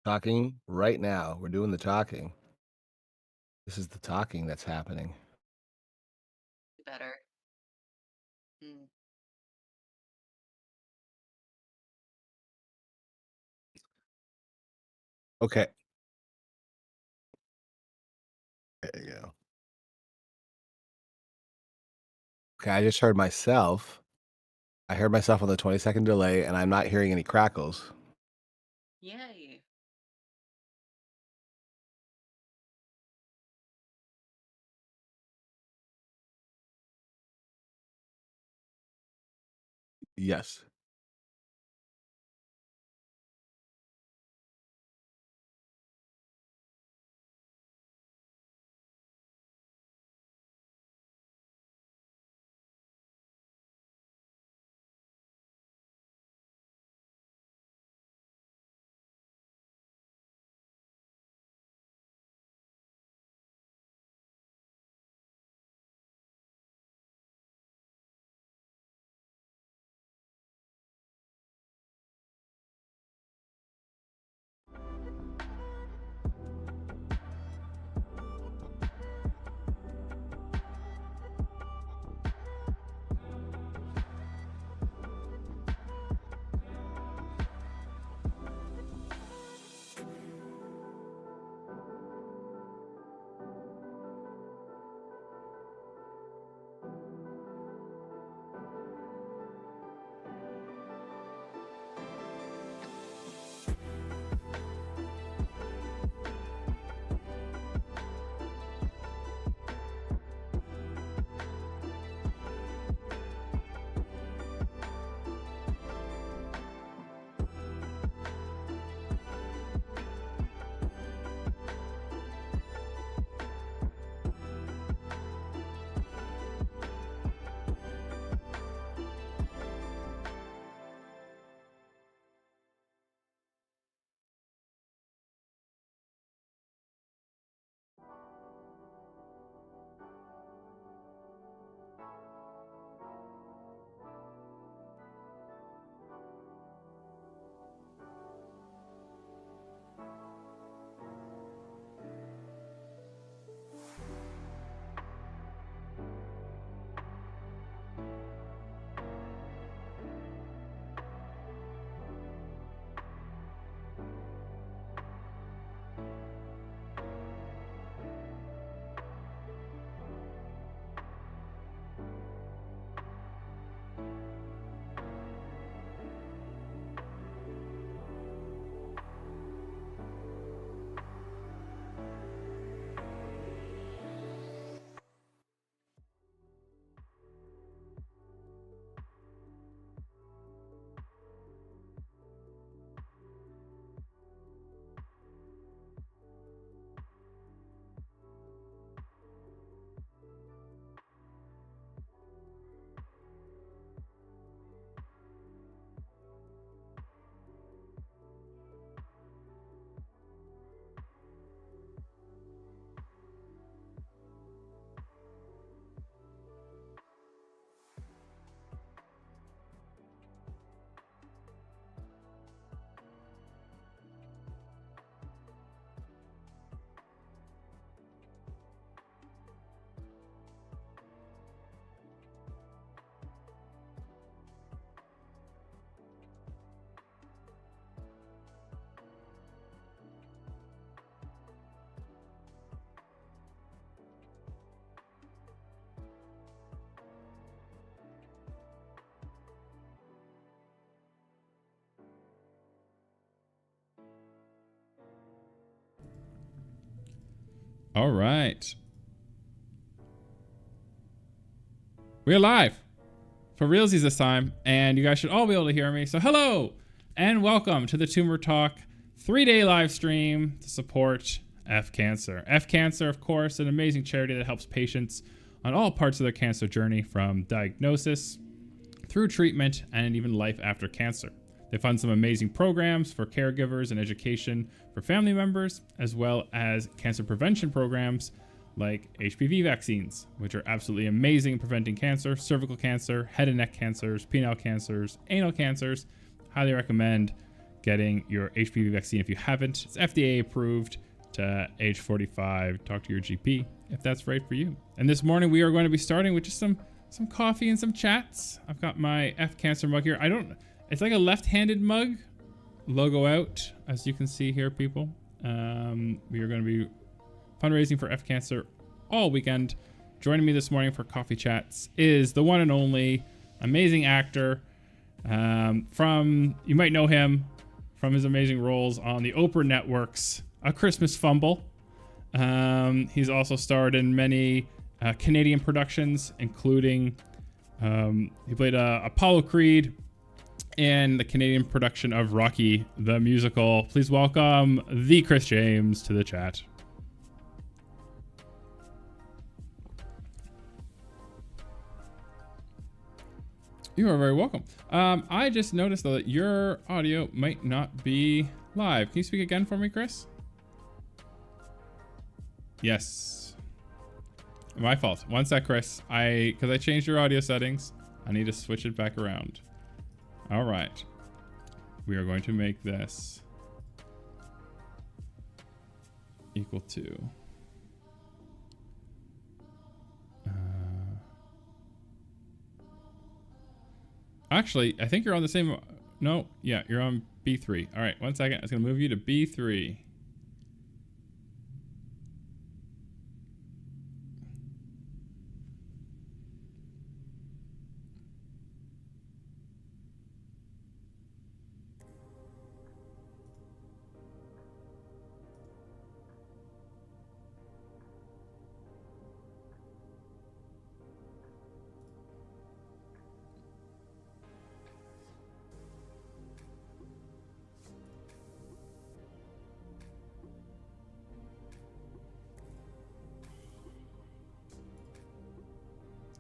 Talking right now. We're doing the talking. This is the talking that's happening. Better. Mm. Okay. There you go. Okay, I just heard myself. I heard myself on the 20-second delay, and I'm not hearing any crackles. Yay. Yes. All right. We're live for realsies this time, and you guys should all be able to hear me. So, hello and welcome to the Tumor Talk 3-day live stream to support F Cancer. F Cancer, of course, an amazing charity that helps patients on all parts of their cancer journey from diagnosis through treatment and even life after cancer. They fund some amazing programs for caregivers and education for family members, as well as cancer prevention programs like HPV vaccines, which are absolutely amazing in preventing cancer, cervical cancer, head and neck cancers, penile cancers, anal cancers. Highly recommend getting your HPV vaccine if you haven't. It's FDA approved to age 45. Talk to your GP if that's right for you. And this morning we are going to be starting with just some coffee and some chats. I've got my F Cancer mug here. It's like a left-handed mug. Logo out, as you can see here, people. We are going to be fundraising for F Cancer all weekend. Joining me this morning for coffee chats is the one and only amazing actor you might know him from his amazing roles on the Oprah Network's A Christmas Fumble. He's also starred in many Canadian productions, including he played Apollo Creed in the Canadian production of Rocky the Musical. Please welcome the Chris James to the chat. You are very welcome. I just noticed though that your audio might not be live. Can you speak again for me, Chris? Yes. My fault. One sec, Chris. Because I changed your audio settings. I need to switch it back around. All right. We are going to make this equal to actually, I think you're on the same. No, yeah, you're on B3. All right, 1 second. I was going to move you to B3.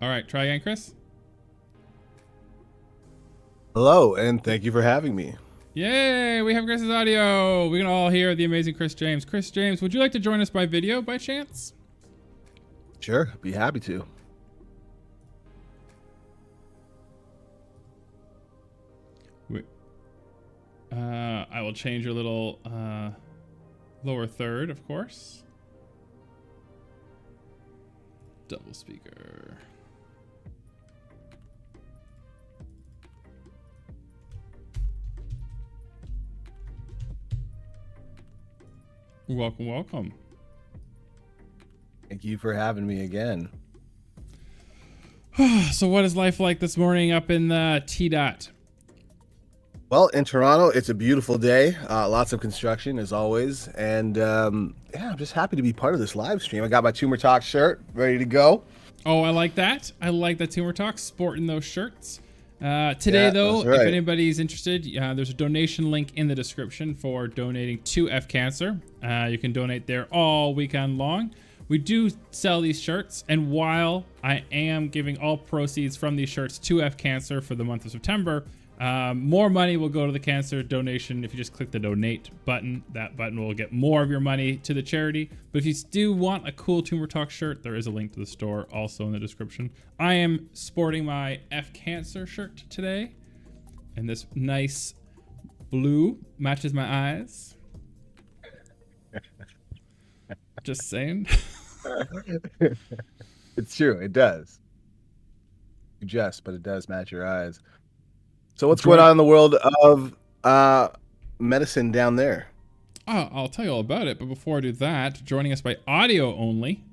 All right, try again, Chris. Hello, and thank you for having me. Yay, we have Chris's audio. We can all hear the amazing Chris James. Chris James, would you like to join us by video by chance? Sure, be happy to. I will change your little lower third, of course. Double speaker. Welcome, welcome. Thank you for having me again. So what is life like this morning up in the T-Dot? Well, in Toronto, it's a beautiful day. Lots of construction, as always. And yeah, I'm just happy to be part of this live stream. I got my Tumor Talk shirt ready to go. Oh, I like that. I like that Tumor Talk, sporting those shirts. Today, though, right. If anybody's interested, there's a donation link in the description for donating to F Cancer. You can donate there all weekend long. We do sell these shirts, and while I am giving all proceeds from these shirts to F Cancer for the month of September, more money will go to the cancer donation. If you just click the donate button, that button will get more of your money to the charity. But if you do want a cool Tumor Talk shirt, there is a link to the store also in the description. I am sporting my F Cancer shirt today, and this nice blue matches my eyes. Just saying. It's true, it does. You jest, but it does match your eyes. So what's going on in the world of medicine down there? I'll tell you all about it, but before I do that, joining us by audio only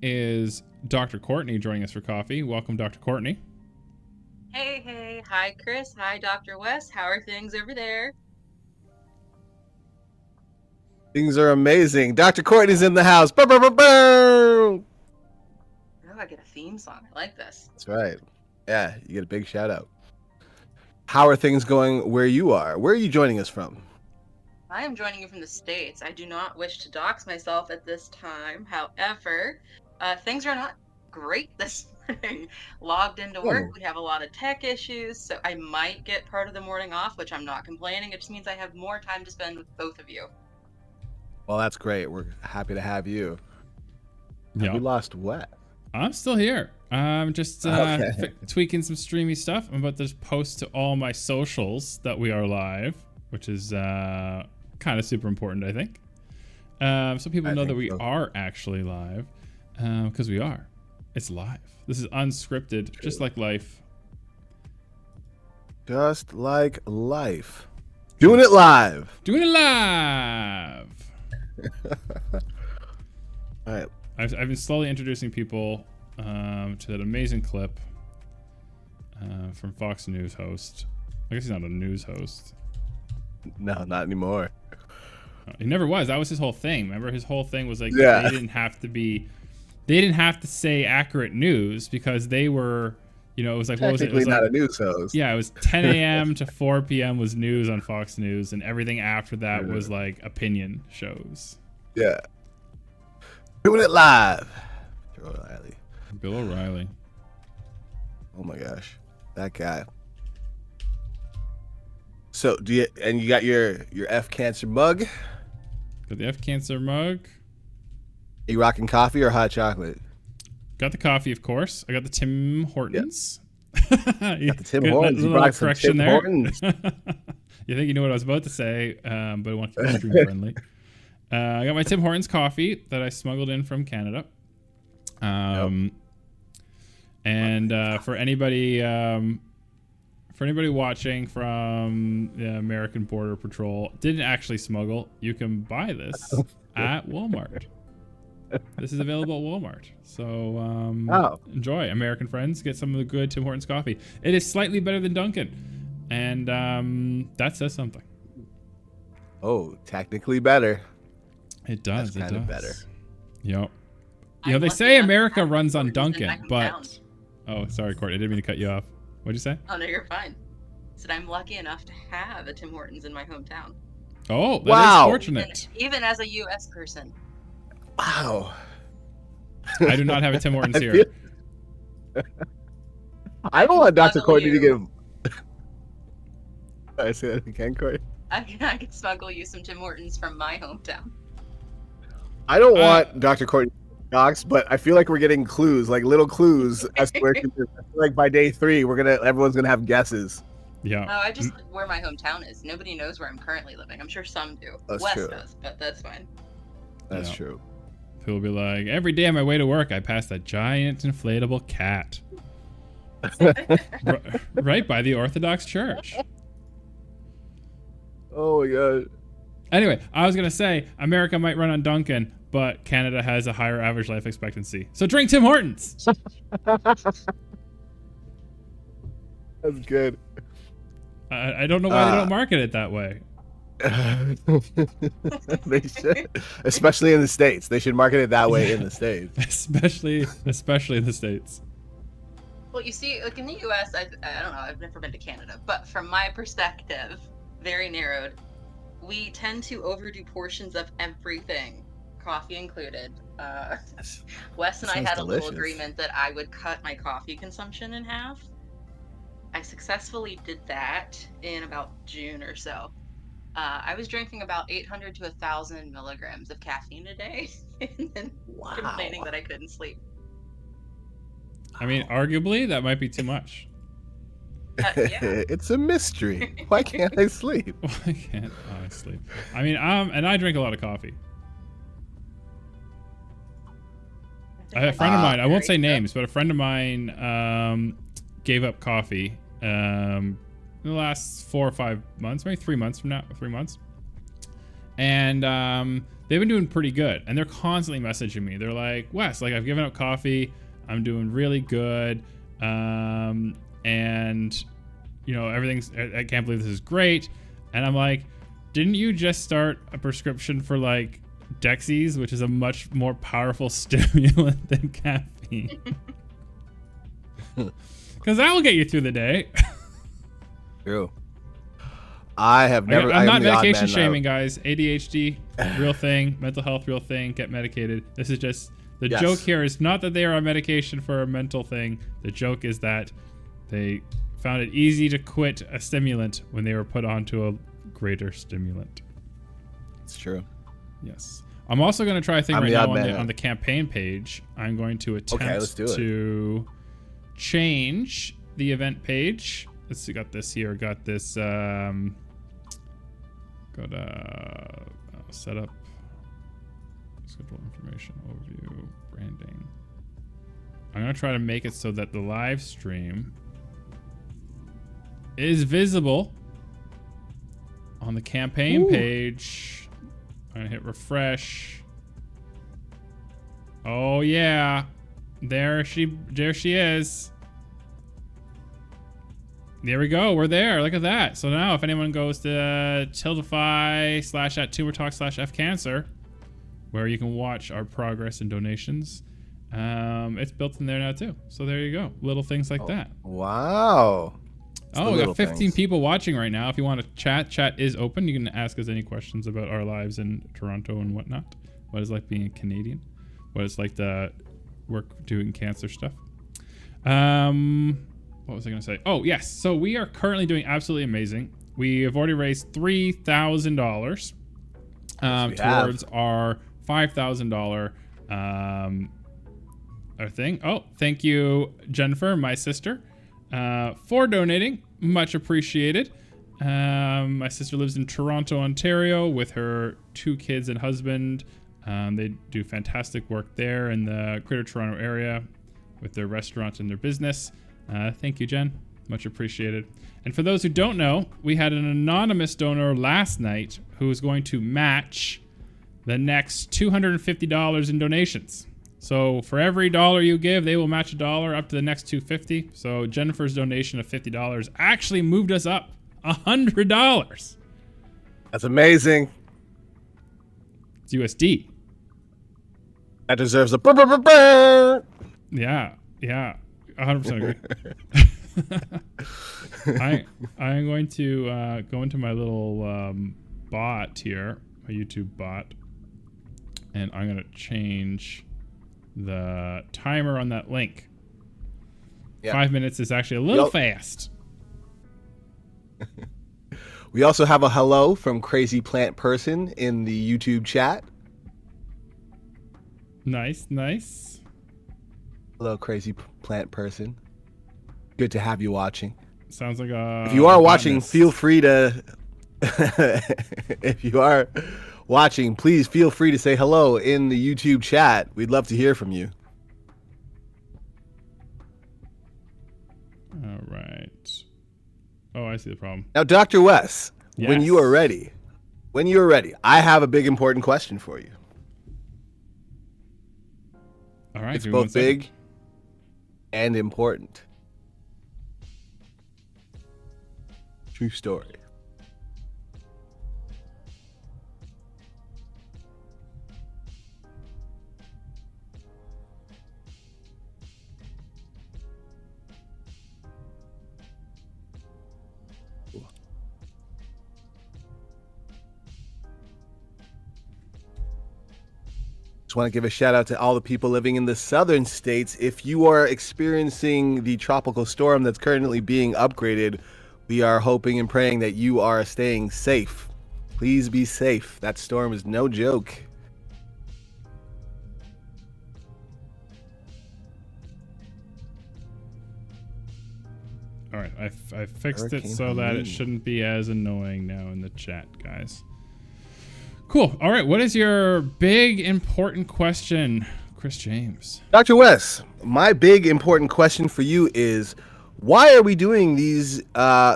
is Dr. Courtney joining us for coffee. Welcome, Dr. Courtney. Hey, hey. Hi, Chris. Hi, Dr. West. How are things over there? Things are amazing. Dr. Courtney's in the house. Bow, bow, bow, bow. Oh, I get a theme song. I like this. That's right. Yeah, you get a big shout out. How are things going where you are? Where are you joining us from? I am joining you from the States. I do not wish to dox myself at this time. However, things are not great this morning. Logged into work, we have a lot of tech issues, so I might get part of the morning off, which I'm not complaining. It just means I have more time to spend with both of you. Well, that's great. We're happy to have you. Yeah. We lost Wes. I'm still here. I'm just tweaking some streamy stuff. I'm about to just post to all my socials that we are live. which is kind of super important, I think. So people know that we are actually live, because we are. It's live. This is unscripted, just like life. Just like life. Doing it live. Doing it live. All right. I've been slowly introducing people to that amazing clip from Fox News host. I guess he's not a news host. No, not anymore. He never was. That was his whole thing. Remember, his whole thing was like they didn't have to say accurate news because they were, you know, it was like, what was it? It was not like, a news host. Yeah, it was 10 a.m. to 4 p.m. was news on Fox News, and everything after that was like opinion shows. Yeah. Doing it live. Bill O'Reilly. Bill O'Reilly. Oh my gosh, that guy. So you got your F Cancer mug? Got the F Cancer mug. Are you rocking coffee or hot chocolate? Got the coffee, of course. I got the Tim Hortons. Got the Tim Hortons. You brought some Tim Hortons. You think you knew what I was about to say, but I want to keep it stream friendly. I got my Tim Hortons coffee that I smuggled in from Canada. And for anybody watching from the American Border Patrol, didn't actually smuggle. You can buy this at Walmart. This is available at Walmart. So enjoy, American friends. Get some of the good Tim Hortons coffee. It is slightly better than Dunkin', and that says something. Oh, technically better. It does. That's kind of better. Yep. You know, they say America runs on Dunkin', but... Oh, sorry, Court. I didn't mean to cut you off. What'd you say? Oh, no, you're fine. I said I'm lucky enough to have a Tim Hortons in my hometown. Oh, that is fortunate. Even as a U.S. person. Wow. I do not have a Tim Hortons here. I don't want Dr. Courtney to give... I say that again, Courtney. I can smuggle you some Tim Hortons from my hometown. I don't want Dr. Courtney docs, but I feel like we're getting clues, like little clues as to where I feel like by day 3 everyone's gonna have guesses. Yeah. Oh, I just where my hometown is. Nobody knows where I'm currently living. I'm sure some do. That's Wes true. does, but that's fine. That's true. People will be like, every day on my way to work, I pass that giant inflatable cat. Right by the Orthodox Church. Oh my god. Anyway, I was gonna say America might run on Dunkin', but Canada has a higher average life expectancy. So drink Tim Hortons. That's good. I don't know why they don't market it that way. They should, especially in the States. They should market it that way in the States. especially in the States. Well, you see, like in the U.S., I don't know. I've never been to Canada, but from my perspective, very narrowed, we tend to overdo portions of everything, coffee included. Wes and I had a little agreement that I would cut my coffee consumption in half. I successfully did that in about June or so. I was drinking about 800 to 1,000 milligrams of caffeine a day, and then complaining that I couldn't sleep. I mean, arguably, that might be too much. Yeah. It's a mystery. Why can't I sleep? Why can't I sleep? I mean, and I drink a lot of coffee. A friend of mine, I won't say names, but a friend of mine gave up coffee in the last 4 or 5 months, maybe 3 months from now, 3 months. And they've been doing pretty good. And they're constantly messaging me. They're like, Wes, like I've given up coffee. I'm doing really good. And, you know, I can't believe this is great. And I'm like, didn't you just start a prescription for like Dexies, which is a much more powerful stimulant than caffeine? Because that will get you through the day. True. I have never. I'm not medication shaming, guys. ADHD, real thing. Mental health, real thing. Get medicated. This is just the joke here is not that they are on medication for a mental thing. The joke is that they found it easy to quit a stimulant when they were put onto a greater stimulant. It's true. Yes. I'm also going to try a thing right now on the campaign page. I'm going to attempt to change the event page. Let's see, got this here. Got this Go to setup, schedule information, overview, branding. I'm going to try to make it so that the live stream is visible on the campaign page. I'm going to hit refresh. Oh yeah. There she is. There we go. We're there. Look at that. So now if anyone goes to Tiltify/@tumortalk/fcancer, where you can watch our progress and donations, it's built in there now too. So there you go. Little things like that. Wow. Oh, we got 15 people watching right now. If you want to chat is open. You can ask us any questions about our lives in Toronto and whatnot. What it's like being a Canadian. What it's like to work doing cancer stuff. What was I going to say? Oh, yes. So we are currently doing absolutely amazing. We have already raised $3,000 towards our $5,000 our thing. Oh, thank you, Jennifer, my sister, for donating. Much appreciated. My sister lives in Toronto, Ontario with her 2 kids and husband. They do fantastic work there in the Greater Toronto area with their restaurant and their business. Thank you, Jen. Much appreciated. And for those who don't know, we had an anonymous donor last night who is going to match the next $250 in donations. So for every dollar you give, they will match $1 up to the next $250. So Jennifer's donation of $50 actually moved us up $100. That's amazing. It's USD. That deserves a burr, burr, burr, burr. Yeah, 100% agree. I'm going to go into my little bot here, my YouTube bot, and I'm going to change the timer on that link. Yeah. 5 minutes is actually a little fast. We also have a hello from Crazy Plant Person in the YouTube chat. Nice. Hello, Crazy Plant Person. Good to have you watching. Sounds like a... If you are watching, feel free to... If you are watching, please feel free to say hello in the YouTube chat. We'd love to hear from you. All right. Oh, I see the problem. Now, Dr. Wes, yes. when you are ready, I have a big important question for you. All right. It's both big and important. True story. Just want to give a shout out to all the people living in the southern states. If you are experiencing the tropical storm that's currently being upgraded, we are hoping and praying that you are staying safe. Please be safe. That storm is no joke. All right, I fixed it so that it shouldn't be as annoying now in the chat, guys. Cool. All right, what is your big important question, Chris James? Dr. Wes, my big important question for you is, why are we doing these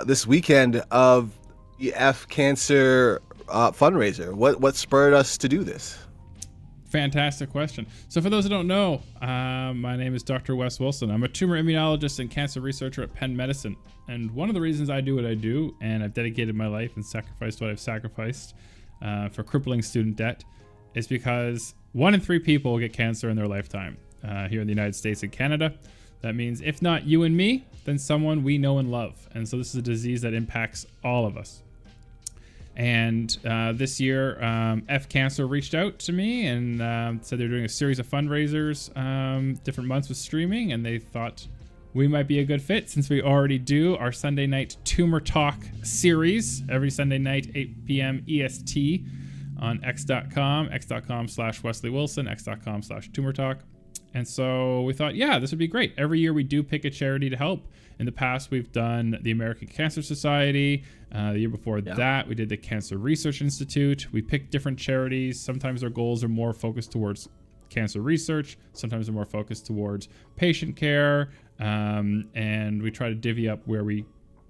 this weekend of the F Cancer fundraiser? What spurred us to do this? Fantastic question. So for those who don't know, my name is Dr. Wes Wilson. I'm a tumor immunologist and cancer researcher at Penn Medicine. And one of the reasons I do what I do, and I've dedicated my life and sacrificed what I've sacrificed for crippling student debt, is because 1 in 3 people will get cancer in their lifetime here in the United States and Canada. That means if not you and me, then someone we know and love. And so this is a disease that impacts all of us. And this year, F Cancer reached out to me and said they're doing a series of fundraisers, different months with streaming, and they thought we might be a good fit since we already do our Sunday night Tumor Talk series every Sunday night, 8 p.m. EST on x.com/Wesley Wilson, x.com/Tumor Talk. And so we thought, yeah, this would be great. Every year we do pick a charity to help. In the past, we've done the American Cancer Society. The year before that, we did the Cancer Research Institute. We picked different charities. Sometimes our goals are more focused towards cancer research. Sometimes they're more focused towards patient care. And we try to divvy up where we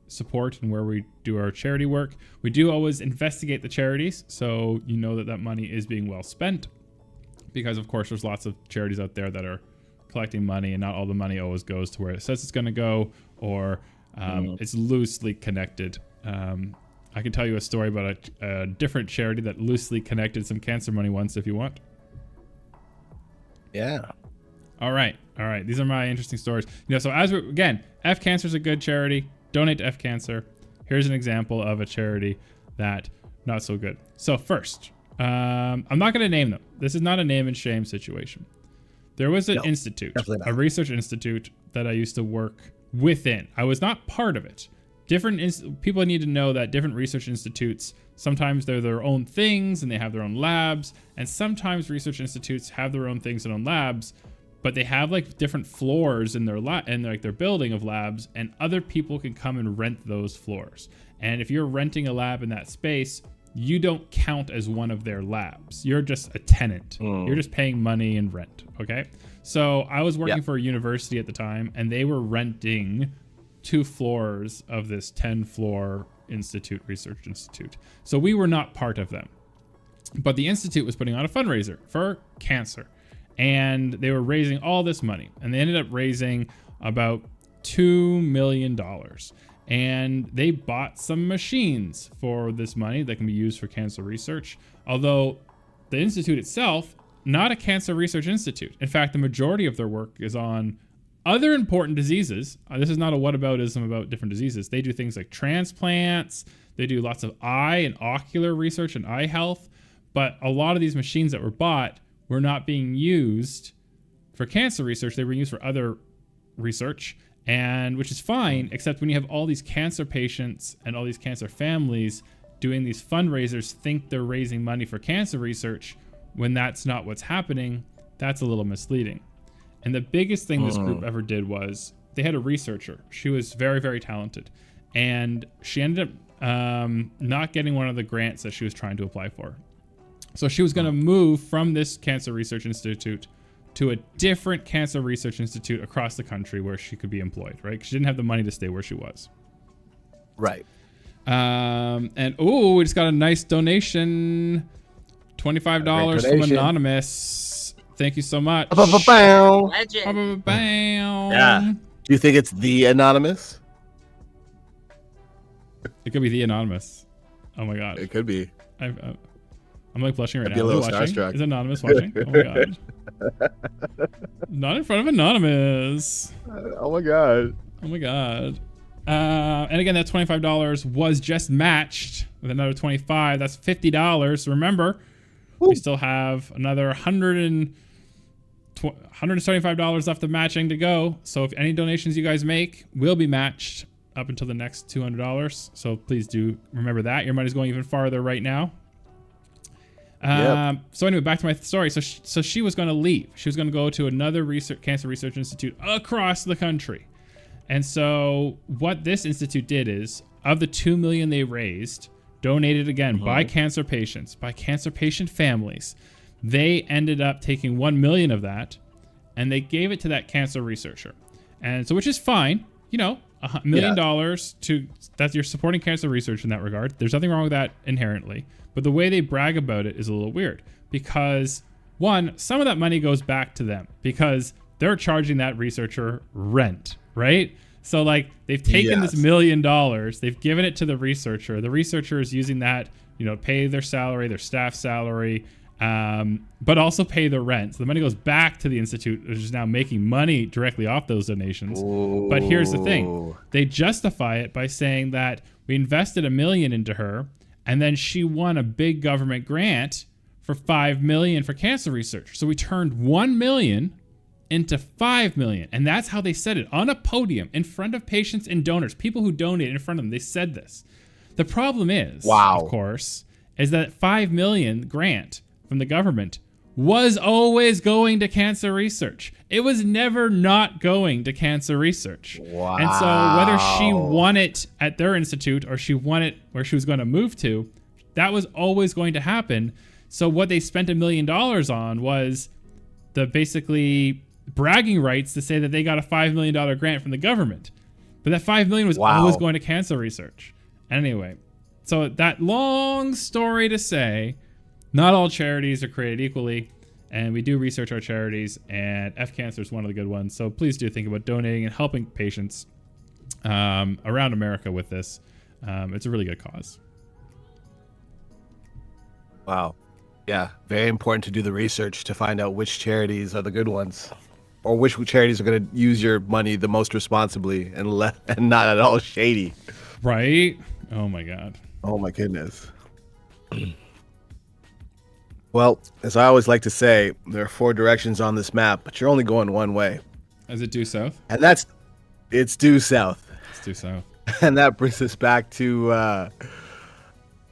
support and where we do our charity work. We do always investigate the charities, so you know that money is being well spent. Because, of course, there's lots of charities out there that are collecting money, and not all the money always goes to where it says it's going to go, or it's loosely connected. I can tell you a story about a different charity that loosely connected some cancer money once, if you want. Yeah. All right. These are my interesting stories. So again, F Cancer is a good charity. Donate to F Cancer. Here's an example of a charity that not so good. So first, I'm not going to name them. This is not a name and shame situation. There was an institute, a research institute that I used to work within. I was not part of it. People need to know that different research institutes, sometimes they're their own things and they have their own labs, and sometimes research institutes have their own things and own labs, but they have like different floors in their their building of labs, and other people can come and rent those floors. And if you're renting a lab in that space, you don't count as one of their labs. You're just a tenant. You're just paying money and rent. Okay. So I was working for a university at the time, and they were renting 2 floors of this 10-floor research institute. So we were not part of them. But the institute was putting on a fundraiser for cancer, and they were raising all this money, and they ended up raising about $2 million. And they bought some machines for this money that can be used for cancer research. Although the institute itself, not a cancer research institute. In fact, the majority of their work is on other important diseases. This is not a whataboutism about different diseases. They do things like transplants. They do lots of eye and ocular research and eye health. But a lot of these machines that were bought were not being used for cancer research. They were used for other research. And which is fine, except when you have all these cancer patients and all these cancer families doing these fundraisers, think they're raising money for cancer research when that's not what's happening, that's a little misleading. And the biggest thing this group ever did was they had a researcher. She was very, very talented. And she ended up not getting one of the grants that she was trying to apply for. So she was going to move from this cancer research institute to a different cancer research institute across the country where she could be employed, right? Because she didn't have the money to stay where she was. Right. And we just got a nice donation, $25 from Anonymous. Thank you so much. Legend. Yeah. Do you think it's the Anonymous? It could be the Anonymous. Oh my god. It could be. I'm like blushing right I'd now. be a little Watching? starstruck. Is Anonymous watching? Oh my god. Not in front of Anonymous. Oh my god. Oh my god. And again, that $25 was just matched with another $25. That's $50. Remember, we still have another $175 left of matching to go. So if any donations you guys make will be matched up until the next $200. So please do remember that. Your money's going even farther right now. So anyway, back to my story. So she was going to leave. She was going to go to another cancer research institute across the country. And so what this institute did is, of the $2 million they raised, donated again by cancer patients, by cancer patient families, they ended up taking $1 million of that, and they gave it to that cancer researcher. And so, which is fine, $1 million that you're supporting cancer research in that regard. There's nothing wrong with that inherently. But the way they brag about it is a little weird because, one, some of that money goes back to them because they're charging that researcher rent, right? So like they've taken this $1 million, they've given it to the researcher. The researcher is using that, pay their salary, their staff salary, but also pay the rent. So the money goes back to the institute, which is now making money directly off those donations. Ooh. But here's the thing. They justify it by saying that we invested $1 million into her, and then she won a big government grant for $5 million for cancer research. So we turned $1 million into $5 million. And that's how they said it on a podium in front of patients and donors, people who donated in front of them. They said this. The problem is, of course, is that $5 million grant from the government was always going to cancer research. It was never not going to cancer research. Wow. And so whether she won it at their institute or she won it where she was going to move to, that was always going to happen. So what they spent $1 million on was the basically bragging rights to say that they got a $5 million grant from the government. But that $5 million was always going to cancer research. Anyway, so that long story to say, not all charities are created equally, and we do research our charities, and F-Cancer is one of the good ones. So please do think about donating and helping patients around America with this. It's a really good cause. Wow. Yeah, very important to do the research to find out which charities are the good ones, or which charities are going to use your money the most responsibly and not at all shady. Right? Oh my God. Oh my goodness. Well, as I always like to say, there are 4 directions on this map, but you're only going one way. Is it due south? And it's due south. It's due south. And that brings us back to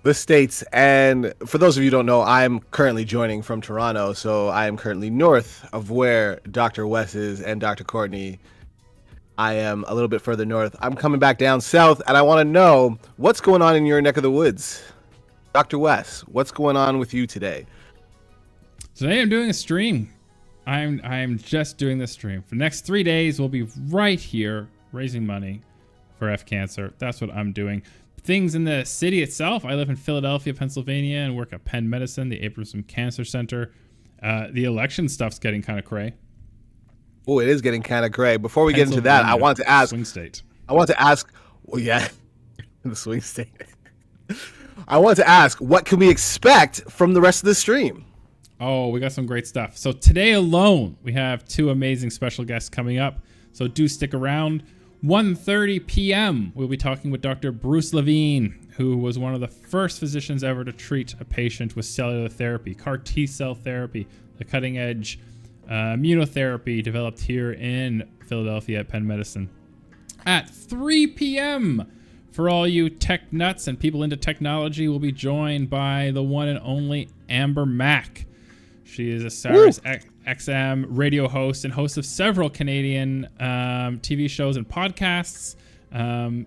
the States. And for those of you who don't know, I'm currently joining from Toronto, so I am currently north of where Dr. Wes is and Dr. Courtney. I am a little bit further north. I'm coming back down south, and I want to know what's going on in your neck of the woods. Dr. Wes, what's going on with you today? Today I'm doing a stream. I'm just doing this stream. For the next 3 days, we'll be right here raising money for F-Cancer. That's what I'm doing. Things in the city itself. I live in Philadelphia, Pennsylvania, and work at Penn Medicine, the Abramson Cancer Center. The election stuff's getting kind of cray. Oh, it is getting kind of gray. Before we get into that, I want to ask. Swing state. I want to ask. Well, yeah, the swing state. I want to ask, what can we expect from the rest of the stream? Oh, we got some great stuff. So today alone, we have 2 amazing special guests coming up. So do stick around. 1:30 p.m. We'll be talking with Dr. Bruce Levine, who was one of the first physicians ever to treat a patient with cellular therapy, CAR T-cell therapy, the cutting edge immunotherapy developed here in Philadelphia at Penn Medicine. At 3 p.m., for all you tech nuts and people into technology, we'll be joined by the one and only Amber Mack. She is a Sirius XM radio host and host of several Canadian TV shows and podcasts.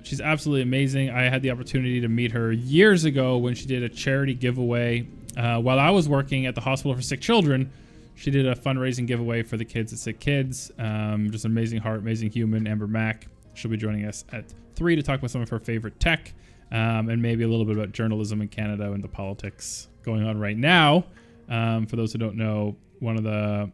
She's absolutely amazing. I had the opportunity to meet her years ago when she did a charity giveaway. While I was working at the Hospital for Sick Children, she did a fundraising giveaway for the kids at Sick Kids. Just an amazing heart, amazing human, Amber Mack. She'll be joining us at 3 to talk about some of her favorite tech and maybe a little bit about journalism in Canada and the politics going on right now. For those who don't know, one of the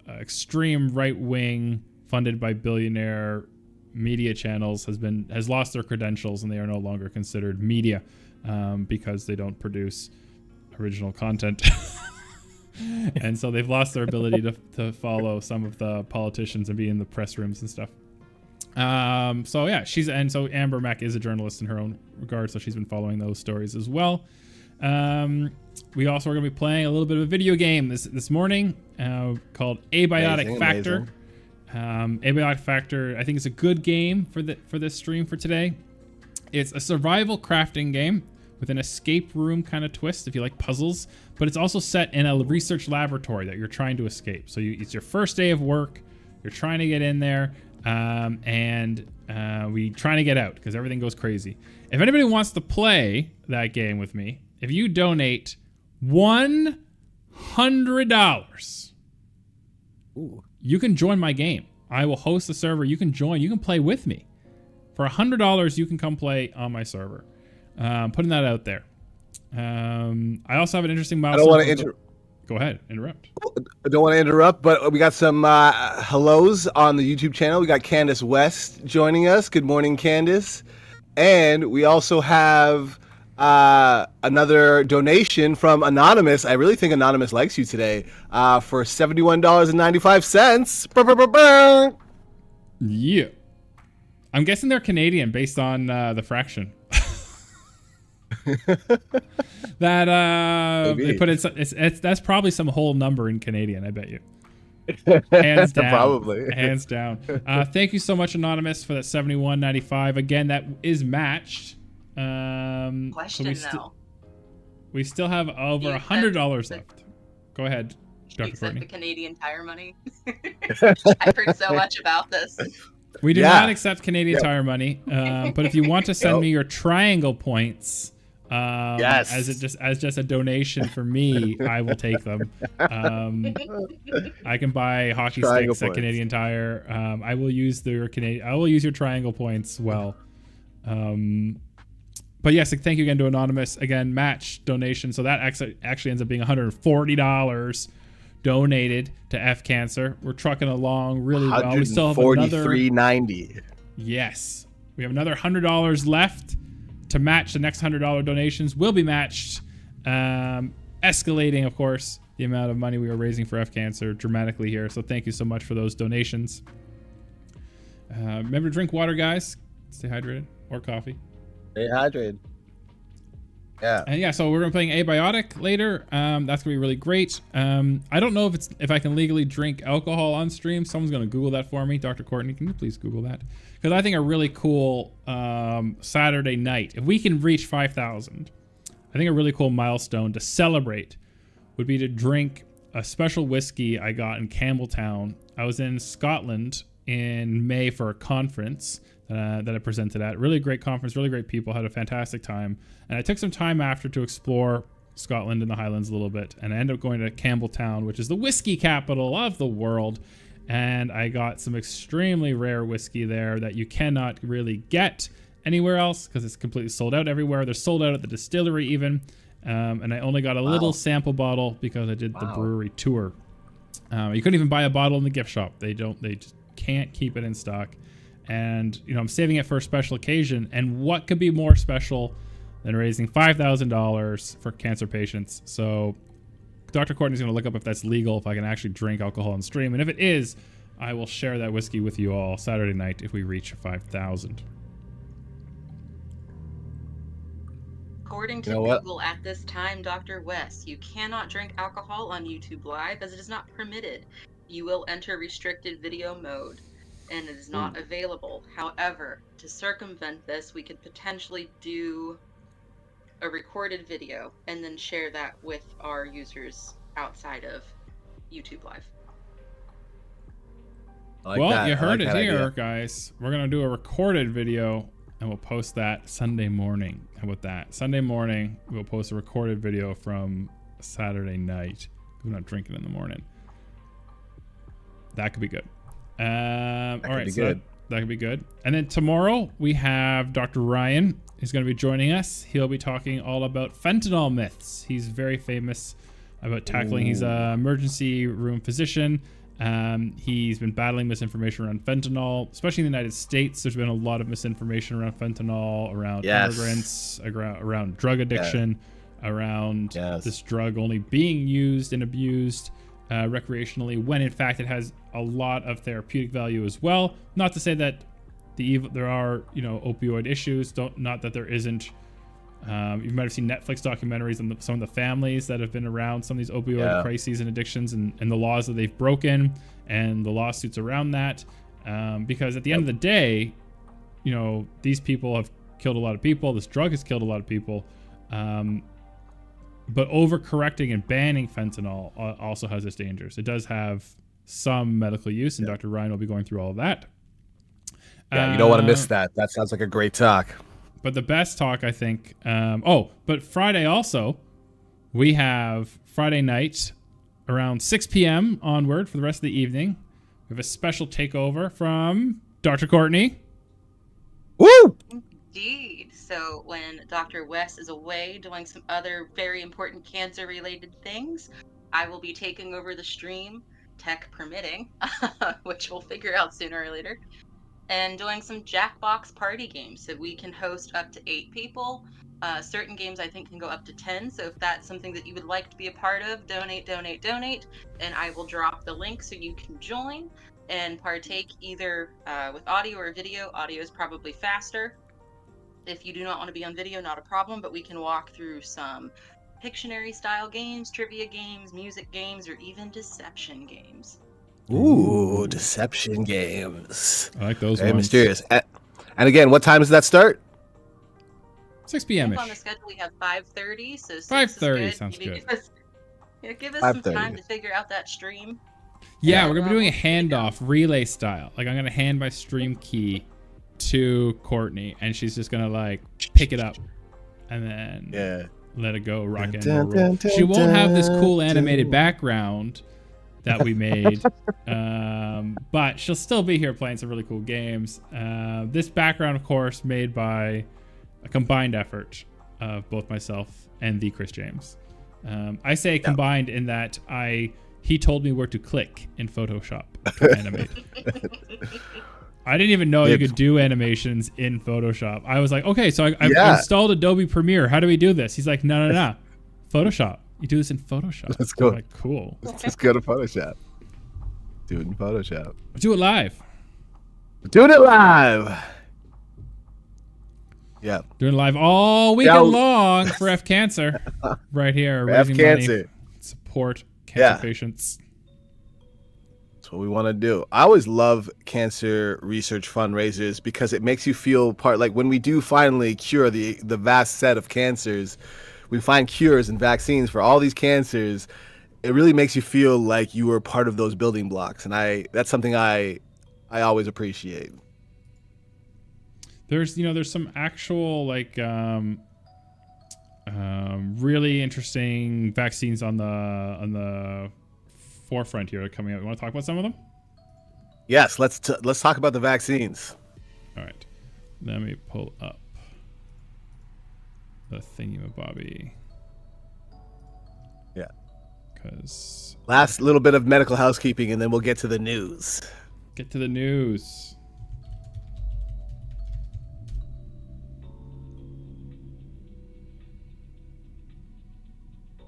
extreme right-wing, funded by billionaire media channels has lost their credentials, and they are no longer considered media because they don't produce original content. And so they've lost their ability to follow some of the politicians and be in the press rooms and stuff. So Amber Mack is a journalist in her own regard, so she's been following those stories as well. We also are going to be playing a little bit of a video game this morning called Abiotic Factor. Abiotic Factor, I think, is a good game for this stream for today. It's a survival crafting game with an escape room kind of twist if you like puzzles, but it's also set in a research laboratory that you're trying to escape. So it's your first day of work, you're trying to get in there, and we trying to get out because everything goes crazy. If anybody wants to play that game with me, if you donate $100, you can join my game. I will host the server. You can join. You can play with me. For $100, you can come play on my server. Putting that out there. I also have an interesting milestone. I don't want to interrupt. Go ahead, interrupt. I don't want to interrupt, but we got some hellos on the YouTube channel. We got Candace West joining us. Good morning, Candace. And we also have another donation from Anonymous. I really think Anonymous likes you today for $71.95. Yeah. I'm guessing they're Canadian based on the fraction. That they put it. That's probably some whole number in Canadian. I bet you. Hands down. Probably. Hands down. Thank you so much, Anonymous, for that $71.95. Again, that is matched. Question though. We still have over $100 left. Go ahead. Dr. Except Courtney? the Canadian Tire money. I've heard so much about this. We do Yeah. not accept Canadian Yep. Tire money, but if you want to send Nope. me your triangle points, Yes. as just a donation for me, I will take them. I can buy hockey Triangle sticks at points. Canadian Tire. I will use I will use your triangle points well. But yes, thank you again to Anonymous. Again, match donation. So that actually ends up being $140 donated to F Cancer. We're trucking along really well. We still have another $143.90. Yes. We have another $100 left to match the next $100 donations. Will be matched, escalating, of course, the amount of money we are raising for F Cancer dramatically here. So thank you so much for those donations. Remember to drink water, guys. Stay hydrated, or coffee. Stay hydrated. Yeah. And yeah, so we're gonna be playing Abiotic later. That's gonna be really great. I don't know if I can legally drink alcohol on stream. Someone's gonna Google that for me. Dr. Courtney, can you please Google that? Because I think a really cool Saturday night, if we can reach 5,000, I think a really cool milestone to celebrate would be to drink a special whiskey I got in Campbelltown. I was in Scotland in May for a conference that I presented at. Really great conference, really great people, had a fantastic time. And I took some time after to explore Scotland and the Highlands a little bit. And I ended up going to Campbelltown, which is the whiskey capital of the world. And I got some extremely rare whiskey there that you cannot really get anywhere else because it's completely sold out everywhere. They're sold out at the distillery even. And I only got a little sample bottle because I did the brewery tour. You couldn't even buy a bottle in the gift shop. They just can't keep it in stock. And, you know, I'm saving it for a special occasion. And what could be more special than raising $5,000 for cancer patients? So Dr. Courtney's going to look up if that's legal, if I can actually drink alcohol on stream. And if it is, I will share that whiskey with you all Saturday night if we reach 5,000. According to Google at this time, Dr. West, you cannot drink alcohol on YouTube Live as it is not permitted. You will enter restricted video mode and it is not available. However, to circumvent this, we could potentially do a recorded video and then share that with our users outside of YouTube Live. You heard it here, guys. We're going to do a recorded video and we'll post that Sunday morning. How about that? Sunday morning, we'll post a recorded video from Saturday night. We're not drinking in the morning. That could be good. All right, so that could be good. And then tomorrow we have Dr. Ryan. He's going to be joining us. He'll be talking all about fentanyl myths. He's very famous about tackling. He's an emergency room physician. He's been battling misinformation around fentanyl, especially in the United States. There's been a lot of misinformation around fentanyl, around immigrants, around drug addiction, around this drug only being used and abused recreationally, when in fact it has a lot of therapeutic value as well. Not to say that there are, you know, opioid issues. Not that there isn't. You might have seen Netflix documentaries on some of the families that have been around some of these opioid crises and addictions, and the laws that they've broken and the lawsuits around that. Because at the end of the day, you know, these people have killed a lot of people. This drug has killed a lot of people. But overcorrecting and banning fentanyl also has its dangers. It does have some medical use, and Dr. Ryan will be going through all of that. Yeah, you don't want to miss that. That sounds like a great talk. But the best talk, I think... but Friday also, we have Friday night around 6 p.m. onward for the rest of the evening. We have a special takeover from Dr. Courtney. Woo! Indeed. So when Dr. West is away doing some other very important cancer-related things, I will be taking over the stream, tech permitting, which we'll figure out sooner or later, and doing some Jackbox party games. So we can host up to 8 people. Certain games I think can go up to 10. So if that's something that you would like to be a part of, donate, and I will drop the link so you can join and partake either with audio or video. Audio is probably faster. If you do not want to be on video, not a problem, but we can walk through some Pictionary style games, trivia games, music games, or even deception games. Ooh, deception games. I like those Very ones. mysterious. And again, what time does that start? 6 p.m. On the schedule, we have 5:30. So 5:30 sounds good. Yeah, give us some 5:30. time to figure out that stream. Yeah, And, we're gonna be doing a we'll get it going. handoff relay style. Like I'm gonna hand my stream key to Courtney, and she's just gonna like pick it up and then Yeah. let it go, rock and Dun, roll. dun, dun, She won't have this cool dun, animated dun. background that we made, but she'll still be here playing some really cool games. This background, of course, made by a combined effort of both myself and the Chris James. I say combined in that he told me where to click in Photoshop to animate. I didn't even know you could do animations in Photoshop. I was like, okay, so I've installed Adobe Premiere. How do we do this? He's like, no. Photoshop. You do this in Photoshop. Let's go. I'm like, cool. Let's go to Photoshop. Do it in Photoshop. Do it live. Doing it live. Yeah. Doing it live all weekend long for F Cancer. Right here. F Raising Cancer. money. Support cancer patients. That's what we want to do. I always love cancer research fundraisers because it makes you feel part, like when we do finally cure the vast set of cancers, we find cures and vaccines for all these cancers. It really makes you feel like you were part of those building blocks. And that's something I always appreciate. There's some actual like really interesting vaccines on the forefront here coming up. You want to talk about some of them? Yes, let's talk about the vaccines. All right, let me pull up the thingy-mabobby. Yeah. Because last little bit of medical housekeeping, and then we'll get to the news. Get to the news.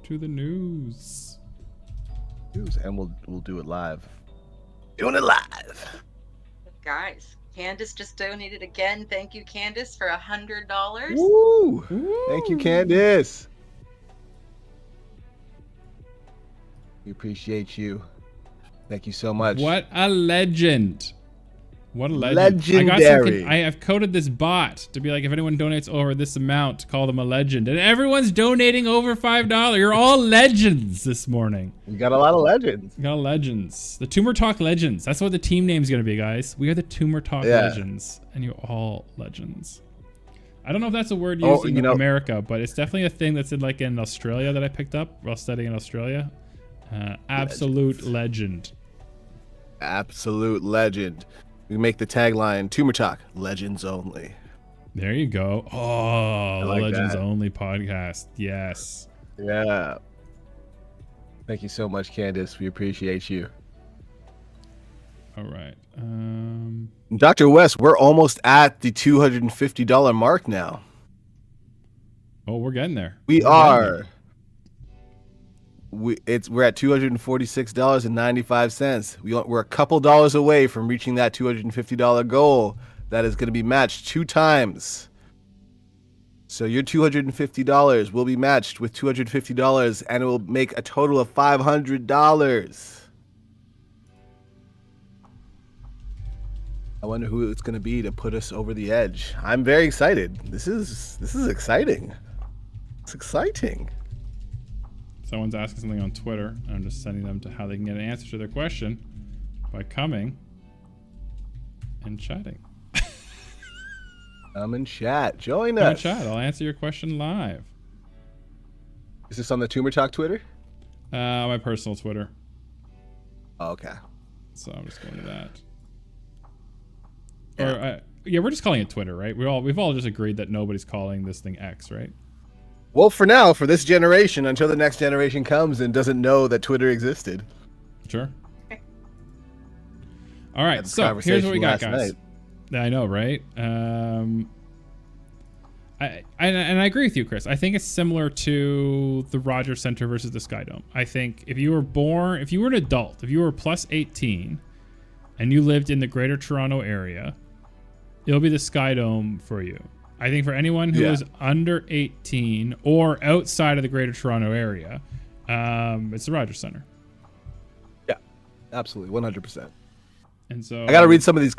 To the news. And we'll do it live. Doing it live. Guys, Candace just donated again. Thank you, Candace, for $100. Woo! Thank you, Candace. We appreciate you. Thank you so much. What a legend. What a legend. Legendary. I have coded this bot to be like, if anyone donates over this amount, call them a legend. And everyone's donating over $5. You're all legends this morning. We got a lot of legends. We got legends. The Tumor Talk Legends. That's what the team name's going to be, guys. We are the Tumor Talk Legends. And you're all legends. I don't know if that's a word used in America, but it's definitely a thing that's in Australia that I picked up while studying in Australia. Absolute legend. Absolute legend. We make the tagline, Tumor Talk, Legends Only. There you go. Oh, like the Legends that. Only podcast. Yes. Yeah. Thank you so much, Candace. We appreciate you. All right. Dr. West, we're almost at the $250 mark now. Oh, we're getting there. We're at $246.95. We're a couple dollars away from reaching that $250 goal that is going to be matched 2 times. So your $250 will be matched with $250, and it will make a total of $500. I wonder who it's going to be to put us over the edge. I'm very excited. This is exciting. It's exciting. Someone's asking something on Twitter, and I'm just sending them to how they can get an answer to their question by coming and chatting. Come and chat. Join Come and us. chat. I'll answer your question live. Is this on the Tumor Talk Twitter? My personal Twitter. Oh, okay. So I'm just going to that. Yeah. Or we're just calling it Twitter, right? We've all just agreed that nobody's calling this thing X, right? Well, for now, for this generation, until the next generation comes and doesn't know that Twitter existed. Sure. All right, so here's what we got, guys. I know, right? I agree with you, Chris. I think it's similar to the Rogers Center versus the Sky Dome. I think if you were an adult, if you were plus 18, and you lived in the Greater Toronto area, it'll be the Sky Dome for you. I think for anyone who is under 18 or outside of the Greater Toronto area, it's the Rogers Center. Yeah, absolutely, 100%. And so I got to read some of these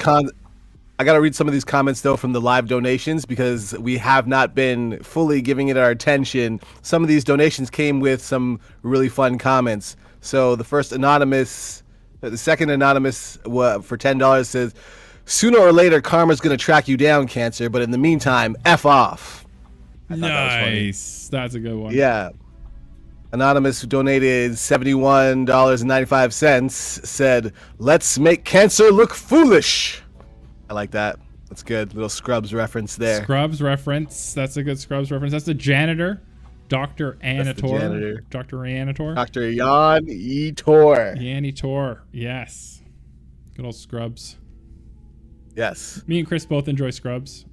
I got to read some of these comments, though, from the live donations because we have not been fully giving it our attention. Some of these donations came with some really fun comments. So the second anonymous for $10 says, sooner or later, karma's going to track you down, Cancer, but in the meantime, F off. Nice. That's a good one. Yeah. Anonymous, who donated $71.95, said, let's make Cancer look foolish. I like that. That's good. Little Scrubs reference there. Scrubs reference. That's a good Scrubs reference. That's the janitor, Dr. Anator. Janitor. Dr. Anator. Dr. Jan Etor. Yanny Tor. Yes. Good old Scrubs. Yes. Me and Chris both enjoy Scrubs.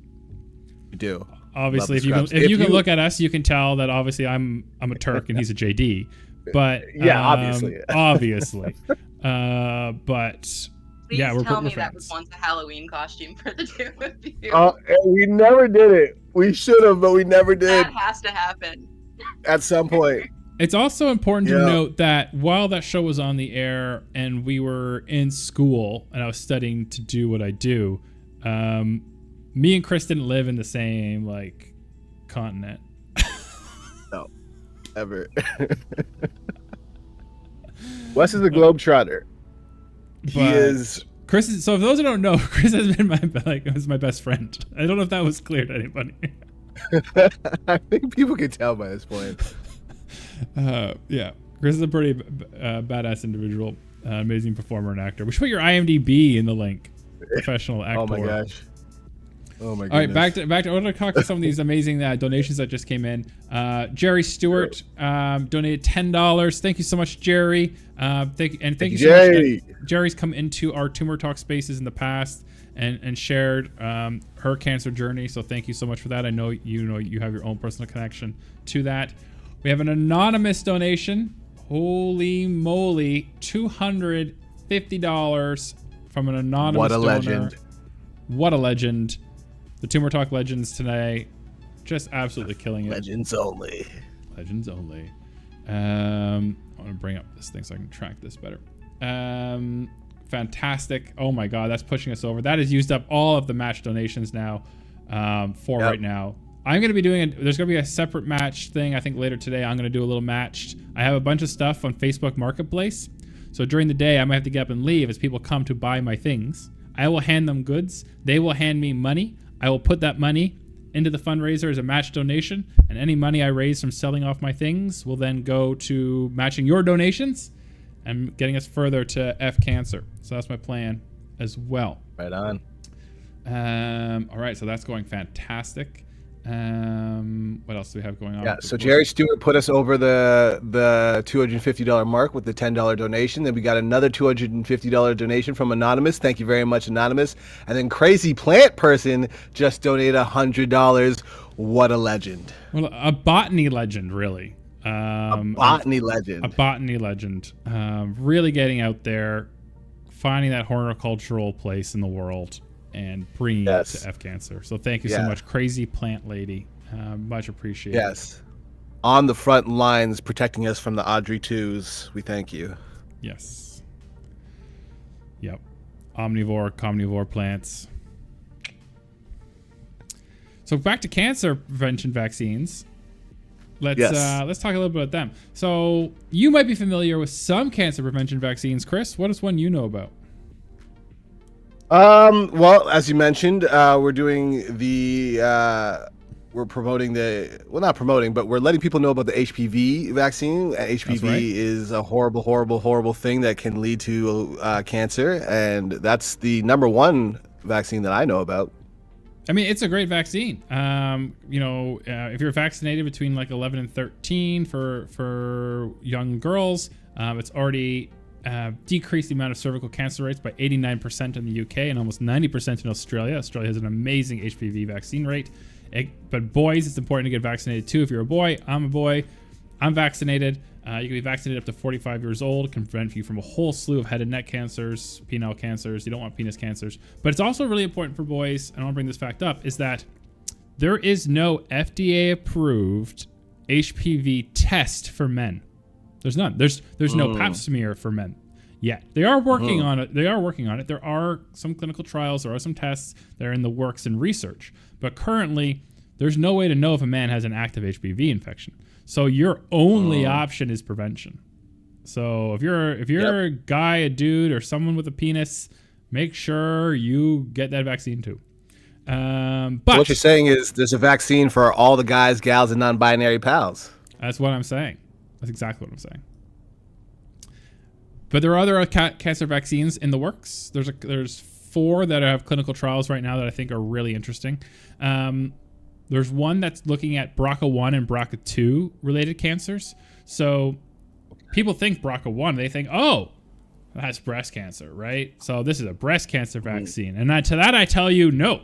We do. Obviously, if you can look at us, you can tell that obviously I'm a Turk and he's a JD. But yeah, obviously. Obviously. But Please yeah, we're tell me friends. that was once a Halloween costume for the two of you. We never did it. We should have, but we never did. That has to happen. At some point. It's also important to note that while that show was on the air and we were in school and I was studying to do what I do, me and Chris didn't live in the same continent. No, ever. Wes is a globetrotter. He is. Chris is. So if those who don't know, Chris has been my best friend. I don't know if that was clear to anybody. I think people can tell by this point. Yeah, Chris is a pretty badass individual, amazing performer and actor. We should put your IMDb in the link. Professional actor. Oh my gosh. Oh my goodness. All right, back to. I want to talk to some of these amazing donations that just came in. Jerry Stewart donated $10. Thank you so much, Jerry. Thank you so Jerry. much. Jerry's come into our Tumor Talk spaces in the past and shared her cancer journey. So thank you so much for that. I know you have your own personal connection to that. We have an anonymous donation. Holy moly, $250 from an anonymous donor. Legend. What a legend. The Tumor Talk legends today, just absolutely killing it. Legends only. Legends only. I want to bring up this thing so I can track this better. Fantastic. Oh my God, that's pushing us over. That has used up all of the match donations now right now. I'm going to be doing there's going to be a separate match thing. I think later today I'm going to do a little matched. I have a bunch of stuff on Facebook Marketplace. So during the day I might have to get up and leave as people come to buy my things. I will hand them goods. They will hand me money. I will put that money into the fundraiser as a match donation, and any money I raise from selling off my things will then go to matching your donations and getting us further to F Cancer. So that's my plan as well. Right on. All right, so that's going fantastic. What else do we have going on? Yeah, so Jerry Stewart put us over the $250 mark with the $10 donation. Then we got another $250 donation from Anonymous. Thank you very much, Anonymous. And then Crazy Plant Person just donated $100. What a legend. Well, a botany legend, really. A botany legend. A botany legend. Really getting out there, finding that horticultural place in the world, and bringing it to F Cancer. So thank you so much, Crazy Plant Lady. Much appreciated. Yes. On the front lines, protecting us from the Audrey 2s. We thank you. Yes. Yep. Omnivore plants. So back to cancer prevention vaccines. Let's talk a little bit about them. So you might be familiar with some cancer prevention vaccines, Chris. What is one you know about? Well, as you mentioned, we're doing we're promoting not promoting, but we're letting people know about the HPV vaccine. HPV is a horrible, horrible, horrible thing that can lead to cancer. And that's the number one vaccine that I know about. I mean, it's a great vaccine. If you're vaccinated between 11 and 13 for young girls, it's already decreased the amount of cervical cancer rates by 89% in the UK and almost 90% in Australia. Australia has an amazing HPV vaccine rate. But boys, it's important to get vaccinated too. If you're a boy, I'm a boy, I'm vaccinated. You can be vaccinated up to 45 years old. It can prevent you from a whole slew of head and neck cancers, penile cancers. You don't want penis cancers. But it's also really important for boys, and I want to bring this fact up, is that there is no FDA-approved HPV test for men. There's none. There's no pap smear for men. yet. They are working on it. There are some clinical trials. There are some tests that are in the works and research. But currently, there's no way to know if a man has an active HPV infection. So your only option is prevention. So if you're a guy, a dude, or someone with a penis, make sure you get that vaccine too. But what you're saying is there's a vaccine for all the guys, gals, and non-binary pals. That's what I'm saying. That's exactly what I'm saying. But there are other cancer vaccines in the works. There's 4 that have clinical trials right now that I think are really interesting. There's one that's looking at BRCA1 and BRCA2 related cancers. So people think BRCA1, they think, oh, that's breast cancer, right? So this is a breast cancer vaccine. And to that I tell you, no.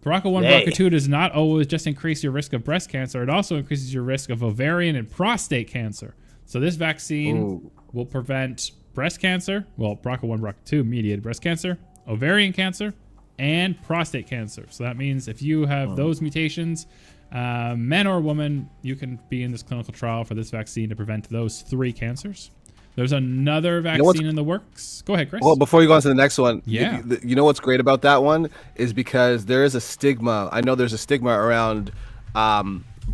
BRCA1, BRCA2 does not always just increase your risk of breast cancer. It also increases your risk of ovarian and prostate cancer. So this vaccine will prevent breast cancer, well, BRCA1, BRCA2 mediated breast cancer, ovarian cancer, and prostate cancer. So that means if you have those mutations, man or woman, you can be in this clinical trial for this vaccine to prevent those 3 cancers. There's another vaccine in the works. Go ahead, Chris. Well, before you go on to the next one, yeah. You know what's great about that one is because there is a stigma. I know there's a stigma around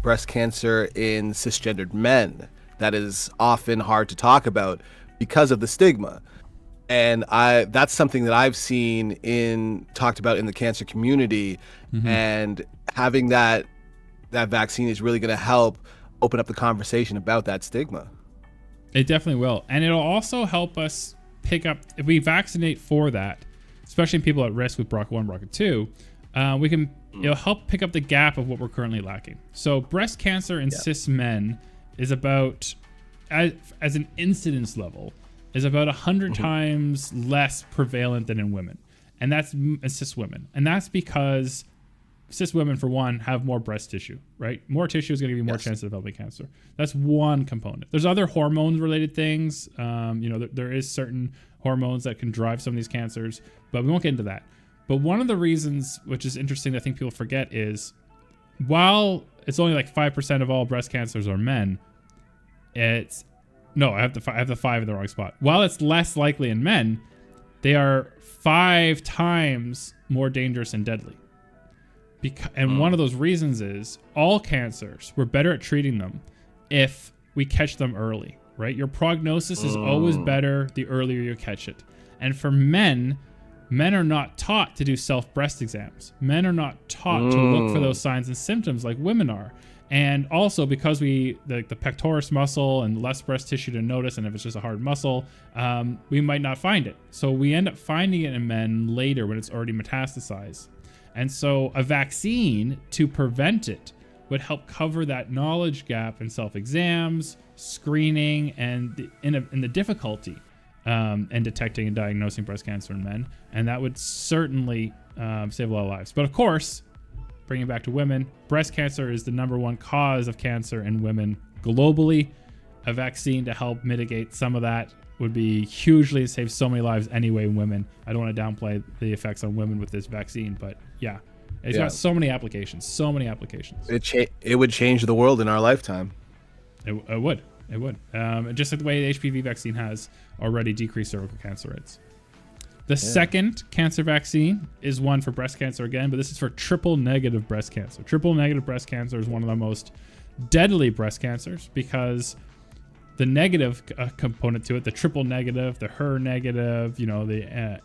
breast cancer in cisgendered men that is often hard to talk about because of the stigma. And that's something that I've seen talked about in the cancer community, and having that vaccine is really going to help open up the conversation about that stigma. It definitely will. And it'll also help us pick up, if we vaccinate for that, especially in people at risk with BRCA1, BRCA2, it'll help pick up the gap of what we're currently lacking. So breast cancer in cis men is about, as an incidence level, is about 100 times less prevalent than in women. And that's in cis women. And that's because cis women, for one, have more breast tissue, right? More tissue is going to give you more chance of developing cancer. That's one component. There's other hormone-related things. There is certain hormones that can drive some of these cancers, but we won't get into that. But one of the reasons, which is interesting that I think people forget, is while it's only like 5% of all breast cancers are men, I have the 5 in the wrong spot. While it's less likely in men, they are 5 times more dangerous and deadly. And one of those reasons is all cancers, we're better at treating them if we catch them early, right? Your prognosis is always better the earlier you catch it. And for men are not taught to do self-breast exams. Men are not taught to look for those signs and symptoms like women are. And also because the pectoris muscle and less breast tissue to notice, and if it's just a hard muscle, we might not find it. So we end up finding it in men later when it's already metastasized. And so a vaccine to prevent it would help cover that knowledge gap in self-exams, screening, and in the difficulty in detecting and diagnosing breast cancer in men. And that would certainly save a lot of lives. But of course, bringing it back to women, breast cancer is the #1 cause of cancer in women globally. A vaccine to help mitigate some of that would be hugely save so many lives anyway in women. I don't want to downplay the effects on women with this vaccine, but yeah, it's got so many applications. It would change the world in our lifetime. It would. Just like the way the HPV vaccine has already decreased cervical cancer rates. The second cancer vaccine is one for breast cancer again, but this is for triple negative breast cancer. Triple negative breast cancer is one of the most deadly breast cancers because the negative component to it, the triple negative, the HER negative, the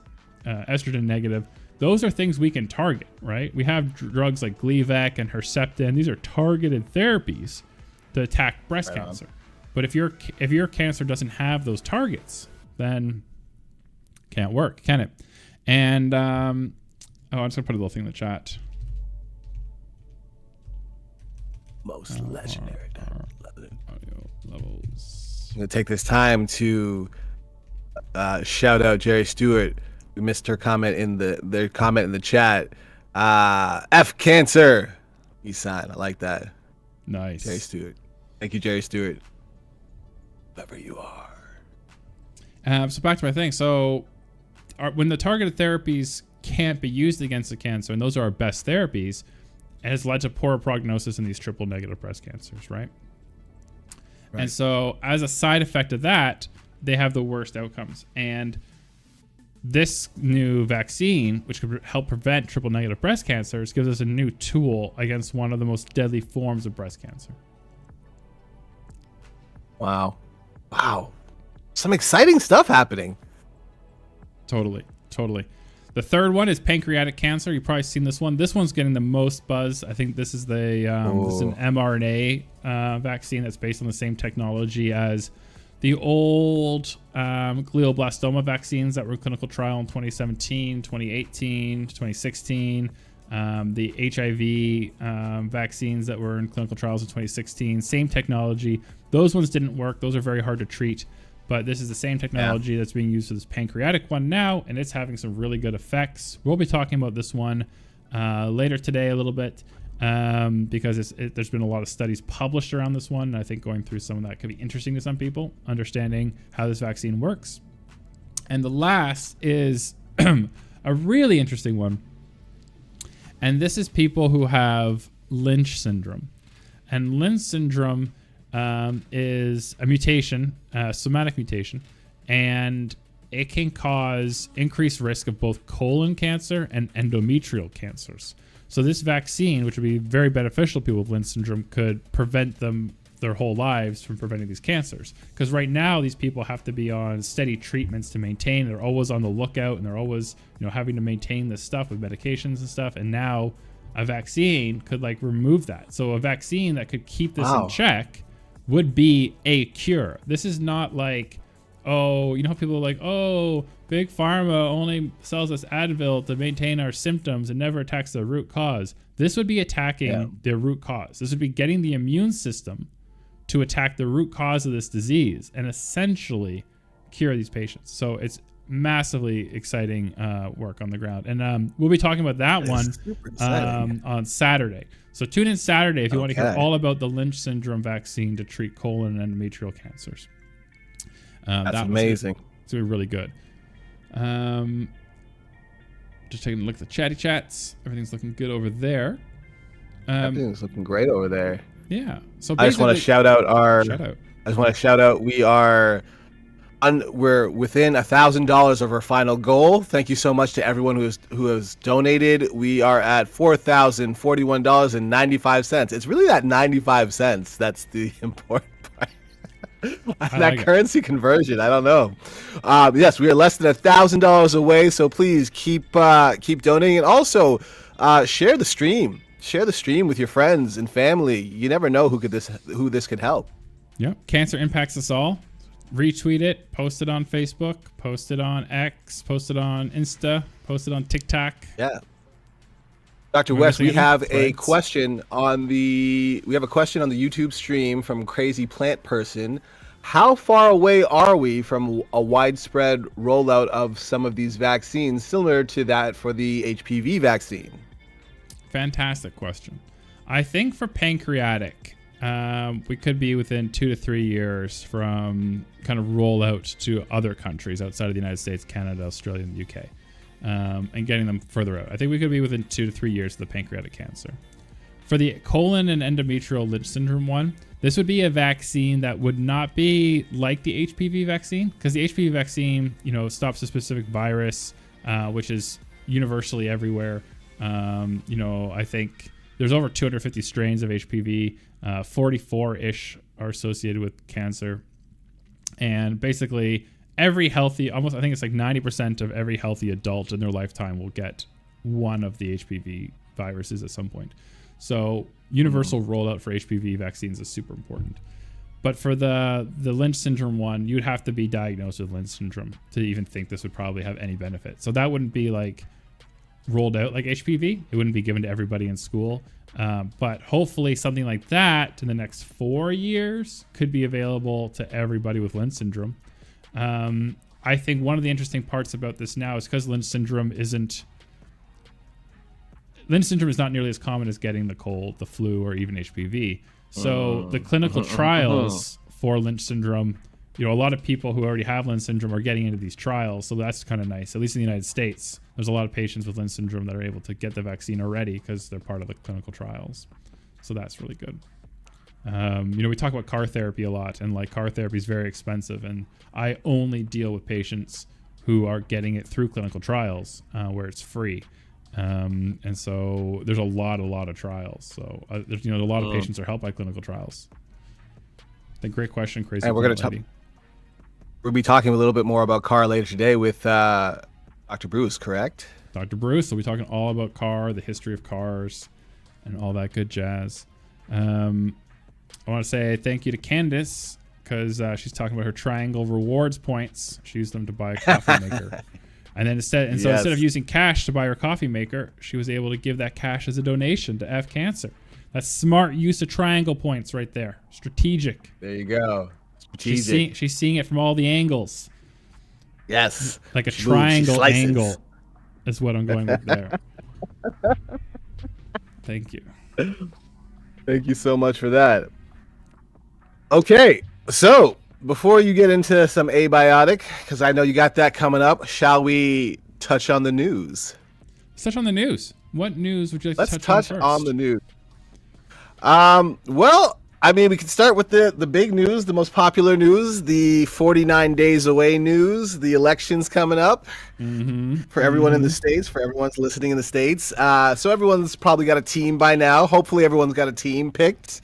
estrogen negative, those are things we can target, right? We have drugs like Gleevec and Herceptin. These are targeted therapies to attack breast cancer. But if your cancer doesn't have those targets, then can't work, can it? And I'm just gonna put a little thing in the chat. Most legendary audio levels. I'm gonna take this time to shout out Jerry Stewart. We missed her comment in their comment in the chat. F cancer. You sign. I like that. Nice. Jerry Stewart. Thank you, Jerry Stewart. Whoever you are. So back to my thing. So when the targeted therapies can't be used against the cancer, and those are our best therapies, it has led to poorer prognosis in these triple negative breast cancers, right? And so as a side effect of that, they have the worst outcomes. And this new vaccine, which could help prevent triple negative breast cancers, gives us a new tool against one of the most deadly forms of breast cancer. Wow. Some exciting stuff happening. Totally. The third one is pancreatic cancer. You've probably seen this one. This one's getting the most buzz. I think this is this is an mRNA vaccine that's based on the same technology as the old glioblastoma vaccines that were in clinical trial in 2017, 2018, 2016. The HIV vaccines that were in clinical trials in 2016. Same technology. Those ones didn't work. Those are very hard to treat. But this is the same technology that's being used for this pancreatic one now, and it's having some really good effects. We'll be talking about this one later today a little bit because there's been a lot of studies published around this one. And I think going through some of that could be interesting to some people, understanding how this vaccine works. And the last is a really interesting one. And this is people who have Lynch syndrome. And Lynch syndrome is a mutation, a somatic mutation, and it can cause increased risk of both colon cancer and endometrial cancers. So this vaccine, which would be very beneficial to people with Lynch syndrome, could prevent them their whole lives from preventing these cancers. Because right now, these people have to be on steady treatments to maintain. They're always on the lookout, and they're always, having to maintain this stuff with medications and stuff. And now a vaccine could remove that. So a vaccine that could keep this in check would be a cure. This is not like, how people are like, big pharma only sells us Advil to maintain our symptoms and never attacks the root cause. This would be attacking the root cause. This would be getting the immune system to attack the root cause of this disease and essentially cure these patients. So it's massively exciting work on the ground. And we'll be talking about that one on Saturday. So tune in Saturday if you want to hear all about the Lynch syndrome vaccine to treat colon and endometrial cancers. That's amazing. It's going to be really good. Just taking a look at the chatty chats. Everything's looking good over there. Everything's looking great over there. Yeah. So I just want to shout out we're within $1,000 of our final goal. Thank you so much to everyone who has donated. We are at $4,041.95. It's really that 95 cents that's the important part. That currency conversion, I don't know. Yes, we are less than $1,000 away. So please keep donating, and also share the stream. Share the stream with your friends and family. You never know who this could help. Yep. Cancer impacts us all. Retweet it, post it on Facebook, post it on X, post it on Insta, post it on TikTok. Yeah. Dr. West, we have a question on the YouTube stream from Crazy Plant Person. How far away are we from a widespread rollout of some of these vaccines similar to that for the HPV vaccine? Fantastic question. I think for pancreatic, we could be within 2 to 3 years from kind of rollout to other countries outside of the United States, Canada, Australia, and the UK, and getting them further out. I think we could be within 2 to 3 years of the pancreatic cancer. For the colon and endometrial Lynch syndrome one, this would be a vaccine that would not be like the HPV vaccine, because the HPV vaccine, stops a specific virus, which is universally everywhere. I think there's over 250 strains of HPV. 44-ish are associated with cancer. And basically every healthy, I think it's 90% of every healthy adult in their lifetime will get one of the HPV viruses at some point. So universal rollout for HPV vaccines is super important. But for the Lynch syndrome one, you'd have to be diagnosed with Lynch syndrome to even think this would probably have any benefit. So that wouldn't be rolled out like HPV. It wouldn't be given to everybody in school. But hopefully something like that in the next 4 years could be available to everybody with Lynch syndrome. I think one of the interesting parts about this now is because Lynch syndrome is not nearly as common as getting the cold, the flu, or even HPV. So the clinical trials for Lynch syndrome, a lot of people who already have Lynch syndrome are getting into these trials. So that's kind of nice. At least in the United States, there's a lot of patients with Lynch syndrome that are able to get the vaccine already because they're part of the clinical trials. So that's really good. We talk about car therapy a lot, and like car therapy is very expensive, and I only deal with patients who are getting it through clinical trials where it's free. And so there's a lot of trials. So there's, a lot of patients are helped by clinical trials. The great question, crazy. And we'll be talking a little bit more about CAR later today with Dr. Bruce, correct? Dr. Bruce. So we'll be talking all about CAR, the history of cars, and all that good jazz. I want to say thank you to Candace because she's talking about her triangle rewards points. She used them to buy a coffee maker. And then instead of using cash to buy her coffee maker, she was able to give that cash as a donation to F Cancer. That's smart use of triangle points right there. Strategic. There you go. Strategic. She's seeing it from all the angles. Yes. Like a triangle angle is what I'm going with there. Thank you. Thank you so much for that. Okay, so before you get into some abiotic, because I know you got that coming up, shall we touch on the news? Let's touch on the news. What news would you like to touch on first? Let's touch on the news. Well, I mean, we can start with the big news, the most popular news, the 49 days away news, the elections coming up for everyone in the States, for everyone's listening in the States. So everyone's probably got a team by now. Hopefully everyone's got a team picked.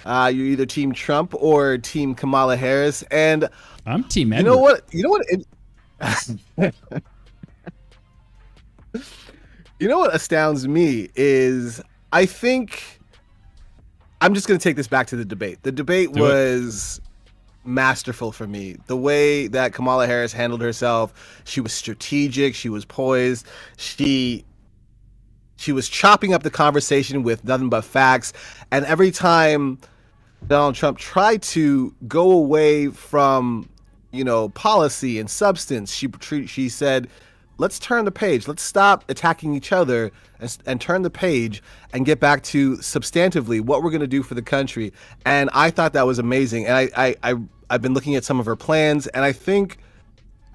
You're either Team Trump or Team Kamala Harris. And I'm Team Edward. You know what astounds me is I think I'm just going to take this back to the debate. The debate was masterful for me. The way that Kamala Harris handled herself, she was strategic, she was poised, she was chopping up the conversation with nothing but facts. And every time Donald Trump tried to go away from, policy and substance, she said, let's turn the page. Let's stop attacking each other and turn the page and get back to substantively what we're going to do for the country. And I thought that was amazing. And I've been looking at some of her plans, and I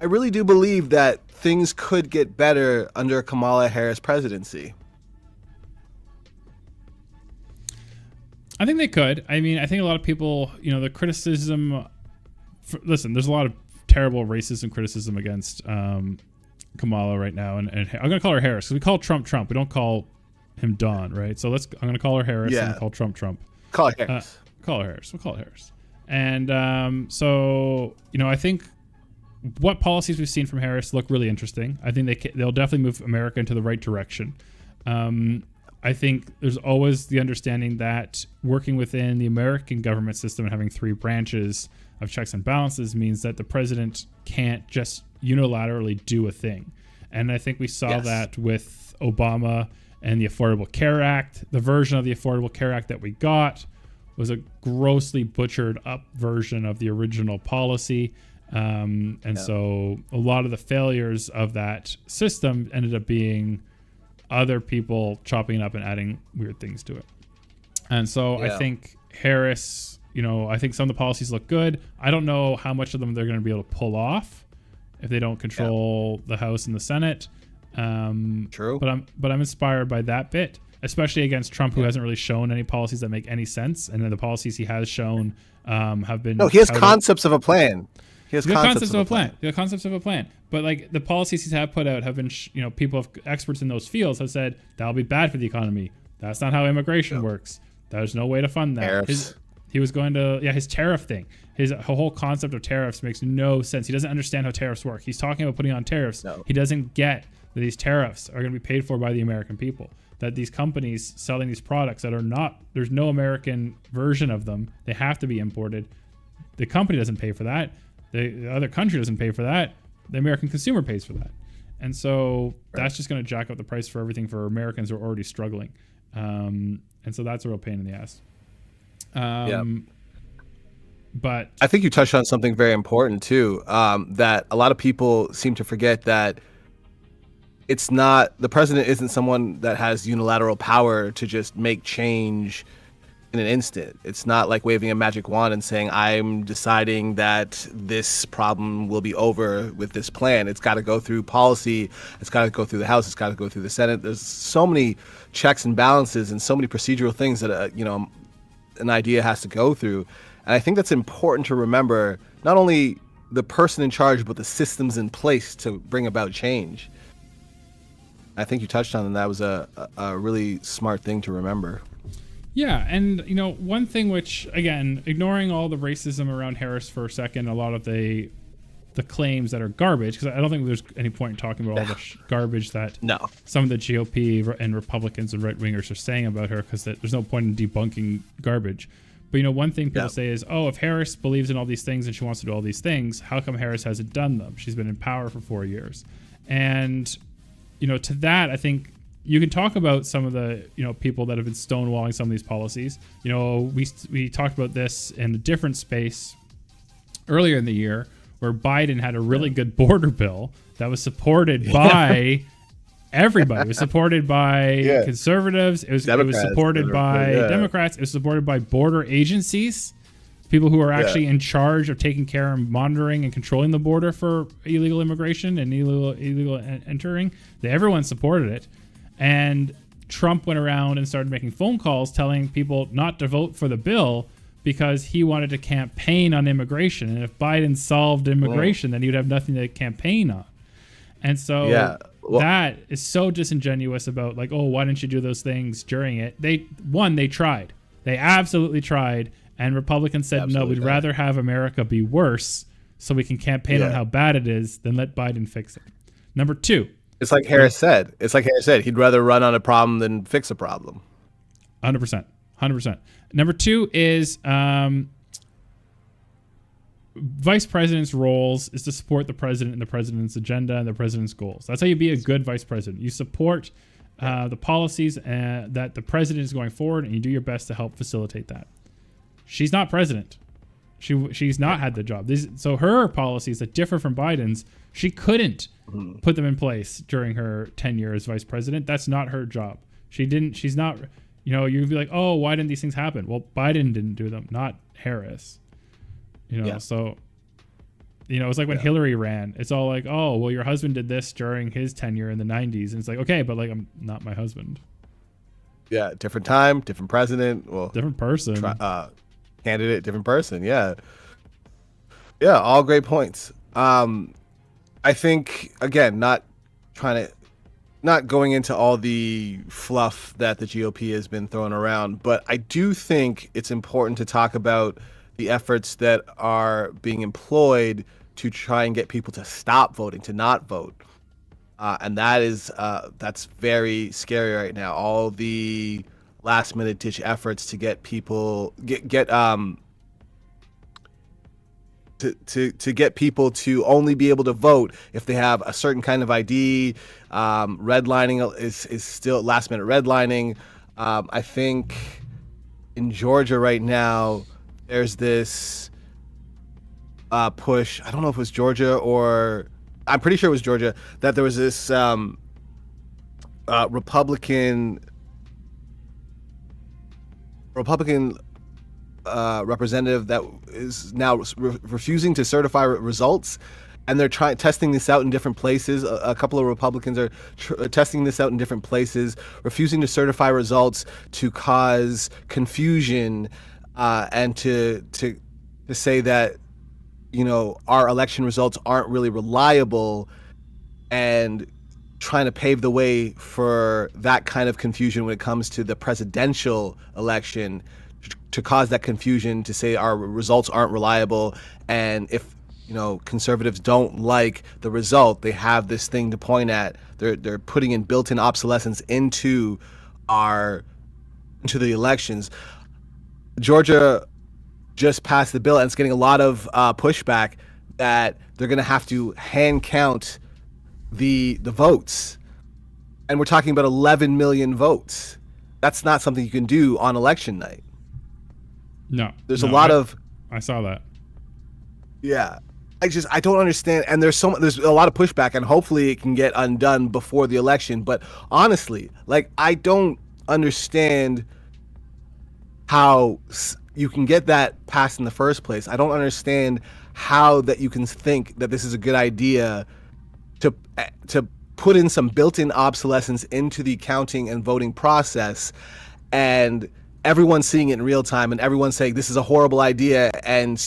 really do believe that things could get better under Kamala Harris presidency. I think they could. I mean, I think a lot of people, the criticism. Listen, there's a lot of terrible racism criticism against Kamala right now, and I'm going to call her Harris because we call Trump Trump. We don't call him Don, right? So I'm going to call her Harris and call Trump Trump. Call her Harris. Call her Harris. We'll call her Harris. And so I think what policies we've seen from Harris look really interesting. I think they'll definitely move America into the right direction. I think there's always the understanding that working within the American government system and having three branches of checks and balances means that the president can't just unilaterally do a thing. And I think we saw that with Obama and the Affordable Care Act. The version of the Affordable Care Act that we got was a grossly butchered up version of the original policy. So a lot of the failures of that system ended up being other people chopping it up and adding weird things to it. And so I think Harris, I think some of the policies look good. I don't know how much of them they're going to be able to pull off if they don't control the House and the Senate. True. But I'm inspired by that bit, especially against Trump, who hasn't really shown any policies that make any sense. And then the policies he has shown have been... No, he has concepts of a plan. He has concepts of a plan. The concepts of a plan. But like the policies he's put out have been, people, experts in those fields have said that'll be bad for the economy. That's not how immigration works. There's no way to fund that. He was going to, his tariff thing. His whole concept of tariffs makes no sense. He doesn't understand how tariffs work. He's talking about putting on tariffs. No. He doesn't get that these tariffs are going to be paid for by the American people. That these companies selling these products that are not, there's no American version of them. They have to be imported. The company doesn't pay for that. The other country doesn't pay for that. The American consumer pays for that. And so that's just going to jack up the price for everything for Americans who are already struggling. And so that's a real pain in the ass. But I think you touched on something very important too, that a lot of people seem to forget, that it's not, the president isn't someone that has unilateral power to just make change in an instant. It's not like waving a magic wand and saying, I'm deciding that this problem will be over with this plan. It's got to go through policy. It's got to go through the House. It's got to go through the Senate. There's so many checks and balances and so many procedural things that, an idea has to go through. And I think that's important to remember, not only the person in charge, but the systems in place to bring about change. I think you touched on, and that was a really smart thing to remember. Yeah, and one thing which, again, ignoring all the racism around Harris for a second, a lot of the claims that are garbage, because I don't think there's any point in talking about all the garbage that some of the GOP and Republicans and right-wingers are saying about her, because there's no point in debunking garbage. But one thing people say is, oh, if Harris believes in all these things and she wants to do all these things, how come Harris hasn't done them? She's been in power for 4 years. And, to that, I think you can talk about some of the, people that have been stonewalling some of these policies. We talked about this in a different space earlier in the year, where Biden had a really good border bill that was supported by everybody. It was supported by conservatives. It was supported by Democrats. It was supported by border agencies, people who are actually in charge of taking care and monitoring and controlling the border for illegal immigration and illegal entering. Everyone supported it. And Trump went around and started making phone calls telling people not to vote for the bill because he wanted to campaign on immigration. And if Biden solved immigration, then he would have nothing to campaign on. And so that is so disingenuous about like, oh, why didn't you do those things during it? They tried. They absolutely tried. And Republicans said, no, we'd rather have America be worse so we can campaign on how bad it is than let Biden fix it. Number two. It's like Harris said. He'd rather run on a problem than fix a problem. 100%. 100%. Number two is vice president's roles is to support the president and the president's agenda and the president's goals. That's how you be a good vice president. You support the policies that the president is going forward, and you do your best to help facilitate that. She's not president. She's not had the job. So her policies that differ from Biden's, she couldn't put them in place during her tenure as vice president. That's not her job. She's not, you'd be like, oh, why didn't these things happen? Well, Biden didn't do them, not Harris. So, it's like when Hillary ran, it's all like, oh, well, your husband did this during his tenure in the 90s. And it's like, okay, but like, I'm not my husband. Yeah. Different time, different president. Well, different person. Candidate, different person. Yeah. Yeah. All great points. I think, again, not going into all the fluff that the GOP has been throwing around, but I do think it's important to talk about the efforts that are being employed to try and get people to stop voting, to not vote. And that's very scary right now. All the last minute ditch efforts to get people to get people to only be able to vote if they have a certain kind of ID. Redlining is still last minute redlining. I think in Georgia right now, there's this push. I don't know if it was Georgia or I'm pretty sure it was Georgia, that there was this Republican representative that is now refusing to certify results, and they're testing this out in different places. A couple of Republicans are testing this out in different places, refusing to certify results to cause confusion, and to say that our election results aren't really reliable, and trying to pave the way for that kind of confusion when it comes to the presidential election, to cause that confusion, to say our results aren't reliable. And if conservatives don't like the result, they have this thing to point at. They're putting in built-in obsolescence into the elections. Georgia just passed the bill, and it's getting a lot of pushback that they're going to have to hand count the votes, and we're talking about 11 million votes. That's not something you can do on election night. No, there's a lot of. I saw that. Yeah, I don't understand, and there's a lot of pushback, and hopefully it can get undone before the election. But honestly, I don't understand how you can get that passed in the first place. I don't understand how that you can think that this is a good idea to put in some built-in obsolescence into the counting and voting process, and everyone's seeing it in real time and everyone's saying this is a horrible idea and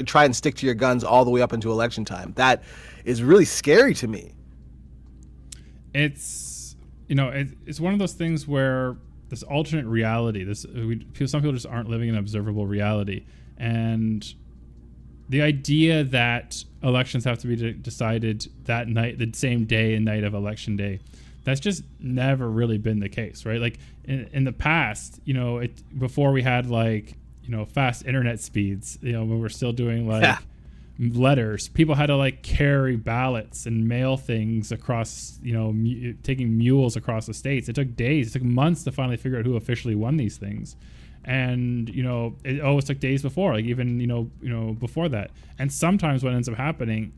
try and stick to your guns all the way up into election time. That is really scary to me. It's, it's one of those things where this alternate reality, some people just aren't living in observable reality. And the idea that elections have to be decided that night, the same day and night of election day, that's just never really been the case, right? Like in the past, before we had fast internet speeds, when we're still doing letters, people had to carry ballots and mail things across, taking mules across the states. It took days, it took months to finally figure out who officially won these things. And it always took days before, even before that. And sometimes what ends up happening,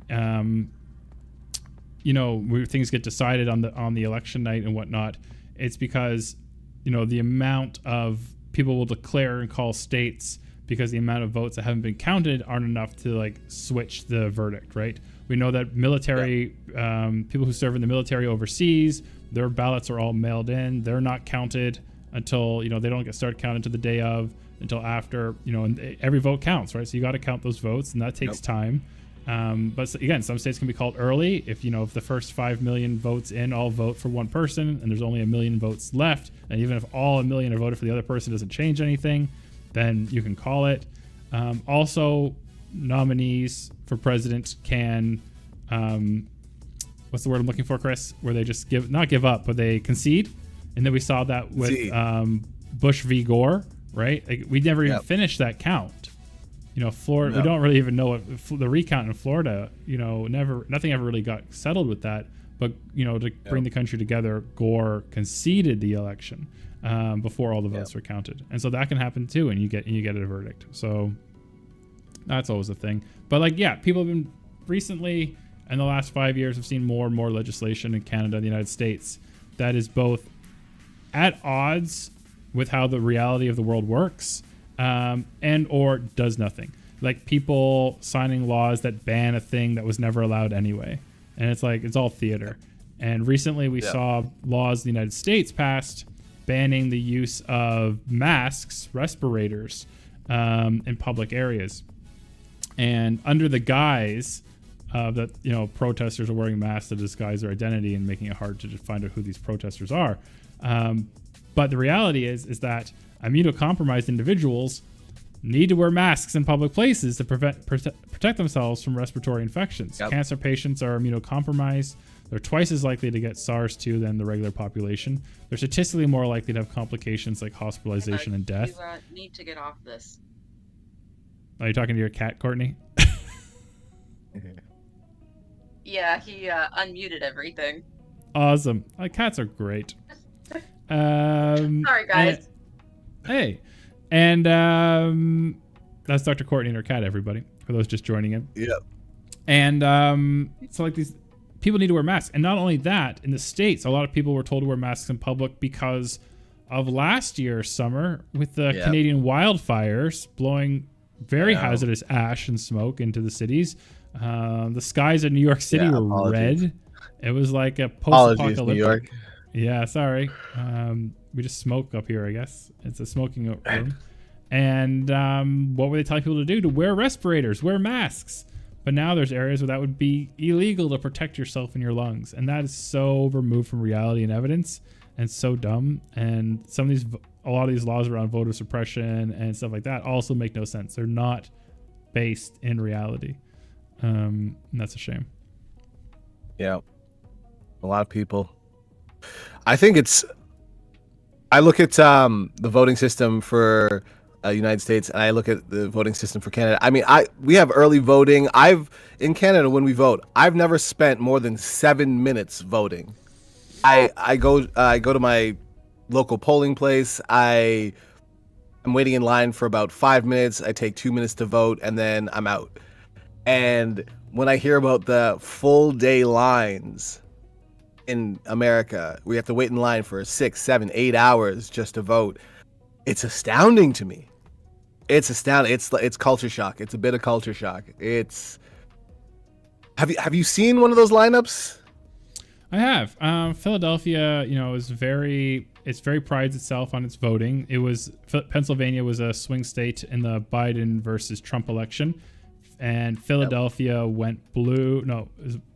where things get decided on the election night and whatnot, it's because the amount of people will declare and call states because the amount of votes that haven't been counted aren't enough to switch the verdict, right? We know that military people who serve in the military overseas, their ballots are all mailed in. They're not counted until they don't start counted to the day of, until after, and every vote counts, right? So you got to count those votes, and that takes time. But again, some states can be called early if the first 5 million votes in all vote for one person and there's only 1 million votes left, and even if all 1 million are voted for the other person, doesn't change anything, then you can call it. Also, nominees for president can what's the word I'm looking for, Chris, where they just not give up, but they concede. And then we saw that with Bush v. Gore, right? We never even finished that count. Florida, we don't really even know what the recount in Florida, nothing ever really got settled with that. But, to bring the country together, Gore conceded the election before all the votes were counted. And so that can happen too, and you get a verdict. So that's always a thing. But people have been recently, in the last 5 years, have seen more and more legislation in Canada and the United States that is both at odds with how the reality of the world works, and or does nothing. Like people signing laws that ban a thing that was never allowed anyway. And it's all theater. And recently we saw laws in the United States passed banning the use of masks, respirators, in public areas. And under the guise that protesters are wearing masks to disguise their identity and making it hard to find out who these protesters are. But the reality is that immunocompromised individuals need to wear masks in public places to protect themselves from respiratory infections. Cancer patients are immunocompromised. They're twice as likely to get SARS-2 than the regular population. They're statistically more likely to have complications like hospitalization and death. You need to get off this. Are you talking to your cat, Courtney? Yeah, he unmuted everything. Awesome. Cats are great. Sorry, guys. And that's Dr. Courtney and her cat, everybody, for those just joining in. Yep. And so these people need to wear masks. And not only that, in the States, a lot of people were told to wear masks in public because of last year's summer with the Canadian wildfires blowing very hazardous ash and smoke into the cities. The skies in New York City were red. It was like a post-apocalyptic. New York. Yeah, sorry. We just smoke up here, I guess. It's a smoking room. And what were they telling people to do? To wear respirators, wear masks. But now there's areas where that would be illegal to protect yourself and your lungs. And that is so removed from reality and evidence and so dumb. And a lot of these laws around voter suppression and stuff like that also make no sense. They're not based in reality. And that's a shame. Yeah. A lot of people. I think I look at the voting system for United States, and I look at the voting system for Canada. I mean, we have early voting. In Canada, when we vote, I've never spent more than 7 minutes voting. I go to my local polling place. I'm waiting in line for about 5 minutes. I take 2 minutes to vote, and then I'm out. And when I hear about the full day lines in America, we have to wait in line for 6, 7, 8 hours just to vote. It's astounding to me. It's astounding. It's culture shock. It's a bit of culture shock. Have you seen one of those lineups? I have. Philadelphia, is very prides itself on its voting. It was Pennsylvania was a swing state in the Biden versus Trump election, and Philadelphia went blue. No,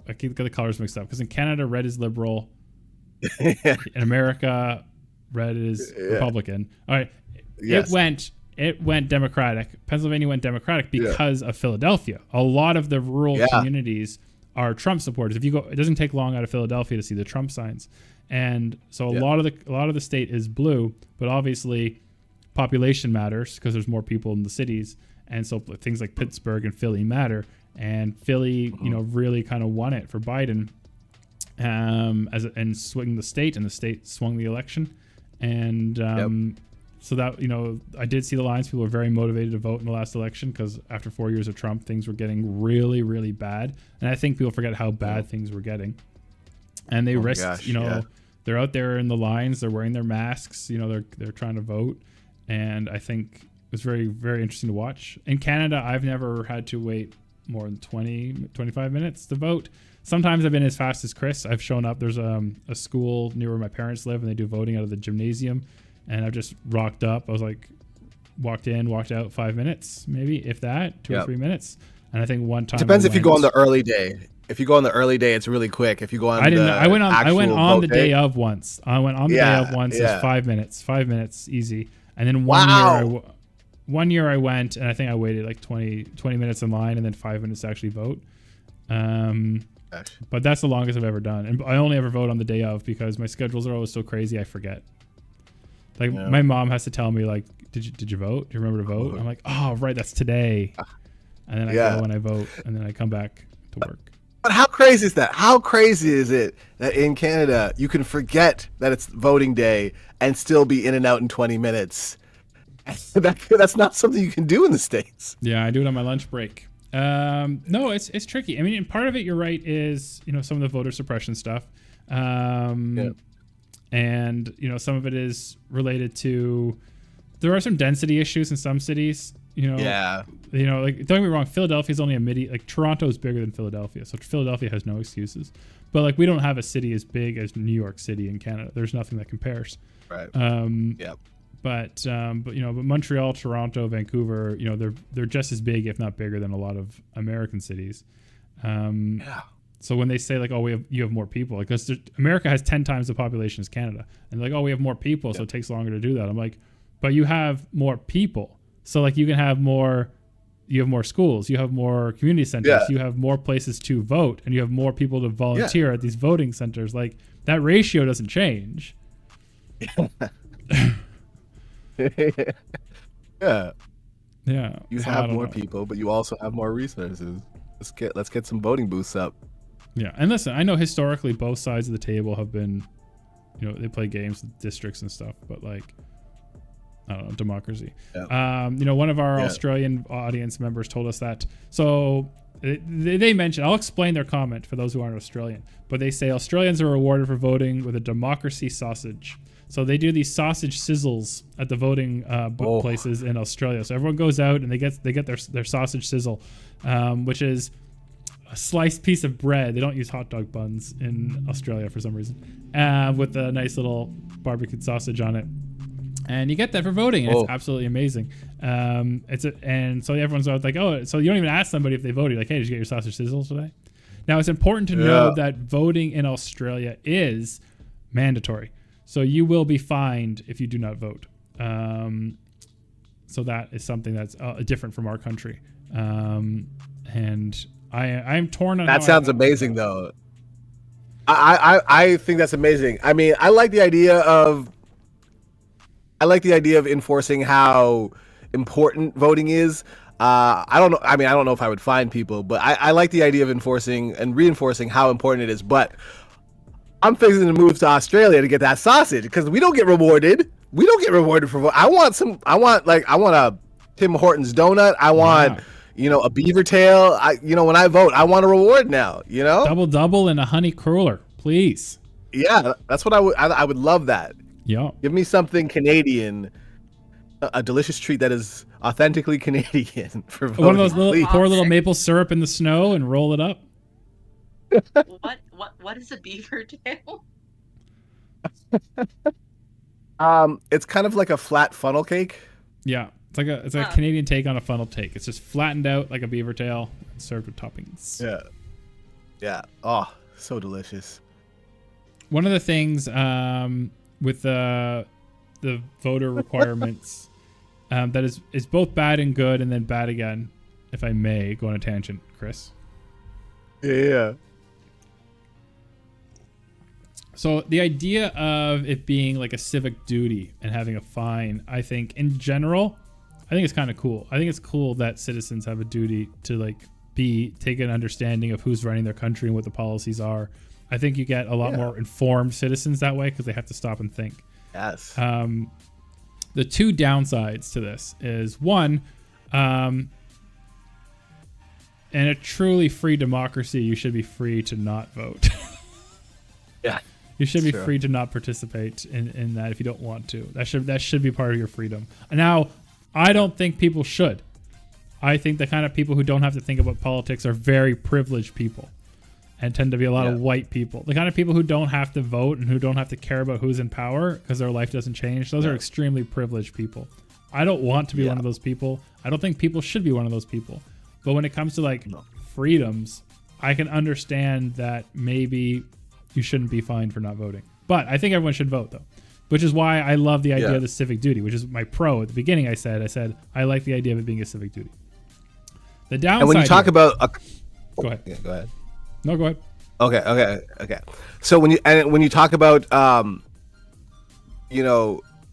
I keep the colors mixed up because in Canada, red is liberal. In America, red is Republican. All right, Yes. It went Democratic. Pennsylvania went Democratic because of Philadelphia. A lot of the rural communities are Trump supporters. If you go, it doesn't take long out of Philadelphia to see the Trump signs, and so a lot of the state is blue. But obviously, population matters because there's more people in the cities, and so things like Pittsburgh and Philly matter. And Philly, really kind of won it for Biden, and swung the state, and the state swung the election, and so that I did see the lines. People were very motivated to vote in the last election because after 4 years of Trump, things were getting really, really bad, and I think people forget how bad things were getting, and they risked. They're out there in the lines. They're wearing their masks. They're trying to vote, and I think it was very, very interesting to watch. In Canada, I've never had to wait more than 25 minutes to vote. Sometimes I've been as fast as Chris. I've shown up. There's a school near where my parents live, and they do voting out of the gymnasium. And I've just rocked up. I was like, walked in, walked out 5 minutes, maybe, if that, 2 or 3 minutes. And I think one time Depends if you go on the early day. If you go on the early day, it's really quick. If you go on, I went on the day of once. I went on the day of once. It's 5 minutes. 5 minutes, easy. And then one year I went, and I think I waited like 20 minutes in line, and then 5 minutes to actually vote. But that's the longest I've ever done, and I only ever vote on the day of because my schedules are always so crazy. I forget. Like my mom has to tell me, like, did you vote? Do you remember to vote? I'm like, oh right, that's today. And then I go and I vote, and then I come back to work. But how crazy is that? How crazy is it that in Canada you can forget that it's voting day and still be in and out in 20 minutes? That's not something you can do in the States. Yeah, I do it on my lunch break. No, it's tricky. I mean, and part of it, you're right, is some of the voter suppression stuff. And some of it is related to there are some density issues in some cities. Like, don't get me wrong, Philadelphia is only a midi. Like, Toronto is bigger than Philadelphia, so Philadelphia has no excuses. But like, we don't have a city as big as New York City in Canada. There's nothing that compares. Right. But Montreal, Toronto, Vancouver, they're just as big, if not bigger, than a lot of American cities. So when they say like, oh, you have more people, like America has 10 times the population as Canada, and like, oh, we have more people, so it takes longer to do that. I'm like, but you have more people, so like you have more schools, you have more community centers, you have more places to vote, and you have more people to volunteer at these voting centers. Like, that ratio doesn't change. You have more people, but you also have more resources. Let's get some voting booths up. Yeah, and listen, I know historically both sides of the table have been, they play games with districts and stuff, but like, I don't know, democracy. One of our Australian audience members told us that. So they mentioned, I'll explain their comment for those who aren't Australian, but they say Australians are rewarded for voting with a democracy sausage. So they do these sausage sizzles at the voting places in Australia. So everyone goes out and they get their sausage sizzle, which is a sliced piece of bread. They don't use hot dog buns in Australia for some reason, with a nice little barbecued sausage on it. And you get that for voting, and it's absolutely amazing. And so everyone's out like, oh, so you don't even ask somebody if they voted. You're like, hey, did you get your sausage sizzle today? Now, it's important to know that voting in Australia is mandatory. So you will be fined if you do not vote. So that is something that's different from our country. And I'm torn on that. Sounds amazing, though. I think that's amazing. I mean, I like the idea of enforcing how important voting is. I don't know. I mean, I don't know if I would fine people, but I like the idea of enforcing and reinforcing how important it is. But I'm fixing to move to Australia to get that sausage because we don't get rewarded. We don't get rewarded for voting. I want a Tim Hortons donut. I want, a beaver tail. When I vote, I want a reward now, Double and a honey cruller, please. Yeah, that's what I would love that. Yeah. Give me something Canadian, a delicious treat that is authentically Canadian for voting. One of those pour a little maple syrup in the snow and roll it up. what is a beaver tail? It's kind of like a flat funnel cake. Yeah, it's a Canadian take on a funnel cake. It's just flattened out like a beaver tail and served with toppings. Yeah. Oh, so delicious. One of the things with the voter requirements that is both bad and good, and then bad again, if I may go on a tangent, Chris. Yeah. So the idea of it being like a civic duty and having a fine, I think in general, I think it's kind of cool. I think it's cool that citizens have a duty to like take an understanding of who's running their country and what the policies are. I think you get a lot more informed citizens that way because they have to stop and think. Yes. The two downsides to this is one, in a truly free democracy, you should be free to not vote. Yeah. You should be free to not participate in that if you don't want to. That should be part of your freedom. Now, I don't think people should. I think the kind of people who don't have to think about politics are very privileged people and tend to be a lot of white people. The kind of people who don't have to vote and who don't have to care about who's in power because their life doesn't change. Those are extremely privileged people. I don't want to be one of those people. I don't think people should be one of those people. But when it comes to like freedoms, I can understand that maybe you shouldn't be fined for not voting. But I think everyone should vote though, which is why I love the idea of the civic duty, which is my pro. At the beginning I said I like the idea of it being a civic duty. The downside. And when you talk about go ahead. Yeah, go ahead. No, go ahead. Okay. So when you talk about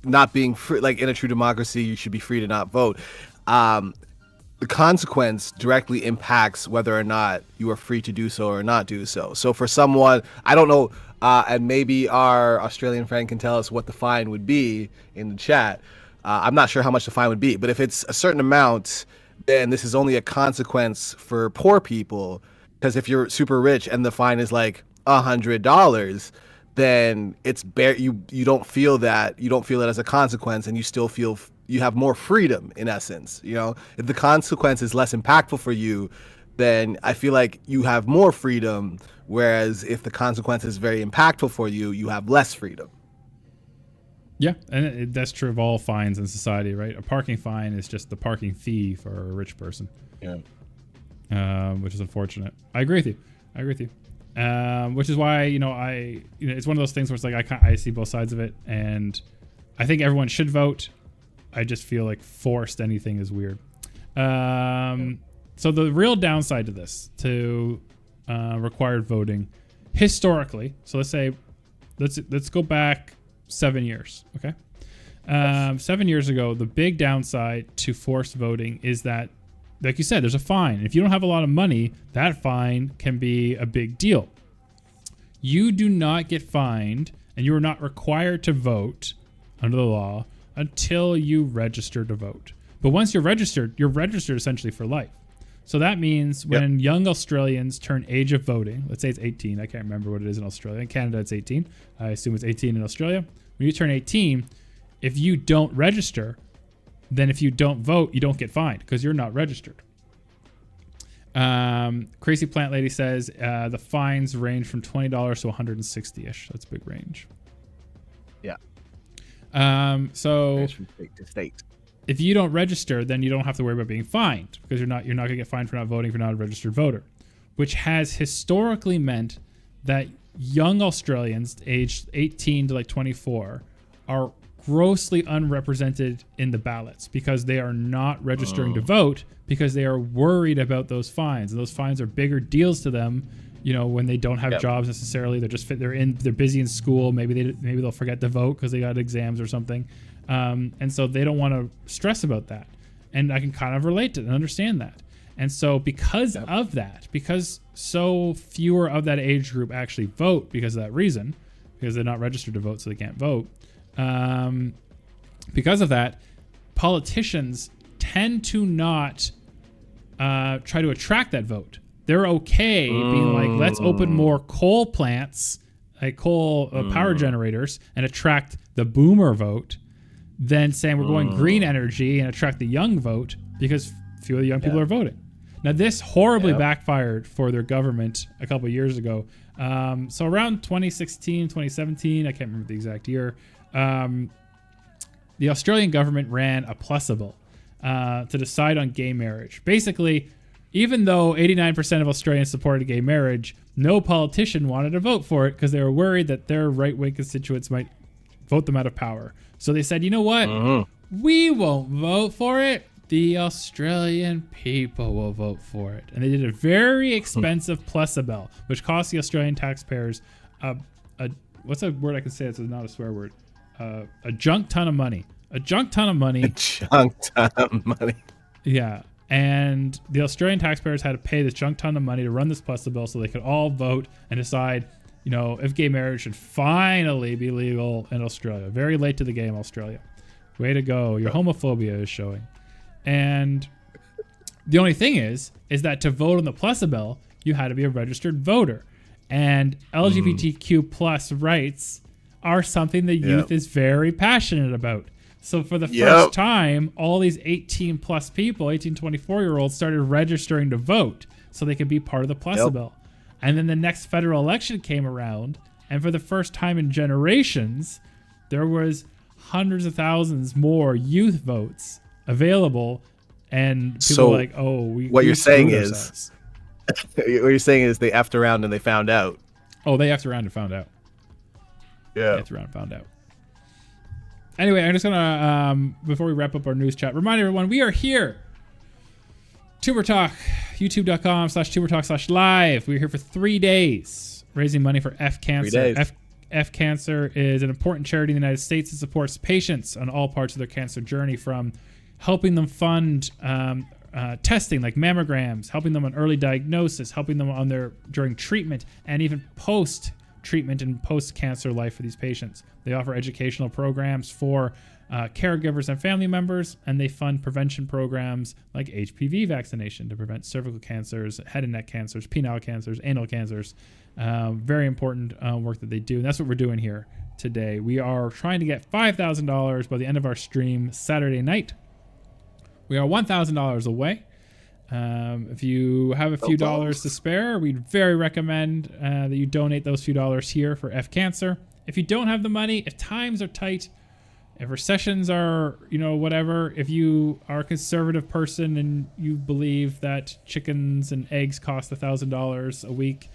not being free, like in a true democracy, you should be free to not vote. The consequence directly impacts whether or not you are free to do so or not do so. So for someone, I don't know, and maybe our Australian friend can tell us what the fine would be in the chat. I'm not sure how much the fine would be, but if it's a certain amount, then this is only a consequence for poor people. Because if you're super rich and the fine is like $100, then it's you don't feel that as a consequence, and you still feel you have more freedom in essence. If the consequence is less impactful for you, then I feel like you have more freedom. Whereas if the consequence is very impactful for you, you have less freedom. Yeah, and that's true of all fines in society, right? A parking fine is just the parking fee for a rich person. Yeah. Which is unfortunate. I agree with you. Which is why it's one of those things where it's like I see both sides of it, and I think everyone should vote. I just feel like forced anything is weird. So the real downside to this, to required voting, historically. So let's go back 7 years. Okay, 7 years ago, the big downside to forced voting is that, like you said, there's a fine. If you don't have a lot of money, that fine can be a big deal. You do not get fined, and you are not required to vote under the law until you register to vote. But once you're registered essentially for life. So that means when young Australians turn age of voting, let's say it's 18. I can't remember what it is in Australia. In Canada, it's 18. I assume it's 18 in Australia. When you turn 18, if you don't register, then if you don't vote, you don't get fined because you're not registered. Crazy Plant Lady says the fines range from $20 to $160-ish. That's a big range. Yeah. So from state to state. If you don't register, then you don't have to worry about being fined because you're not going to get fined for not voting if you're not a registered voter, which has historically meant that young Australians aged 18 to like 24 are grossly unrepresented in the ballots because they are not registering to vote because they are worried about those fines, and those fines are bigger deals to them. When they don't have jobs necessarily, they're busy in school. Maybe they'll forget to vote because they got exams or something, and so they don't want to stress about that. And I can kind of relate to it and understand that. And so because of that, because so fewer of that age group actually vote because of that reason, because they're not registered to vote, so they can't vote. Because of that, politicians tend to not try to attract that vote. They're okay being like, let's open more coal plants, like coal power generators, and attract the boomer vote, than saying we're going green energy and attract the young vote because fewer of the young people are voting. Now, this horribly backfired for their government a couple of years ago So around 2016, 2017, I can't remember the exact year, the Australian government ran a Plusable to decide on gay marriage. Basically, even though 89% of Australians supported gay marriage, no politician wanted to vote for it because they were worried that their right-wing constituents might vote them out of power. So they said, you know what? We won't vote for it. The Australian people will vote for it. And they did a very expensive Plusable, which cost the Australian taxpayers what's a word I can say? It's not a swear word. A junk ton of money. A junk ton of money. A junk ton of money. Yeah. And the Australian taxpayers had to pay this junk ton of money to run this Plusable so they could all vote and decide, you know, if gay marriage should finally be legal in Australia. Very late to the game, Australia. Way to go. Your homophobia is showing. And the only thing is that to vote on the Plusable, you had to be a registered voter. And LGBTQ plus rights are something the youth is very passionate about. So for the first time, all these 18 plus people, 18, 24-year-olds started registering to vote so they could be part of the Plusable. And then the next federal election came around, and for the first time in generations, there was hundreds of thousands more youth votes available, and people So were like, oh, what you're saying is they effed around and they found out. Oh, they effed around and found out. Yeah. They effed around and found out. Anyway, I'm just gonna before we wrap up our news chat, remind everyone we are here. Tumor Talk, youtube.com/Tumor Talk/live. We're here for 3 days raising money for F Cancer. F Cancer is an important charity in the United States that supports patients on all parts of their cancer journey, from helping them fund testing like mammograms, helping them on early diagnosis, helping them on during treatment, and even post-treatment and post-cancer life for these patients. They offer educational programs for caregivers and family members, and they fund prevention programs like HPV vaccination to prevent cervical cancers, head and neck cancers, penile cancers, anal cancers. Very important work that they do, and that's what we're doing here today. We are trying to get $5,000 by the end of our stream Saturday night. We are $1,000 away. If you have a few dollars to spare, we'd very recommend that you donate those few dollars here for F Cancer. If you don't have the money, if times are tight, if recessions are, whatever, if you are a conservative person and you believe that chickens and eggs cost $1,000 a week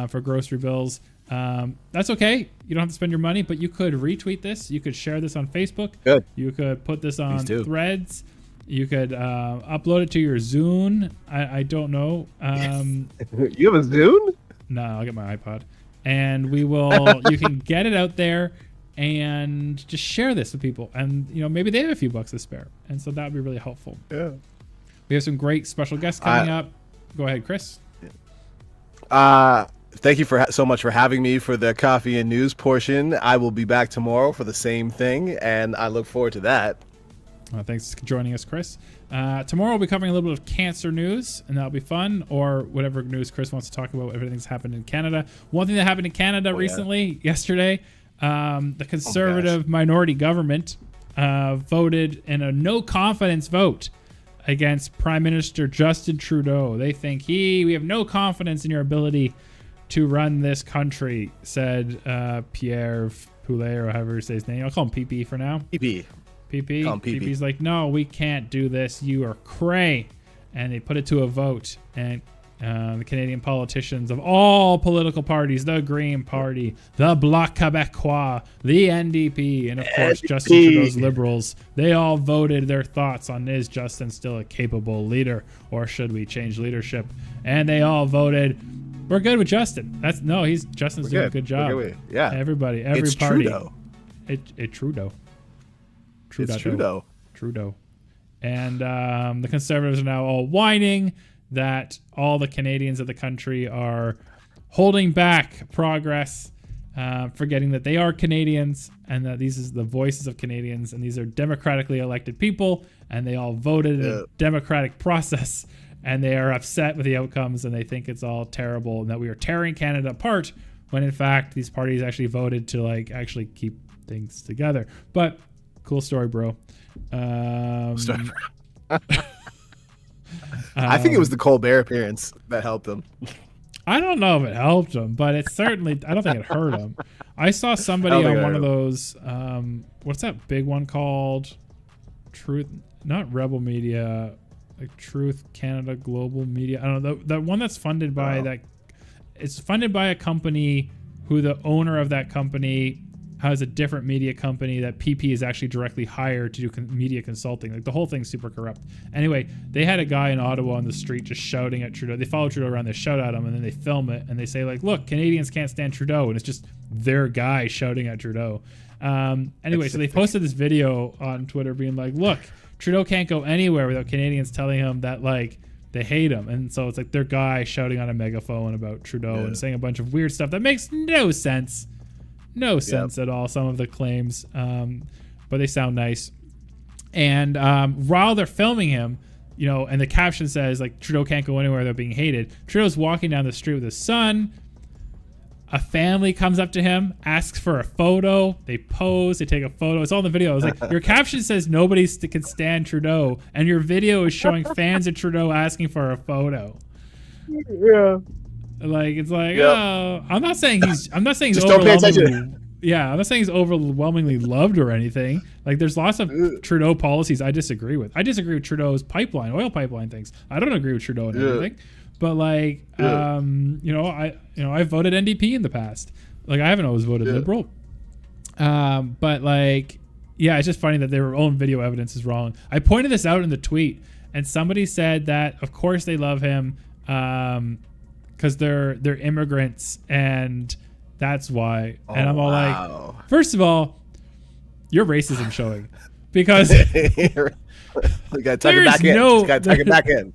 for grocery bills, that's okay. You don't have to spend your money, but you could retweet this. You could share this on Facebook. Good. You could put this on Threads. You could upload it to your Zune. I don't know. You have a Zune? No, I'll get my iPod. And you can get it out there and just share this with people. And, maybe they have a few bucks to spare. And so that would be really helpful. Yeah. We have some great special guests coming up. Go ahead, Chris. Thank you so much for having me for the coffee and news portion. I will be back tomorrow for the same thing, and I look forward to that. Thanks for joining us, Chris. Tomorrow we'll be covering a little bit of cancer news, and that'll be fun, or whatever news Chris wants to talk about, everything's happened in Canada. One thing that happened in Canada yesterday, the conservative minority government voted in a no confidence vote against Prime Minister Justin Trudeau. They think we have no confidence in your ability to run this country, said Pierre Poulet, or however you say his name. I'll call him PP for now. PP. PP's like, no, we can't do this. You are cray. And they put it to a vote. And the Canadian politicians of all political parties, the Green Party, the Bloc Québécois, the NDP, and of course Justin Trudeau's Liberals, they all voted their thoughts on, is Justin still a capable leader, or should we change leadership? And they all voted, we're good with Justin. Justin's doing a good job. Yeah. Every it's party. Trudeau. It's Trudeau. It's Trudeau. And the Conservatives are now all whining that all the Canadians of the country are holding back progress, forgetting that they are Canadians and that these are the voices of Canadians, and these are democratically elected people, and they all voted in a democratic process, and they are upset with the outcomes, and they think it's all terrible and that we are tearing Canada apart, when in fact these parties actually voted to actually keep things together. But cool story, bro. I think it was the Colbert appearance that helped them. I don't know if it helped him, but it certainly, I don't think it hurt him. I saw I somebody don't think on I one of heard those, what's that big one called? Truth, not Rebel Media, like Truth Canada Global Media. I don't know, the one that's funded by that. It's funded by a company who the owner of that company has a different media company that PP is actually directly hired to do media consulting. Like the whole thing's super corrupt. Anyway, they had a guy in Ottawa on the street just shouting at Trudeau. They follow Trudeau around, they shout at him, and then they film it and they say like, "Look, Canadians can't stand Trudeau," and it's just their guy shouting at Trudeau. Anyway, so they posted this video on Twitter being like, "Look, Trudeau can't go anywhere without Canadians telling him that like they hate him," and so it's like their guy shouting on a megaphone about Trudeau and saying a bunch of weird stuff that makes no sense. No sense at all, some of the claims, but they sound nice. And while they're filming him, you know, and the caption says like Trudeau can't go anywhere without being hated, Trudeau's walking down the street with his son. A family comes up to him, asks for a photo. They pose, they take a photo. It's all in the video. It's like your caption says nobody can stand Trudeau, and your video is showing fans of Trudeau asking for a photo. Yeah. Like it's like, oh, I'm not saying he's Just don't pay attention. I'm not saying he's overwhelmingly loved or anything. Like there's lots of Trudeau policies I disagree with. I disagree with Trudeau's oil pipeline things. I don't agree with Trudeau and everything. But like, I voted NDP in the past. Like I haven't always voted Liberal. But like, yeah, it's just funny that their own video evidence is wrong. I pointed this out in the tweet, and somebody said that of course they love him. Because they're immigrants and that's why. And I'm all like, first of all, your racism showing, because We gotta tuck it back in. Just gotta tuck it back in.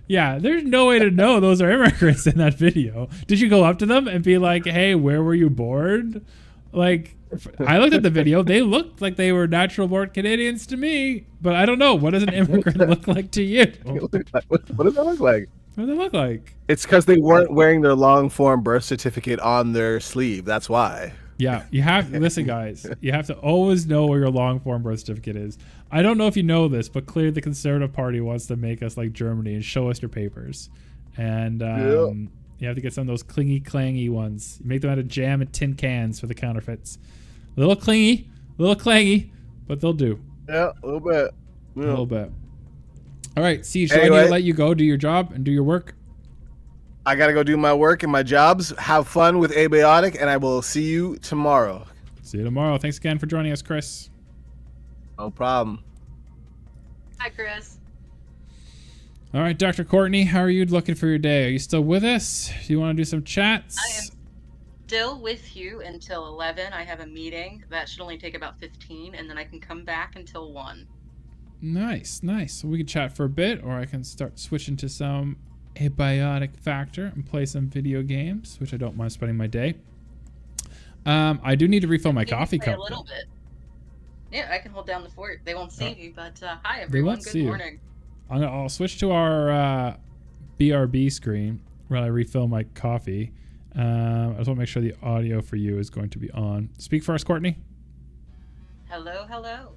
Yeah, there's no way to know those are immigrants in that video. Did you go up to them and be like, "Hey, where were you born?" Like, I looked at the video; they looked like they were natural-born Canadians to me. But I don't know. What does an immigrant look like to you? What does that look like? What do they look like? It's because they weren't wearing their long form birth certificate on their sleeve. That's why. Yeah, you have listen, guys. You have to always know where your long form birth certificate is. I don't know if you know this, but clearly the Conservative Party wants to make us like Germany and show us your papers. And you have to get some of those clingy, clangy ones. You make them out of jam and tin cans for the counterfeits. A little clingy, a little clangy, but they'll do. Yeah, a little bit. Yeah. A little bit. All right, Siege, so I need to let you go do your job and do your work. I got to go do my work and my jobs. Have fun with Abiotic, and I will see you tomorrow. See you tomorrow. Thanks again for joining us, Chris. No problem. Hi, Chris. All right, Dr. Courtney, how are you looking for your day? Are you still with us? Do you want to do some chats? I am still with you until 11. I have a meeting. That should only take about 15, and then I can come back until 1. Nice, nice. So we can chat for a bit, or I can start switching to some Abiotic Factor and play some video games, which I don't mind spending my day. I do need to refill my coffee cup. A little bit. Yeah, I can hold down the fort. They won't see me, but hi everyone. They won't Good morning. I'll switch to our BRB screen while I refill my coffee. I just want to make sure the audio for you is going to be on. Speak first, Courtney. Hello, hello.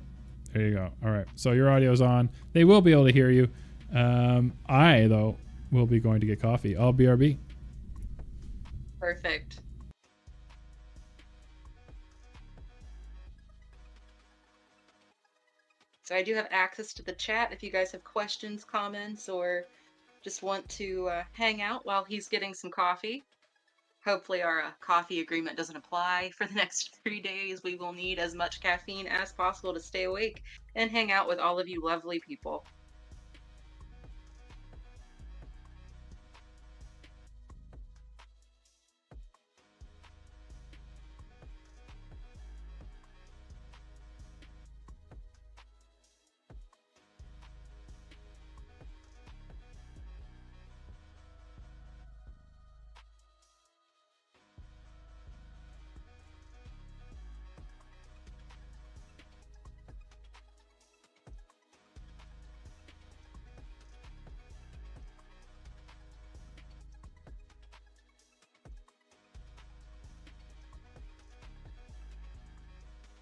There you go. All right. So your audio's on. They will be able to hear you. I, though, will be going to get coffee. I'll BRB. Perfect. So I do have access to the chat if you guys have questions, comments, or just want to hang out while he's getting some coffee. Hopefully our coffee agreement doesn't apply for the next 3 days. We will need as much caffeine as possible to stay awake and hang out with all of you lovely people.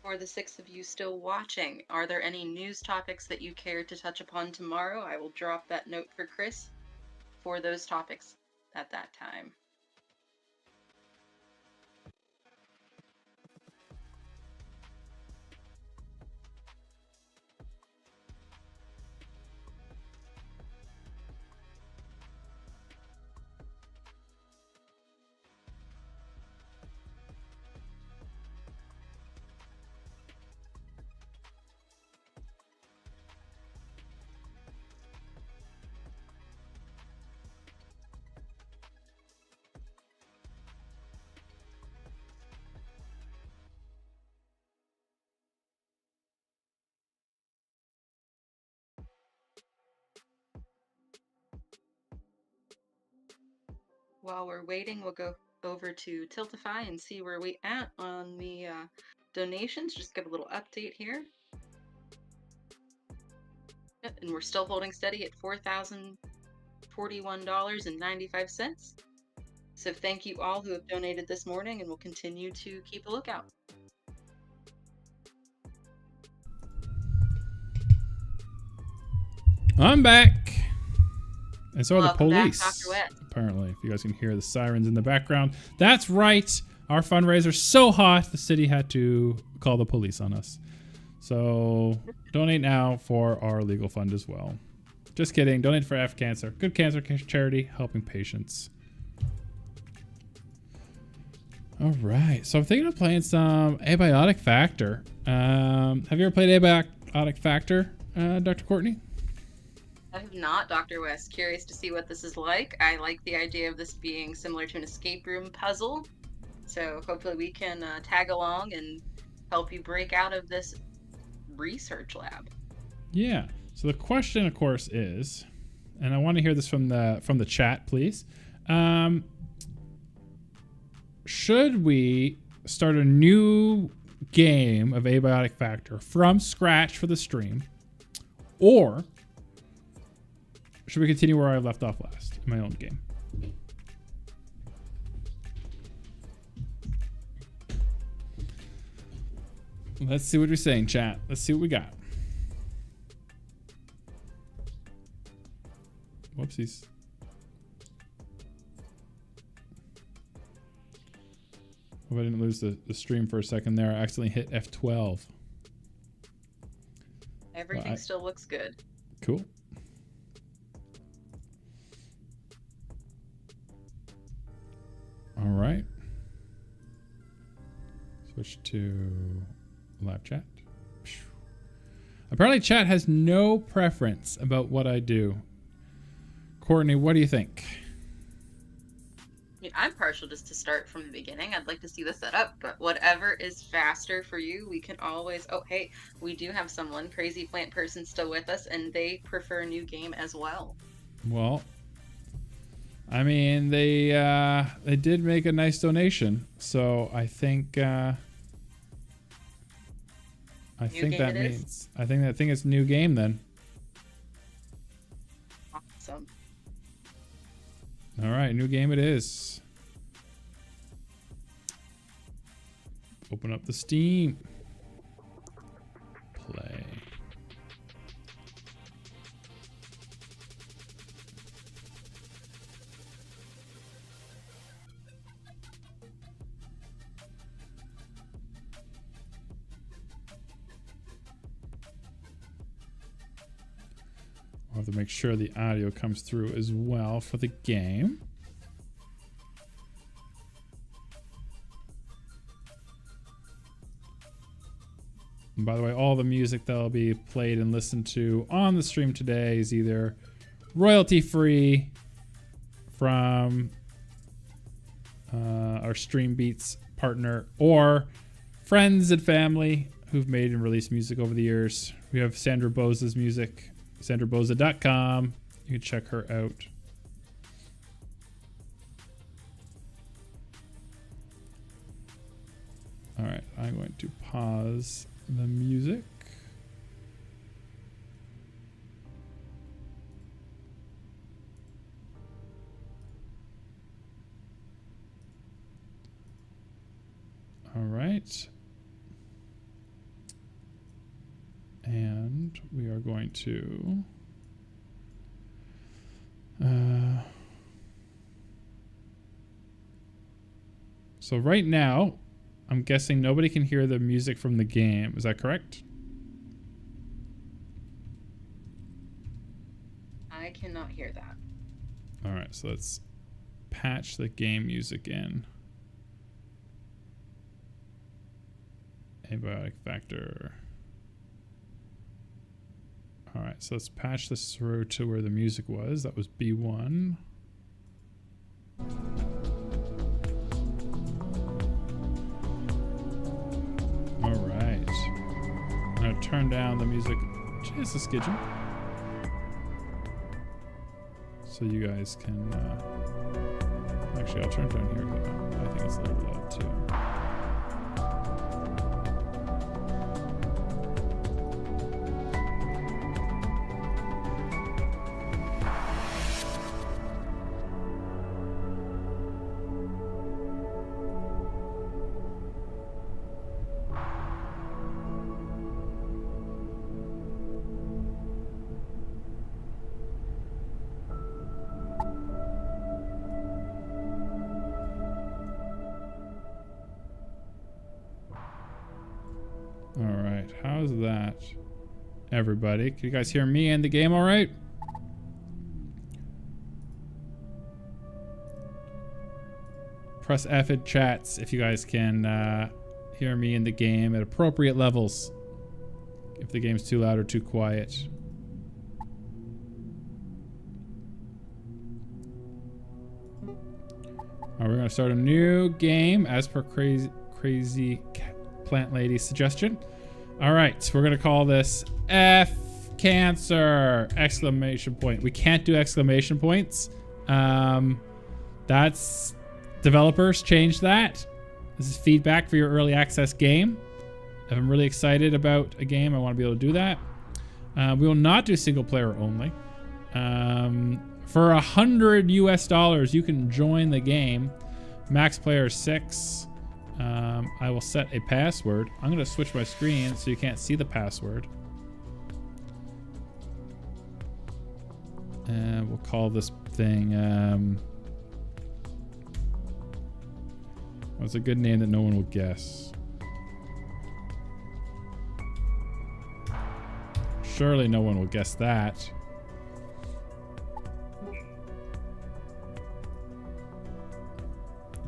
For the 6 of you still watching, are there any news topics that you care to touch upon tomorrow? I will drop that note for Chris for those topics at that time. while we're waiting, we'll go over to Tiltify and see where we at on the donations. Just give a little update here. Yep, and we're still holding steady at $4,041.95. So thank you all who have donated this morning, and we'll continue to keep a lookout. I'm back. And so are the Welcome back, police. Dr. Wet. Apparently, if you guys can hear the sirens in the background. That's right. Our fundraiser's so hot, the city had to call the police on us. So donate now for our legal fund as well. Just kidding. Donate for F Cancer. Good cancer charity helping patients. All right. So I'm thinking of playing some Abiotic Factor. Have you ever played Abiotic Factor, Dr. Courtney? I have not, Dr. West. Curious to see what this is like. I like the idea of this being similar to an escape room puzzle. So hopefully we can tag along and help you break out of this research lab. Yeah. So the question, of course, is, and I want to hear this from the chat, please. Should we start a new game of Abiotic Factor from scratch for the stream, or should we continue where I left off last in my own game? Let's see what you're saying, chat. Let's see what we got. Whoopsies. Hope I didn't lose the stream for a second there. I accidentally hit F12. Everything still looks good. Cool. All right. Switch to live chat. Apparently chat has no preference about what I do. Courtney, what do you think? I mean, I'm partial just to start from the beginning. I'd like to see the setup, but whatever is faster for you, we can always... Oh, hey, we do have someone, Crazy Plant Person, still with us, and they prefer a new game as well. Well, I mean, they did make a nice donation, so I think that means I think it's new game then. Awesome. All right, new game it is. Open up the Steam. Play. I'll have to make sure the audio comes through as well for the game. And by the way, all the music that'll be played and listened to on the stream today is either royalty free from our Stream Beats partner or friends and family who've made and released music over the years. We have Sandra Boza's music, sandraboza.com. You can check her out. All right, I'm going to pause the music. All right. And we are going to so right now I'm guessing nobody can hear the music from the game. Is that correct? I cannot hear that. All right, so let's patch the game music in. Abiotic Factor. All right, so let's patch this through to where the music was. That was B1. All right. I'm gonna turn down the music just a skidgen, so you guys can Actually, I'll turn down here. I think it's a little loud too. All right, how's that, everybody? Can you guys hear me and the game all right? Press F in chats if you guys can hear me in the game at appropriate levels. If the game's too loud or too quiet. All right, we're gonna start a new game as per crazy plant lady's suggestion. All right, we're gonna call this F Cancer exclamation point. We can't do exclamation points. That's developers changed that. This is feedback for your early access game. If I'm really excited about a game, I want to be able to do that. We will not do single player only. For $100 US, you can join the game. Max player 6. I will set a password. I'm going to switch my screen so you can't see the password. And we'll call this thing... what's a good name that no one will guess? Surely no one will guess that.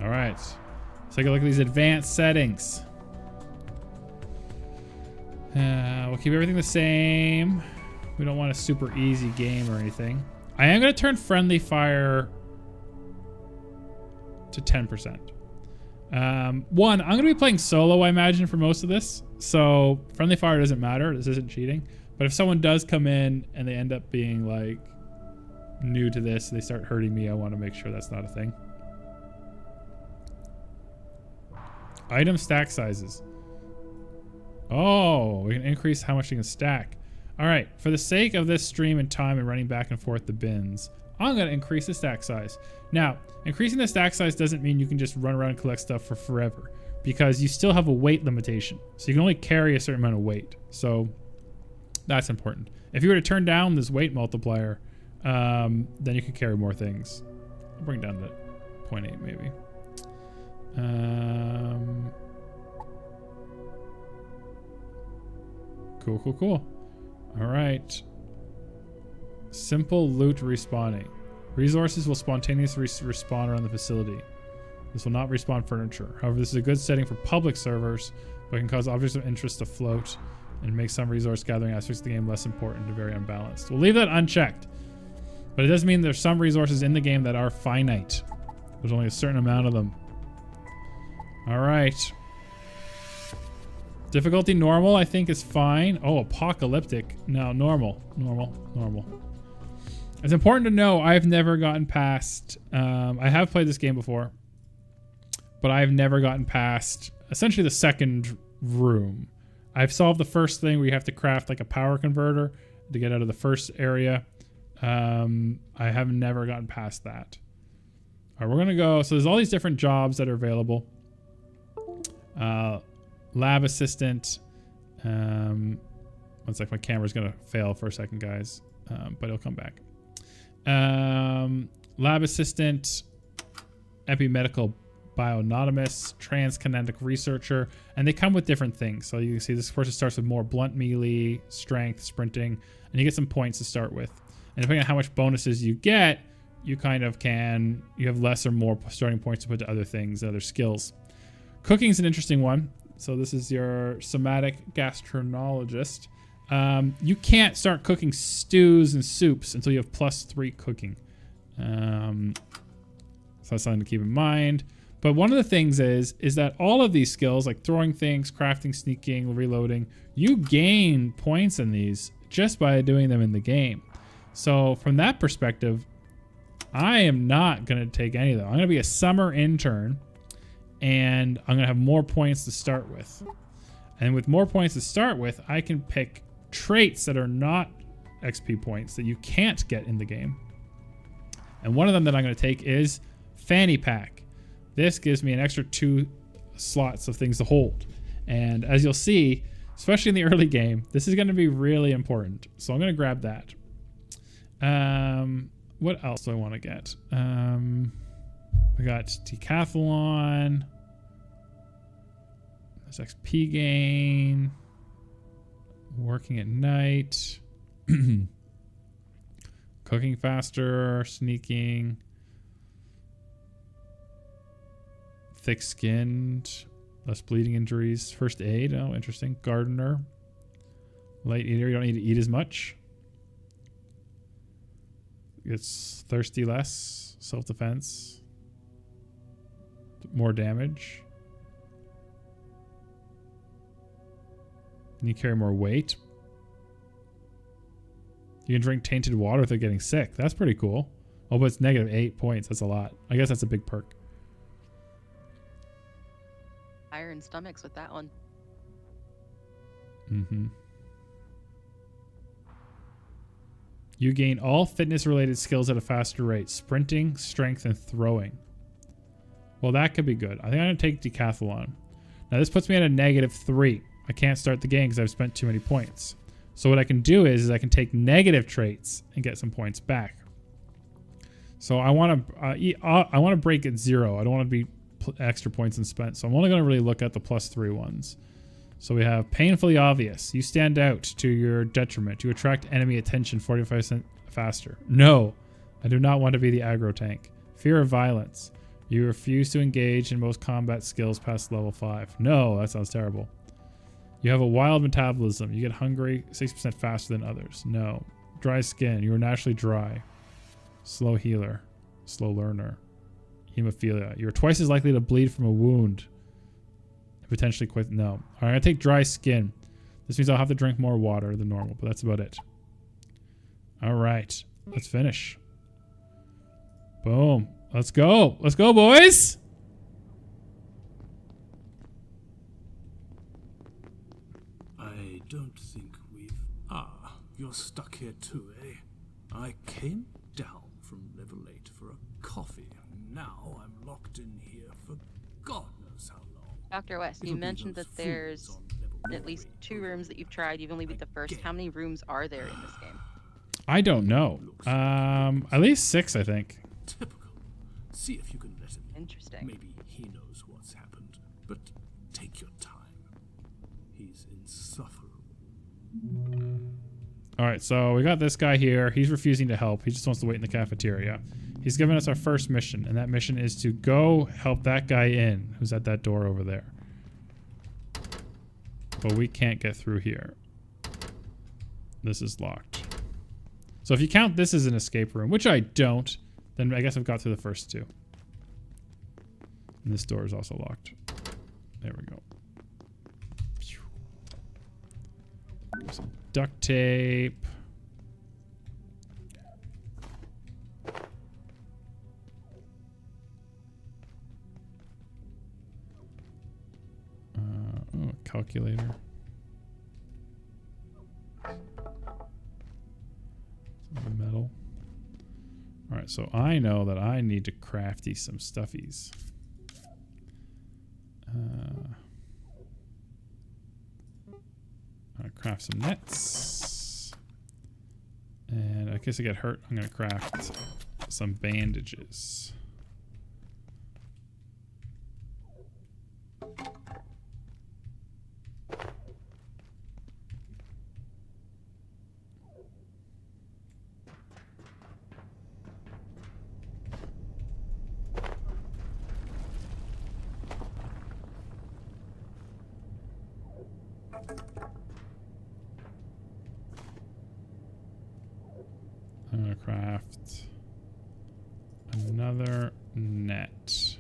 All right. Let's take a look at these advanced settings. We'll keep everything the same. We don't want a super easy game or anything. I am going to turn friendly fire to 10%. One, I'm going to be playing solo, I imagine, for most of this. So friendly fire doesn't matter. This isn't cheating. But if someone does come in and they end up being like new to this, they start hurting me, I want to make sure that's not a thing. Item stack sizes. Oh, we can increase how much you can stack. All right, for the sake of this stream and time and running back and forth the bins, I'm going to increase the stack size. Now, increasing the stack size doesn't mean you can just run around and collect stuff for forever, because you still have a weight limitation. So you can only carry a certain amount of weight. So that's important. If you were to turn down this weight multiplier, then you can carry more things. I'll bring down to 0.8 maybe. Cool. All right. Simple loot respawning. Resources will spontaneously respawn around the facility. This will not respawn furniture. However, this is a good setting for public servers, but can cause objects of interest to float and make some resource gathering aspects of the game less important and very unbalanced. We'll leave that unchecked, but it does mean there's some resources in the game that are finite. There's only a certain amount of them. All right. Difficulty normal, I think, is fine. Oh, apocalyptic. No, normal. It's important to know I've never gotten past... I have played this game before, but I've never gotten past essentially the second room. I've solved the first thing where you have to craft like a power converter to get out of the first area. I have never gotten past that. All right, we're going to go... So there's all these different jobs that are available. Lab assistant. One sec, my camera's gonna fail for a second, guys, but it'll come back. Lab assistant, epimedical bioanatomist, transkinetic researcher, and they come with different things. So you can see this person starts with more blunt melee, strength, sprinting, and you get some points to start with. And depending on how much bonuses you get, you kind of can, you have less or more starting points to put to other things, other skills. Cooking is an interesting one. So this is your somatic gastroenterologist. You can't start cooking stews and soups until you have +3 cooking. So that's something to keep in mind. But one of the things is that all of these skills, like throwing things, crafting, sneaking, reloading, you gain points in these just by doing them in the game. So from that perspective, I am not going to take any of them. I'm going to be a summer intern, and I'm going to have more points to start with. And with more points to start with, I can pick traits that are not XP points that you can't get in the game. And one of them that I'm going to take is Fanny Pack. This gives me an extra 2 slots of things to hold. And as you'll see, especially in the early game, this is going to be really important. So I'm going to grab that. What else do I want to get? We got Decathlon. There's XP gain. Working at night. Cooking faster. Sneaking. Thick-skinned. Less bleeding injuries. First aid. Oh, interesting. Gardener. Light eater. You don't need to eat as much. It's thirsty less. Self-defense. More damage. And you carry more weight. You can drink tainted water without getting sick. That's pretty cool. Oh, but it's negative 8 points. That's a lot. I guess that's a big perk. Iron stomachs with that one. Mm-hmm. You gain all fitness-related skills at a faster rate. Sprinting, strength, and throwing. Well, that could be good. I think I'm going to take Decathlon. Now, this puts me at a negative 3. I can't start the game because I've spent too many points. So what I can do is I can take negative traits and get some points back. So I want to break at 0. I don't want to be extra points and spent. So I'm only going to really look at the +3 ones. So we have painfully obvious. You stand out to your detriment. You attract enemy attention 45% faster. No, I do not want to be the aggro tank. Fear of violence. You refuse to engage in most combat skills past level 5. No, that sounds terrible. You have a wild metabolism. You get hungry 60% faster than others. No. Dry skin. You are naturally dry. Slow healer. Slow learner. Hemophilia. You're twice as likely to bleed from a wound. Potentially quite... No. Alright, I'm going to take dry skin. This means I'll have to drink more water than normal, but that's about it. Alright. Let's finish. Boom. Let's go. Let's go, boys! I don't think we've... Ah, you're stuck here too, eh? I came down from level 8 for a coffee. Now I'm locked in here for God knows how long. Dr. West, you mentioned that there's at least 2 rooms that you've tried. You've only beat the first. How many rooms are there in this game? I don't know. At least 6, I think. Typical. See if you can let him. Interesting. Maybe he knows what's happened, but take your time. He's insufferable. Alright, so we got this guy here. He's refusing to help. He just wants to wait in the cafeteria. He's given us our first mission, and that mission is to go help that guy in, who's at that door over there. But we can't get through here. This is locked. So if you count this as an escape room, which I don't, then I guess I've got through the first 2. And this door is also locked. There we go. Some duct tape. Oh, calculator. Some metal. All right, so I know that I need to crafty some stuffies. I'll craft some nets. And in case I get hurt, I'm going to craft some bandages. I'm going to craft another net.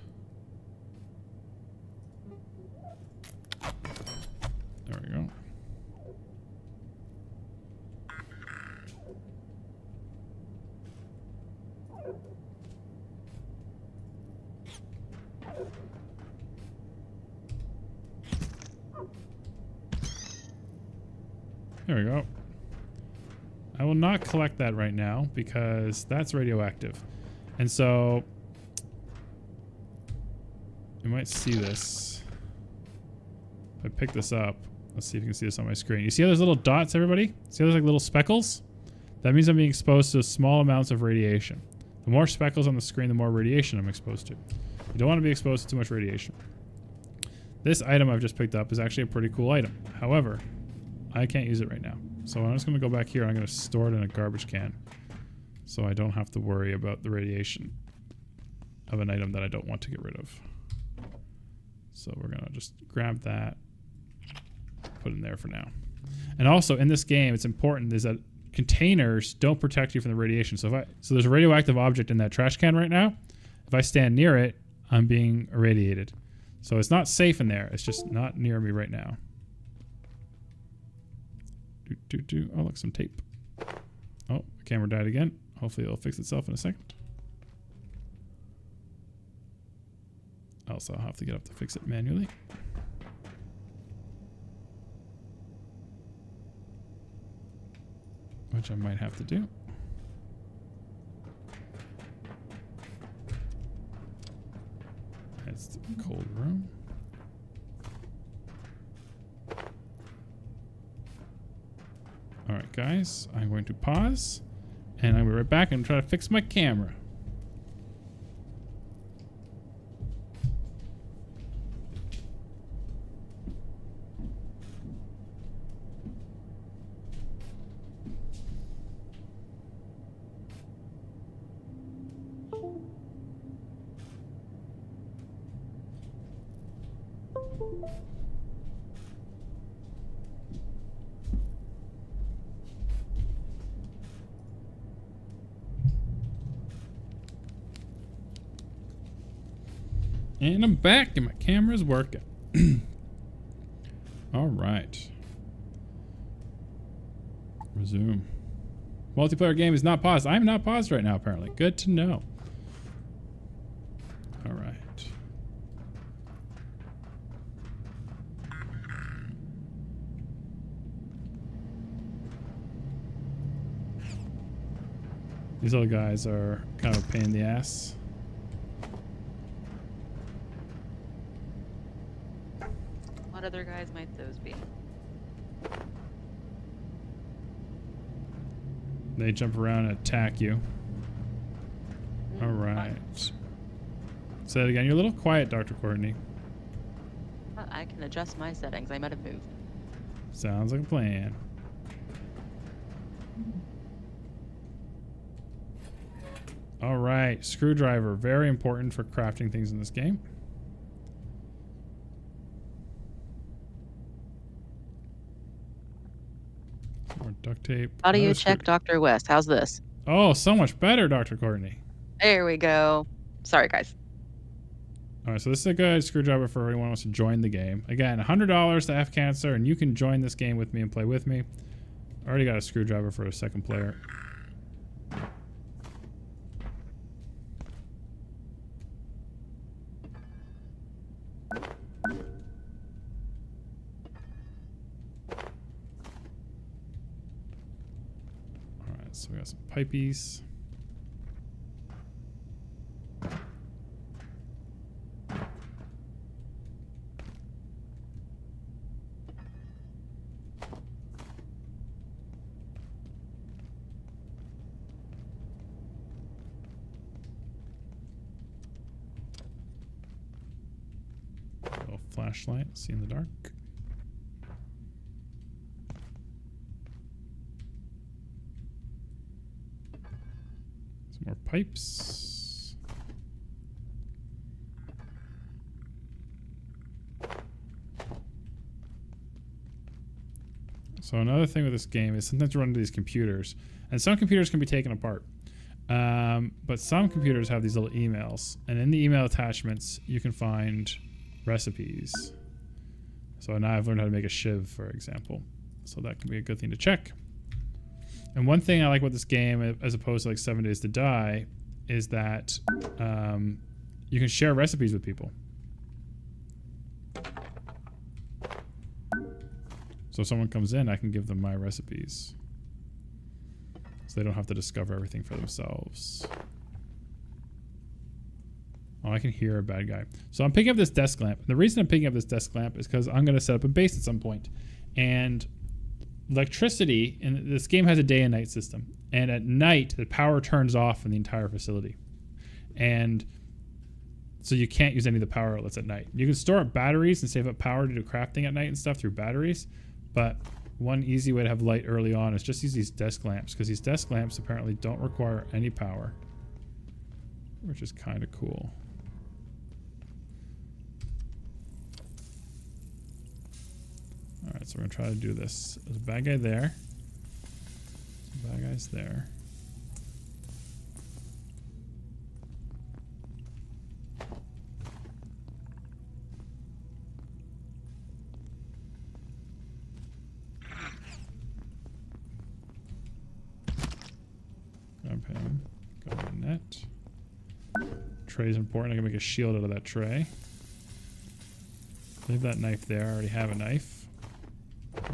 There we go. There we go. I will not collect that right now because that's radioactive. And so you might see this. If I pick this up, let's see if you can see this on my screen. You see how there's little dots, everybody? See how there's like little speckles? That means I'm being exposed to small amounts of radiation. The more speckles on the screen, the more radiation I'm exposed to. You don't want to be exposed to too much radiation. This item I've just picked up is actually a pretty cool item. However, I can't use it right now. So I'm just going to go back here and I'm going to store it in a garbage can so I don't have to worry about the radiation of an item that I don't want to get rid of. So we're going to just grab that, put it in there for now. And also in this game, it's important is that containers don't protect you from the radiation. So there's a radioactive object in that trash can right now. If I stand near it, I'm being irradiated. So it's not safe in there. It's just not near me right now. Oh, look, some tape. Oh, the camera died again. Hopefully it'll fix itself in a second. Also, I'll have to get up to fix it manually. Which I might have to do. That's the cold room. Alright guys, I'm going to pause and I'll be right back and try to fix my camera. And I'm back and my camera's working. All right. Resume. Multiplayer game is not paused. I'm not paused right now, apparently. Good to know. All right. These other guys are kind of a pain in the ass. What other guys might those be? They jump around and attack you. All right. Say that again. You're a little quiet, Dr. Courtney. I can adjust my settings. I might have moved. Sounds like a plan. All right. Screwdriver. Very important for crafting things in this game. More duct tape. Audio check, Dr. West. How's this? Oh, so much better, Dr. Courtney. There we go. Sorry, guys. All right, so this is a good screwdriver for anyone who wants to join the game. Again, $100 to F Cancer, and you can join this game with me and play with me. I already got a screwdriver for a second player. So we got some pipies. Little flashlight, see in the dark. More pipes. So another thing with this game is sometimes you run into these computers, and some computers can be taken apart. But some computers have these little emails, and in the email attachments you can find recipes. So now I've learned how to make a shiv, for example. So that can be a good thing to check. And one thing I like about this game, as opposed to like 7 Days to Die, is that you can share recipes with people. So if someone comes in, I can give them my recipes. So they don't have to discover everything for themselves. Oh, I can hear a bad guy. So I'm picking up this desk lamp. The reason I'm picking up this desk lamp is because I'm going to set up a base at some point. And electricity, and this game has a day and night system. And at night, the power turns off in the entire facility. And so you can't use any of the power outlets at night. You can store up batteries and save up power to do crafting at night and stuff through batteries. But one easy way to have light early on is just use these desk lamps, because these desk lamps apparently don't require any power, which is kind of cool. All right, so we're gonna try to do this. There's a bad guy there. Some bad guys there. Grab him. Go to the net. Tray's important. I can make a shield out of that tray. Leave that knife there. I already have a knife.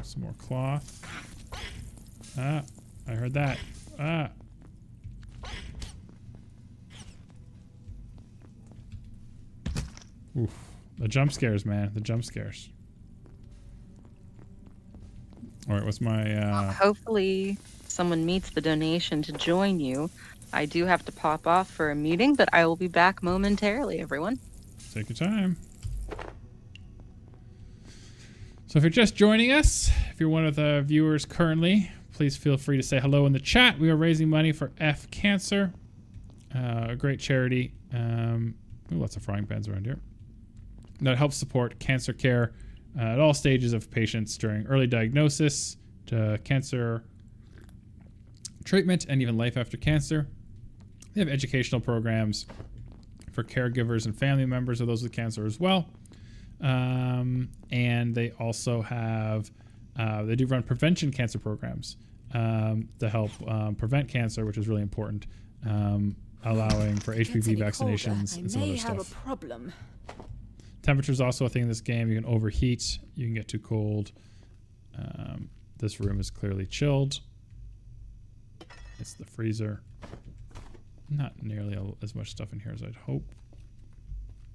Some more cloth. Ah, I heard that. Ah. Oof. The jump scares, man. The jump scares. All right, what's my... Hopefully someone meets the donation to join you. I do have to pop off for a meeting, but I will be back momentarily, everyone. Take your time. So if you're just joining us, if you're one of the viewers currently, please feel free to say hello in the chat. We are raising money for F Cancer, a great charity. Ooh, lots of frying pans around here. That helps support cancer care at all stages of patients during early diagnosis to cancer treatment and even life after cancer. They have educational programs for caregivers and family members of those with cancer as well. And they also have, they do run prevention cancer programs to help prevent cancer, which is really important, allowing for HPV vaccinations and some other stuff. Have a problem. Temperature is also a thing in this game. You can overheat. You can get too cold. This room is clearly chilled. It's the freezer. Not nearly as much stuff in here as I'd hope.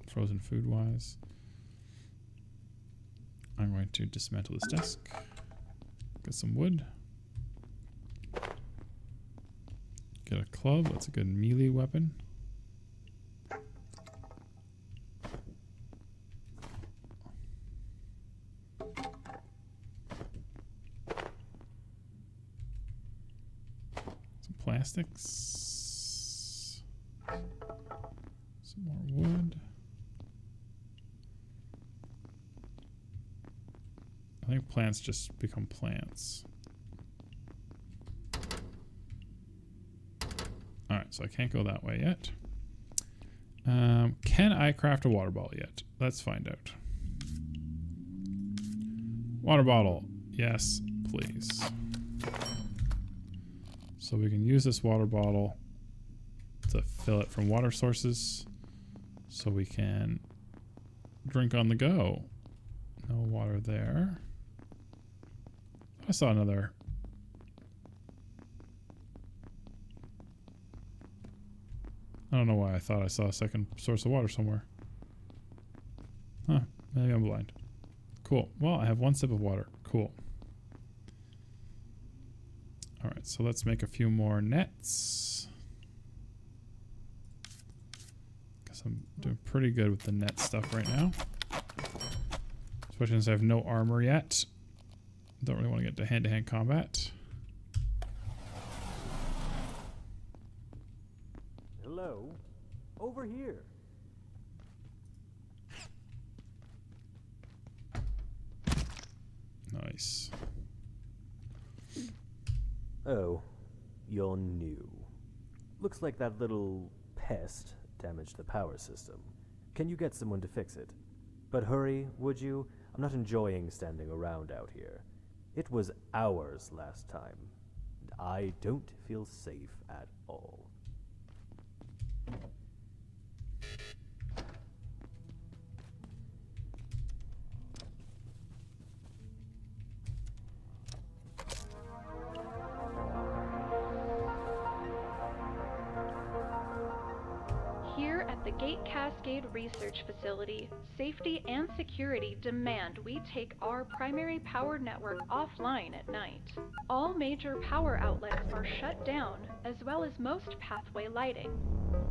Frozen food wise. I'm going to dismantle this desk. Get some wood. Get a club. That's a good melee weapon. Some plastics. Some more wood. I think plants just become plants. Alright, so I can't go that way yet. Can I craft a water bottle yet? Let's find out. Water bottle. Yes, please. So we can use this water bottle to fill it from water sources so we can drink on the go. No water there. I saw another. I don't know why I thought I saw a second source of water somewhere. Huh, maybe I'm blind. Cool. Well, I have one sip of water. Cool. All right, so let's make a few more nets. Guess I'm doing pretty good with the net stuff right now. Especially since I have no armor yet. Don't really want to get to hand-to-hand combat. Hello? Over here. Nice. Oh, you're new. Looks like that little pest damaged the power system. Can you get someone to fix it? But hurry, would you? I'm not enjoying standing around out here. It was hours last time, and I don't feel safe at all. Gate Cascade Research Facility, safety and security demand we take our primary power network offline at night. All major power outlets are shut down, as well as most pathway lighting.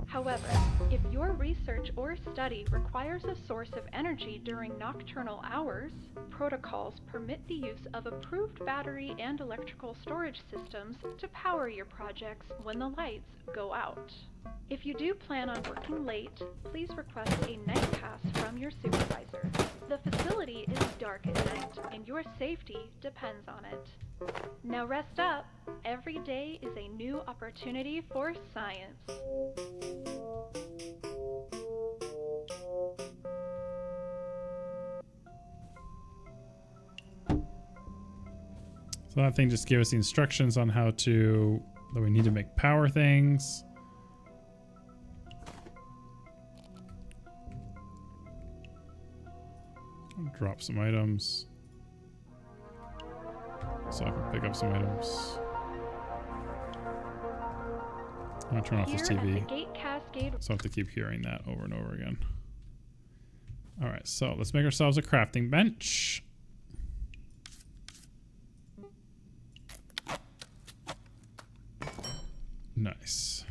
However, if your research or study requires a source of energy during nocturnal hours, protocols permit the use of approved battery and electrical storage systems to power your projects when the lights go out. If you do plan on working late, please request a night pass from your supervisor. The facility is dark at night, and your safety depends on it. Now rest up. Every day is a new opportunity for science. So that thing just gave us the instructions on how to, that we need to make power things. Drop some items. So I can pick up some items. I'm gonna turn off this TV. So I have to keep hearing that over and over again. Alright, so let's make ourselves a crafting bench. Nice.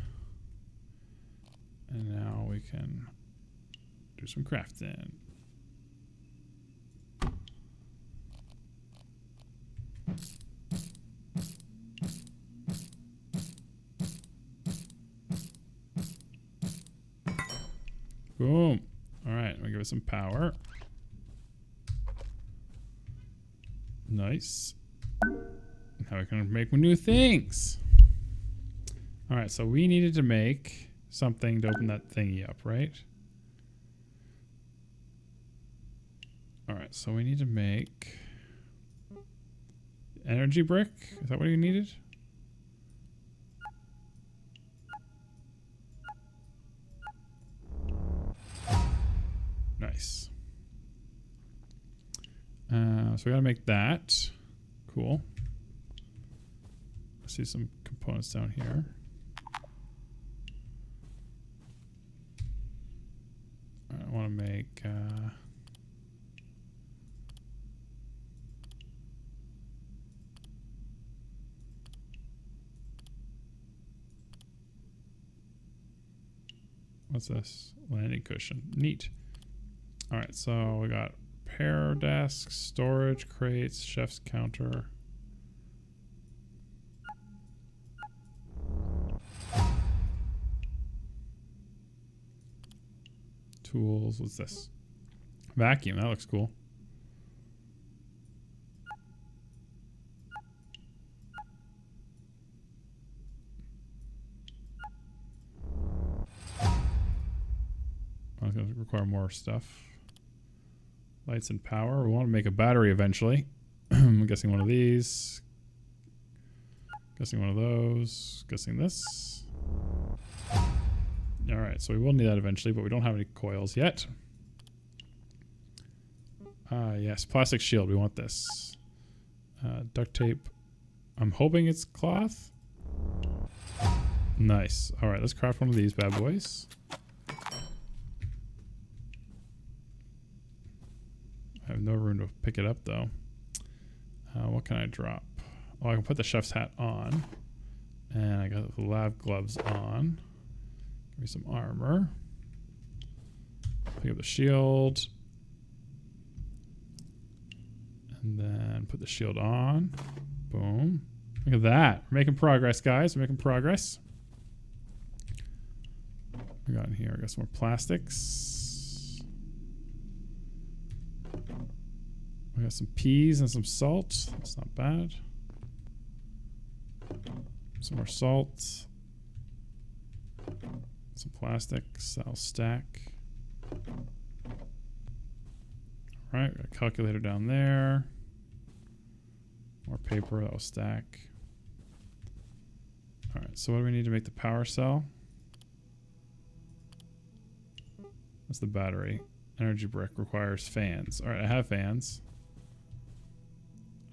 And now we can do some crafting. Boom. All right, I'm gonna give it some power. Nice. Now we can make new things. All right, so we needed to make something to open that thingy up, right? All right, so we need to make energy brick. Is that what you needed? Nice. So we gotta make that. Cool. I see some components down here. I want to make what's this? Landing cushion. Neat. All right, so we got repair desks, storage crates, chef's counter. Tools. What's this? Vacuum. That looks cool. I was going to require more stuff. Lights and power. We want to make a battery eventually. I'm guessing one of these. Guessing one of those. Guessing this. Alright, so we will need that eventually, but we don't have any coils yet. Yes, plastic shield. We want this. Duct tape. I'm hoping it's cloth. Nice. Alright, let's craft one of these bad boys. I have no room to pick it up though. What can I drop? Oh, I can put the chef's hat on. And I got the lab gloves on. Give me some armor. Pick up the shield. And then put the shield on. Boom. Look at that. We're making progress, guys. We're making progress. We got in here. I got some more plastics. We got some peas and some salt. That's not bad. Some more salt. Some plastics. That'll stack. Alright, we got a calculator down there. More paper. That'll stack. Alright, so what do we need to make the power cell? That's the battery. Energy brick requires fans. Alright, I have fans.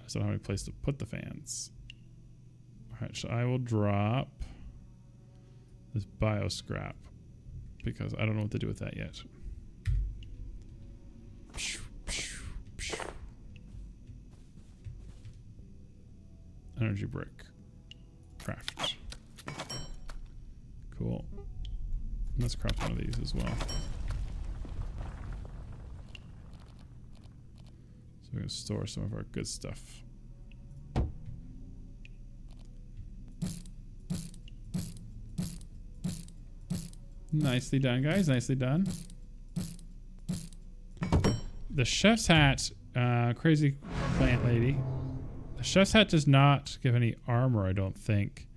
I just don't have any place to put the fans. Alright, so I will drop this bio scrap. because I don't know what to do with that yet. Energy brick. Craft. Cool. Let's craft one of these as well. So we're going to store some of our good stuff. Nicely done, guys. Nicely done. The chef's hat, crazy plant lady. The chef's hat does not give any armor, I don't think.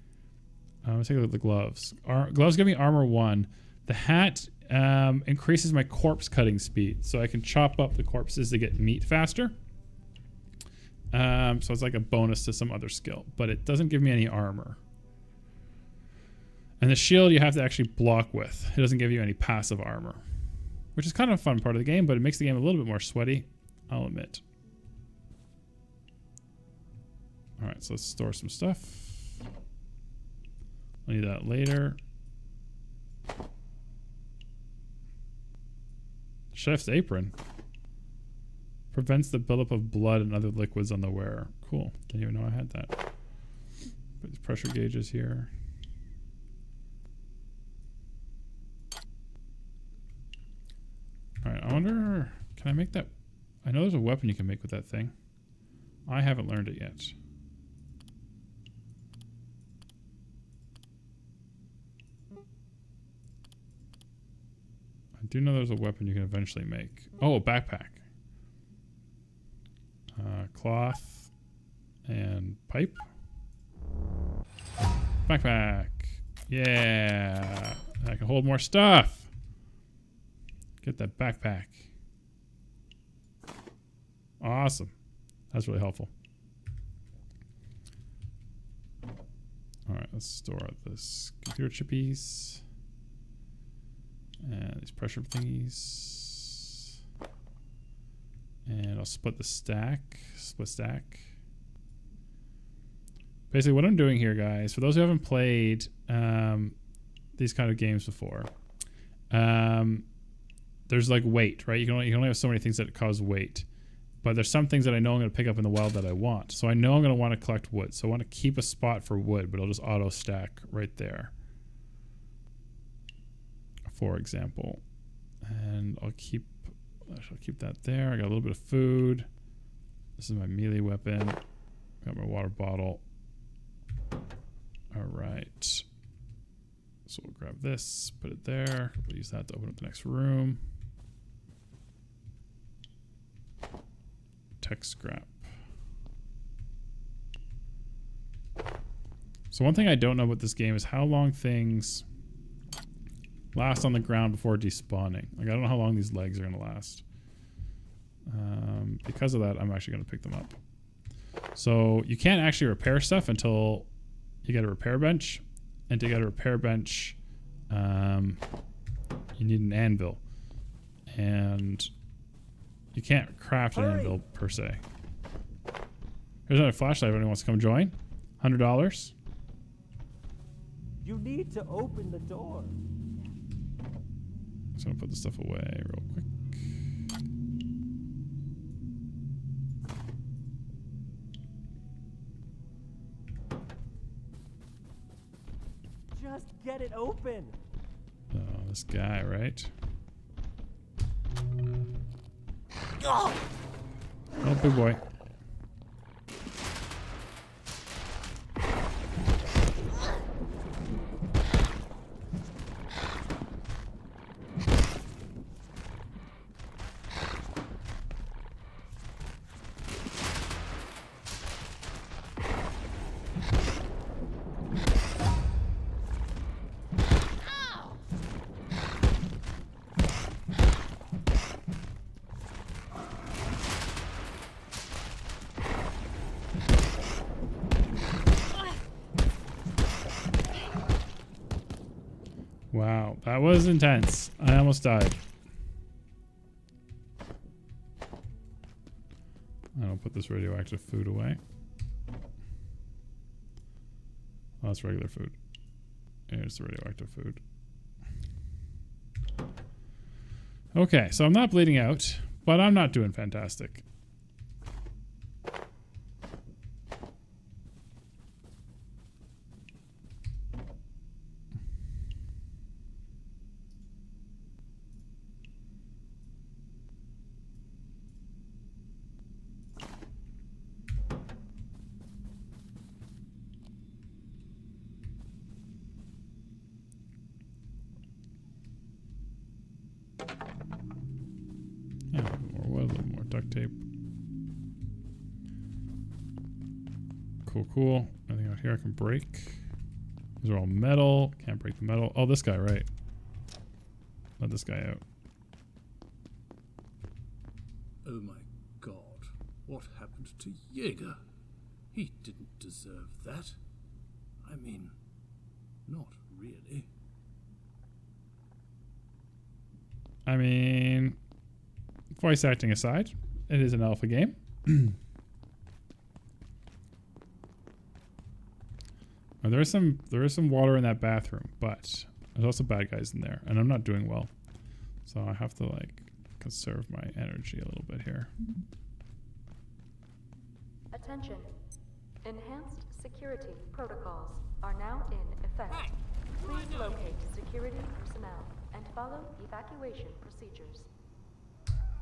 Let's take a look at the gloves. Gloves give me armor 1. The hat increases my corpse cutting speed, so I can chop up the corpses to get meat faster. So it's like a bonus to some other skill, but it doesn't give me any armor. And the shield you have to actually block with. It doesn't give you any passive armor, which is kind of a fun part of the game, but it makes the game a little bit more sweaty, I'll admit. All right, so let's store some stuff. I'll need that later. Chef's apron. Prevents the buildup of blood and other liquids on the wearer. Cool. Didn't even know I had that. Put these pressure gauges here. Alright, I wonder, can I make that? I know there's a weapon you can make with that thing. I haven't learned it yet. I do know there's a weapon you can eventually make. Oh, a backpack. Cloth and pipe. Backpack. Yeah. I can hold more stuff. Get that backpack. Awesome. That's really helpful. Alright, let's store this computer chippies. And these pressure thingies. And I'll split the stack. Split stack. Basically what I'm doing here, guys, for those who haven't played these kind of games before, there's like weight, right? You can only have so many things that cause weight. But there's some things that I know I'm going to pick up in the wild that I want. So I know I'm going to want to collect wood. So I want to keep a spot for wood, but it'll just auto stack right there. For example. And I'll keep that there. I got a little bit of food. This is my melee weapon. Got my water bottle. All right. So we'll grab this, put it there. We'll use that to open up the next room. Tech scrap. So one thing I don't know about this game is how long things last on the ground before despawning. Like I don't know how long these legs are going to last. Because of that, I'm actually going to pick them up. So you can't actually repair stuff until you get a repair bench. And to get a repair bench, you need an anvil. And you can't craft an anvil per se. Here's another flashlight if anyone wants to come join. $100. You need to open the door. Just gonna put this stuff away real quick. Just get it open. Oh, this guy, right? Oh, Oh, big boy. Wow, that was intense. I almost died. I'll put this radioactive food away. Oh, that's regular food. Here's the radioactive food. Okay, so I'm not bleeding out, but I'm not doing fantastic. Yeah, a little more duct tape. Cool. Anything out here I can break? These are all metal. Can't break the metal. Oh, this guy, right. Let this guy out. Oh my god. What happened to Jaeger? He didn't deserve that. I mean, not really. I mean, voice acting aside, it is an alpha game. There is some water in that bathroom, but there's also bad guys in there, and I'm not doing well. So I have to like conserve my energy a little bit here. Attention. Enhanced security protocols are now in effect. Please locate security personnel and follow evacuation procedures.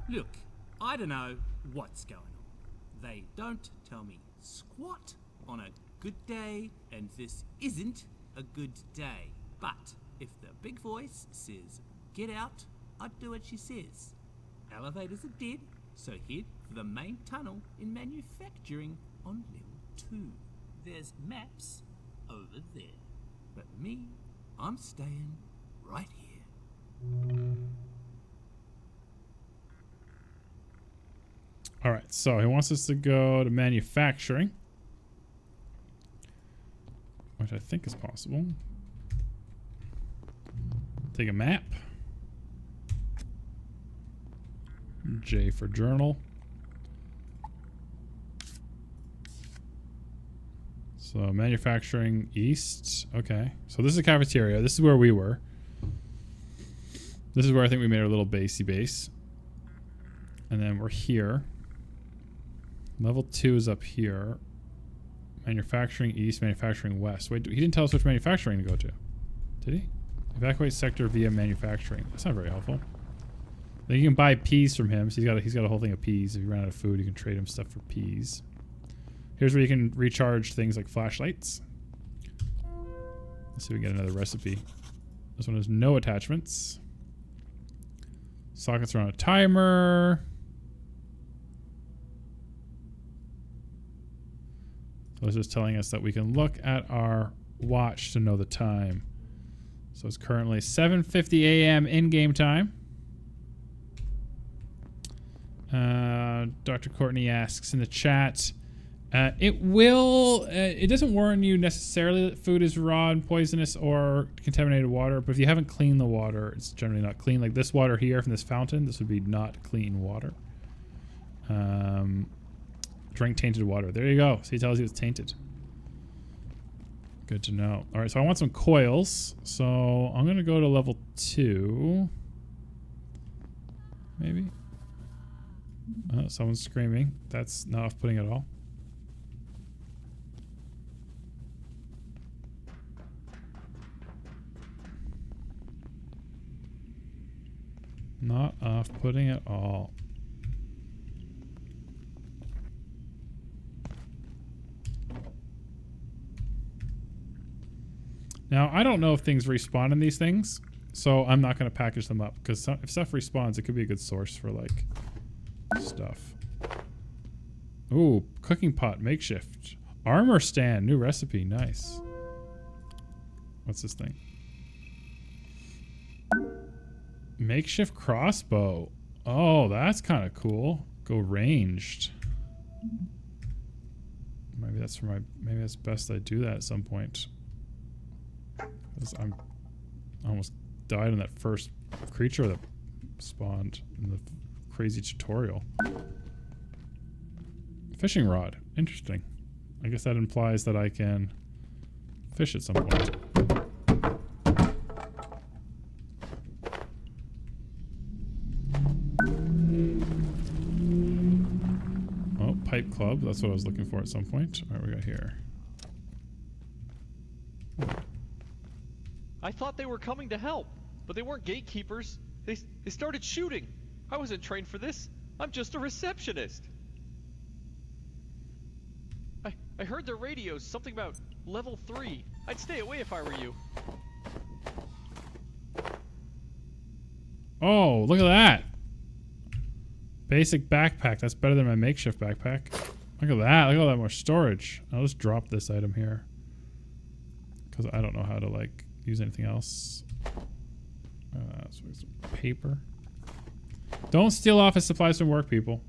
Look, I don't know what's going on. They don't tell me squat on a good day, and this isn't a good day. But if the big voice says get out, I'd do what she says. Elevators are dead, so head for the main tunnel in manufacturing on level 2. There's maps over there. But me, I'm staying right here. All right, so he wants us to go to manufacturing, which I think is possible. Take a map. J for journal. So manufacturing east. Okay, so this is a cafeteria. This is where we were. This is where I think we made our little basey base. And then we're here. Level 2 is up here. Manufacturing east, manufacturing west. Wait, he didn't tell us which manufacturing to go to. Did he? Evacuate sector via manufacturing. That's not very helpful. Then you can buy peas from him. So he's got a whole thing of peas. If you run out of food, you can trade him stuff for peas. Here's where you can recharge things like flashlights. Let's see if we get another recipe. This one has no attachments. Sockets are on a timer. So this is telling us that we can look at our watch to know the time. So it's currently 7:50 a.m. in-game time. Dr. Courtney asks in the chat, it doesn't warn you necessarily that food is raw and poisonous or contaminated water, but if you haven't cleaned the water, it's generally not clean. Like this water here from this fountain, this would be not clean water. Drink tainted water. There you go. So he tells you it's tainted. Good to know. All right, so I want some coils. So I'm going to go to level 2. Maybe. Oh, someone's screaming. That's not off-putting at all. Not off-putting at all. Now, I don't know if things respawn in these things, so I'm not going to package them up, because if stuff respawns, it could be a good source for, like, stuff. Ooh, cooking pot, makeshift. Armor stand, new recipe, nice. What's this thing? Makeshift crossbow. Oh, that's kind of cool. Go ranged. Maybe that's for maybe it's best I do that at some point. I almost died in that first creature that spawned in the crazy tutorial. Fishing rod. Interesting. I guess that implies that I can fish at some point. club. That's what I was looking for at some point. All right, we got here. I thought they were coming to help, but they weren't gatekeepers. They started shooting. I wasn't trained for this. I'm just a receptionist. I heard their radios, something about level 3. I'd stay away if I were you. Oh, look at that. Basic backpack. That's better than my makeshift backpack. Look at that. Look at all that more storage. I'll just drop this item here. Because I don't know how to, like, use anything else. So some paper. Don't steal office supplies from work, people.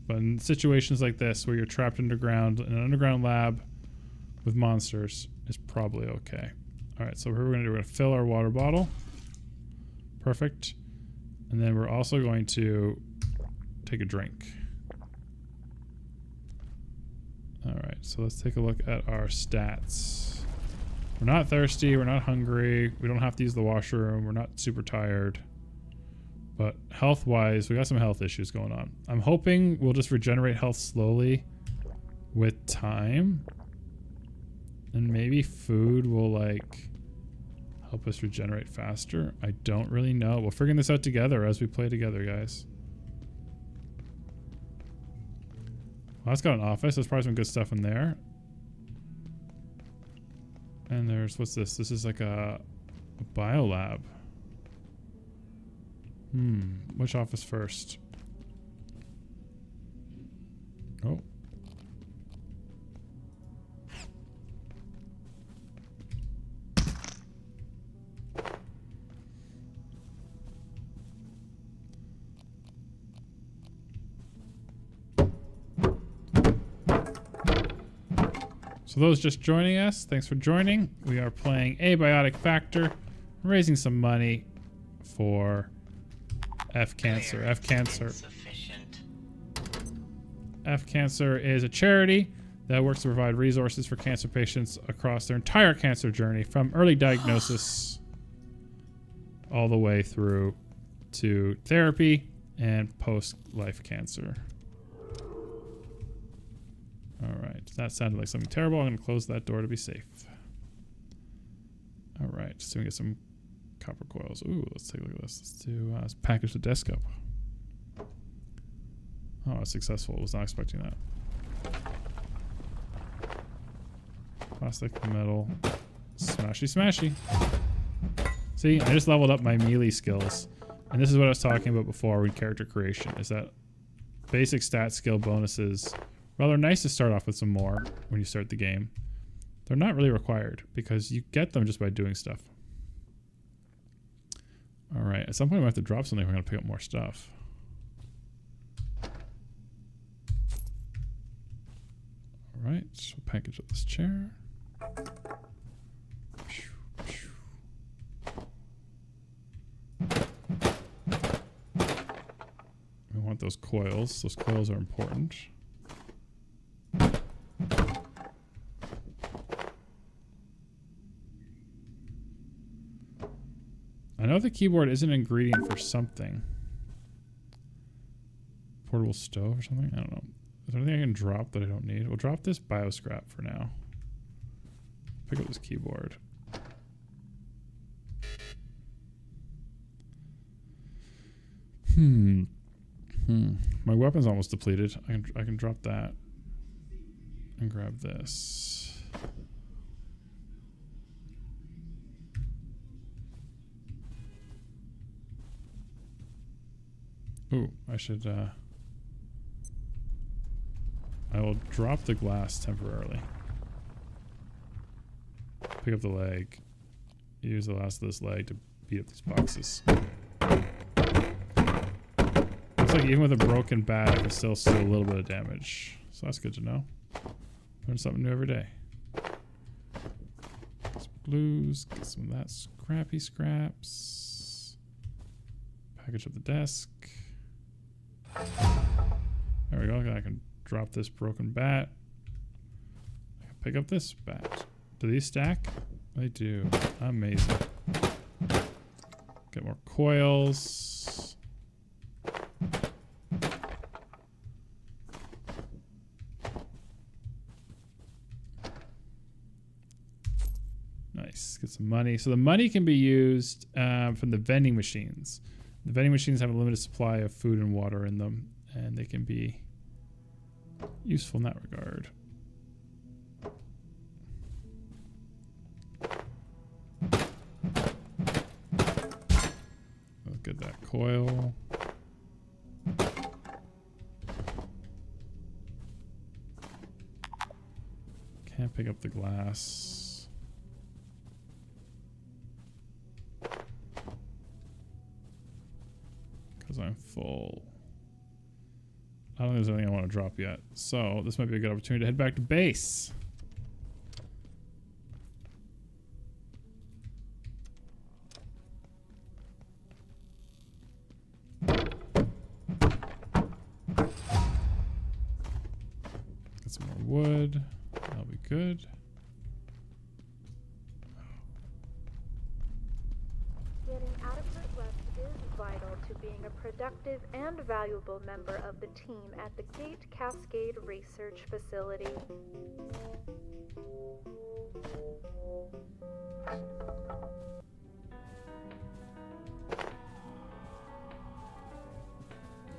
But in situations like this, where you're trapped underground in an underground lab with monsters, is probably okay. All right, so what we're going to do, we're going to fill our water bottle. Perfect. And then we're also going to take a drink. All right, so let's take a look at our stats. We're not thirsty, we're not hungry, we don't have to use the washroom, we're not super tired. But health-wise, we got some health issues going on. I'm hoping we'll just regenerate health slowly with time. And maybe food will, like, help us regenerate faster. I don't really know. We're figuring this out together as we play together, guys. Well, that's got an office. There's probably some good stuff in there. And there's, what's this? This is like a biolab. Which office first? Oh. So those just joining us, thanks for joining. We are playing Abiotic Factor, raising some money for F Cancer. F Cancer. F Cancer is a charity that works to provide resources for cancer patients across their entire cancer journey, from early diagnosis all the way through to therapy and post-life cancer. All right, that sounded like something terrible. I'm going to close that door to be safe. All right, so we get some copper coils. Ooh, let's take a look at this. Let's package the desk up. Oh, it's successful. I was not expecting that. Plastic, metal, smashy, smashy. See, I just leveled up my melee skills. And this is what I was talking about before with character creation, is that basic stat skill bonuses, well, they're nice to start off with some more when you start the game. They're not really required because you get them just by doing stuff. All right, at some point we have to drop something. We're going to pick up more stuff. All right, so we'll package up this chair. We want those coils. Those coils are important. I know the keyboard is an ingredient for something. Portable stove or something? I don't know. Is there anything I can drop that I don't need? We'll drop this bioscrap for now. Pick up this keyboard. My weapon's almost depleted. I can drop that and grab this. Ooh, I should, I will drop the glass temporarily. Pick up the leg. Use the last of this leg to beat up these boxes. Looks like even with a broken bat, I can still do a little bit of damage. So that's good to know. Learn something new every day. Some blues, get some of that scrappy scraps. Package up the desk. There we go. I can drop this broken bat. I can pick up this bat. Do these stack? They do. Amazing. Get more coils. Nice. Get some money. So the money can be used from the vending machines. The vending machines have a limited supply of food and water in them, and they can be useful in that regard. Look at that coil. Can't pick up the glass. Because I'm full. I don't think there's anything I want to drop yet. So this might be a good opportunity to head back to base. Get some more wood. That'll be good. Getting adequate rest is vital to being a productive and valuable member of the team at the Gate Cascade Research Facility.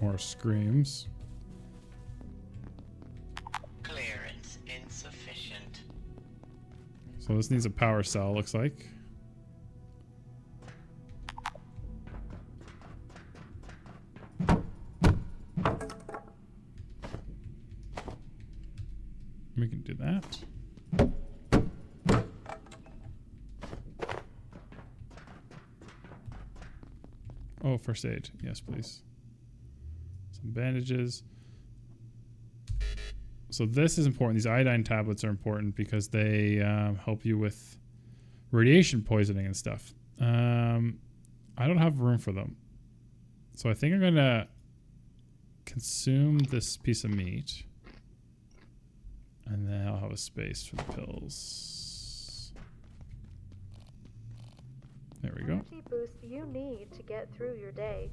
More screams. Clearance insufficient. So this needs a power cell, looks like. We can do that. Oh, first aid. Yes, please. Some bandages. So this is important. These iodine tablets are important because they help you with radiation poisoning and stuff. I don't have room for them. So I think I'm going to consume this piece of meat. And then I'll have a space for the pills. There we go. Energy boost you need to get through your day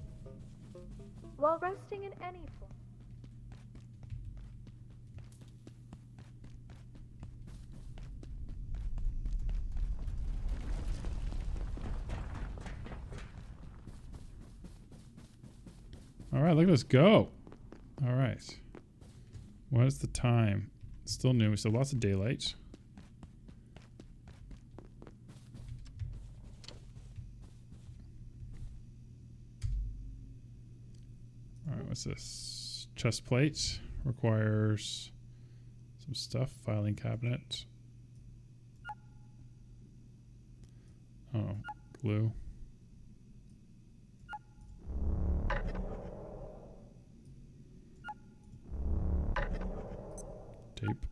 while resting in any form. All right, look at us go. All right. What is the time? It's still new. We still have lots of daylight. All right, what's this? Chest plate requires some stuff. Filing cabinet. Oh, glue. Tape.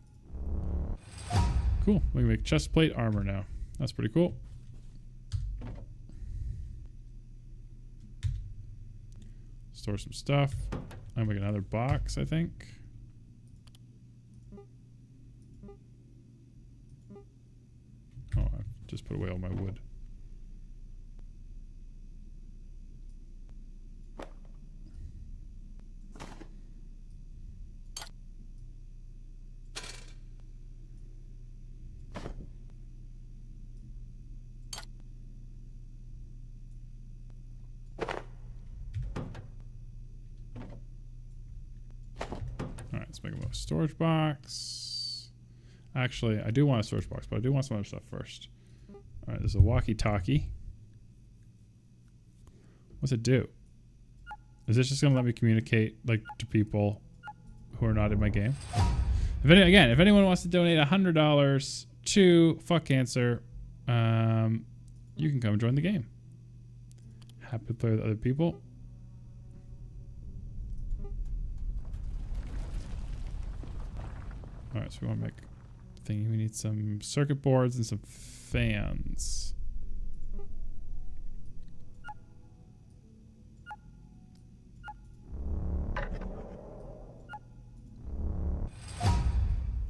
Cool. We can make chest plate armor now. That's pretty cool. Store some stuff. I'll make another box, I think. Oh, I've just put away all my wood. Let's make a storage box. Actually, I do want a storage box, but I do want some other stuff first. All right, there's a walkie-talkie. What's it do? Is this just gonna let me communicate like to people who are not in my game? If anyone wants to donate $100 to Fuck Cancer, you can come join the game. Happy to play with other people. All right, so we want to make a thingy. We need some circuit boards and some fans.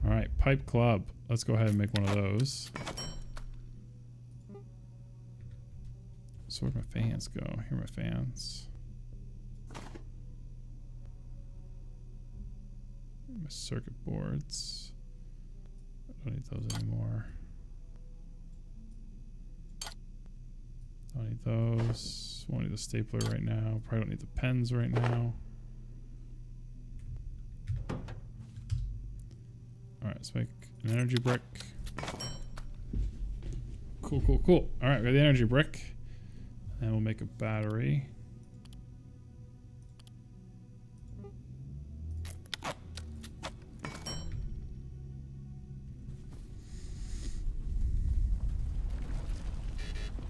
All right, pipe club. Let's go ahead and make one of those. So where'd my fans go? Here are my fans. My circuit boards. I don't need those anymore. Don't need those. Won't need the stapler right now. Probably don't need the pens right now. Alright, let's make an energy brick. Cool, cool, cool. Alright, we got the energy brick. And we'll make a battery.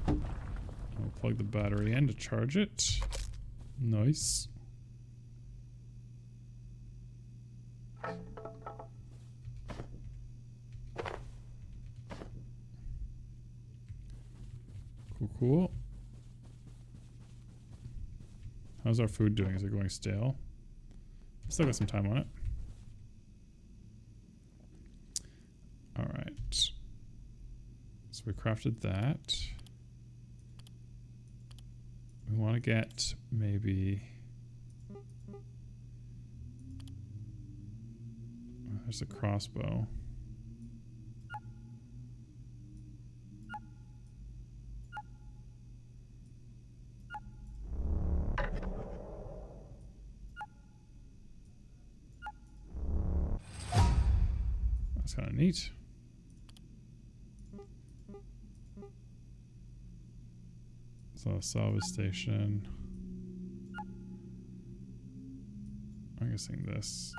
We'll plug the battery in to charge it. Nice. Cool, cool. How's our food doing? Is it going stale? Still got some time on it. Alright. So we crafted that. We want to get maybe... There's a crossbow. That's kind of neat. So a salvage station. I'm guessing this.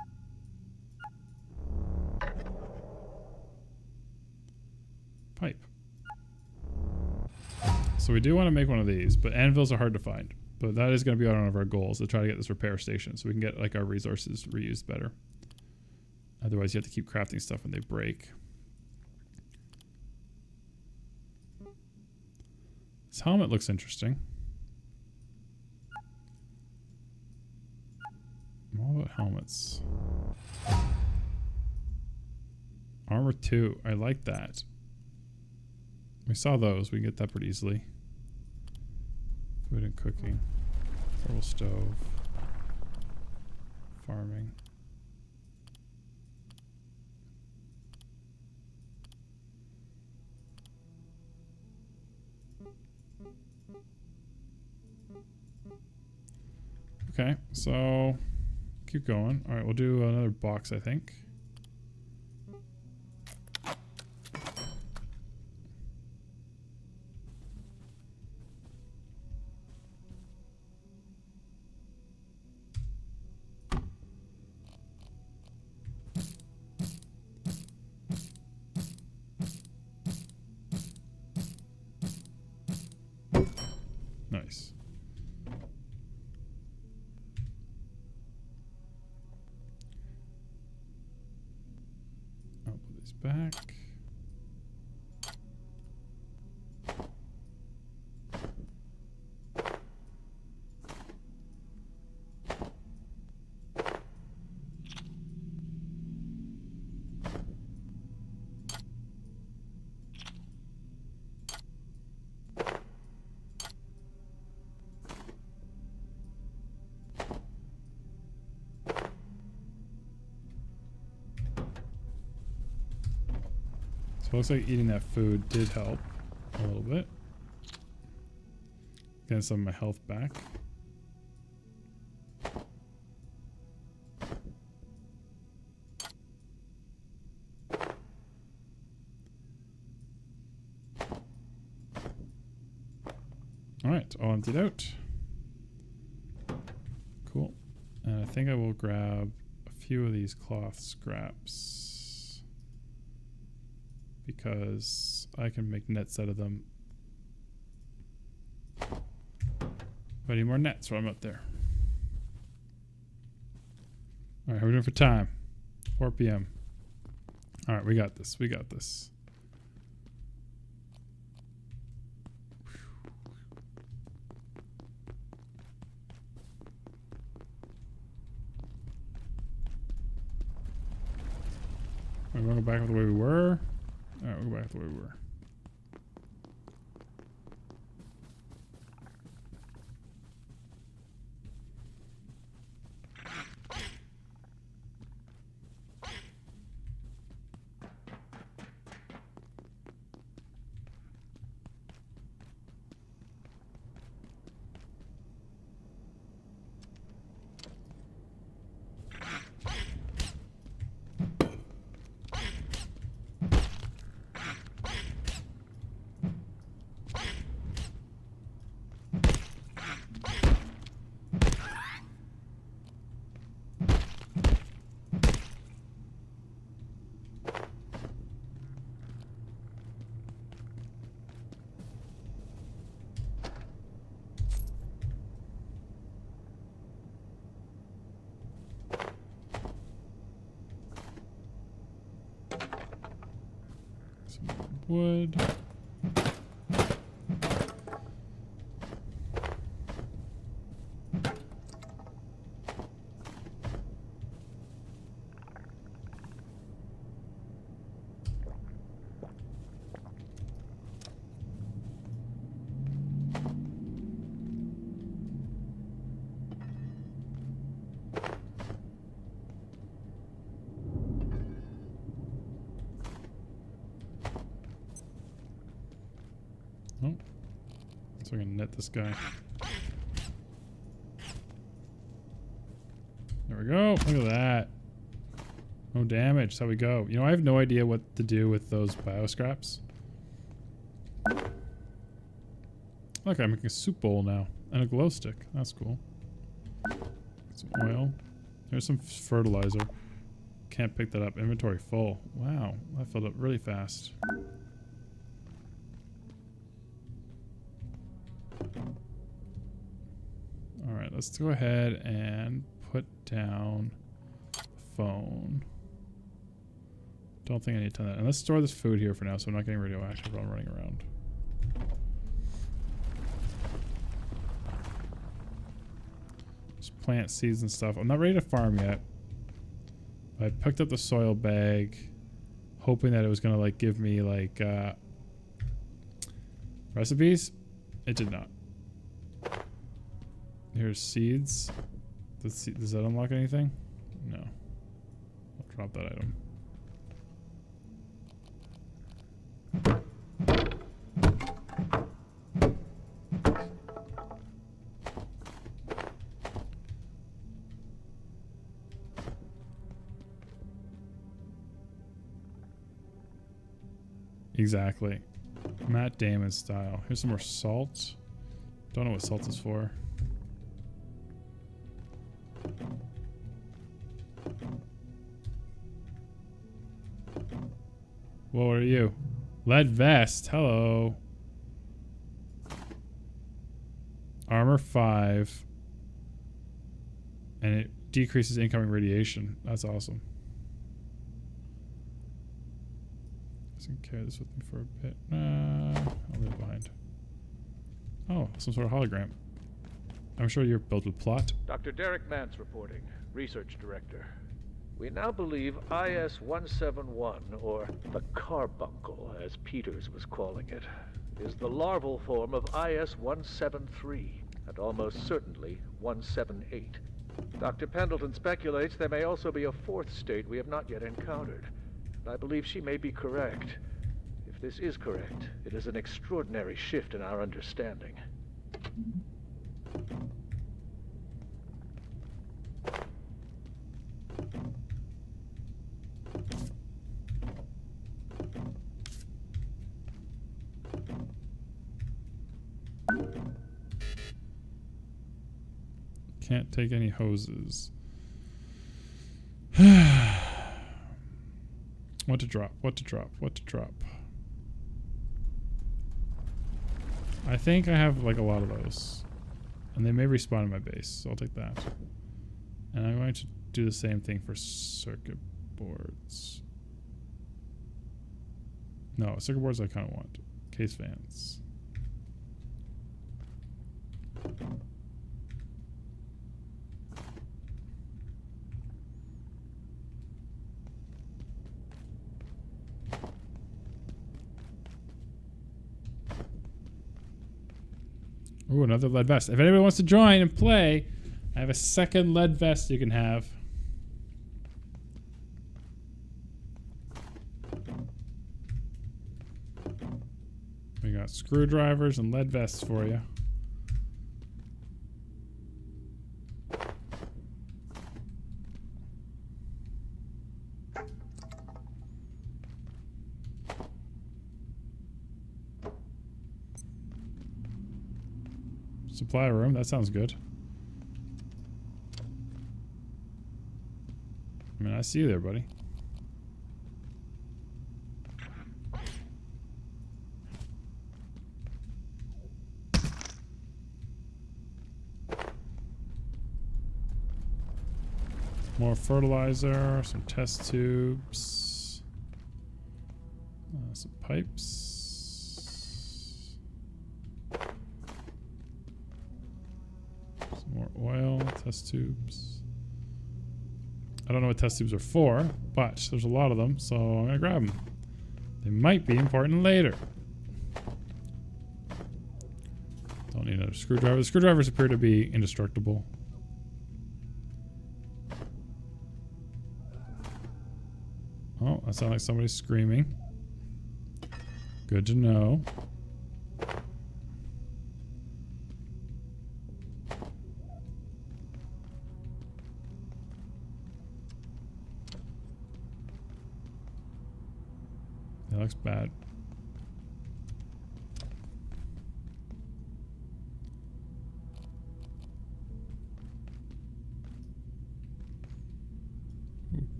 Pipe. So we do want to make one of these, but anvils are hard to find. But that is going to be one of our goals, to try to get this repair station so we can get like our resources reused better. Otherwise, you have to keep crafting stuff when they break. This helmet looks interesting. I'm all about helmets. Armor 2. I like that. We saw those. We can get that pretty easily. Food and cooking. Portable stove. Farming. Okay, so keep going. All right, we'll do another box, I think. Nice. I'll put these back. So it looks like eating that food did help a little bit. Getting some of my health back. Alright, all emptied out. Cool. And I think I will grab a few of these cloth scraps, because I can make nets out of them. I need more nets while I'm up there. Alright, how are we doing for time? 4 p.m. Alright, we got this. We got this. We're going to go back the way we were. Alright, we'll go back the way we were. wood. Oh, so we can net this guy. There we go. Look at that. No damage. That's how we go. You know, I have no idea what to do with those bioscraps. Look, I'm making a soup bowl now. And a glow stick. That's cool. Some oil. Here's some fertilizer. Can't pick that up. Inventory full. Wow. That filled up really fast. Alright, let's go ahead and put down the phone. Don't think I need to do that. And let's store this food here for now so I'm not getting radioactive while I'm running around. Just plant seeds and stuff. I'm not ready to farm yet. I picked up the soil bag hoping that it was going to like give me like recipes. It did not. Here's seeds. Does that unlock anything? No. I'll drop that item. Exactly. Matt Damon style. Here's some more salt. Don't know what salt is for. What are you? Lead vest. Hello. Armor 5. And it decreases incoming radiation. That's awesome. Doesn't carry this with me for a bit. I'll leave it behind. Oh, some sort of hologram. I'm sure you're built with plot. Dr. Derek Mance reporting, Research Director. We now believe IS-171, or the carbuncle, as Peters was calling it, is the larval form of IS-173, and almost certainly 178. Dr. Pendleton speculates there may also be a fourth state we have not yet encountered. And I believe she may be correct. If this is correct, it is an extraordinary shift in our understanding. Can't take any hoses. What to drop? What to drop? What to drop? I think I have like a lot of those. And they may respawn in my base, so I'll take that. And I'm going to do the same thing for circuit boards. No, circuit boards I kind of want. Case fans. Ooh, another lead vest. If anybody wants to join and play, I have a second lead vest you can have. We got screwdrivers and lead vests for you. Supply room, that sounds good. I mean, I see you there, buddy. More fertilizer, some test tubes. Some pipes. Some more oil, test tubes. I don't know what test tubes are for, but there's a lot of them, so I'm gonna grab them. They might be important later. Don't need another screwdriver. The screwdrivers appear to be indestructible. Oh, that sounds like somebody's screaming. Good to know. That looks bad.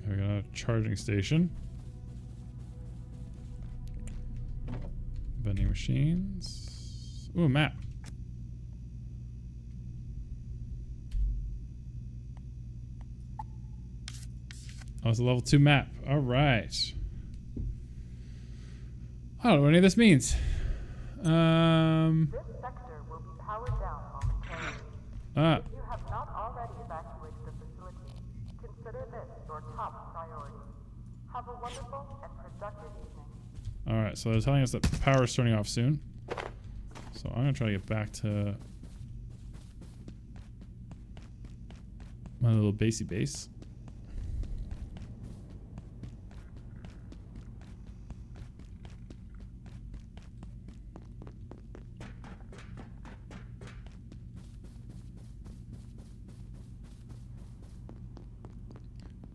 We got a charging station. Vending machines. Ooh, a map. Oh, it's a level 2 map. All right. I don't know what any of this means. This sector will be powered down momentarily. Ah. If you have not already evacuated the facility, consider this your top priority. Have a wonderful and productive evening. All right, so they're telling us that power is turning off soon. So I'm gonna try to get back to my little basey base.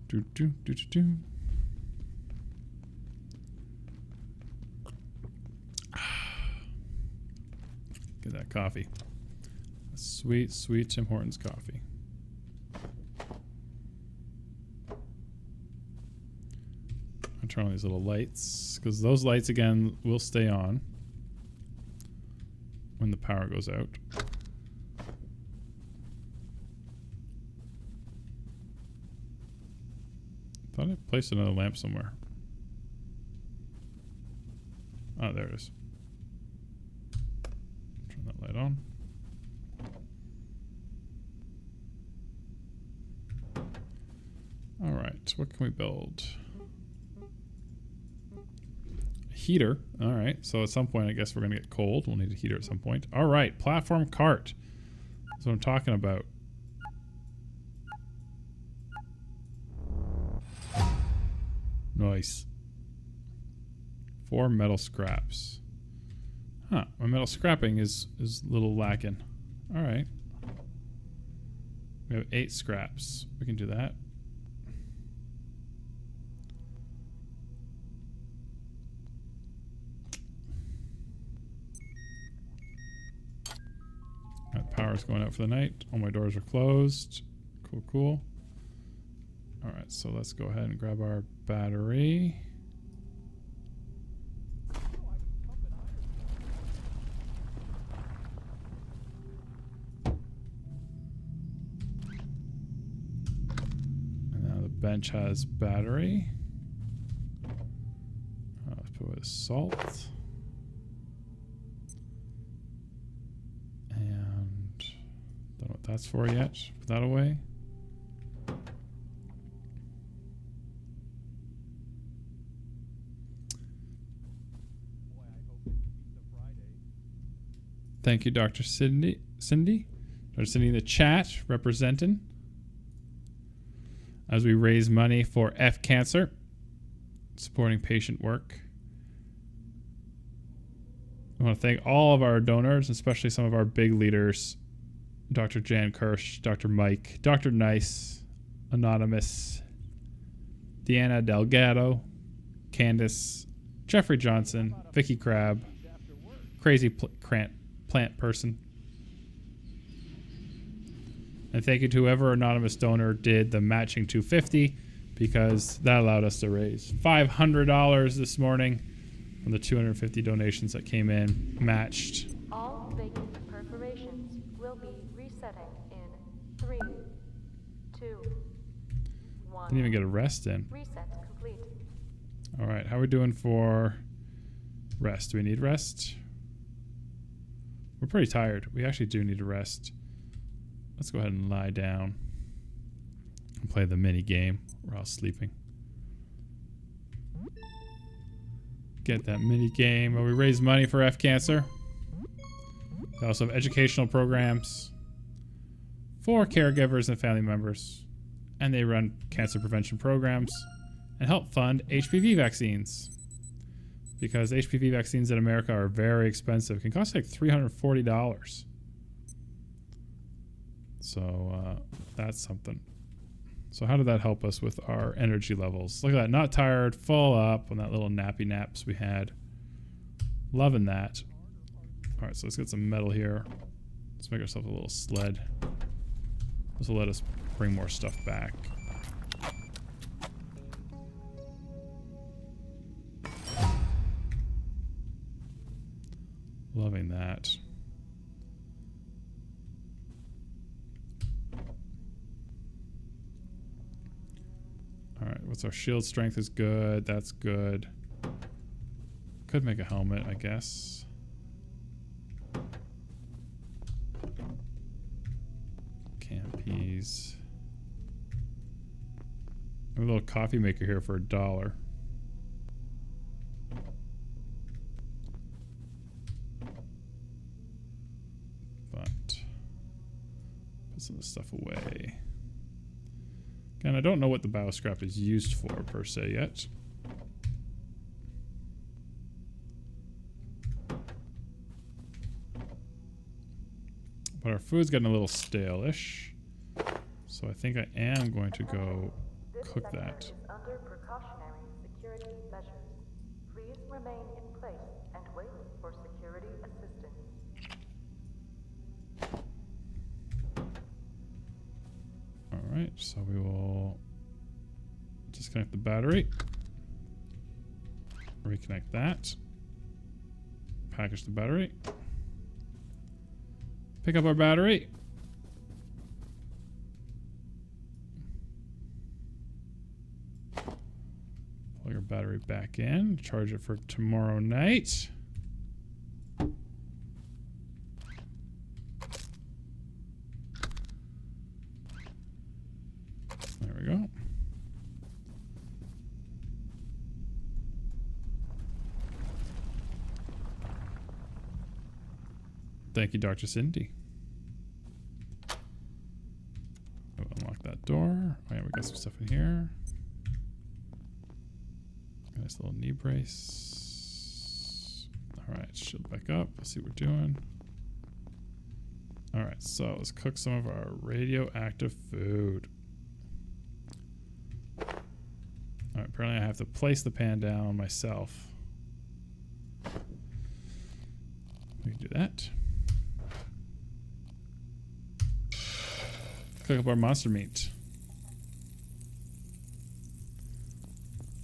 Do do do do do. Get that coffee. Sweet, sweet Tim Hortons coffee. I'll turn on these little lights, because those lights again will stay on when the power goes out. Thought I placed another lamp somewhere. Oh, there it is. Turn that light on. All right, what can we build? A heater. All right, so at some point, I guess we're gonna get cold. We'll need a heater at some point. All right, platform cart. That's what I'm talking about. Nice. 4 metal scraps. Huh, my metal scrapping is a little lacking. All right. We have 8 scraps. We can do that. That power's going out for the night. All my doors are closed. Cool, cool. All right, so let's go ahead and grab our battery. And now the bench has battery. Let's put with salt. And don't know what that's for yet. Put that away. Thank you, Dr. Cindy. Dr. Cindy in the chat, representing. As we raise money for F Cancer, supporting patient work. I want to thank all of our donors, especially some of our big leaders. Dr. Jan Kirsch, Dr. Mike, Dr. Nice, Anonymous, Deanna Delgado, Candace, Jeffrey Johnson, Vicky Crab, Crazy Plant Person. And thank you to whoever anonymous donor did the matching 250 because that allowed us to raise $500 this morning from the 250 donations that came in, matched. All vacant perforations will be resetting in 3, 2, 1. Didn't even get a rest in. Reset complete. All right, how are we doing for rest? Do we need rest? We're pretty tired. We actually do need a rest. Let's go ahead and lie down and play the mini game. We're all sleeping. Get that mini game where we raise money for F cancer. They also have educational programs for caregivers and family members. And they run cancer prevention programs and help fund HPV vaccines. Because HPV vaccines in America are very expensive. It can cost like $340. So that's something. So how did that help us with our energy levels? Look at that, not tired, full up on that little nappy naps we had. Loving that. All right, so let's get some metal here. Let's make ourselves a little sled. This will let us bring more stuff back. Loving that. All right, what's our shield strength is good. That's good. Could make a helmet, I guess. Campies. A little coffee maker here for $1. But put some of this stuff away. Again, I don't know what the bioscrap is used for per se yet. But our food's getting a little stale-ish. So I think I am going to go cook that. Is under precautionary security measures. Please remain in place and wait for security assistance. Alright, so we will disconnect the battery. Reconnect that. Package the battery. Pick up our battery. Plug our battery back in. Charge it for tomorrow night. There we go. Thank you, Dr. Cindy. I'll unlock that door. Oh yeah, we got some stuff in here. Nice little knee brace. Alright, shield back up. Let's see what we're doing. Alright, so let's cook some of our radioactive food. Alright, apparently I have to place the pan down myself. We can do that. Cook up our monster meat.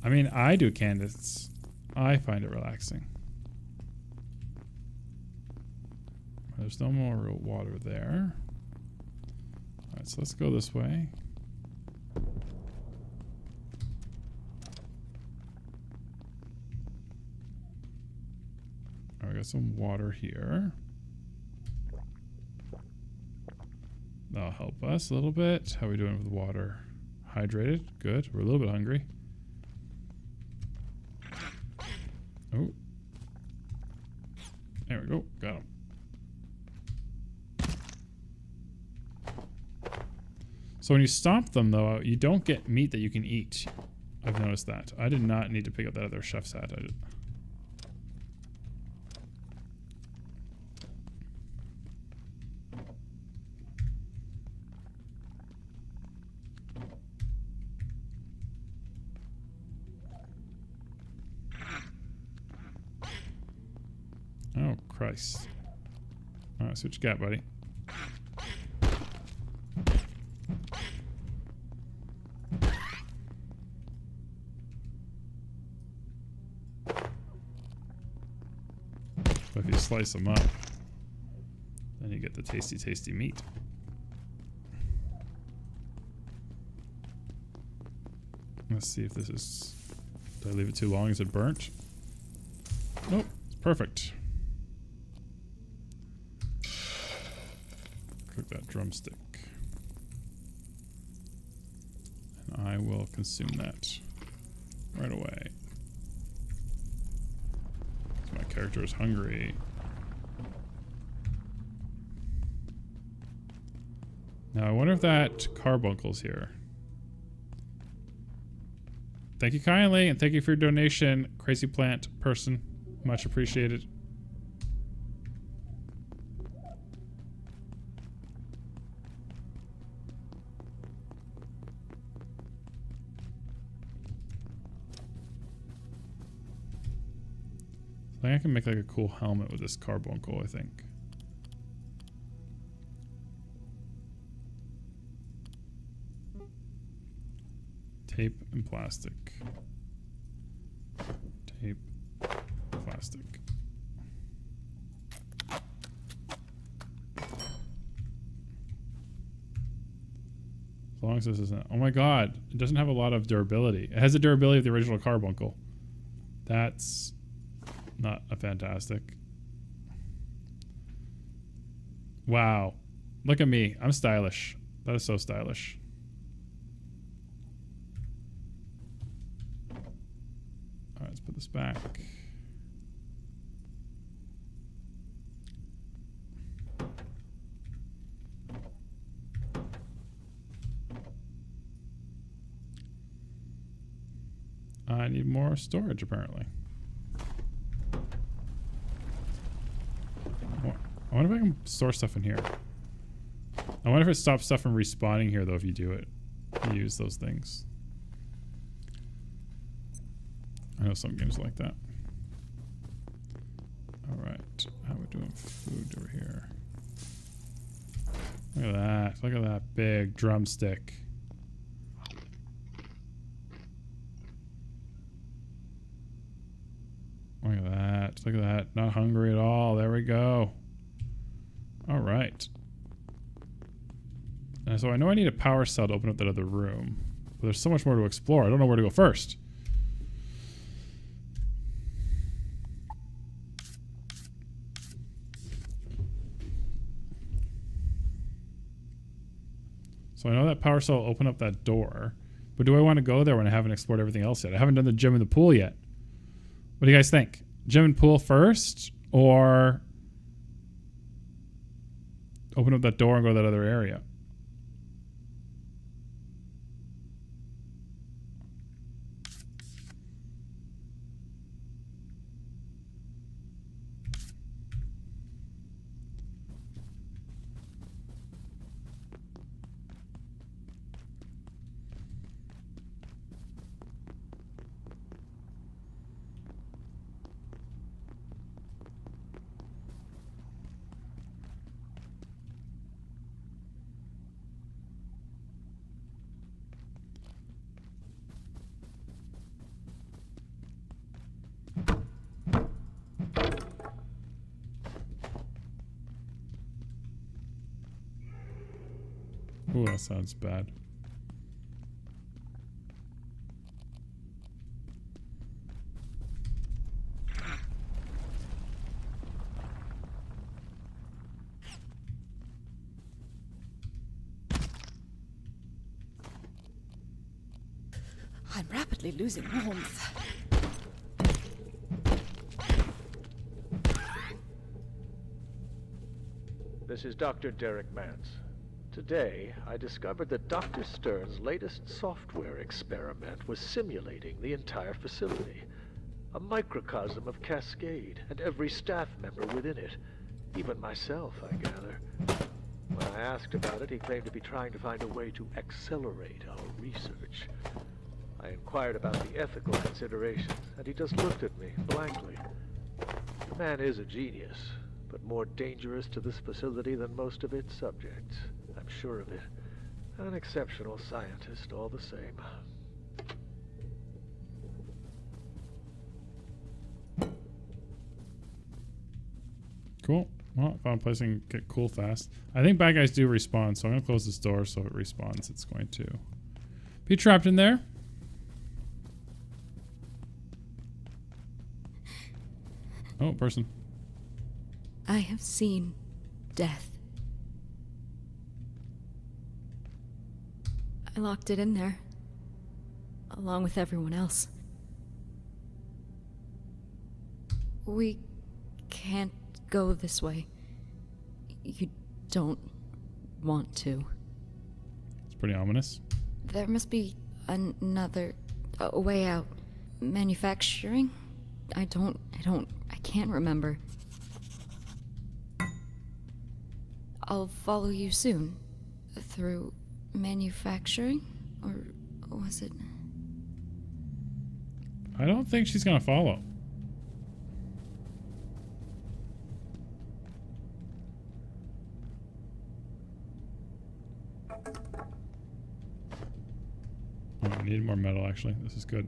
I mean, I do Candace. I find it relaxing. There's no more real water there. Alright, so let's go this way. Alright, we got some water here. That'll help us a little bit. How are we doing with water? Hydrated? Good. We're a little bit hungry. Oh. There we go. Got him. So when you stomp them, though, you don't get meat that you can eat. I've noticed that. I did not need to pick up that other chef's hat. I did. Oh, Christ. Alright, so what you got, buddy? if you slice them up, then you get the tasty, tasty meat. Let's see if this is... Did I leave it too long? Is it burnt? Nope. It's perfect. Cook that drumstick. And I will consume that right away. My character is hungry. Now I wonder if that carbuncle's here. Thank you kindly, and thank you for your donation, crazy plant person. Much appreciated. I think I can make like a cool helmet with this carbuncle, I think. Tape and plastic. Tape, plastic. As long as this isn't... Oh my god, it doesn't have a lot of durability. It has the durability of the original carbuncle. That's not a fantastic. Wow. Look at me. I'm stylish. That is so stylish. Alright, let's put this back. I need more storage, apparently. I wonder if I can store stuff in here. I wonder if it stops stuff from respawning here, though, if you do it. You use those things. I know some games like that. Alright. How are we doing food over here? Look at that. Look at that big drumstick. Look at that. Look at that. Not hungry at all. There we go. All right. And so I know I need a power cell to open up that other room. But there's so much more to explore. I don't know where to go first. So I know that power cell will open up that door. But do I want to go there when I haven't explored everything else yet? I haven't done the gym and the pool yet. What do you guys think? Gym and pool first? Or open up that door and go to that other area? Ooh, that sounds bad. I'm rapidly losing warmth. This is Dr. Derek Mance. Today, I discovered that Dr. Stern's latest software experiment was simulating the entire facility. A microcosm of Cascade, and every staff member within it. Even myself, I gather. When I asked about it, he claimed to be trying to find a way to accelerate our research. I inquired about the ethical considerations, and he just looked at me blankly. The man is a genius, but more dangerous to this facility than most of its subjects. I'm sure of it. An exceptional scientist, all the same. Cool. Well, found a place I can get cool fast. I think bad guys do respawn, so I'm going to close this door so if it respawns, it's going to be trapped in there. Oh, person. I have seen death. I locked it in there, along with everyone else. We can't go this way. You don't want to. It's pretty ominous. There must be another way out. Manufacturing? I can't remember. I'll follow you soon. Through manufacturing? Or was it? I don't think she's gonna follow. Oh, I need more metal actually. This is good.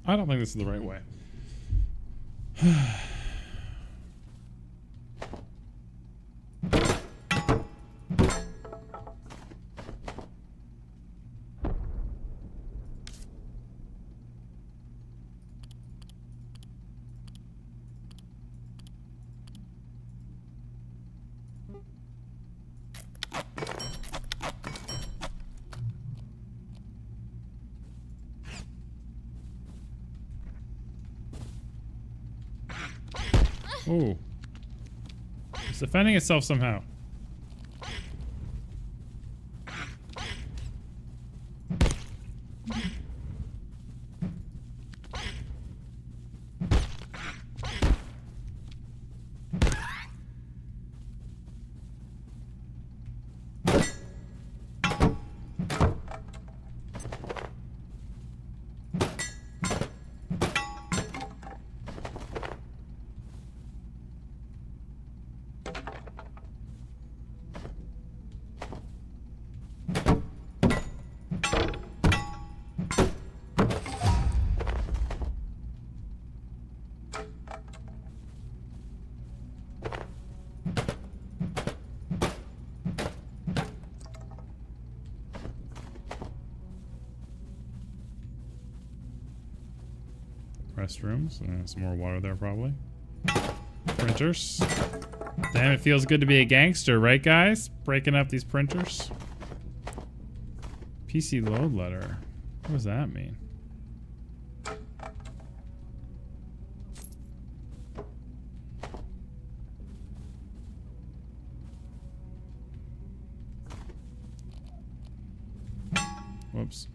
I don't think this is the right way. Oh. It's defending itself somehow. Restrooms. Some more water there, probably. Printers. Damn, it feels good to be a gangster, right, guys? Breaking up these printers. PC load letter. What does that mean? Whoops.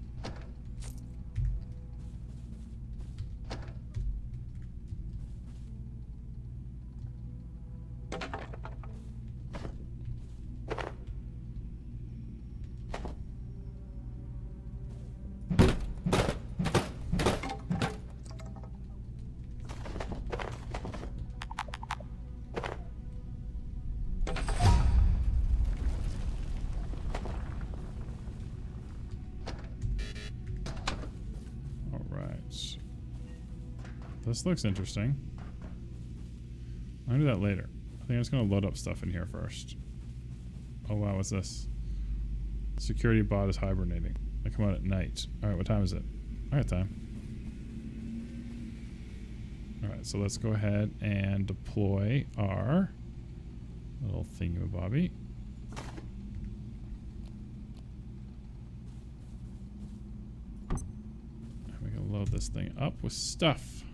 This looks interesting. I'll do that later. I think I'm just going to load up stuff in here first. Oh wow, what's this? Security bot is hibernating. I come out at night. Alright, what time is it? I got time. Alright, so let's go ahead and deploy our little thingamabobby. And we can load this thing up with stuff.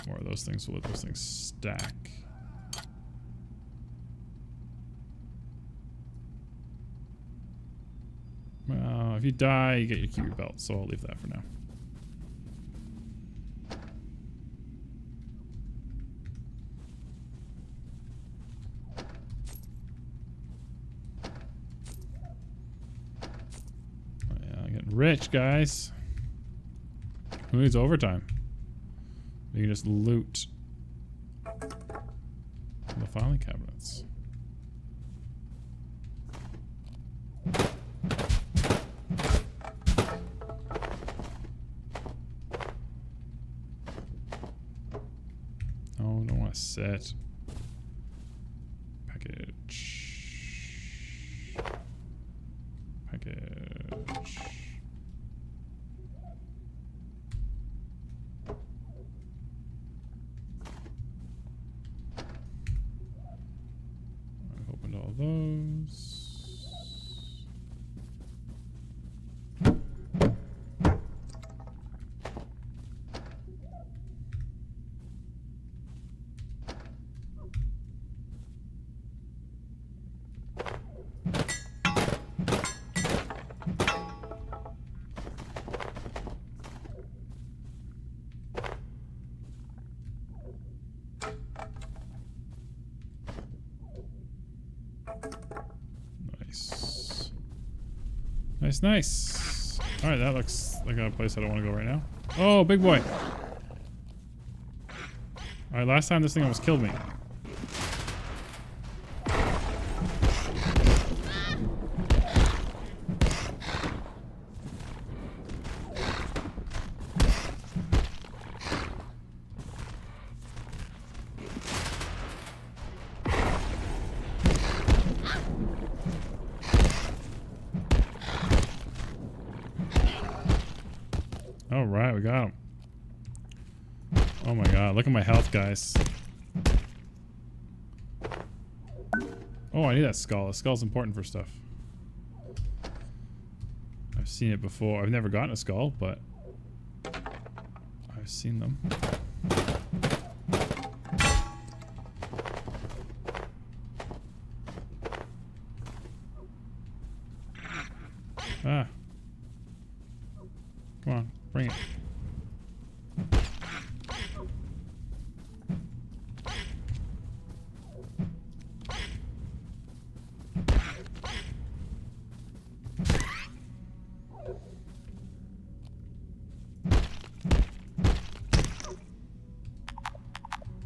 More of those things, so let those things stack. Well, if you die, you get your keep your belt, so I'll leave that for now. Oh, yeah, I'm getting rich, guys. Who needs overtime? You can just loot the filing cabinets. Oh, don't want to set. Package. Package. All those. Nice. Alright, that looks like a place I don't want to go right now. Oh, big boy. Alright, last time this thing almost killed me. Alright, we got him. Oh my god, look at my health, guys. Oh, I need that skull. The skull's important for stuff. I've seen it before. I've never gotten a skull, but I've seen them. Ah. Come on, bring it.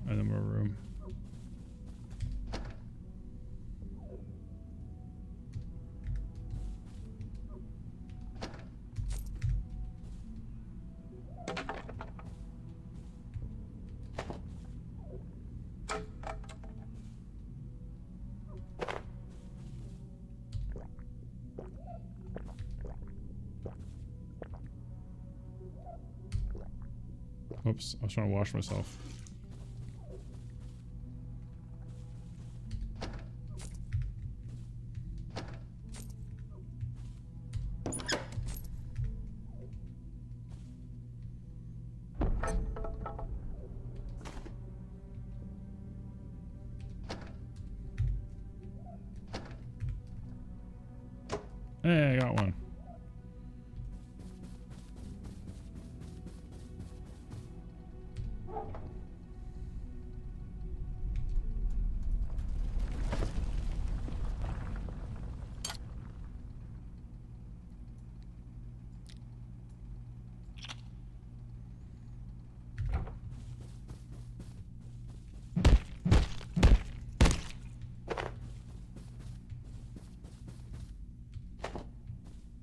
And then more room. Oops, I was trying to wash myself. Hey, I got one.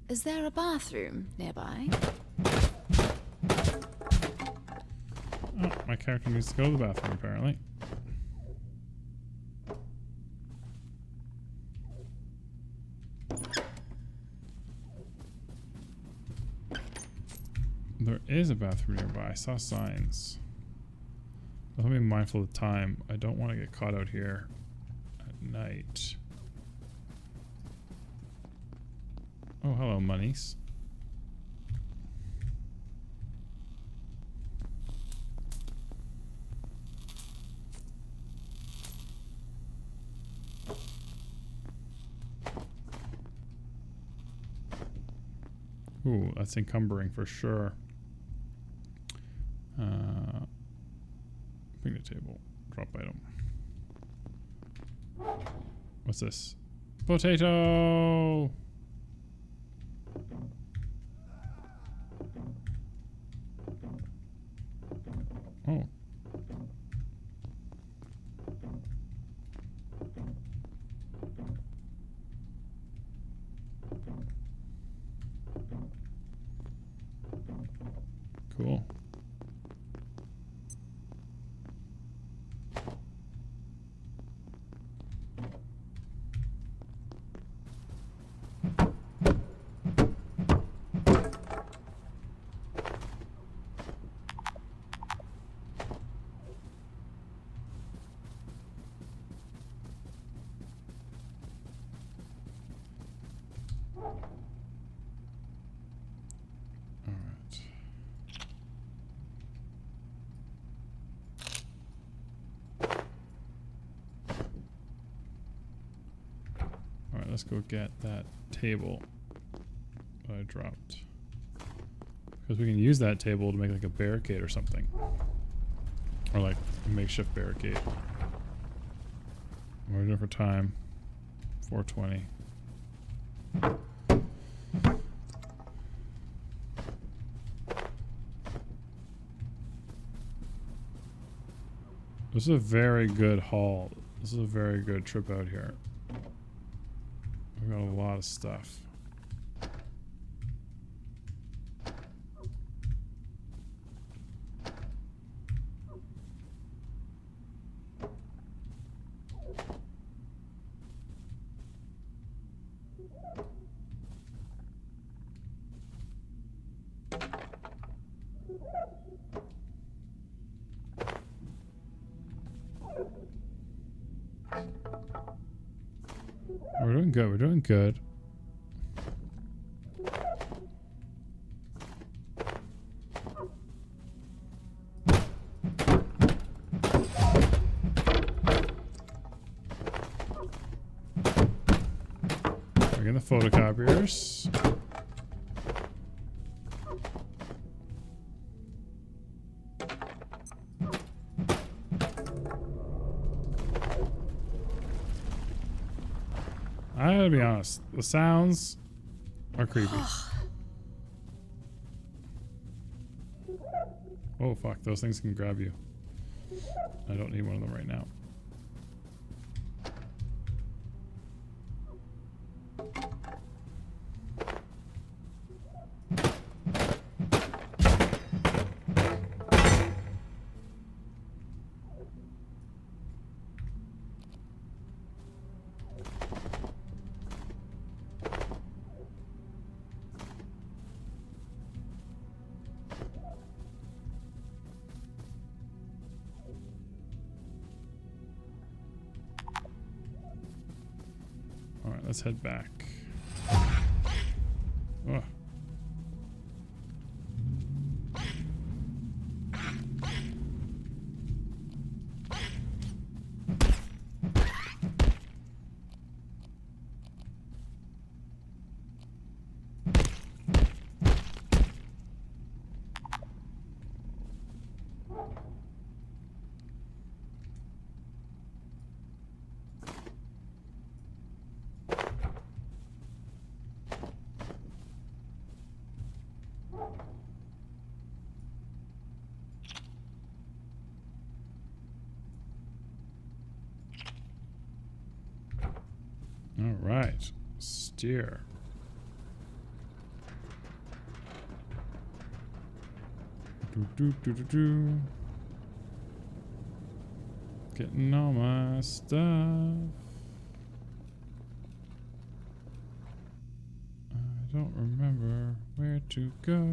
Is there a bathroom nearby? Oh, my character needs to go to the bathroom, apparently. There is a bathroom nearby. I saw signs. Let me be mindful of the time. I don't want to get caught out here at night. Oh, hello, monies. Ooh, that's encumbering for sure. Picnic table. Drop item. What's this? Potato! Oh. Cool. Alright, let's go get that table that I dropped. Because we can use that table to make like a barricade or something. Or like a makeshift barricade. What are we doing for time? 4:20. This is a very good haul. This is a very good trip out here. We've got a lot of stuff. We're doing good. We're doing good. We're getting the photocopiers. I gotta be honest, the sounds are creepy. Oh fuck, those things can grab you. I don't need one of them right now. Alright, let's head back. Oh. All right, steer. Do, do, do, do, do. Getting all my stuff. I don't remember where to go.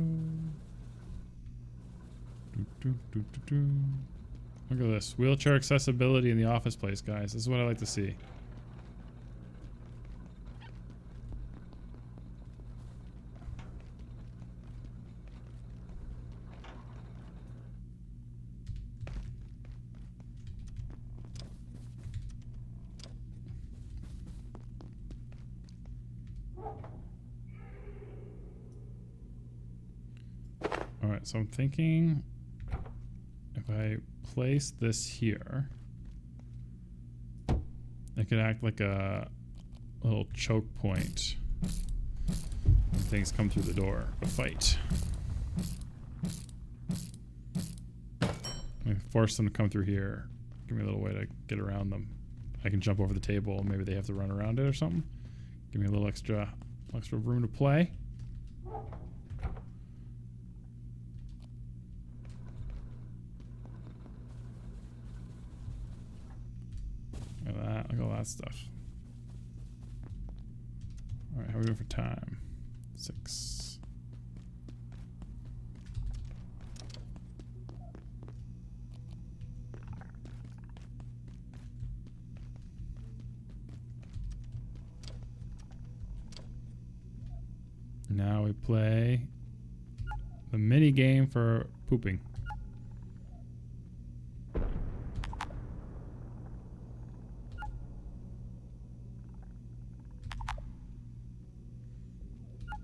Look at this. Wheelchair accessibility in the office place, guys. This is what I like to see. Alright, so I'm thinking if I place this here, it could act like a little choke point when things come through the door. A fight. I force them to come through here. Give me a little way to get around them. I can jump over the table. Maybe they have to run around it or something. Give me a little extra room to play. Look at that. Look at all that stuff. Alright, how are we doing for time? 6. Now we play the mini game for pooping.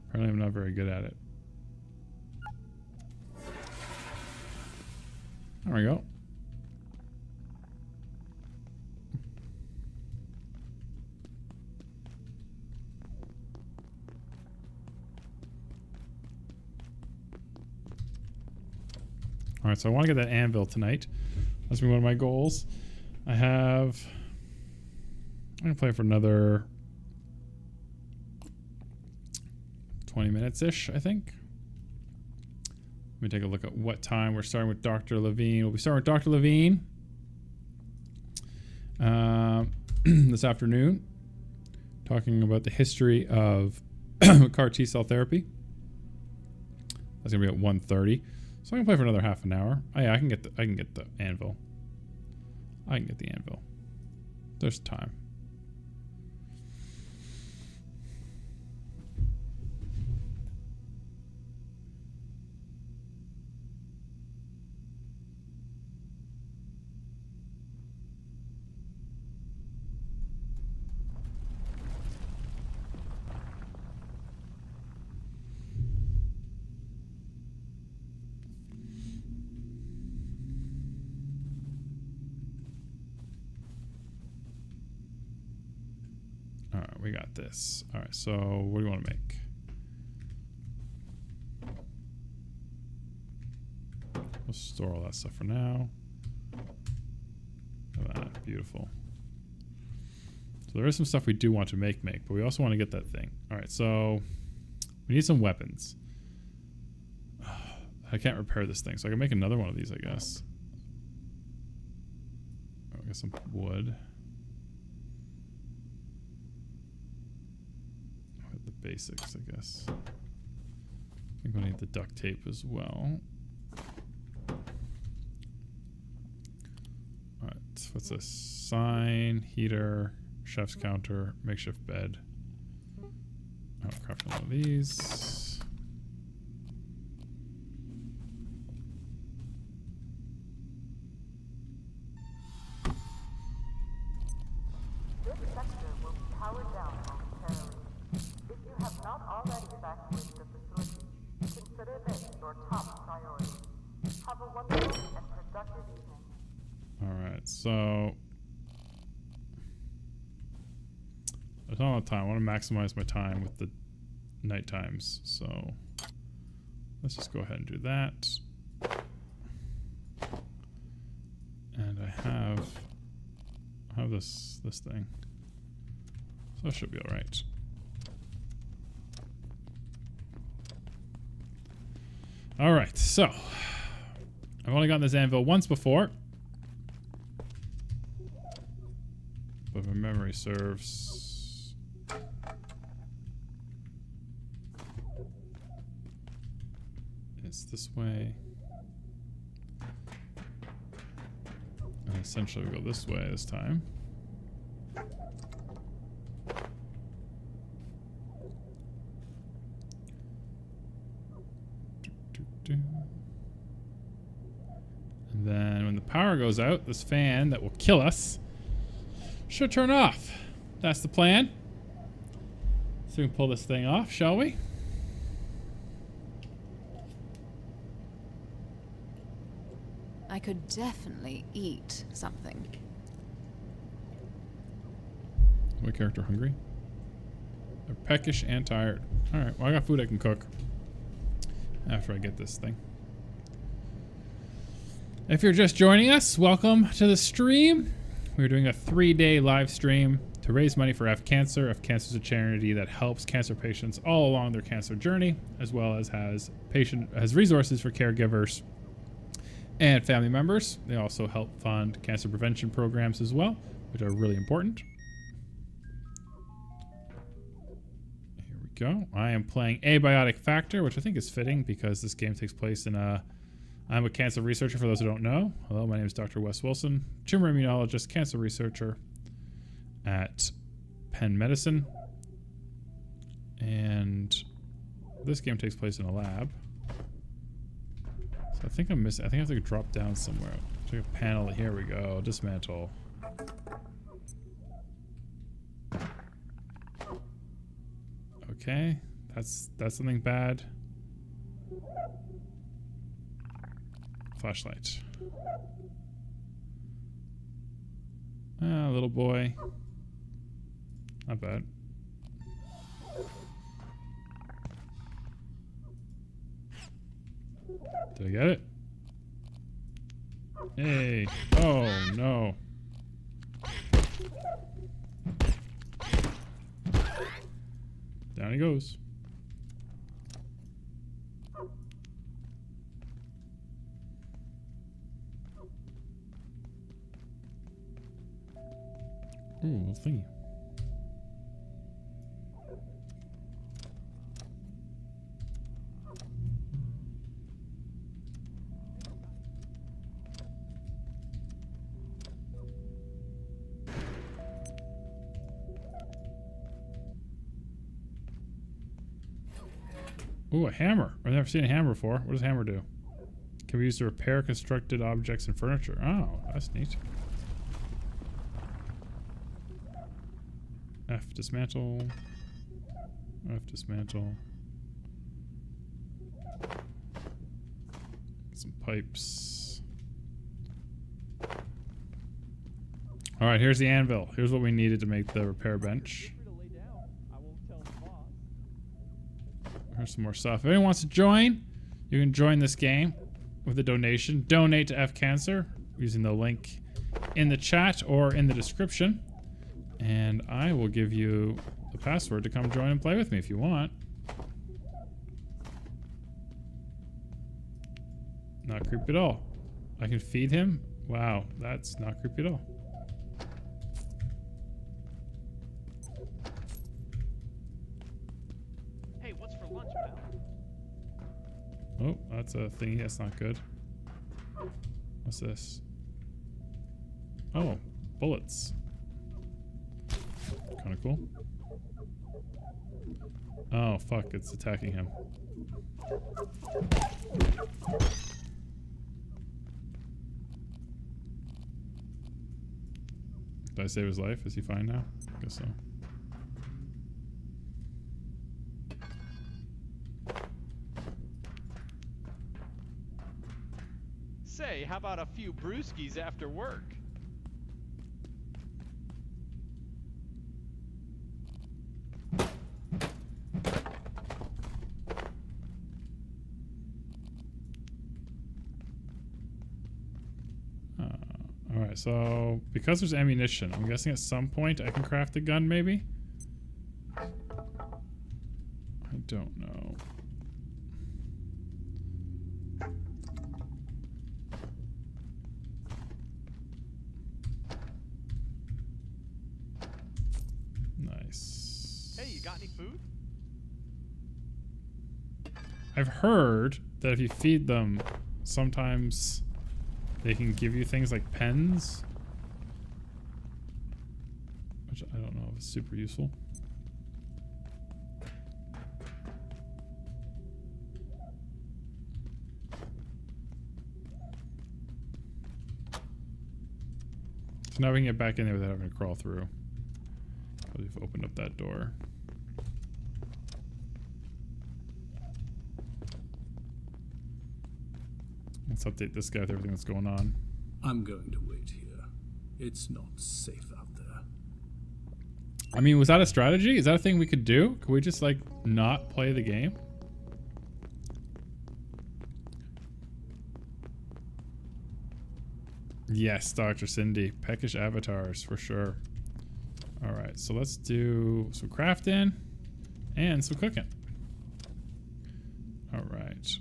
Apparently I'm not very good at it. There we go. Alright, so I want to get that anvil tonight. That's been one of my goals. I'm gonna play for another 20 minutes-ish, I think. Let me take a look at what time we're starting with Dr. Levine. We'll be starting with Dr. Levine this afternoon, talking about the history of CAR T-cell therapy. That's gonna be at 1:30. So I can play for another half an hour. Oh yeah, I can get the anvil. I can get the anvil. There's time. Alright, we got this. Alright, so what do you want to make? We'll store all that stuff for now. Look at that. Beautiful. So there is some stuff we do want to make, but we also want to get that thing. Alright, so we need some weapons. I can't repair this thing, so I can make another one of these, I guess. Oh, I got some wood. The basics, I guess. I think we'll need the duct tape as well. Alright, what's this? Sign, heater, chef's counter, makeshift bed. I'll craft one of these. So there's not a lot of time. I want to maximize my time with the night times. So let's just go ahead and do that. And I have this thing. So it should be all right. All right. So I've only gotten this anvil once before. memory serves. It's this way. And essentially we go this way this time. And then when the power goes out, this fan that will kill us should turn off. That's the plan. So we can pull this thing off, shall we? I could definitely eat something. Is my character hungry? They're peckish and tired. Alright, well I got food I can cook after I get this thing. If you're just joining us, welcome to the stream. We're doing a 3-day live stream to raise money for F Cancer. F Cancer is a charity that helps cancer patients all along their cancer journey, as well as has resources for caregivers and family members. They also help fund cancer prevention programs as well, which are really important. Here we go. I am playing Abiotic Factor, which I think is fitting because this game takes place in a... I'm a cancer researcher, for those who don't know. Hello, my name is Dr. Wes Wilson, tumor immunologist, cancer researcher at Penn Medicine. And this game takes place in a lab. So I think I'm missing. I think I have to drop down somewhere. Take a panel. Here we go. Dismantle. Okay, that's something bad. Flashlight. Ah, little boy. Not bad. Did I get it? Hey. Oh, no. Down he goes. Ooh, thingy. Ooh, a hammer. I've never seen a hammer before. What does a hammer do? Can be used to repair constructed objects and furniture. Oh, that's neat. F dismantle. F dismantle. Some pipes. Alright, here's the anvil. Here's what we needed to make the repair bench. Here's some more stuff. If anyone wants to join, you can join this game with a donation. Donate to F Cancer using the link in the chat or in the description. And I will give you the password to come join and play with me if you want. Not creepy at all. I can feed him? Wow, that's not creepy at all. Hey, what's for lunch, pal? Oh, that's a thingy. That's not good. What's this? Oh, bullets. Kind of cool. Oh, fuck. It's attacking him. Did I save his life? Is he fine now? I guess so. Say, how about a few brewskis after work? Alright, so because there's ammunition, I'm guessing at some point I can craft a gun, maybe? I don't know. got any food? I've heard that if you feed them, sometimes they can give you things like pens. Which I don't know if it's super useful. So now we can get back in there without having to crawl through. We've opened up that door. Let's update this guy with everything that's going on. I'm going to wait here. It's not safe out there. I mean, was that a strategy? Is that a thing we could do? Could we just, like, not play the game? Yes, Dr. Cindy. Peckish avatars, for sure. Alright, so let's do some crafting and some cooking. Alright.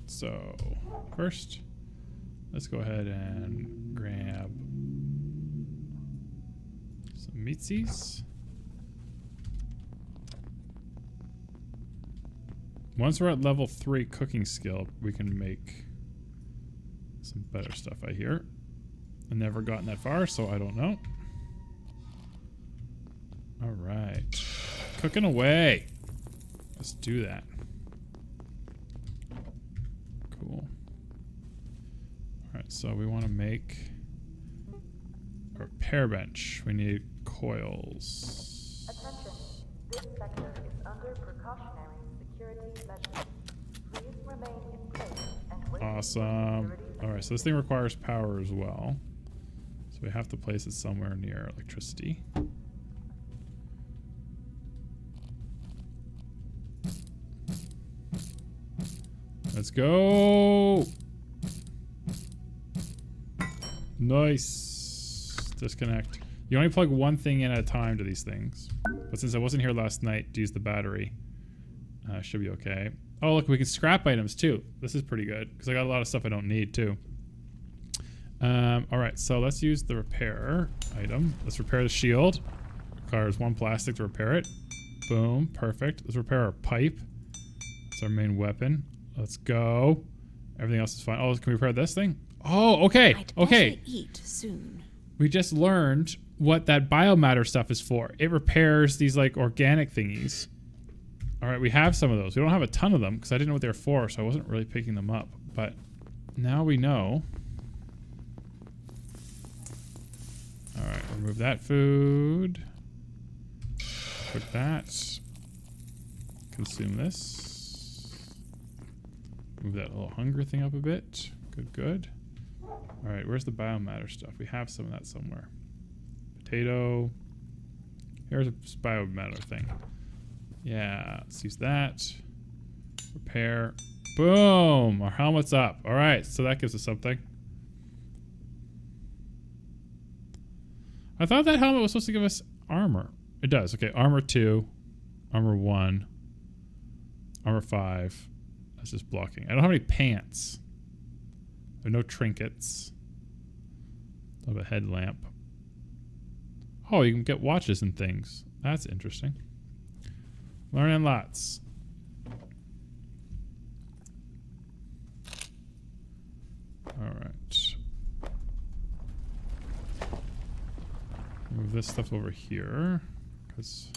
So, first, let's go ahead and grab some meatsies. Once we're at level 3 cooking skill, we can make some better stuff, I hear. I've never gotten that far, so I don't know. Alright. Cooking away. Let's do that. Cool. Alright, so we want to make a repair bench. We need coils. Attention. This sector is under precautionary security measures. Please remain in place and wait. Awesome. Alright, so this thing requires power as well. So we have to place it somewhere near electricity. Let's go. Nice. Disconnect. You only plug one thing in at a time to these things. But since I wasn't here last night to use the battery, should be okay. Oh, look, we can scrap items too. This is pretty good because I got a lot of stuff I don't need too. All right, so let's use the repair item. Let's repair the shield. Requires 1 plastic to repair it. Boom, perfect. Let's repair our pipe. That's our main weapon. Let's go. Everything else is fine. Oh, can we repair this thing? Oh, okay. Okay. Eat soon. We just learned what that biomatter stuff is for. It repairs these like organic thingies. All right, we have some of those. We don't have a ton of them because I didn't know what they're for, so I wasn't really picking them up. But now we know. All right, remove that food. Cook that. Consume this. Move that little hunger thing up a bit. Good, good. All right, where's the biomatter stuff? We have some of that somewhere. Potato. Here's a biomatter thing. Yeah, let's use that. Repair. Boom! Our helmet's up. All right, so that gives us something. I thought that helmet was supposed to give us armor. It does. Okay, armor 2, armor 1, armor 5. That's just blocking. I don't have any pants. There are no trinkets. I have a headlamp. Oh, you can get watches and things. That's interesting. Learning lots. All right. Move this stuff over here, because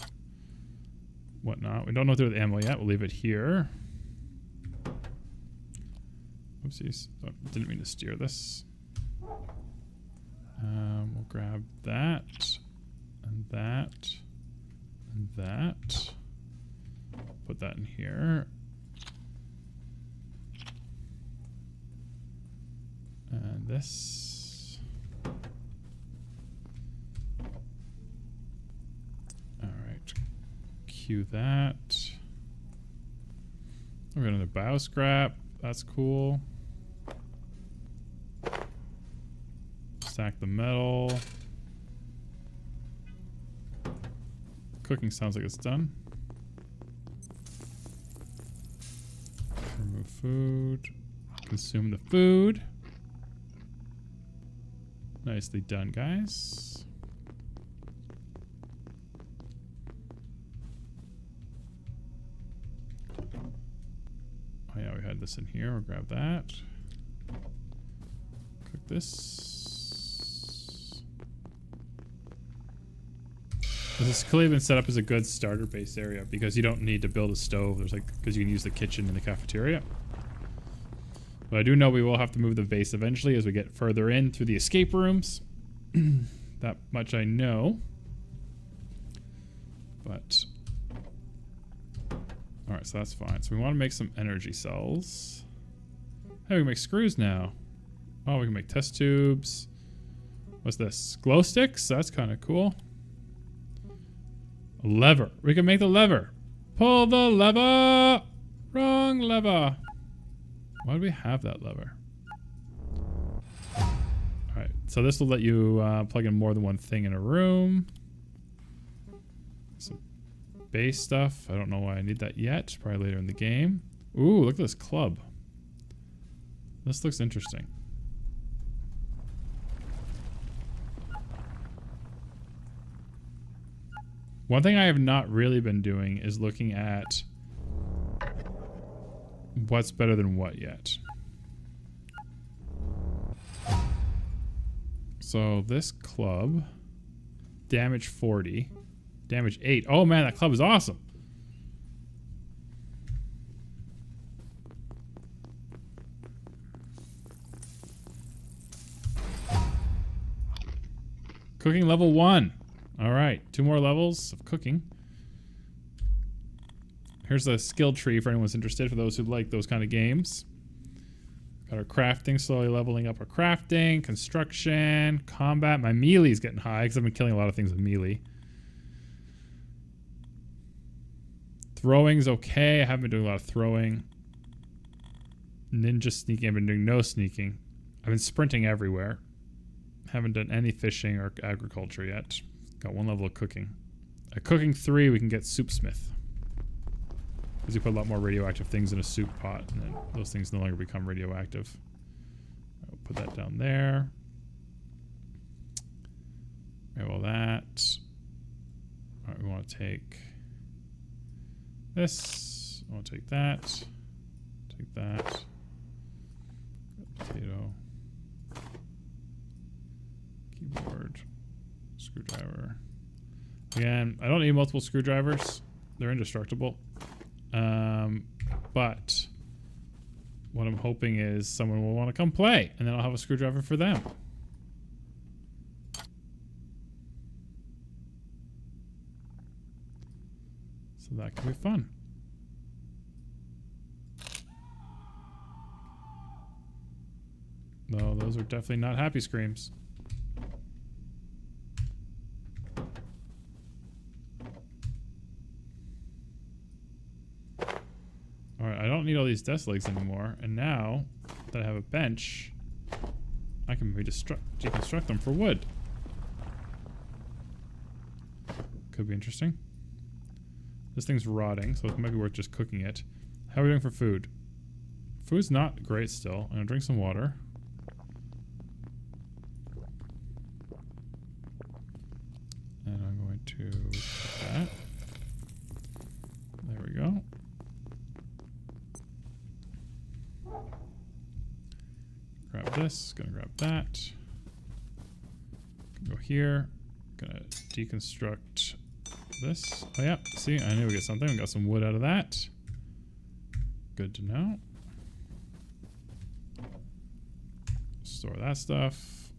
whatnot. We don't know what to do with the ammo yet. We'll leave it here. Oopsies. Oh, didn't mean to steer this. We'll grab that, and that, and that. Put that in here. And this. All right. Cue that. We're going to bio scrap. That's cool. Stack the metal. Cooking sounds like it's done. Remove food. Consume the food. Nicely done, guys. Oh yeah, we had this in here. We'll grab that. Cook this. This has clearly been set up as a good starter base area because you don't need to build a stove. There's like, because you can use the kitchen and the cafeteria. But I do know we will have to move the base eventually as we get further in through the escape rooms. That much I know. But alright, so that's fine. So we want to make some energy cells. Hey, we can make screws now. Oh, we can make test tubes. What's this? Glow sticks? That's kind of cool. A lever. We can make the lever. Pull the lever. Wrong lever. Why do we have that lever? Alright, so this will let you plug in more than one thing in a room. Some base stuff. I don't know why I need that yet. Probably later in the game. Ooh, look at this club. This looks interesting. One thing I have not really been doing is looking at what's better than what yet. So this club, damage 40, damage 8. Oh man, that club is awesome. Cooking level 1. All right, 2 more levels of cooking. Here's a skill tree for anyone's interested, for those who like those kind of games. Got our crafting, slowly leveling up our crafting, construction, combat. My melee's getting high because I've been killing a lot of things with melee. Throwing's okay. I haven't been doing a lot of throwing. Ninja sneaking, I've been doing no sneaking. I've been sprinting everywhere. Haven't done any fishing or agriculture yet. Got 1 level of cooking. At cooking 3, we can get soupsmith. Because you put a lot more radioactive things in a soup pot, and then those things no longer become radioactive. I'll put that down there. Okay, well that. Alright, we want to take this. I want to take that. Take that. Potato. Keyboard. Screwdriver. Again, I don't need multiple screwdrivers. They're indestructible. But what I'm hoping is someone will want to come play, and then I'll have a screwdriver for them. So that could be fun. No, those are definitely not happy screams. Alright, I don't need all these desk legs anymore, and now that I have a bench, I can maybe deconstruct them for wood. Could be interesting. This thing's rotting, so it might be worth just cooking it. How are we doing for food? Food's not great still. I'm gonna drink some water. And I'm going to put that. There we go. Grab this, gonna grab that. Go here, gonna deconstruct this. Oh yeah, see, I knew we get something. We got some wood out of that. Good to know. Store that stuff.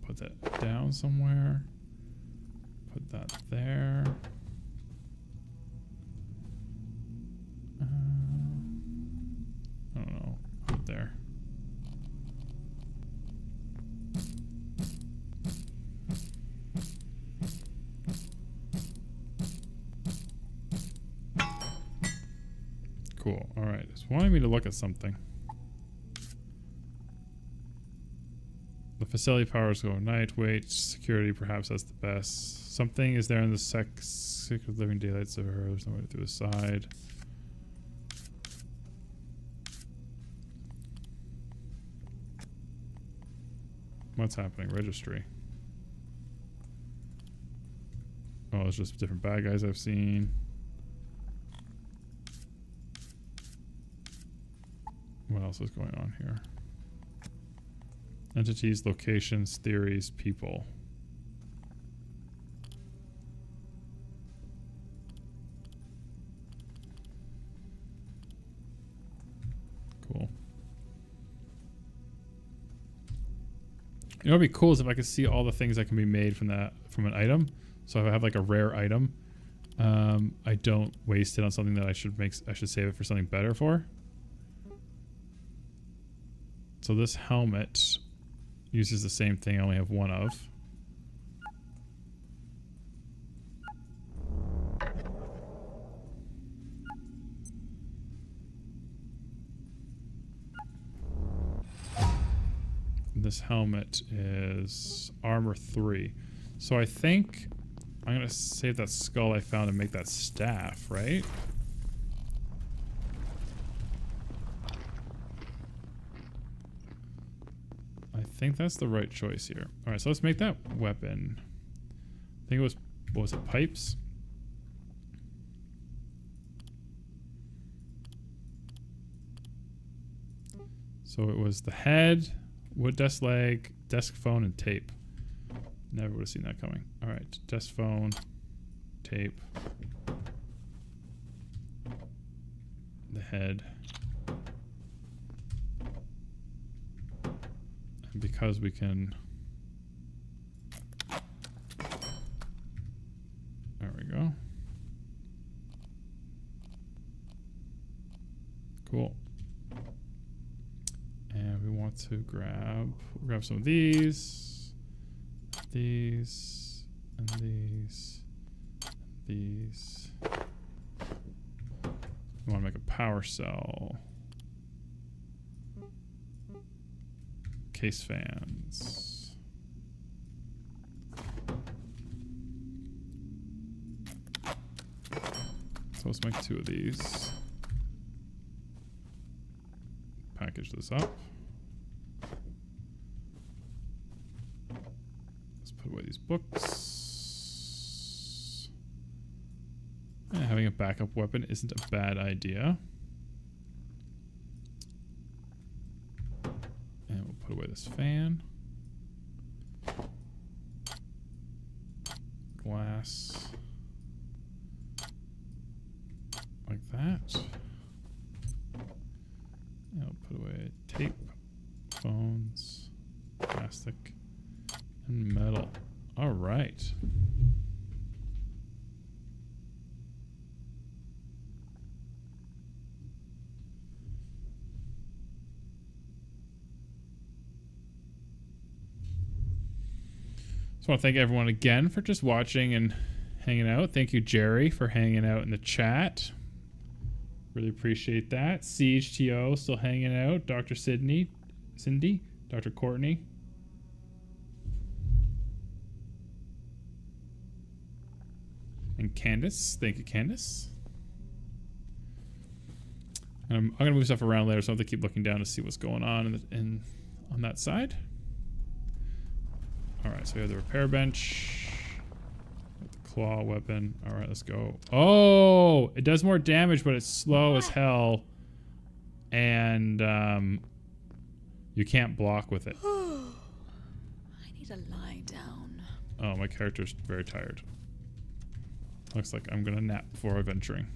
Put that down somewhere. Put that there. I don't know. Up there. Cool. All right. It's wanting me to look at something. The facility powers go night. Wait. Security. Perhaps that's the best. Something is there in the secret living daylights of her. There's no way through the side. What's happening? Registry. Oh, it's just different bad guys I've seen. What else is going on here? Entities, locations, theories, people. Cool. You know what'd be cool is if I could see all the things that can be made from an item. So if I have like a rare item, I don't waste it on something that I should save it for something better for. So this helmet uses the same thing I only have one of. This helmet is armor 3. So I think I'm going to save that skull I found and make that staff, right? I think that's the right choice here. Alright, so let's make that weapon. I think it was, what was it, pipes? So it was the head, wood desk leg, desk phone, and tape. Never would have seen that coming. Alright, desk phone, tape, the head. And because we can... There we go. Cool. And we want to grab some of these, and these. We want to make a power cell. Case fans. So let's make 2 of these. Package this up. Let's put away these books. And having a backup weapon isn't a bad idea. And we'll put away this fan. Glass. Like that. And I'll put away tape, phones, plastic, and metal. All right. Just want to thank everyone again for just watching and hanging out. Thank you, Jerry, for hanging out in the chat. Really appreciate that. Siege TO still hanging out. Dr. Cindy, Dr. Courtney. And Candace. Thank you, Candace. I'm going to move stuff around later, so I have to keep looking down to see what's going on on that side. Alright, so we have the repair bench. The claw weapon. Alright, let's go. Oh! It does more damage, but it's slow as hell. And you can't block with it. I need to lie down. Oh, my character's very tired. Looks like I'm gonna nap before venturing.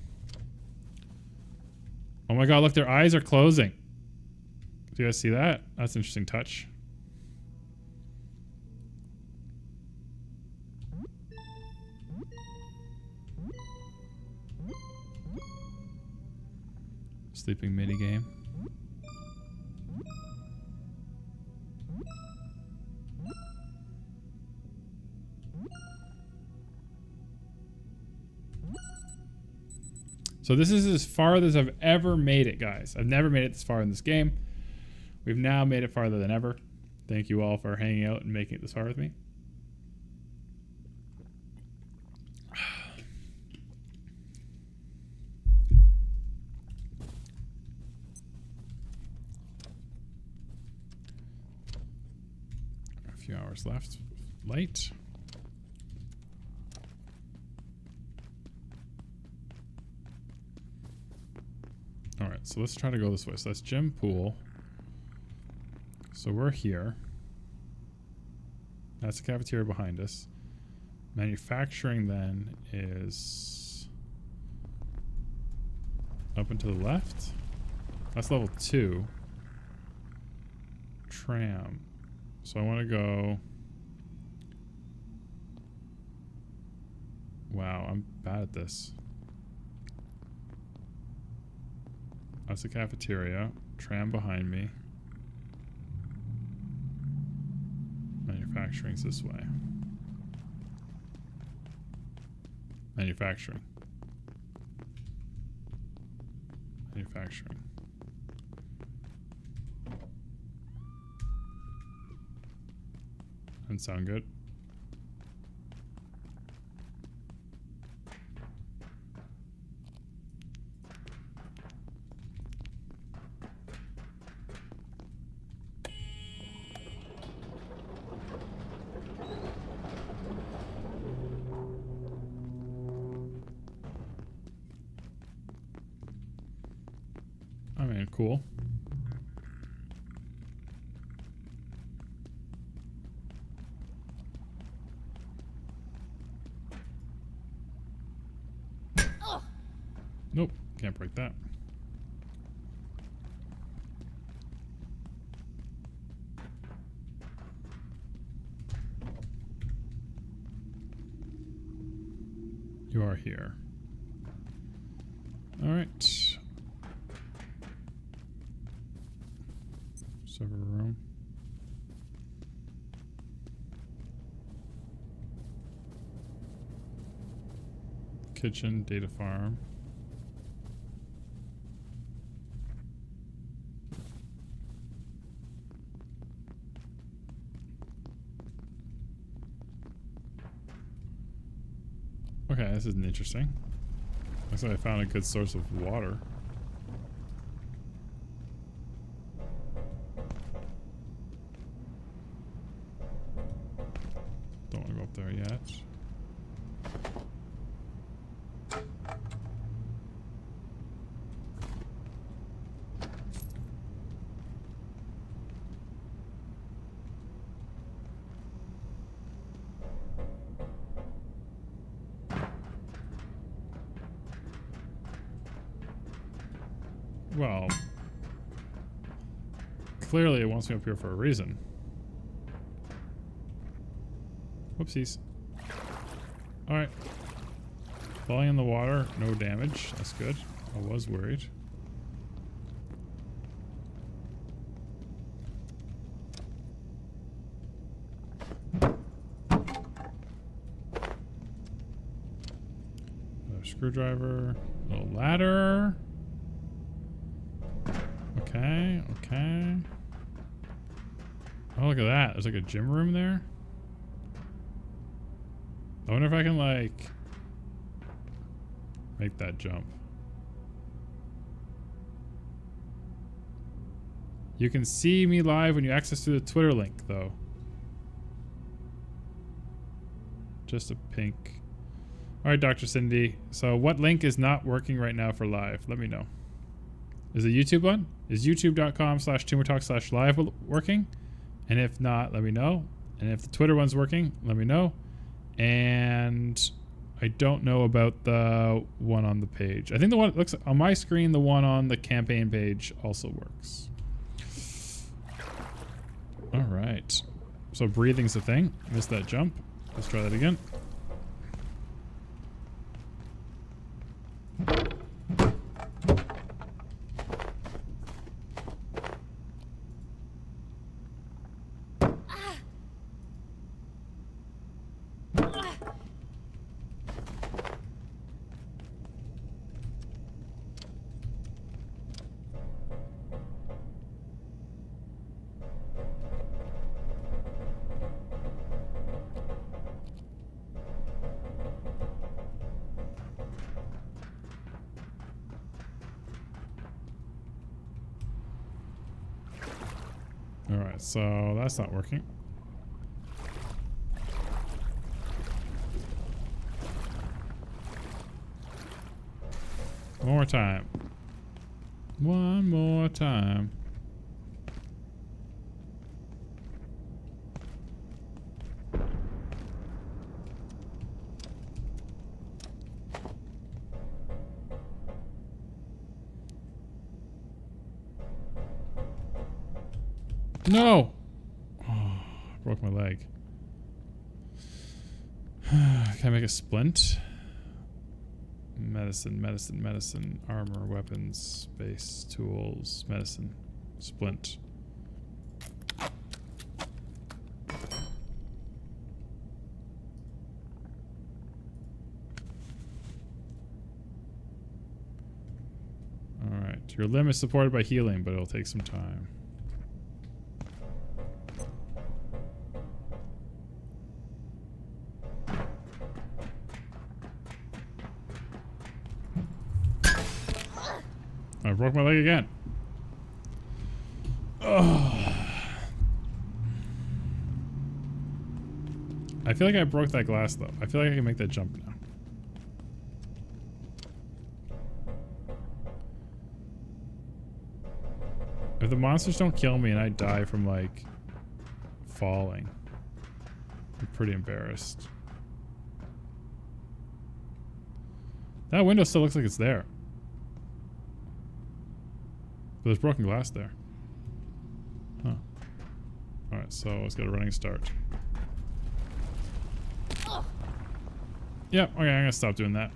Oh my god, look, their eyes are closing. Do you guys see that? That's an interesting touch. Sleeping minigame. So this is as far as I've ever made it, guys. I've never made it this far in this game. We've now made it farther than ever. Thank you all for hanging out and making it this far with me. A few hours left. Light. Alright, so let's try to go this way. So that's gym, pool. So we're here. That's the cafeteria behind us. Manufacturing then is up and to the left. That's level 2. Tram. So I want to go... Wow, I'm bad at this. That's the cafeteria. Tram behind me. Manufacturing's this way. Manufacturing. Manufacturing. Doesn't sound good. I mean, cool. Nope, can't break that. You are here. All right. Server room. Kitchen, data farm. Okay, this is interesting. Looks like I found a good source of water. Don't want to go up there yet. Well, clearly it wants me up here for a reason. Whoopsies. Alright. Falling in the water, no damage. That's good. I was worried. Another screwdriver. A little ladder. Okay, okay. Oh, look at that. There's like a gym room there. I wonder if I can, like, make that jump. You can see me live when you access through the Twitter link, though. Just a pink. Alright, Dr. Cindy. So what link is not working right now for live? Let me know. Is the YouTube one? Is youtube.com/tumortalk/live working? And if not, let me know. And if the Twitter one's working, let me know. And I don't know about the one on the page. I think the one that looks on my screen, the one on the campaign page also works. All right. So breathing's the thing. Missed that jump. Let's try that again. Alright, so that's not working. One more time. One more time. No! Oh, broke my leg. Can I make a splint? Medicine, medicine, medicine, armor, weapons, space, tools, medicine, splint. Alright, your limb is supported by healing, but it'll take some time. I broke my leg again. Oh. I feel like I broke that glass though. I feel like I can make that jump now. If the monsters don't kill me and I die from like falling, I'm pretty embarrassed. That window still looks like it's there. But there's broken glass there. Huh. Alright, so let's get a running start. Yep, okay, I'm gonna stop doing that.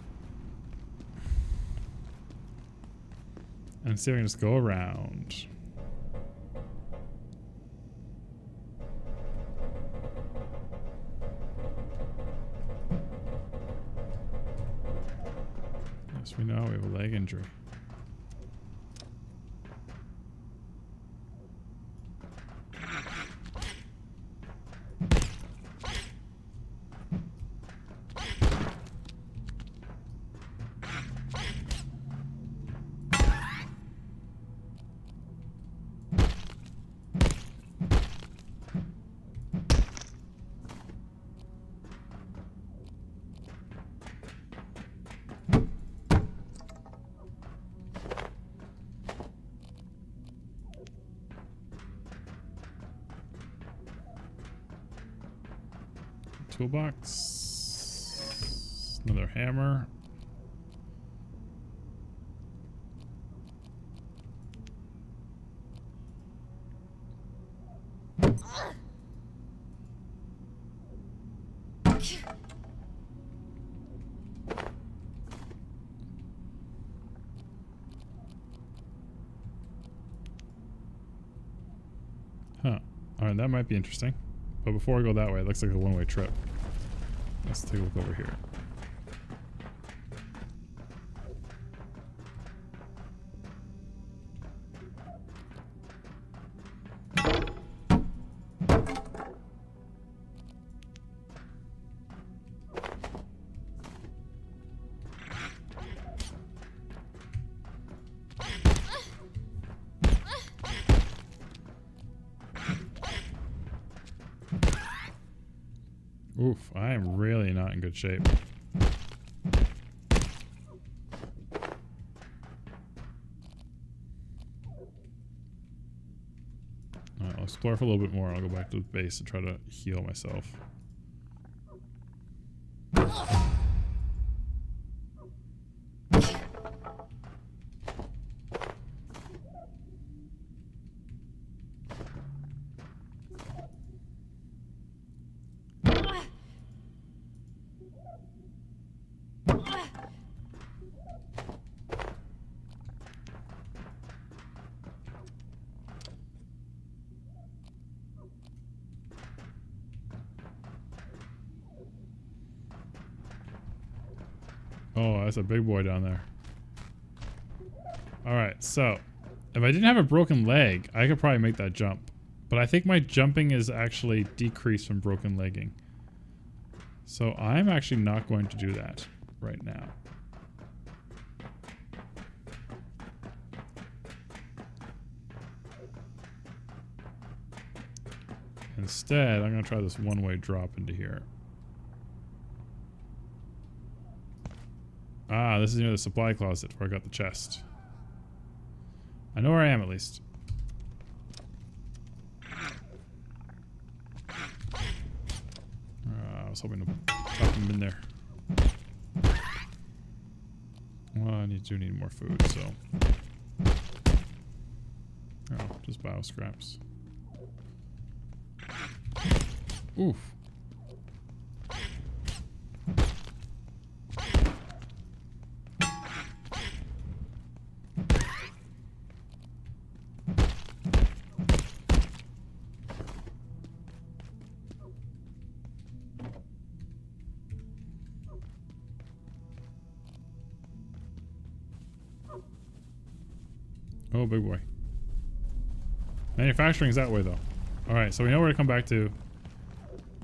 And see if I can just go around. Yes, we know we have a leg injury. Toolbox. Another hammer. Huh. Alright, that might be interesting. But before I go that way, it looks like a one-way trip. Let's take a look over here. Oof, I am really not in good shape. Alright, I'll explore for a little bit more. I'll go back to the base and try to heal myself. Oh, that's a big boy down there. Alright, so if I didn't have a broken leg, I could probably make that jump. But I think my jumping is actually decreased from broken legging. So I'm actually not going to do that right now. Instead, I'm going to try this one-way drop into here. Ah, this is near the supply closet where I got the chest. I know where I am at least. I was hoping to pop them in there. Well, I do need more food, so. Oh, just bio scraps. Oof. Oh, big boy. Manufacturing is that way, though. Alright, so we know where to come back to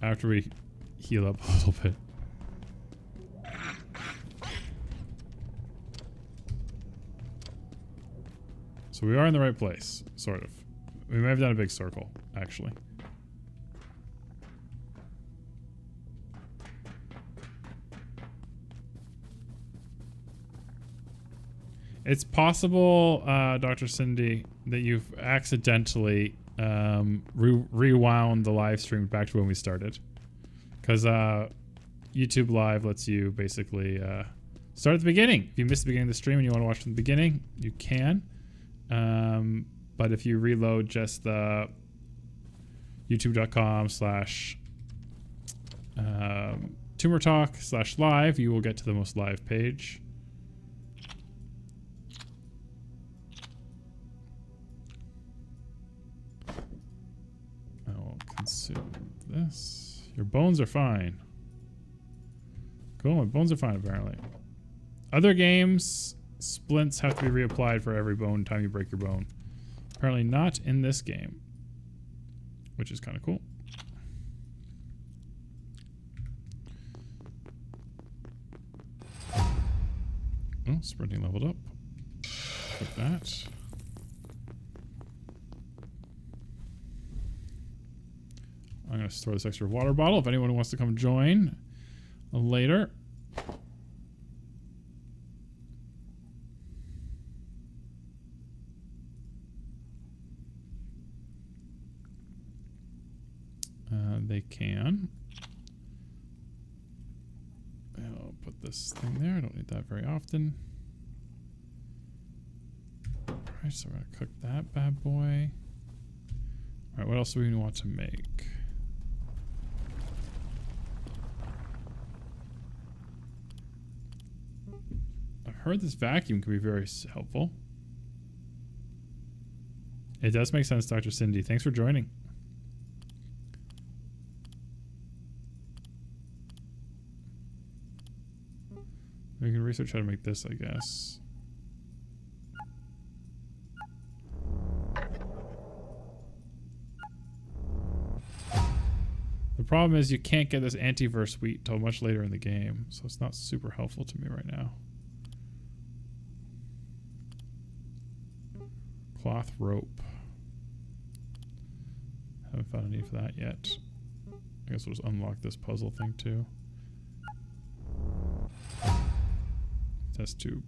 after we heal up a little bit. So we are in the right place, sort of. We may have done a big circle, actually. It's possible, Dr. Cindy, that you've accidentally rewound the live stream back to when we started. Because YouTube Live lets you basically start at the beginning. If you missed the beginning of the stream and you want to watch from the beginning, you can. But if you reload just the youtube.com/Tumor Talk/live, you will get to the most live page. Consume this. Your bones are fine. Cool, my bones are fine apparently. Other games, splints have to be reapplied for every bone time you break your bone. Apparently not in this game, which is kind of cool. Oh, sprinting leveled up. Click that. I'm going to store this extra water bottle if anyone wants to come join later. They can. I'll put this thing there. I don't need that very often. Alright, so we're going to cook that bad boy. Alright, what else do we want to make? I've heard this vacuum can be very helpful. It does make sense, Dr. Cindy. Thanks for joining. We can research how to make this, I guess. The problem is you can't get this antiverse wheat till much later in the game, so it's not super helpful to me right now. Cloth rope. Haven't found a need for that yet. I guess we'll just unlock this puzzle thing too. Test tube.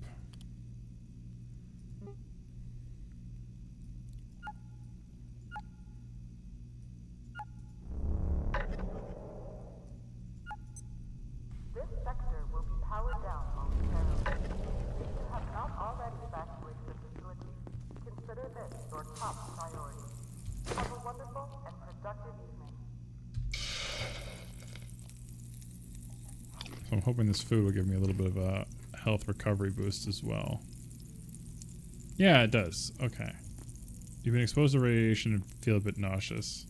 This sector will be powered down momentarily. If you have not already evacuated the facility, consider this your top priority. Have a wonderful and productive evening. So I'm hoping this food will give me a little bit of a health recovery boost as well. Yeah, it does. Okay. You've been exposed to radiation and feel a bit nauseous.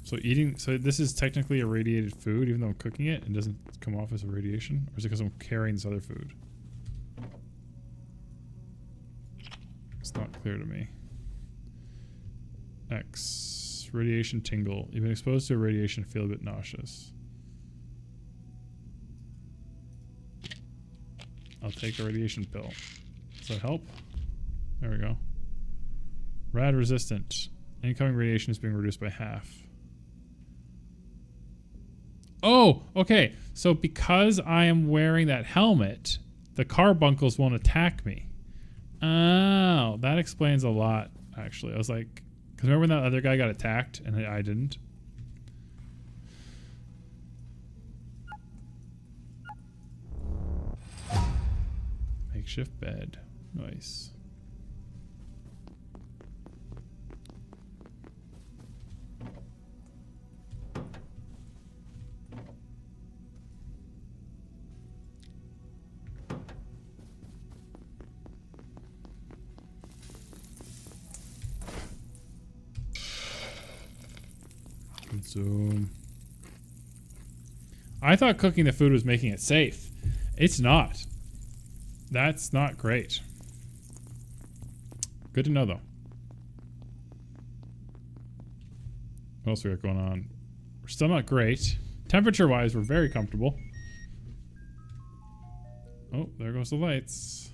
So this is technically a radiated food, even though I'm cooking it, and doesn't come off as a radiation? Or is it because I'm carrying this other food? It's not clear to me. X. Radiation tingle. You've been exposed to radiation and feel a bit nauseous. I'll take a radiation pill. Does that help? There we go. Rad resistant. Incoming radiation is being reduced by half. Oh, okay. So because I am wearing that helmet, the carbuncles won't attack me. Oh, that explains a lot, actually. I was like, because remember when that other guy got attacked and I didn't? Makeshift bed. Nice. Consume. I thought cooking the food was making it safe. It's not. That's not great. Good to know, though. What else we got going on? We're still not great. Temperature-wise, we're very comfortable. Oh, there goes the lights.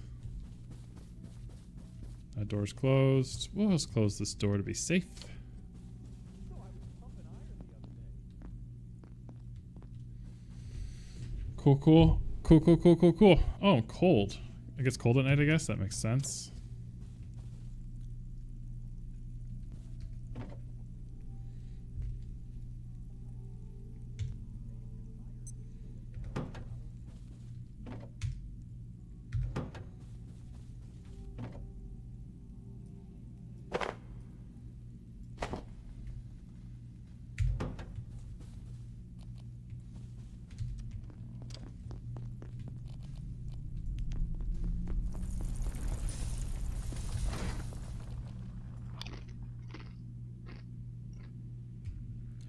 That door's closed. We'll just close this door to be safe. Cool. Oh, I'm cold. It gets cold at night, I guess. That makes sense.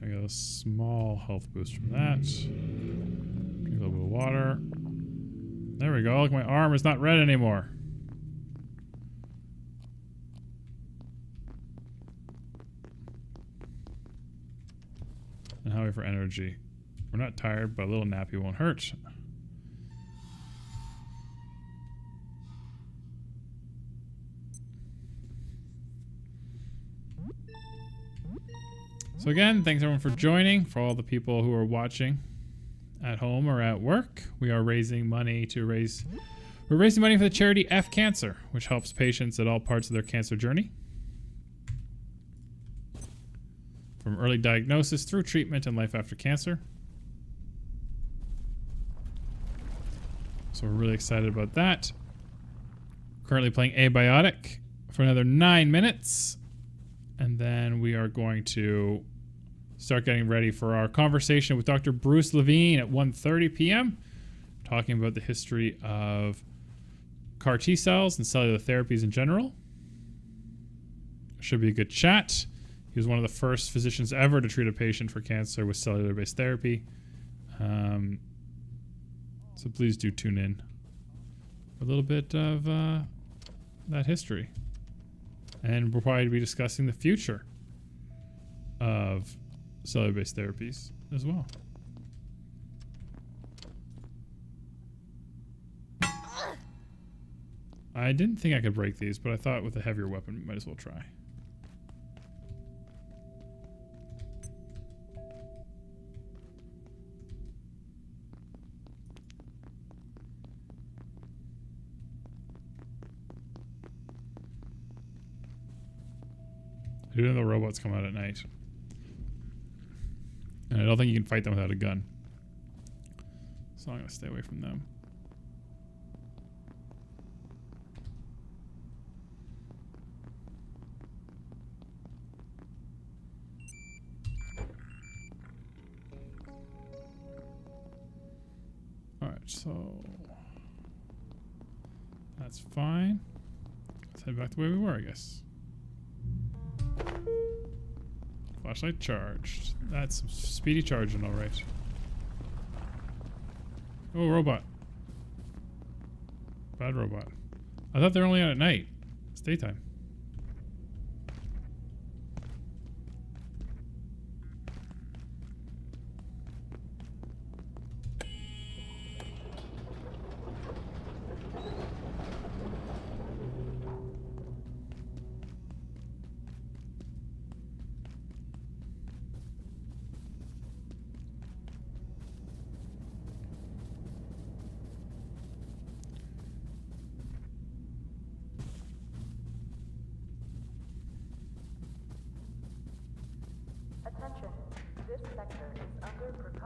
I got a small health boost from that. Drink a little bit of water. There we go. Look, my arm is not red anymore. And how are we for energy? We're not tired, but a little nappy won't hurt. So again, thanks everyone for joining. For all the people who are watching at home or at work, we are raising money we're raising money for the charity F Cancer, which helps patients at all parts of their cancer journey. From early diagnosis through treatment and life after cancer. So we're really excited about that. Currently playing Abiotic for another 9 minutes. And then we are going to start getting ready for our conversation with Dr. Bruce Levine at 1:30 p.m. Talking about the history of CAR T cells and cellular therapies in general. Should be a good chat. He was one of the first physicians ever to treat a patient for cancer with cellular-based therapy. So please do tune in for a little bit of that history. And we'll probably be discussing the future of cellular-based therapies as well. I didn't think I could break these, but I thought with a heavier weapon, we might as well try. I do know the robots come out at night. And I don't think you can fight them without a gun. So I'm going to stay away from them. Alright, so that's fine. Let's head back the way we were, I guess. Flashlight charged. That's some speedy charging, alright. Oh, robot. Bad robot. I thought they were only out at night. It's daytime.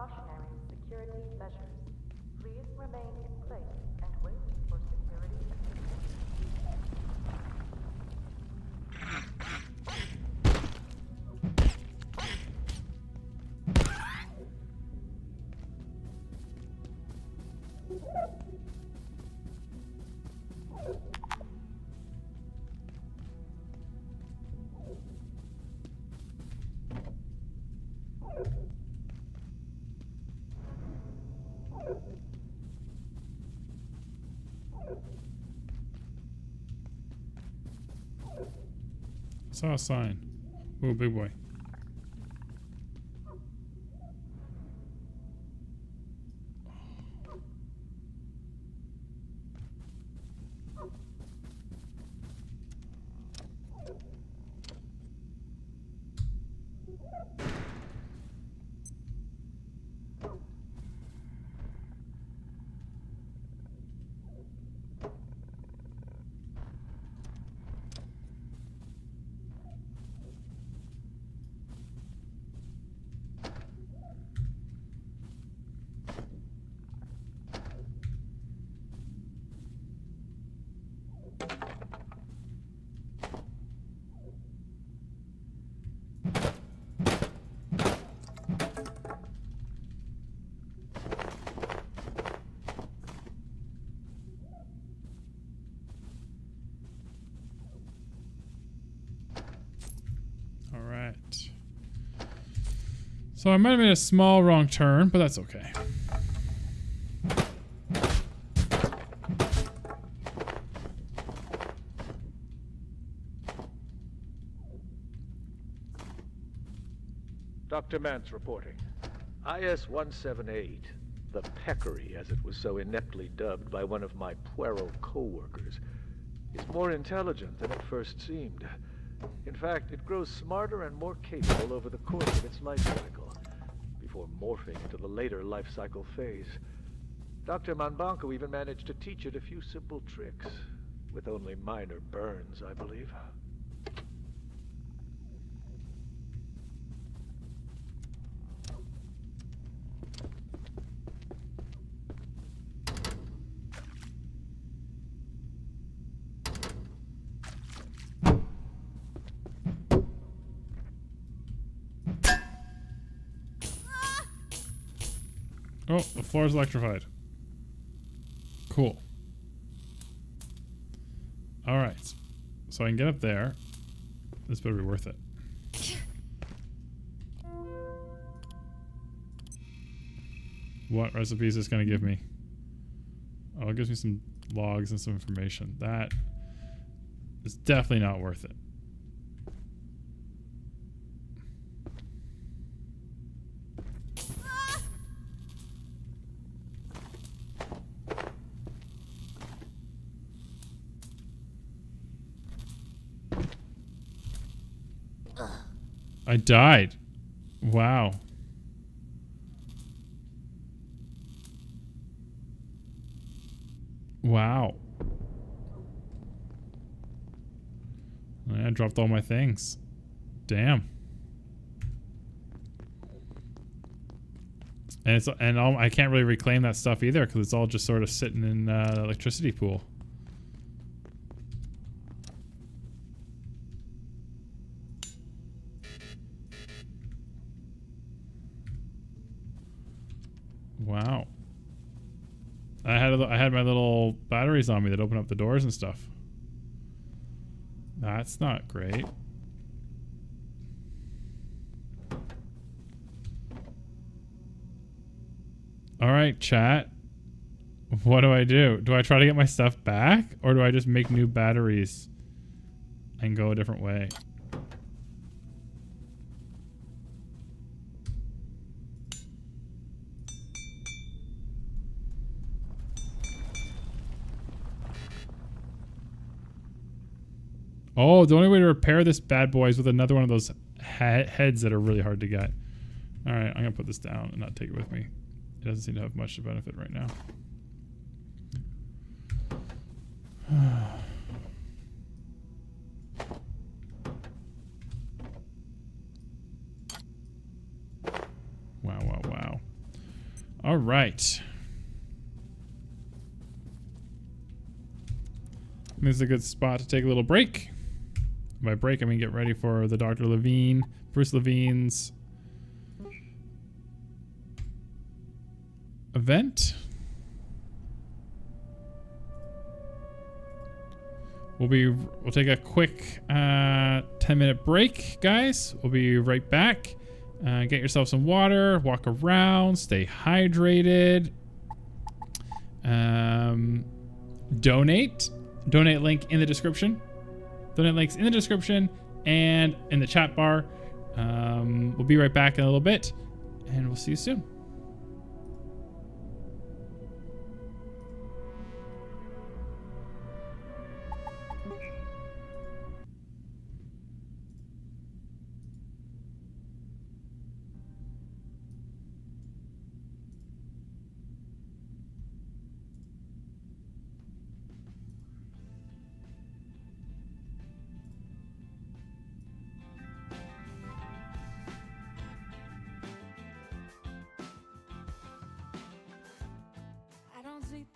precautionary security measures. Please remain in place and wait for security assistance. I saw a sign. Ooh, big boy. Alright. So I might have made a small wrong turn, but that's okay. Dr. Mance reporting. IS-178, the Peccary, as it was so ineptly dubbed by one of my puero co-workers, is more intelligent than it first seemed. In fact, it grows smarter and more capable over the course of its life cycle, before morphing into the later life cycle phase. Dr. Manbanco even managed to teach it a few simple tricks, with only minor burns, I believe. Oh, the floor is electrified. Cool. Alright. So I can get up there. This better be worth it. What recipe is this going to give me? Oh, it gives me some logs and some information. That is definitely not worth it. I died. Wow. Wow. I dropped all my things. Damn. And I can't really reclaim that stuff either because it's all just sort of sitting in the electricity pool. Wow. I had my little batteries on me that open up the doors and stuff. That's not great. All right, chat. What do I do? Do I try to get my stuff back or do I just make new batteries and go a different way? Oh, the only way to repair this bad boy is with another one of those heads that are really hard to get. All right, I'm going to put this down and not take it with me. It doesn't seem to have much to benefit right now. Wow, wow, wow. All right. This is a good spot to take a little break. By break, I mean get ready for the Dr. Levine, Bruce Levine's event. We'll take a quick 10-minute break, guys. We'll be right back. Get yourself some water, walk around, stay hydrated. Donate link in the description. Donate links in the description and in the chat bar. We'll be right back in a little bit, and we'll see you soon.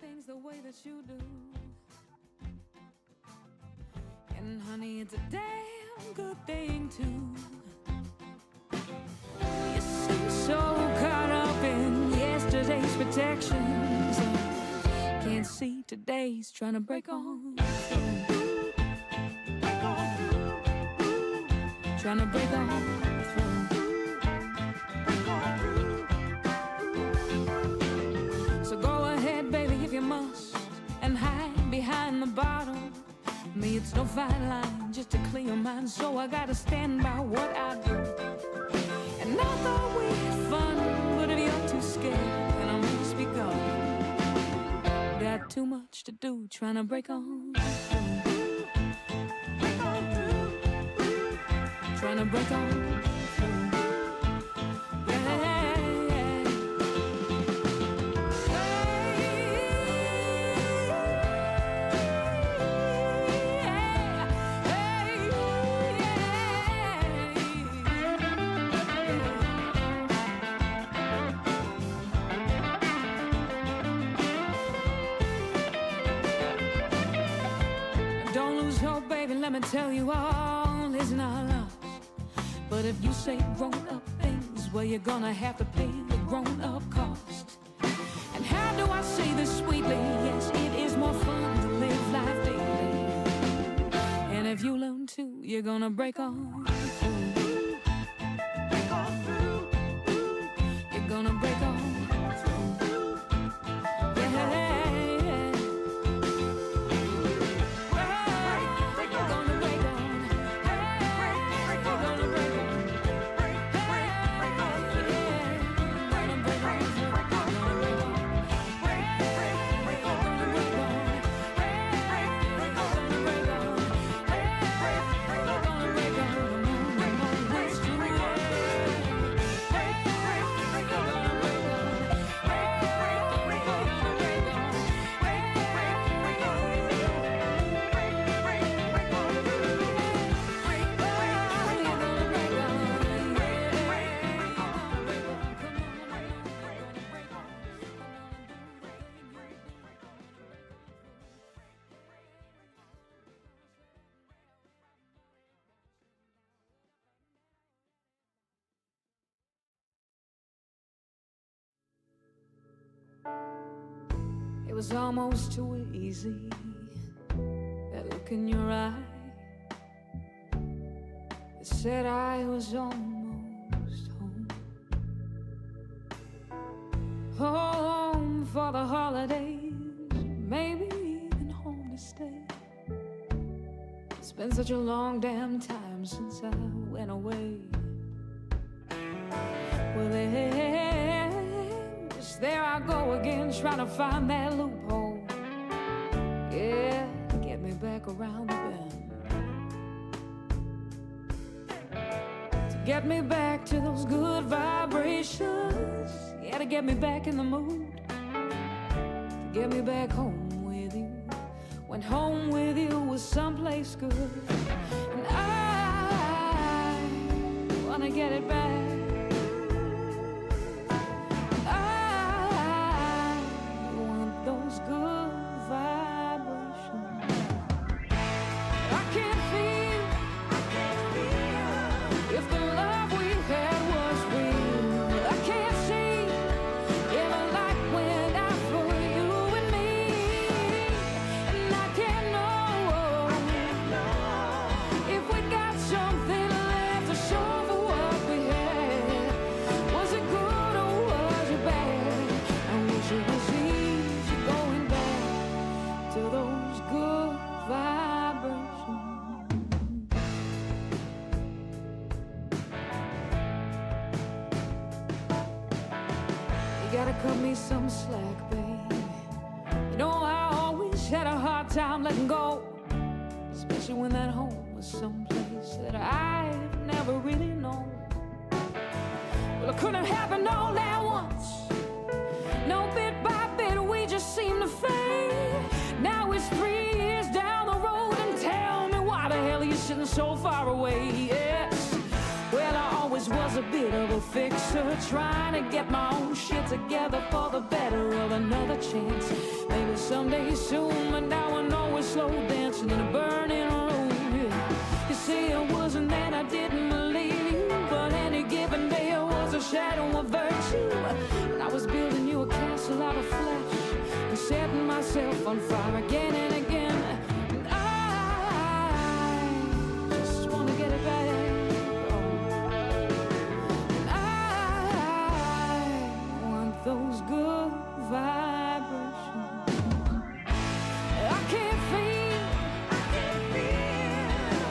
Things the way that you do. And honey, it's a damn good thing too. You seem so caught up in yesterday's protections. Can't see today's trying to break on. Trying to break on. Behind the bottle, me it's no fine line, just a clear mind, so I gotta stand by what I do. And I thought we had fun, but if you're too scared, then I must be gone. Got too much to do, trying to break on. Trying to break on. Let me tell you, all is not lost. But if you say grown-up things, well, you're gonna have to pay the grown-up cost. And how do I say this sweetly? Yes, it is more fun to live life daily. And if you learn to, you're gonna break on through. You're gonna break on. It was almost too easy, that look in your eye that said I was almost home. Home for the holidays, maybe even home to stay. It's been such a long damn time since I went away. Well, there I go again, trying to find that loophole. Yeah, get me back around the bend. To get me back to those good vibrations. Yeah, to get me back in the mood. To get me back home with you. When home with you was someplace good. And I wanna get it back. I cut me some slack, babe. You know I always had a hard time letting go, especially when that home was someplace that I've never really known. Well, it couldn't happen all at once. No, bit by bit we just seem to fade. Now it's 3 years down the road, and tell me why the hell are you sitting so far away? Yes, well, I always was a bit of a fixer, trying to get my own shit together for the better of another chance. Maybe someday soon, but now I know we're slow dancing in a burning room. Yeah. You see, it wasn't that I didn't believe you, but any given day it was a shadow of virtue. And I was building you a castle out of flesh and setting myself on fire again and again. And I just want to get it back. And I want those good vibrations. I can't feel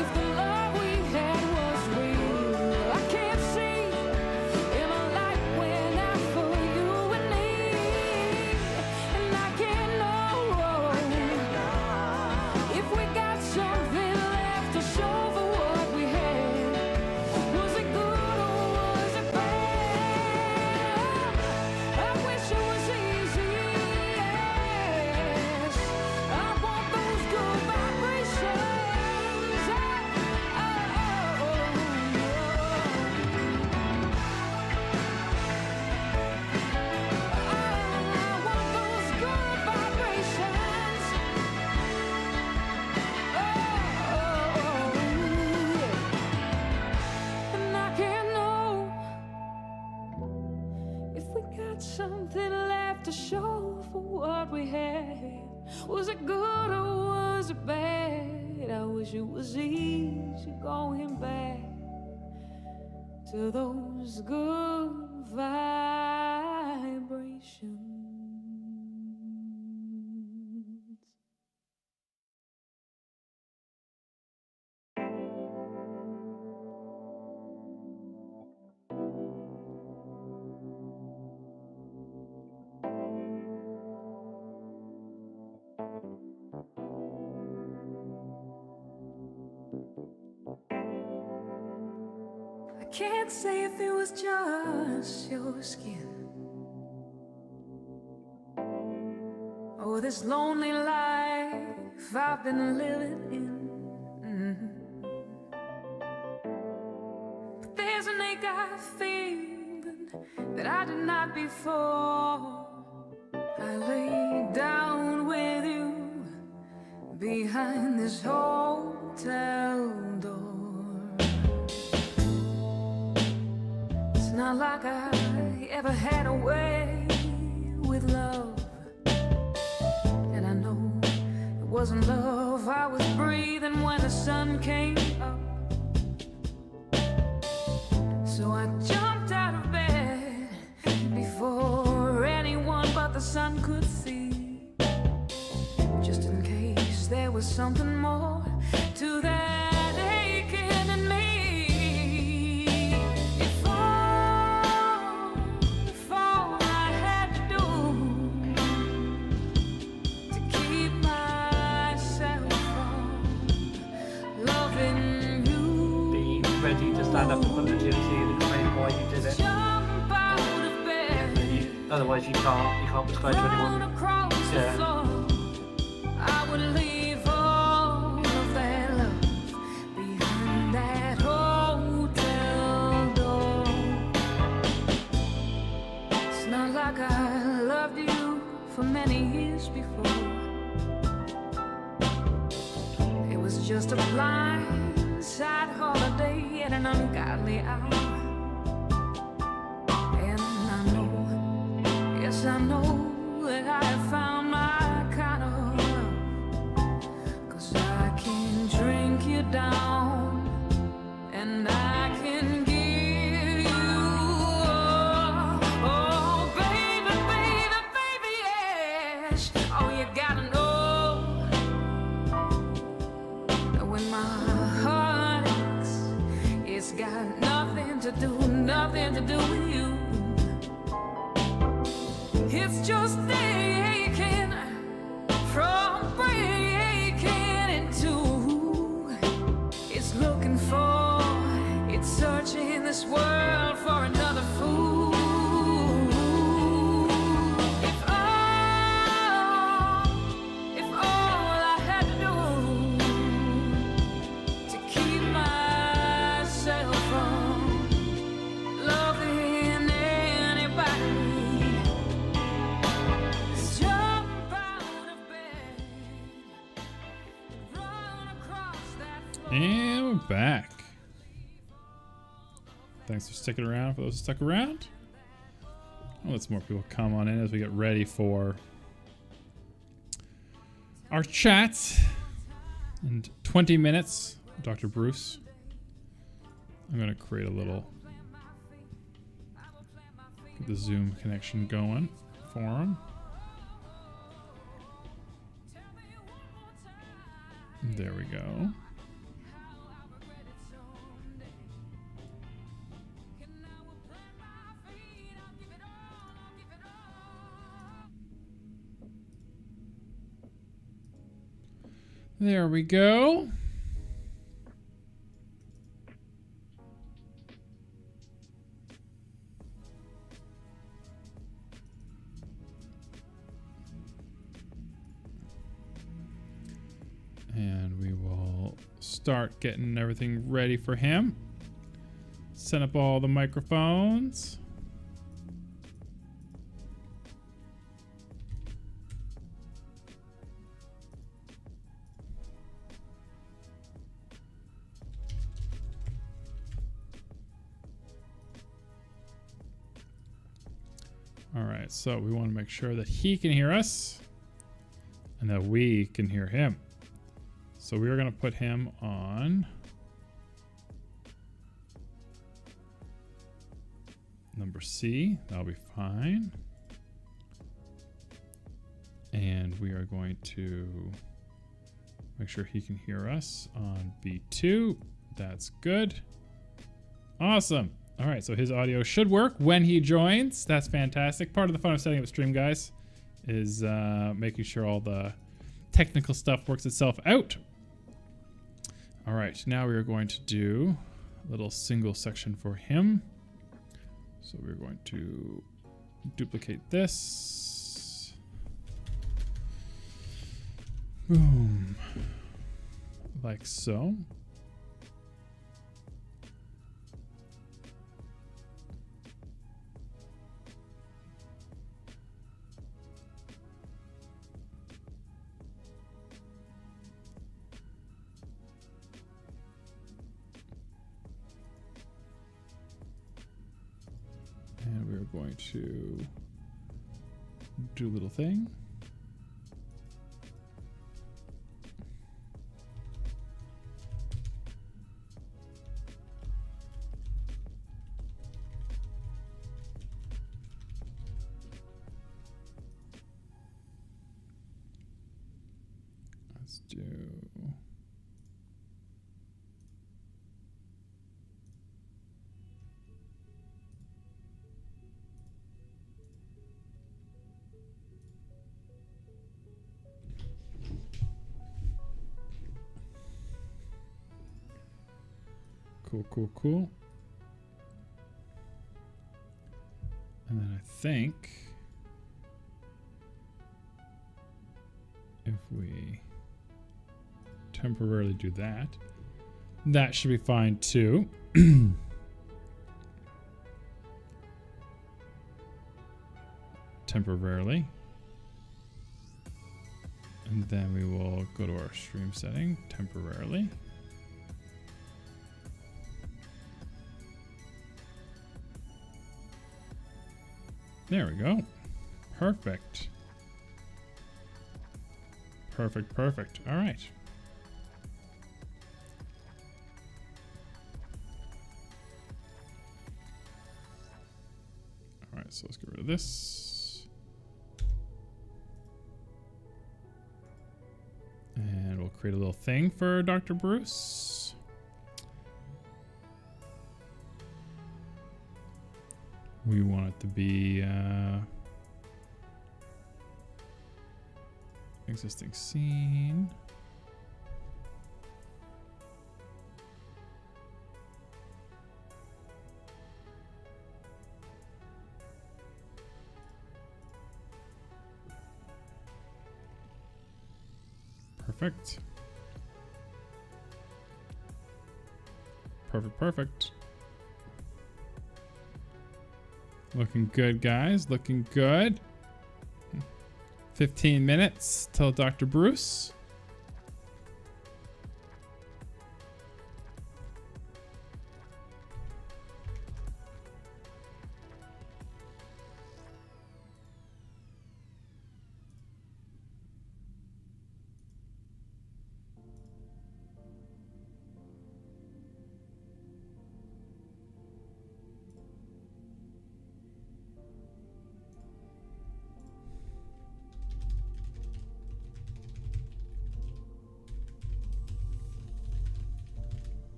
if the love we had was real. I can't see if a light went out for you and me. And I can't know if we got something left to show for what we had. Was it good or was it bad? I wish it was easy, yes. I want those good vibrations. And I can't know if we got something left to show for what we had. Was it good or was it bad? I wish it was easy going back to those good vibrations. I can't say if it was just your skin or this lonely life I've been living in. But there's an ache I feel that I did not before. I lay down with you behind this hotel door. It's not like I ever had a way with love, and I know it wasn't love I was breathing when the sun came up. So I jumped out of bed before anyone but the sun could see, just in case there was something more to that aching in me. If all I had to do to keep myself from loving you, Be ready to stand up in front of Jimmy and explain why you did it. jump out of bed, Otherwise you can't describe to anyone. across the floor, I would leave all of that love behind that hotel door. It's not like I loved you for many years before. It was just a blind side holiday at an ungodly hour. And I know, yes I know that I have found my kind of love, 'cause I can drink you down and I can give you oh baby, baby, baby, yes. Oh, you gotta know that when my heart aches, it's got nothing to do with you. And we're back. Thanks for sticking around for those who stuck around. I'll let some more people come on in as we get ready for our chat. In 20 minutes, Dr. Bruce. I'm going to create a little, get the Zoom connection going for him. There we go. There we go. And we will start getting everything ready for him. Set up all the microphones. All right, so we want to make sure that he can hear us and that we can hear him. So we are going to put him on number C. That'll be fine. And we are going to make sure he can hear us on B2. That's good. Awesome. All right, so his audio should work when he joins. That's fantastic. Part of the fun of setting up a stream, guys, is making sure all the technical stuff works itself out. All right, now we are going to do a little single section for him. So we're going to duplicate this. Boom. Like so. And we're going to do a little thing. Let's do... Cool. And then I think if we temporarily do that, that should be fine too. Temporarily. And then we will go to our stream setting temporarily. There we go. Perfect. Perfect. All right. All right, so let's get rid of this. And we'll create a little thing for Dr. Bruce. We want it to be existing scene. Perfect. Perfect. Looking good, guys. Looking good. 15 minutes till Dr. Bruce.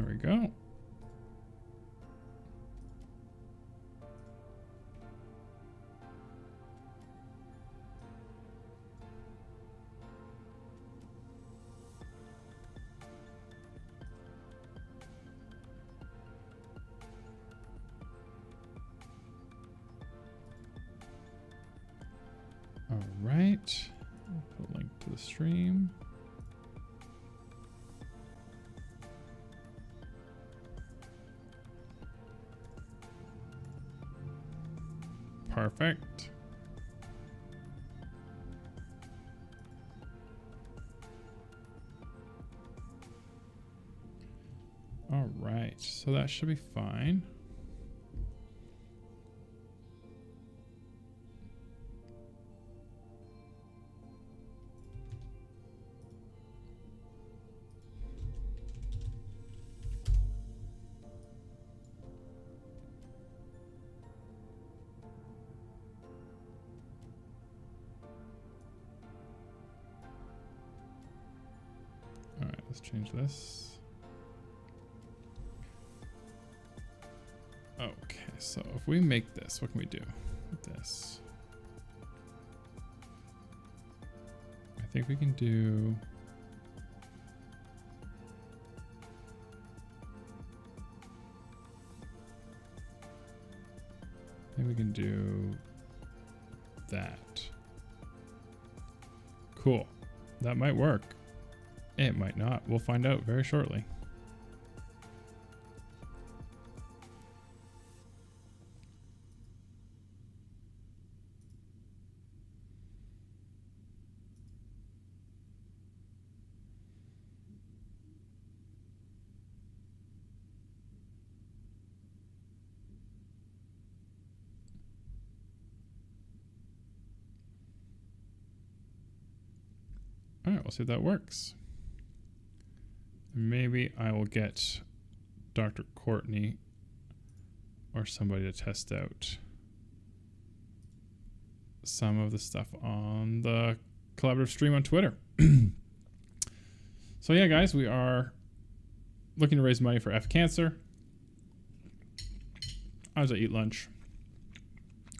There we go. All right. Put a link to the stream. Perfect. All right, so that should be fine. All right, let's change this. Okay, so if we make this, what can we do with this? I think we can do... I think we can do that. Cool. That might work. It might not. We'll find out very shortly. All right, we'll see if that works. Maybe I will get Dr. Courtney or somebody to test out some of the stuff on the collaborative stream on Twitter. So yeah, guys, we are looking to raise money for F cancer. As I eat lunch,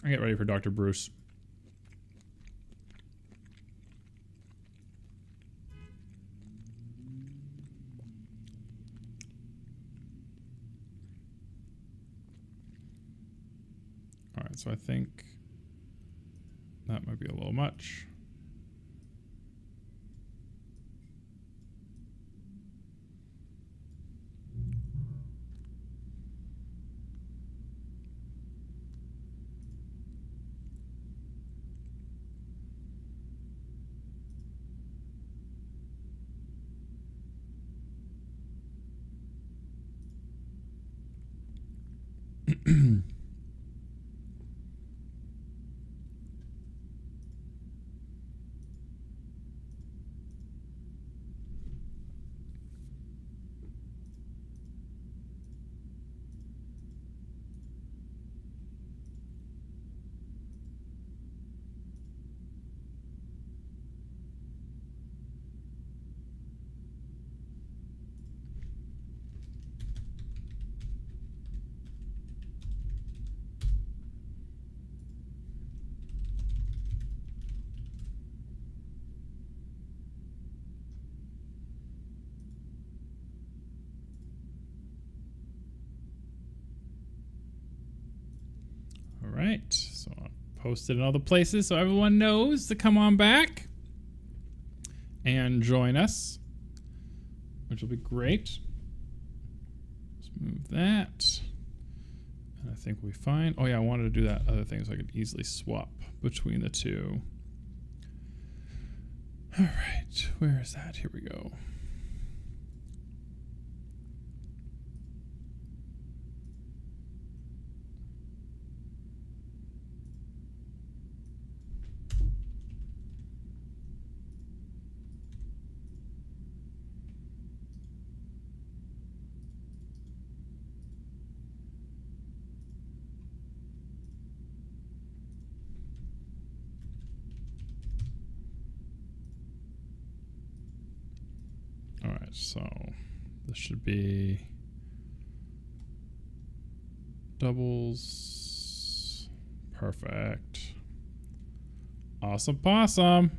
I get ready for Dr. Bruce. All right, so I think that might be a little much. All right, so I'll post it in all the places so everyone knows to come on back and join us, which will be great. Let's move that. And I think we'll be fine. Oh yeah, I wanted to do that other thing so I could easily swap between the two. All right, where is that? Here we go. All right, so this should be doubles. Perfect. Awesome possum.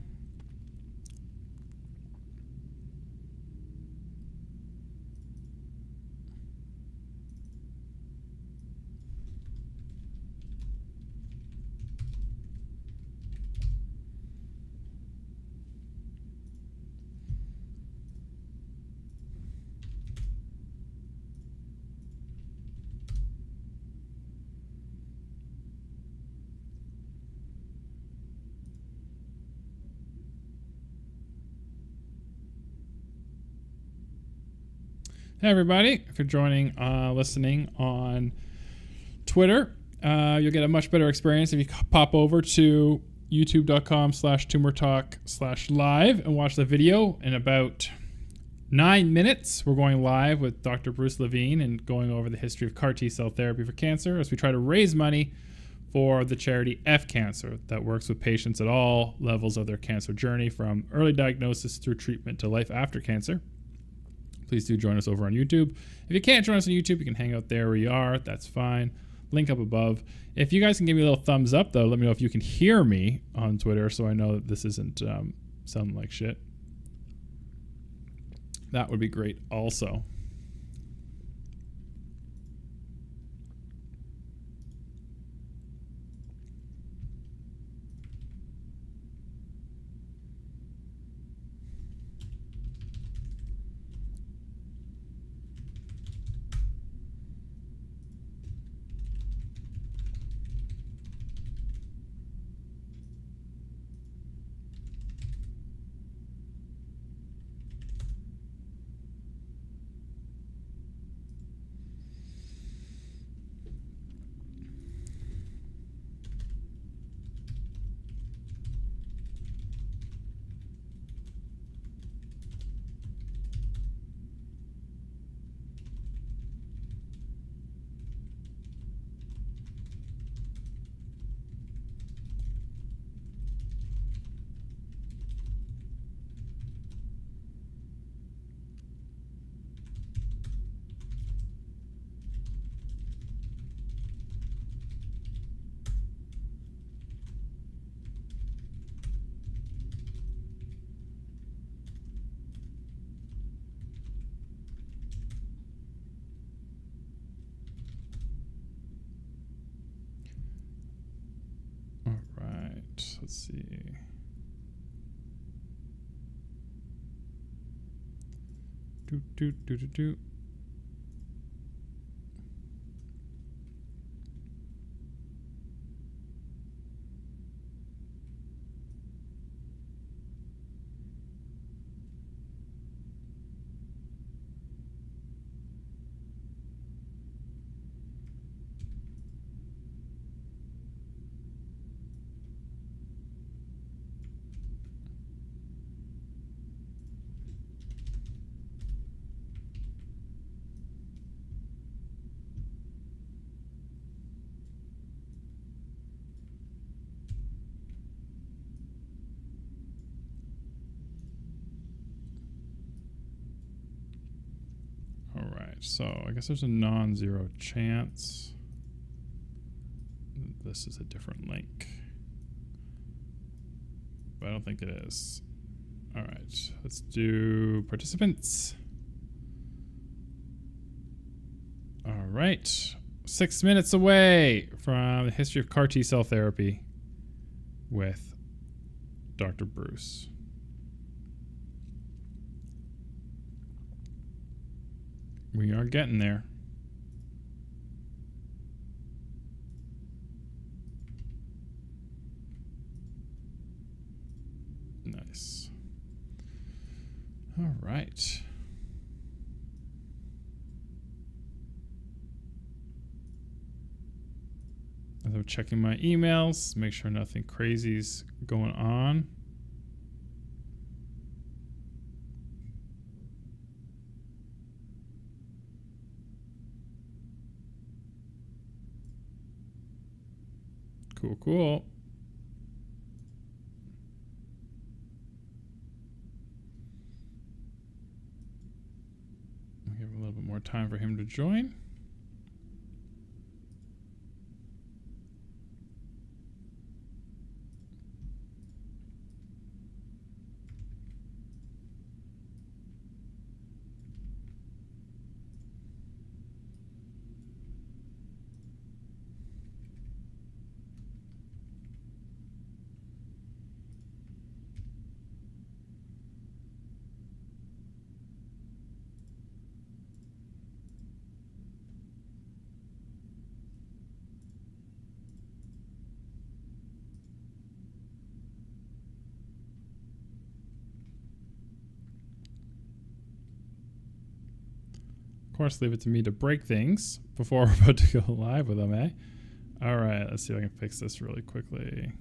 Hey everybody, if you're joining, listening on Twitter, you'll get a much better experience if you pop over to youtube.com/tumortalk/live and watch the video in about 9 minutes. We're going live with Dr. Bruce Levine and going over the history of CAR T-cell therapy for cancer as we try to raise money for the charity F Cancer that works with patients at all levels of their cancer journey, from early diagnosis through treatment to life after cancer. Please do join us over on YouTube. If you can't join us on YouTube, you can hang out there where you are. That's fine. Link up above. If you guys can give me a little thumbs up, though, let me know if you can hear me on Twitter so I know that this isn't sounding like shit. That would be great also. Let's see. Do. So I guess there's a non-zero chance. This is a different link, but I don't think it is. All right, let's do participants. All right, 6 minutes away from the history of CAR T-cell therapy with Dr. Bruce. We are getting there. Nice. All right. As I'm checking my emails, make sure nothing crazy's going on. Cool. I'll give a little bit more time for him to join. course, leave it to me to break things before we're about to go live with them, eh? All right, let's see if I can fix this really quickly.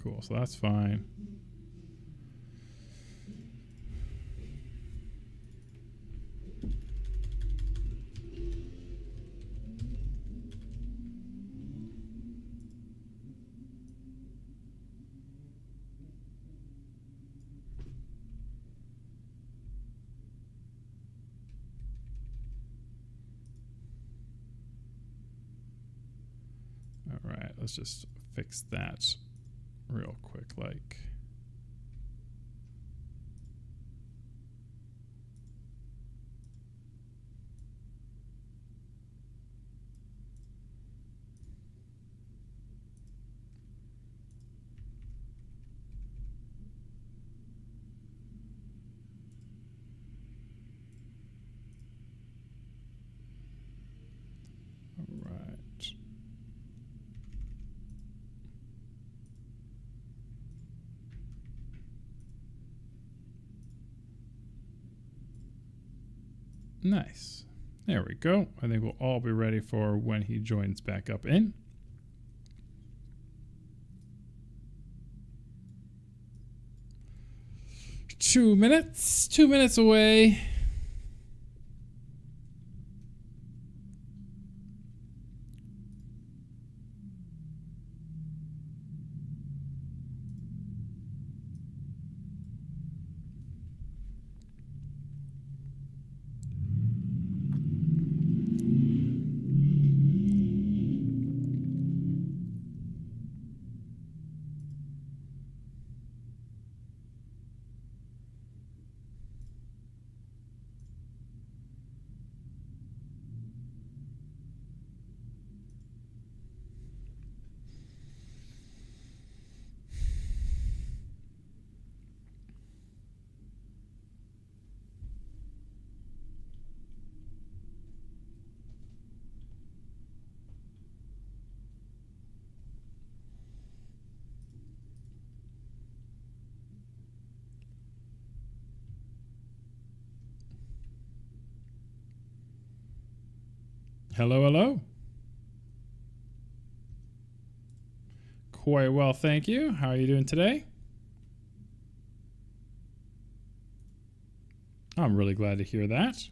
Cool, so that's fine. All right, let's just fix that real quick, like. All right. Nice. There we go. I think we'll all be ready for when he joins back up in. Two minutes away. Hello, hello. Quite well, thank you. How are you doing today? I'm really glad to hear that.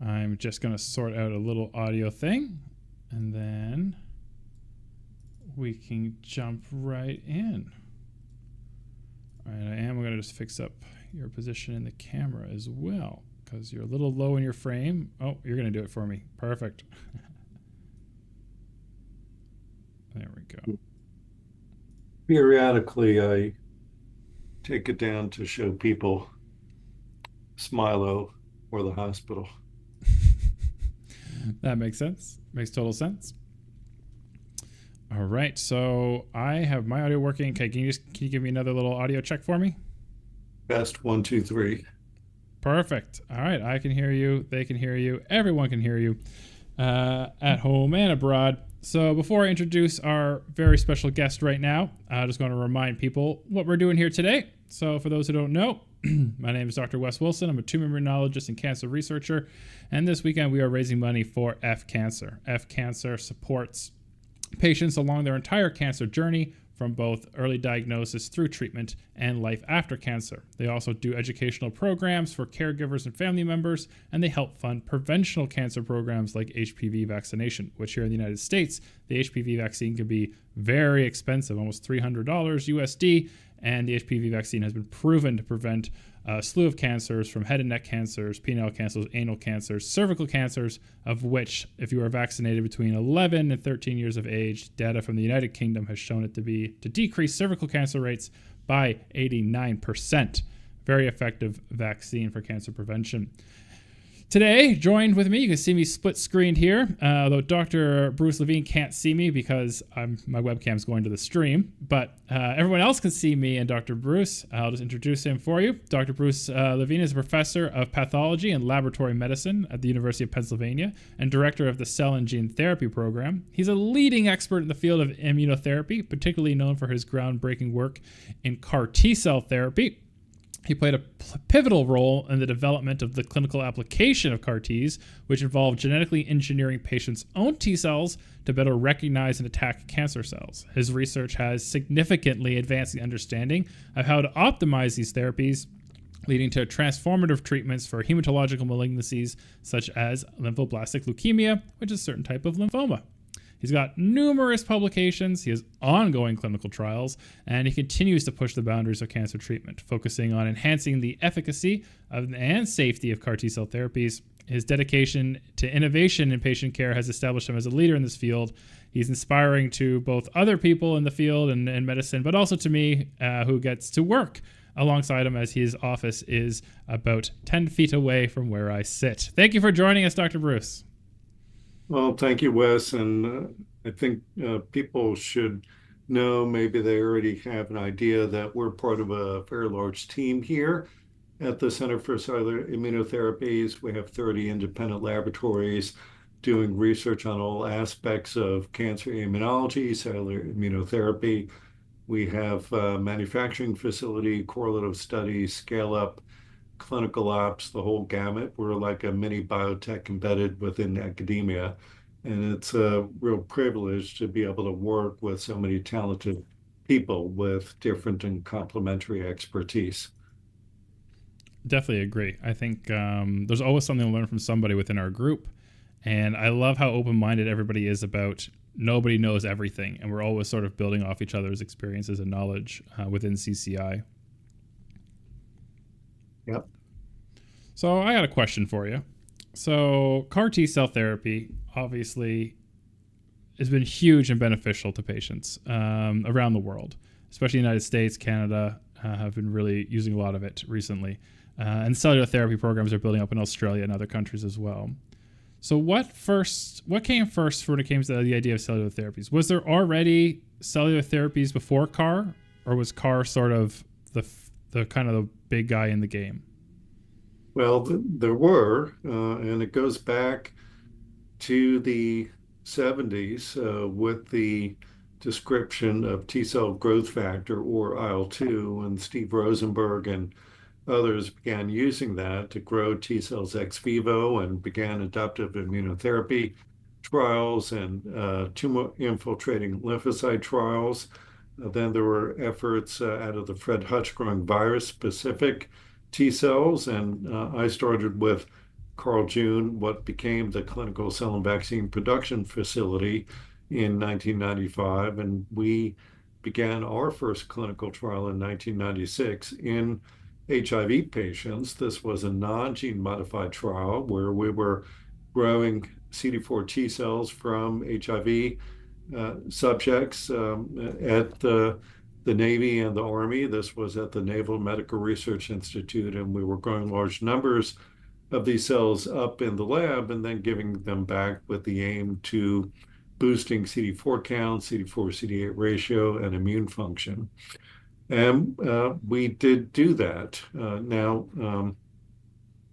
I'm just going to sort out a little audio thing, and then we can jump right in. All right, I am going to just fix up your position in the camera as well, because you're a little low in your frame. Oh, you're going to do it for me. Perfect. There we go. Periodically, I take it down to show people Smilo or the hospital. That makes sense. Makes total sense. All right, so I have my audio working. Okay, can you give me another little audio check for me? Best 1, 2, 3. Perfect. All right, I can hear you. They can hear you. Everyone can hear you at home and abroad. So before I introduce our very special guest right now, I just want to remind people what we're doing here today. So for those who don't know, my name is Dr. Wes Wilson. I'm a tumor immunologist and cancer researcher. And this weekend we are raising money for F Cancer. F Cancer supports patients along their entire cancer journey, from both early diagnosis through treatment and life after cancer. They also do educational programs for caregivers and family members, and they help fund preventional cancer programs like HPV vaccination, which here in the United States, the HPV vaccine can be very expensive, almost $300 USD, and the HPV vaccine has been proven to prevent a slew of cancers, from head and neck cancers, penile cancers, anal cancers, cervical cancers, of which, if you are vaccinated between 11 and 13 years of age, data from the United Kingdom has shown it to decrease cervical cancer rates by 89%. Very effective vaccine for cancer prevention. Today, joined with me, you can see me split screened here, although Dr. Bruce Levine can't see me because my webcam's going to the stream, but everyone else can see me and Dr. Bruce. I'll just introduce him for you. Dr. Bruce Levine is a professor of pathology and laboratory medicine at the University of Pennsylvania and director of the Cell and Gene Therapy program. He's a leading expert in the field of immunotherapy, particularly known for his groundbreaking work in CAR T-cell therapy. He played a pivotal role in the development of the clinical application of CAR Ts, which involved genetically engineering patients' own T cells to better recognize and attack cancer cells. His research has significantly advanced the understanding of how to optimize these therapies, leading to transformative treatments for hematological malignancies such as lymphoblastic leukemia, which is a certain type of lymphoma. He's got numerous publications, he has ongoing clinical trials, and he continues to push the boundaries of cancer treatment, focusing on enhancing the efficacy and safety of CAR T-cell therapies. His dedication to innovation in patient care has established him as a leader in this field. He's inspiring to both other people in the field and medicine, but also to me, who gets to work alongside him as his office is about 10 feet away from where I sit. Thank you for joining us, Dr. Bruce. Well, thank you, Wes. And I think people should know, maybe they already have an idea, that we're part of a very large team here at the Center for Cellular Immunotherapies. We have 30 independent laboratories doing research on all aspects of cancer immunology, cellular immunotherapy. We have a manufacturing facility, correlative studies, scale-up, clinical ops, the whole gamut. We're like a mini biotech embedded within academia. And it's a real privilege to be able to work with so many talented people with different and complementary expertise. Definitely agree. I think there's always something to learn from somebody within our group. And I love how open-minded everybody is about nobody knows everything. And we're always sort of building off each other's experiences and knowledge within CCI. Yep. So I got a question for you. So CAR T-cell therapy obviously has been huge and beneficial to patients around the world, especially the United States, Canada have been really using a lot of it recently. And cellular therapy programs are building up in Australia and other countries as well. So what came first when it came to the idea of cellular therapies? Was there already cellular therapies before CAR, or was CAR sort of the kind of the big guy in the game? Well, there were, and it goes back to the 70s with the description of T-cell growth factor, or IL-2, and Steve Rosenberg and others began using that to grow T-cells ex vivo and began adaptive immunotherapy trials and tumor-infiltrating lymphocyte trials. Then there were efforts out of the Fred Hutch growing virus-specific T-cells, and I started with Carl June, what became the Clinical Cell and Vaccine Production Facility in 1995, and we began our first clinical trial in 1996 in HIV patients. This was a non-gene modified trial where we were growing CD4 T cells from HIV subjects at the Navy and the Army. This was at the Naval Medical Research Institute, and we were growing large numbers of these cells up in the lab and then giving them back with the aim to boosting CD4 count, CD4-CD8 ratio, and immune function. And we did do that. Now,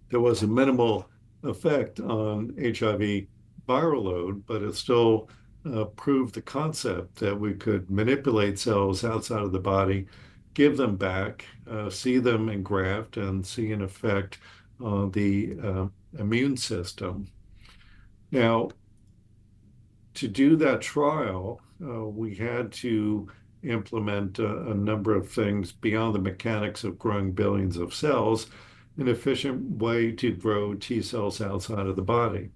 there was a minimal effect on HIV viral load, but it still proved the concept that we could manipulate cells outside of the body, give them back, see them engraft, and see an effect on the immune system. Now, to do that trial, we had to implement a number of things beyond the mechanics of growing billions of cells, an efficient way to grow T cells outside of the body.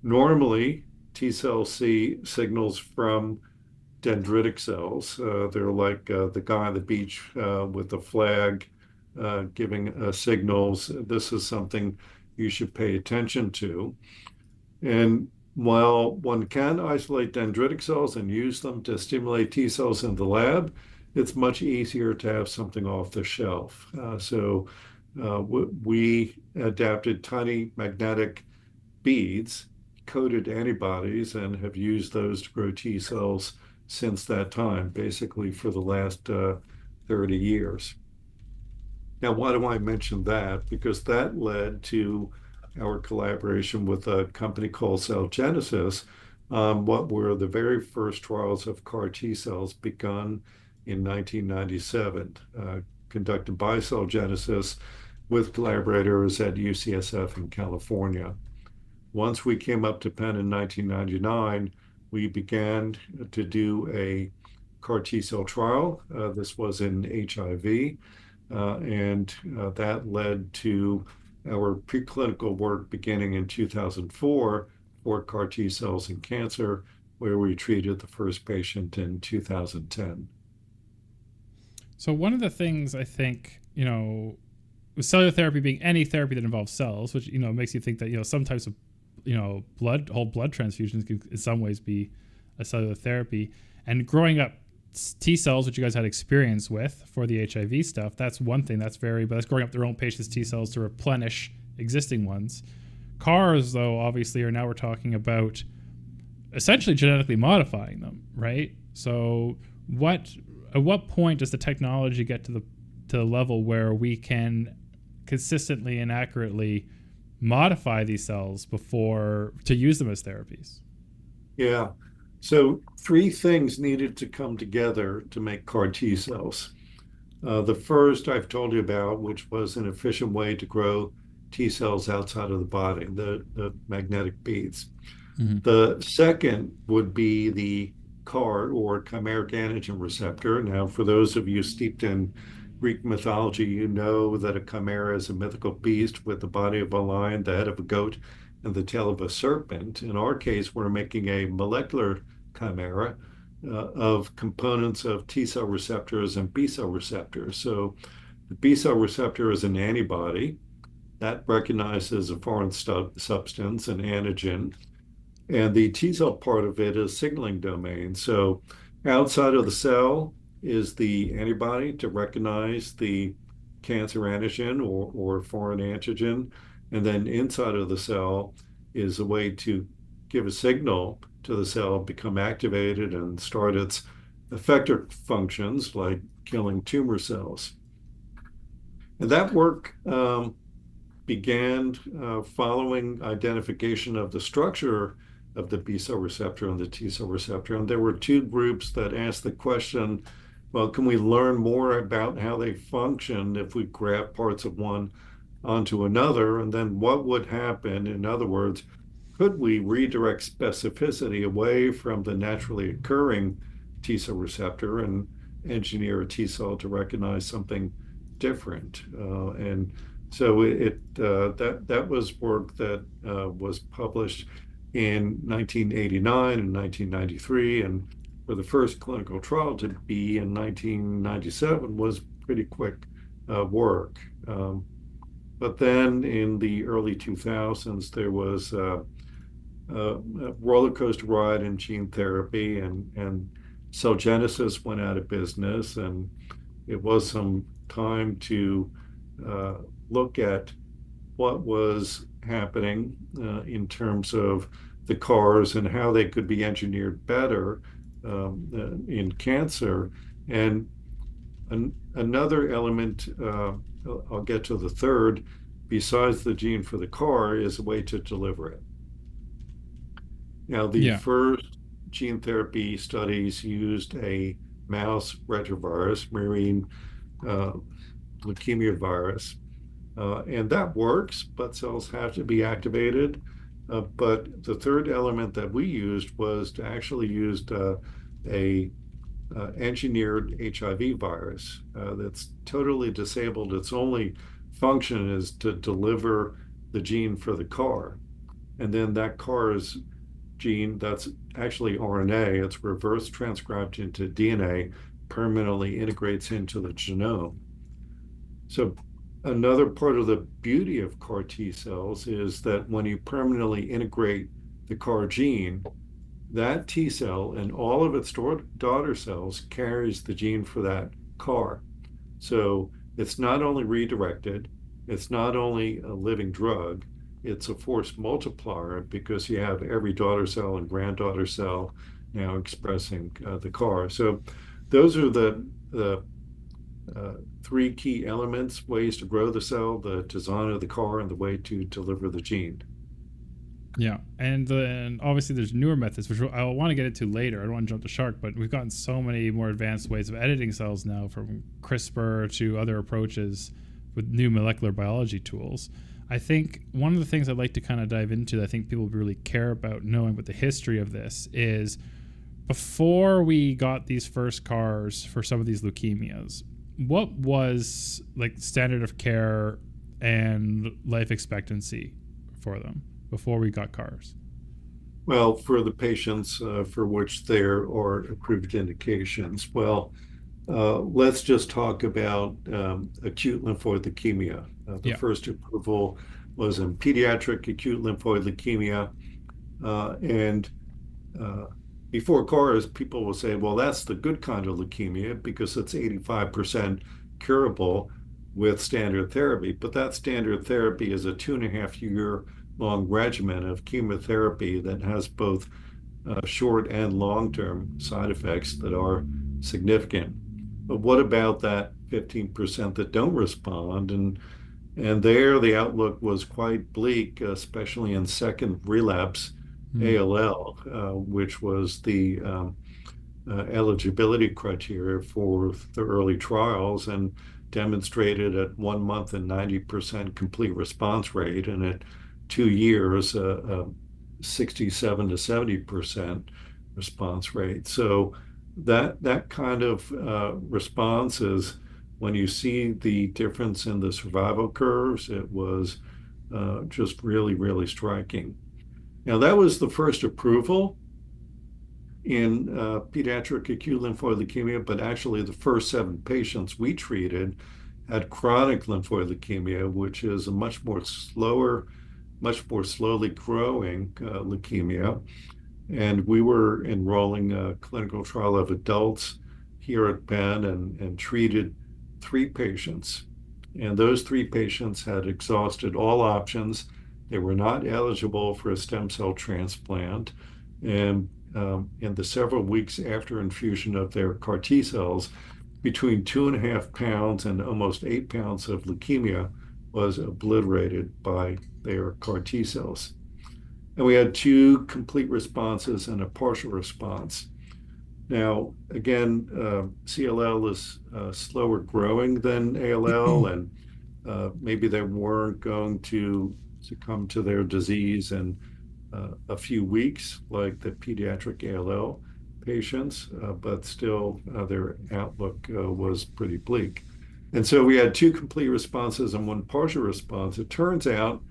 Normally, T cells see signals from dendritic cells. They're like the guy on the beach with the flag giving signals. This is something you should pay attention to. And while one can isolate dendritic cells and use them to stimulate T cells in the lab, it's much easier to have something off the shelf. So we adapted tiny magnetic beads, coated antibodies, and have used those to grow T cells since that time, basically for the last 30 years. Now, why do I mention that? Because that led to our collaboration with a company called Cell Genesis, what were the very first trials of CAR T cells begun in 1997, conducted by Cell Genesis with collaborators at UCSF in California. Once we came up to Penn in 1999, we began to do a CAR T cell trial. This was in HIV, and that led to our preclinical work beginning in 2004 for CAR T cells in cancer, where we treated the first patient in 2010. So one of the things I think, with cellular therapy being any therapy that involves cells, which, makes you think that, some types of, whole blood transfusions can in some ways be a cellular therapy. And growing up T cells, which you guys had experience with for the HIV stuff, that's one thing. But that's growing up their own patients' T cells to replenish existing ones. CARs, though, obviously, we're talking about essentially genetically modifying them, right? So at what point does the technology get to the level where we can consistently and accurately modify these cells to use them as therapies? Yeah. So 3 things needed to come together to make CAR T cells. The first I've told you about, which was an efficient way to grow T cells outside of the body, the magnetic beads. Mm-hmm. The second would be the CAR, or chimeric antigen receptor. Now, for those of you steeped in Greek mythology, you know that a chimera is a mythical beast with the body of a lion, the head of a goat, and the tail of a serpent. In our case, we're making a molecular chimera of components of T cell receptors and B cell receptors. So the B cell receptor is an antibody that recognizes a foreign substance, an antigen, and the T cell part of it is signaling domain. So outside of the cell is the antibody to recognize the cancer antigen or foreign antigen. And then inside of the cell is a way to give a signal to the cell, become activated, and start its effector functions like killing tumor cells. And that work began following identification of the structure of the B cell receptor and the T cell receptor. And there were 2 groups that asked the question, well, can we learn more about how they function if we grab parts of one onto another? And then what would happen? In other words, could we redirect specificity away from the naturally occurring T cell receptor and engineer a T cell to recognize something different? And so that was work that was published in 1989 and 1993, and for the first clinical trial to be in 1997 was pretty quick work. But then in the early 2000s, there was a roller coaster ride in gene therapy, and Cell Genesis went out of business, and it was some time to look at what was happening in terms of the CARs and how they could be engineered better in cancer. And another element, I'll get to the third, besides the gene for the CAR, is a way to deliver it. Now, the first gene therapy studies used a mouse retrovirus, murine leukemia virus, and that works, but cells have to be activated. But the third element that we used was to actually use a engineered HIV virus that's totally disabled. Its only function is to deliver the gene for the CAR. And then that CAR's gene, that's actually RNA, it's reverse transcribed into DNA, permanently integrates into the genome. So another part of the beauty of CAR T cells is that when you permanently integrate the CAR gene, that T cell and all of its daughter cells carries the gene for that CAR. So it's not only redirected, it's not only a living drug, it's a force multiplier because you have every daughter cell and granddaughter cell now expressing the CAR. So those are the three key elements: ways to grow the cell, the design of the CAR, and the way to deliver the gene. Yeah, and then obviously there's newer methods, which I want to get into later. I don't want to jump the shark, but we've gotten so many more advanced ways of editing cells now, from CRISPR to other approaches with new molecular biology tools. I think one of the things I'd like to kind of dive into that I think people really care about knowing about the history of this is, before we got these first CARs for some of these leukemias, what was like standard of care and life expectancy for them before we got CARs? Well, for the patients for which there are approved indications, let's just talk about acute lymphoid leukemia. The first approval was in pediatric acute lymphoid leukemia. And before CARs, people will say, well, that's the good kind of leukemia because it's 85% curable with standard therapy. But that standard therapy is a 2.5-year long regimen of chemotherapy that has both short and long-term side effects that are significant. But what about that 15% that don't respond? And there the outlook was quite bleak, especially in second relapse ALL, which was the eligibility criteria for the early trials, and demonstrated at 1 month and 90% complete response rate, and at 2 years, 67 to 70% response rate. So that kind of response is, when you see the difference in the survival curves, it was just really, really striking. Now, that was the first approval in pediatric acute lymphoid leukemia, but actually the first 7 patients we treated had chronic lymphoid leukemia, which is a much more slowly growing leukemia. And we were enrolling a clinical trial of adults here at Penn and treated 3 patients. And those 3 patients had exhausted all options. They were not eligible for a stem cell transplant. And in the several weeks after infusion of their CAR T cells, between 2.5 pounds and almost 8 pounds of leukemia was obliterated by their CAR T cells. And we had 2 complete responses and a partial response. Now, again, CLL is slower growing than ALL, and maybe they weren't going to succumb to their disease in a few weeks like the pediatric ALL patients, but still their outlook was pretty bleak. And so we had 2 complete responses and 1 partial response. It turns out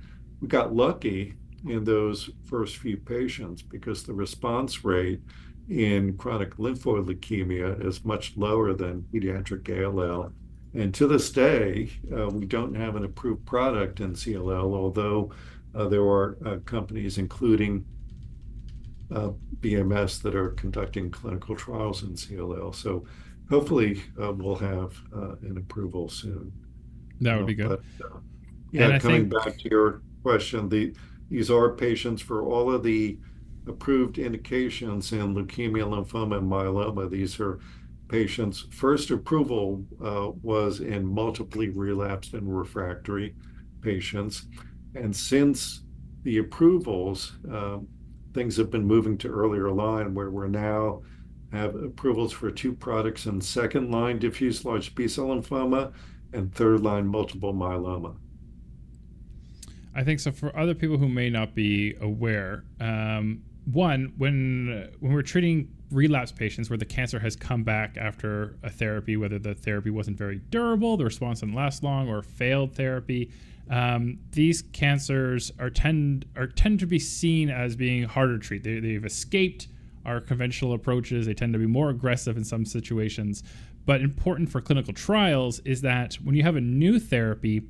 we got lucky in those first few patients because the response rate in chronic lymphoid leukemia is much lower than pediatric ALL. And to this day, we don't have an approved product in CLL, although there are companies, including BMS, that are conducting clinical trials in CLL. So hopefully we'll have an approval soon. That would be good. But, coming back to your question, these are patients for all of the approved indications in leukemia, lymphoma, and myeloma. These are patients. First approval was in multiply relapsed and refractory patients. And since the approvals, things have been moving to earlier line, where we're now have approvals for 2 products in second-line diffuse large B-cell lymphoma and third-line multiple myeloma. I think so. For other people who may not be aware, one, when we're treating relapse patients where the cancer has come back after a therapy, whether the therapy wasn't very durable, the response didn't last long, or failed therapy, these cancers tend to be seen as being harder to treat. They've escaped our conventional approaches. They tend to be more aggressive in some situations. But important for clinical trials is that when you have a new therapy,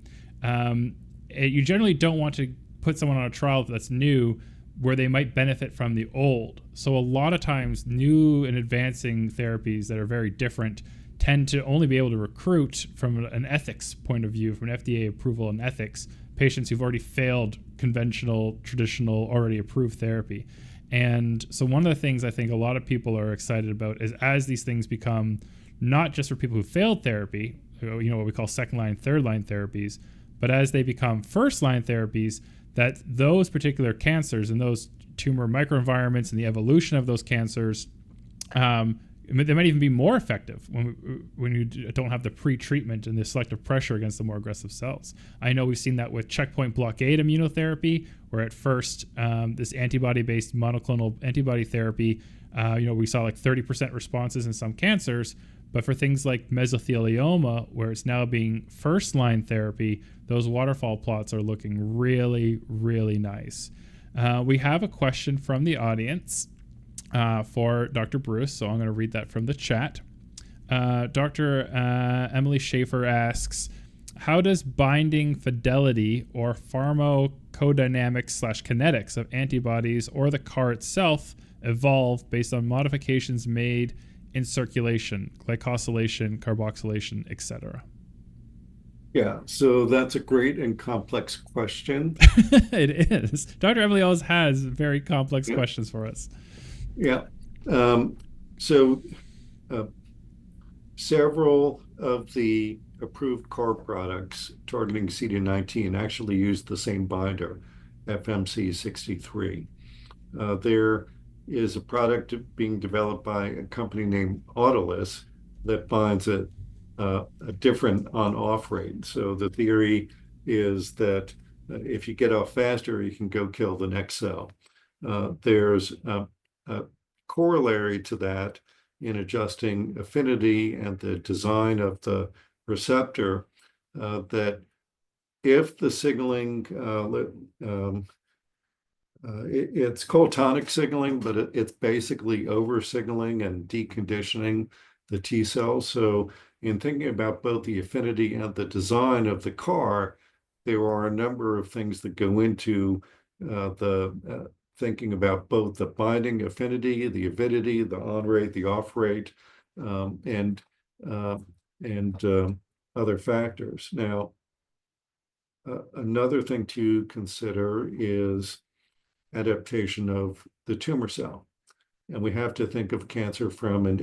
you generally don't want to put someone on a trial that's new where they might benefit from the old. So a lot of times new and advancing therapies that are very different tend to only be able to recruit from an ethics point of view, from an FDA approval and ethics, patients who've already failed conventional, traditional, already approved therapy. And so one of the things I think a lot of people are excited about is as these things become not just for people who failed therapy, what we call second line, third line therapies, but as they become first line therapies, that those particular cancers and those tumor microenvironments and the evolution of those cancers, they might even be more effective when you don't have the pre-treatment and the selective pressure against the more aggressive cells. I know we've seen that with checkpoint blockade immunotherapy, where at first this antibody-based monoclonal antibody therapy, we saw like 30% responses in some cancers, but for things like mesothelioma, where it's now being first-line therapy, those waterfall plots are looking really, really nice. We have a question from the audience for Dr. Bruce, so I'm going to read that from the chat. Dr. Emily Schaefer asks, how does binding fidelity or pharmacodynamics/kinetics of antibodies or the CAR itself evolve based on modifications made in circulation, glycosylation, carboxylation, etc.? Yeah, so that's a great and complex question. It is. Dr. Emily always has very complex questions for us. Yeah. Several of the approved CAR products targeting CD19 actually use the same binder, FMC63. There is a product being developed by a company named Autolus that binds a different on-off rate. So the theory is that if you get off faster, you can go kill the next cell. There's a corollary to that in adjusting affinity and the design of the receptor, that if the signaling, it's called tonic signaling, but it's basically over signaling and deconditioning the T cells. So in thinking about both the affinity and the design of the CAR, there are a number of things that go into the thinking about both the binding affinity, the avidity, the on rate, the off rate, and other factors. Now, another thing to consider is adaptation of the tumor cell. And we have to think of cancer from an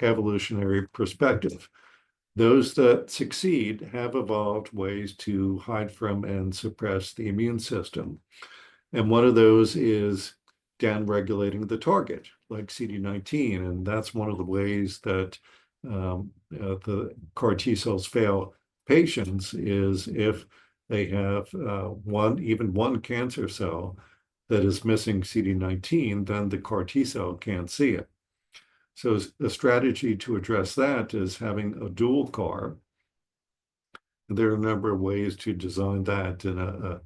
evolutionary perspective. Those that succeed have evolved ways to hide from and suppress the immune system. And one of those is downregulating the target, like CD19. And that's one of the ways that the CAR T cells fail patients is if they have even one cancer cell that is missing CD19, then the CAR T cell can't see it. So a strategy to address that is having a dual CAR. There are a number of ways to design that in a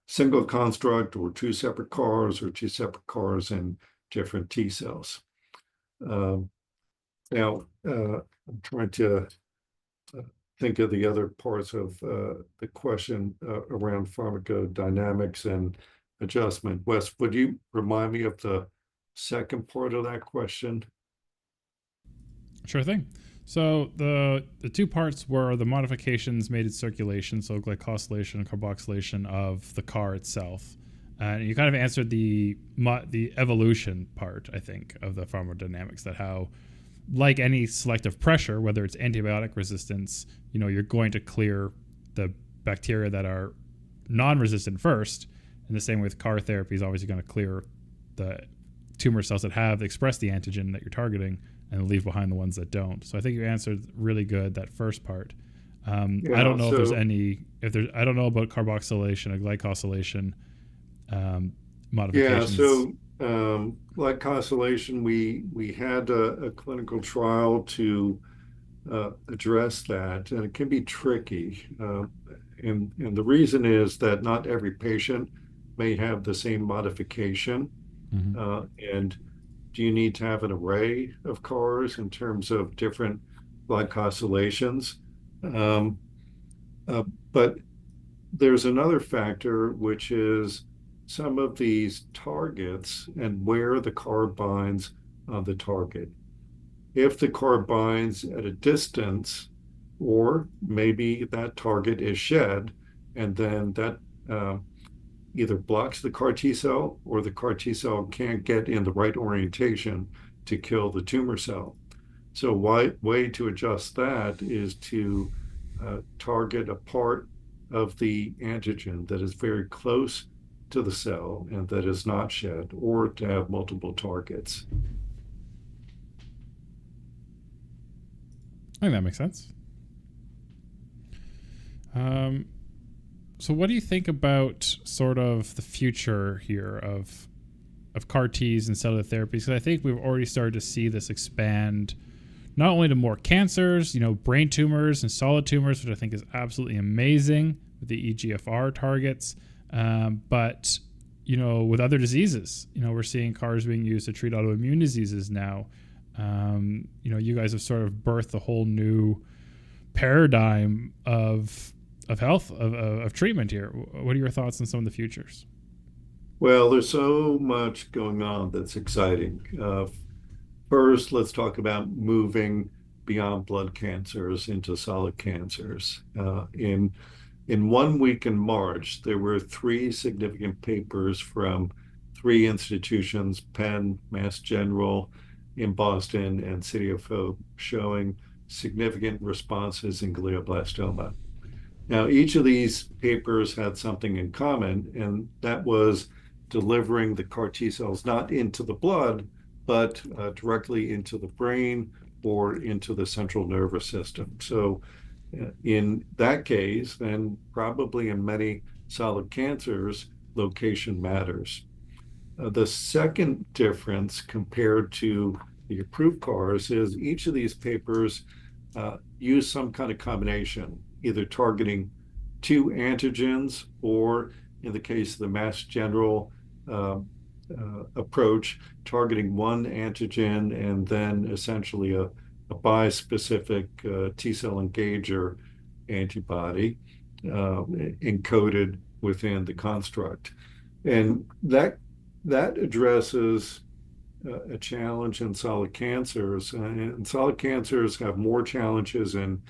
single construct or two separate CARs or two separate CARs and different T cells. Now, I'm trying to think of the other parts of the question around pharmacodynamics and adjustment. Wes, would you remind me of the second part of that question? Sure thing. So the two parts were the modifications made in circulation, so glycosylation and carboxylation of the CAR itself. And you kind of answered the evolution part, I think, of the pharmacodynamics, that how, like any selective pressure, whether it's antibiotic resistance, you're going to clear the bacteria that are non-resistant first. And the same with CAR therapy is obviously going to clear the tumor cells that have expressed the antigen that you're targeting and leave behind the ones that don't. So I think you answered really good that first part. I don't know if there's I don't know about carboxylation or glycosylation modifications. Yeah, so glycosylation, we had a clinical trial to address that, and it can be tricky. And the reason is that not every patient may have the same modification. And do you need to have an array of CARs in terms of different glycosylations? But there's another factor, which is some of these targets and where the CAR binds on the target. if the CAR binds at a distance, or maybe that target is shed, and then that either blocks the CAR T cell or the CAR T cell can't get in the right orientation to kill the tumor cell. So way to adjust that is to target a part of the antigen that is very close to the cell and that is not shed, or to have multiple targets. I think that makes sense. So what do you think about sort of the future here of CAR Ts and cellular therapies? Because I think we've already started to see this expand not only to more cancers, brain tumors and solid tumors, which I think is absolutely amazing with the EGFR targets, but with other diseases, we're seeing CARs being used to treat autoimmune diseases now. You guys have sort of birthed a whole new paradigm of health, of treatment here. What are your thoughts on some of the futures? Well, there's so much going on that's exciting. First, let's talk about moving beyond blood cancers into solid cancers. In 1 week in March, there were 3 significant papers from 3 institutions, Penn, Mass General in Boston, and City of Hope, showing significant responses in glioblastoma. Now, each of these papers had something in common, and that was delivering the CAR T cells not into the blood, but directly into the brain or into the central nervous system. So in that case, and probably in many solid cancers, location matters. The second difference compared to the approved CARs is each of these papers use some kind of combination, either targeting 2 antigens, or in the case of the Mass General approach, targeting 1 antigen and then essentially a bispecific T-cell engager antibody encoded within the construct. And that addresses a challenge in solid cancers. And solid cancers have more challenges in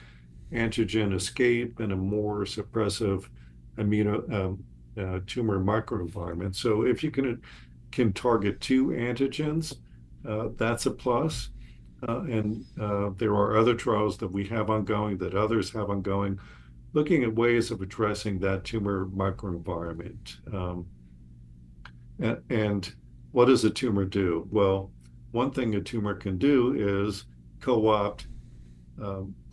antigen escape and a more suppressive tumor microenvironment. So if you can target 2 antigens, that's a plus. And there are other trials that we have ongoing, that others have ongoing, looking at ways of addressing that tumor microenvironment. And what does a tumor do? Well, one thing a tumor can do is co-opt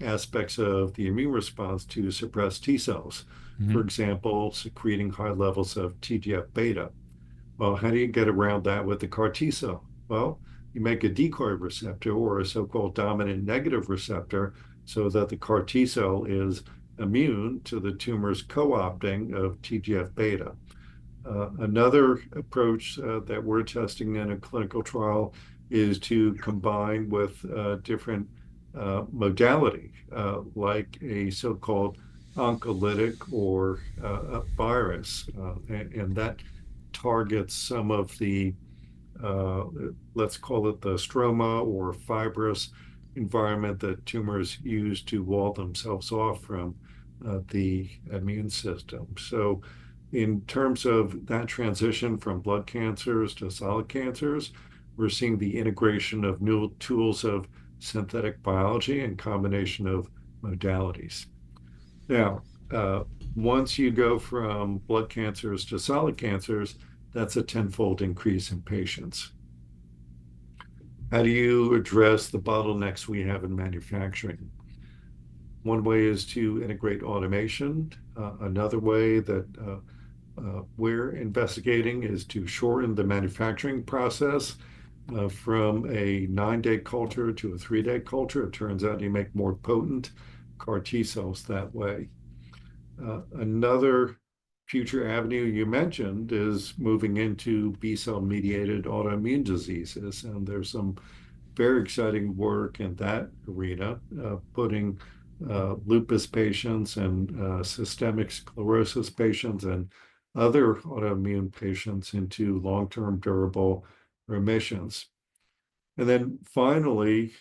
aspects of the immune response to suppress T cells. Mm-hmm. For example, secreting high levels of TGF-beta. Well, how do you get around that with the CAR T cell? Well, you make a decoy receptor, or a so-called dominant negative receptor, so that the CAR T cell is immune to the tumor's co-opting of TGF-beta. Another approach that we're testing in a clinical trial is to combine with different modality, like a so-called oncolytic or a virus, and that targets some of the, let's call it the stroma or fibrous environment that tumors use to wall themselves off from the immune system. So in terms of that transition from blood cancers to solid cancers, we're seeing the integration of new tools of synthetic biology and combination of modalities. Now, once you go from blood cancers to solid cancers, that's a tenfold increase in patients. How do you address the bottlenecks we have in manufacturing? One way is to integrate automation. Another way that we're investigating is to shorten the manufacturing process from a 9-day culture to a 3-day culture. It turns out you make more potent CAR T cells that way. Another future avenue you mentioned is moving into B-cell mediated autoimmune diseases. And there's some very exciting work in that arena, putting lupus patients and systemic sclerosis patients and other autoimmune patients into long-term durable remissions. And then finally,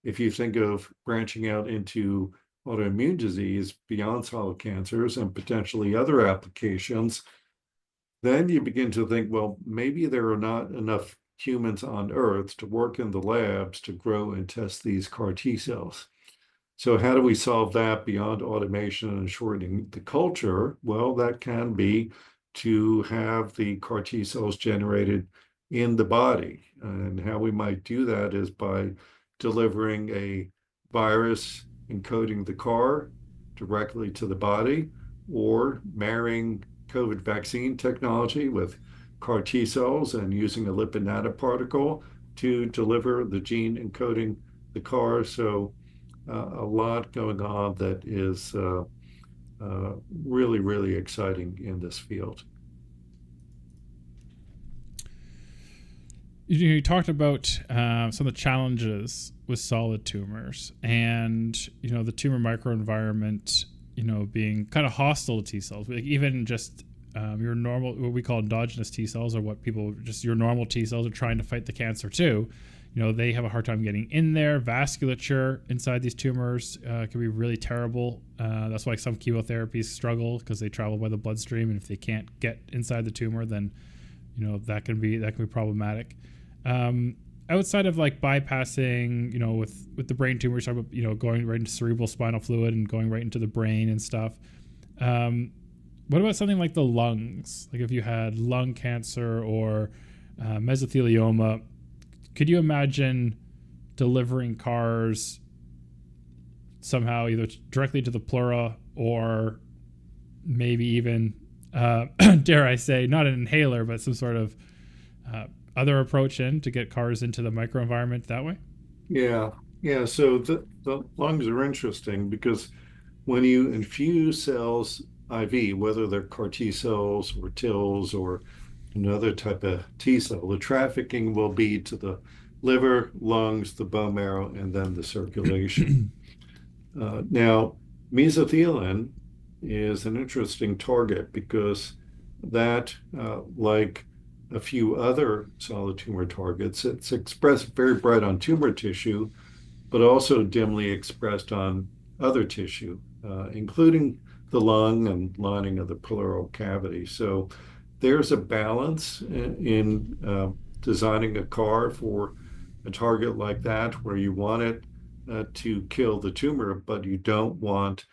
if you think of branching out into autoimmune disease beyond solid cancers and potentially other applications, then you begin to think, well, maybe there are not enough humans on Earth to work in the labs to grow and test these CAR T cells. So how do we solve that beyond automation and shortening the culture? Well, that can be to have the CAR T cells generated in the body. And how we might do that is by delivering a virus encoding the CAR directly to the body, or marrying COVID vaccine technology with CAR T cells and using a lipid nanoparticle to deliver the gene encoding the CAR. So a lot going on that is really, really exciting in this field. You talked about some of the challenges with solid tumors, and the tumor microenvironment, being kind of hostile to T cells. Like even just your normal, what we call endogenous T cells, or what people just your normal T cells are trying to fight the cancer too. They have a hard time getting in there. Vasculature inside these tumors can be really terrible. That's why some chemotherapies struggle, because they travel by the bloodstream, and if they can't get inside the tumor, then that can be problematic. Outside of like bypassing, with the brain tumors, talk about going right into cerebral spinal fluid and going right into the brain and stuff. What about something like the lungs? Like if you had lung cancer or mesothelioma, could you imagine delivering CARs somehow either directly to the pleura, or maybe even, dare I say, not an inhaler, but some sort of other approach to get CARs into the microenvironment that way? Yeah. So the lungs are interesting because when you infuse cells IV, whether they're CAR T cells or TILs or another type of T cell, the trafficking will be to the liver, lungs, the bone marrow, and then the circulation. Now, mesothelin is an interesting target because that, like a few other solid tumor targets, it's expressed very bright on tumor tissue, but also dimly expressed on other tissue, including the lung and lining of the pleural cavity. So there's a balance in designing a CAR for a target like that, where you want it to kill the tumor, but you don't want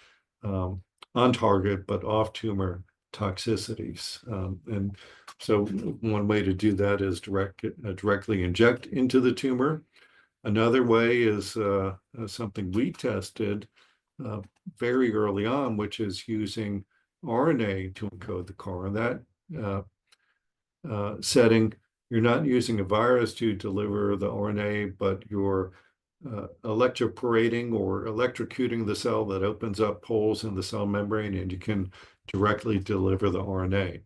on target but off tumor toxicities. And so one way to do that is directly inject into the tumor. Another way is something we tested very early on, which is using RNA to encode the CAR. In that setting, you're not using a virus to deliver the RNA, but you're electroporating or electrocuting the cell that opens up holes in the cell membrane, and you can directly deliver the RNA.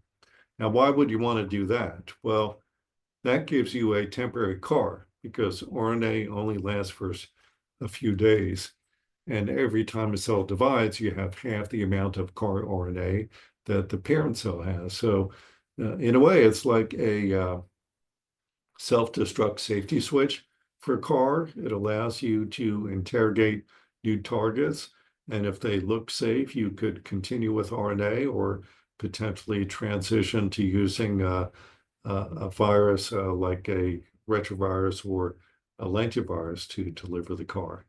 Now, why would you want to do that? Well, that gives you a temporary CAR, because RNA only lasts for a few days. And every time a cell divides, you have half the amount of CAR RNA that the parent cell has. So in a way, it's like a self-destruct safety switch for CAR. It allows you to interrogate new targets. And if they look safe, you could continue with RNA, or potentially transition to using a virus like a retrovirus or a lentivirus to deliver the CAR.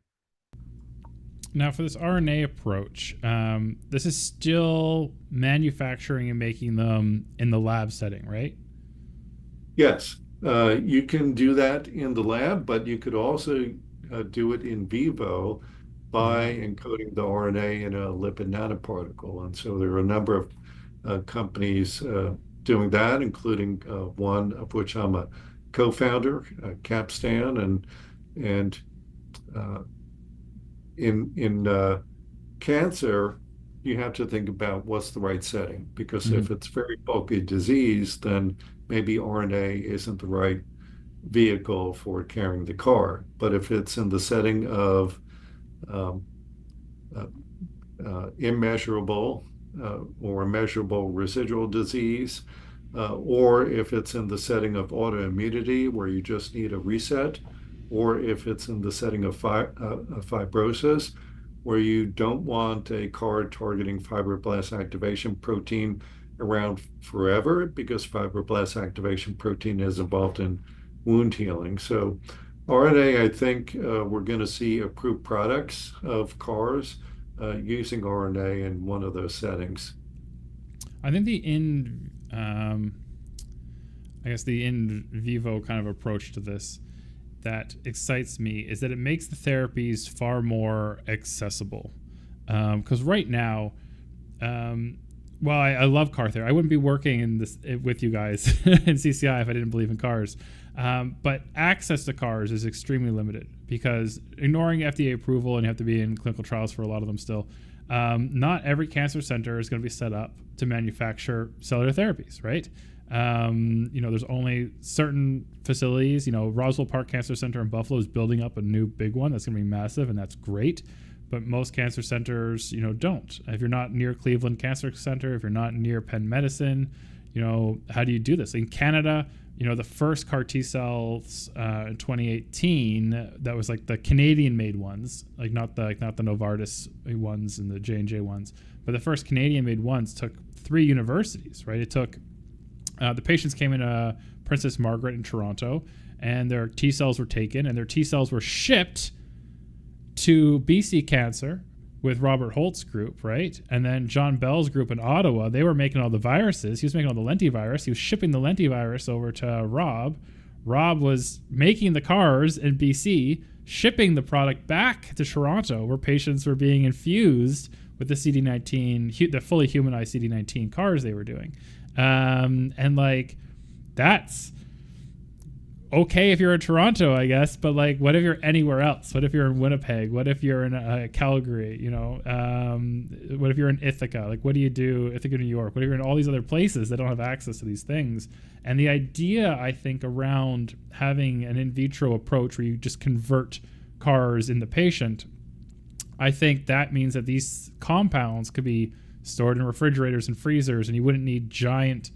Now, for this RNA approach, this is still manufacturing and making them in the lab setting, right? Yes, you can do that in the lab, but you could also do it in vivo by encoding the RNA in a lipid nanoparticle. And so there are a number of companies doing that, including one of which I'm a co-founder, Capstan, and in cancer, you have to think about what's the right setting, because if it's very bulky disease, then maybe RNA isn't the right vehicle for carrying the CAR. But if it's in the setting of immeasurable or measurable residual disease, or if it's in the setting of autoimmunity where you just need a reset, or if it's in the setting of fibrosis where you don't want a card targeting fibroblast activation protein around forever because fibroblast activation protein is involved in wound healing. So RNA, I think we're going to see approved products of CARs using RNA in one of those settings. I think the in vivo kind of approach to this that excites me is that it makes the therapies far more accessible. Because right now, while I love car therapy, I wouldn't be working in this with you guys in CCI if I didn't believe in cars. But access to cars is extremely limited because ignoring FDA approval, and you have to be in clinical trials for a lot of them still, not every cancer center is going to be set up to manufacture cellular therapies, right? There's only certain facilities. Roswell Park Cancer Center in Buffalo is building up a new big one that's going to be massive, and that's great. But most cancer centers, don't. If you're not near Cleveland Cancer Center, if you're not near Penn Medicine, how do you do this? In Canada, the first CAR T cells in 2018, that was like the Canadian-made ones, like not the Novartis ones and the J&J ones, but the first Canadian-made ones took 3 universities, right? It took the patients came in Princess Margaret in Toronto, and their T cells were taken, and their T cells were shipped to BC Cancer with Robert Holt's group, right? And then John Bell's group in Ottawa, they were making all the viruses. He was making all the lentivirus. He was shipping the lentivirus over to Rob. Rob was making the cars in BC, shipping the product back to Toronto, where patients were being infused with the CD19, the fully humanized CD19 cars they were doing. And like, that's okay if you're in Toronto, I guess, but like, what if you're anywhere else? What if you're in Winnipeg? What if you're in Calgary? What if you're in Ithaca? Like, what do you do? Ithaca, New York. What if you're in all these other places that don't have access to these things? And the idea, I think, around having an in vitro approach where you just convert CARs in the patient, I think that means that these compounds could be stored in refrigerators and freezers, and you wouldn't need giant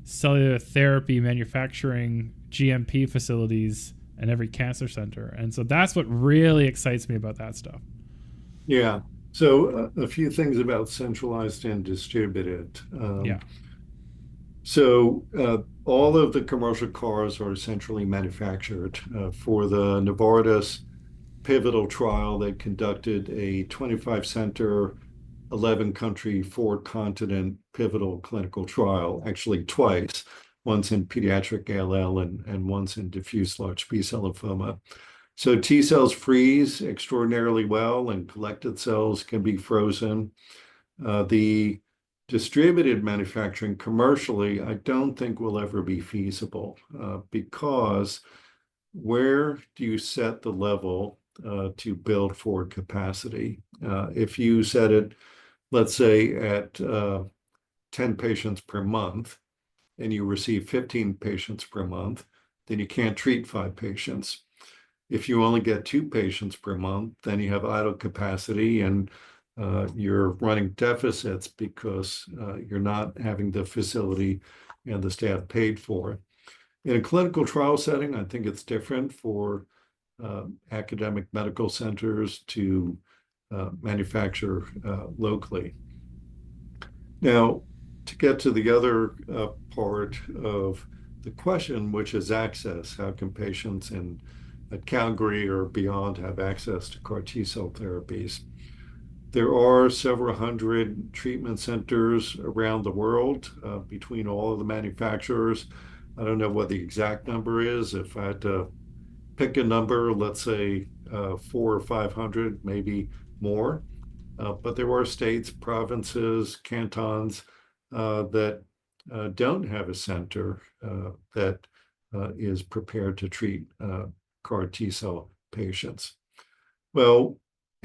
cellular therapy manufacturing GMP facilities in every cancer center. And so that's what really excites me about that stuff. Yeah. So a few things about centralized and distributed. So all of the commercial cars are centrally manufactured. For the Novartis pivotal trial, they conducted a 25-center, 11-country, 4-continent pivotal clinical trial, actually twice. Once in pediatric ALL and once in diffuse large B-cell lymphoma. So T cells freeze extraordinarily well, and collected cells can be frozen. The distributed manufacturing commercially, I don't think will ever be feasible because where do you set the level to build forward capacity? If you set it, let's say, at 10 patients per month, and you receive 15 patients per month, then you can't treat 5 patients. If you only get 2 patients per month, then you have idle capacity and you're running deficits because you're not having the facility and the staff paid for. In a clinical trial setting, I think it's different for academic medical centers to manufacture locally. Now, to get to the other part of the question, which is access. How can patients at Calgary or beyond have access to CAR T-cell therapies? There are several hundred treatment centers around the world between all of the manufacturers. I don't know what the exact number is. If I had to pick a number, let's say 400 or 500, maybe more. But there are states, provinces, cantons that don't have a center that is prepared to treat CAR T-cell patients. Well,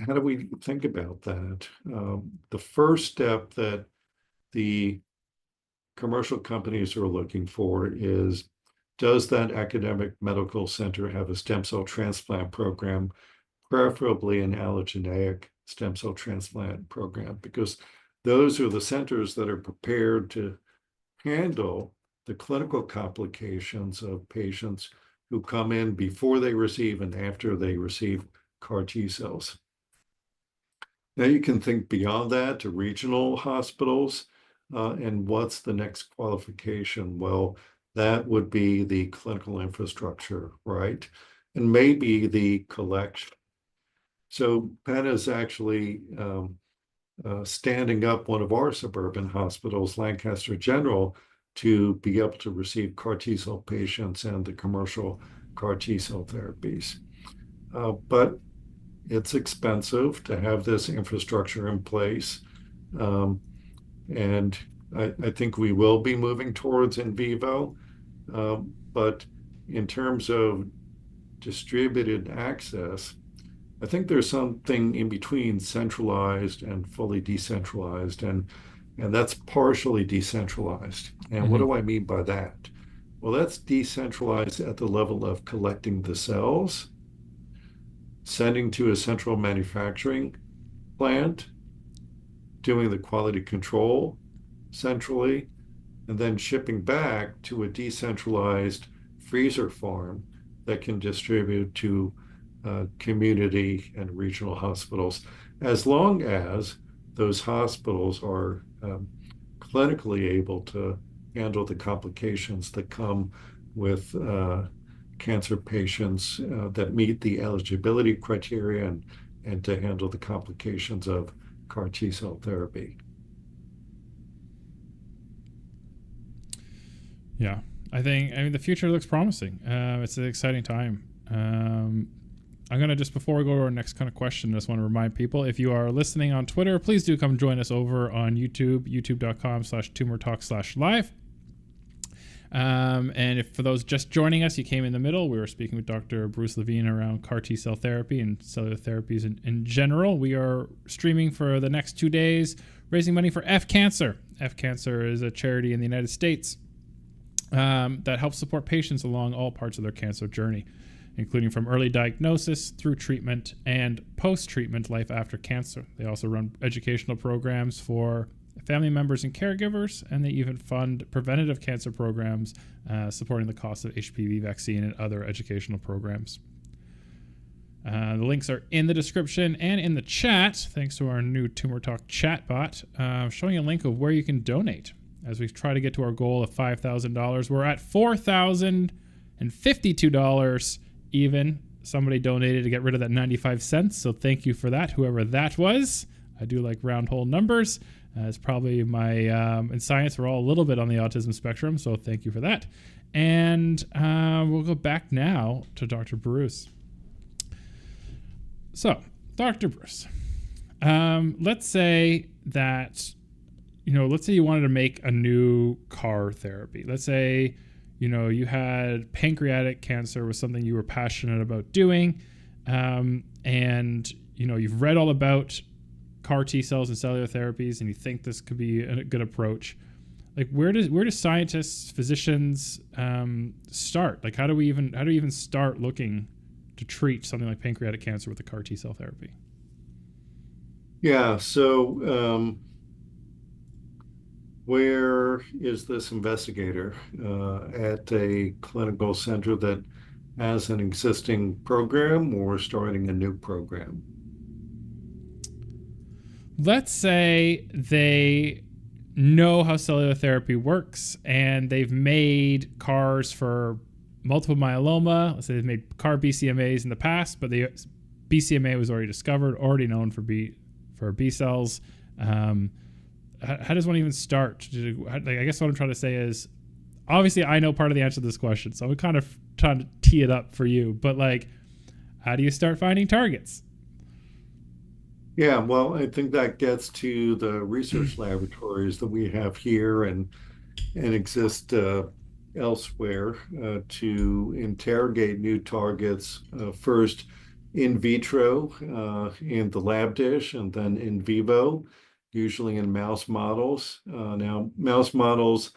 how do we think about that? The first step that the commercial companies are looking for is, does that academic medical center have a stem cell transplant program, preferably an allogeneic stem cell transplant program? Because those are the centers that are prepared to handle the clinical complications of patients who come in before they receive and after they receive CAR T cells. Now you can think beyond that to regional hospitals, and what's the next qualification? Well, that would be the clinical infrastructure, right? And maybe the collection. So Penn is actually standing up one of our suburban hospitals, Lancaster General, to be able to receive CAR T cell patients and the commercial CAR T cell therapies. But it's expensive to have this infrastructure in place. And I think we will be moving towards in vivo. But in terms of distributed access, I think there's something in between centralized and fully decentralized, and that's partially decentralized. And what do I mean by that? Well, that's decentralized at the level of collecting the cells, sending to a central manufacturing plant, doing the quality control centrally, and then shipping back to a decentralized freezer farm that can distribute to community and regional hospitals, as long as those hospitals are clinically able to handle the complications that come with cancer patients that meet the eligibility criteria and to handle the complications of CAR T cell therapy. Yeah, I mean, the future looks promising. It's an exciting time. I'm going to just, before we go to our next kind of question, just want to remind people, if you are listening on Twitter, please do come join us over on YouTube, youtube.com/tumortalk/live. And if for those just joining us, you came in the middle, we were speaking with Dr. Bruce Levine around CAR T cell therapy and cellular therapies in general. We are streaming for the next 2 days, raising money for F Cancer. F Cancer is a charity in the United States that helps support patients along all parts of their cancer journey, including from early diagnosis through treatment and post-treatment life after cancer. They also run educational programs for family members and caregivers, and they even fund preventative cancer programs, supporting the cost of HPV vaccine and other educational programs. The links are in the description and in the chat, thanks to our new Tumor Talk chat bot, showing a link of where you can donate. As we try to get to our goal of $5,000, we're at $4,052 even. Somebody donated to get rid of that 95 cents, so thank you for that, whoever that was. I do like round hole numbers. It's probably my, in science, we're all a little bit on the autism spectrum, so thank you for that. And we'll go back now to Dr. Bruce. So, Dr. Bruce, let's say that, let's say you wanted to make a new CAR therapy. Let's say, you had pancreatic cancer was something you were passionate about doing, and, you've read all about CAR T cells and cellular therapies, and you think this could be a good approach. Like, where do scientists, physicians start? Like, how do you even start looking to treat something like pancreatic cancer with a CAR T cell therapy? Yeah, so where is this investigator at a clinical center that has an existing program or starting a new program? Let's say they know how cellular therapy works and they've made CARs for multiple myeloma. Let's say they've made CAR BCMAs in the past, but the BCMA was already discovered, already known for B cells. How does one even start? I guess what I'm trying to say is, obviously I know part of the answer to this question, so I'm kind of trying to tee it up for you, but how do you start finding targets? Yeah, well, I think that gets to the research laboratories that we have here and exist elsewhere to interrogate new targets, first in vitro in the lab dish, and then in vivo, usually in mouse models. Now, mouse models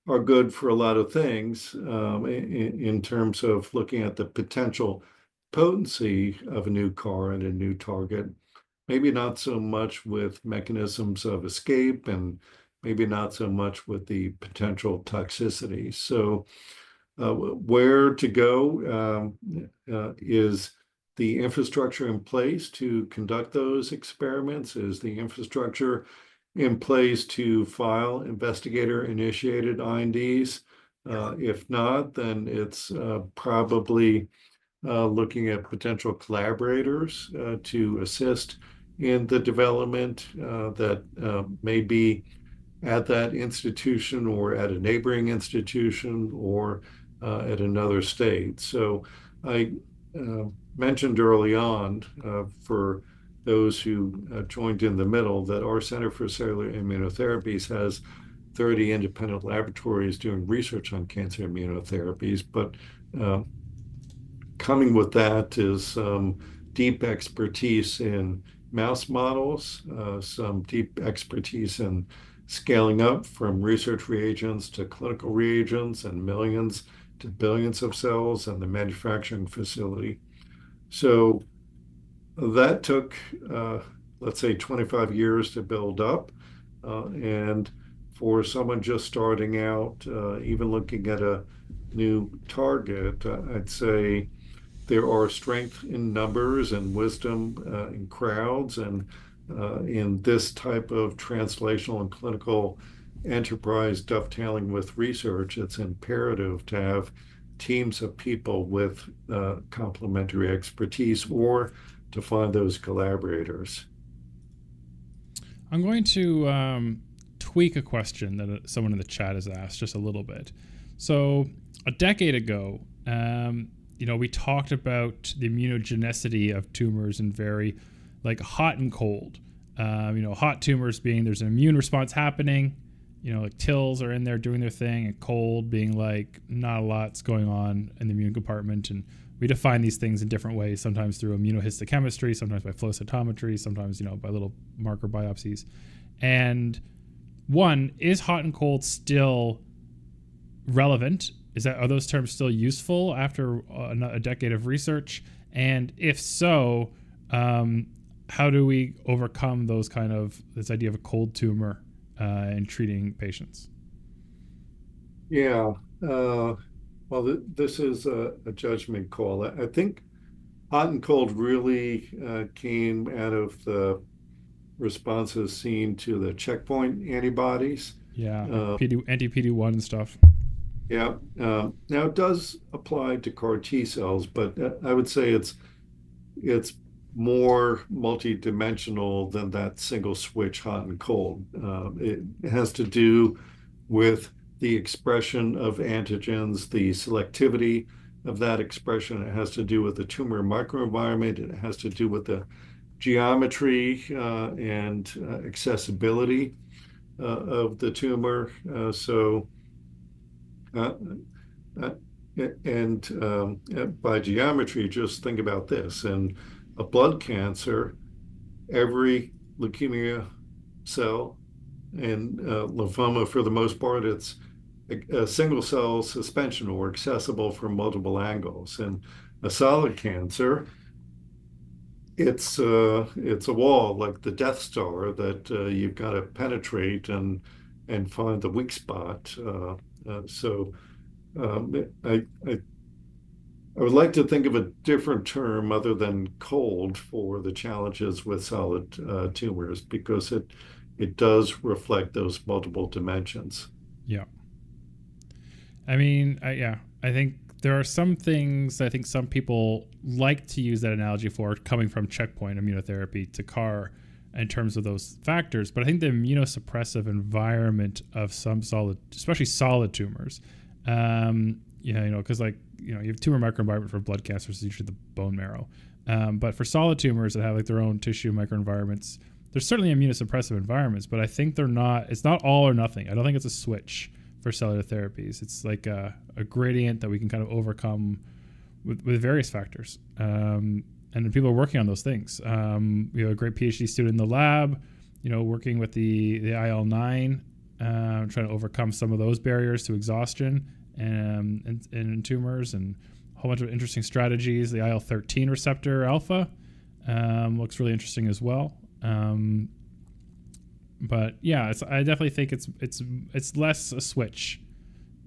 are good for a lot of things in terms of looking at the potential potency of a new CAR and a new target. Maybe not so much with mechanisms of escape and maybe not so much with the potential toxicity. So where to go is the infrastructure in place to conduct those experiments? Is the infrastructure in place to file investigator-initiated INDs? If not, then it's probably looking at potential collaborators to assist in the development that may be at that institution or at a neighboring institution or at another state. So I mentioned early on for those who joined in the middle that our Center for Cellular Immunotherapies has 30 independent laboratories doing research on cancer immunotherapies, but coming with that is deep expertise in mouse models, some deep expertise in scaling up from research reagents to clinical reagents and millions to billions of cells and the manufacturing facility. So that took, let's say, 25 years to build up. And for someone just starting out, even looking at a new target, I'd say there are strength in numbers and wisdom in crowds, and in this type of translational and clinical enterprise dovetailing with research, it's imperative to have teams of people with complementary expertise or to find those collaborators. I'm going to tweak a question that someone in the chat has asked just a little bit. So a decade ago, we talked about the immunogenicity of tumors in very like hot and cold. Hot tumors being there's an immune response happening, like TILs are in there doing their thing, and cold being like not a lot's going on in the immune compartment. And we define these things in different ways, sometimes through immunohistochemistry, sometimes by flow cytometry, sometimes, by little marker biopsies. And one, is hot and cold still relevant? Are those terms still useful after a decade of research? And if so, how do we overcome this idea of a cold tumor in treating patients? Yeah. Well, this is a judgment call. I think hot and cold really came out of the responses seen to the checkpoint antibodies. Yeah, anti-PD-1 and stuff. Yeah. Now it does apply to CAR T cells, but I would say it's more multidimensional than that single switch hot and cold. It has to do with the expression of antigens, the selectivity of that expression. It has to do with the tumor microenvironment. It has to do with the geometry and accessibility of the tumor. By geometry, just think about this. In a blood cancer, every leukemia cell and lymphoma, for the most part, it's a single cell suspension or accessible from multiple angles. And a solid cancer, it's a wall like the Death Star that you've got to penetrate and find the weak spot. I would like to think of a different term other than cold for the challenges with solid tumors, because it does reflect those multiple dimensions. Yeah. I mean, I think there are some things I think some people like to use that analogy for, coming from checkpoint immunotherapy to CAR in terms of those factors. But I think the immunosuppressive environment of some especially solid tumors, because you have tumor microenvironment for blood cancers, is usually the bone marrow. But for solid tumors that have like their own tissue microenvironments, there's certainly immunosuppressive environments, but I think it's not all or nothing. I don't think it's a switch for cellular therapies. It's like a gradient that we can kind of overcome with various factors. And people are working on those things. We have a great PhD student in the lab, working with the IL-9, trying to overcome some of those barriers to exhaustion and in tumors, and a whole bunch of interesting strategies. The IL-13 receptor alpha looks really interesting as well. But yeah, I definitely think it's less a switch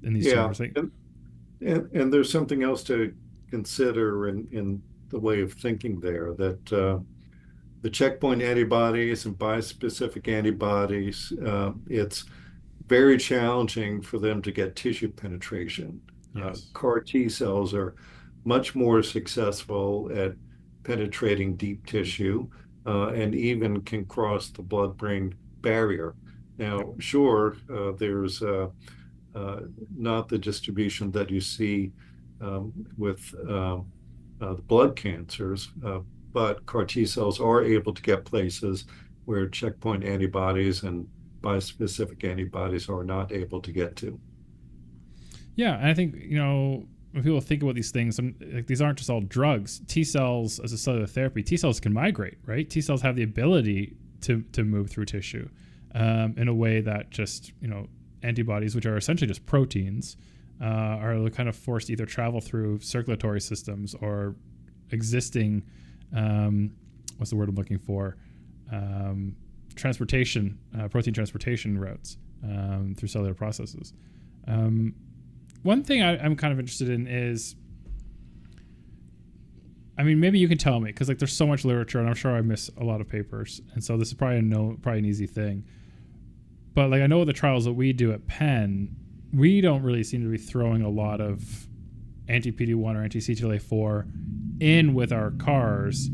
in these tumors. And there's something else to consider in the way of thinking there, that the checkpoint antibodies and bispecific antibodies, it's very challenging for them to get tissue penetration. Yes. CAR T cells are much more successful at penetrating deep tissue and even can cross the blood-brain barrier. Now, sure, there's not the distribution that you see with the blood cancers, but CAR T cells are able to get places where checkpoint antibodies and bispecific antibodies are not able to get to. Yeah, and I think, when people think about these things, like, these aren't just all drugs. T cells as a cellular therapy, T cells can migrate, right? T cells have the ability to move through tissue in a way that just, antibodies, which are essentially just proteins, are kind of forced to either travel through circulatory systems or existing, what's the word I'm looking for? Transportation, protein transportation routes through cellular processes. One thing I'm kind of interested in is, maybe you can tell me, because there's so much literature and I'm sure I miss a lot of papers, and so this is probably an easy thing. But I know the trials that we do at Penn, we don't really seem to be throwing a lot of anti-PD-1 or anti-CTLA-4 in with our CARs.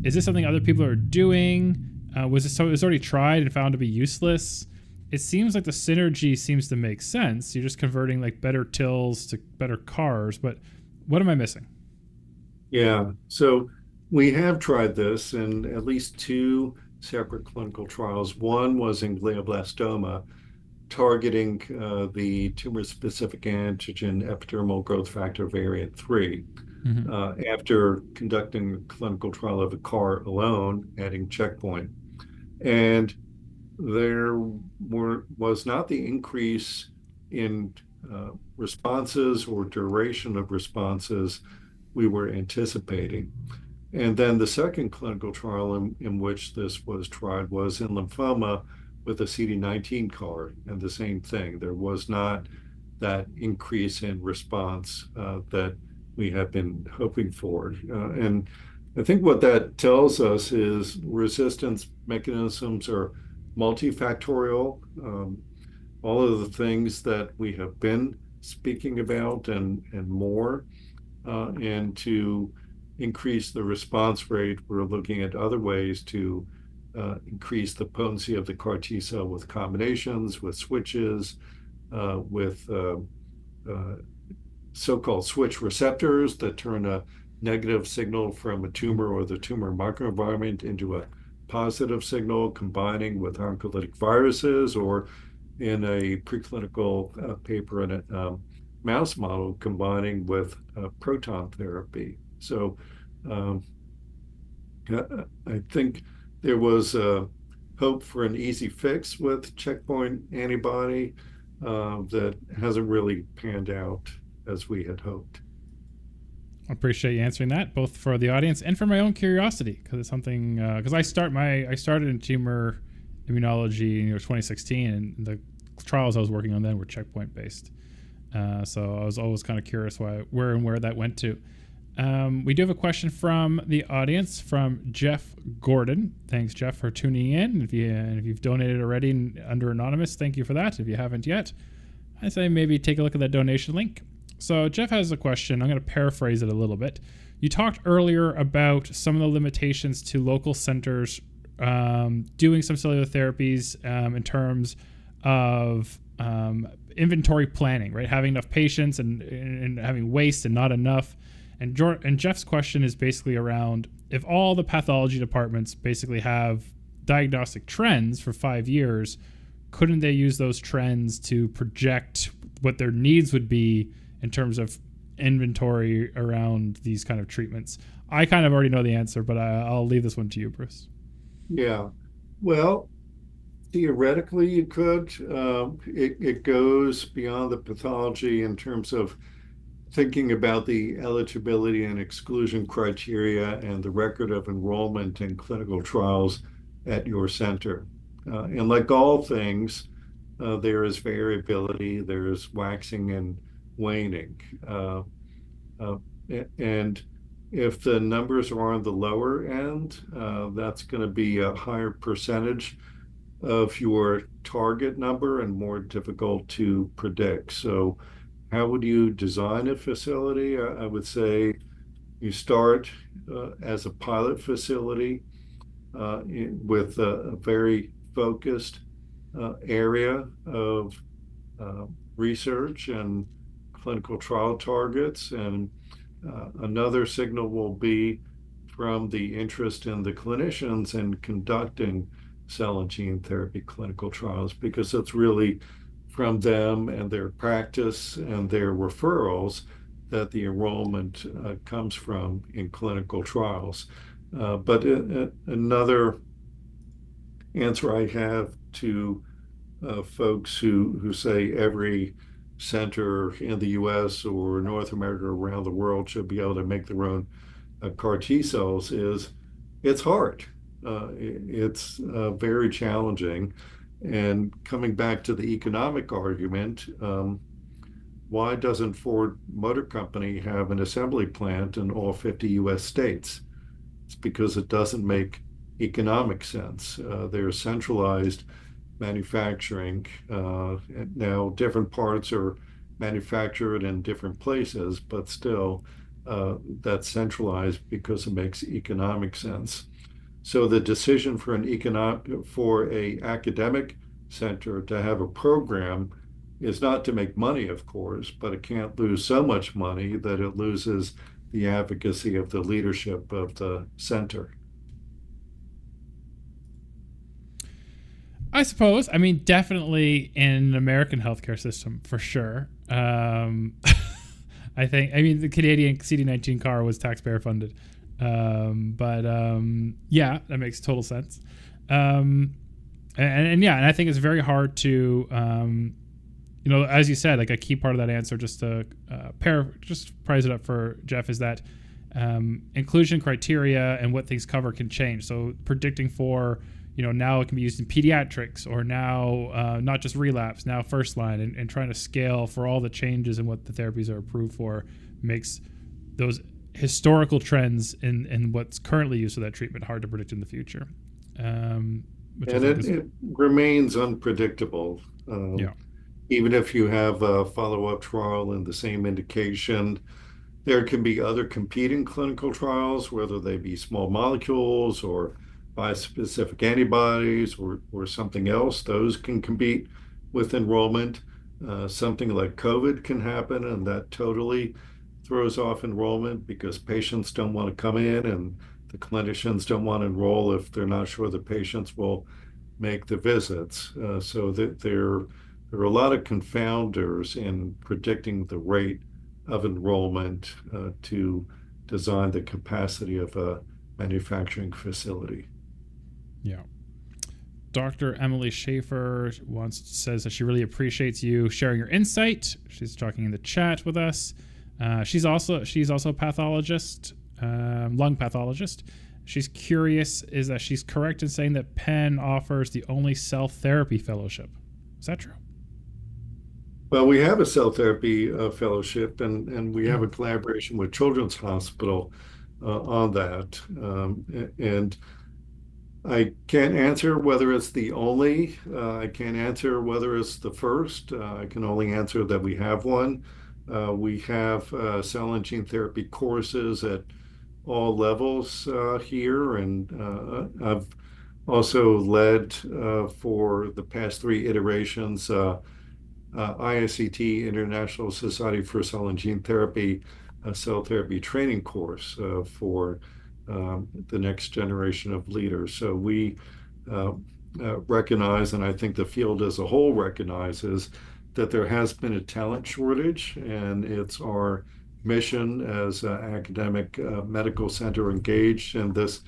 Is this something other people are doing? Was it already tried and found to be useless? It seems like the synergy seems to make sense. You're just converting better TILs to better CARs, but what am I missing? Yeah, so we have tried this in at least 2 separate clinical trials. One was in glioblastoma, targeting the tumor-specific antigen epidermal growth factor variant 3. After conducting a clinical trial of a CAR alone, adding checkpoint. And there was not the increase in responses or duration of responses we were anticipating. And then the second clinical trial in which this was tried was in lymphoma with a CD19 CAR, and the same thing. There was not that increase in response that we have been hoping for. And I think what that tells us is resistance mechanisms are multifactorial. All of the things that we have been speaking about and more, and to increase the response rate, we're looking at other ways to increase the potency of the CAR T cell with combinations, with switches, with so-called switch receptors that turn a negative signal from a tumor or the tumor microenvironment into a positive signal, combining with oncolytic viruses, or in a preclinical paper in a mouse model, combining with proton therapy. So I think there was hope for an easy fix with checkpoint antibody that hasn't really panned out as we had hoped. I appreciate you answering that, both for the audience and for my own curiosity, because it's something. Because I started in tumor immunology in 2016, and the trials I was working on then were checkpoint based. So I was always kind of curious where that went to. We do have a question from the audience from Jeff Gordon. Thanks, Jeff, for tuning in. If you've donated already under anonymous, thank you for that. If you haven't yet, I say maybe take a look at that donation link. So Jeff has a question. I'm going to paraphrase it a little bit. You talked earlier about some of the limitations to local centers doing some cellular therapies in terms of inventory planning, right? Having enough patients and having waste and not enough. And Jeff's question is basically around, if all the pathology departments basically have diagnostic trends for 5 years, couldn't they use those trends to project what their needs would be in terms of inventory around these kind of treatments? I kind of already know the answer, but I'll leave this one to you, Bruce. Yeah, well, theoretically you could. It goes beyond the pathology in terms of thinking about the eligibility and exclusion criteria and the record of enrollment in clinical trials at your center. And like all things, there is variability, there is waxing and waning. Uh, and if the numbers are on the lower end, that's going to be a higher percentage of your target number and more difficult to predict. So, how would you design a facility? I would say you start as a pilot facility with a very focused area of uh, research and clinical trial targets. And another signal will be from the interest in the clinicians in conducting cell and gene therapy clinical trials, because it's really from them and their practice and their referrals that the enrollment comes from in clinical trials. But another answer I have to folks who say every center in the US or North America or around the world should be able to make their own CAR T cells is it's hard. It's very challenging. And coming back to the economic argument, why doesn't Ford Motor Company have an assembly plant in all 50 US states? It's because it doesn't make economic sense. They're centralized manufacturing. Now, different parts are manufactured in different places, but still, that's centralized because it makes economic sense. So the decision for a academic center to have a program is not to make money, of course, but it can't lose so much money that it loses the advocacy of the leadership of the center. I suppose. I mean, definitely in an American healthcare system, for sure. I mean, the Canadian CD19 car was taxpayer funded. Yeah, that makes total sense. And I think it's very hard to, as you said, like a key part of that answer, just to just prize it up for Jeff, is that inclusion criteria and what things cover can change. So predicting for, now it can be used in pediatrics, or now not just relapse, now first line, and trying to scale for all the changes and what the therapies are approved for makes those historical trends in what's currently used for that treatment hard to predict in the future. And it remains unpredictable. Yeah. Even if you have a follow-up trial in the same indication, there can be other competing clinical trials, whether they be small molecules or bispecific antibodies or something else. Those can compete with enrollment. Something like COVID can happen, and that totally throws off enrollment because patients don't want to come in and the clinicians don't want to enroll if they're not sure the patients will make the visits. So that there are a lot of confounders in predicting the rate of enrollment to design the capacity of a manufacturing facility. Yeah. Dr. Emily Schaefer says that she really appreciates you sharing your insight. She's talking in the chat with us. She's also a pathologist, lung pathologist. She's curious, is that she's correct in saying that Penn offers the only cell therapy fellowship. Is that true? Well, we have a cell therapy fellowship, and we have a collaboration with Children's Hospital on that. And I can't answer whether it's the only. I can't answer whether it's the first. I can only answer that we have one. We have cell and gene therapy courses at all levels here, and I've also led for the past 3 iterations ISCT, International Society for Cell and Gene Therapy, a cell therapy training course for the next generation of leaders. So we recognize, and I think the field as a whole recognizes, that there has been a talent shortage, and it's our mission as an academic medical center engaged in this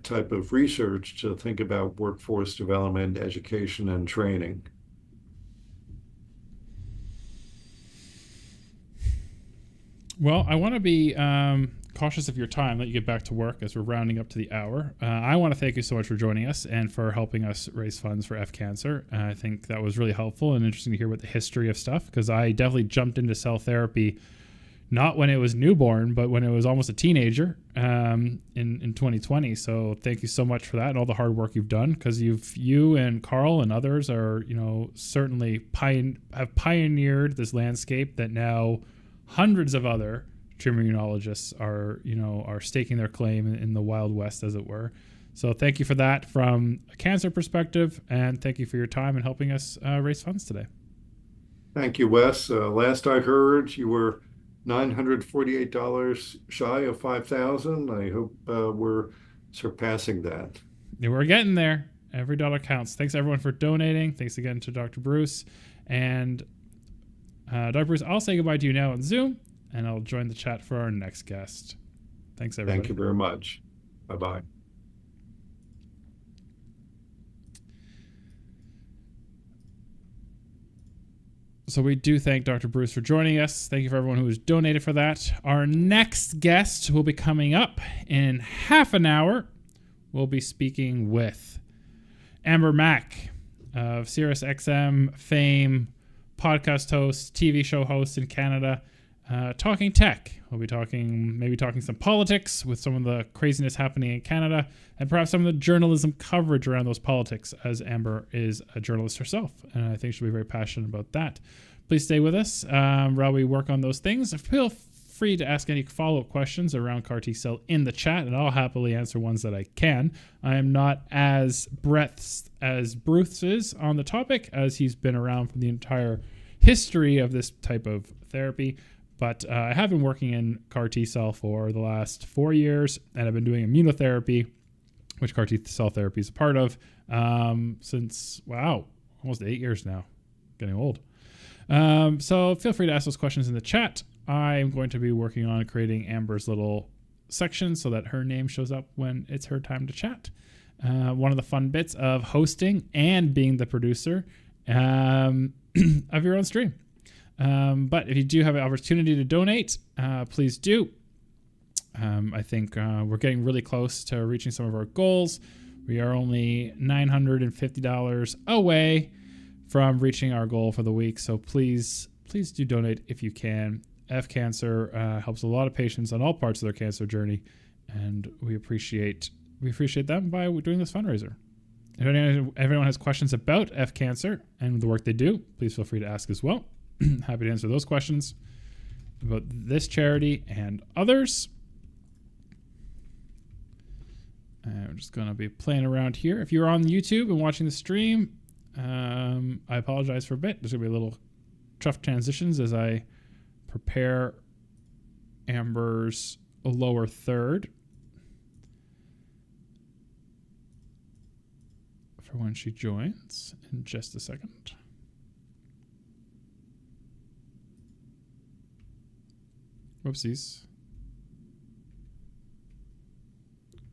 type of research to think about workforce development, education, and training. Well, I want to be cautious of your time, let you get back to work as we're rounding up to the hour. I want to thank you so much for joining us and for helping us raise funds for F Cancer. I think that was really helpful and interesting to hear about the history of stuff, because I definitely jumped into cell therapy not when it was newborn, but when it was almost a teenager in 2020. So thank you so much for that and all the hard work you've done, because you and Carl and others are, certainly have pioneered this landscape that now hundreds of other tumor immunologists are staking their claim in the Wild West, as it were. So thank you for that from a cancer perspective, and thank you for your time and helping us raise funds today. Thank you, Wes. Last I heard, you were $948 shy of 5,000. I hope we're surpassing that. Yeah, we're getting there. Every dollar counts. Thanks everyone for donating. Thanks again to Dr. Bruce. And Dr. Bruce, I'll say goodbye to you now on Zoom, and I'll join the chat for our next guest. Thanks, everybody. Thank you very much. Bye-bye. So we do thank Dr. Bruce for joining us. Thank you for everyone who has donated for that. Our next guest will be coming up in half an hour. We'll be speaking with Amber Mack of SiriusXM fame, podcast host, TV show host in Canada, talking tech. We'll be talking some politics with some of the craziness happening in Canada, and perhaps some of the journalism coverage around those politics, as Amber is a journalist herself, and I think she'll be very passionate about that. Please stay with us while we work on those things. Feel free to ask any follow-up questions around CAR T-cell in the chat, and I'll happily answer ones that I can. I am not as breathed as Bruce is on the topic, as he's been around for the entire history of this type of therapy. But I have been working in CAR T-cell for the last 4 years, and I've been doing immunotherapy, which CAR T-cell therapy is a part of, since, almost 8 years now. Getting old. So feel free to ask those questions in the chat. I'm going to be working on creating Amber's little section so that her name shows up when it's her time to chat. One of the fun bits of hosting and being the producer of your own stream. But if you do have an opportunity to donate, please do. I think we're getting really close to reaching some of our goals. We are only $950 away from reaching our goal for the week. So please do donate if you can. F Cancer helps a lot of patients on all parts of their cancer journey, and we appreciate them by doing this fundraiser. If anyone has questions about F Cancer and the work they do, please feel free to ask as well. Happy to answer those questions about this charity and others. I'm just going to be playing around here. If you're on YouTube and watching the stream, I apologize for a bit. There's going to be a little tough transitions as I prepare Amber's lower third for when she joins in just a second. Whoopsies.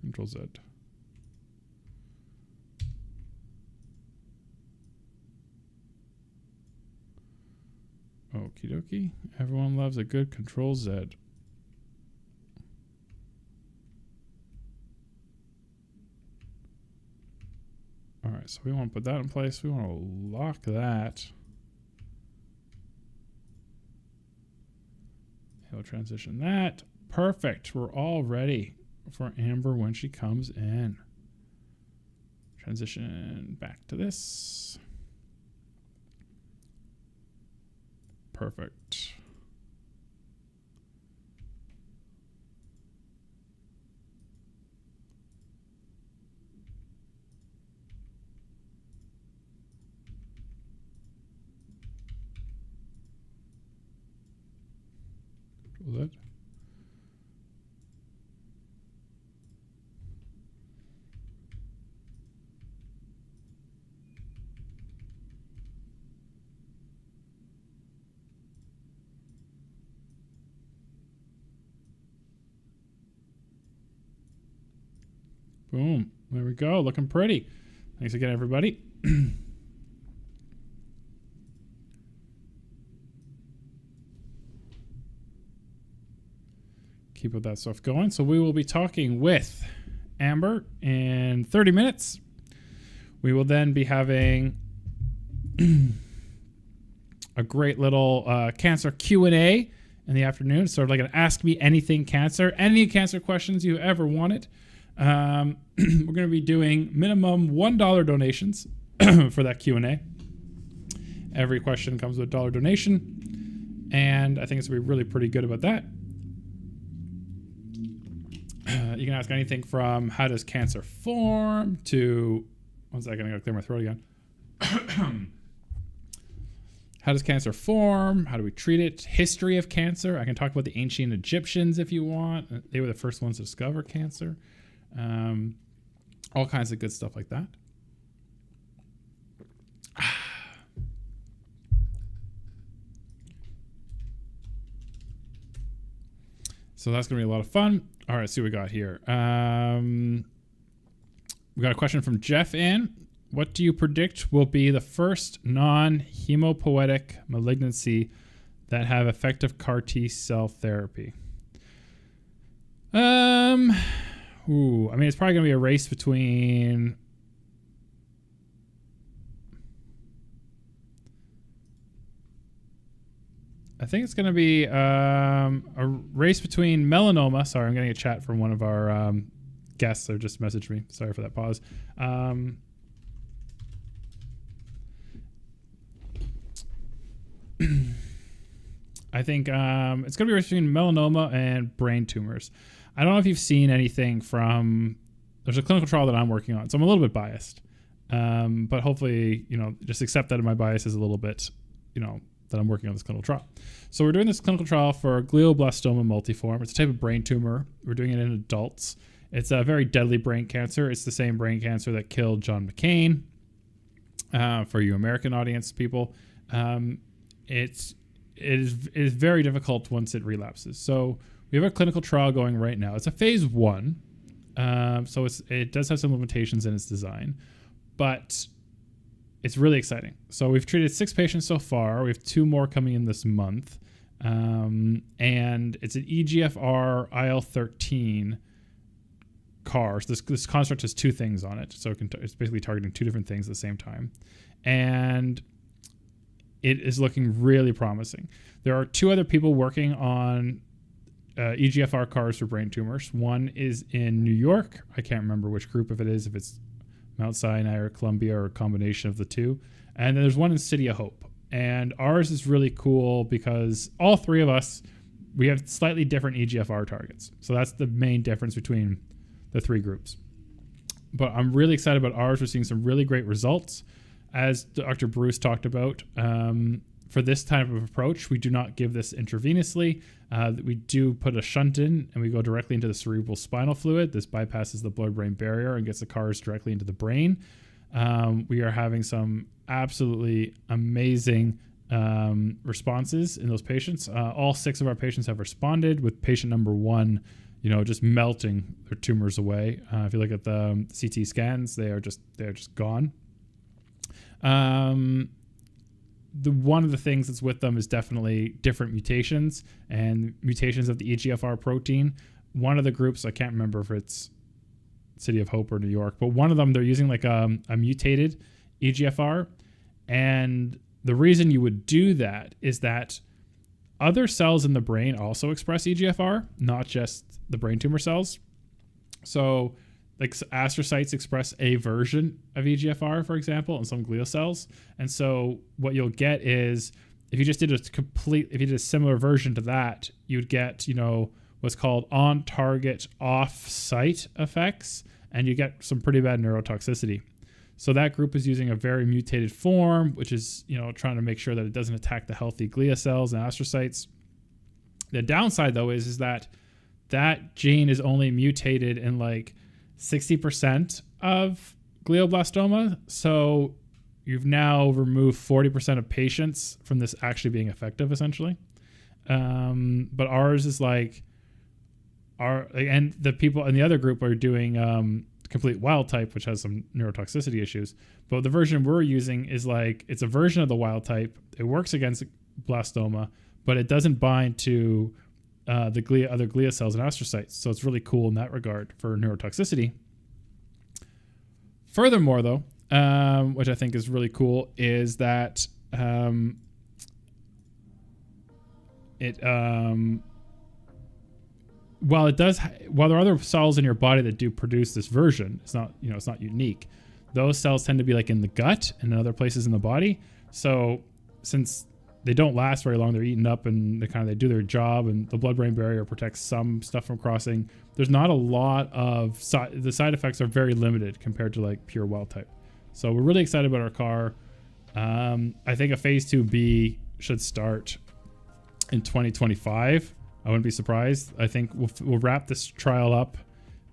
Control Z. Okie dokie. Everyone loves a good Control Z. All right, so we want to put that in place. We want to lock that. He'll transition that. Perfect. We're all ready for Amber when she comes in. Transition back to this. Perfect. Control Z. Boom. There we go. Looking pretty. Thanks again, everybody. keep with that stuff going. So we will be talking with Amber in 30 minutes. We will then be having a great little cancer Q&A in the afternoon, sort of like an Ask Me Anything Cancer, any cancer questions you ever wanted. We're going to be doing minimum $1 donations for that Q&A. Every question comes with a $1 donation, and I think it's going to be really pretty good about that. You can ask anything from how does cancer form to... One second, I gotta clear my throat again. How does cancer form? How do we treat it? History of cancer. I can talk about the ancient Egyptians if you want. They were the first ones to discover cancer. All kinds of good stuff like that. So that's going to be a lot of fun. All right, let's see what we got here. We got a question from Jeff in. What do you predict will be the first non-hemopoietic malignancy that have effective CAR T cell therapy? I mean, it's probably going to be a race between... I think it's going to be a race between melanoma. Sorry, I'm getting a chat from one of our guests that just messaged me. Sorry for that pause. I think it's going to be a race between melanoma and brain tumors. I don't know if you've seen anything from... There's a clinical trial that I'm working on, so I'm a little bit biased. But hopefully, just accept that my bias is a little bit, that I'm working on this clinical trial. So we're doing this clinical trial for glioblastoma multiforme. It's a type of brain tumor. We're doing it in adults. It's a very deadly brain cancer. It's the same brain cancer that killed John McCain. For you American audience people, it is very difficult once it relapses. So we have a clinical trial going right now. It's a phase 1. So it does have some limitations in its design, but it's really exciting. So we've treated 6 patients so far. We have 2 more coming in this month. And it's an EGFR IL-13 CAR. So this construct has 2 things on it. So it's basically targeting 2 different things at the same time. And it is looking really promising. There are 2 other people working on EGFR CARs for brain tumors. One is in New York. I can't remember which group if it's Mount Sinai or Columbia or a combination of the 2. And then there's one in City of Hope. And ours is really cool because all 3 of us, we have slightly different EGFR targets. So that's the main difference between the 3 groups. But I'm really excited about ours. We're seeing some really great results. As Dr. Bruce talked about, for this type of approach, we do not give this intravenously. We do put a shunt in and we go directly into the cerebral spinal fluid. This bypasses the blood-brain barrier and gets the CARs directly into the brain. We are having some absolutely amazing responses in those patients. All 6 of our patients have responded, with patient number 1, just melting their tumors away. If you look at the CT scans, they're just gone. One of the things that's with them is definitely different mutations and mutations of the EGFR protein. One of the groups, I can't remember if it's City of Hope or New York, but one of them, they're using like a mutated EGFR. And the reason you would do that is that other cells in the brain also express EGFR, not just the brain tumor cells. So like astrocytes express a version of EGFR, for example, in some glial cells. And so what you'll get is if you did a similar version to that, you'd get, what's called on-target off-site effects, and you get some pretty bad neurotoxicity. So that group is using a very mutated form, which is, trying to make sure that it doesn't attack the healthy glia cells and astrocytes. The downside, though, is that gene is only mutated in like 60% of glioblastoma. So you've now removed 40% of patients from this actually being effective, essentially. But ours is and the people in the other group are doing complete wild type, which has some neurotoxicity issues. But the version we're using is it's a version of the wild type. It works against blastoma, but it doesn't bind to the other glia cells and astrocytes. So it's really cool in that regard for neurotoxicity. Furthermore, though, which I think is really cool, is that while there are other cells in your body that do produce this version, it's not unique. Those cells tend to be like in the gut and in other places in the body. So since they don't last very long, they're eaten up and they do their job, and the blood-brain barrier protects some stuff from crossing. There's not a lot of the side effects are very limited compared to like pure wild type. So we're really excited about our car. I think a phase 2B should start in 2025. I wouldn't be surprised. I think we'll wrap this trial up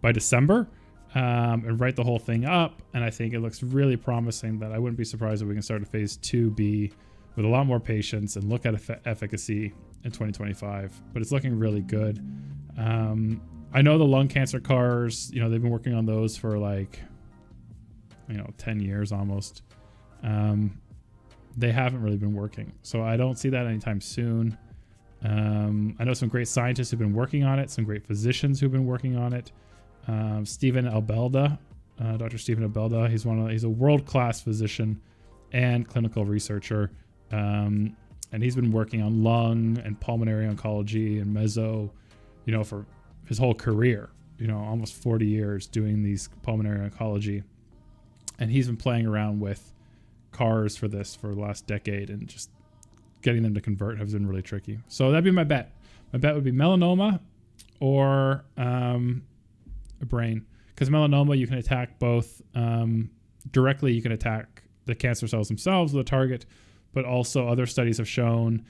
by December and write the whole thing up. And I think it looks really promising that I wouldn't be surprised if we can start a phase 2B with a lot more patients and look at efficacy in 2025. But it's looking really good. I know the lung cancer cars, they've been working on those for 10 years almost. They haven't really been working. So I don't see that anytime soon. I know some great scientists who've been working on it, some great physicians who've been working on it. Stephen Albelda, Dr. Stephen Albelda, he's a world-class physician and clinical researcher. And he's been working on lung and pulmonary oncology and meso, for his whole career, almost 40 years doing these pulmonary oncology. And he's been playing around with cars for this for the last decade, and just getting them to convert has been really tricky. So that'd be my bet. My bet would be melanoma or a brain, because melanoma you can attack both directly. You can attack the cancer cells themselves with a target, but also other studies have shown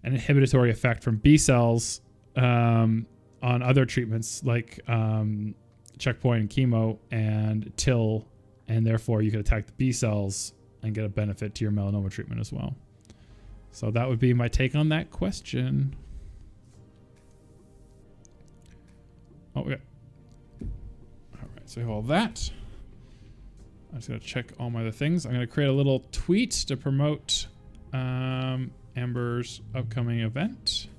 an inhibitory effect from B cells on other treatments like checkpoint and chemo and TIL, and therefore you could attack the B cells and get a benefit to your melanoma treatment as well. So that would be my take on that question. Oh, okay. All right, so we have all that. I'm just going to check all my other things. I'm going to create a little tweet to promote Amber's upcoming event.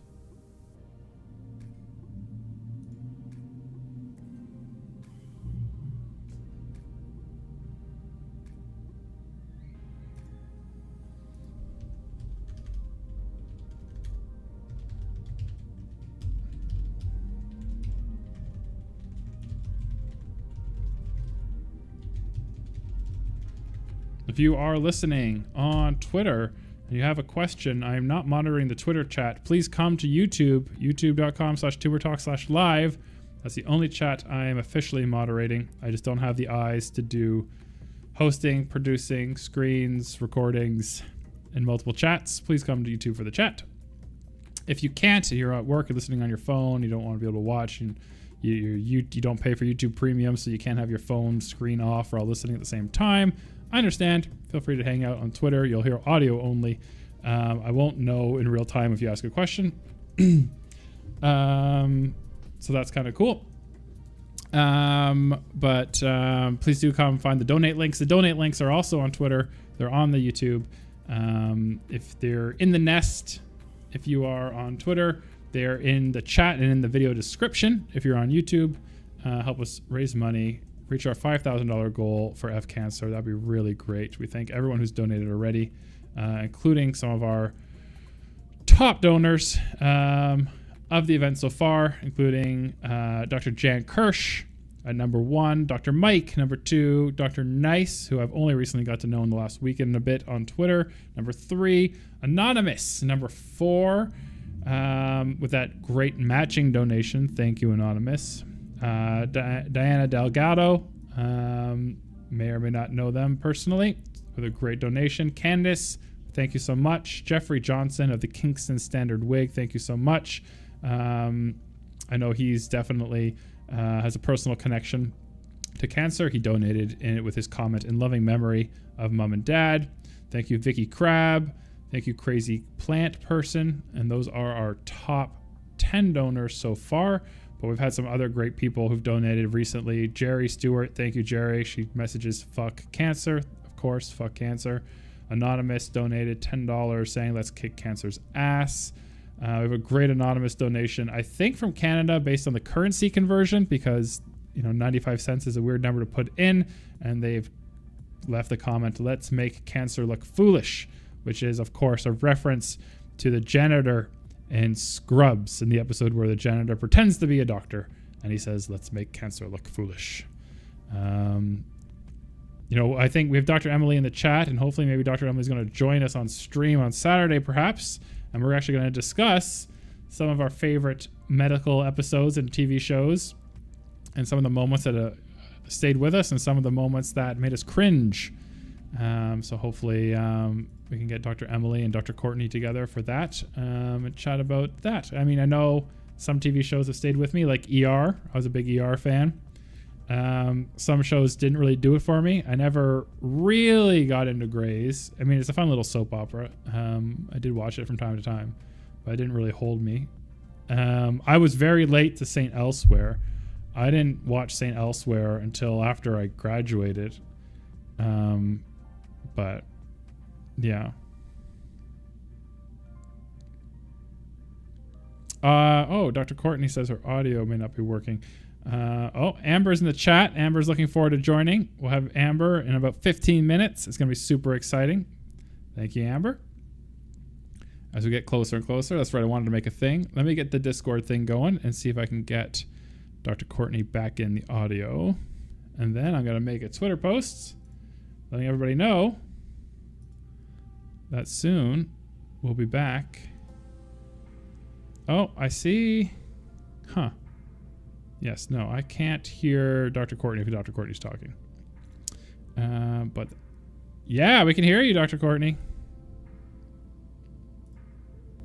If you are listening on Twitter and you have a question, I am not monitoring the Twitter chat. Please come to YouTube, youtube.com/tumortalk/live. That's the only chat I am officially moderating. I just don't have the eyes to do hosting, producing, screens, recordings, and multiple chats. Please come to YouTube for the chat. If you can't, you're at work, you're listening on your phone, you don't want to be able to watch, and you don't pay for YouTube Premium, so you can't have your phone screen off while listening at the same time. I understand. Feel free to hang out on Twitter. You'll hear audio only. I won't know in real time if you ask a question. So that's kind of cool. But please do come find the donate links. The donate links are also on Twitter. They're on the YouTube. If they're in the nest, if you are on Twitter, they're in the chat and in the video description. If you're on YouTube, help us raise money, reach our $5,000 goal for F cancer. That'd be really great. We thank everyone who's donated already, including some of our top donors of the event so far, including Dr. Jan Kirsch at number 1, Dr. Mike, number 2, Dr. Nice, who I've only recently got to know in the last week and a bit on Twitter, number 3, Anonymous, number 4, with that great matching donation. Thank you, Anonymous. Diana Delgado, may or may not know them personally, with a great donation. Candice, thank you so much. Jeffrey Johnson of the Kingston Standard Wig, thank you so much. I know he's definitely has a personal connection to cancer. He donated in it with his comment in loving memory of mom and dad. Thank you, Vicky Crab. Thank you, Crazy Plant Person. And those are our top 10 donors so far. But we've had some other great people who've donated recently. Jerry Stewart, thank you, Jerry. She messages fuck cancer. Of course, fuck cancer. Anonymous donated $10 saying let's kick cancer's ass. We have a great anonymous donation, I think from Canada, based on the currency conversion, because 95 cents is a weird number to put in, and they've left the comment, "Let's make cancer look foolish," which is, of course, a reference to the janitor in Scrubs, in the episode where the janitor pretends to be a doctor, and he says, "Let's make cancer look foolish." I think we have Dr. Emily in the chat, and hopefully maybe Dr. Emily's going to join us on stream on Saturday, perhaps, and we're actually going to discuss some of our favorite medical episodes and TV shows, and some of the moments that stayed with us, and some of the moments that made us cringe. So hopefully we can get Dr. Emily and Dr. Courtney together for that, and chat about that. I mean, I know some TV shows have stayed with me, like ER. I was a big ER fan. Some shows didn't really do it for me. I never really got into Grey's. I mean, it's a fun little soap opera. I did watch it from time to time, but it didn't really hold me. I was very late to St. Elsewhere. I didn't watch St. Elsewhere until after I graduated. But yeah. Dr. Courtney says her audio may not be working. Amber's in the chat. Amber's looking forward to joining. We'll have Amber in about 15 minutes. It's going to be super exciting. Thank you, Amber. As we get closer and closer, that's right, I wanted to make a thing. Let me get the Discord thing going and see if I can get Dr. Courtney back in the audio. And then I'm going to make a Twitter post letting everybody know that soon we'll be back. Oh, I see. Huh. Yes, no, I can't hear Dr. Courtney if Dr. Courtney's talking. But yeah, we can hear you, Dr. Courtney.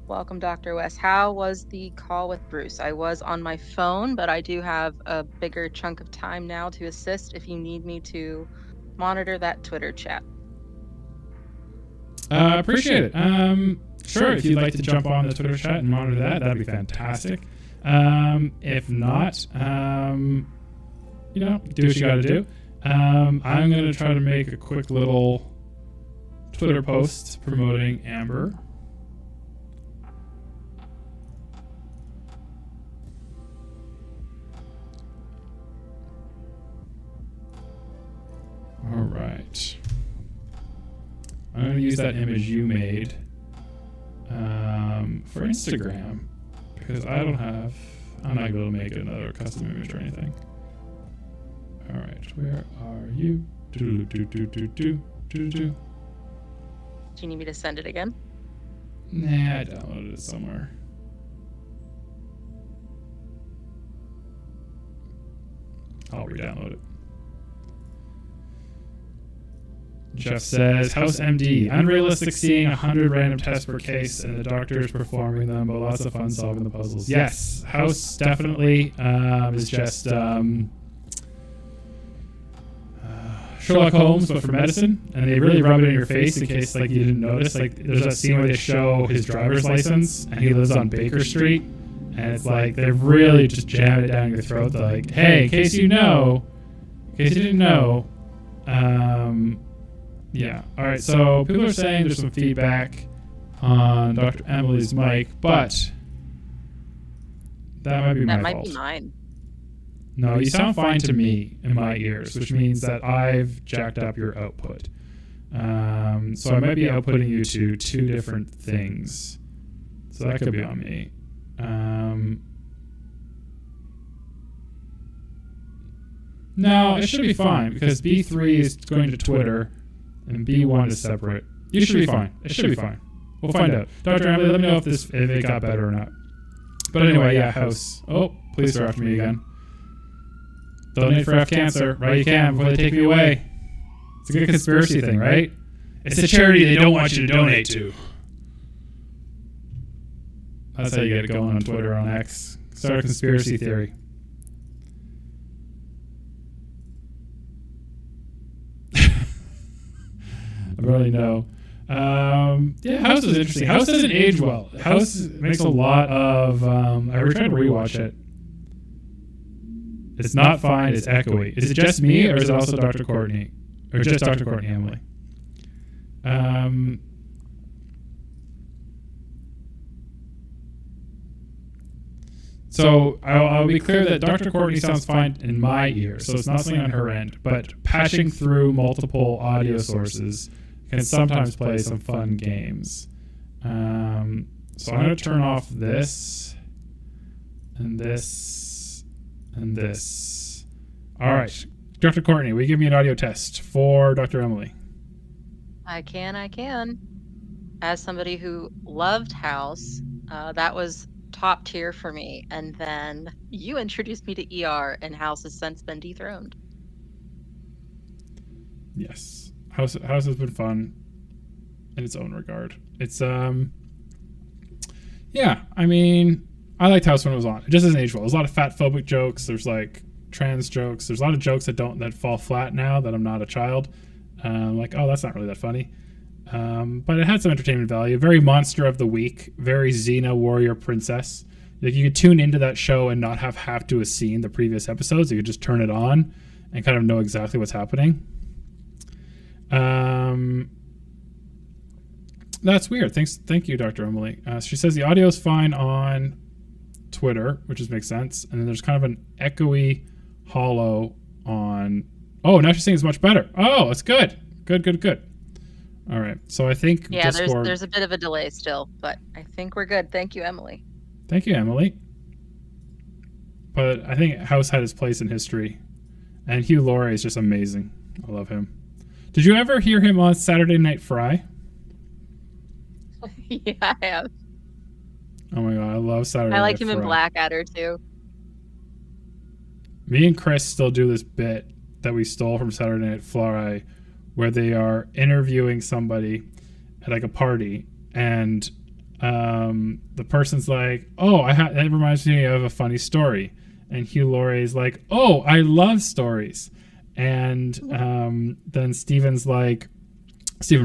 Welcome, Dr. West. How was the call with Bruce? I was on my phone, but I do have a bigger chunk of time now to assist if you need me to monitor that Twitter chat. Appreciate it. Sure, if you'd like to jump on the Twitter chat and monitor that, that'd be fantastic. If not, do what you gotta do. I'm gonna try to make a quick little Twitter post promoting Amber. All right. I'm gonna use that image you made for Instagram. Because I'm not going to make another custom image or anything. All right, where are you? Do. Do you need me to send it again? Nah, I downloaded it somewhere. I'll re-download it. Jeff says, House MD, unrealistic seeing 100 random tests per case and the doctors performing them, but lots of fun solving the puzzles. Yes, House definitely is just Sherlock Holmes, but for medicine, and they really rub it in your face in case you didn't notice. There's that scene where they show his driver's license, and he lives on Baker Street, and it's they really just jam it down your throat. They're hey, in case you didn't know, yeah. All right. So people are saying there's some feedback on Dr. Emily's mic, but that might be my fault. That might be mine. No, you sound fine to me in my ears, which means that I've jacked up your output. So I might be outputting you to two different things. So that could be on me. No, it should be fine because B3 is going to Twitter and B1 is separate. You should be fine. It should be fine. We'll find out. Dr. Emily, let me know if it got better or not. But anyway, yeah, House. Oh, police are after me again. Donate for F cancer, right? You can before they take me away. It's a good conspiracy thing, right? It's a charity they don't want you to donate to. That's how you get it going on Twitter, on X. Start a conspiracy theory. I really know. Yeah, House is interesting. House doesn't age well. House makes a lot of. I tried to rewatch it. It's not fine. It's echoey. Is it just me, or is it also Dr. Courtney, or just Dr. Courtney Emily? So I'll be clear that Dr. Courtney sounds fine in my ear, so it's not something on her end, but patching through multiple audio sources can sometimes play some fun games. So I'm going to turn off this and this and this. All right. Dr. Courtney, will you give me an audio test for Dr. Emily? I can. As somebody who loved House, that was top tier for me. And then you introduced me to ER, and House has since been dethroned. Yes. House has been fun in its own regard. It's yeah, I mean, I liked House when it was on. It just doesn't age well. There's a lot of fat phobic jokes. There's like trans jokes. There's a lot of jokes that fall flat now that I'm not a child. Like, oh, that's not really that funny. But it had some entertainment value. Very Monster of the Week. Very Xena Warrior Princess. Like, you could tune into that show and not have to have seen the previous episodes. You could just turn it on and kind of know exactly what's happening. That's weird. Thank you, Dr. Emily. She says the audio is fine on Twitter, which just makes sense. And then there's kind of an echoey hollow on... Oh, now she's saying it's much better. Oh, it's good. Good. All right. So I think Discord... there's a bit of a delay still, but I think we're good. Thank you, Emily. Thank you, Emily. But I think House had his place in history. And Hugh Laurie is just amazing. I love him. Did you ever hear him on Saturday Night Fry? Yeah, I have. Oh my god, I love Saturday Night Fry. I like him in Blackadder too. Me and Chris still do this bit that we stole from Saturday Night Fry, where they are interviewing somebody at like a party, and the person's like, "Oh, that reminds me of a funny story," and Hugh Laurie is like, "Oh, I love stories," and then Stephen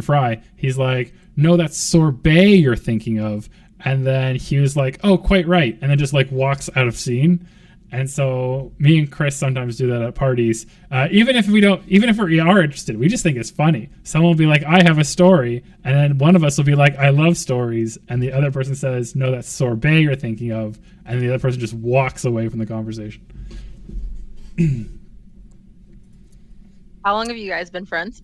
Fry, he's like, "No, that's sorbet you're thinking of," and then Hugh's like, "Oh, quite right," and then just like walks out of scene. And so me and Chris sometimes do that at parties. Even if we are interested, we just think it's funny. Someone will be like, "I have a story," and then one of us will be like, "I love stories," and the other person says, "No, that's sorbet you're thinking of," and the other person just walks away from the conversation. How long have you guys been friends?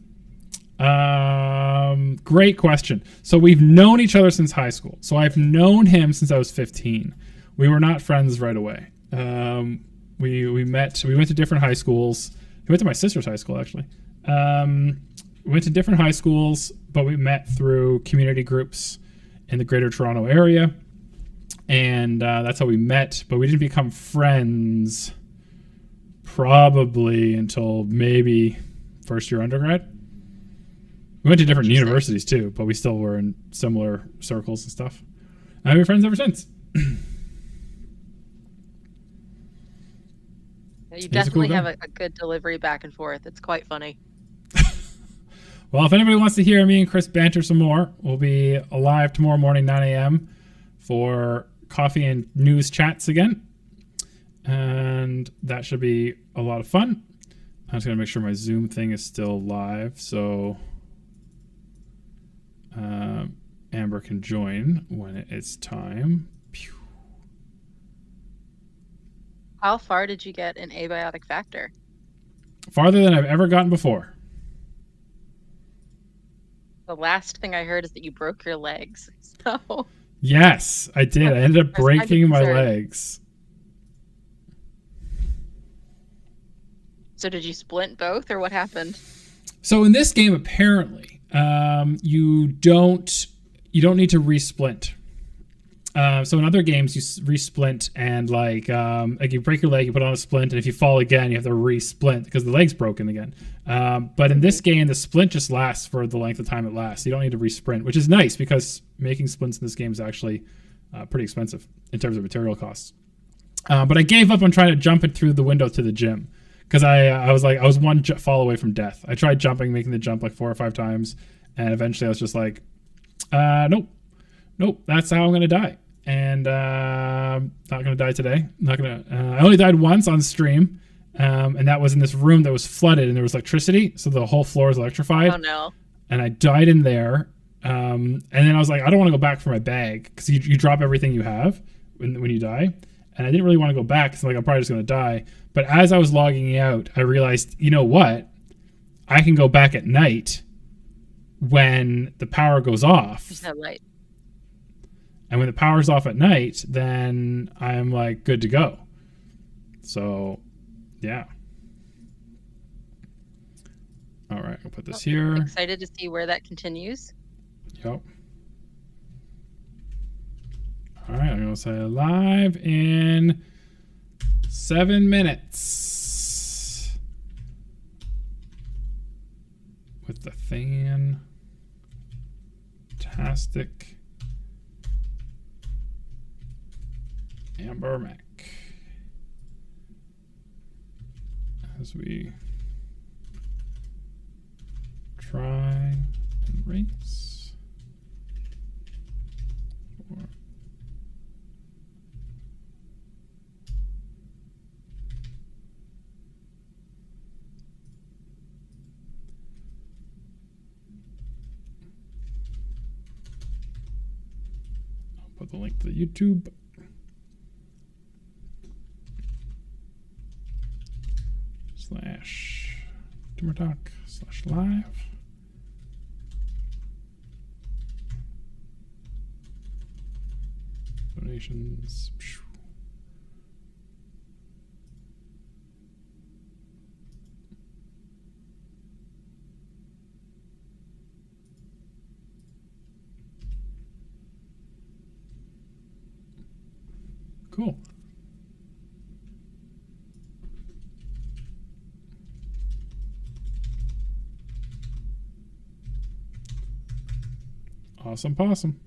Great question. So we've known each other since high school. So I've known him since I was 15. We were not friends right away. We went to different high schools. He went to my sister's high school, actually. We went to different high schools, but we met through community groups in the Greater Toronto area. And that's how we met. But we didn't become friends probably until maybe first year undergrad. We went to different universities too, but we still were in similar circles and stuff. I've been friends ever since. You definitely have a good delivery back and forth. It's quite funny. Well, if anybody wants to hear me and Chris banter some more, we'll be live tomorrow morning, 9 a.m. for coffee and news chats again. And that should be a lot of fun. I'm just going to make sure my Zoom thing is still live, so Amber can join when it's time. Pew. How far did you get in Abiotic Factor? Farther than I've ever gotten before. The last thing I heard is that you broke your legs. So yes, I did. I ended up breaking my legs. So did you splint both, or what happened? So in this game, apparently, you don't need to resplint. So in other games, you resplint and like you break your leg, you put on a splint, and if you fall again, you have to resplint because the leg's broken again. But in this game, the splint just lasts for the length of time it lasts. You don't need to resprint, which is nice because making splints in this game is actually pretty expensive in terms of material costs. But I gave up on trying to jump it through the window to the gym because I was one fall away from death. I tried making the jump like 4 or 5 times, and eventually I was just like, nope, that's how I'm gonna die. And not gonna die today. I only died once on stream, and that was in this room that was flooded and there was electricity, so the whole floor is electrified. Oh no! And I died in there, and then I was like, I don't want to go back for my bag because you drop everything you have when you die. and I didn't really want to go back because I'm like, I'm probably just going to die. But as I was logging out, I realized, you know what? I can go back at night when the power goes off. There's no light. And when the power's off at night, then I'm like good to go. So, yeah. All right, I'll put this here. Excited to see where that continues. Yep. All right, I'm going to say live in 7 minutes. With the fantastic Amber Mac. As we try and race. I'll put the link to the YouTube. / Tumor Talk / live. Donations. Cool. Awesome possum.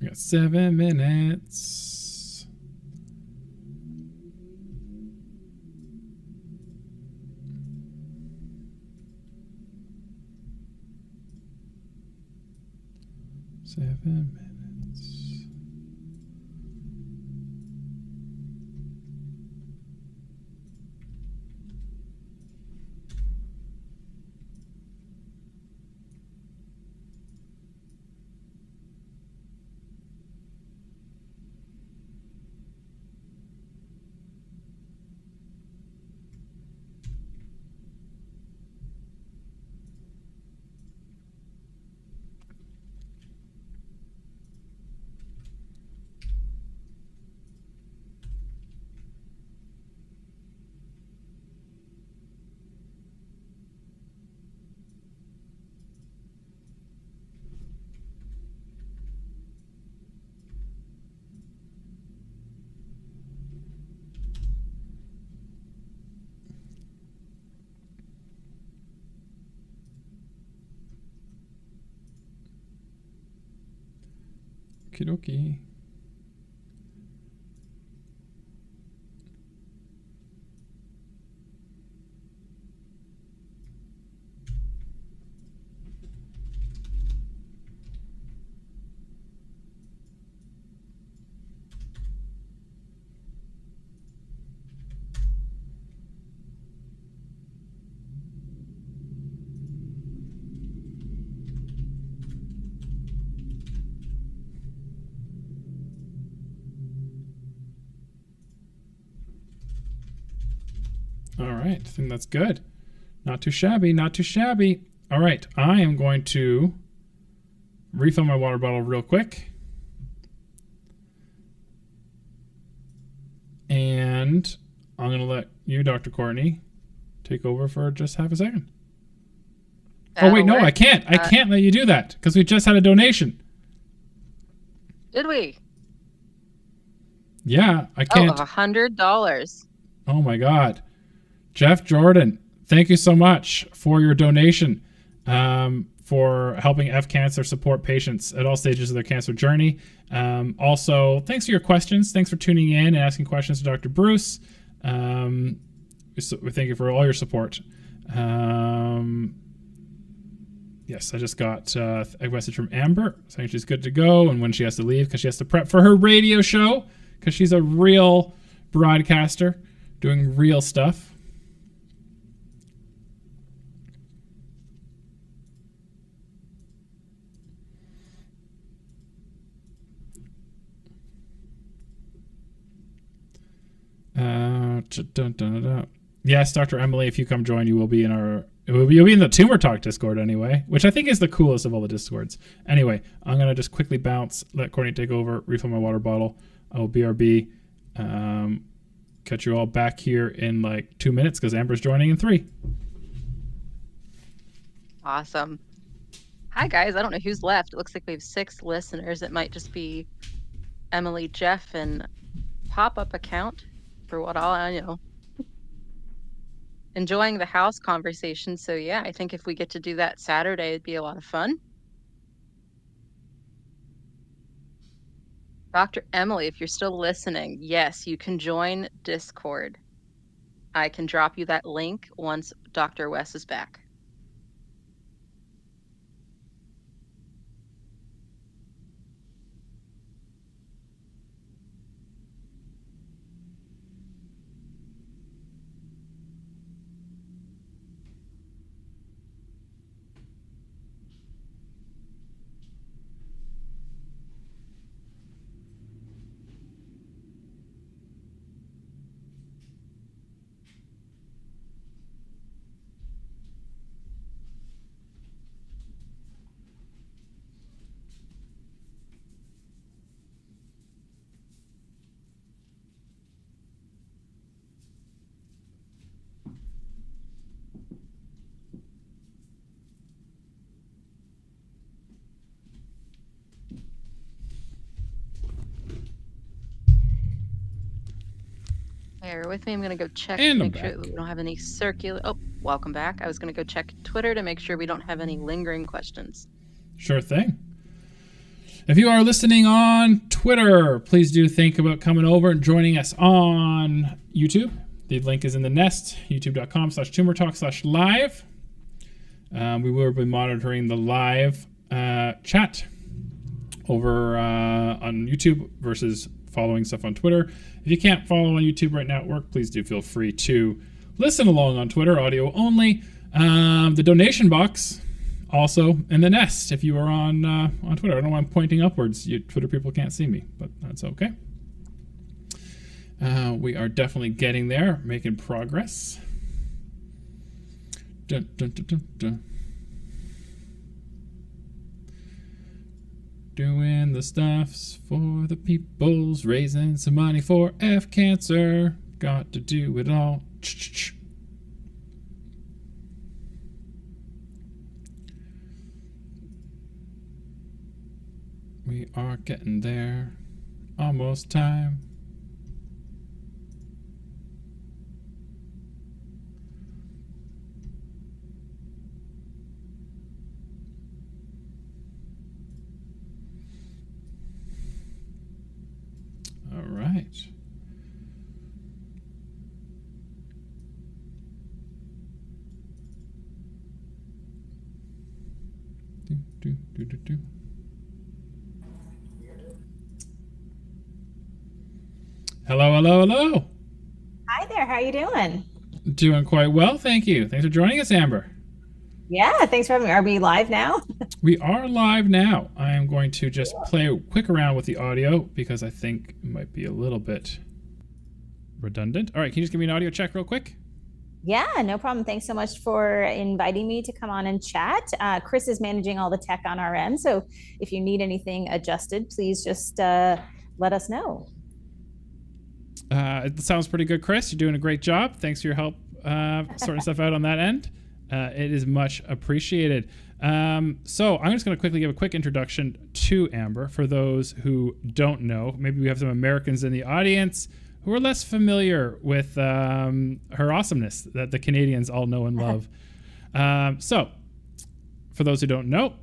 We got 7 minutes. Seven minutes. Okie dokie. All right, I think that's good. Not too shabby, not too shabby. All right, I am going to refill my water bottle real quick. And I'm going to let you, Dr. Courtney, take over for just half a second. Oh wait, no, work. I can't. I can't let you do that because we just had a donation. Did we? Yeah, I Oh, can't. of $100. Oh my God. Jeff Jordan, thank you so much for your donation, for helping F Cancer support patients at all stages of their cancer journey. Also, thanks for your questions. Thanks for tuning in and asking questions to Dr. Bruce. We thank you for all your support. Yes, I just got a message from Amber saying she's good to go and when she has to leave because she has to prep for her radio show because she's a real broadcaster doing real stuff. Yes, Dr. Emily, if you come join, you will be in our. You'll be in the Tumor Talk Discord anyway, which I think is the coolest of all the Discords. Anyway, I'm gonna just quickly bounce, let Courtney take over, refill my water bottle. I will BRB. Catch you all back here in like 2 minutes because Amber's joining in 3. Awesome. Hi guys, I don't know who's left. It looks like we have 6 listeners. It might just be Emily, Jeff, and pop-up account for what all I know. Enjoying the house conversation. So yeah, I think if we get to do that Saturday, it'd be a lot of fun. Dr. Emily, if you're still listening, yes, you can join Discord. I can drop you that link once Dr. Wes is back. Bear with me. I'm going to go check to make sure that we don't have any circular. Oh, welcome back. I was going to go check Twitter to make sure we don't have any lingering questions. Sure thing. If you are listening on Twitter, please do think about coming over and joining us on YouTube. The link is in the nest, youtube.com/tumortalk/live. We will be monitoring the live chat over on YouTube versus following stuff on Twitter. If you can't follow on YouTube right now at work, please do feel free to listen along on Twitter, audio only. The donation box also in the nest if you are on Twitter. I don't know why I'm pointing upwards. You Twitter people can't see me, but that's okay. We are definitely getting there, making progress. Dun, dun, dun, dun, dun. Doing the stuffs for the peoples, raising some money for F Cancer. Got to do it all. We are getting there. Almost time. All right. Do. Hello. Hi there. How you doing? Doing quite well, thank you. Thanks for joining us, Amber. Yeah, thanks for having me. Are we live now? We are live now. I am going to just play a quick around with the audio because I think it might be a little bit redundant. All right, can you just give me an audio check real quick? Yeah, no problem. Thanks so much for inviting me to come on and chat. Chris is managing all the tech on our end, so if you need anything adjusted, please just let us know. It sounds pretty good, Chris. You're doing a great job. Thanks for your help sorting stuff out on that end. It is much appreciated. So I'm just going to quickly give a quick introduction to Amber for those who don't know. Maybe we have some Americans in the audience who are less familiar with her awesomeness that the Canadians all know and love. So for those who don't know,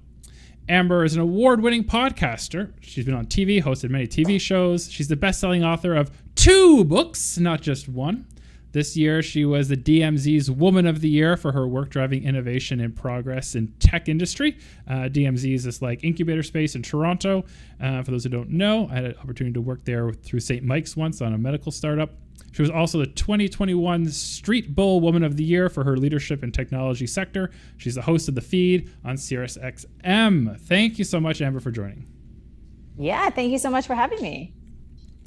Amber is an award-winning podcaster. She's been on TV, hosted many TV shows. She's the best-selling author of 2 books, not just one. This year, she was the DMZ's Woman of the Year for her work driving innovation and progress in tech industry. DMZ is this like incubator space in Toronto. For those who don't know, I had an opportunity to work there through St. Mike's once on a medical startup. She was also the 2021 Street Bull Woman of the Year for her leadership in technology sector. She's the host of The Feed on SiriusXM. Thank you so much, Amber, for joining. Yeah, thank you so much for having me.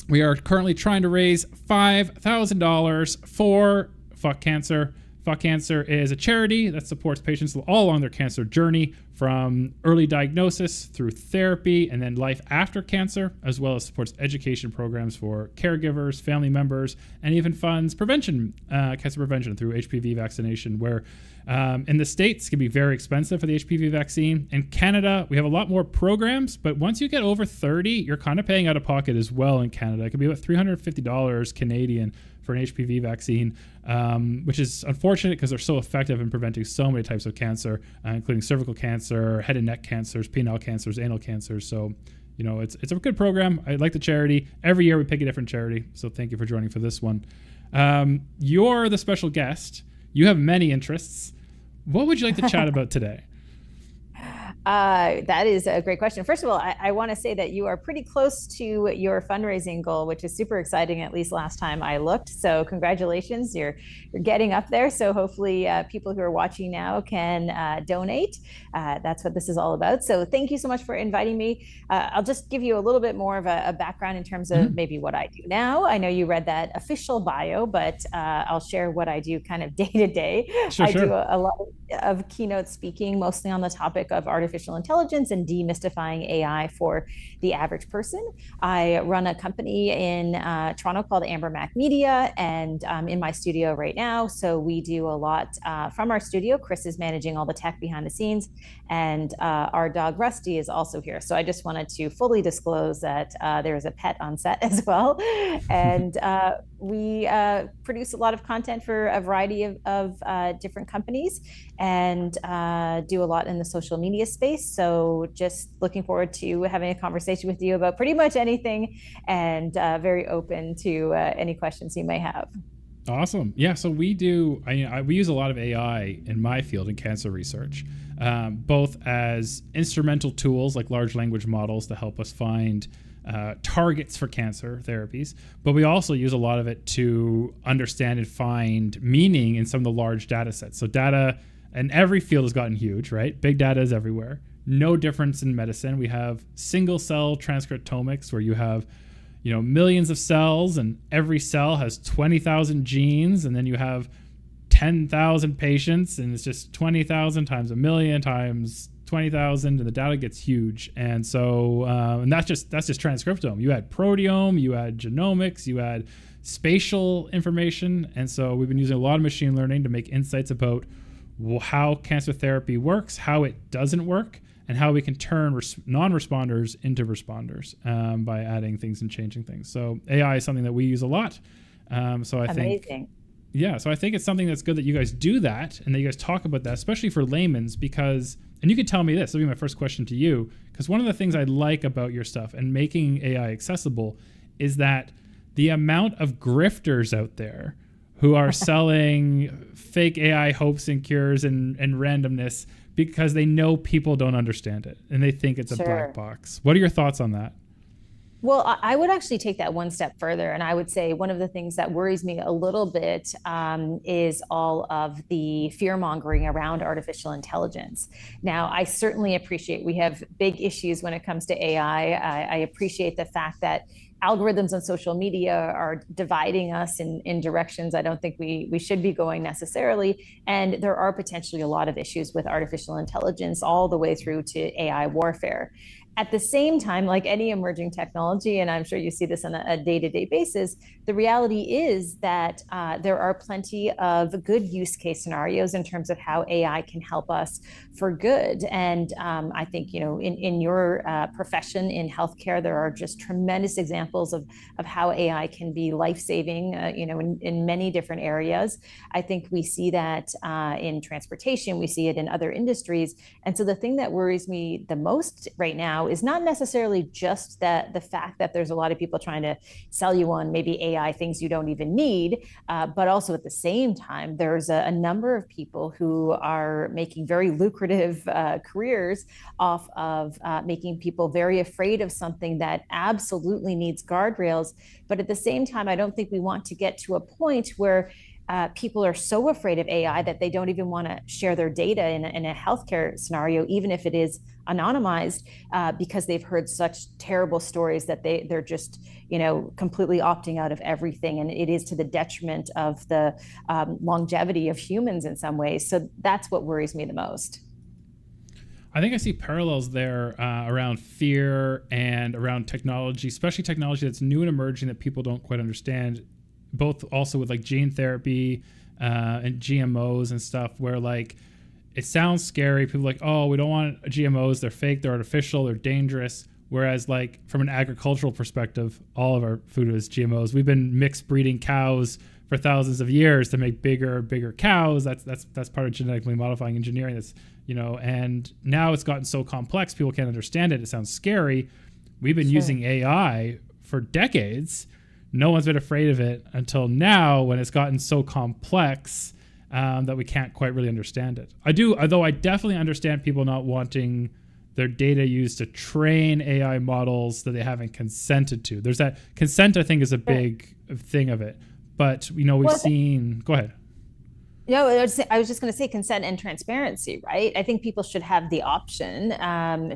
We are currently trying to raise $5,000 for Fuck Cancer. Fuck Cancer is a charity that supports patients all along their cancer journey, from early diagnosis through therapy and then life after cancer, as well as supports education programs for caregivers, family members, and even funds prevention, cancer prevention through HPV vaccination, where in the States it can be very expensive for the HPV vaccine. In Canada, we have a lot more programs, but once you get over 30, you're kind of paying out of pocket as well in Canada. It can be about $350 Canadian for an HPV vaccine, which is unfortunate because they're so effective in preventing so many types of cancer, including cervical cancer, head and neck cancers, penile cancers, anal cancers. So, you know, it's a good program. I like the charity. Every year we pick a different charity. So thank you for joining for this one. You're the special guest. You have many interests. What would you like to chat about today? That is a great question. First of all, I want to say that you are pretty close to your fundraising goal, which is super exciting, at least last time I looked. So congratulations, you're getting up there. So hopefully people who are watching now can donate. That's what this is all about. So thank you so much for inviting me. I'll just give you a little bit more of a background in terms of maybe what I do now. I know you read that official bio, but I'll share what I do kind of day to day. Sure. Do a lot of keynote speaking, mostly on the topic of artificial intelligence and demystifying AI for the average person. I run a company in Toronto called Amber Mac Media, and I'm in my studio right now. So we do a lot from our studio. Chris is managing all the tech behind the scenes, and our dog Rusty is also here. So I just wanted to fully disclose that there is a pet on set as well. And we produce a lot of content for a variety of different companies, and do a lot in the social media space. So just looking forward to having a conversation with you about pretty much anything, and very open to any questions you may have. Awesome. Yeah, so we do, we use a lot of AI in my field in cancer research, both as instrumental tools like large language models to help us find targets for cancer therapies, but we also use a lot of it to understand and find meaning in some of the large data sets. So data in every field has gotten huge, right? Big data is everywhere. No difference in medicine. We have single cell transcriptomics where you have, you know, millions of cells and every cell has 20,000 genes, and then you have 10,000 patients and it's just 20,000 times a million times 20,000, and the data gets huge. And so, and that's just transcriptome. You add proteome, you add genomics, you add spatial information. And so we've been using a lot of machine learning to make insights about how cancer therapy works, how it doesn't work, and how we can turn non-responders into responders by adding things and changing things. So AI is something that we use a lot. So I think, yeah, so I think it's something that's good that you guys do that and that you guys talk about that, especially for layman's, because, and you can tell me this, that'll be my first question to you, because one of the things I like about your stuff and making AI accessible is that the amount of grifters out there who are selling fake AI hopes and cures and randomness because they know people don't understand it and they think it's a black box. What are your thoughts on that? Well, I would actually take that one step further. And I would say one of the things that worries me a little bit is all of the fear mongering around artificial intelligence. Now, I certainly appreciate we have big issues when it comes to AI. I appreciate the fact that algorithms on social media are dividing us in directions I don't think we should be going necessarily. And there are potentially a lot of issues with artificial intelligence all the way through to AI warfare. At the same time, like any emerging technology, and I'm sure you see this on a day-to-day basis, the reality is that there are plenty of good use case scenarios in terms of how AI can help us for good. And I think, in your profession in healthcare, there are just tremendous examples of how AI can be life-saving, in many different areas. I think we see that in transportation, we see it in other industries. And so the thing that worries me the most right now is not necessarily just the fact that there's a lot of people trying to sell you on maybe AI things you don't even need, but also at the same time, there's a number of people who are making very lucrative careers off of making people very afraid of something that absolutely needs guardrails. But at the same time, I don't think we want to get to a point where people are so afraid of AI that they don't even want to share their data in a healthcare scenario, even if it is anonymized, because they've heard such terrible stories that they're just, completely opting out of everything. And it is to the detriment of the longevity of humans in some ways. So that's what worries me the most. I think I see parallels there around fear and around technology, especially technology that's new and emerging that people don't quite understand, both also with like gene therapy and GMOs and stuff, where like it sounds scary. People are like, oh, we don't want GMOs. They're fake. They're artificial. They're dangerous. Whereas like from an agricultural perspective, all of our food is GMOs. We've been mixed breeding cows for thousands of years to make bigger cows. That's part of genetically modifying engineering. That's, and now it's gotten so complex, people can't understand it. It sounds scary. We've been using AI for decades. No one's been afraid of it until now, when it's gotten so complex that we can't quite really understand it. Although I definitely understand people not wanting their data used to train AI models that they haven't consented to. There's that consent, I think, is a big thing of it. But, we've seen... Go ahead. No, I was just going to say consent and transparency, right? I think people should have the option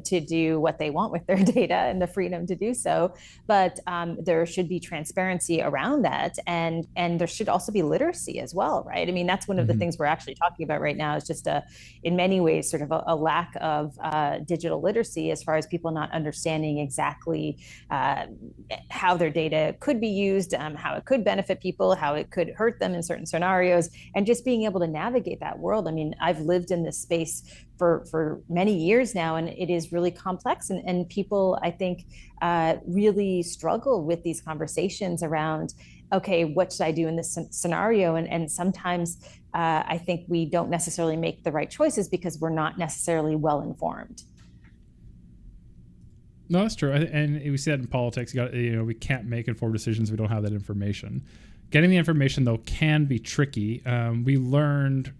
to do what they want with their data and the freedom to do so. But there should be transparency around that. And there should also be literacy as well, right? I mean, that's one of the things we're actually talking about right now, is just in many ways, sort of a lack of digital literacy, as far as people not understanding exactly how their data could be used, how it could benefit people, how it could hurt them in certain scenarios, and just being able to navigate that world. I mean, I've lived in this space for many years now, and it is really complex. And people, I think, really struggle with these conversations around, okay, what should I do in this scenario? And sometimes I think we don't necessarily make the right choices because we're not necessarily well informed. No, that's true. And we see that in politics. We can't make informed decisions if we don't have that information. Getting the information, though, can be tricky. We learned,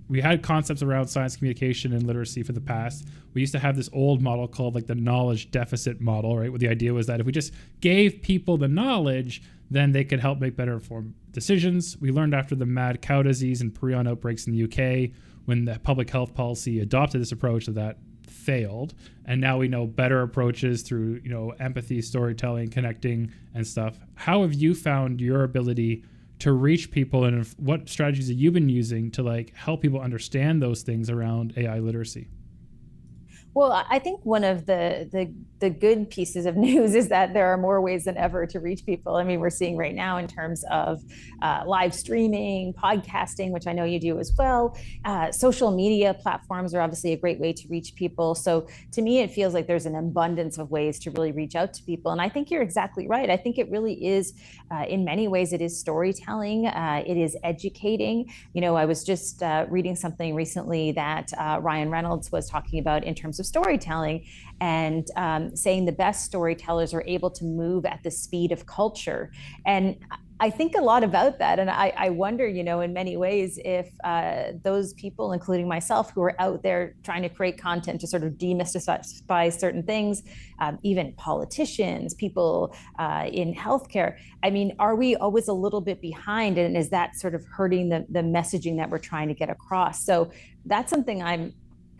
we had concepts around science communication and literacy for the past. We used to have this old model called like the knowledge deficit model, right? Where the idea was that if we just gave people the knowledge, then they could help make better informed decisions. We learned after the mad cow disease and prion outbreaks in the UK, when the public health policy adopted this approach, that failed. And now we know better approaches through, empathy, storytelling, connecting and stuff. How have you found your ability to reach people, and what strategies have you been using to like help people understand those things around AI literacy? Well, I think one of the good pieces of news is that there are more ways than ever to reach people. I mean, we're seeing right now in terms of live streaming, podcasting, which I know you do as well. Social media platforms are obviously a great way to reach people. So to me, it feels like there's an abundance of ways to really reach out to people. And I think you're exactly right. I think it really is, in many ways, it is storytelling. It is educating. I was just reading something recently that Ryan Reynolds was talking about in terms of storytelling, and saying the best storytellers are able to move at the speed of culture. And I think a lot about that. And I wonder, in many ways, if those people, including myself, who are out there trying to create content to sort of demystify certain things, even politicians, people in healthcare, I mean, are we always a little bit behind? And is that sort of hurting the messaging that we're trying to get across? So that's something I'm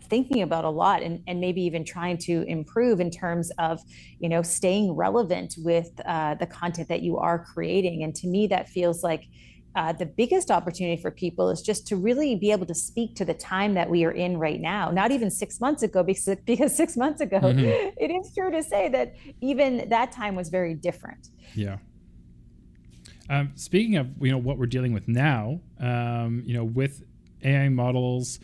thinking about a lot, and maybe even trying to improve in terms of, staying relevant with the content that you are creating. And to me, that feels like the biggest opportunity for people is just to really be able to speak to the time that we are in right now. Not even 6 months ago, because 6 months ago, it is true to say that even that time was very different. Yeah. Speaking of, what we're dealing with now, with AI models,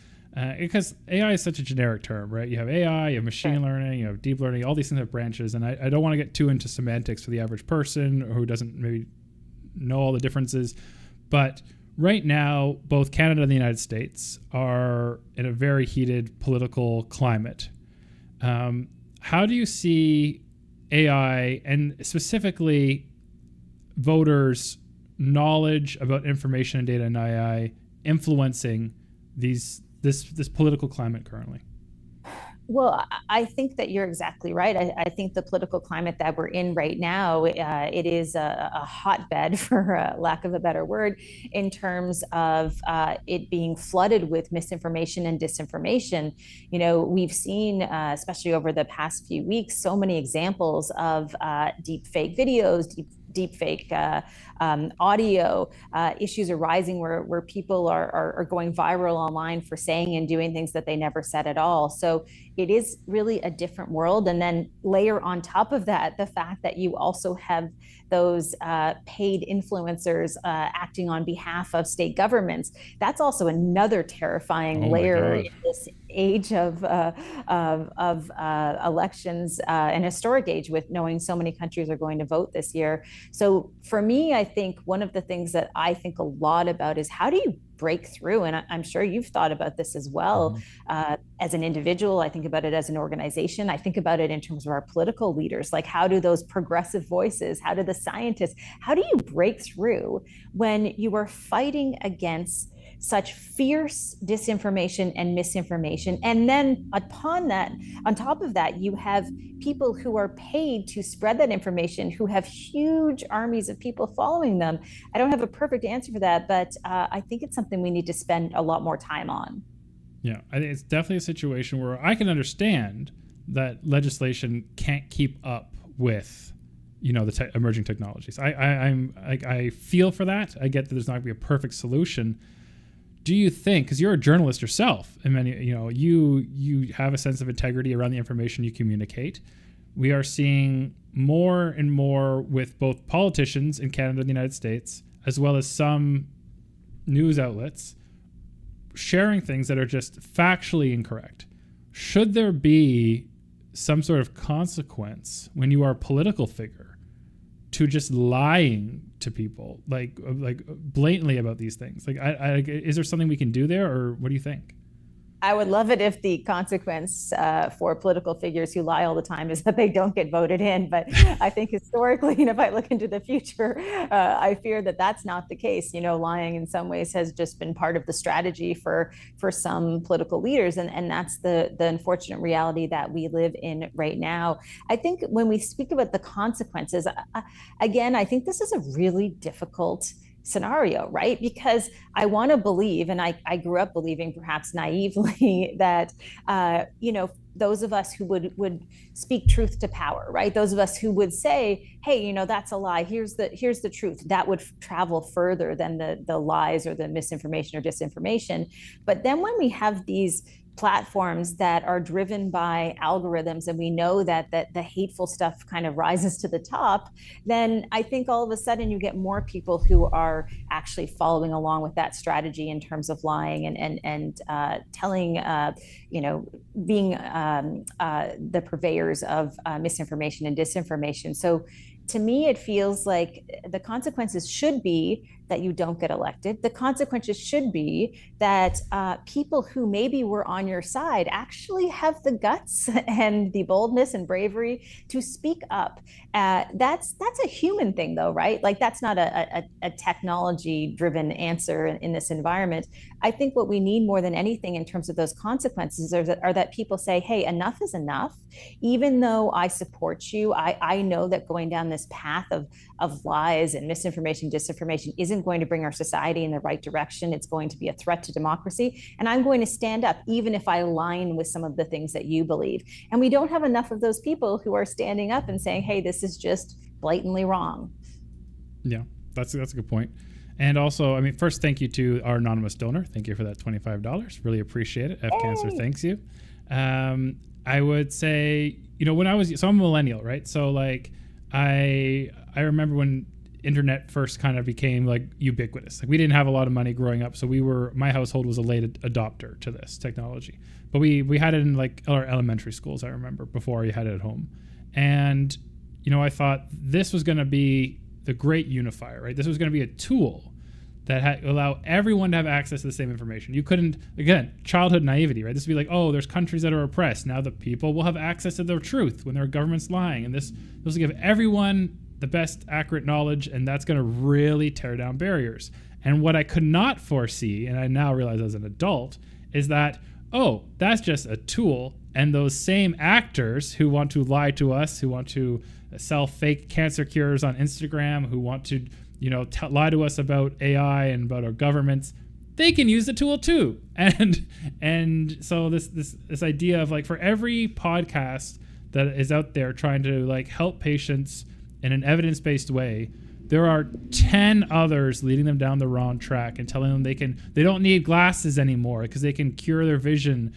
because AI is such a generic term, right? You have AI, you have machine learning, you have deep learning, all these things have branches. And I don't want to get too into semantics for the average person who doesn't maybe know all the differences. But right now, both Canada and the United States are in a very heated political climate. How do you see AI and specifically voters' knowledge about information and data and AI influencing this political climate currently? Well, I think that you're exactly right. I think the political climate that we're in right now, it is a hotbed, for lack of a better word, in terms of it being flooded with misinformation and disinformation. We've seen, especially over the past few weeks, so many examples of deep fake videos, deep fake audio, issues arising where people are going viral online for saying and doing things that they never said at all. So it is really a different world. And then layer on top of that the fact that you also have those paid influencers acting on behalf of state governments. That's also another terrifying layer in this age of elections, an historic age, with knowing so many countries are going to vote this year. So for me, I think one of the things that I think a lot about is, how do you break through? And I'm sure you've thought about this as well. As an individual, I think about it as an organization. I think about it in terms of our political leaders. Like, how do those progressive voices, how do the scientists, how do you break through when you are fighting against such fierce disinformation and misinformation? And then upon that, on top of that, you have people who are paid to spread that information, who have huge armies of people following them. I don't have a perfect answer for that, but I think it's something we need to spend a lot more time on. Yeah, I think it's definitely a situation where I can understand that legislation can't keep up with the emerging technologies. I feel for that. I get that there's not going to be a perfect solution. Do you think, because you're a journalist yourself, and many, you have a sense of integrity around the information you communicate. We are seeing more and more with both politicians in Canada and the United States, as well as some news outlets, sharing things that are just factually incorrect. Should there be some sort of consequence when you are a political figure to just lying to people, like blatantly about these things? Like, is there something we can do there, or what do you think? I would love it if the consequence for political figures who lie all the time is that they don't get voted in. But I think historically, if I look into the future, I fear that that's not the case. Lying in some ways has just been part of the strategy for some political leaders. And that's the unfortunate reality that we live in right now. I think when we speak about the consequences, again, I think this is a really difficult scenario, right? Because I want to believe, and I grew up believing, perhaps naively, that those of us who would speak truth to power, right? Those of us who would say, hey, that's a lie, here's the truth, that would travel further than the lies or the misinformation or disinformation. But then when we have these platforms that are driven by algorithms, and we know that the hateful stuff kind of rises to the top, then I think all of a sudden you get more people who are actually following along with that strategy in terms of lying and telling, being the purveyors of misinformation and disinformation. So to me, it feels like the consequences should be that you don't get elected. The consequences should be that people who maybe were on your side actually have the guts and the boldness and bravery to speak up. That's a human thing, though, right? Like, that's not a technology-driven answer in this environment. I think what we need more than anything in terms of those consequences are that people say, hey, enough is enough. Even though I support you, I know that going down this path of lies and misinformation, disinformation isn't going to bring our society in the right direction. It's going to be a threat to democracy. And I'm going to stand up, even if I align with some of the things that you believe. And we don't have enough of those people who are standing up and saying, hey, this is just blatantly wrong. Yeah, that's a good point. And also, I mean, first, thank you to our anonymous donor. Thank you for that $25. Really appreciate it. F Cancer thanks you. I would say, you know, when I'm a millennial, right? So like, I remember when internet first kind of became like ubiquitous. Like we didn't have a lot of money growing up, so my household was a late adopter to this technology. But we had it in like our elementary schools, I remember, before you had it at home. And, you know, I thought this was going to be the great unifier, right? This was going to be a tool that allow everyone to have access to the same information. You couldn't, again, childhood naivety, right? This would be like, oh, there's countries that are oppressed. Now the people will have access to their truth when their government's lying. And this will give everyone the best accurate knowledge, and that's going to really tear down barriers. And what I could not foresee, and I now realize as an adult, is that, oh, that's just a tool, and those same actors who want to lie to us, who want to sell fake cancer cures on Instagram, who want to, you know, lie to us about AI and about our governments, they can use the tool too. And so this idea of like, for every podcast that is out there trying to like help patients in an evidence-based way, there are 10 others leading them down the wrong track and telling them they don't need glasses anymore because they can cure their vision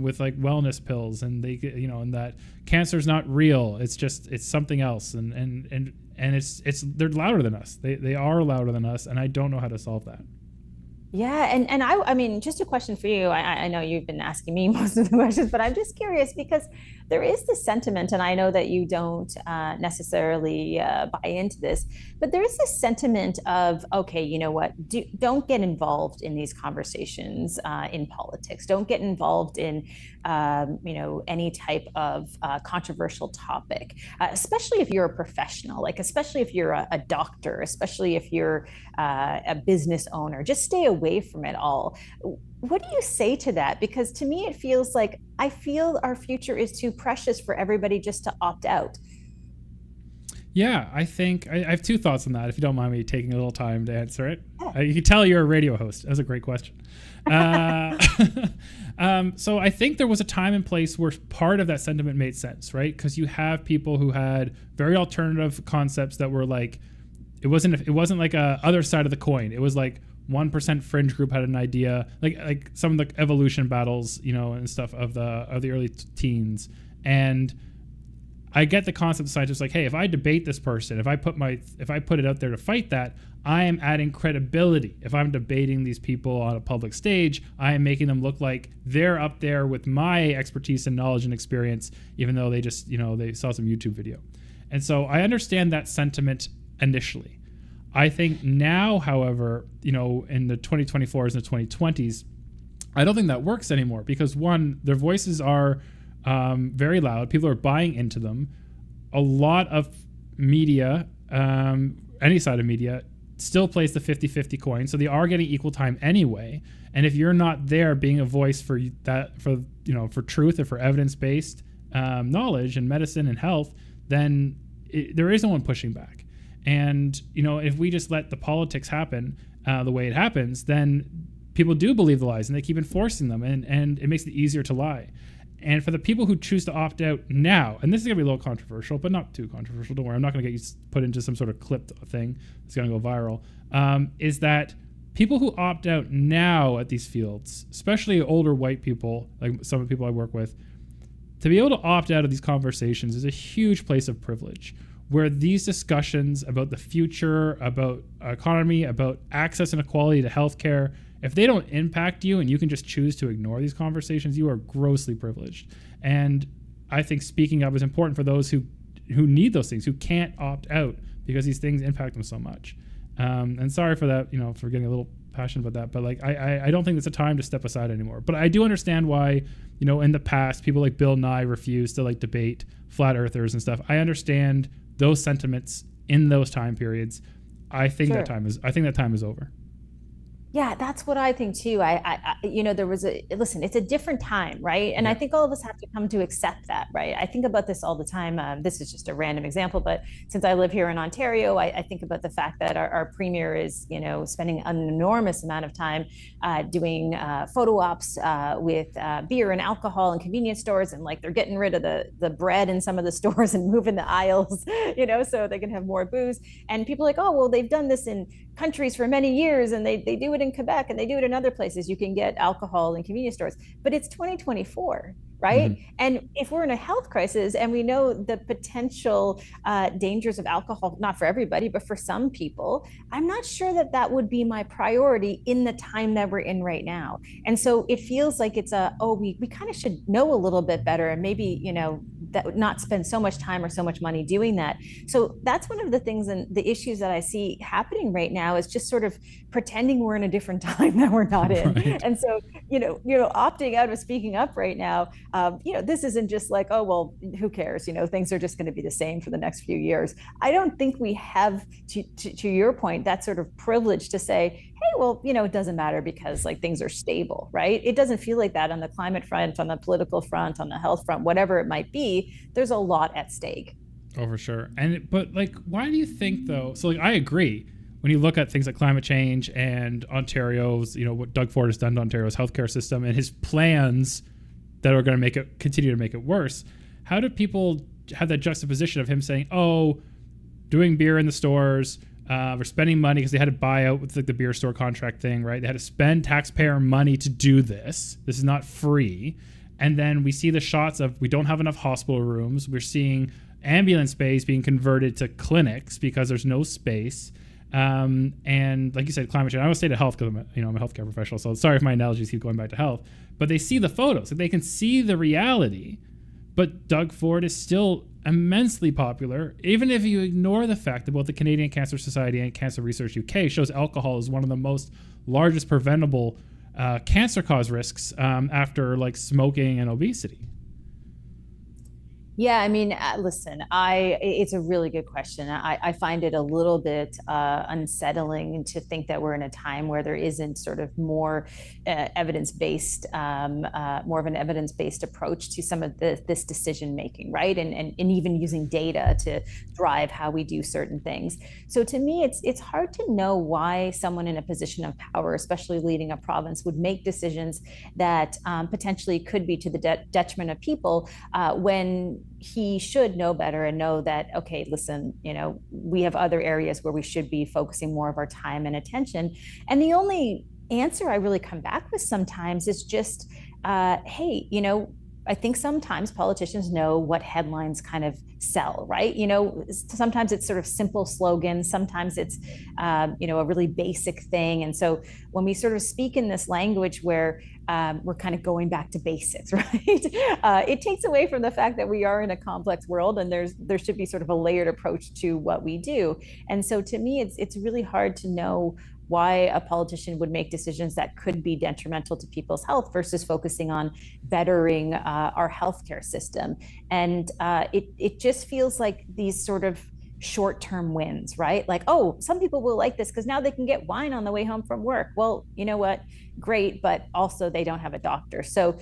with like wellness pills, and they, you know, and that cancer is not real. It's something else, and they're louder than us. They are louder than us, and I don't know how to solve that. Yeah, and I mean, just a question for you. I know you've been asking me most of the questions, but I'm just curious because there is this sentiment, and I know that you don't necessarily buy into this, but there is this sentiment of, okay, you know what, don't get involved in these conversations in politics. Don't get involved in, you know, any type of controversial topic, especially if you're a professional, like especially if you're a doctor, especially if you're a business owner. Just stay away from it all. What do you say to that? Because to me, it feels like I feel our future is too precious for everybody just to opt out. Yeah, I think I have two thoughts on that, if you don't mind me taking a little time to answer it. Yeah. You can tell you're a radio host. That was a great question. So I think there was a time and place where part of that sentiment made sense, right? Because you have people who had very alternative concepts that were like, it wasn't like a other side of the coin. It was like 1% fringe group had an idea, like some of the evolution battles, you know, and stuff of the early teens. And I get the concept of scientists like, hey, if I debate this person, if I put it out there to fight that, I am adding credibility. If I'm debating these people on a public stage, I am making them look like they're up there with my expertise and knowledge and experience, even though they just, you know, they saw some YouTube video. And so I understand that sentiment initially. I think now, however, you know, in the 2024s and the 2020s, I don't think that works anymore because one, their voices are very loud. People are buying into them. A lot of media, any side of media, still plays the 50-50 coin. So they are getting equal time anyway. And if you're not there being a voice for that, for, you know, for truth or for evidence-based knowledge and medicine and health, then there is no one pushing back. And, you know, if we just let the politics happen the way it happens, then people do believe the lies and they keep enforcing them, and it makes it easier to lie. And for the people who choose to opt out now, and this is going to be a little controversial, but not too controversial, don't worry, I'm not going to get you put into some sort of clipped thing that's going to go viral, is that people who opt out now at these fields, especially older white people, like some of the people I work with, to be able to opt out of these conversations is a huge place of privilege, where these discussions about the future, about economy, about access and equality to healthcare, if they don't impact you and you can just choose to ignore these conversations, you are grossly privileged. And I think speaking up is important for those who need those things, who can't opt out because these things impact them so much. And sorry for that, you know, for getting a little passionate about that, but like I don't think it's a time to step aside anymore. But I do understand why, you know, in the past people like Bill Nye refused to like debate flat earthers and stuff. I understand those sentiments in those time periods. I think that time is over. Yeah, that's what I think too. I you know, listen, it's a different time, right? And I think all of us have to come to accept that, right? I think about this all the time. This is just a random example, but since I live here in Ontario, I think about the fact that our premier is, you know, spending an enormous amount of time doing photo ops with beer and alcohol in convenience stores, and like they're getting rid of the bread in some of the stores and moving the aisles, you know, so they can have more booze. And people are like, oh, well, they've done this in countries for many years, and they do it in Quebec and they do it in other places. You can get alcohol in convenience stores, but it's 2024, right? Mm-hmm. And if we're in a health crisis and we know the potential dangers of alcohol, not for everybody, but for some people, I'm not sure that that would be my priority in the time that we're in right now. And so it feels like it's we kind of should know a little bit better, and maybe, that not spend so much time or so much money doing that. So that's one of the things and the issues that I see happening right now, is just sort of pretending we're in a different time that we're not in. Right. And so, opting out of speaking up right now, this isn't just like, oh, well, who cares? Things are just going to be the same for the next few years. I don't think we have, to your point, that sort of privilege to say, hey, well, it doesn't matter because like things are stable, right? It doesn't feel like that on the climate front, on the political front, on the health front, whatever it might be. There's a lot at stake. Oh, for sure. But why do you think though? So I agree. When you look at things like climate change and Ontario's, what Doug Ford has done to Ontario's healthcare system and his plans that are going to continue to make it worse, how do people have that juxtaposition of him saying, oh, doing beer in the stores, we're spending money because they had to buy out with the beer store contract thing, right? They had to spend taxpayer money to do this. This is not free. And then we see the shots of, we don't have enough hospital rooms. We're seeing ambulance bays being converted to clinics because there's no space. And like you said, climate change. I always say to health because I'm a healthcare professional, so sorry if my analogies keep going back to health. But they see the photos, they can see the reality. But Doug Ford is still immensely popular, even if you ignore the fact that both the Canadian Cancer Society and Cancer Research UK shows alcohol is one of the most largest preventable cancer cause risks after like smoking and obesity. Yeah, I mean, listen, it's a really good question. I find it a little bit unsettling to think that we're in a time where there isn't sort of more evidence-based, more of an evidence-based approach to some of this decision-making, right? And even using data to drive how we do certain things. So to me, it's hard to know why someone in a position of power, especially leading a province, would make decisions that potentially could be to the detriment of people when he should know better and know that, okay, listen, we have other areas where we should be focusing more of our time and attention. And the only answer I really come back with sometimes is just, hey, I think sometimes politicians know what headlines kind of sell, right? Sometimes it's sort of simple slogans. Sometimes it's, a really basic thing. And so when we sort of speak in this language where we're kind of going back to basics, right? It takes away from the fact that we are in a complex world, and there should be sort of a layered approach to what we do. And so to me, it's really hard to know why a politician would make decisions that could be detrimental to people's health versus focusing on bettering our healthcare system. And it just feels like these sort of short-term wins, right? Like, oh, some people will like this because now they can get wine on the way home from work. Well, you know what? Great, but also they don't have a doctor. So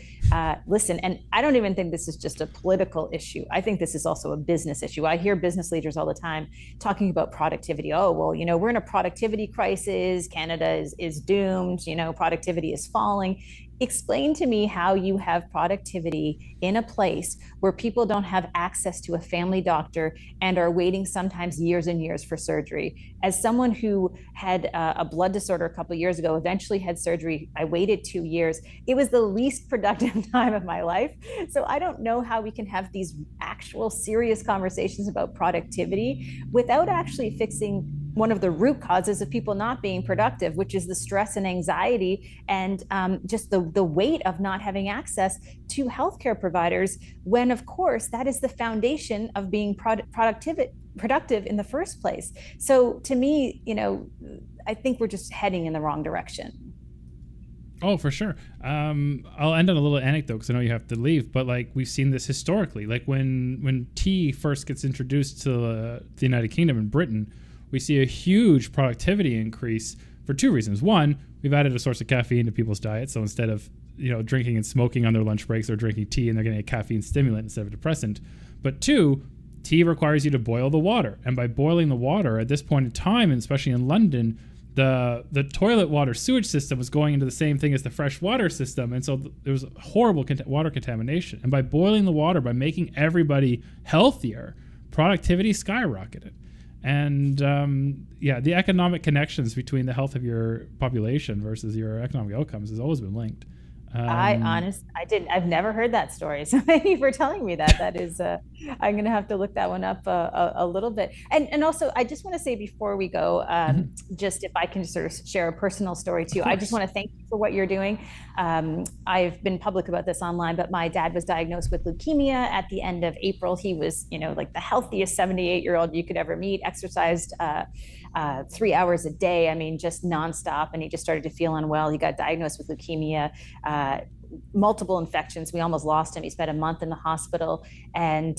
listen, and I don't even think this is just a political issue. I think this is also a business issue. I hear business leaders all the time talking about productivity. Oh, well, we're in a productivity crisis. Canada is doomed. Productivity is falling. Explain to me how you have productivity in a place where people don't have access to a family doctor and are waiting sometimes years and years for surgery. As someone who had a blood disorder a couple of years ago, eventually had surgery, I waited 2 years. It was the least productive time of my life. So I don't know how we can have these actual serious conversations about productivity without actually fixing one of the root causes of people not being productive, which is the stress and anxiety and just the weight of not having access to healthcare providers, when of course that is the foundation of being productive in the first place. So to me, I think we're just heading in the wrong direction. Oh, for sure. I'll end on a little anecdote because I know you have to leave, but like we've seen this historically. Like when tea first gets introduced to the United Kingdom and Britain, we see a huge productivity increase for two reasons. One, we've added a source of caffeine to people's diet. So instead of, drinking and smoking on their lunch breaks, they're drinking tea and they're getting a caffeine stimulant instead of a depressant. But two, tea requires you to boil the water. And by boiling the water at this point in time, and especially in London, the toilet water sewage system was going into the same thing as the fresh water system. And so there was horrible water contamination. And by boiling the water, by making everybody healthier, productivity skyrocketed. And the economic connections between the health of your population versus your economic outcomes has always been linked. I've never heard that story. So thank you for telling me that. That is, I'm going to have to look that one up a little bit. And also, I just want to say before we go, just if I can sort of share a personal story too, I just want to thank you for what you're doing. I've been public about this online, but my dad was diagnosed with leukemia at the end of April. He was, like the healthiest 78-year-old you could ever meet, exercised 3 hours a day. I mean, just nonstop. And he just started to feel unwell. He got diagnosed with leukemia, multiple infections. We almost lost him. He spent a month in the hospital, and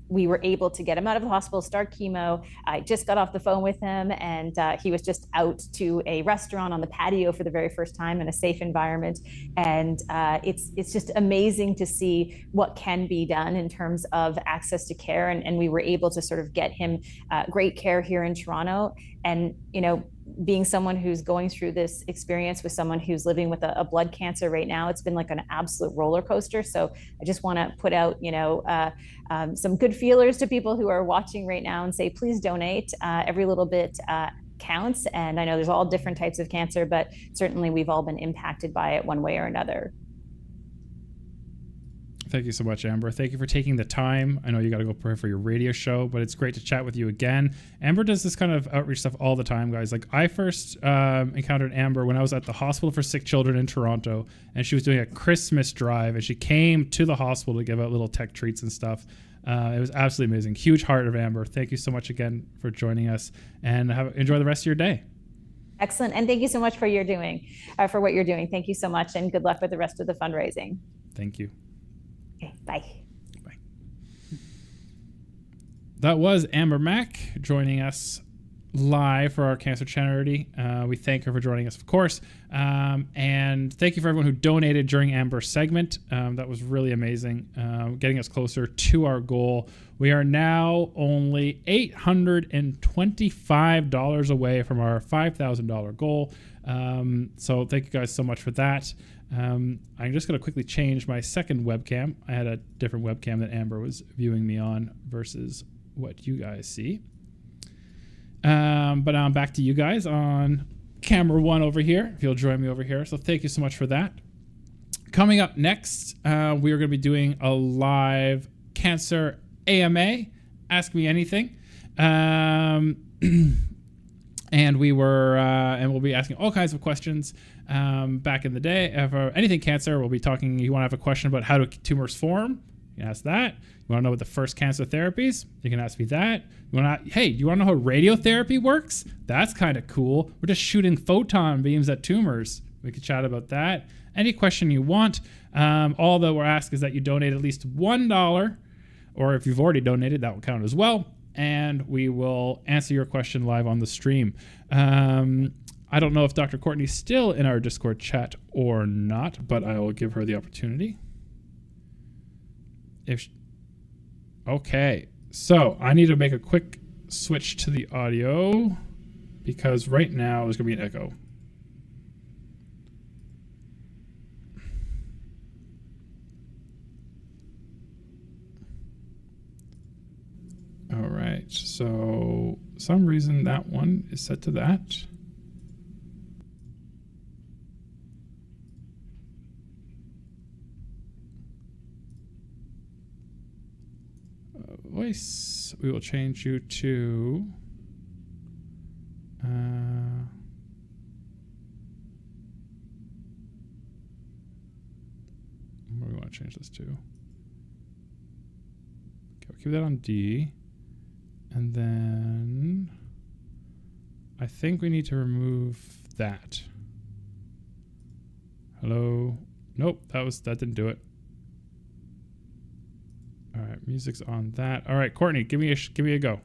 we were able to get him out of the hospital, start chemo. I just got off the phone with him, and he was just out to a restaurant on the patio for the very first time in a safe environment. And it's just amazing to see what can be done in terms of access to care. And we were able to sort of get him great care here in Toronto. And, being someone who's going through this experience with someone who's living with a blood cancer right now, it's been like an absolute roller coaster. So I just want to put out, some good feelers to people who are watching right now and say, please donate. Every little bit counts. And I know there's all different types of cancer, but certainly we've all been impacted by it one way or another. Thank you so much, Amber. Thank you for taking the time. I know you got to go prepare for your radio show, but it's great to chat with you again. Amber does this kind of outreach stuff all the time, guys. Like, I first encountered Amber when I was at the Hospital for Sick Children in Toronto, and she was doing a Christmas drive, and she came to the hospital to give out little tech treats and stuff. It was absolutely amazing. Huge heart of Amber. Thank you so much again for joining us, and enjoy the rest of your day. Excellent. And thank you so much for what you're doing. Thank you so much, and good luck with the rest of the fundraising. Thank you. Okay, bye. Bye. That was Amber Mack joining us live for our cancer charity. We thank her for joining us, of course. And thank you for everyone who donated during Amber's segment. That was really amazing, getting us closer to our goal. We are now only $825 away from our $5,000 goal. So thank you guys so much for that. I'm just going to quickly change my second webcam. I had a different webcam that Amber was viewing me on versus what you guys see. But now I'm back to you guys on camera one over here, if you'll join me over here. So thank you so much for that. Coming up next, we are going to be doing a live cancer AMA, Ask Me Anything. And we'll be asking all kinds of questions. Back in the day, for anything cancer, we'll be talking. You want to have a question about how do tumors form? You can ask that. You want to know what the first cancer therapies? You can ask me that. You want to? Hey, do you want to know how radiotherapy works? That's kind of cool. We're just shooting photon beams at tumors. We could chat about that. Any question you want. All that we're asking is that you donate at least $1, or if you've already donated, that will count as well. And we will answer your question live on the stream. I don't know if Dr. Courtney's still in our Discord chat or not, but I will give her the opportunity. Okay, so I need to make a quick switch to the audio because right now there's going to be an echo. All right, so some reason that one is set to that. Voice, we will change you to what do we want to change this to? Okay, we'll keep that on D, and then I think we need to remove that. Hello? Nope, that didn't do it. All right, music's on that. All right, Courtney, give me a go.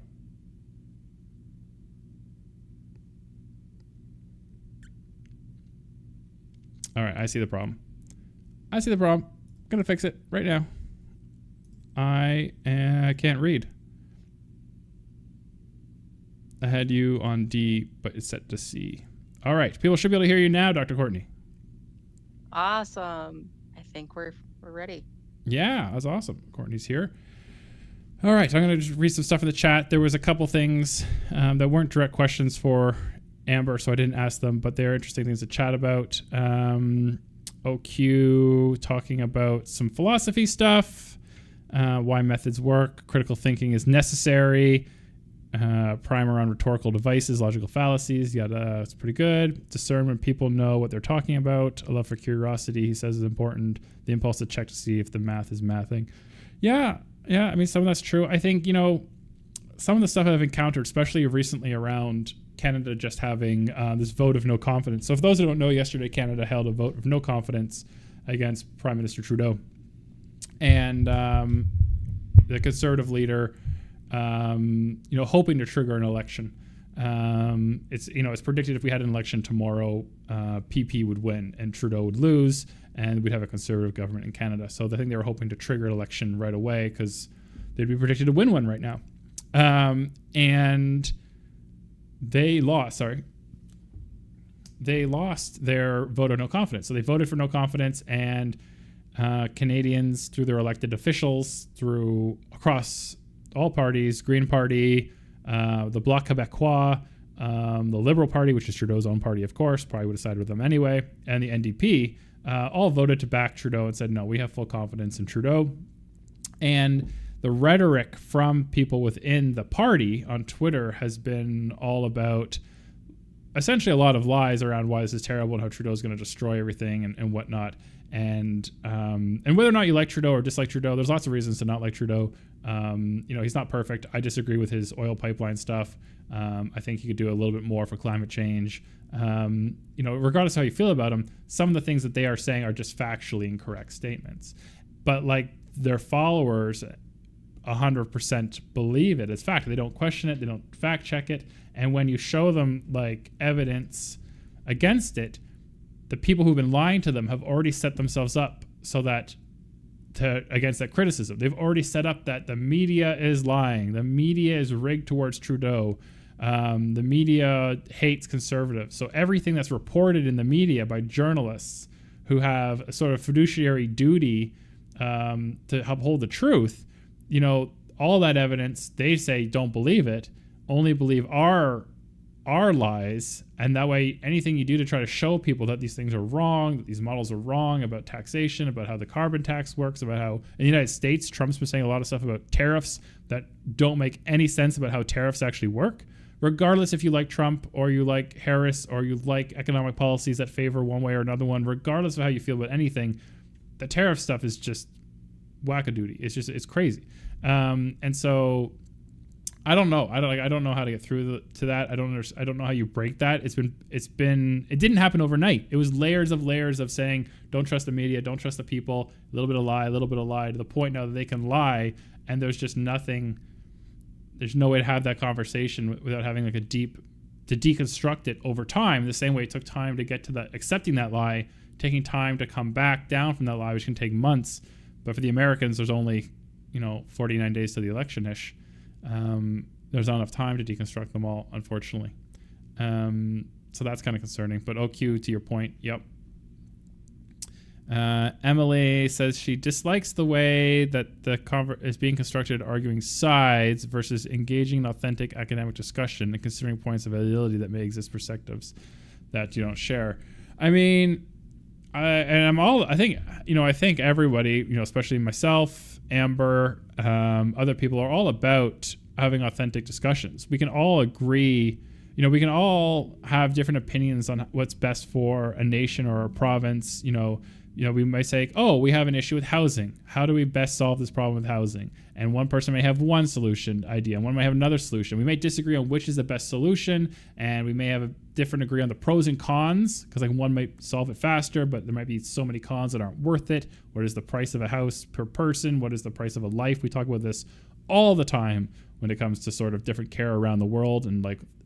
All right, I see the problem. I'm gonna fix it right now. I can't read. I had you on D, but it's set to C. All right, people should be able to hear you now, Dr. Courtney. Awesome. I think we're ready. Yeah, that's awesome. Courtney's here. All right, I'm going to just read some stuff in the chat. There was a couple things that weren't direct questions for Amber, so I didn't ask them, but they're interesting things to chat about. OQ talking about some philosophy stuff, why methods work, critical thinking is necessary, primer on rhetorical devices, logical fallacies. Yeah, it's pretty good. Discernment, people know what they're talking about. A love for curiosity, he says, is important. The impulse to check to see if the math is mathing. Yeah, I mean, some of that's true. I think, some of the stuff I've encountered, especially recently around Canada just having this vote of no confidence. So for those who don't know, yesterday Canada held a vote of no confidence against Prime Minister Trudeau. And the Conservative leader, hoping to trigger an election. It's predicted if we had an election tomorrow, PP would win and Trudeau would lose, and we'd have a Conservative government in Canada. So I think they were hoping to trigger an election right away because they'd be predicted to win one right now. And they lost their vote of no confidence. So they voted for no confidence, and Canadians, through their elected officials, across all parties, Green Party, the Bloc Québécois, the Liberal Party, which is Trudeau's own party, of course, probably would have sided with them anyway, and the NDP, all voted to back Trudeau and said, no, we have full confidence in Trudeau. And the rhetoric from people within the party on Twitter has been all about essentially a lot of lies around why this is terrible and how Trudeau's going to destroy everything and whatnot. And whether or not you like Trudeau or dislike Trudeau, there's lots of reasons to not like Trudeau. He's not perfect. I disagree with his oil pipeline stuff. I think he could do a little bit more for climate change. Regardless of how you feel about him, some of the things that they are saying are just factually incorrect statements. But their followers 100% believe it as fact. They don't question it. They don't fact check it. And when you show them evidence against it, the people who've been lying to them have already set themselves up so that against that criticism. They've already set up that the media is lying. The media is rigged towards Trudeau. The media hates conservatives. So everything that's reported in the media by journalists who have a sort of fiduciary duty to uphold the truth, all that evidence, they say don't believe it, only believe our lies, and that way anything you do to try to show people that these things are wrong, that these models are wrong about taxation, about how the carbon tax works, about how in the United States Trump's been saying a lot of stuff about tariffs that don't make any sense about how tariffs actually work, regardless if you like Trump or you like Harris or you like economic policies that favor one way or another one, regardless of how you feel about anything, the tariff stuff is just wackadoodie. It's crazy. And so I don't know. I don't know how to get through to that. I don't know how you break that. It didn't happen overnight. It was layers of saying, don't trust the media, don't trust the people, a little bit of lie, to the point now that they can lie, and there's just nothing. There's no way to have that conversation without having to deconstruct it over time, the same way it took time to get to that, accepting that lie, taking time to come back down from that lie, which can take months. But for the Americans, there's only, 49 days to the election-ish. There's not enough time to deconstruct them all, unfortunately. So that's kind of concerning. But OQ, to your point, yep. Emily says she dislikes the way that the is being constructed, arguing sides versus engaging in authentic academic discussion and considering points of validity that may exist perspectives that you don't share. I mean, I think everybody, especially myself, Amber, other people are all about having authentic discussions. We can all agree, we can all have different opinions on what's best for a nation or a province. We might say, we have an issue with housing. How do we best solve this problem with housing? And one person may have one solution idea, and one might have another solution. We may disagree on which is the best solution, and we may have a different agree on the pros and cons, because one might solve it faster, but there might be so many cons that aren't worth it. What is the price of a house per person? What is the price of a life? We talk about this all the time when it comes to sort of different care around the world and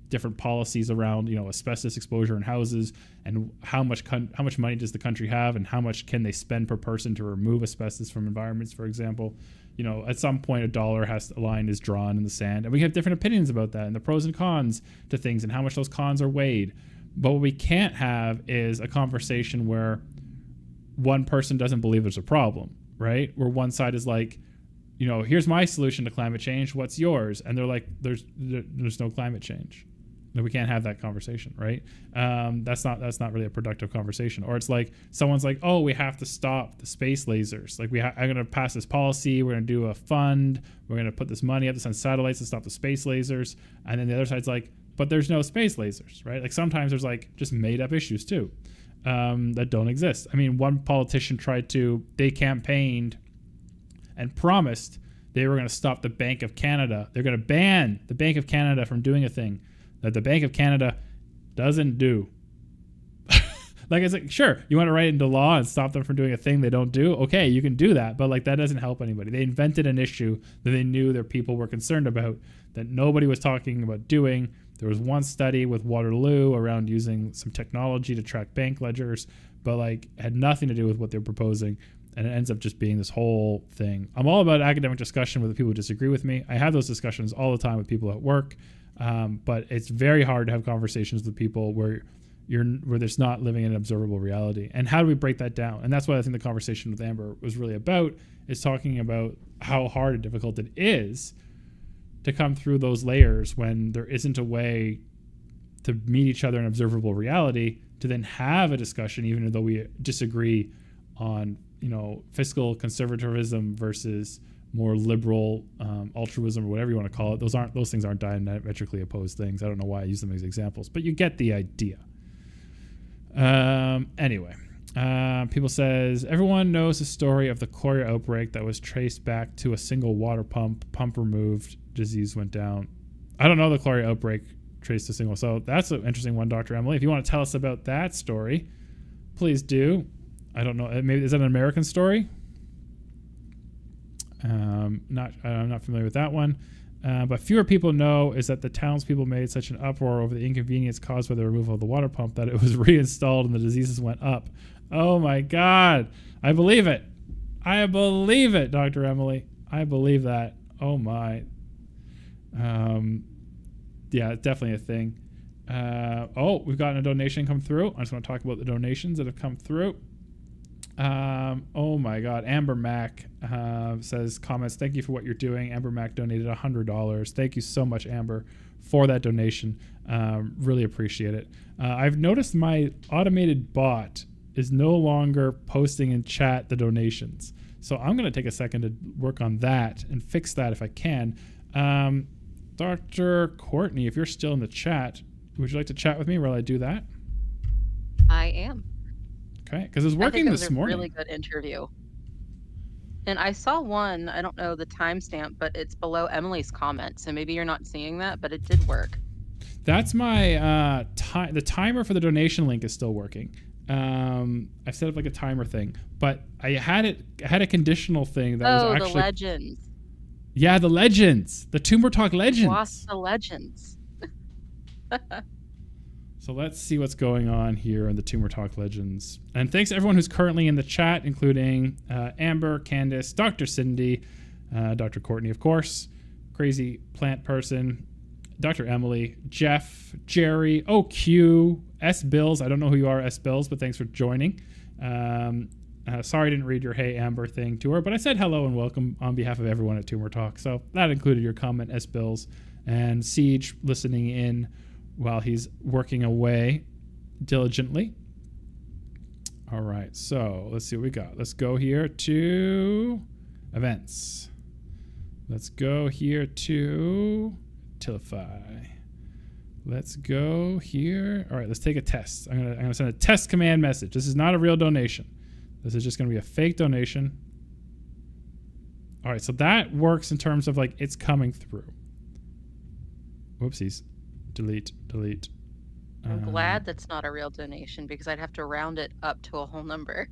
different policies around asbestos exposure in houses, and how much money does the country have, and how much can they spend per person to remove asbestos from environments, for example. At some point a line is drawn in the sand, and we have different opinions about that and the pros and cons to things and how much those cons are weighed. But what we can't have is a conversation where one person doesn't believe there's a problem, right? Where one side is like, here's my solution to climate change. What's yours? And they're like, there's no climate change. No, we can't have that conversation, right? That's not really a productive conversation. Or it's like someone's like, oh, we have to stop the space lasers. Like I'm going to pass this policy. We're going to do a fund. We're going to put this money up to send satellites to stop the space lasers. And then the other side's like, but there's no space lasers, right? Like sometimes there's like just made up issues too that don't exist. I mean, one politician they campaigned and promised they were going to stop the Bank of Canada. They're going to ban the Bank of Canada from doing a thing that the Bank of Canada doesn't do. Like I said, sure, you want to write it into law and stop them from doing a thing they don't do? Okay, you can do that, but like that doesn't help anybody. They invented an issue that they knew their people were concerned about that nobody was talking about doing. There was one study with Waterloo around using some technology to track bank ledgers, but like had nothing to do with what they're proposing. And it ends up just being this whole thing. I'm all about academic discussion with the people who disagree with me. I have those discussions all the time with people at work. But it's very hard to have conversations with people where there's not living in an observable reality. And how do we break that down? And that's what I think the conversation with Amber was really about, is talking about how hard and difficult it is to come through those layers when there isn't a way to meet each other in observable reality, to then have a discussion, even though we disagree on, fiscal conservatism versus more liberal altruism, or whatever you want to call it. Those things aren't diametrically opposed things. I don't know why I use them as examples, but you get the idea. Anyway, people says everyone knows the story of the cholera outbreak that was traced back to a single water pump removed, disease went down. I don't know the cholera outbreak traced to single. So that's an interesting one, Dr. Emily. If you want to tell us about that story, please do. I don't know. Maybe is that an American story? I'm not familiar with that one. But fewer people know is that the townspeople made such an uproar over the inconvenience caused by the removal of the water pump that it was reinstalled and the diseases went up. Oh my God. I believe it. I believe it, Dr. Emily. I believe that. Oh my. Yeah, it's definitely a thing. We've gotten a donation come through. I just want to talk about the donations that have come through. Oh my God. Amber Mack comments, thank you for what you're doing. Amber Mack donated $100. Thank you so much, Amber, for that donation. Really appreciate it. I've noticed my automated bot is no longer posting in chat the donations. So I'm going to take a second to work on that and fix that if I can. Dr. Courtney, if you're still in the chat, would you like to chat with me while I do that? I am. Okay, because it was working this morning. Really good interview. And I saw one, I don't know the timestamp, but it's below Emily's comment. So maybe you're not seeing that, but it did work. That's my the timer for the donation link is still working. I've set up like a timer thing, but I had a conditional thing that was actually the legends. Yeah, the legends, the Tumor Talk legends. Lost the legends. So let's see what's going on here in the Tumor Talk legends. And thanks to everyone who's currently in the chat, including Amber, Candace, Dr. Cindy, Dr. Courtney, of course, Crazy Plant Person, Dr. Emily, Jeff, Jerry, OQ, S. Bills. I don't know who you are, S. Bills, but thanks for joining. Sorry I didn't read your Hey Amber thing to her, but I said hello and welcome on behalf of everyone at Tumor Talk. So that included your comment, S. Bills, and Siege listening in while he's working away diligently. All right, so let's see what we got. Let's go here to events. Let's go here to Tilify. Let's go here. All right, let's take a test. I'm gonna send a test command message. This is not a real donation. This is just gonna be a fake donation. All right, so that works in terms of like it's coming through. Whoopsies. Delete. I'm glad that's not a real donation because I'd have to round it up to a whole number.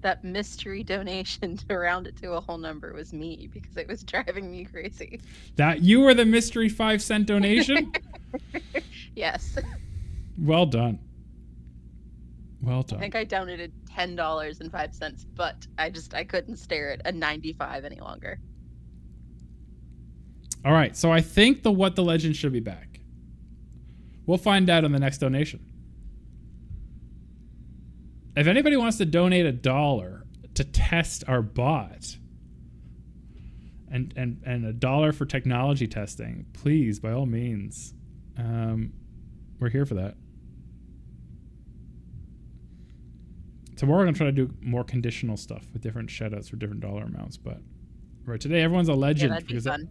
That mystery donation to round it to a whole number was me because it was driving me crazy. That you were the mystery 5-cent donation? Yes. Well done. Well done. I think I donated $10.05, but I couldn't stare at a 95 any longer. All right, so I think what the legend should be back. We'll find out on the next donation. If anybody wants to donate $1 to test our bot, and $1 for technology testing, please, by all means. We're here for that. Tomorrow, I'm going to try to do more conditional stuff with different shoutouts for different dollar amounts. But right today, everyone's a legend. Yeah, that'd be fun.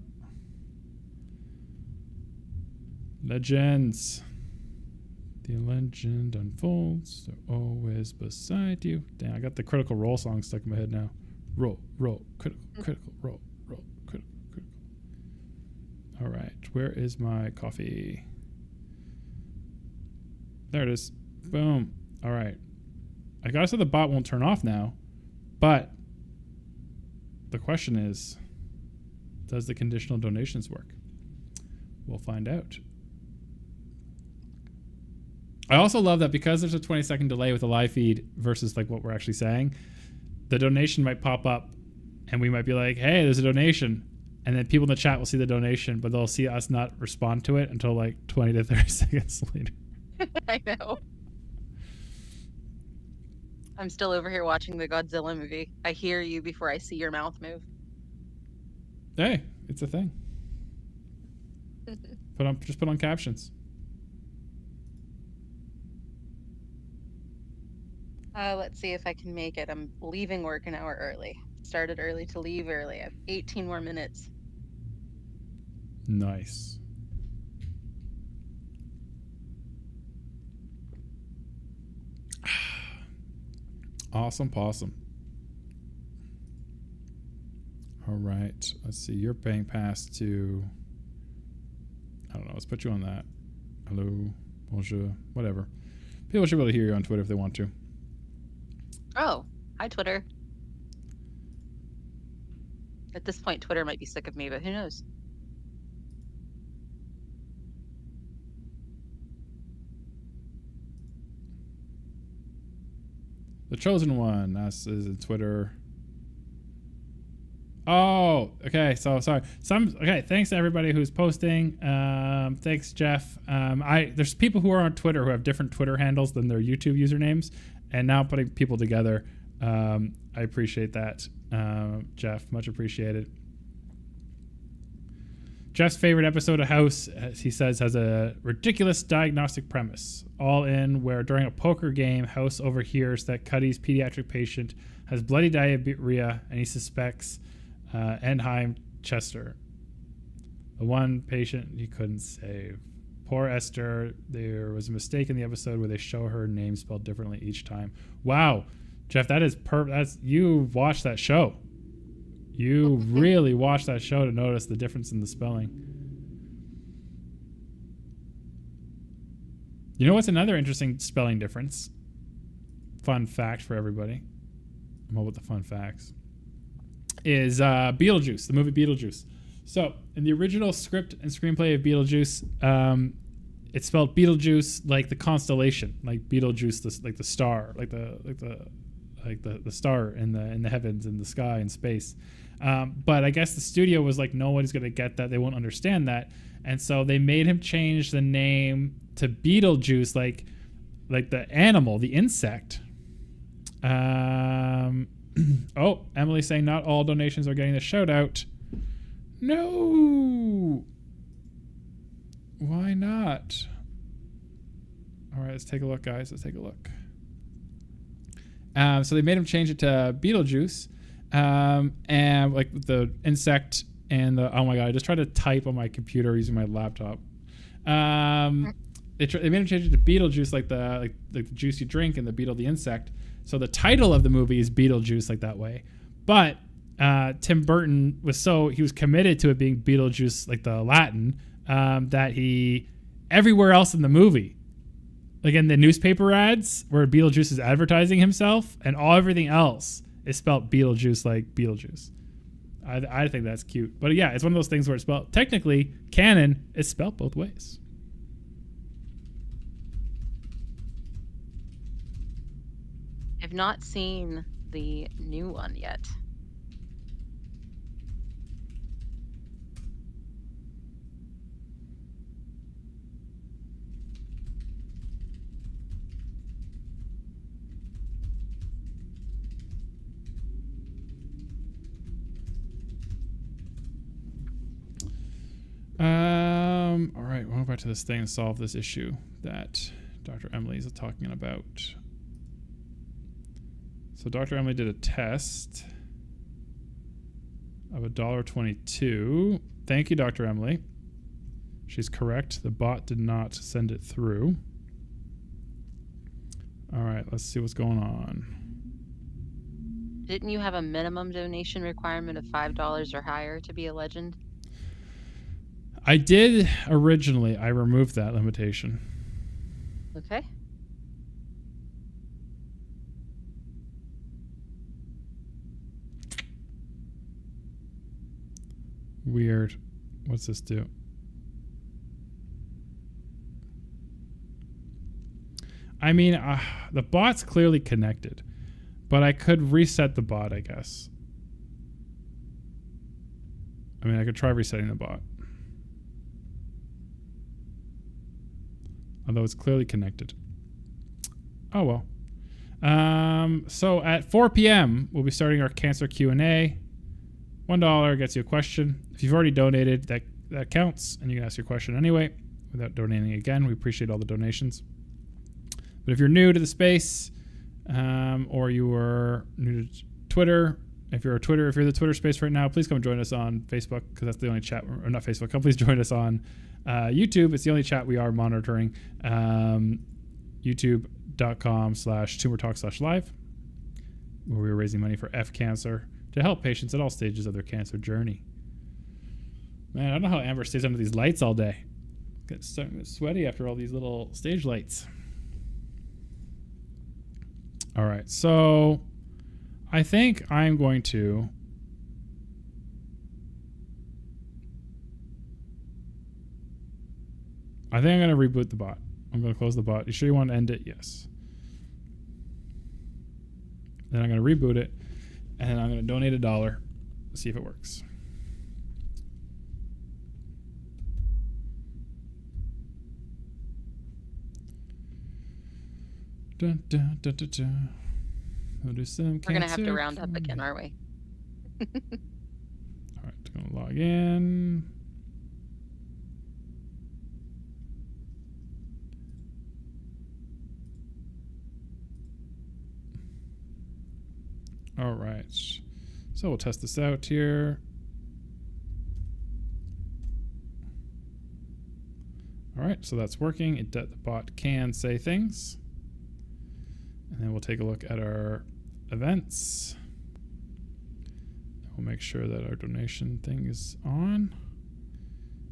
Legends. The legend unfolds. They're always beside you. Damn, I got the Critical Role song stuck in my head now. Roll, critical, roll, critical. All right, where is my coffee? There it is. Boom. All right. I gotta say the bot won't turn off now, but the question is, does the conditional donations work? We'll find out. I also love that because there's a 20-second delay with the live feed versus like what we're actually saying, the donation might pop up and we might be like, hey, there's a donation. And then people in the chat will see the donation, but they'll see us not respond to it until like 20 to 30 seconds later. I know. I'm still over here watching the Godzilla movie. I hear you before I see your mouth move. Hey, it's a thing. Just put on captions. Let's see if I can make it. I'm leaving work an hour early. Started early to leave early. I have 18 more minutes. Nice. Awesome possum. All right. Let's see. You're paying pass to... I don't know. Let's put you on that. Hello. Bonjour. Whatever. People should be able to hear you on Twitter if they want to. Oh, hi, Twitter. At this point, Twitter might be sick of me, but who knows? The chosen one. Us is in Twitter. Oh, okay. So sorry. Okay. Thanks to everybody who's posting. Thanks, Jeff. There's people who are on Twitter who have different Twitter handles than their YouTube usernames, and now putting people together. I appreciate that, Jeff. Much appreciated. Jeff's favorite episode of House, as he says, has a ridiculous diagnostic premise. All in where during a poker game, House overhears that Cuddy's pediatric patient has bloody diarrhea and he suspects Enheim Chester, the one patient he couldn't save. Poor Esther. There was a mistake in the episode where they show her name spelled differently each time. Wow, Jeff, that is you watched that show. You really watched that show to notice the difference in the spelling. You know what's another interesting spelling difference? Fun fact for everybody. I'm all with the fun facts. Is Beetlejuice, the movie Beetlejuice. So in the original script and screenplay of Beetlejuice, it's spelled Beetlejuice like the constellation, like Beetlejuice, like the star, like the star in the heavens, in the sky, in space. But I guess the studio was like, nobody's gonna get that. They won't understand that, and so they made him change the name to Beetlejuice, like the animal, the insect. Oh, Emily's saying not all donations are getting the shout out. No. Why not? All right, let's take a look, guys. Let's take a look. So they made him change it to Beetlejuice, and like the insect and the, oh my god, I just tried to type on my computer using my laptop. They made him change it to Beetlejuice, like the juice you drink, and the beetle, the insect. So the title of the movie is Beetlejuice, like that way. But Tim Burton he was committed to it being Beetlejuice, like the Latin, that he everywhere else in the movie, like in the newspaper ads where Beetlejuice is advertising himself, and everything else is spelled Beetlejuice, like Beetlejuice. I think that's cute. But yeah, it's one of those things where it's spelled, technically, canon is spelled both ways. I've not seen the new one yet. back to this thing and solve this issue that Dr. Emily is talking about. So Dr. Emily did a test of $1.22. Thank you, Dr. Emily. She's correct. The bot did not send it through. All right, let's see what's going on. Didn't you have a minimum donation requirement of $5 or higher to be a legend? I did originally. I removed that limitation. Okay. Weird. What's this do? I mean, the bot's clearly connected, but I could reset the bot, I guess. I mean, I could try resetting the bot. Although it's clearly connected. Oh, well. So at 4 p.m., we'll be starting our cancer Q&A. $1 gets you a question. If you've already donated, that counts, and you can ask your question anyway without donating again. We appreciate all the donations. But if you're new to the space, or you are new to Twitter, if you're the Twitter space right now, please come join us on Facebook, because that's the only chat, or not Facebook. Come please join us on YouTube. It's the only chat we are monitoring. YouTube.com/tumortalk/live, where we're raising money for F Cancer to help patients at all stages of their cancer journey. Man, I don't know how Amber stays under these lights all day. Starting to get sweaty after all these little stage lights. All right, so I think I'm going to reboot the bot. I'm going to close the bot. You sure you want to end it? Yes. Then I'm going to reboot it, and I'm going to donate $1. See if it works. Dun, dun, dun, dun, dun. We'll do some We're going to have to round up again, are we? All right, going to log in. All right, so we'll test this out here. All right, so that's working. The bot can say things. And then we'll take a look at our events. We'll make sure that our donation thing is on.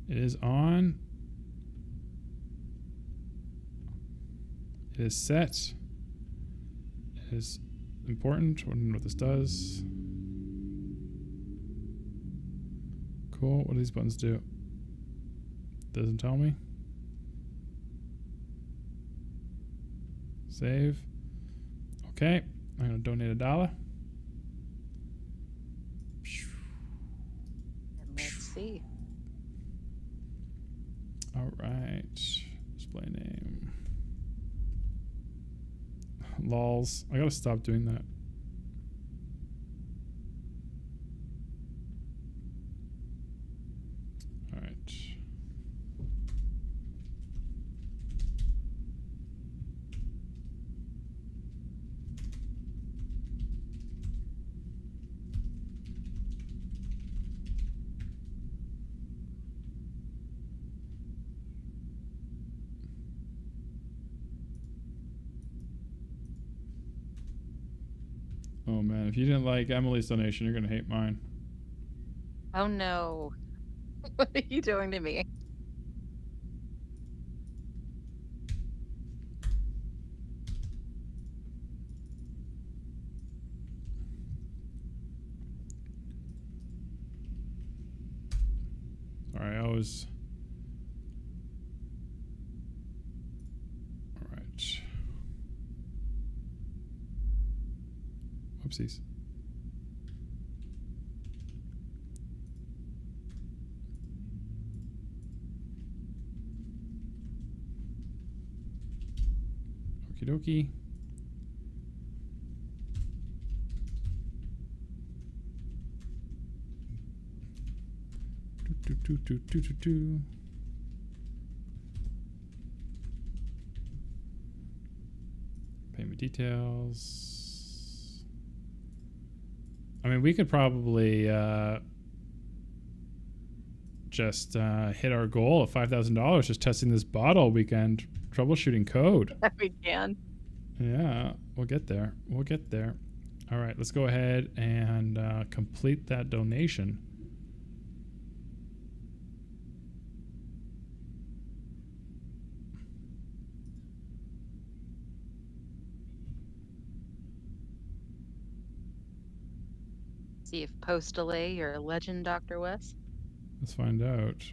It is on. It is set. It is important. I don't know what this does. Cool. What do these buttons do? Doesn't tell me. Save. Okay. I'm going to donate $1. And let's see. All right. Display name. Lols. I gotta stop doing that. All right. Oh man, if you didn't like Emily's donation, you're gonna hate mine. Oh no. What are you doing to me? Sorry, I was... All right. Oopsies. Okie dokie. Private details. I mean, we could probably just hit our goal of $5,000 just testing this bot all weekend, troubleshooting code. We can. Yeah, we'll get there. We'll get there. All right, let's go ahead and complete that donation. See if post delay you're a legend, Dr. West. Let's find out.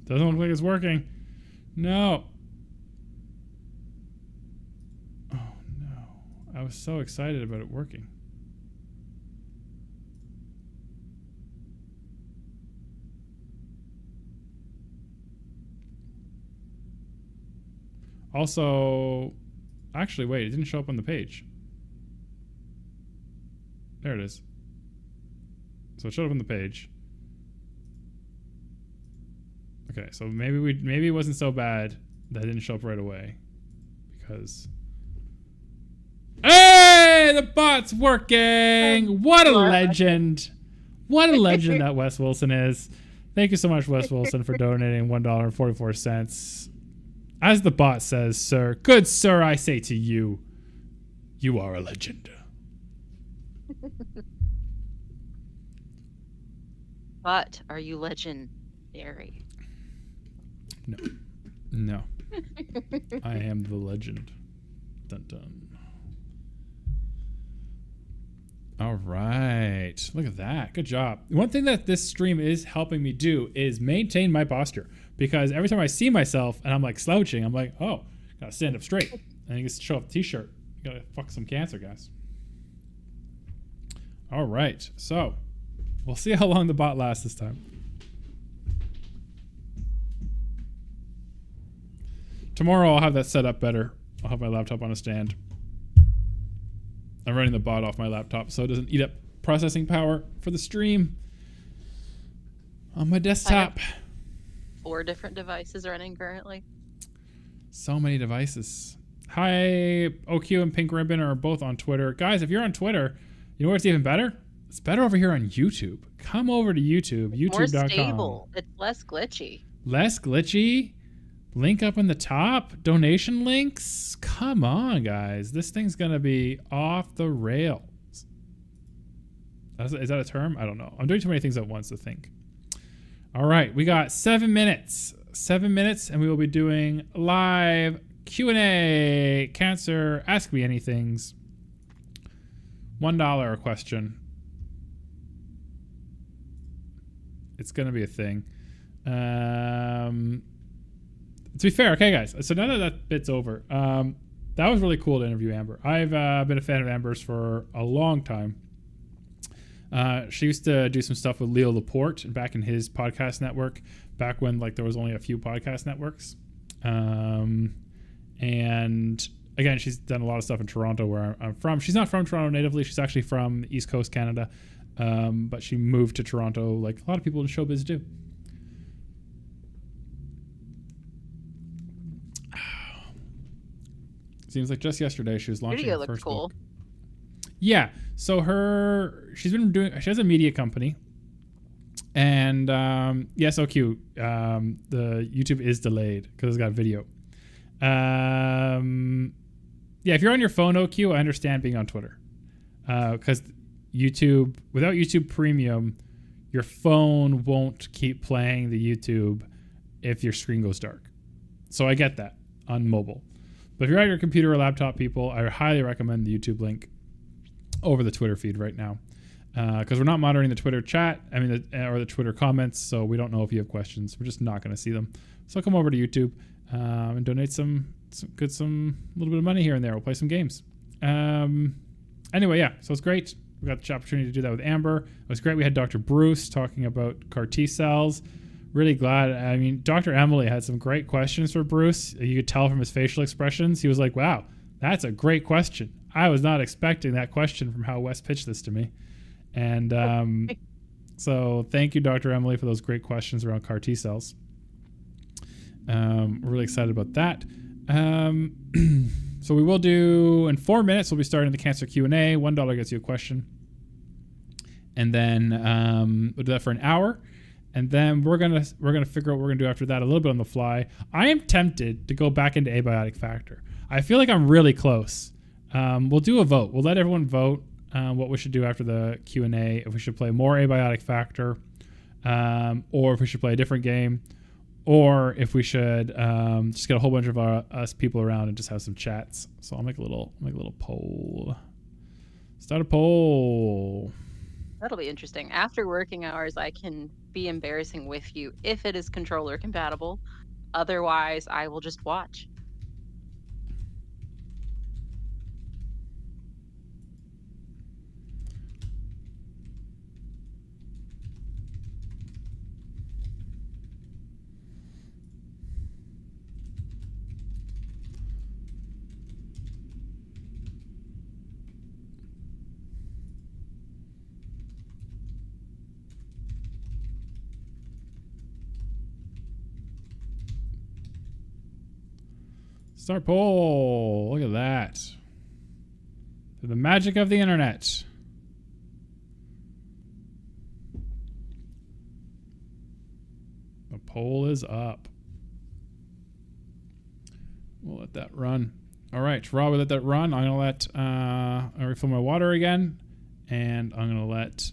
Doesn't look like it's working. No. Oh no. I was so excited about it working. Also, actually, wait, it didn't show up on the page. There it is. So it showed up on the page. Okay, so maybe it wasn't so bad that it didn't show up right away. Because... Hey! The bot's working! What a legend! What a legend that Wes Wilson is. Thank you so much, Wes Wilson, for donating $1.44. As the bot says, sir, good sir, I say to you, you are a legend. But are you legendary? No. No. I am the legend. Dun dun. All right. Look at that. Good job. One thing that this stream is helping me do is maintain my posture. Because every time I see myself and I'm like slouching, I'm like, oh, gotta stand up straight. And you can show up the t-shirt. You gotta fuck some cancer, guys. All right. So we'll see how long the bot lasts this time. Tomorrow I'll have that set up better. I'll have my laptop on a stand. I'm running the bot off my laptop so it doesn't eat up processing power for the stream on my desktop. 4 different devices running currently. So many devices. Hi, OQ and Pink Ribbon are both on Twitter. Guys, if you're on Twitter, you know what's even better? It's better over here on YouTube. Come over to YouTube, youtube.com. More stable. It's less glitchy. Less glitchy? Link up in the top. Donation links. Come on, guys. This thing's going to be off the rails. Is that a term? I don't know. I'm doing too many things at once to think. All right. We got 7 minutes. 7 minutes, and we will be doing live Q&A. Cancer, ask me anythings. $1 a question. It's going to be a thing. To be fair, okay, guys. So now that bit's over, that was really cool to interview Amber. I've been a fan of Amber's for a long time. She used to do some stuff with Leo Laporte back in his podcast network, back when like there was only a few podcast networks. And again, she's done a lot of stuff in Toronto, where I'm from. She's not from Toronto natively. She's actually from East Coast Canada, but she moved to Toronto, like a lot of people in showbiz do. Seems like just yesterday she was launching her first book. Yeah, so she has a media company, and yes, OQ, the YouTube is delayed because it's got video. Yeah, if you're on your phone, OQ, I understand being on Twitter, because YouTube, without YouTube Premium, your phone won't keep playing the YouTube if your screen goes dark. So I get that on mobile. But if you're at your computer or laptop, people, I highly recommend the YouTube link over the Twitter feed right now, because we're not monitoring the Twitter chat, or the Twitter comments, so we don't know if you have questions. We're just not going to see them. So come over to YouTube and donate some little bit of money here and there. We'll play some games. Anyway, yeah, so it's great. We got the opportunity to do that with Amber. It was great. We had Dr. Bruce talking about CAR T cells. Really glad. I mean, Dr. Emily had some great questions for Bruce. You could tell from his facial expressions. He was like, wow, That's a great question. I was not expecting that question from how Wes pitched this to me. And so thank you, Dr. Emily, for those great questions around CAR T cells. We're really excited about that. So we will do, in 4 minutes, we'll be starting the cancer Q&A. $1 gets you a question. And then we'll do that for an hour. And then we're gonna figure out what we're gonna do after that a little bit on the fly. I am tempted to go back into Abiotic Factor. I feel like I'm really close. We'll do a vote. We'll let everyone vote what we should do after the Q&A. If we should play more Abiotic Factor, or if we should play a different game, or if we should just get a whole bunch of us people around and just have some chats. So I'll make a little poll. Start a poll. That'll be interesting. After working hours, I can be embarrassing with you if it is controller compatible. Otherwise, I will just watch. Start poll. Look at that. The magic of the internet. The poll is up. We'll let that run. All right, while we let that run, I'm gonna let I refill my water again, and I'm gonna let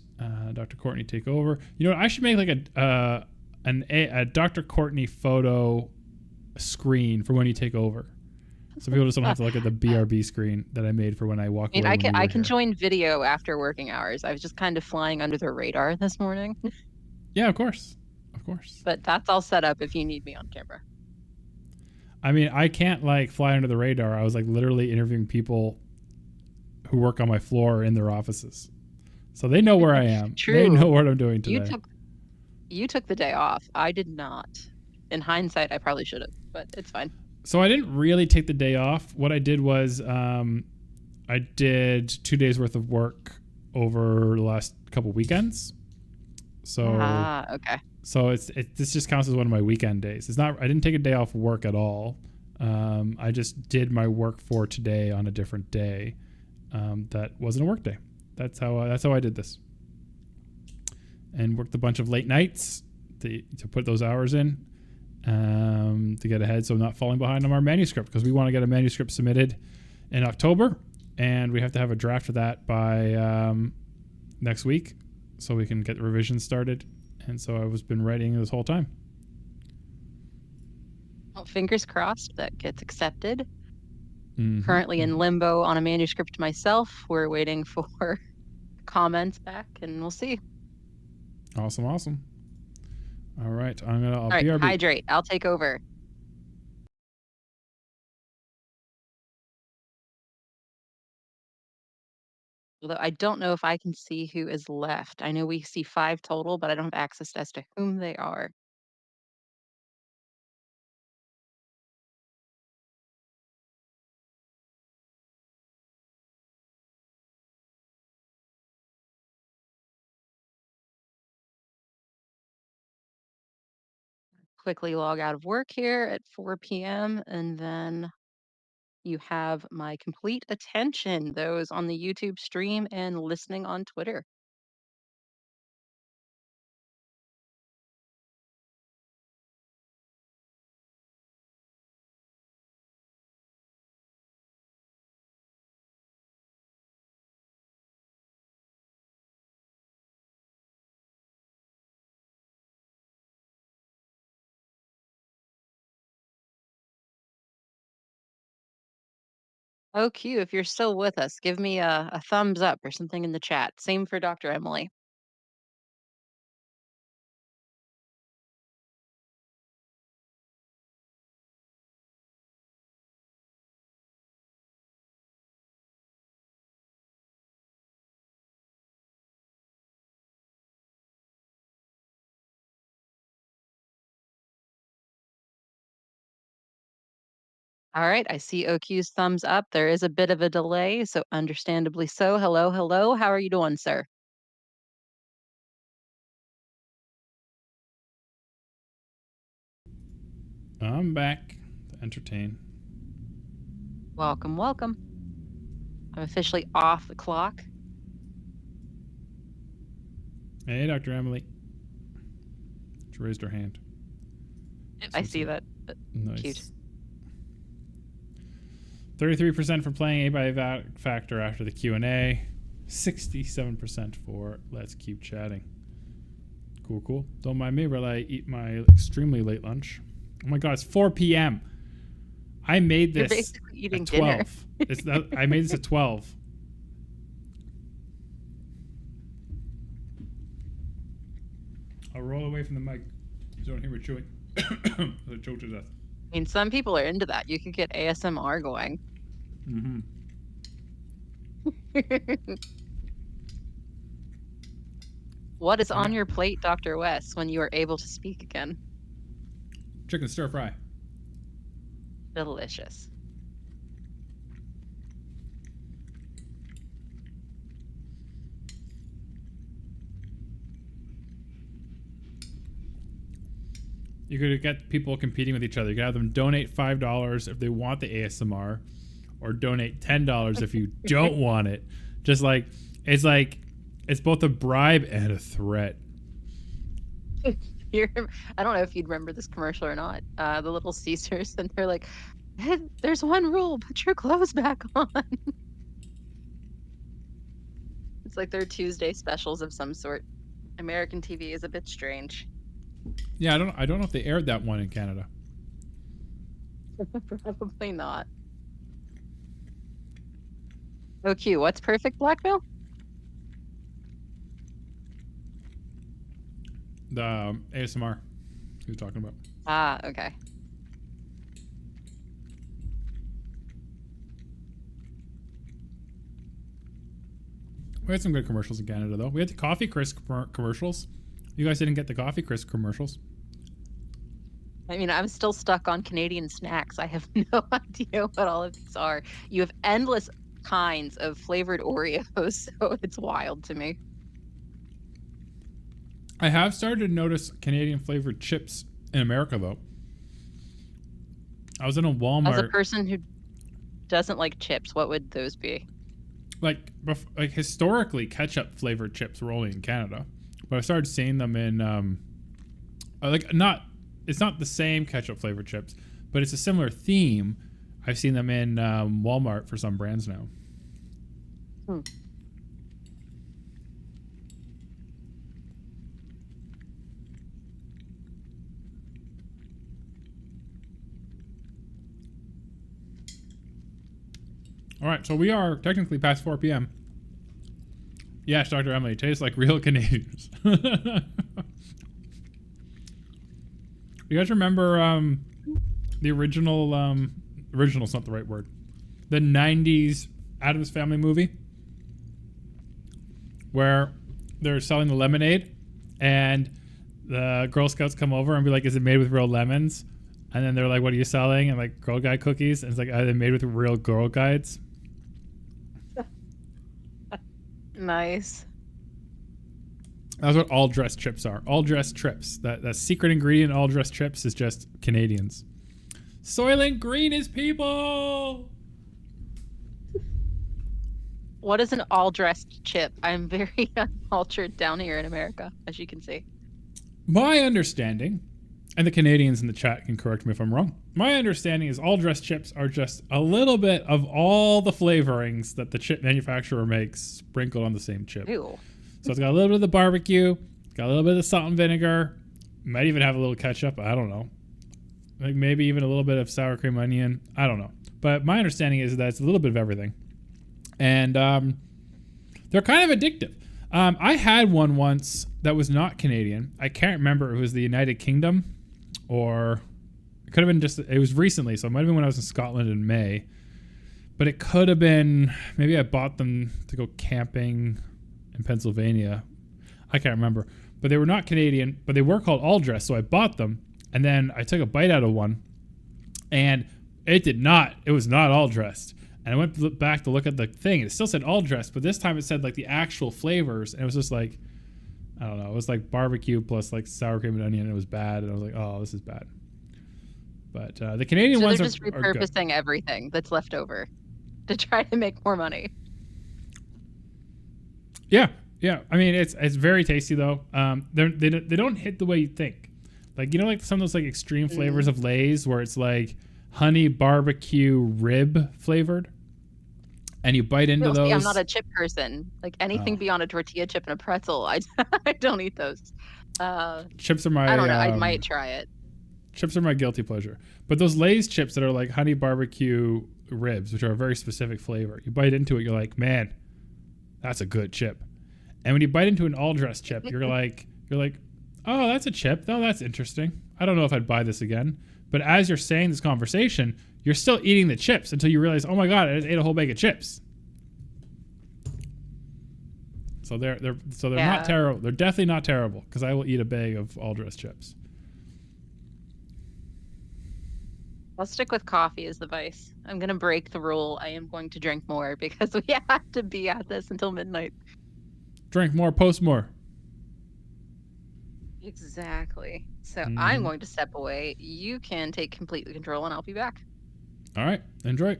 Dr. Courtney take over. You know what? I should make like a Dr. Courtney photo screen for when you take over. So people just don't have to look at the BRB screen that I made for when I walk away. I can join video after working hours. I was just kind of flying under the radar this morning. Yeah, of course. Of course. But that's all set up if you need me on camera. I mean, I can't like fly under the radar. I was like literally interviewing people who work on my floor in their offices. So they know where I am. True. They know what I'm doing today. You took the day off. I did not. In hindsight, I probably should have, but it's fine. So I didn't really take the day off. What I did was I did 2 days worth of work over the last couple weekends. So okay. So this just counts as one of my weekend days. It's not. I didn't take a day off work at all. I just did my work for today on a different day. That wasn't a work day. That's how I did this. And worked a bunch of late nights to put those hours in. To get ahead, so I'm not falling behind on our manuscript, because we want to get a manuscript submitted in October, and we have to have a draft of that by next week, so we can get the revisions started. And so I've been writing this whole time. Well, fingers crossed that gets accepted. Mm-hmm. Currently in limbo on a manuscript myself. We're waiting for comments back, and we'll see. Awesome. All right, I'll right, BRB. Hydrate. I'll take over. Although I don't know if I can see who is left. I know we see 5 total, but I don't have access as to whom they are. Quickly log out of work here at 4 p.m. and then you have my complete attention, those on the YouTube stream and listening on Twitter. Oh, Q, if you're still with us, give me a thumbs up or something in the chat. Same for Dr. Emily. All right, I see OQ's thumbs up. There is a bit of a delay, so understandably so. Hello, hello. How are you doing, sir? I'm back to entertain. Welcome, welcome. I'm officially off the clock. Hey, Dr. Emily. She raised her hand. I see that. Nice. Cute. 33% for playing Abiotic Factor after the Q&A. 67% for let's keep chatting. Cool, cool. Don't mind me while I eat my extremely late lunch. Oh my god, it's 4 p.m. I made You're this basically eating at dinner. 12. I made this at 12. I'll roll away from the mic so you don't hear me chewing. I choked to death. I mean, some people are into that. You could get ASMR going. Mm-hmm. What is on your plate, Dr. West, when you are able to speak again? Chicken stir fry. Delicious. You could get people competing with each other. You could have them donate $5 if they want the ASMR, or donate $10 if you don't want it. Just like it's both a bribe and a threat. I don't know if you'd remember this commercial or not. The Little Caesars, and they're like, "Hey, there's one rule: put your clothes back on." It's like their Tuesday specials of some sort. American TV is a bit strange. Yeah, I don't know if they aired that one in Canada. Probably not. OQ, what's perfect blackmail? The ASMR he was talking about. Ah, okay. We had some good commercials in Canada, though. We had the Coffee Crisp commercials. You guys didn't get the Coffee Crisp commercials. I mean, I'm still stuck on Canadian snacks. I have no idea what all of these are. You have endless kinds of flavored Oreos, so it's wild to me. I have started to notice Canadian flavored chips in America, though. I was in a Walmart. As a person who doesn't like chips, what would those be? Like historically, ketchup flavored chips were only in Canada, but I started seeing them in it's not the same ketchup flavored chips, but it's a similar theme. I've seen them in Walmart for some brands now. All right, so we are technically past 4 p.m. Yes, Dr. Emily, tastes like real Canadians. You guys remember the original's not the right word, the 90s Addams Family movie where they're selling the lemonade and the Girl Scouts come over and be like, is it made with real lemons? And then they're like, what are you selling? And like, Girl Guide cookies. And it's like, are they made with real Girl Guides? Nice. That's what all dressed chips are. All dressed chips. That secret ingredient in all dressed chips is just Canadians. Soylent Green is people. What is an all-dressed chip? I'm very uncultured down here in America, as you can see. My understanding, and the Canadians in the chat can correct me if I'm wrong, my understanding is all dressed chips are just a little bit of all the flavorings that the chip manufacturer makes sprinkled on the same chip. Ew. So it's got a little bit of the barbecue, got a little bit of the salt and vinegar, might even have a little ketchup, I don't know. Like maybe even a little bit of sour cream onion, I don't know. But my understanding is that it's a little bit of everything. And they're kind of addictive. I had one once that was not Canadian. I can't remember if it was the United Kingdom or it could have been it was recently, so it might have been when I was in Scotland in May. But it could have been, maybe I bought them to go camping in Pennsylvania. I can't remember. But they were not Canadian, but they were called all dressed, so I bought them. And then I took a bite out of one. And It did not. It was not all dressed. And I went back to look at the thing. It still said all dressed, but this time it said like the actual flavors. And it was just like, I don't know. It was like barbecue plus like sour cream and onion. And it was bad. And I was like, oh, this is bad. But the Canadian ones they're are just good. repurposing everything that's left over to try to make more money. Yeah. I mean, it's very tasty though. They don't hit the way you think. Like, you know, like some of those like extreme flavors of Lay's where it's like honey barbecue rib flavored, and you bite into those. See, I'm not a chip person. Like anything beyond a tortilla chip and a pretzel, I don't eat those. Chips are my. I don't know. I might try it. Chips are my guilty pleasure. But those Lay's chips that are like honey barbecue ribs, which are a very specific flavor, you bite into it, you're like, man, that's a good chip. And when you bite into an all dressed chip, you're like, oh, that's a chip. Oh, that's interesting. I don't know if I'd buy this again. But as you're saying this conversation, you're still eating the chips until you realize, oh my God, I just ate a whole bag of chips. So they're not terrible. They're definitely not terrible because I will eat a bag of all dressed chips. I'll stick with coffee as the vice. I'm going to break the rule. I am going to drink more because we have to be at this until midnight. Drink more, post more. Exactly. So I'm going to step away. You can take complete control and I'll be back. All right. Enjoy.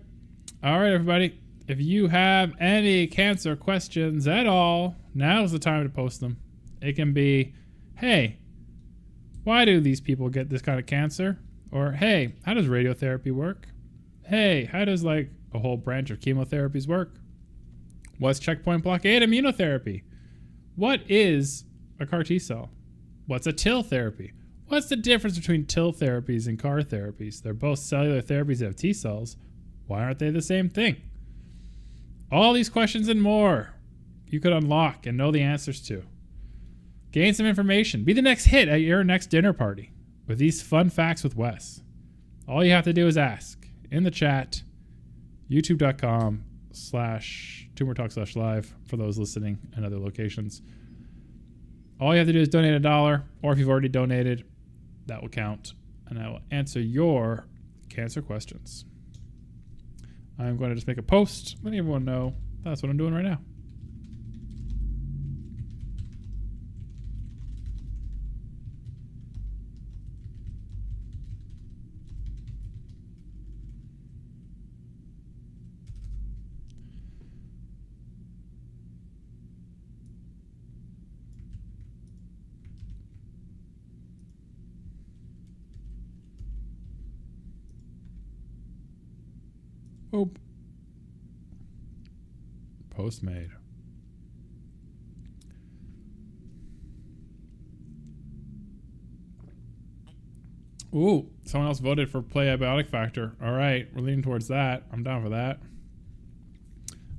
All right, everybody. If you have any cancer questions at all, now's the time to post them. It can be, hey, why do these people get this kind of cancer? Or, hey, how does radiotherapy work? Hey, how does like a whole branch of chemotherapies work? What's checkpoint blockade immunotherapy? What is a CAR T cell? What's a TIL therapy? What's the difference between TIL therapies and CAR therapies? They're both cellular therapies that have T cells. Why aren't they the same thing? All these questions and more you could unlock and know the answers to. Gain some information. Be the next hit at your next dinner party with these fun facts with Wes. All you have to do is ask in the chat, youtube.com/tumortalk/live for those listening in other locations. All you have to do is donate $1, or if you've already donated, that will count, and I will answer your cancer questions. I'm going to just make a post, letting everyone know that's what I'm doing right now. Oh. Post made. Ooh, someone else voted for play Abiotic Factor. All right, we're leaning towards that. I'm down for that.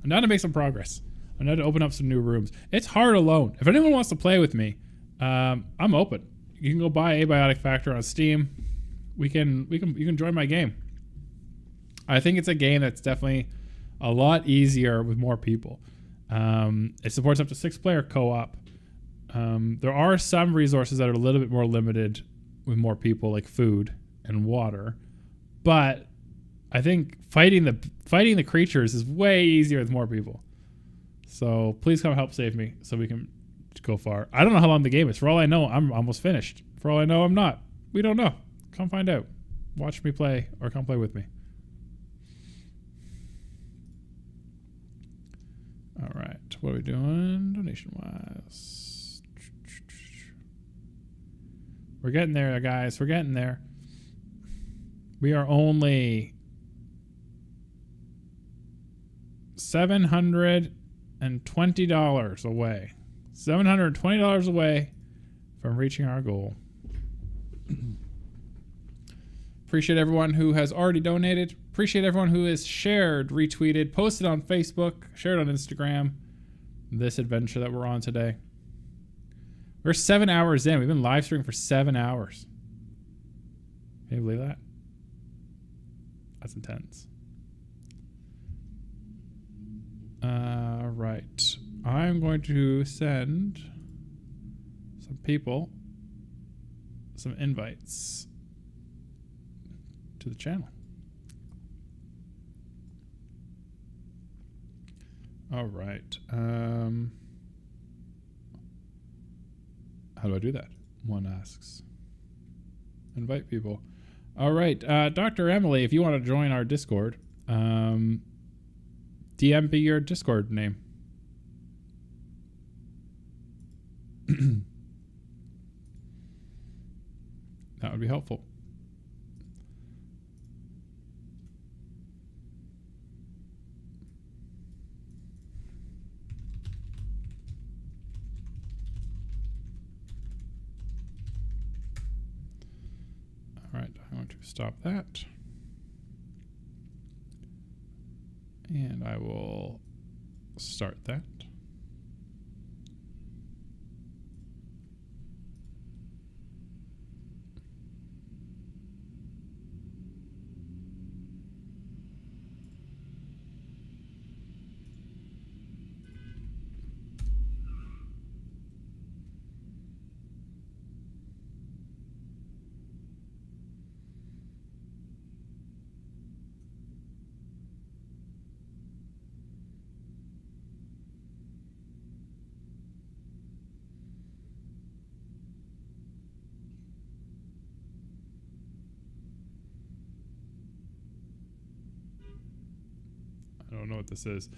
I'm down to make some progress. I'm down to open up some new rooms. It's hard alone. If anyone wants to play with me, I'm open. You can go buy Abiotic Factor on Steam. You can join my game. I think it's a game that's definitely a lot easier with more people. It supports up to 6-player co-op. There are some resources that are a little bit more limited with more people, like food and water. But I think fighting the creatures is way easier with more people. So please come help save me so we can go far. I don't know how long the game is. For all I know, I'm almost finished. For all I know, I'm not. We don't know. Come find out. Watch me play or come play with me. All right, what are we doing donation-wise? We're getting there, guys. We're getting there. We are only $720 away. $720 away from reaching our goal. Appreciate everyone who has already donated. Appreciate everyone who has shared, retweeted, posted on Facebook, shared on Instagram this adventure that we're on today. We're 7 hours in. We've been live streaming for 7 hours. Can you believe that? That's intense. Right. I'm going to send some people some invites to the channel. All right. How do I do that? One asks. Invite people. All right. Dr. Emily, if you want to join our Discord, DM be your Discord name. That would be helpful. All right, I'm going to stop that. And I will start that. I don't know what this is.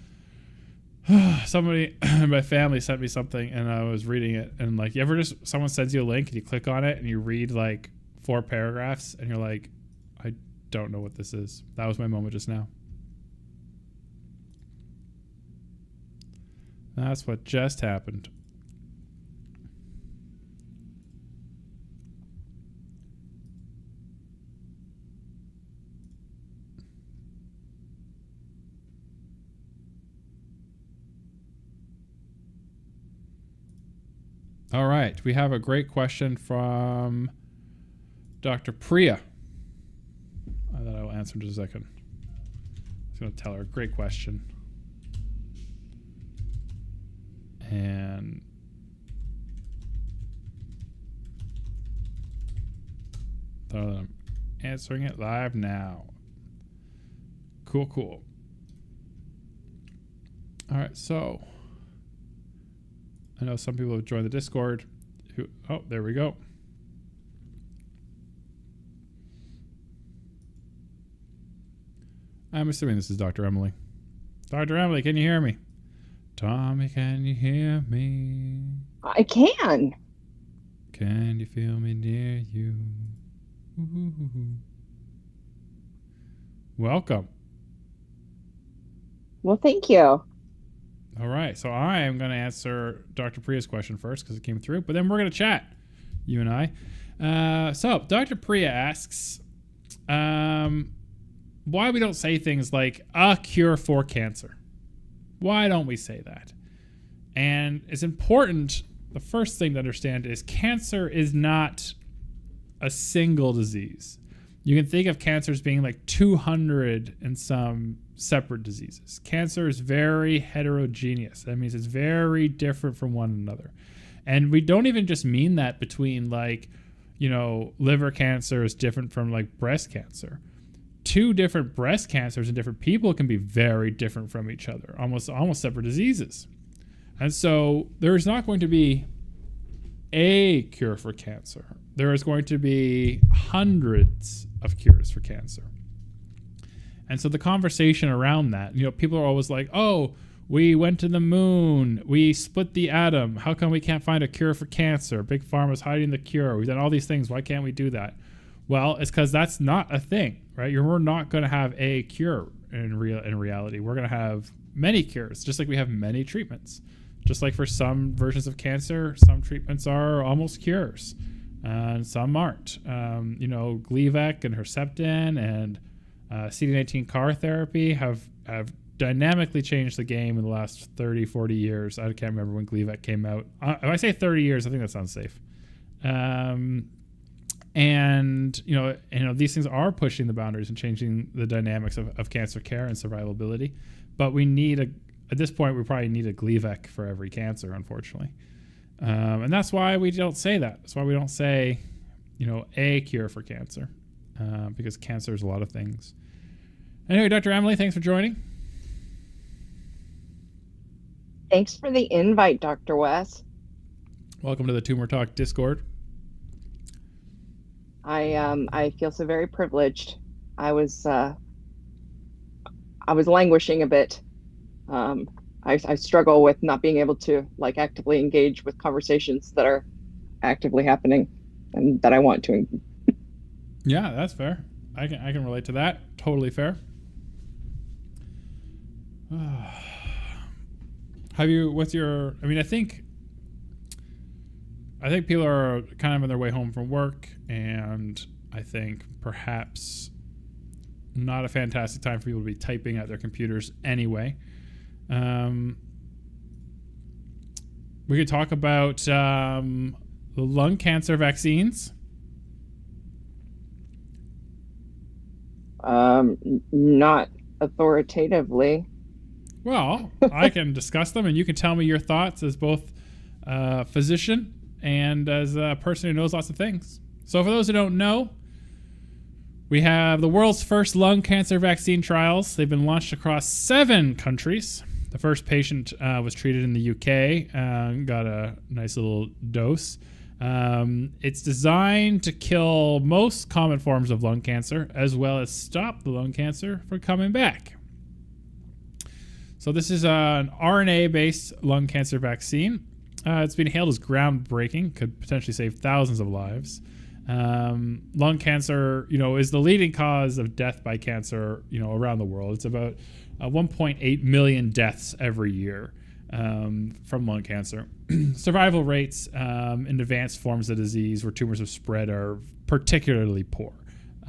Somebody in my family sent me something and I was reading it, and like, you ever just, someone sends you a link and you click on it and you read like 4 paragraphs and you're like, I don't know what this is. That was my moment just now. That's what just happened. All right, we have a great question from Dr. Priya that I will answer in just a second. I was going to tell her a great question. And thought I'm answering it live now. Cool, cool. All right, so I know some people have joined the Discord who, oh, there we go. I'm assuming this is Dr. Emily. Dr. Emily, can you hear me? Tommy, can you hear me? I can. Can you feel me near you? Ooh. Welcome. Well, thank you. All right, so I am going to answer Dr. Priya's question first because it came through, but then we're going to chat, you and I. So Dr. Priya asks why we don't say things like a cure for cancer. Why don't we say that? And it's important, the first thing to understand is cancer is not a single disease. You can think of cancer as being like 200 and some separate diseases. Cancer is very heterogeneous. That means it's very different from one another. And we don't even just mean that between like, you know, liver cancer is different from like breast cancer. 2 different breast cancers in different people can be very different from each other, almost separate diseases. And so there's not going to be a cure for cancer. There is going to be hundreds of cures for cancer. And so the conversation around that, you know, people are always like, oh, we went to the moon, we split the atom, how come we can't find a cure for cancer? Big Pharma's hiding the cure, we've done all these things, why can't we do that? Well, it's because that's not a thing, right? We're not going to have a cure in reality. We're going to have many cures, just like we have many treatments. Just like for some versions of cancer, some treatments are almost cures, and some aren't. You know, Gleevec and Herceptin and CD19 CAR therapy have dynamically changed the game in the last 30, 40 years. I can't remember when Gleevec came out. If I say 30 years, I think that sounds safe. And you know, these things are pushing the boundaries and changing the dynamics of cancer care and survivability. But we need at this point, we probably need a Gleevec for every cancer, unfortunately. And that's why we don't say that. That's why we don't say, you know, a cure for cancer, because cancer is a lot of things. Anyway, Dr. Emily, thanks for joining. Thanks for the invite, Dr. Wes. Welcome to the Tumor Talk Discord. I feel so very privileged. I was languishing a bit. I struggle with not being able to like actively engage with conversations that are actively happening and that I want to. Yeah, that's fair. I can relate to that. Totally fair. Have you? What's your? I mean, I think people are kind of on their way home from work, and I think perhaps not a fantastic time for people to be typing at their computers anyway. We could talk about the lung cancer vaccines. Not authoritatively. Well, I can discuss them, and you can tell me your thoughts as both a physician and as a person who knows lots of things. So for those who don't know, we have the world's first lung cancer vaccine trials. They've been launched across 7 countries. The first patient was treated in the UK, got a nice little dose. It's designed to kill most common forms of lung cancer, as well as stop the lung cancer from coming back. So this is an RNA-based lung cancer vaccine. It's been hailed as groundbreaking, could potentially save thousands of lives. Lung cancer, is the leading cause of death by cancer, around the world. It's about 1.8 million deaths every year from lung cancer. Survival rates in advanced forms of disease where tumors have spread are particularly poor.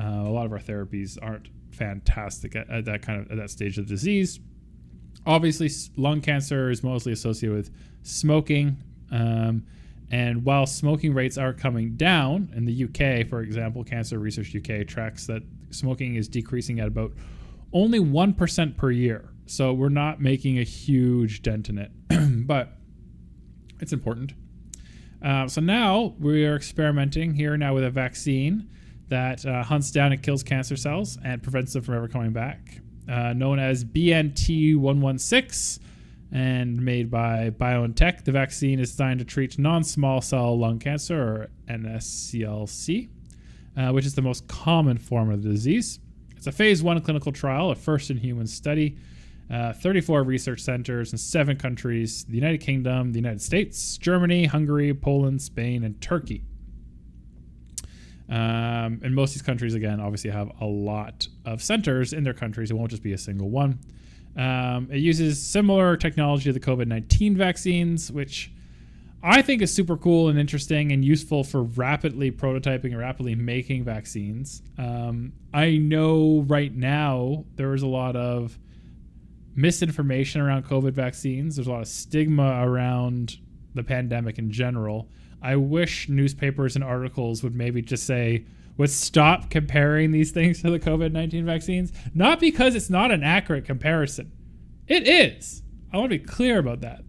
A lot of our therapies aren't fantastic at that stage of the disease. Obviously, lung cancer is mostly associated with smoking. And while smoking rates are coming down in the UK, for example, Cancer Research UK tracks that smoking is decreasing at about only 1% per year. So we're not making a huge dent in it, but it's important. So now we are experimenting here now with a vaccine that hunts down and kills cancer cells and prevents them from ever coming back, known as BNT116. And made by BioNTech. The vaccine is designed to treat non-small cell lung cancer, or NSCLC, which is the most common form of the disease. It's a phase 1 clinical trial, a first-in-human study, 34 research centers in 7 countries: the United Kingdom, the United States, Germany, Hungary, Poland, Spain, and Turkey. And most of these countries, again, obviously have a lot of centers in their countries. It won't just be a single one. It uses similar technology to the COVID-19 vaccines, which I think is super cool and interesting and useful for rapidly prototyping and rapidly making vaccines. I know right now there is a lot of misinformation around COVID vaccines. There's a lot of stigma around the pandemic in general. I wish newspapers and articles would maybe just say, would stop comparing these things to the COVID-19 vaccines. Not because it's not an accurate comparison. It is. I want to be clear about that.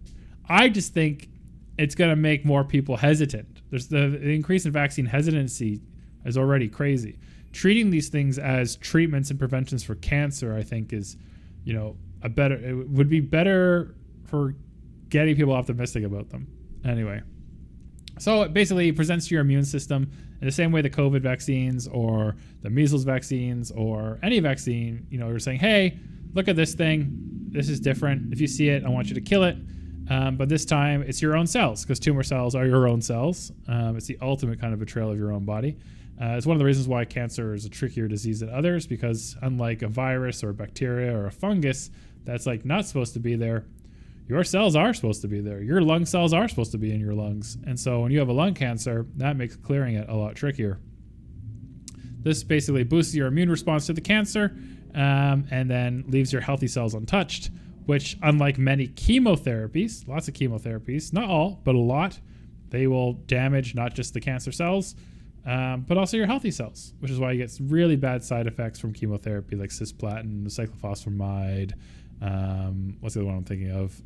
I just think it's going to make more people hesitant. There's the increase in vaccine hesitancy is already crazy. Treating these things as treatments and preventions for cancer, I think, is, it would be better for getting people optimistic about them. Anyway. So it basically presents to your immune system in the same way the COVID vaccines or the measles vaccines or any vaccine, you're saying, hey, look at this thing. This is different. If you see it, I want you to kill it. But this time it's your own cells, because tumor cells are your own cells. It's the ultimate kind of betrayal of your own body. It's one of the reasons why cancer is a trickier disease than others, because unlike a virus or a bacteria or a fungus that's like not supposed to be there, your cells are supposed to be there. Your lung cells are supposed to be in your lungs. And so when you have a lung cancer, that makes clearing it a lot trickier. This basically boosts your immune response to the cancer and then leaves your healthy cells untouched, which, unlike many chemotherapies, lots of chemotherapies, not all, but a lot, they will damage not just the cancer cells, but also your healthy cells, which is why you get really bad side effects from chemotherapy like cisplatin, cyclophosphamide, what's the other one I'm thinking of?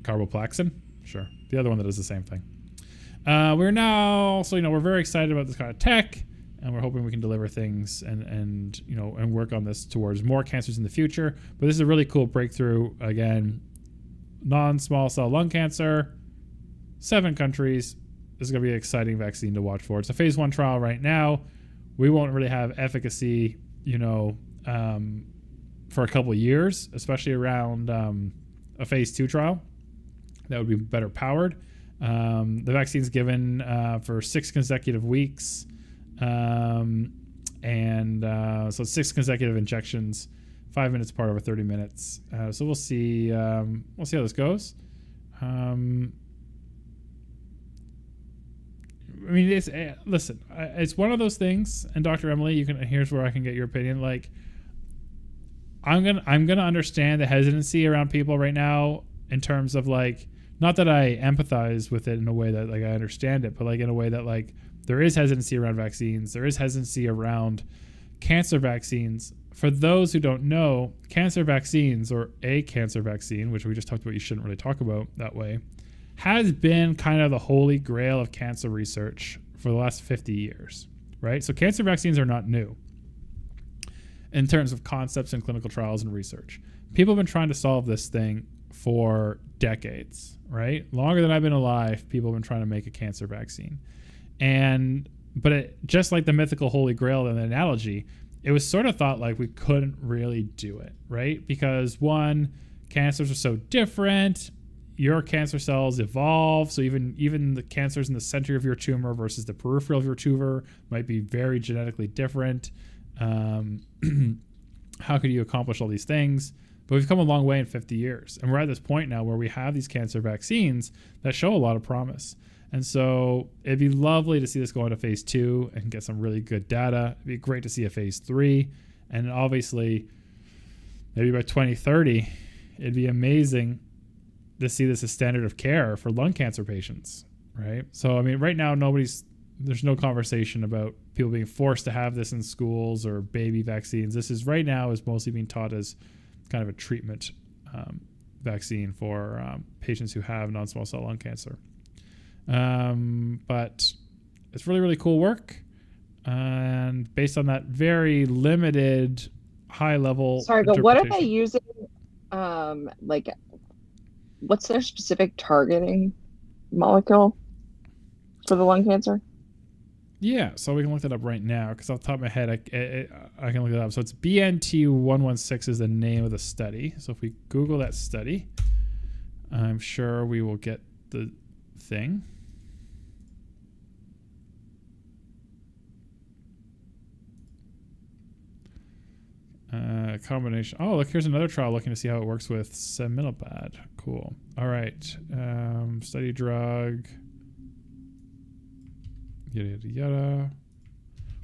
Carboplaxin? Sure. The other one that does the same thing. We're now, so, we're very excited about this kind of tech, and we're hoping we can deliver things and work on this towards more cancers in the future. But this is a really cool breakthrough. Again, non-small cell lung cancer, 7 countries. This is going to be an exciting vaccine to watch for. It's a phase 1 trial right now. We won't really have efficacy, for a couple of years, especially around a phase 2 trial that would be better powered. The vaccine's given for 6 consecutive weeks, so it's 6 consecutive injections, 5 minutes apart over 30 minutes. So we'll see how this goes. It's one of those things. And Dr. Emily, here's where I can get your opinion. Like, I'm gonna understand the hesitancy around people right now in terms of, like, not that I empathize with it in a way that, like, I understand it, but, like, in a way that, like, there is hesitancy around vaccines. There is hesitancy around cancer vaccines. For those who don't know, cancer vaccines, or a cancer vaccine, which we just talked about, you shouldn't really talk about that way, has been kind of the holy grail of cancer research for the last 50 years, right? So cancer vaccines are not new in terms of concepts and clinical trials and research. People have been trying to solve this thing for decades, right? Longer than I've been alive, people have been trying to make a cancer vaccine. But just like the mythical Holy Grail and the analogy, it was sort of thought like we couldn't really do it, right? Because one, cancers are so different. Your cancer cells evolve. So even the cancers in the center of your tumor versus the peripheral of your tumor might be very genetically different. How could you accomplish all these things? But we've come a long way in 50 years. And we're at this point now where we have these cancer vaccines that show a lot of promise. And so it'd be lovely to see this go into phase 2 and get some really good data. It'd be great to see a phase 3. And obviously, maybe by 2030, it'd be amazing to see this as standard of care for lung cancer patients, right? So, I mean, right now, there's no conversation about people being forced to have this in schools or baby vaccines. This is right now is mostly being taught as kind of a treatment vaccine for patients who have non-small cell lung cancer. But it's really, really cool work. And based on that very limited high level. Sorry, but what are they using? What's their specific targeting molecule for the lung cancer? Yeah, so we can look that up right now because off the top of my head, I can look it up. So it's BNT116 is the name of the study. So if we Google that study, I'm sure we will get the thing. Combination. Oh, look, here's another trial looking to see how it works with semilabad. Cool. All right. Study drug. Yada, yada, yada.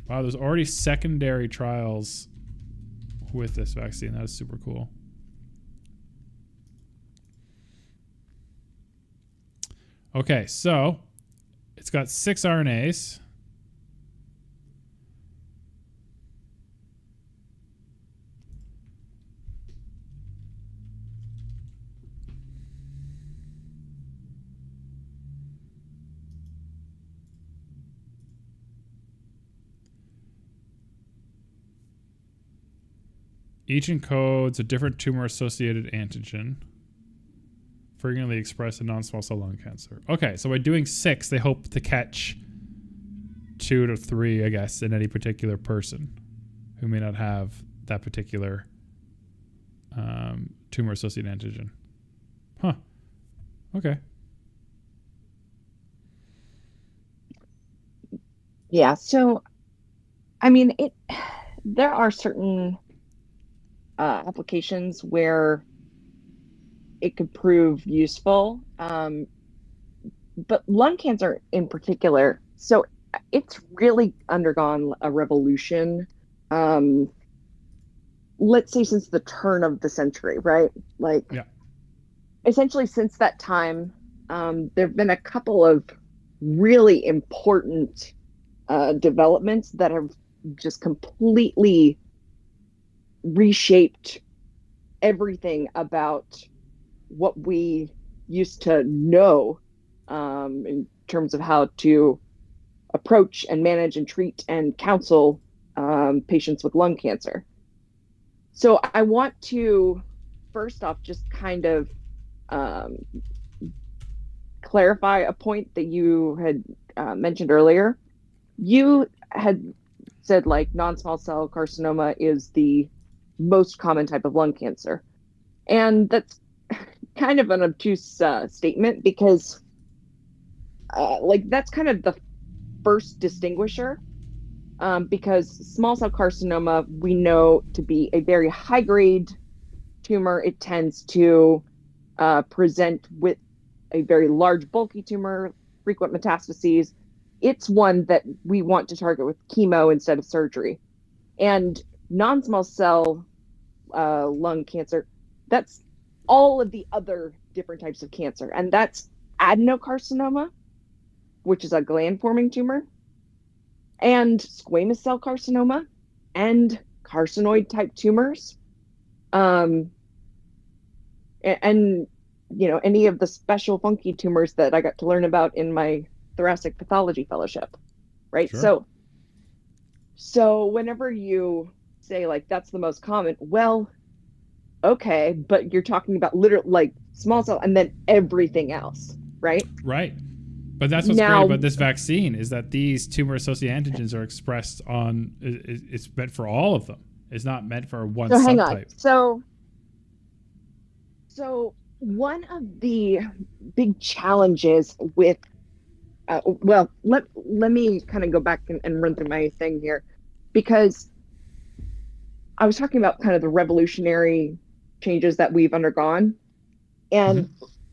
Wow, there's already secondary trials with this vaccine. That is super cool. Okay, so it's got 6 RNAs. Each encodes a different tumor-associated antigen, frequently expressed in non-small cell lung cancer. Okay, so by doing 6, they hope to catch 2 to 3, I guess, in any particular person who may not have that particular tumor-associated antigen. Huh. Okay. Yeah, so, I mean, there are certain applications where it could prove useful, but lung cancer in particular, so it's really undergone a revolution, let's say since the turn of the century, right? Like, yeah. Essentially since that time, there have been a couple of really important developments that have just completely reshaped everything about what we used to know in terms of how to approach and manage and treat and counsel patients with lung cancer. So I want to first off just kind of clarify a point that you had mentioned earlier. You had said like non-small cell carcinoma is the most common type of lung cancer. And that's kind of an obtuse statement because like that's kind of the first distinguisher, because small cell carcinoma we know to be a very high grade tumor. It tends to present with a very large bulky tumor, frequent metastases. It's one that we want to target with chemo instead of surgery. And non-small cell lung cancer, that's all of the other different types of cancer. And that's adenocarcinoma, which is a gland-forming tumor, and squamous cell carcinoma, and carcinoid-type tumors. And you know, any of the special funky tumors that I got to learn about in my thoracic pathology fellowship, right? Sure. So whenever you say like that's the most common, well, okay, but you're talking about literally like small cell and then everything else, right? Right. But that's what's great about this vaccine is that these tumor-associated antigens are expressed on. It's meant for all of them. It's not meant for one subtype. Hang on. So one of the big challenges with, well, let me kind of go back and run through my thing here, because I was talking about kind of the revolutionary changes that we've undergone. And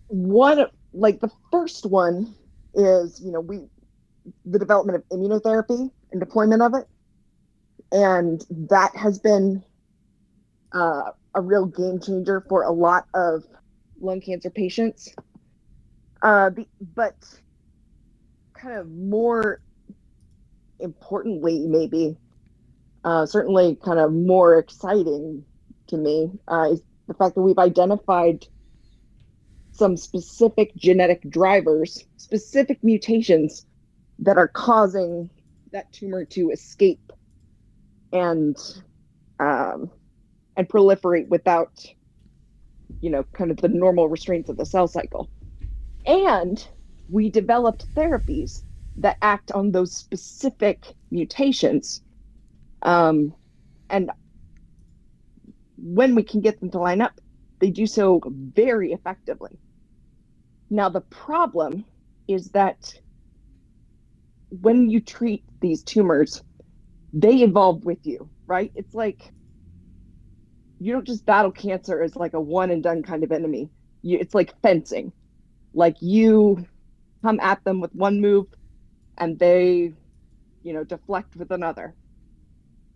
one, like the first one is, you know, the development of immunotherapy and deployment of it. And that has been a real game changer for a lot of lung cancer patients. But kind of more importantly, maybe, certainly kind of more exciting to me, is the fact that we've identified some specific genetic drivers, specific mutations that are causing that tumor to escape and proliferate without, you know, kind of the normal restraints of the cell cycle. And we developed therapies that act on those specific mutations. And when we can get them to line up, they do so very effectively. Now, the problem is that when you treat these tumors, they evolve with you, right? It's like you don't just battle cancer as like a one and done kind of enemy. It's like fencing. Like you come at them with one move and they, you know, deflect with another,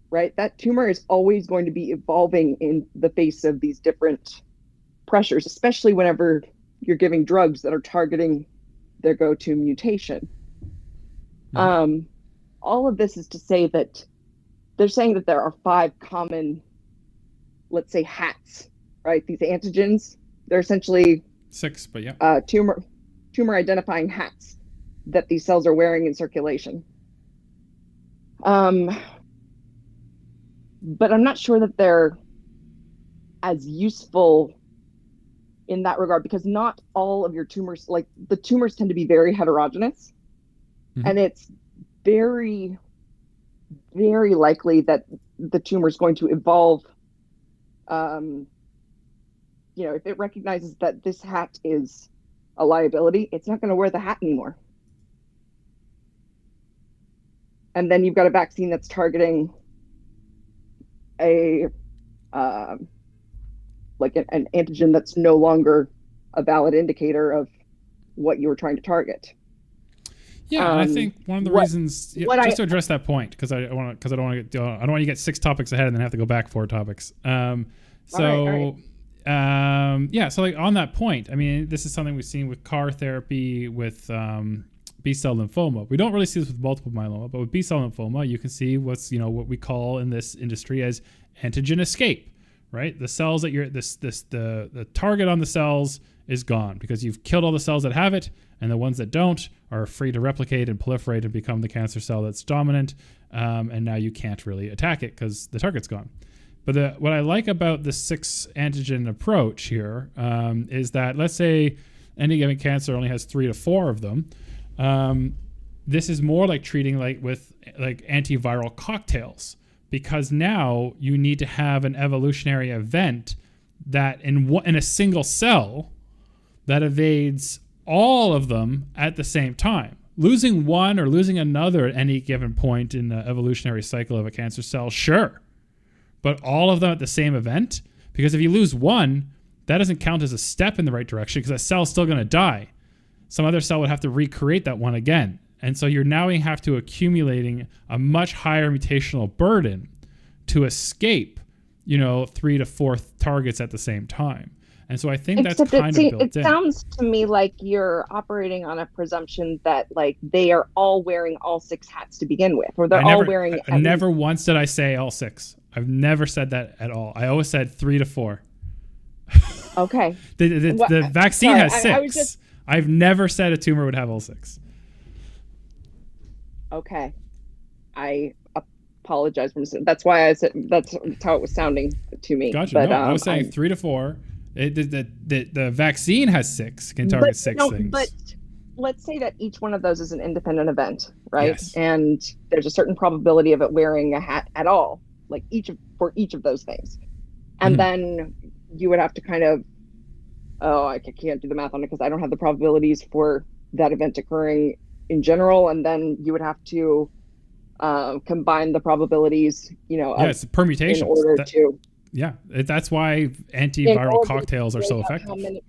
right? That tumor is always going to be evolving in the face of these different pressures, especially whenever you're giving drugs that are targeting their go-to mutation. All of this is to say that they're saying that there are 5 common, let's say, hats, right? These antigens, they're essentially 6, but yeah, tumor identifying hats that these cells are wearing in circulation. But I'm not sure that they're as useful in that regard, because not all of your tumors, like the tumors tend to be very heterogeneous, and it's very, very likely that the tumor is going to evolve. You know, if it recognizes that this hat is a liability, it's not going to wear the hat anymore. And then you've got a vaccine that's targeting a like an antigen that's no longer a valid indicator of what you were trying to target. Yeah, and I think one of the reasons, to address that point, because I don't want you to get 6 topics ahead and then have to go back 4 topics. So like on that point, I mean, this is something we've seen with CAR therapy, with B-cell lymphoma. We don't really see this with multiple myeloma, but with B-cell lymphoma, you can see what we call in this industry as antigen escape, right? The cells that the target on the cells is gone because you've killed all the cells that have it, and the ones that don't are free to replicate and proliferate and become the cancer cell that's dominant, and now you can't really attack it because the target's gone. But what I like about the 6 antigen approach here is that, let's say any given cancer only has 3 to 4 of them. This is more like treating with antiviral cocktails, because now you need to have an evolutionary event that in a single cell that evades all of them at the same time. Losing one or losing another at any given point in the evolutionary cycle of a cancer cell, sure. But all of them at the same event? Because if you lose one, that doesn't count as a step in the right direction, because that cell's still going to die. Some other cell would have to recreate that one again. And so you're now have to accumulating a much higher mutational burden to escape, 3 to 4 targets at the same time. And so I think that's kind of built in. It sounds to me like you're operating on a presumption that they are all wearing all 6 hats to begin with, or they're all wearing. Never once did I say all 6. I've never said that at all. I always said 3 to 4. Okay. The vaccine has 6. I've never said a tumor would have all 6. Okay. I apologize for missing. That's why I said that's how it was sounding to me. Gotcha. But, I was saying 3 to 4. The vaccine has 6, can target 6 things. But let's say that each one of those is an independent event, right? Yes. And there's a certain probability of it wearing a hat at all, for each of those things. And then you would have to kind of, I can't do the math on it because I don't have the probabilities for that event occurring in general. And then you would have to combine the probabilities, it's permutations. In order to. Yeah, that's why antiviral cocktails are so effective.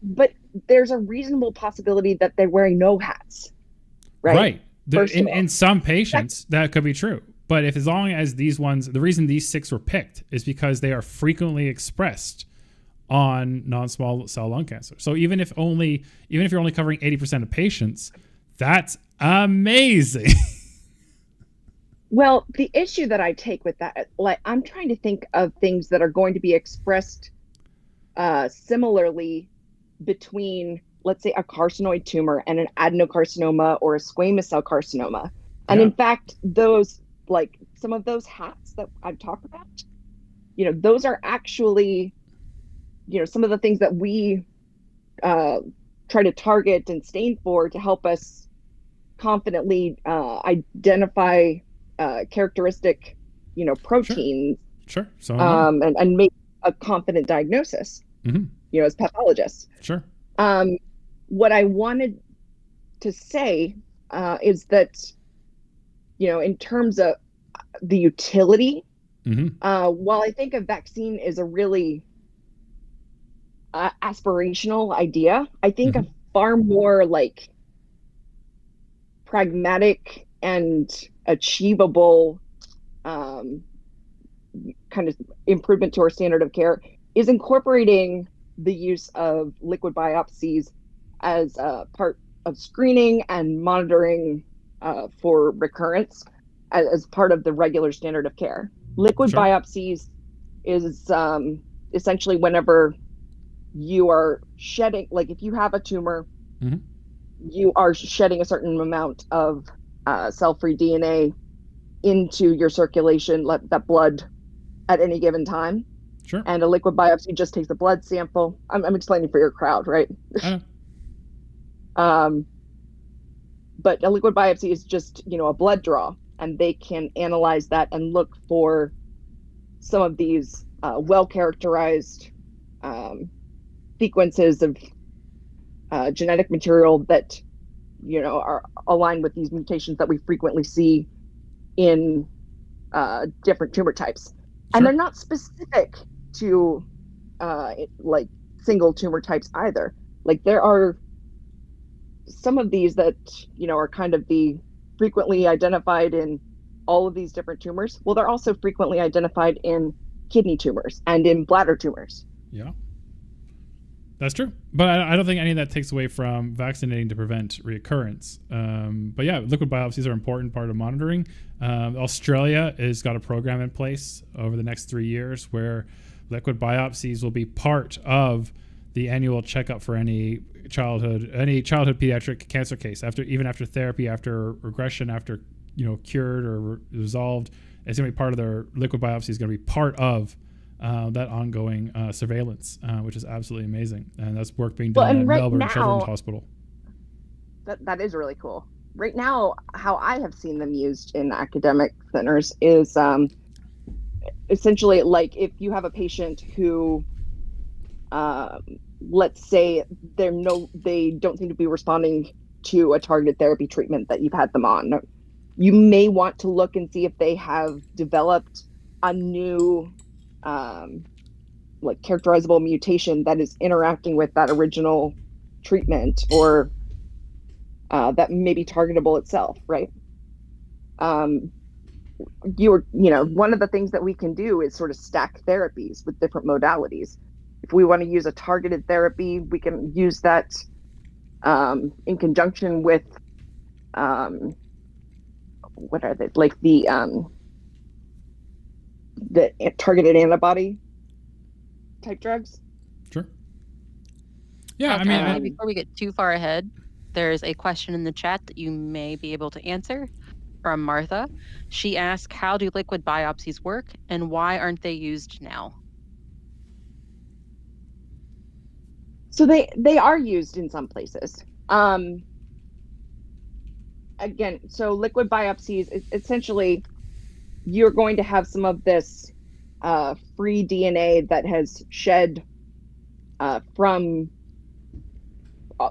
But there's a reasonable possibility that they're wearing no hats, right? Right. In some patients, that could be true. But as long as these ones, the reason these 6 were picked is because they are frequently expressed on non-small cell lung cancer. So even if you're only covering 80% of patients, that's amazing. Well, the issue that I take with that, I'm trying to think of things that are going to be expressed similarly between, let's say, a carcinoid tumor and an adenocarcinoma or a squamous cell carcinoma. And in fact, those, some of those hats that I've talked about, those are actually, some of the things that we try to target and stain for to help us confidently identify characteristic, proteins. Sure. So and make a confident diagnosis, as pathologists. Sure. What I wanted to say is that, in terms of the utility, while I think a vaccine is a really aspirational idea, I think a far more pragmatic and achievable kind of improvement to our standard of care is incorporating the use of liquid biopsies as part of screening and monitoring for recurrence as part of the regular standard of care. Liquid biopsies is essentially whenever you are shedding, if you have a tumor, you are shedding a certain amount of cell-free DNA into your circulation, that blood at any given time. Sure. And a liquid biopsy just takes a blood sample. I'm explaining for your crowd, right? But a liquid biopsy is just, a blood draw, and they can analyze that and look for some of these well-characterized sequences of genetic material that, are aligned with these mutations that we frequently see in different tumor types. And they're not specific to single tumor types either. There are some of these that, are kind of the frequently identified in all of these different tumors. Well, they're also frequently identified in kidney tumors and in bladder tumors. Yeah. That's true. But I don't think any of that takes away from vaccinating to prevent reoccurrence. But yeah, liquid biopsies are an important part of monitoring. Australia has got a program in place over the next 3 years where liquid biopsies will be part of the annual checkup for any childhood pediatric cancer case, after therapy, after regression, after cured or resolved. it's going to be part of their liquid biopsy is going to be part of that ongoing surveillance, which is absolutely amazing. And that's work being done at Melbourne Children's Hospital. That is really cool. Right now, how I have seen them used in academic centers is essentially like if you have a patient who, let's say they don't seem to be responding to a targeted therapy treatment that you've had them on. You may want to look and see if they have developed a new like characterizable mutation that is interacting with that original treatment, or that may be targetable itself, right? One of the things that we can do is sort of stack therapies with different modalities. If we want to use a targeted therapy, we can use that in conjunction with what are they, like the targeted antibody type drugs. Sure. Yeah, Okay, I mean, before we get too far ahead, there's a question in the chat that you may be able to answer from Martha. She asked, how do liquid biopsies work and why aren't they used now? So they are used in some places. Again, so liquid biopsies, essentially, you're going to have some of this free DNA that has shed from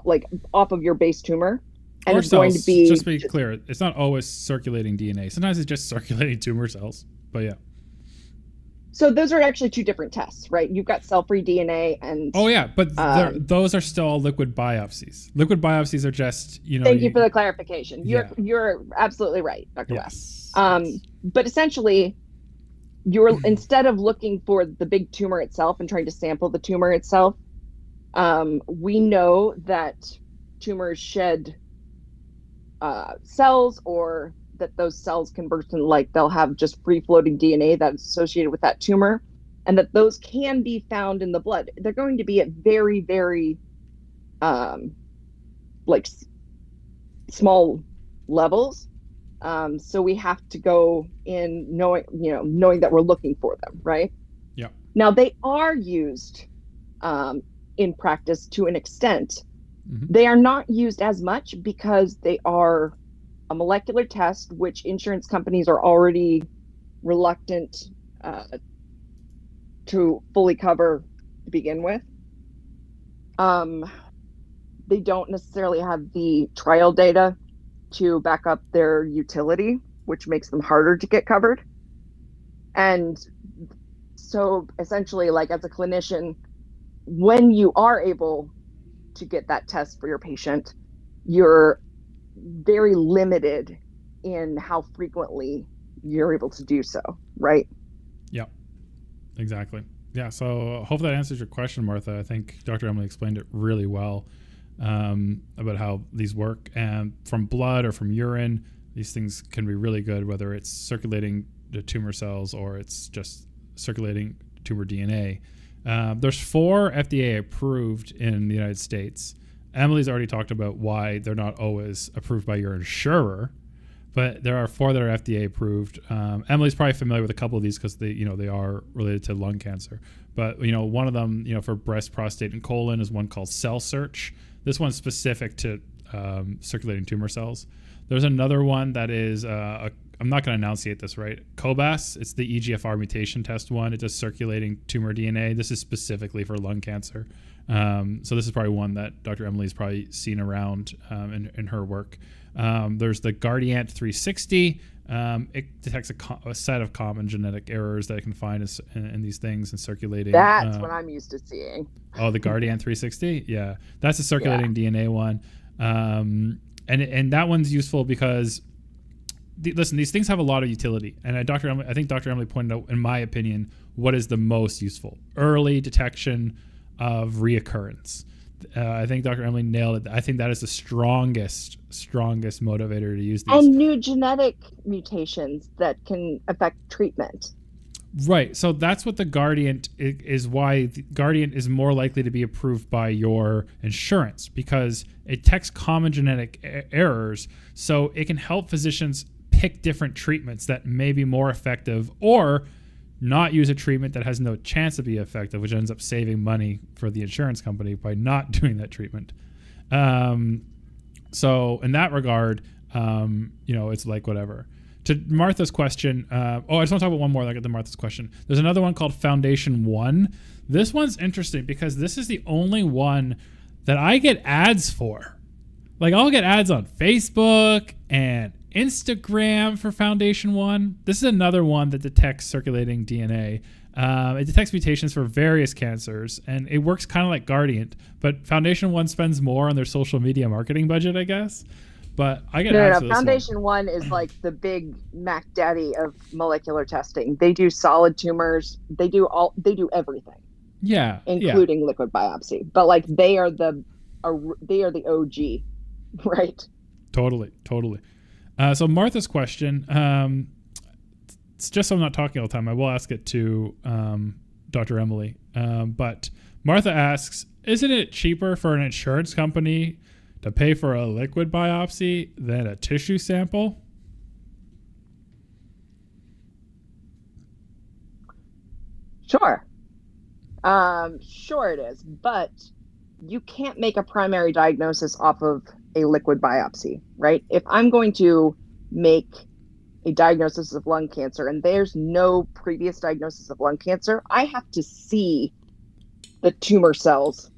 like off of your base tumor, and it's going to be just to be clear, it's not always circulating DNA. Sometimes it's just circulating tumor cells. But yeah. So those are actually two different tests, right? You've got cell-free DNA and but those are still liquid biopsies. Liquid biopsies are just, Thank you for the clarification. You're absolutely right, Dr. West. But essentially, instead of looking for the big tumor itself and trying to sample the tumor itself, we know that tumors shed cells, or that those cells convert to, like, they'll have just free-floating DNA that's associated with that tumor, and that those can be found in the blood. They're going to be at very, very small levels. So we have to go in knowing that we're looking for them, right? Yeah. Now they are used in practice to an extent. Mm-hmm. They are not used as much because they are a molecular test, which insurance companies are already reluctant to fully cover to begin with. They don't necessarily have the trial data to back up their utility, which makes them harder to get covered. And so essentially, like, as a clinician, when you are able to get that test for your patient, you're very limited in how frequently you're able to do so, right? Yeah, exactly. Yeah, so hope that answers your question, Martha. I think Dr. Emily explained it really well about how these work. And from blood or from urine, these things can be really good, whether it's circulating the tumor cells or it's just circulating tumor DNA. There's 4 FDA approved in the United States. Emily's already talked about why they're not always approved by your insurer, but there are 4 that are FDA approved. Emily's probably familiar with a couple of these because they are related to lung cancer. But one of them, for breast, prostate, and colon is one called Cell Search. This one's specific to circulating tumor cells. There's another one that is I'm not going to enunciate this right. COBAS, it's the EGFR mutation test one. It does circulating tumor DNA. This is specifically for lung cancer. So this is probably one that Dr. Emily's probably seen around in her work. There's the Guardiant 360. It detects a set of common genetic errors that it can find in these things and circulating. That's what I'm used to seeing. Oh, the Guardiant 360? Yeah. That's a circulating DNA one. And that one's useful because listen, these things have a lot of utility. And I think Dr. Emily pointed out, in my opinion, what is the most useful. Early detection of reoccurrence. I think Dr. Emily nailed it. I think that is the strongest motivator to use these. And new genetic mutations that can affect treatment. Right. So that's what the Guardiant is, why the Guardiant is more likely to be approved by your insurance, because it detects common genetic errors, so it can help physicians pick different treatments that may be more effective, or not use a treatment that has no chance to be effective, which ends up saving money for the insurance company by not doing that treatment. So in that regard, it's like whatever. To Martha's question, I just want to talk about one more. I got to Martha's question. There's another one called Foundation One. This one's interesting because this is the only one that I get ads for. Like, I'll get ads on Facebook and Instagram for Foundation One. This is another one that detects circulating DNA. It detects mutations for various cancers, and it works kind of like Guardian, but Foundation One spends more on their social media marketing budget, I guess. But I get ads for this Foundation One is like the big Mac Daddy of molecular testing. They do solid tumors. They do everything. Yeah, including liquid biopsy. But like they are the OG, right? Totally. So Martha's question, it's just so I'm not talking all the time, I will ask it to Dr. Emily. But Martha asks, isn't it cheaper for an insurance company to pay for a liquid biopsy than a tissue sample? Sure. Sure it is, but you can't make a primary diagnosis off of a liquid biopsy, right? If I'm going to make a diagnosis of lung cancer and there's no previous diagnosis of lung cancer, I have to see the tumor cells,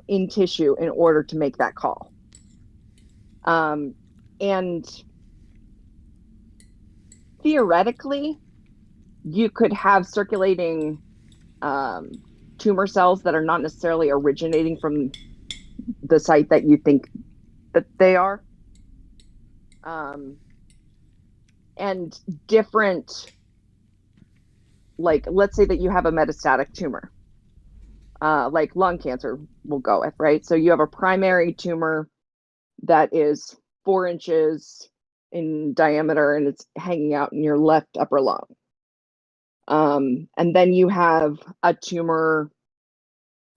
in tissue in order to make that call. And theoretically, you could have circulating tumor cells that are not necessarily originating from the site that you think that they are. And different, like, let's say that you have a metastatic tumor, like lung cancer we'll go with, right? So you have a primary tumor that is 4 inches in diameter and it's hanging out in your left upper lung. And then you have a tumor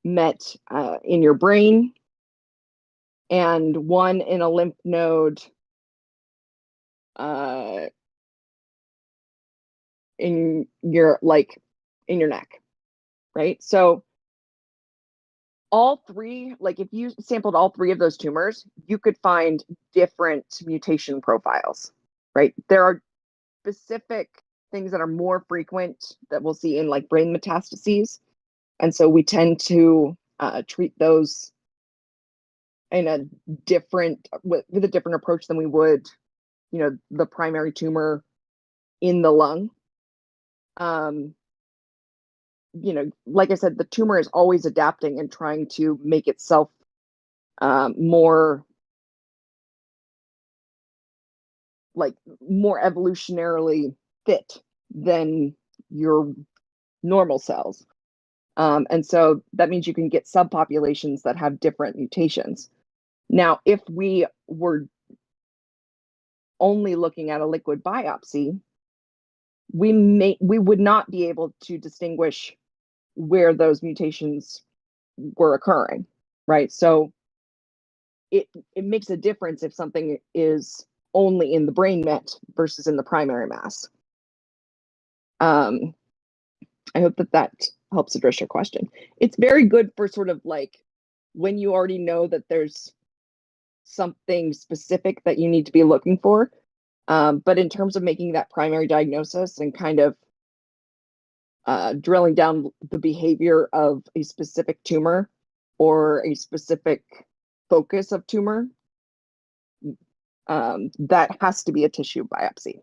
met in your brain and one in a lymph node in your neck, right? So all three, like if you sampled all 3 of those tumors, you could find different mutation profiles, right? There are specific things that are more frequent that we'll see in like brain metastases. And so we tend to treat those in a different, with a different approach than we would, the primary tumor in the lung. Like I said, the tumor is always adapting and trying to make itself more evolutionarily fit than your normal cells. And so that means you can get subpopulations that have different mutations. Now, if we were only looking at a liquid biopsy, we would not be able to distinguish where those mutations were occurring, right? So it makes a difference if something is only in the brain met versus in the primary mass. I hope that helps address your question. It's very good for sort of like when you already know that there's something specific that you need to be looking for. But in terms of making that primary diagnosis and kind of drilling down the behavior of a specific tumor or a specific focus of tumor, that has to be a tissue biopsy.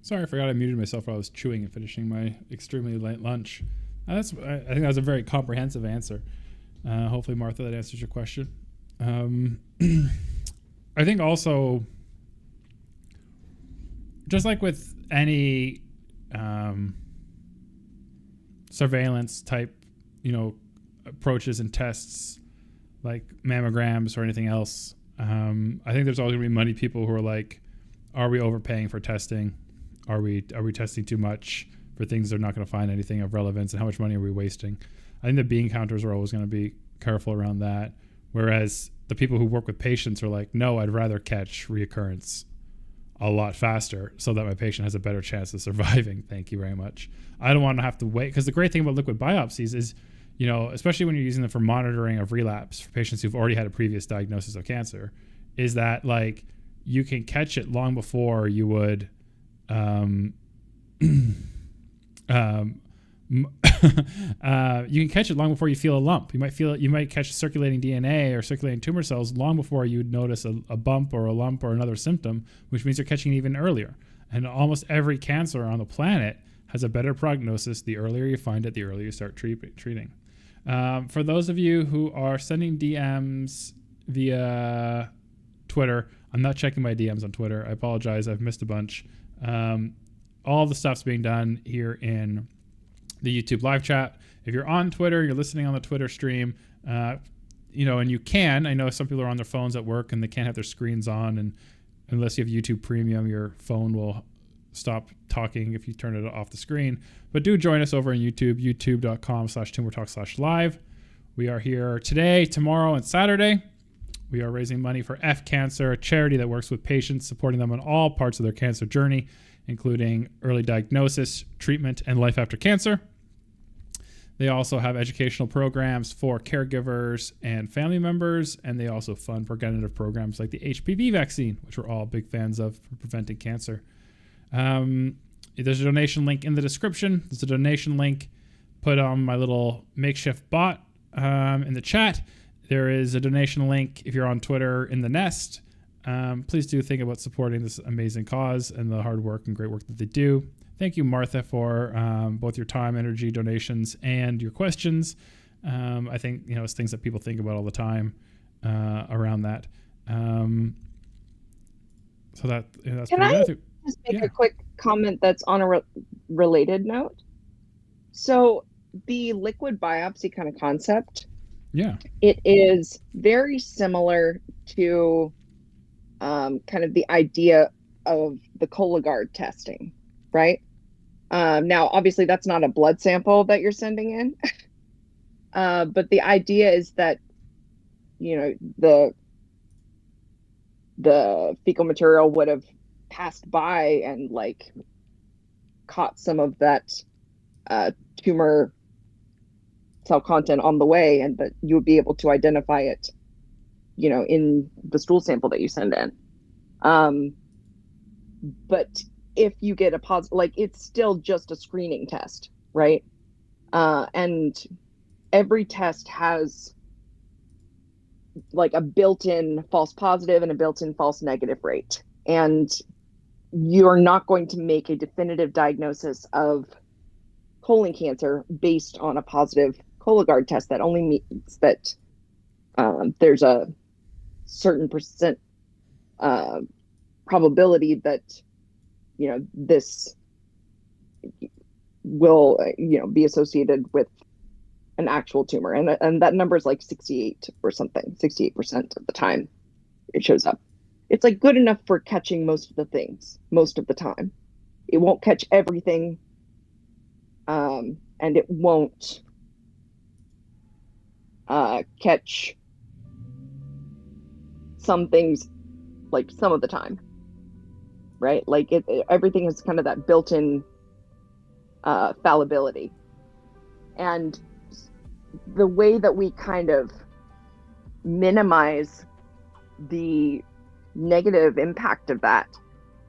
Sorry, I forgot I muted myself while I was chewing and finishing my extremely late lunch. I think that was a very comprehensive answer. Hopefully, Martha, that answers your question. I think also, just like with any surveillance type, approaches and tests, like mammograms or anything else, I think there's always gonna be money people who are like, are we overpaying for testing? Are we testing too much? for things they're not going to find anything of relevance, and how much money are we wasting. I think the bean counters are always going to be careful around that. Whereas the people who work with patients are like, no, I'd rather catch reoccurrence a lot faster so that my patient has a better chance of surviving. Thank you very much. I don't want to have to wait, because the great thing about liquid biopsies is, you know, especially when you're using them for monitoring of relapse for patients who've already had a previous diagnosis of cancer, is that like you can catch it long before you would you can catch it long before you feel a lump. You might catch circulating DNA or circulating tumor cells long before you would notice a bump or a lump or another symptom, which means you're catching it even earlier. And almost every cancer on the planet has a better prognosis the earlier you find it, the earlier you start treating. For those of you who are sending DMs via Twitter, I'm not checking my DMs on Twitter. I apologize. I've missed a bunch. All the stuff's being done here in the YouTube live chat. If you're on Twitter, you're listening on the Twitter stream, you know, and you can. I know some people are on their phones at work and they can't have their screens on, and unless you have YouTube Premium, your phone will stop talking if you turn it off the screen. But do join us over on YouTube, youtube.com/tumortalk/live. We are here today, tomorrow, and Saturday. We are raising money for F Cancer, a charity that works with patients, supporting them on all parts of their cancer journey, including early diagnosis, treatment, and life after cancer. They also have educational programs for caregivers and family members, and they also fund preventative programs like the HPV vaccine, which we're all big fans of for preventing cancer. There's a donation link in the description. There's a donation link put on my little makeshift bot in the chat. There is a donation link if you're on Twitter in the Nest. Please do think about supporting this amazing cause and the hard work and great work that they do. Thank you, Martha, for both your time, energy, donations, and your questions. I think, you know, it's things that people think about all the time around that. So that, you know, that's Can pretty I good. just make a quick comment that's on a related note? So the liquid biopsy kind of concept, it is very similar to kind of the idea of the Cologuard testing, right? Now, obviously, that's not a blood sample that you're sending in, but the idea is that, you know, the fecal material would have passed by and like caught some of that tumor cell content on the way, and that you would be able to identify it, you know, in the stool sample that you send in. But if you get a positive, like, it's still just a screening test, right? And every test has like a built-in false positive and a built-in false negative rate. And you're not going to make a definitive diagnosis of colon cancer based on a positive Cologuard test. That only means that there's a certain percent probability that, you know, this will, you know, be associated with an actual tumor, and that number is like 68 or something, 68% of the time it shows up. It's like good enough for catching most of the things most of the time. It won't catch everything, and it won't catch some things like some of the time, right? Like everything is kind of that built-in fallibility. And the way that we kind of minimize the negative impact of that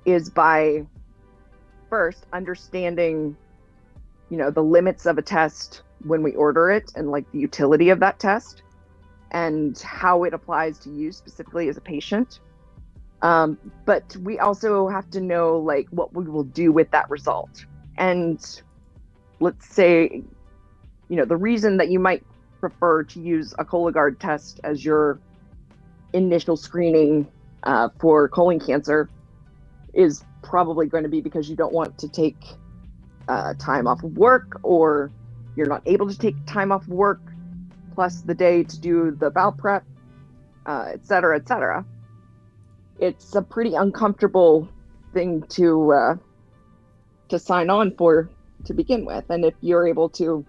is by first understanding, you know, the limits of a test when we order it, and like the utility of that test and how it applies to you specifically as a patient. But we also have to know like what we will do with that result. And let's say, you know, the reason that you might prefer to use a Cologuard test as your initial screening for colon cancer is probably going to be because you don't want to take time off of work, or you're not able to take time off of work plus the day to do the bowel prep, et cetera, et cetera. It's a pretty uncomfortable thing to sign on for to begin with. And if you're able to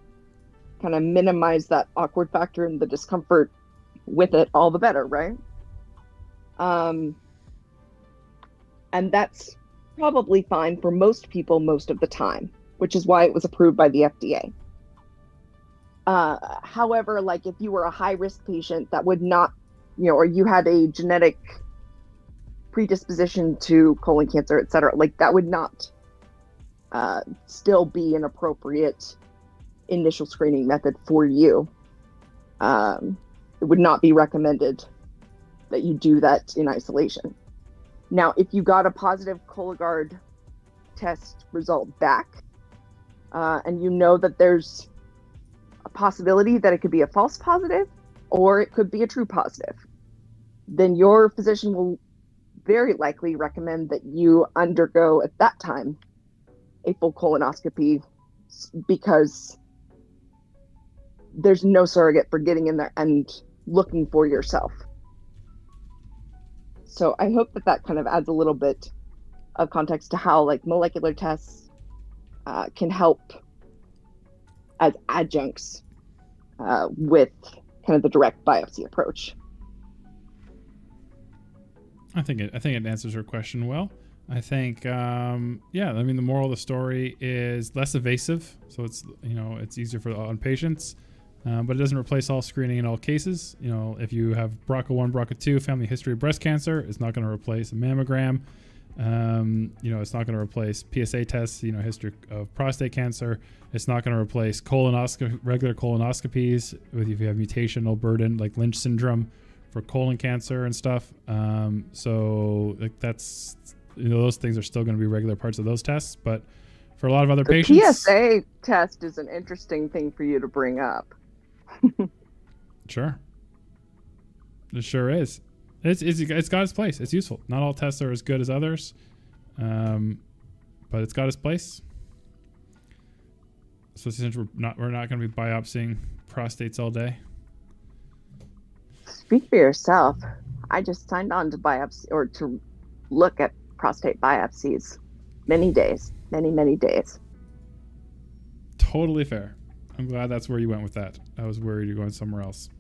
kind of minimize that awkward factor and the discomfort with it, all the better, right? And that's probably fine for most people most of the time, which is why it was approved by the FDA. However, like if you were a high-risk patient that would not, or you had a genetic predisposition to colon cancer, et cetera, like that would not still be an appropriate initial screening method for you. It would not be recommended that you do that in isolation. Now, if you got a positive Cologuard test result back, and you know that there's a possibility that it could be a false positive or it could be a true positive, then your physician will very likely recommend that you undergo at that time a full colonoscopy, because there's no surrogate for getting in there and looking for yourself. So I hope that that kind of adds a little bit of context to how like molecular tests can help as adjuncts with kind of the direct biopsy approach. I think it answers her question well. I think, yeah, I mean, the moral of the story is less evasive. So it's, it's easier on patients, but it doesn't replace all screening in all cases. If you have BRCA1, BRCA2, family history of breast cancer, it's not going to replace a mammogram. It's not going to replace PSA tests, history of prostate cancer. It's not going to replace regular colonoscopies if you have mutational burden like Lynch syndrome for colon cancer and stuff. So like that's, those things are still going to be regular parts of those tests, but for a lot of other patients, the PSA test is an interesting thing for you to bring up. Sure. It sure is. It's got its place. It's useful. Not all tests are as good as others, but it's got its place. So since we're not going to be biopsying prostates all day. Speak for yourself. I just signed on to biopsy or to look at prostate biopsies many days. Totally fair. I'm glad that's where you went with that. I was worried you're going somewhere else.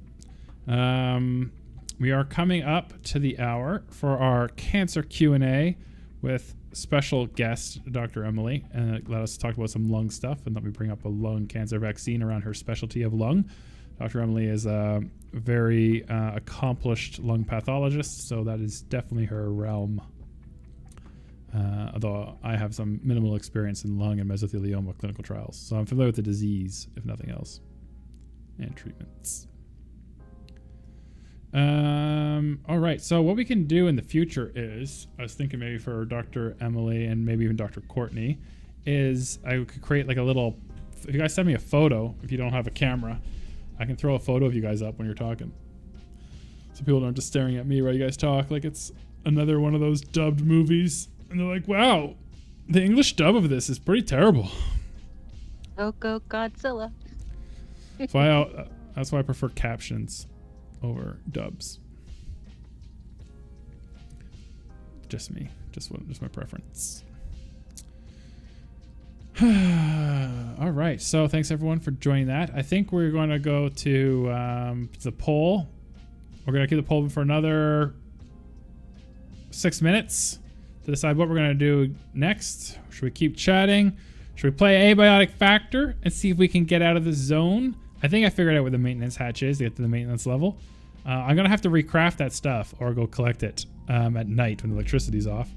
We are coming up to the hour for our cancer Q&A with special guest Dr. Emily, and let us talk about some lung stuff, and let me bring up a lung cancer vaccine around her specialty of lung. Dr. Emily is a very accomplished lung pathologist, so that is definitely her realm. Although I have some minimal experience in lung and mesothelioma clinical trials, so I'm familiar with the disease, if nothing else, and treatments. All right, so what we can do in the future is, I was thinking maybe for Dr. Emily and maybe even Dr. Courtney, is I could create like a little, if you guys send me a photo, if you don't have a camera, I can throw a photo of you guys up when you're talking. So people aren't just staring at me while you guys talk like it's another one of those dubbed movies. And they're like, wow, the English dub of this is pretty terrible. Go Godzilla. That's why I prefer captions over dubs. Just me. Just my preference. All right. So thanks everyone for joining that. I think we're going to go to the poll. We're going to keep the poll for another 6 minutes to decide what we're going to do next. Should we keep chatting? Should we play Abiotic Factor and see if we can get out of the zone? I think I figured out where the maintenance hatch is to get to the maintenance level. I'm going to have to recraft that stuff or go collect it at night when the electricity's off.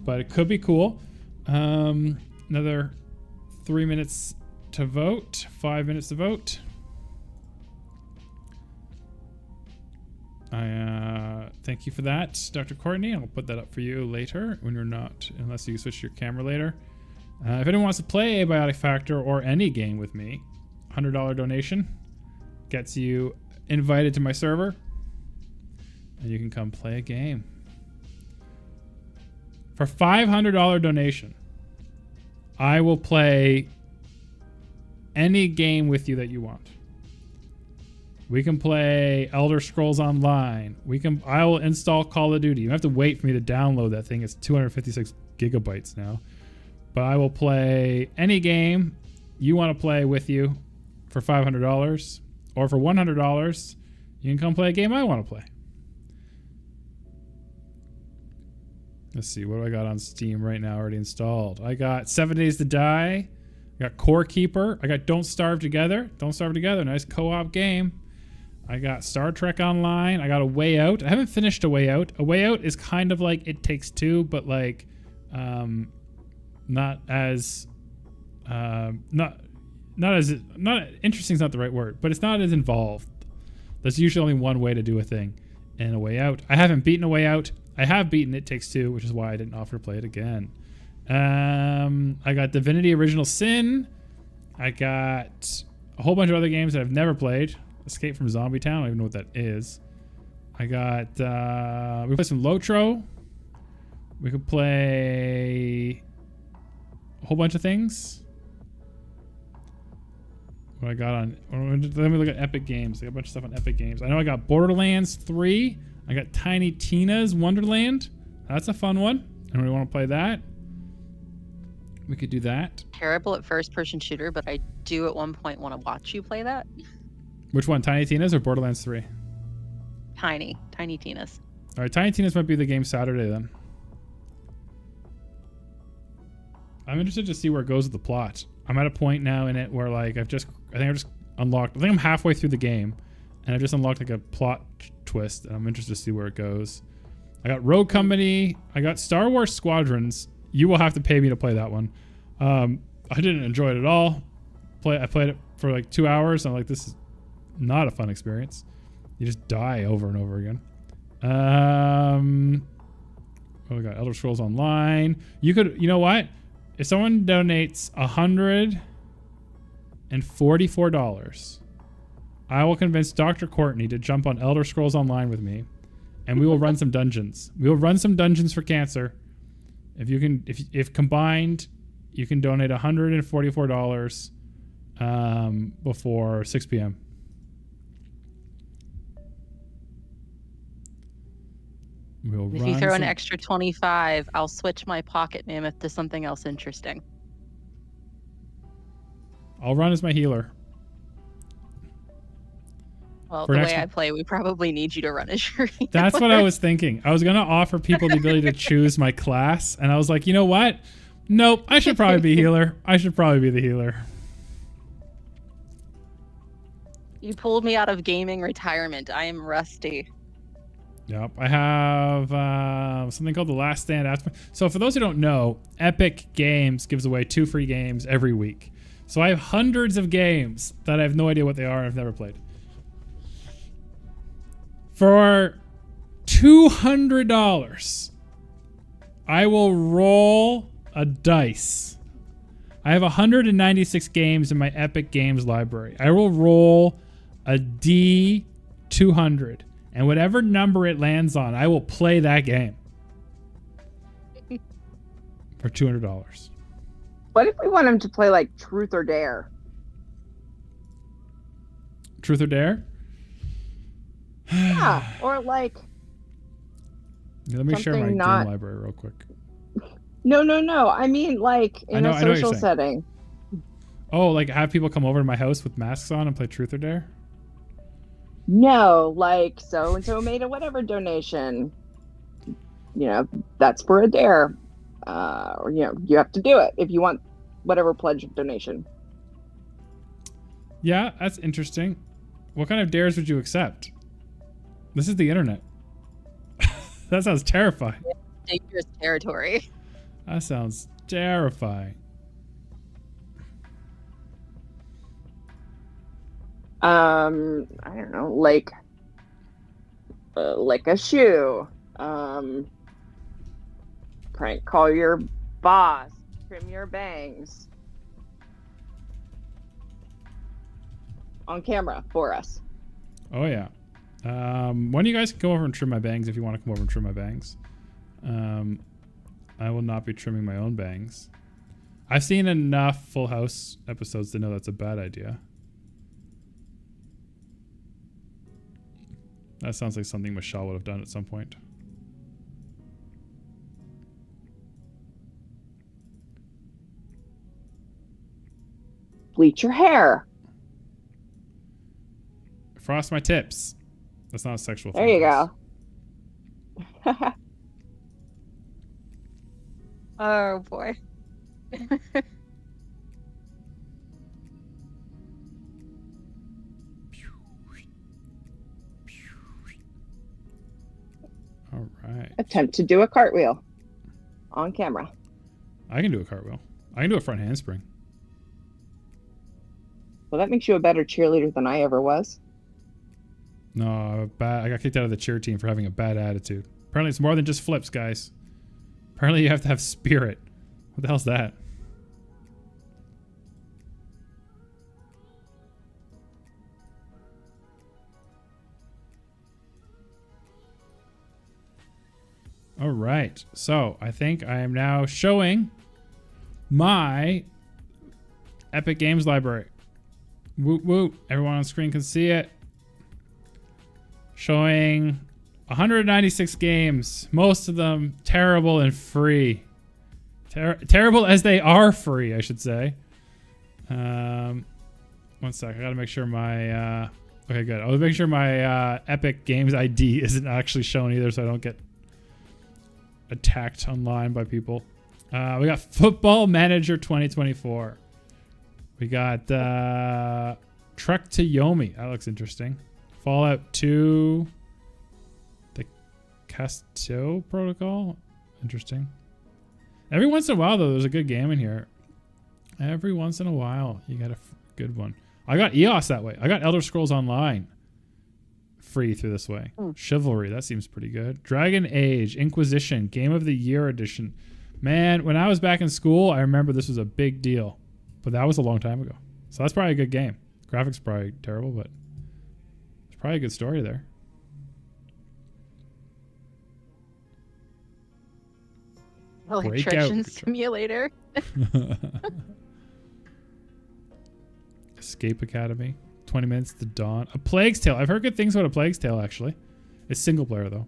But it could be cool. Another 3 minutes to vote, 5 minutes to vote. I thank you for that, Dr. Courtney. I'll put that up for you later when you're not, unless you switch your camera later. If anyone wants to play Abiotic Factor or any game with me, $100 donation gets you invited to my server, and you can come play a game. For $500 donation, I will play any game with you that you want. We can play Elder Scrolls Online. I will install Call of Duty. You have to wait for me to download that thing. It's 256 gigabytes now. but I will play any game you want to play with you for $500, or for $100, you can come play a game I want to play. Let's see, what do I got on Steam right now already installed? I got 7 Days to Die. I got Core Keeper. I got Don't Starve Together. Don't Starve Together, nice co-op game. I got Star Trek Online. I got A Way Out. I haven't finished A Way Out. A Way Out is kind of like It Takes Two, but like not as interesting is not the right word, but it's not as involved. There's usually only one way to do a thing in A Way Out. I haven't beaten A Way Out. I have beaten It Takes Two, which is why I didn't offer to play it again. I got Divinity Original Sin. I got a whole bunch of other games that I've never played. Escape from Zombie Town. I don't even know what that is. I got we play some Lotro. We could play a whole bunch of things. What I got on, let me look at Epic Games. I got a bunch of stuff on Epic Games. I know I got Borderlands 3. I got Tiny Tina's Wonderland. That's a fun one. Anybody want to play that? We could do that. Terrible at first-person shooter, but I do at one point want to watch you play that. Which one, Tiny Tina's or Borderlands 3? Tiny Tina's. All right, Tiny Tina's might be the game Saturday then. I'm interested to see where it goes with the plot. I'm at a point now in it where like I think I've just unlocked. I think I'm halfway through the game, and I've just unlocked like a plot twist, and I'm interested to see where it goes. I got Rogue Company. I got Star Wars Squadrons. You will have to pay me to play that one. I didn't enjoy it at all. I played it for like 2 hours. I'm like, this is not a fun experience. You just die over and over again. Oh, we got Elder Scrolls Online. You know what? If someone donates $144, I will convince Dr. Courtney to jump on Elder Scrolls Online with me, and we will run some dungeons. We will run some dungeons for cancer. If combined, you can donate $144 before 6 p.m. If you throw an extra 25, I'll switch my pocket mammoth to something else interesting. I'll run as my healer. Well, the way I play, we probably need you to run as your healer. That's what I was thinking. I was going to offer people the ability to choose my class, and I was like, you know what? Nope, I should probably be healer. I should probably be the healer. You pulled me out of gaming retirement. I am rusty. Yep, I have something called The Last Stand. So for those who don't know, Epic Games gives away 2 free games every week. So I have hundreds of games that I have no idea what they are and I've never played. For $200, I will roll a dice. I have 196 games in my Epic Games library. I will roll a D200. And whatever number it lands on, I will play that game for $200. What if we want him to play like Truth or Dare? Truth or Dare? Yeah, or like. Let me share my game library real quick. No. I mean, like in a social setting. Oh, like have people come over to my house with masks on and play Truth or Dare? No, like so and so made a whatever donation. You know, that's for a dare. Or you have to do it if you want whatever pledge of donation. Yeah, that's interesting. What kind of dares would you accept? This is the internet. That sounds terrifying. Dangerous territory. That sounds terrifying. I don't know, like a shoe. Prank call your boss. Trim your bangs. On camera for us. Oh yeah. One of you guys can come over and trim my bangs if you want to come over and trim my bangs. I will not be trimming my own bangs. I've seen enough Full House episodes to know that's a bad idea. That sounds like something Michelle would have done at some point. bleach your hair. Frost my tips. That's not a sexual thing. There you go. Oh boy. All right. Attempt to do a cartwheel on camera. I can do a cartwheel. I can do a front handspring. Well, that makes you a better cheerleader than I ever was. No, I got kicked out of the cheer team for having a bad attitude. Apparently it's more than just flips, guys. Apparently you have to have spirit. What the hell's that? All right. So I think I am now showing my Epic Games library. Woot woot. Everyone on screen can see it. Showing 196 games. Most of them terrible and free. Terrible as they are free, I should say. 1 sec. I gotta make sure my... okay, good. I'll make sure my Epic Games ID isn't actually shown either so I don't get attacked online by people. We got Football Manager 2024. We got Trek to Yomi. That looks interesting. Fallout 2. The Casto Protocol. Interesting. Every once in a while, though, there's a good game in here. Every once in a while, you got a good one. I got EOS that way. I got Elder Scrolls Online free through this way. Chivalry, that seems pretty good. Dragon Age, Inquisition, Game of the Year Edition. Man, when I was back in school, I remember this was a big deal. But that was a long time ago. So that's probably a good game. Graphics probably terrible, but there's probably a good story there. Electrician Simulator. Escape Academy. 20 Minutes to Dawn. A Plague's Tale. I've heard good things about A Plague's Tale, actually. It's single player, though.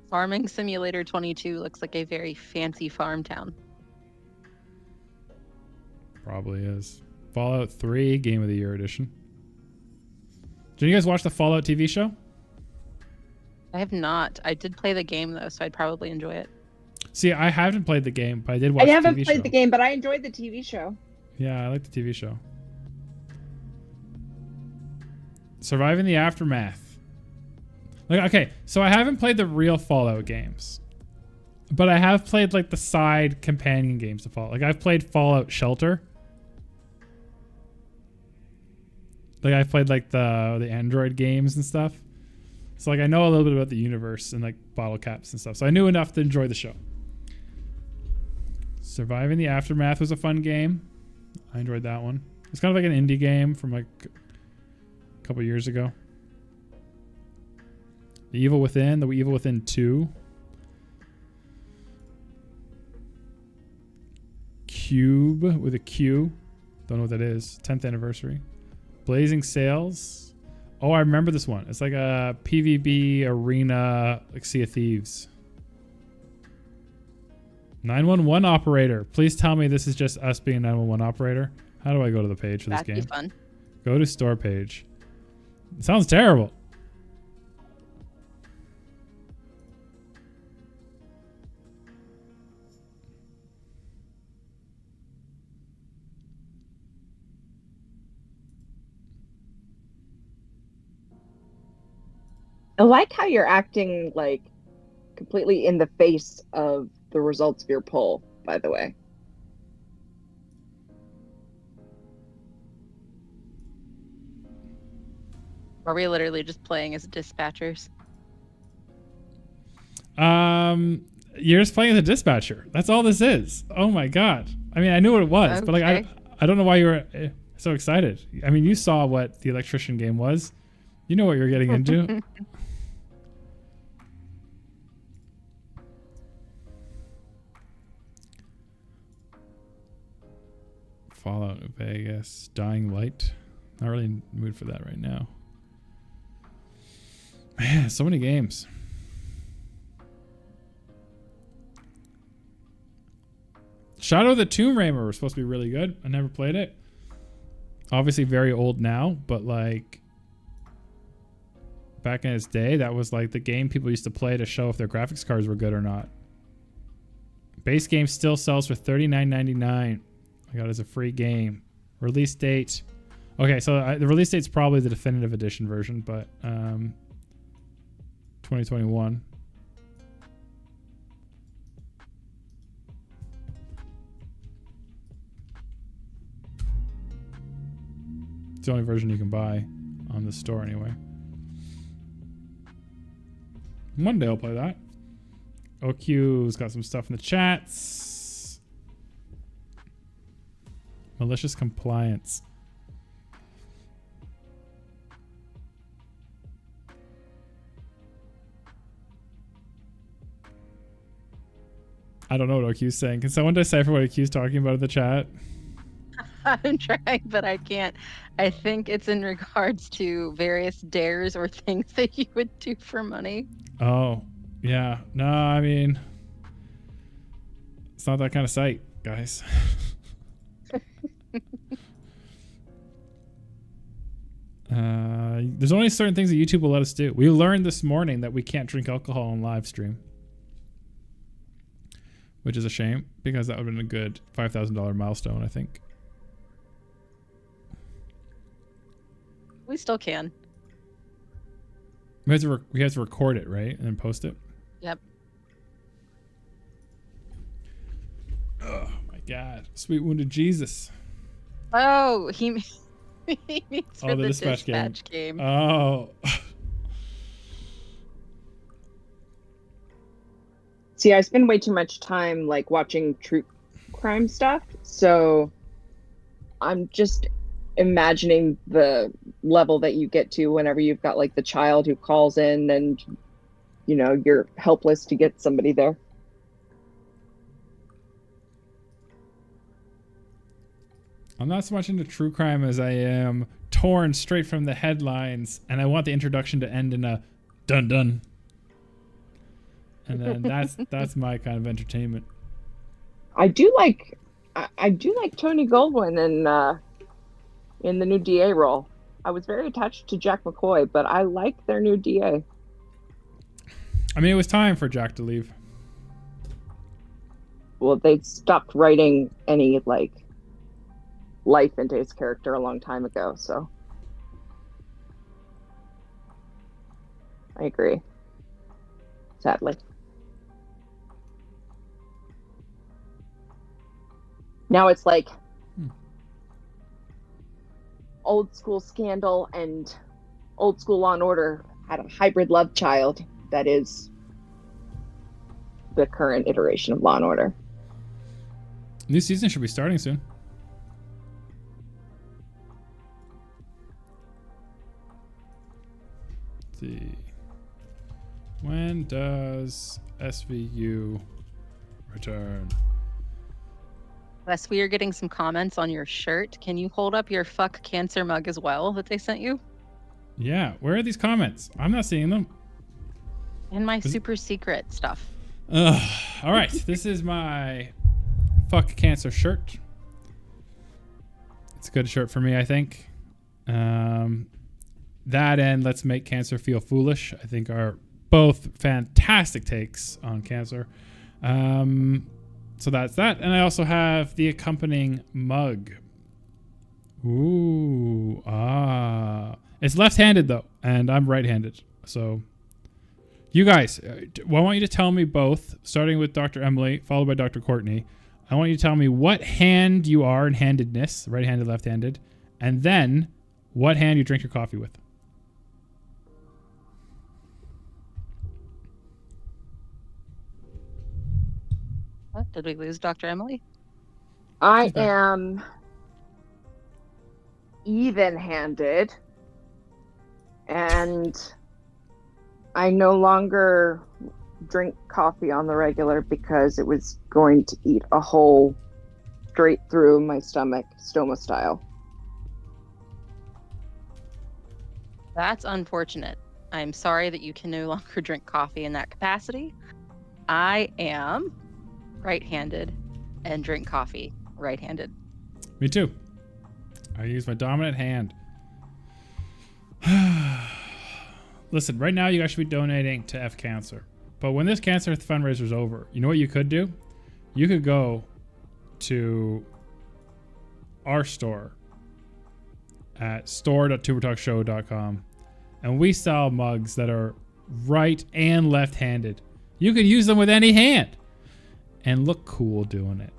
Farming Simulator 22 looks like a very fancy farm town. Probably is. Fallout 3 Game of the Year Edition. Did you guys watch the Fallout TV show? I have not. I did play the game, though, so I'd probably enjoy it. See, I haven't played the game, but I did watch I haven't the TV played show. the game, but I enjoyed the TV show. Yeah, I like the TV show. Surviving the Aftermath. Like, okay, so I haven't played the real Fallout games, but I have played like the side companion games to Fallout. Like I've played Fallout Shelter. Like I've played like the Android games and stuff. So like I know a little bit about the universe and like bottle caps and stuff. So I knew enough to enjoy the show. Surviving the Aftermath was a fun game. I enjoyed that one. It's kind of like an indie game from like a couple years ago. The Evil Within 2. Cube with a Q. Don't know what that is. 10th anniversary. Blazing Sails. Oh, I remember this one. It's like a PvP arena, like Sea of Thieves. 911 operator. Please tell me this is just us being a 911 operator. How do I go to the page for this game? That'd be fun. Go to store page. It sounds terrible. I like how you're acting like completely in the face of the results of your poll, by the way. Are we literally just playing as dispatchers? You're just playing as a dispatcher. That's all this is. Oh my god. I mean, I knew what it was, but like I don't know why you were so excited. I mean, you saw what the electrician game was. You know what you're getting into. Fallout New Vegas, Dying Light. Not really in the mood for that right now. Man, so many games. Shadow of the Tomb Raider was supposed to be really good. I never played it. Obviously very old now, but like back in its day, that was like the game people used to play to show if their graphics cards were good or not. Base game still sells for $39.99. I got it as a free game. Release date. Okay, so the release date's probably the definitive edition version, but 2021. It's the only version you can buy on the store anyway. One day I'll play that. OQ's got some stuff in the chats. Malicious compliance. I don't know what OQ's saying. Can someone decipher what OQ's talking about in the chat? I'm trying, but I can't. I think it's in regards to various dares or things that you would do for money. Oh, yeah. No, I mean, it's not that kind of site, guys. There's only certain things that YouTube will let us do. We learned this morning that we can't drink alcohol on live stream, which is a shame because that would have been a good $5,000 milestone, I think. We still can. We have to record it, right? And then post it? Yep. Oh my God. Sweet wounded Jesus. Oh, he means for the dispatch game. Oh. See, I spend way too much time like watching true crime stuff, so I'm just imagining the level that you get to whenever you've got like the child who calls in and you know you're helpless to get somebody there. I'm not so much into true crime as I am torn straight from the headlines, and I want the introduction to end in a dun dun. And then that's my kind of entertainment. I do like Tony Goldwyn in the new DA role. I was very attached to Jack McCoy, but I like their new DA. I mean, it was time for Jack to leave. Well, they stopped writing any like life into his character a long time ago, so I agree. Sadly. Now it's like old school Scandal and old school Law and Order had a hybrid love child that is the current iteration of Law and Order. New season should be starting soon. Let's see. When does SVU return? Wes, we are getting some comments on your shirt. Can you hold up your fuck cancer mug as well that they sent you? Yeah, where are these comments? I'm not seeing them. In my super secret stuff. All right, this is my fuck cancer shirt. It's a good shirt for me, I think. That and let's make cancer feel foolish, I think, are both fantastic takes on cancer. So that's that. And I also have the accompanying mug. Ooh, it's left-handed though, and I'm right-handed. So you guys, I want you to tell me both, starting with Dr. Emily, followed by Dr. Courtney. I want you to tell me what hand you are in handedness, right-handed, left-handed, and then what hand you drink your coffee with. What? Did we lose Dr. Emily? I am even-handed, and I no longer drink coffee on the regular because it was going to eat a hole straight through my stomach, stoma style. That's unfortunate. I'm sorry that you can no longer drink coffee in that capacity. I am right-handed, and drink coffee right-handed. Me too. I use my dominant hand. Listen, right now you guys should be donating to F Cancer. But when this cancer fundraiser is over, you know what you could do? You could go to our store at store.tumortalkshow.com, and we sell mugs that are right and left-handed. You could use them with any hand and look cool doing it.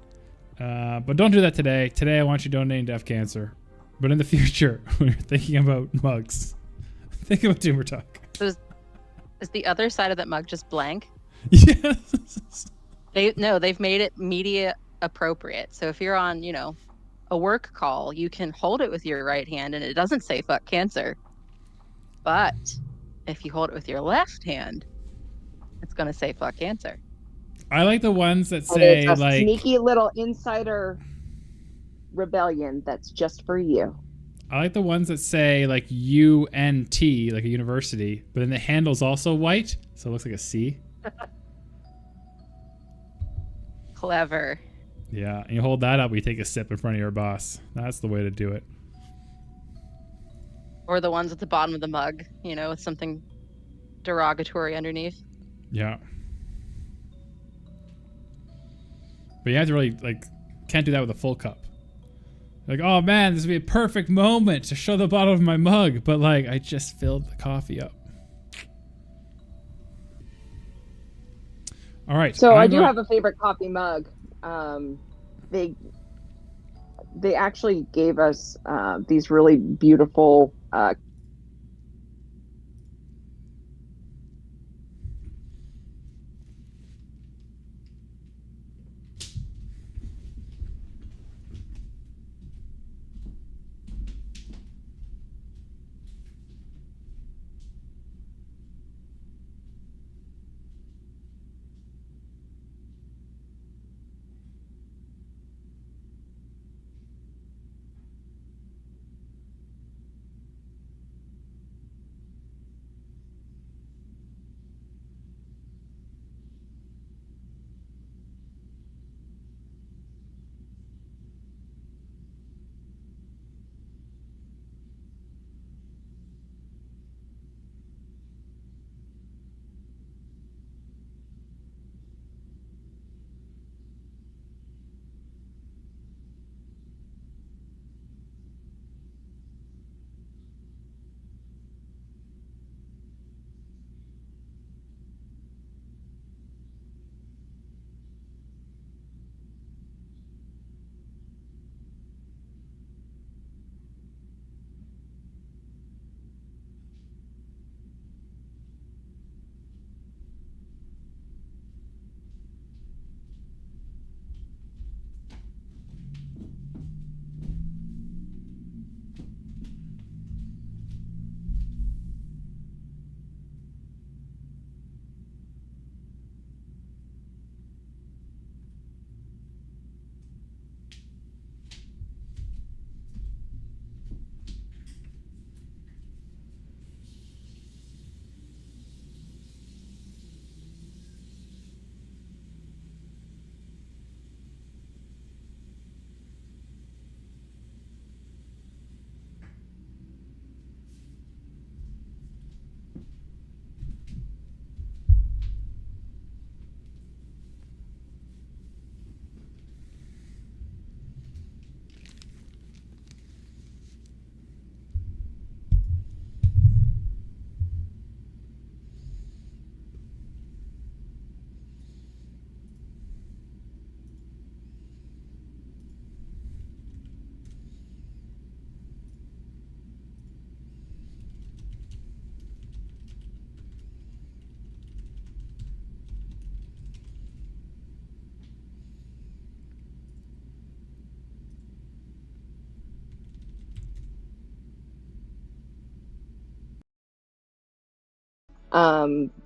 But don't do that today. Today I want you donating to F Cancer. But in the future, when you're thinking about mugs, think about Tumor Talk. So is the other side of that mug just blank? Yes. They've made it media appropriate. So if you're on, a work call, you can hold it with your right hand and it doesn't say fuck cancer. But if you hold it with your left hand, it's going to say fuck cancer. I like the ones that say it's a like sneaky little insider rebellion that's just for you. I like the ones that say like UNT, like a university, but then the handle's also white, so it looks like a C. Clever. Yeah, and you hold that up, you take a sip in front of your boss. That's the way to do it. Or the ones at the bottom of the mug, with something derogatory underneath. Yeah. But you have to really, can't do that with a full cup. Like, oh man, this would be a perfect moment to show the bottom of my mug, but I just filled the coffee up. All right. So I do have a favorite coffee mug. They actually gave us these really beautiful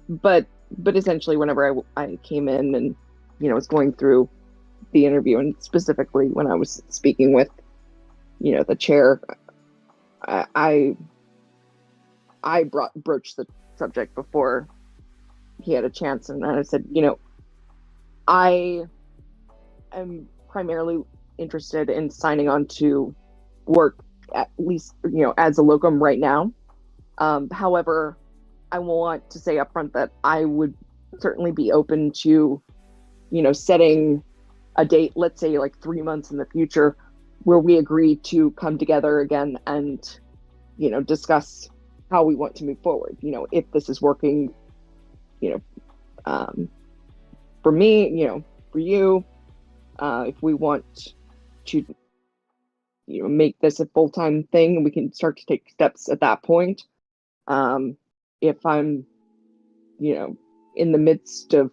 but essentially whenever I came in and was going through the interview, and specifically when I was speaking with the chair, I broached the subject before he had a chance, and I said, I am primarily interested in signing on to work at least, as a locum right now. However, I want to say upfront that I would certainly be open to, setting a date, let's say like 3 months in the future, where we agree to come together again and, discuss how we want to move forward. If this is working, for me, for you, if we want to, make this a full-time thing, we can start to take steps at that point. If I'm, in the midst of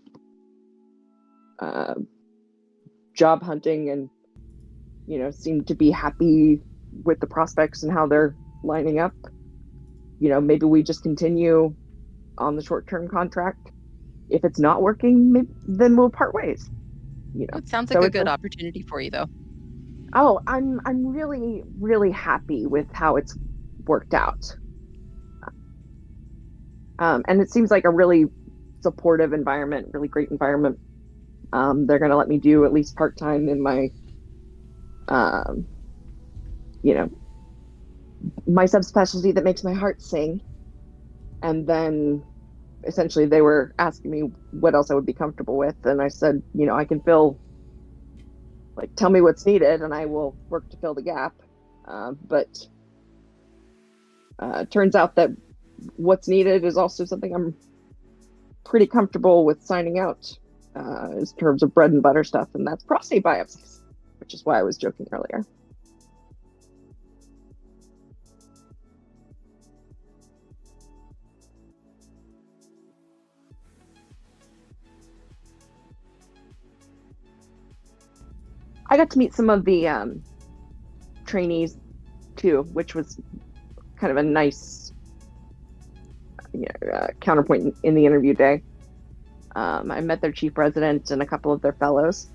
job hunting and, seem to be happy with the prospects and how they're lining up, maybe we just continue on the short-term contract. If it's not working, then we'll part ways. It sounds like a good opportunity for you, though. Oh, I'm really, really happy with how it's worked out. And it seems like a really supportive environment, really great environment. They're going to let me do at least part-time in my, my subspecialty that makes my heart sing. And then essentially they were asking me what else I would be comfortable with. And I said, I can tell me what's needed and I will work to fill the gap. But it turns out that what's needed is also something I'm pretty comfortable with signing out in terms of bread and butter stuff, and that's prostate biopsies, which is why I was joking earlier. I got to meet some of the trainees too, which was kind of a nice counterpoint in the interview day. I met their chief resident and a couple of their fellows.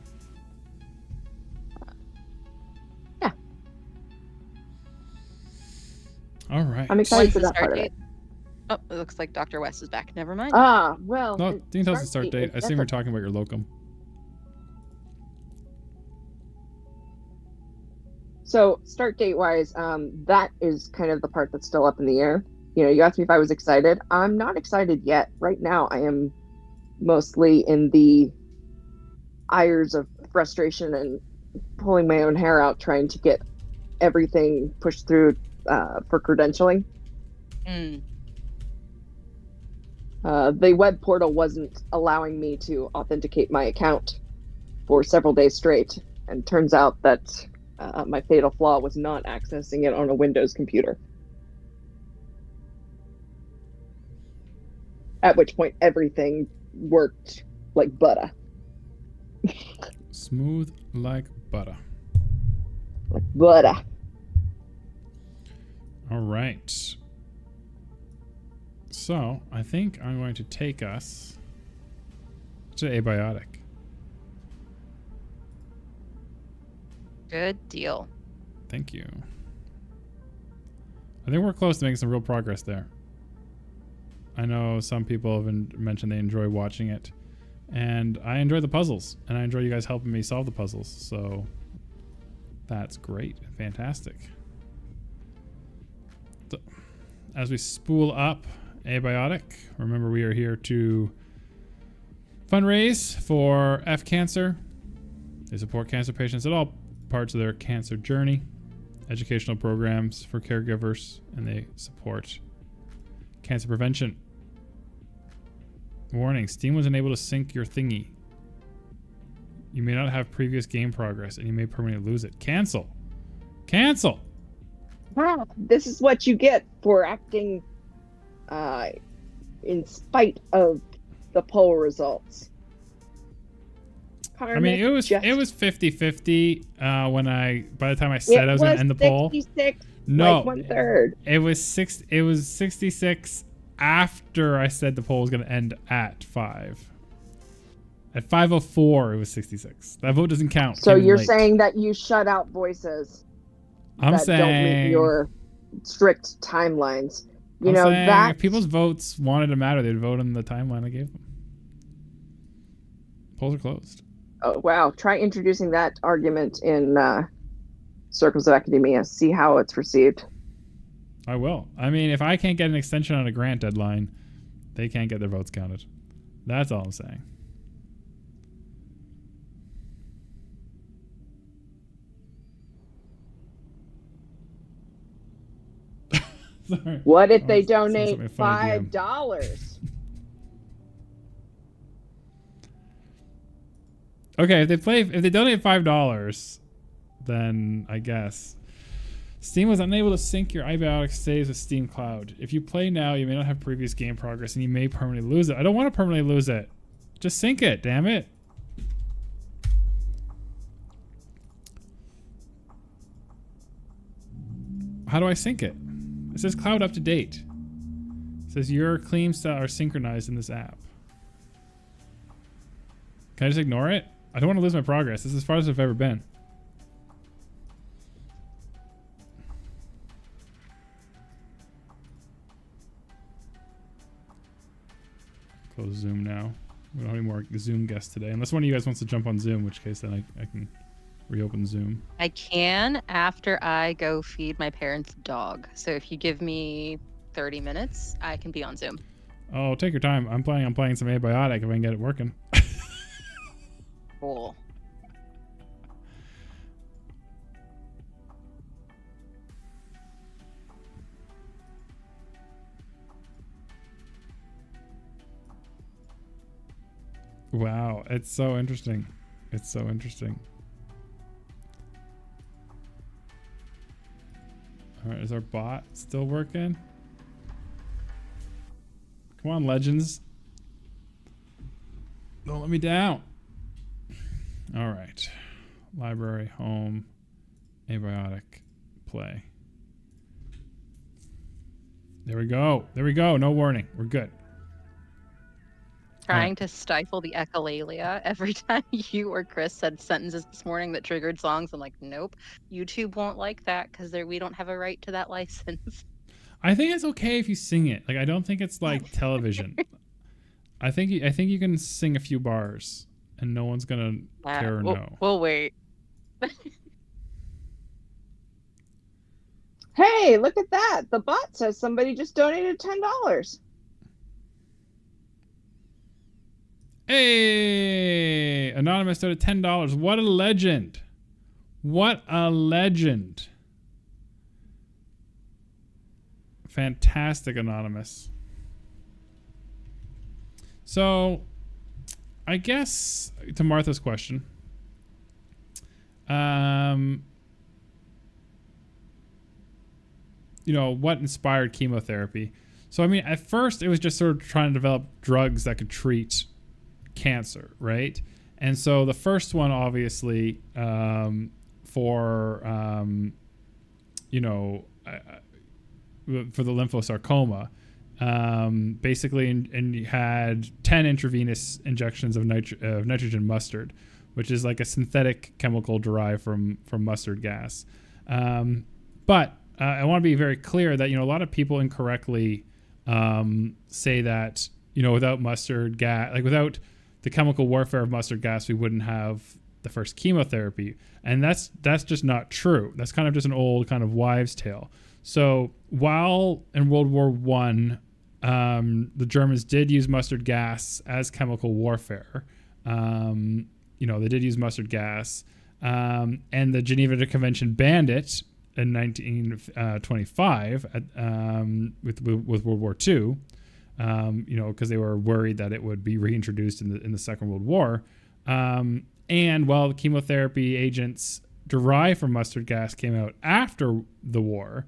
Yeah. All right. I'm excited for that part of it. Oh, it looks like Dr. West is back. Never mind. Well. No, you can tell us the start date. I assume you're talking about your locum. So start date wise, that is kind of the part that's still up in the air. You asked me if I was excited. I'm not excited yet. Right now, I am mostly in the ires of frustration and pulling my own hair out, trying to get everything pushed through for credentialing. The web portal wasn't allowing me to authenticate my account for several days straight, and turns out that my fatal flaw was not accessing it on a Windows computer. At which point, everything worked like butter. Smooth like butter. Like butter. All right. So, I think I'm going to take us to Abiotic. Good deal. Thank you. I think we're close to making some real progress there. I know some people have mentioned they enjoy watching it, and I enjoy the puzzles, and I enjoy you guys helping me solve the puzzles, so that's great. Fantastic. So, as we spool up Abiotic, remember we are here to fundraise for F Cancer. They support cancer patients at all parts of their cancer journey, educational programs for caregivers, and they support cancer prevention. Warning, Steam was unable to sync your thingy. You may not have previous game progress and you may permanently lose it. Cancel. Cancel. Wow, this is what you get for acting in spite of the poll results. I mean, it was 50-50 by the time I said I was going to end the poll. 66, no, like 1/3. It was 66 after I said the poll was going to end at 5. At 5:04, it was 66. That vote doesn't count. So you're saying that you shut out voices I'm that saying, don't meet your strict timelines. I'm saying if people's votes wanted to matter, they'd vote on the timeline I gave them. Polls are closed. Oh, wow. Try introducing that argument in circles of academia. See how it's received. I will. I mean, if I can't get an extension on a grant deadline, they can't get their votes counted. That's all I'm saying. Sorry. What if they Saying donate something funny, DM. $5? Okay, if they donate $5, then I guess. Steam was unable to sync your Abiotic saves with Steam Cloud. If you play now, you may not have previous game progress and you may permanently lose it. I don't want to permanently lose it. Just sync it, damn it. How do I sync it? It says cloud up to date. It says your claims are synchronized in this app. Can I just ignore it? I don't want to lose my progress. This is as far as I've ever been. Close Zoom now. We don't have any more Zoom guests today. Unless one of you guys wants to jump on Zoom, in which case then I can reopen Zoom. I can after I go feed my parents' dog. So if you give me 30 minutes, I can be on Zoom. Oh, take your time. I'm playing some Abiotic if I can get it working. Cool. Wow, it's so interesting. It's so interesting. All right, is our bot still working? Come on, legends. Don't let me down. All right. Library, home, Abiotic, play. There we go. There we go. No warning. We're good. Trying to stifle the echolalia every time you or Chris said sentences this morning that triggered songs. I'm like, nope, YouTube won't like that because we don't have a right to that license. I think it's okay if you sing it. Like, I don't think it's like television. I think you can sing a few bars and no one's gonna care or know. We'll wait. Hey, look at that. The bot says somebody just donated $10. Hey, Anonymous donated $10. What a legend. What a legend. Fantastic, Anonymous. So, I guess to Martha's question, you know, what inspired chemotherapy? So, I mean, at first it was just sort of trying to develop drugs that could treat cancer, right? And so the first one, obviously, for the lymphosarcoma, basically, and you had 10 intravenous injections of nitrogen mustard, which is like a synthetic chemical derived from mustard gas. But I want to be very clear that, a lot of people incorrectly say that, without mustard gas, like without the chemical warfare of mustard gas, we wouldn't have the first chemotherapy. And that's just not true. That's kind of just an old kind of wives' tale. So while in World War I, the Germans did use mustard gas as chemical warfare. They did use mustard gas. And the Geneva Convention banned it in 1925 with World War II. Because they were worried that it would be reintroduced in the Second World War. And while the chemotherapy agents derived from mustard gas came out after the war,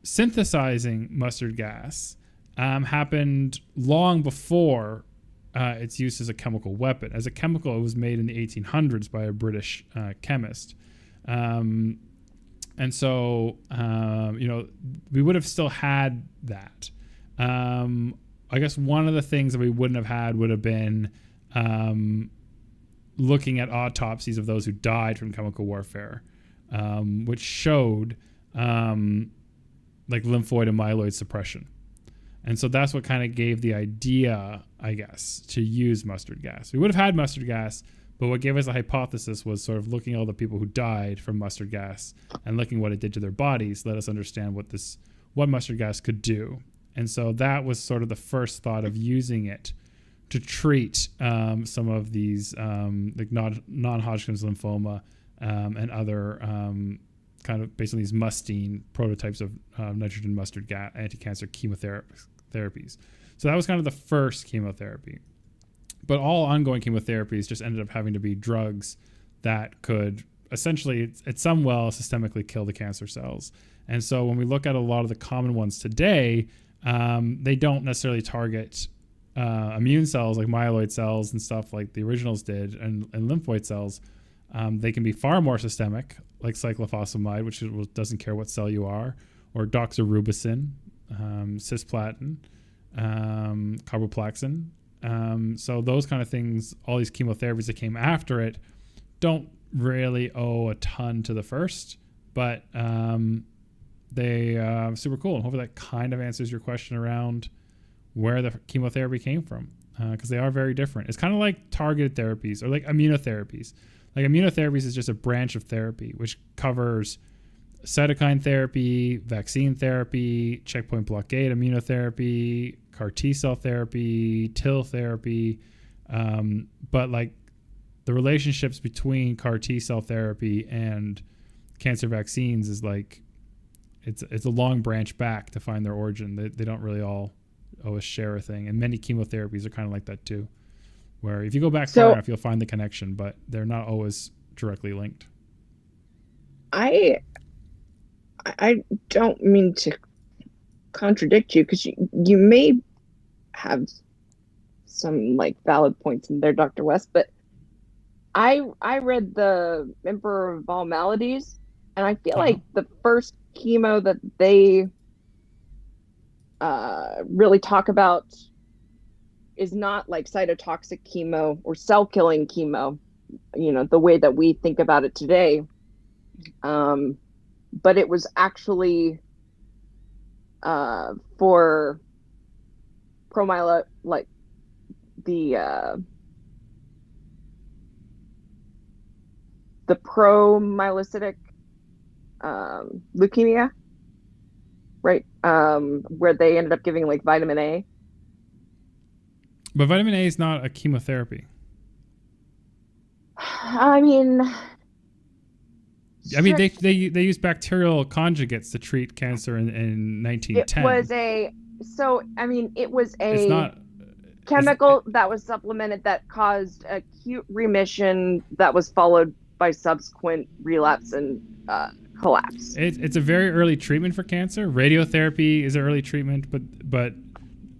synthesizing mustard gas happened long before its use as a chemical weapon. As a chemical, it was made in the 1800s by a British chemist. And so, we would have still had that. I guess one of the things that we wouldn't have had would have been looking at autopsies of those who died from chemical warfare, which showed like lymphoid and myeloid suppression. And so that's what kind of gave the idea I guess, to use mustard gas. We would have had mustard gas, but what gave us a hypothesis was sort of looking at all the people who died from mustard gas and looking what it did to their bodies, let us understand what mustard gas could do. And so that was sort of the first thought of using it to treat some of these like non-Hodgkin's lymphoma and other kind of based on these mustine prototypes of nitrogen mustard gas anti-cancer chemotherapies. So that was kind of the first chemotherapy. But all ongoing chemotherapies just ended up having to be drugs that could essentially, at some well, systemically kill the cancer cells. And so when we look at a lot of the common ones today, they don't necessarily target immune cells like myeloid cells and stuff like the originals did, and lymphoid cells. They can be far more systemic, like cyclophosphamide, which doesn't care what cell you are, or doxorubicin, cisplatin, carboplatin. So those kind of things, all these chemotherapies that came after it, don't really owe a ton to the first, but they super cool. And hopefully that kind of answers your question around where the chemotherapy came from, because they are very different. It's kind of like targeted therapies or like immunotherapies. Like immunotherapies is just a branch of therapy which covers cytokine therapy, vaccine therapy, checkpoint blockade immunotherapy, CAR T cell therapy, TIL therapy. But like the relationships between CAR T cell therapy and cancer vaccines is like, it's a long branch back to find their origin. They don't really all always share a thing. And many chemotherapies are kind of like that too, where if you go back far enough, you'll find the connection, but they're not always directly linked. I don't mean to contradict you, because you may have some like valid points in there, Dr. West, but I read the Emperor of All Maladies, and I feel like the first chemo that they really talk about is not like cytotoxic chemo or cell-killing chemo, the way that we think about it today. But it was actually for like the promyelocytic leukemia, right? Where they ended up giving like vitamin A. But vitamin A is not a chemotherapy. I mean, they use bacterial conjugates to treat cancer in 1910. It was a chemical that was supplemented that caused acute remission that was followed by subsequent relapse and collapse. It's a very early treatment for cancer. Radiotherapy is an early treatment, but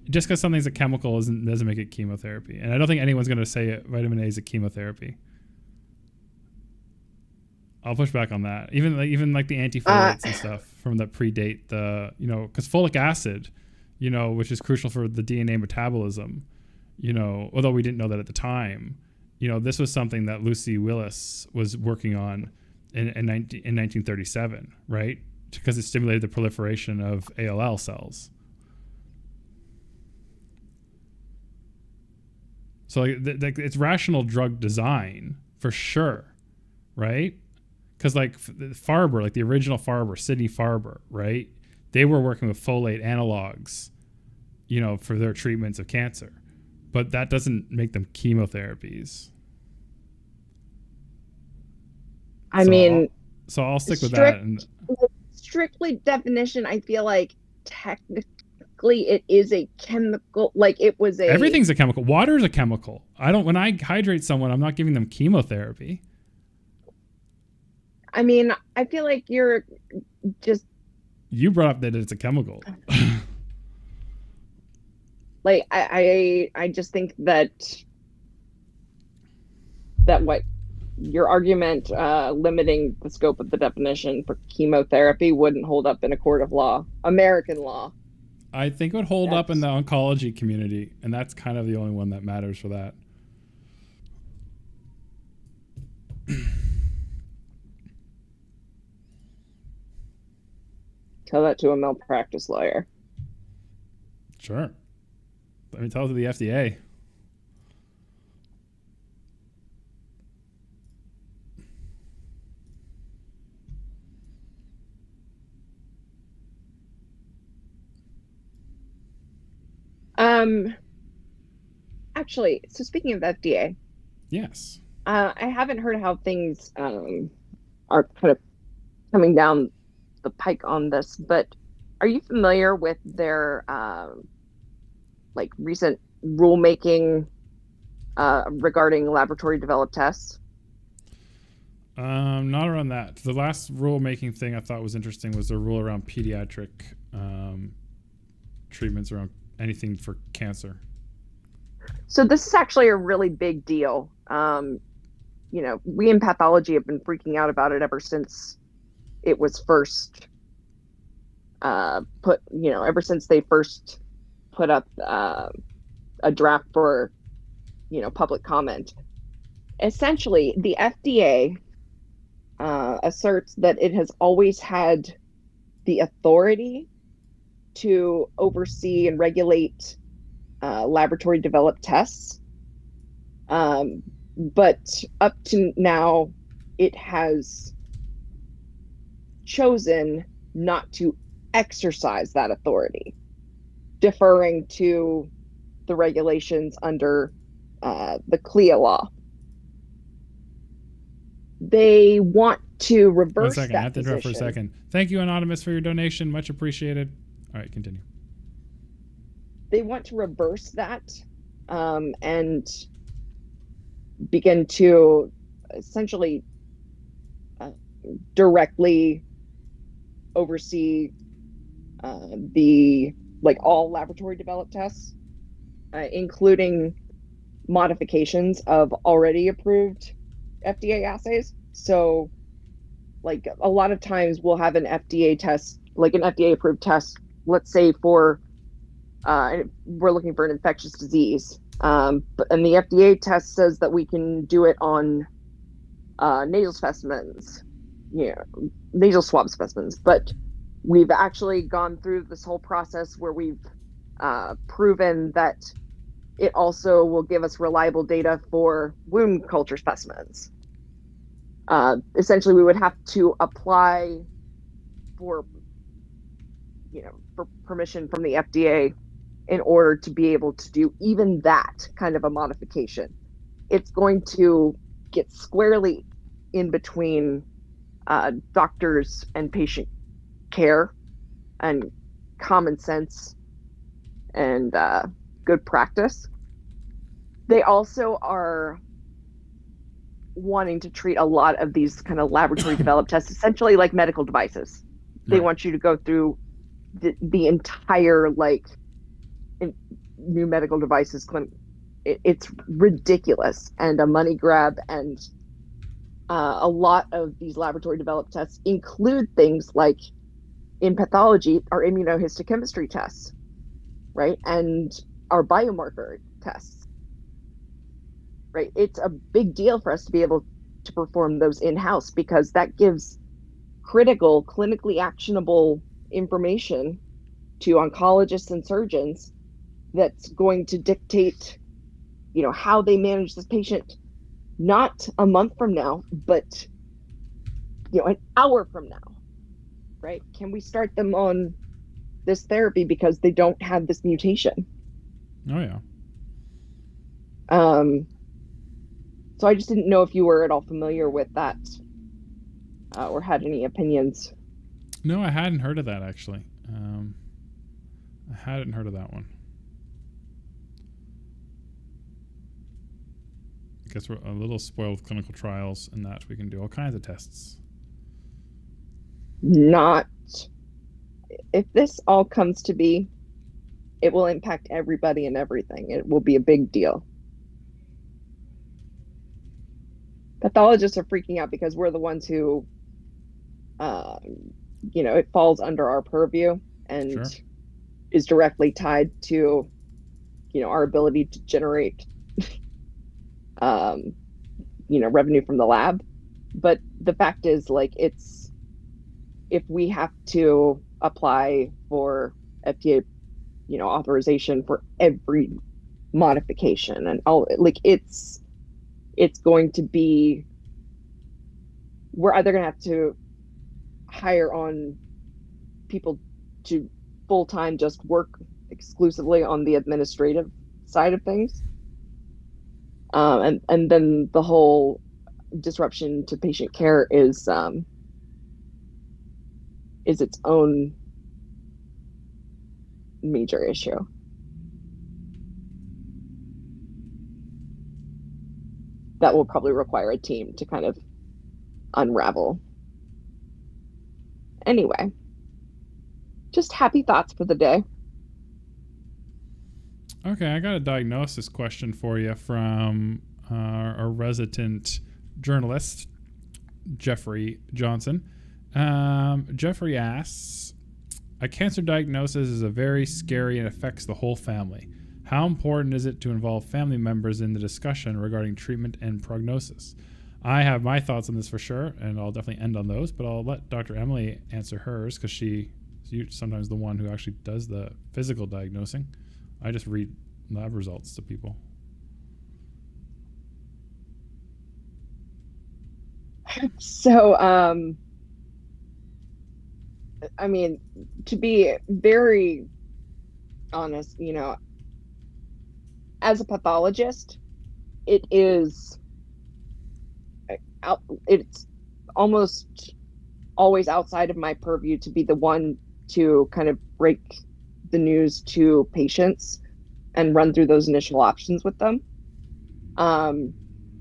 just because something's a chemical doesn't make it chemotherapy. And I don't think anyone's going to say vitamin A is a chemotherapy. I'll push back on that. Even like the antifolates and stuff from that predate the, because folic acid, which is crucial for the DNA metabolism, although we didn't know that at the time, this was something that Lucy Willis was working on in 1937, right? Because it stimulated the proliferation of ALL cells. So it's rational drug design for sure, right? Because like Farber, like the original Farber, Sidney Farber, right? They were working with folate analogs, for their treatments of cancer, but that doesn't make them chemotherapies. So I'll stick with that. And strictly definition, I feel like technically it is a chemical. Like it was everything's a chemical. Water is a chemical. When I hydrate someone, I'm not giving them chemotherapy. I feel like you're just... You brought up that it's a chemical. Like, I just think that what your argument limiting the scope of the definition for chemotherapy wouldn't hold up in a court of law, American law. I think it would hold up in the oncology community, and that's kind of the only one that matters for that. Tell that to a malpractice lawyer. Sure. Tell it to the FDA. Actually, so speaking of FDA, yes, I haven't heard how things are kind of coming down the pike on this, but are you familiar with their like recent rulemaking regarding laboratory developed tests? Not around that. The last rule-making thing I thought was interesting was the rule around pediatric treatments around anything for cancer. So this is actually a really big deal. You know, we in pathology have been freaking out about it ever since it was first put, you know, ever since they first put up a draft for, you know, public comment. Essentially, the FDA asserts that it has always had the authority to oversee and regulate laboratory developed tests. But up to now, it has chosen not to exercise that authority, deferring to the regulations under the CLIA law. They want to reverse 1 second, that I have to interrupt for a second. Thank you, Anonymous, for your donation. Much appreciated. All right, continue. They want to reverse that and begin to essentially directly oversee the all laboratory developed tests, including modifications of already approved FDA assays. So like a lot of times we'll have an FDA test, like an FDA approved test, let's say for we're looking for an infectious disease, and the FDA test says that we can do it on nasal specimens, nasal swab specimens, but we've actually gone through this whole process where we've proven that it also will give us reliable data for wound culture specimens. Essentially, we would have to apply for permission from the FDA in order to be able to do even that kind of a modification. It's going to get squarely in between doctors and patient care and common sense and good practice. They also are wanting to treat a lot of these kind of laboratory developed tests essentially like medical devices. They want you to go through the entire new medical devices clinic. It's ridiculous and a money grab, and a lot of these laboratory developed tests include things like, in pathology, our immunohistochemistry tests, right? And our biomarker tests, right? It's a big deal for us to be able to perform those in-house because that gives critical, clinically actionable information to oncologists and surgeons that's going to dictate, how they manage this patient, not a month from now, but, an hour from now, right? Can we start them on this therapy because they don't have this mutation? Oh, yeah. So I just didn't know if you were at all familiar with that or had any opinions. No, I hadn't heard of that, actually. I hadn't heard of that one. I guess we're a little spoiled with clinical trials and that we can do all kinds of tests. Not. If this all comes to be, it will impact everybody and everything. It will be a big deal. Pathologists are freaking out because we're the ones who, it falls under our purview and is directly tied to, our ability to generate, revenue from the lab. But the fact is, if we have to apply for FDA, authorization for every modification and all, it's going to be, we're either going to have to hire on people to full-time just work exclusively on the administrative side of things. And then the whole disruption to patient care is its own major issue. That will probably require a team to kind of unravel. Anyway, just happy thoughts for the day. Okay, I got a diagnosis question for you from our resident journalist, Jeffrey Johnson. Jeffrey asks, a cancer diagnosis is a very scary and affects the whole family. How important is it to involve family members in the discussion regarding treatment and prognosis? I have my thoughts on this for sure, and I'll definitely end on those, but I'll let Dr. Emily answer hers because she's sometimes the one who actually does the physical diagnosing. I just read lab results to people. So, I mean, to be very honest, as a pathologist, it's almost always outside of my purview to be the one to kind of break the news to patients and run through those initial options with them.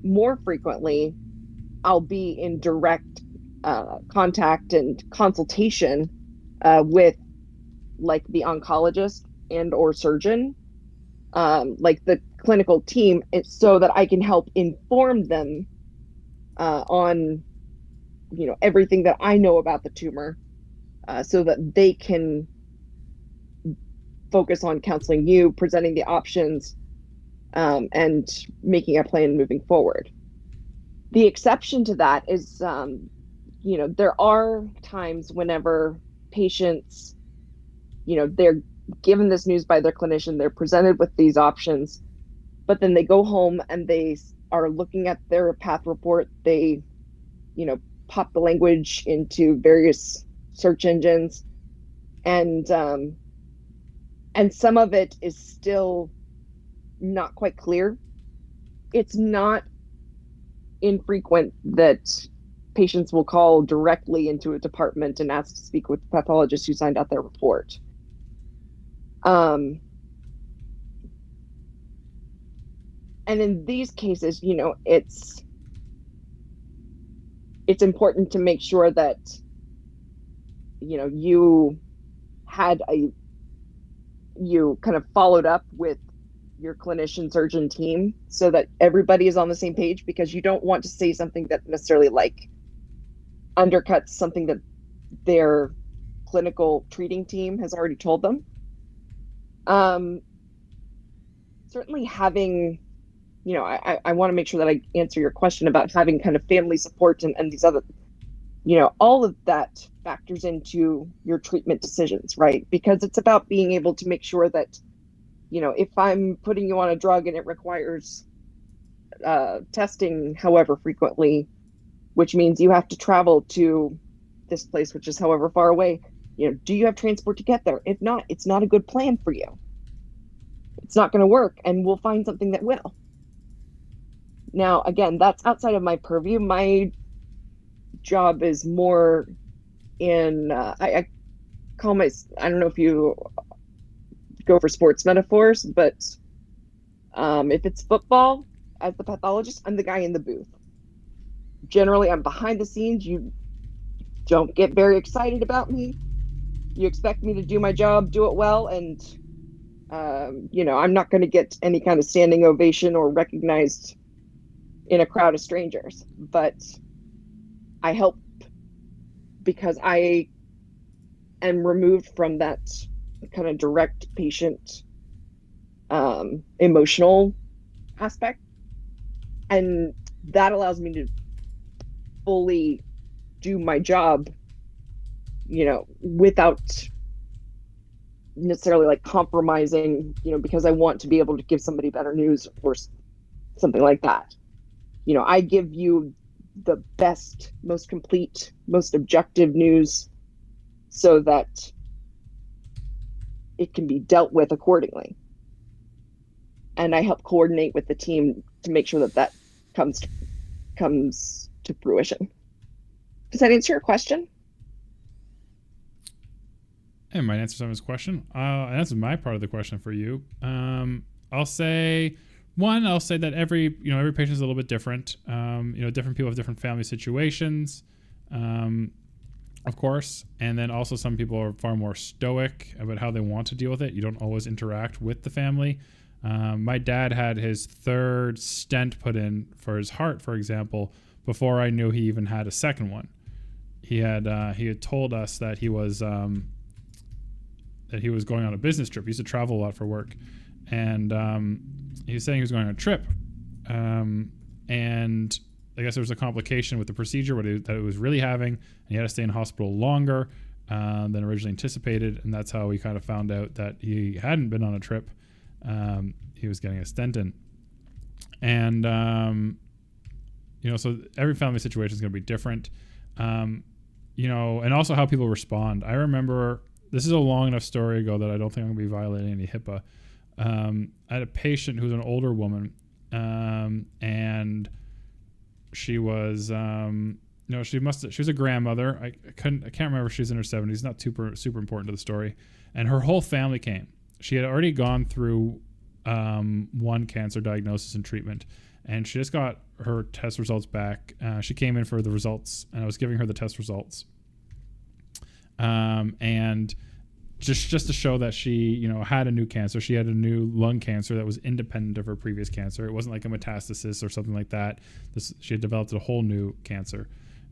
More frequently, I'll be in direct contact and consultation with like the oncologist and or surgeon, like the clinical team, so that I can help inform them on everything that I know about the tumor, so that they can focus on counseling you, presenting the options, and making a plan moving forward. The exception to that is, there are times whenever patients, they're given this news by their clinician, they're presented with these options, but then they go home and they are looking at their path report. They, pop the language into various search engines, and some of it is still not quite clear. It's not infrequent that patients will call directly into a department and ask to speak with the pathologist who signed out their report. And in these cases, it's important to make sure that, you kind of followed up with your clinician surgeon team so that everybody is on the same page, because you don't want to say something that necessarily undercuts something that their clinical treating team has already told them. Certainly having, I want to make sure that I answer your question about having kind of family support and these other, all of that factors into your treatment decisions, right? Because it's about being able to make sure that, if I'm putting you on a drug and it requires testing however frequently, which means you have to travel to this place, which is however far away, do you have transport to get there? If not, it's not a good plan for you. It's not going to work, and we'll find something that will. Now, again, that's outside of my purview. My job is more in, I don't know if you go for sports metaphors, but if it's football, as the pathologist, I'm the guy in the booth. Generally, I'm behind the scenes. You don't get very excited about me. You expect me to do my job, do it well, and I'm not going to get any kind of standing ovation or recognized in a crowd of strangers, but I help because I am removed from that kind of direct patient emotional aspect, and that allows me to fully do my job, without necessarily compromising, because I want to be able to give somebody better news or something like that. I give you the best, most complete, most objective news so that it can be dealt with accordingly. And I help coordinate with the team to make sure that comes to fruition. Does that answer your question? It might answer someone's question. That's my part of the question for you. I'll say that every patient is a little bit different. Different people have different family situations, of course. And then also some people are far more stoic about how they want to deal with it. You don't always interact with the family. My dad had his third stent put in for his heart, for example, before I knew he even had a second one. He had told us that he was going on a business trip. He used to travel a lot for work, and he was saying he was going on a trip, and I guess there was a complication with the procedure that it was really having, and he had to stay in hospital longer than originally anticipated, and that's how we kind of found out that he hadn't been on a trip. He was getting a stent in, and so every family situation is going to be different, and also how people respond. I remember, this is a long enough story ago that I don't think I'm going to be violating any HIPAA. I had a patient who was an older woman, and she was, she was a grandmother. I can't remember if she was in her 70s. Not super important to the story. And her whole family came. She had already gone through one cancer diagnosis and treatment, and she just got her test results back. She came in for the results, and I was giving her the test results. And just to show that she, had a new cancer. She had a new lung cancer that was independent of her previous cancer. It wasn't like a metastasis or something like that. She had developed a whole new cancer.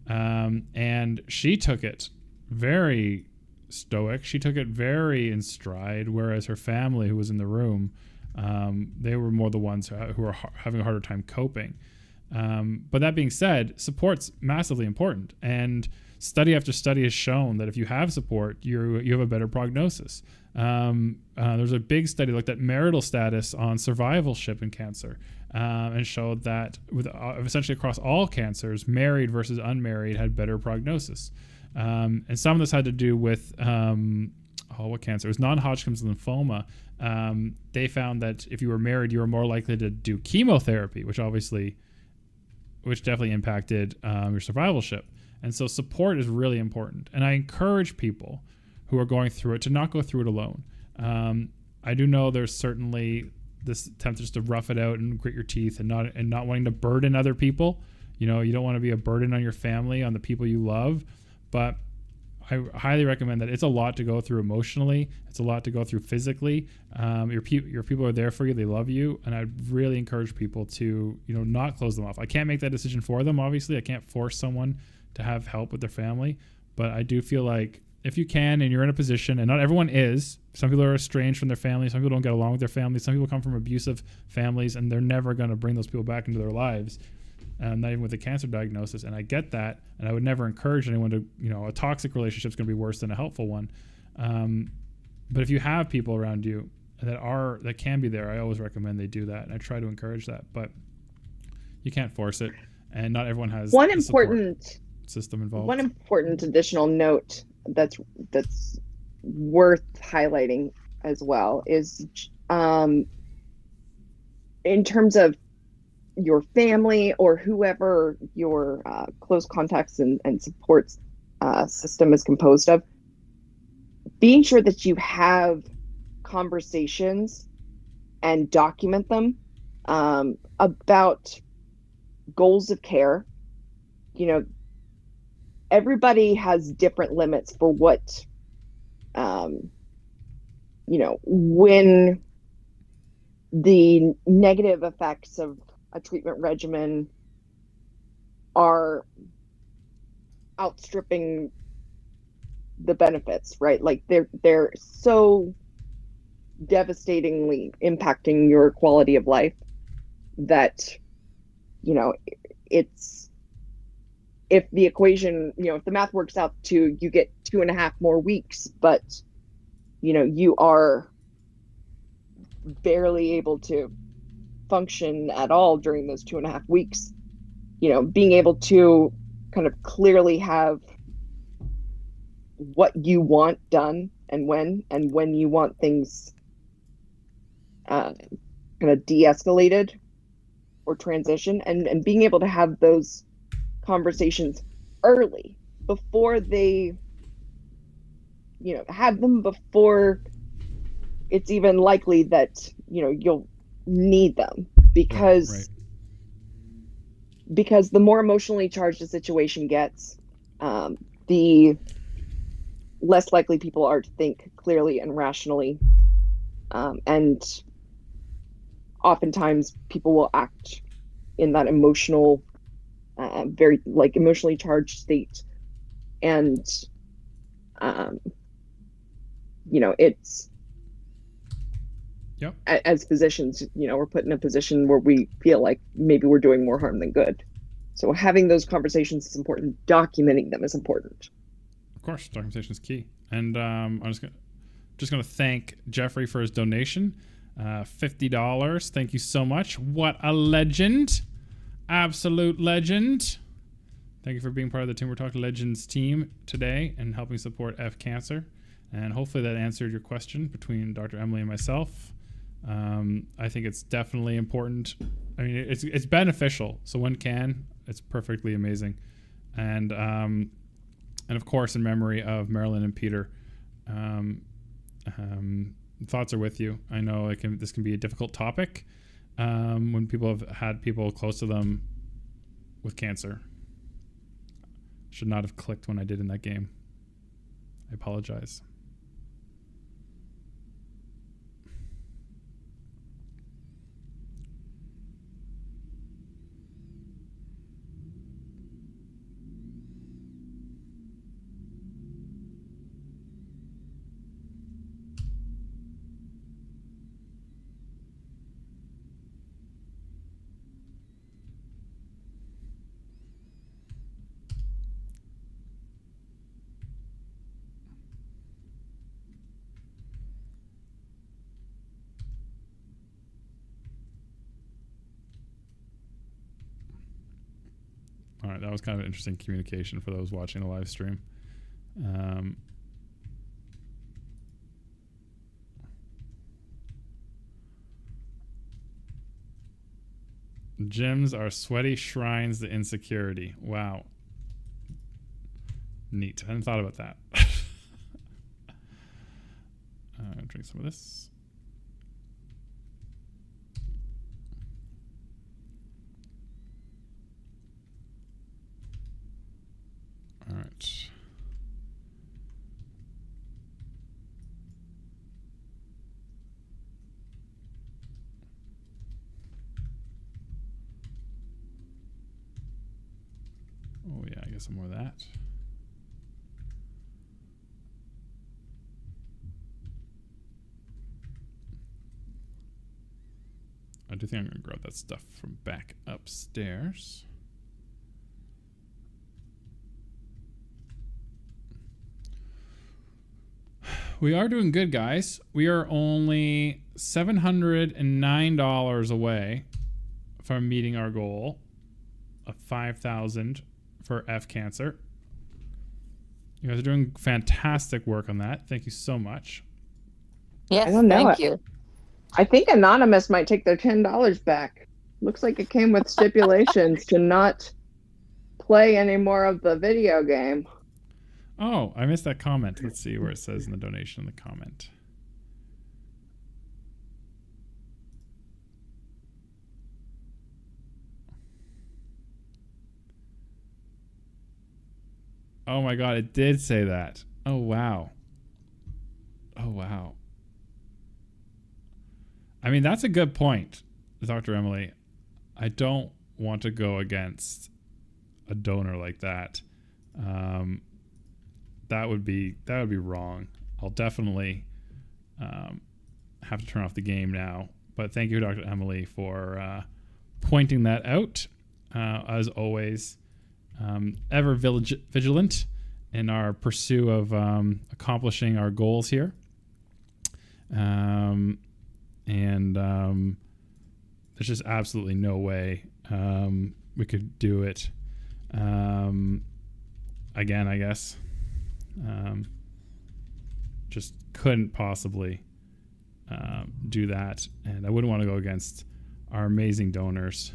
And she took it very stoic. She took it very in stride, whereas her family, who was in the room, they were more the ones who were having a harder time coping. But that being said, support's massively important. And study after study has shown that if you have support, you have a better prognosis. There's a big study looked at marital status on survivalship in cancer, and showed that with essentially across all cancers, married versus unmarried had better prognosis. And some of this had to do with what cancer? It was non-Hodgkin's lymphoma. They found that if you were married, you were more likely to do chemotherapy, which definitely impacted your survivalship. And so support is really important. And I encourage people who are going through it to not go through it alone. I do know there's certainly this attempt just to rough it out and grit your teeth and not wanting to burden other people. You don't want to be a burden on your family, on the people you love. But I highly recommend that. It's a lot to go through emotionally. It's a lot to go through physically. Your people are there for you. They love you. And I really encourage people to, not close them off. I can't make that decision for them. Obviously, I can't force someone to have help with their family. But I do feel like if you can, and you're in a position, and not everyone is, some people are estranged from their family. Some people don't get along with their family. Some people come from abusive families, and they're never going to bring those people back into their lives. Not even with a cancer diagnosis. And I get that. And I would never encourage anyone to, a toxic relationship is going to be worse than a helpful one. But if you have people around you that can be there, I always recommend they do that. And I try to encourage that, but you can't force it. And not everyone has one important system involved. One important additional note that's worth highlighting as well is, in terms of your family or whoever your close contacts and support system is composed of, being sure that you have conversations and document them about goals of care. Everybody has different limits for what, when the negative effects of a treatment regimen are outstripping the benefits, right? Like they're so devastatingly impacting your quality of life that, it's, if the equation, if the math works out to you get 2.5 more weeks, but, you are barely able to function at all during those 2.5 weeks, being able to kind of clearly have what you want done and when you want things kind of de-escalated or transition, and being able to have those conversations early before they, have them before it's even likely that, you'll need them, because the more emotionally charged a situation gets, the less likely people are to think clearly and rationally, and oftentimes people will act in that emotional, very emotionally charged state, and it's as physicians, we're put in a position where we feel like maybe we're doing more harm than good. So having those conversations is important. Documenting them is important. Of course, documentation is key. And I'm just gonna thank Jeffrey for his donation, $50. Thank you so much. What a legend, absolute legend. Thank you for being part of the Tumor Talk Legends team today and helping support F Cancer. And hopefully that answered your question between Dr. Emily and myself. I think it's definitely important. I mean, it's beneficial. So when can, it's perfectly amazing. And of course, in memory of Marilyn and Peter, thoughts are with you. I know this can be a difficult topic when people have had people close to them with cancer. Should not have clicked when I did in that game. I apologize. All right, that was kind of interesting communication for those watching the live stream. Gyms are sweaty shrines to insecurity. Wow. Neat. I hadn't thought about that. Drink some of this. All right. Oh yeah, I guess some more of that. I do think I'm gonna grab that stuff from back upstairs. We are doing good, guys. We are only $709 away from meeting our goal of 5,000 for F Cancer. You guys are doing fantastic work on that. Thank you so much. Yes, thank you. I think Anonymous might take their $10 back. Looks like it came with stipulations to not play any more of the video game. Oh, I missed that comment. Let's see where it says in the donation in the comment. Oh my god, it did say that. Oh wow. Oh wow. I mean, that's a good point, Dr. Emily. I don't want to go against a donor like that. That would be wrong. I'll definitely have to turn off the game now. But thank you, Dr. Emily, for pointing that out. As always, ever vigilant in our pursuit of accomplishing our goals here. And there's just absolutely no way we could do it again, I guess. just couldn't possibly do that. And I wouldn't want to go against our amazing donors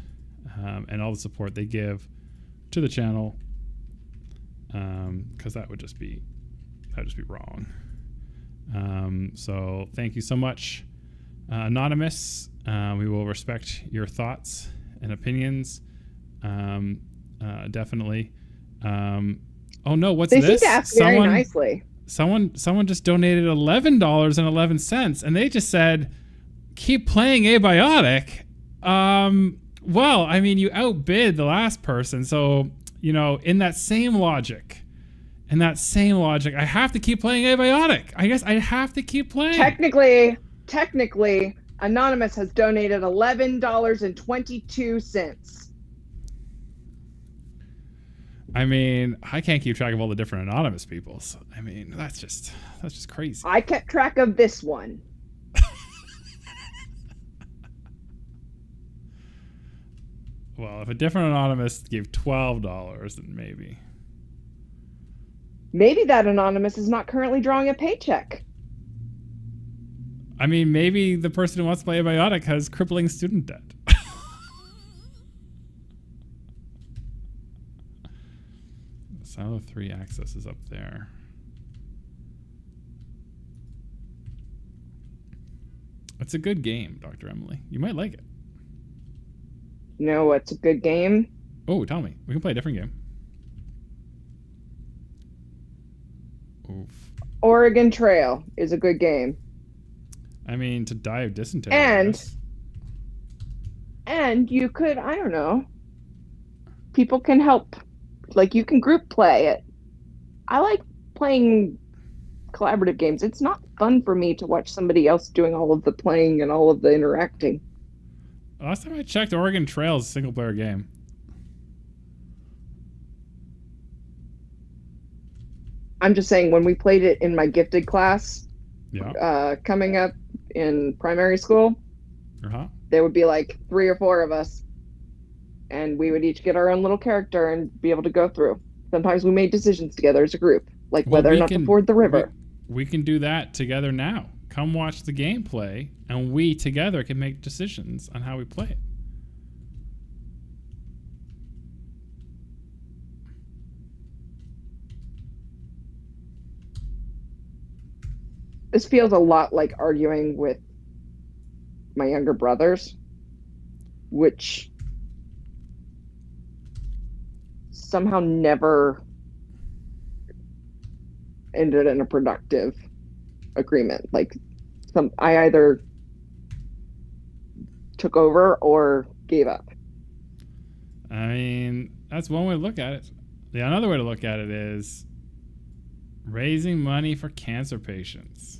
and all the support they give to the channel, because that would just be wrong. So thank you so much, Anonymous. We will respect your thoughts and opinions. Definitely. Oh no, what's They this? seem to ask very nicely. Someone just donated $11.11, and they just said, "Keep playing Abiotic." Well, I mean, you outbid the last person, so in that same logic, I have to keep playing Abiotic. I guess I have to keep playing. Technically, Anonymous has donated $11.22. I mean, I can't keep track of all the different anonymous people. So, I mean, that's just crazy. I kept track of this one. Well, if a different anonymous gave $12, then maybe. Maybe that anonymous is not currently drawing a paycheck. I mean, maybe the person who wants to play Abiotic has crippling student debt. Silo 3 access is up there. It's a good game, Dr. Emily. You might like it. You know what's a good game? Oh, tell me. We can play a different game. Oof. Oregon Trail is a good game. I mean, to die of dysentery. And you could, I don't know, people can help. Like, you can group play it. I like playing collaborative games. It's not fun for me to watch somebody else doing all of the playing and all of the interacting. Last time I checked, Oregon Trail is a single-player game. I'm just saying, when we played it in my gifted class, yeah, coming up in primary school, there would be like 3 or 4 of us, and we would each get our own little character and be able to go through. Sometimes we made decisions together as a group, like whether or not to ford the river. We can do that together now. Come watch the gameplay, and we together can make decisions on how we play it. This feels a lot like arguing with my younger brothers, which somehow never ended in a productive agreement. Like, I either took over or gave up. I mean, that's one way to look at it. The another way to look at it is raising money for cancer patients.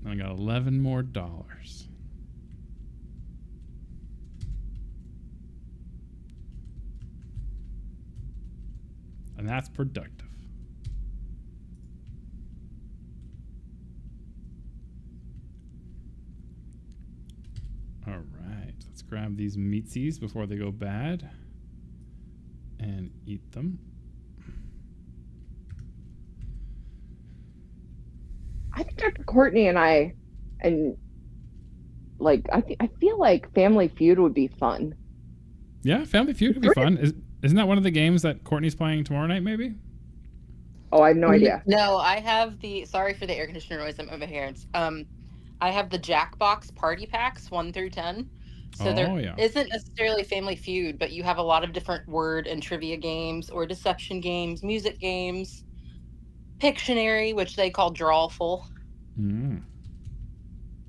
I got $11 more. And that's productive. All right, let's grab these meatsies before they go bad and eat them. I think Dr. Courtney and I feel like Family Feud would be fun. Yeah, Family Feud would be fun. Isn't that one of the games that Courtney's playing tomorrow night, maybe? Oh, I have no idea. No, I have sorry for the air conditioner noise I'm overhearing. I have the Jackbox party packs 1 through 10. So there isn't necessarily Family Feud, but you have a lot of different word and trivia games or deception games, music games, Pictionary, which they call Drawful.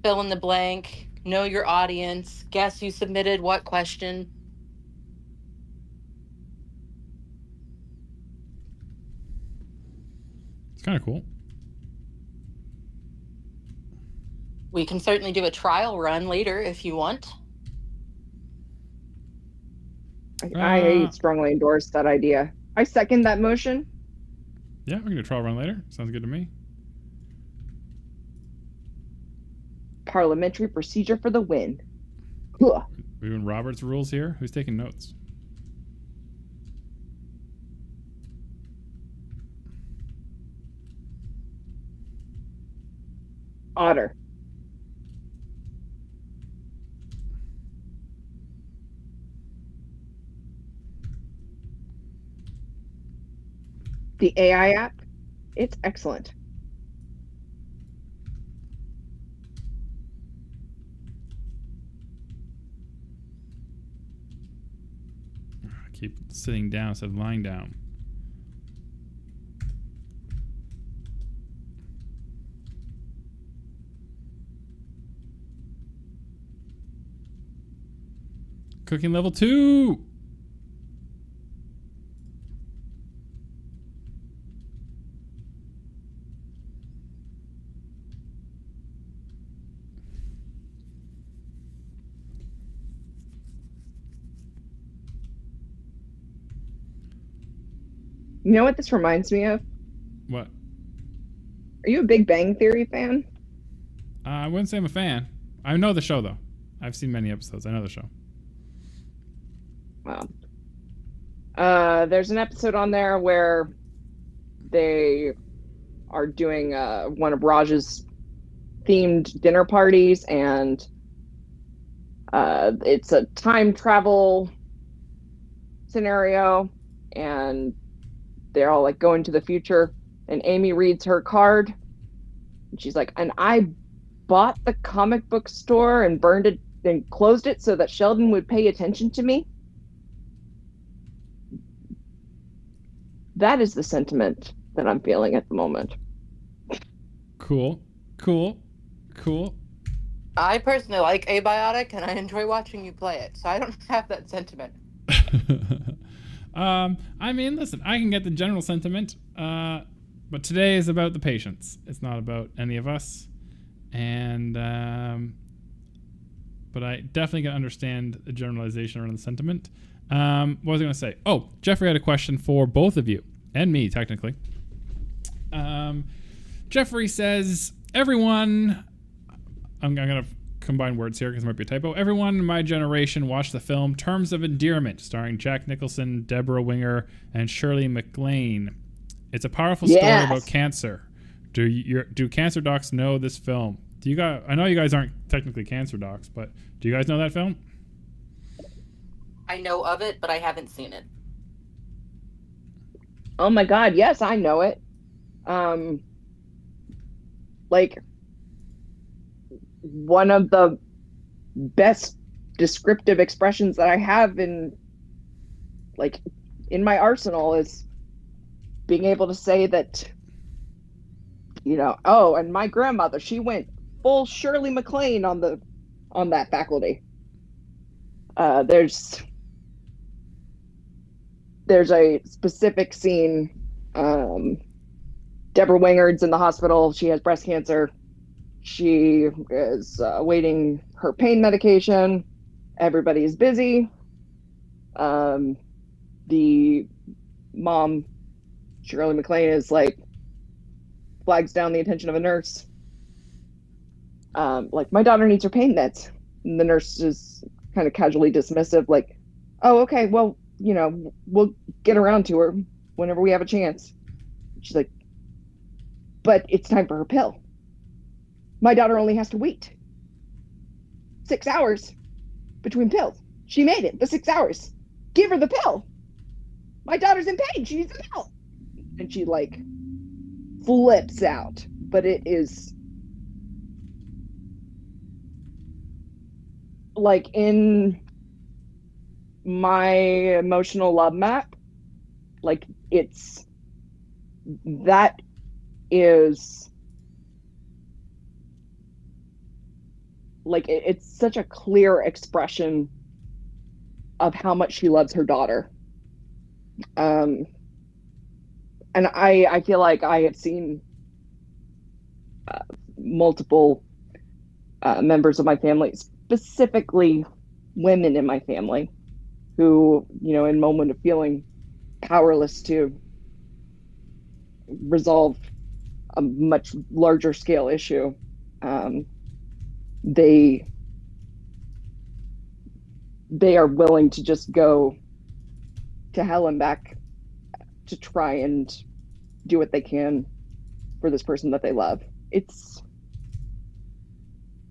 Fill in the blank, know your audience, guess who submitted what question. It's kind of cool. We can certainly do a trial run later if you want. I strongly endorse that idea. I second that motion. Yeah, we can do a trial run later. Sounds good to me. Parliamentary procedure for the win. We're doing Robert's rules here. Who's taking notes? Otter. The AI app, it's excellent. Keep sitting down instead of lying down. Cooking level 2. You know what this reminds me of? What? Are you a Big Bang Theory fan? I wouldn't say I'm a fan. I know the show, though. I've seen many episodes. I know the show. Wow. There's an episode on there where they are doing one of Raj's themed dinner parties, and it's a time travel scenario, and they're all like going to the future, and Amy reads her card, and she's like, and I bought the comic book store and burned it and closed it so that Sheldon would pay attention to me. That is the sentiment that I'm feeling at the moment. Cool. I personally like Abiotic, and I enjoy watching you play it, so I don't have that sentiment. I mean, listen, I can get the general sentiment, but today is about the patients. It's not about any of us. And, but I definitely can understand the generalization around the sentiment. What was I going to say? Oh, Jeffrey had a question for both of you, and me, technically. Jeffrey says, everyone, I'm going to combine words here because it might be a typo. Everyone in my generation watched the film Terms of Endearment, starring Jack Nicholson, Deborah Winger, and Shirley MacLaine. It's a powerful story about cancer. Do cancer docs know this film? Do you guys? I know you guys aren't technically cancer docs, but do you guys know that film? I know of it, but I haven't seen it. Oh my God, yes, I know it. Like, one of the best descriptive expressions that I have in my arsenal is being able to say that, oh, and my grandmother, she went full Shirley MacLaine on that faculty. There's a specific scene. Deborah Wingard's in the hospital. She has breast cancer. She is awaiting her pain medication. Everybody is busy. The mom, Shirley MacLaine, is like, flags down the attention of a nurse. Like, my daughter needs her pain meds. And the nurse is kind of casually dismissive, like, oh, okay, well, we'll get around to her whenever we have a chance. She's like, but it's time for her pill. My daughter only has to wait 6 hours between pills. She made it, the 6 hours. Give her the pill. My daughter's in pain. She needs the pill. And she flips out. But it is in my emotional love map, that is it's such a clear expression of how much she loves her daughter. And I feel like I have seen multiple members of my family, specifically women in my family, who, in moment of feeling powerless to resolve a much larger scale issue, they are willing to just go to hell and back to try and do what they can for this person that they love. It's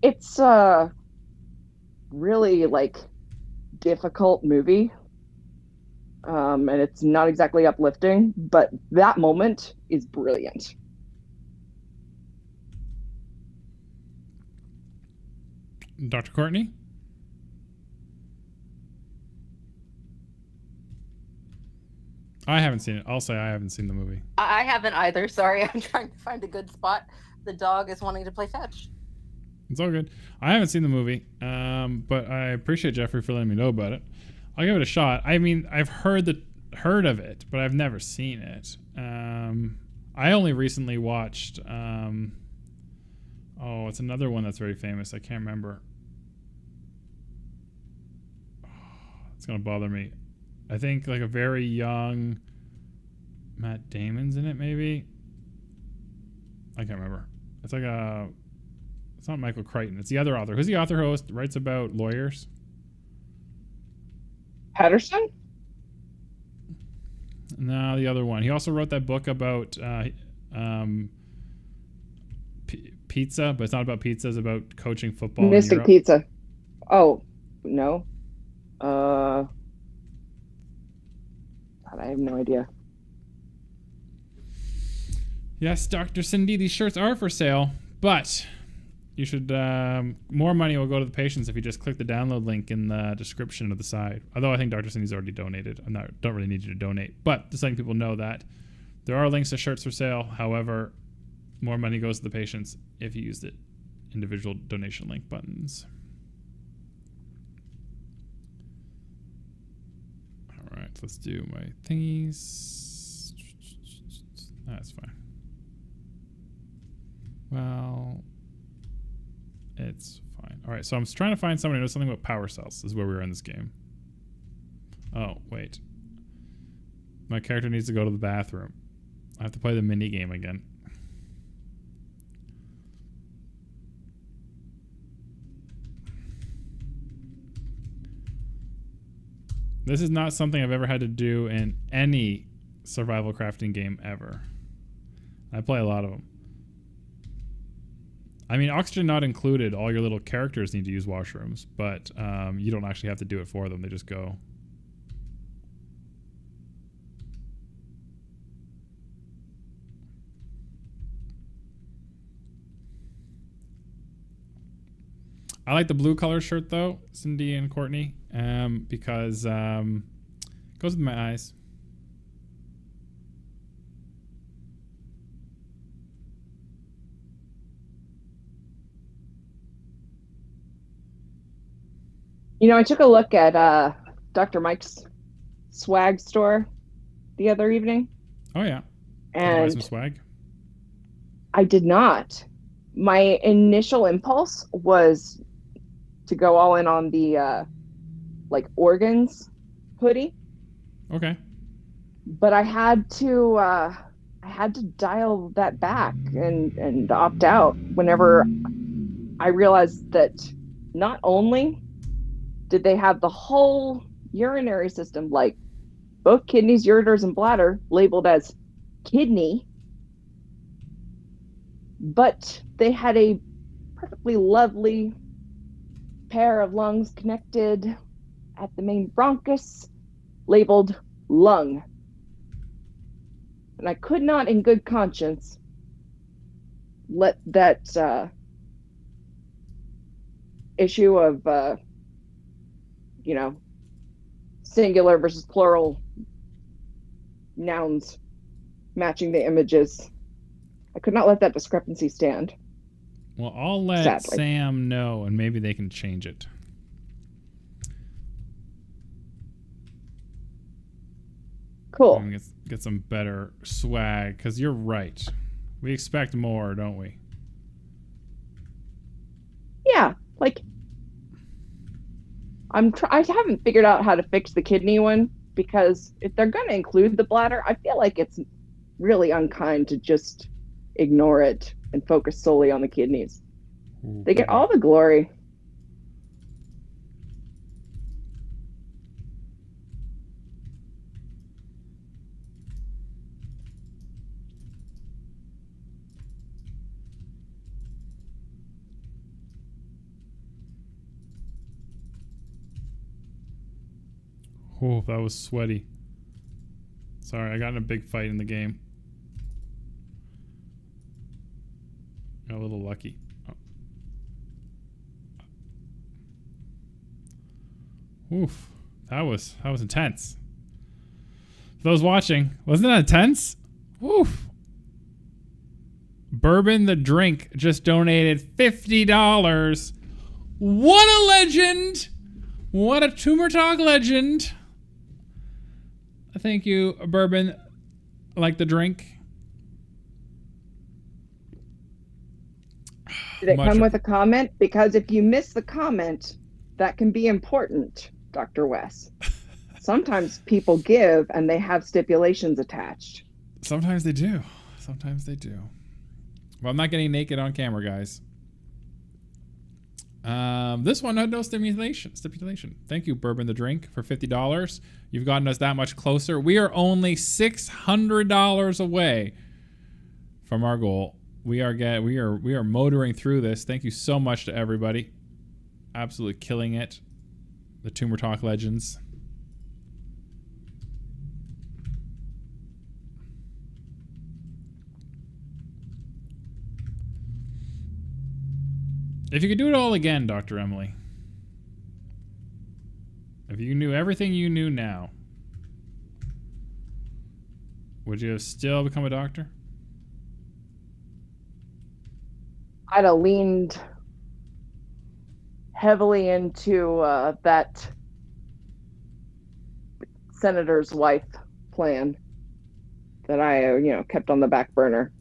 It's a really like difficult movie. And it's not exactly uplifting, but that moment is brilliant. Dr. Courtney? I haven't seen it. I'll say I haven't seen the movie. I haven't either. Sorry, I'm trying to find a good spot. The dog is wanting to play fetch. It's all good. I haven't seen the movie, but I appreciate Jeffrey for letting me know about it. I'll give it a shot. I mean, I've heard of it, but I've never seen it. I only recently watched. It's another one that's very famous. I can't remember. It's gonna bother me. I think like a very young Matt Damon's in it, maybe. I can't remember. It's like a. It's not Michael Crichton. It's the other author. Who's the author who writes about lawyers? Patterson? No, the other one. He also wrote that book about pizza, but it's not about pizza. It's about coaching football. Mystic Pizza. Oh, no. God, I have no idea. Yes, Dr. Cindy, these shirts are for sale, but you should, more money will go to the patients if you just click the download link in the description of the site. Although I think Dr. Cindy's already donated. Don't really need you to donate, but just letting people know that there are links to shirts for sale. However, more money goes to the patients if you use the individual donation link buttons. All right, let's do my thingies. That's fine. Well, it's fine. All right, so I'm trying to find someone who knows something about power cells. This is where we are in this game. Oh, wait. My character needs to go to the bathroom. I have to play the mini game again. This is not something I've ever had to do in any survival crafting game ever. I play a lot of them. I mean, oxygen not included, all your little characters need to use washrooms, but you don't actually have to do it for them. They just go. I like the blue color shirt, though, Cindy and Courtney, because it goes with my eyes. You know, I took a look at Dr. Mike's swag store the other evening. Oh, yeah. And buy some swag? I did not. My initial impulse was to go all in on the like organs hoodie. Okay. But I had to dial that back and opt out whenever I realized that not only did they have the whole urinary system, like both kidneys, ureters, and bladder, labeled as kidney, but they had a perfectly lovely pair of lungs connected at the main bronchus, labeled lung. And I could not, in good conscience, let that issue of singular versus plural nouns matching the images. I could not let that discrepancy stand. Well, I'll let Sadly. Sam know, and maybe they can change it. Cool. And get some better swag, because you're right. We expect more, don't we? Yeah, like I haven't figured out how to fix the kidney one, because if they're going to include the bladder, I feel like it's really unkind to just ignore it and focus solely on the kidneys. They get all the glory. Oh, that was sweaty. Sorry, I got in a big fight in the game. Got a little lucky. Oh. Oof. That was intense. For those watching, wasn't that intense? Oof. Bourbon the Drink just donated $50. What a legend! What a Tumor Talk legend! Thank you, Bourbon, like the drink. Did it come with a comment? Because if you miss the comment, that can be important, Dr. West. Sometimes people give and they have stipulations attached. Sometimes they do. Sometimes they do. Well, I'm not getting naked on camera, guys. This one had no stipulation. Thank you, Bourbon the Drink, for $50. You've gotten us that much closer. We are only $600 away from our goal. We are motoring through this. Thank you so much to everybody. Absolutely killing it. The Tumor Talk legends. If you could do it all again, Dr. Emily. If you knew everything you knew now, would you have still become a doctor? I'd have leaned heavily into that senator's wife plan that I, kept on the back burner.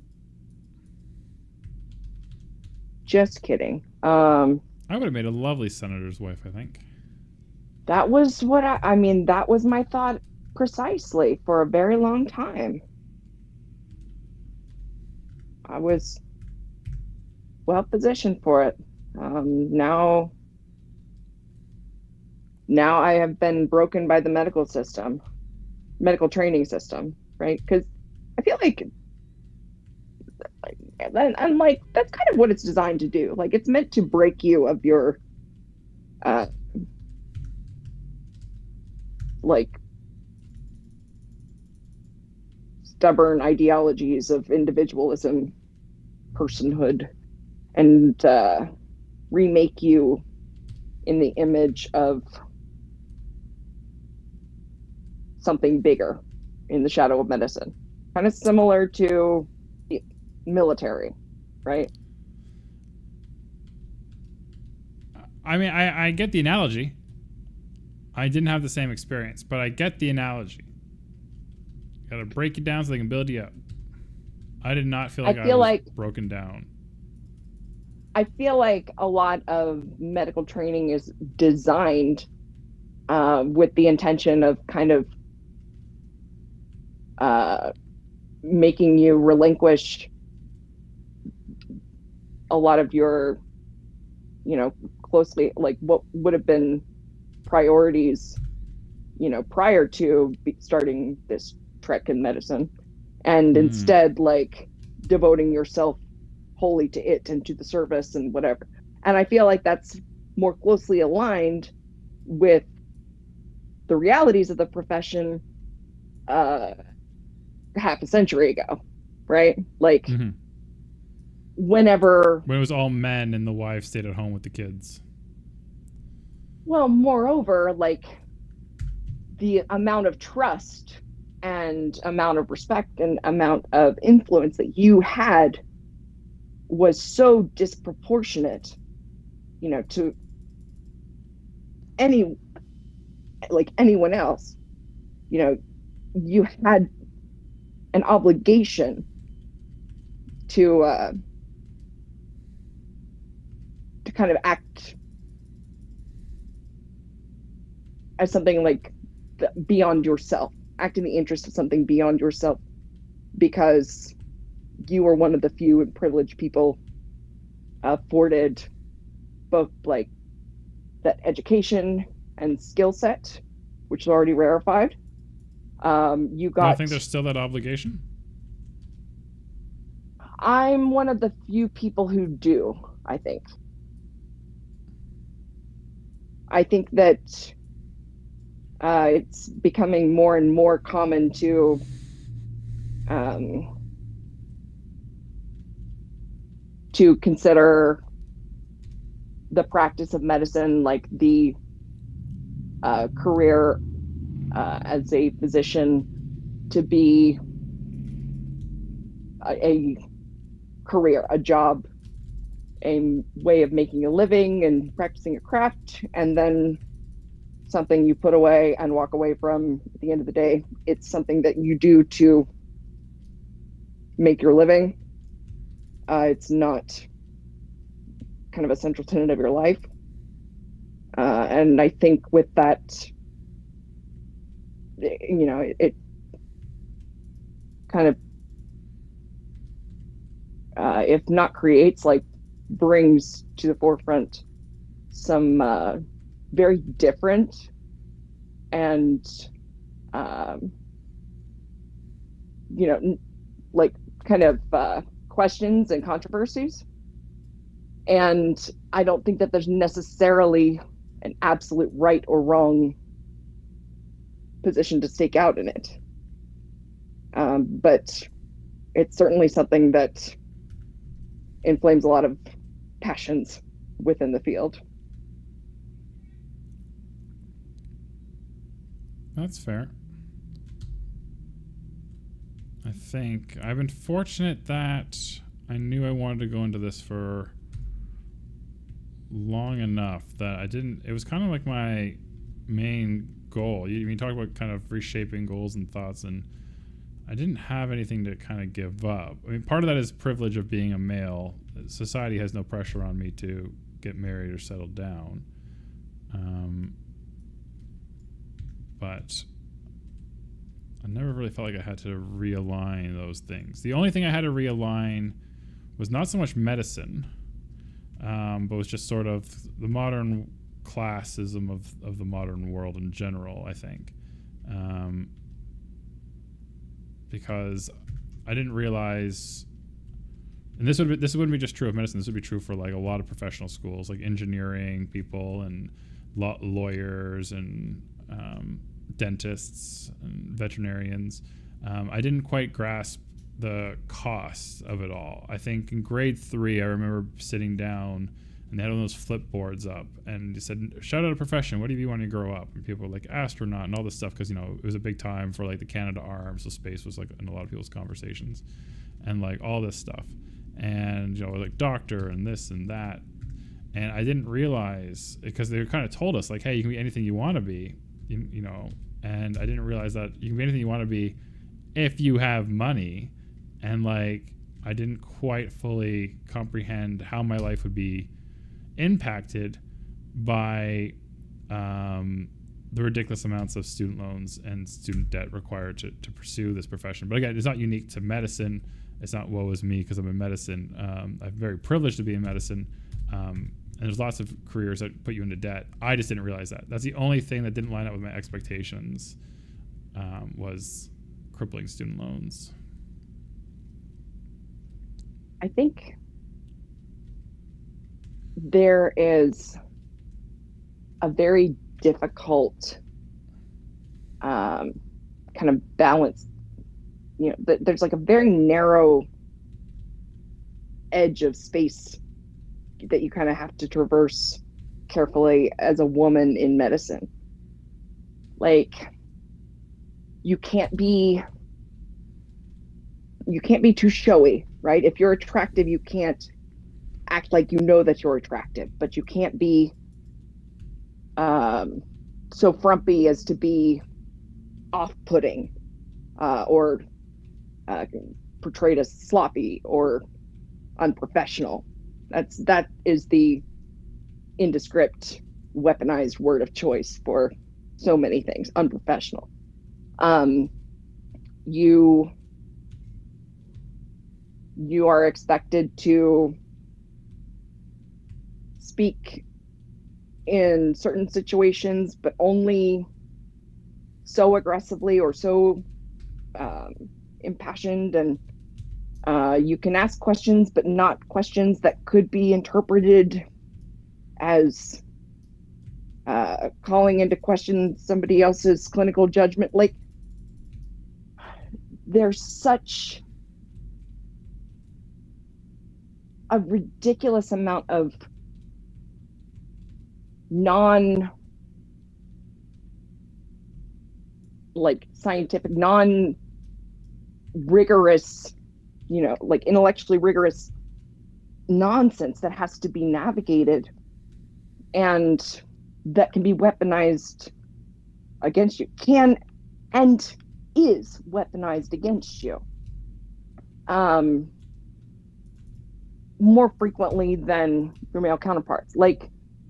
Just kidding. I would have made a lovely senator's wife, I think. That was what that was my thought precisely for a very long time. I was well positioned for it. Now I have been broken by the medical training system, right? Because I feel like I'm like, that's kind of what it's designed to do. Like, it's meant to break you of your stubborn ideologies of individualism, personhood, and remake you in the image of something bigger in the shadow of medicine. Kind of similar to the military, right? I mean, I get the analogy. I didn't have the same experience, but I get the analogy. You gotta break it down so they can build you up. I did not feel like I was broken down. I feel like a lot of medical training is designed with the intention of kind of making you relinquish a lot of your, closely, like what would have been priorities, prior to starting this trek in medicine, and instead like devoting yourself wholly to it and to the service and whatever. And I feel like that's more closely aligned with the realities of the profession half a century ago, right? Like when it was all men and the wife stayed at home with the kids. Well, moreover, like the amount of trust and amount of respect and amount of influence that you had was so disproportionate, to anyone else. You had an obligation to kind of act as something like beyond yourself, act in the interest of something beyond yourself, because you were one of the few and privileged people afforded both like that education and skill set, which is already rarefied. I think there's still that obligation. I'm one of the few people who do, I think. I think that It's becoming more and more common to consider the practice of medicine like the career as a physician to be a career, a job, a way of making a living and practicing a craft, and then something you put away and walk away from at the end of the day. It's something that you do to make your living. It's not kind of a central tenet of your life. And I think with that, you know, it kind of, if not creates, like brings to the forefront some very different and, you know, like kind of questions and controversies. And I don't think that there's necessarily an absolute right or wrong position to stake out in it. But it's certainly something that inflames a lot of passions within the field. That's fair. I think I've been fortunate that I knew I wanted to go into this for long enough that I didn't, it was kind of like my main goal. You talk about kind of reshaping goals and thoughts, and I didn't have anything to kind of give up. I mean, part of that is privilege of being a male. Society has no pressure on me to get married or settle down. But I never really felt like I had to realign those things. The only thing I had to realign was not so much medicine, but was just sort of the modern classism of the modern world in general, I think. Because I didn't realize, and this wouldn't be just true of medicine, this would be true for like a lot of professional schools, like engineering people and lawyers and dentists and veterinarians. I didn't quite grasp the cost of it all. I think in grade 3, I remember sitting down and they had one of those flip boards up and they said, shout out a profession, what do you want to grow up? And people were like astronaut and all this stuff, because, you know, it was a big time for like the Canada Arms, so space was like in a lot of people's conversations and like all this stuff. And, you know, like doctor and this and that. And I didn't realize, because they kind of told us like, hey, you can be anything you want to be, you know, and I didn't realize that you can be anything you want to be if you have money. And like, I didn't quite fully comprehend how my life would be impacted by the ridiculous amounts of student loans and student debt required to pursue this profession. But again, it's not unique to medicine. It's not woe is me because I'm in medicine. I'm very privileged to be in medicine. And there's lots of careers that put you into debt. I just didn't realize that. That's the only thing that didn't line up with my expectations, was crippling student loans. I think there is a very difficult kind of balance. You know, there's like a very narrow edge of space that you kind of have to traverse carefully as a woman in medicine. Like, you can't be too showy, right? If you're attractive, you can't act like you know that you're attractive, but you can't be so frumpy as to be off-putting or portrayed as sloppy or unprofessional. That is the indescript, weaponized word of choice for so many things. Unprofessional. You are expected to speak in certain situations, but only so aggressively or so impassioned, and you can ask questions, but not questions that could be interpreted as calling into question somebody else's clinical judgment. Like, there's such a ridiculous amount of scientific, rigorous, like intellectually rigorous nonsense that has to be navigated and that can be weaponized against you, can and is weaponized against you more frequently than your male counterparts. Like,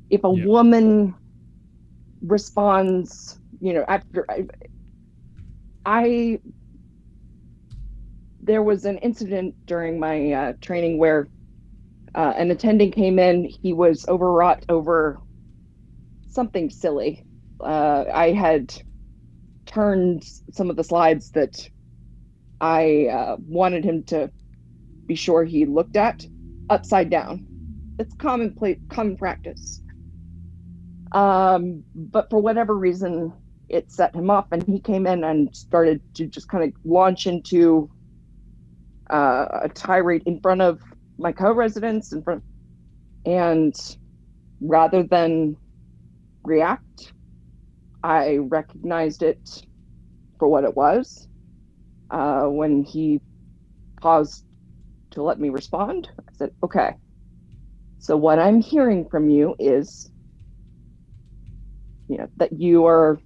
if a woman responds, after there was an incident during my training where an attending came in. He was overwrought over something silly. I had turned some of the slides that I wanted him to be sure he looked at upside down. It's common practice. But for whatever reason, it set him off, and he came in and started to just kind of launch into a tirade in front of my co-residents, and rather than react, I recognized it for what it was. When he paused to let me respond, I said, okay, so what I'm hearing from you is, that you are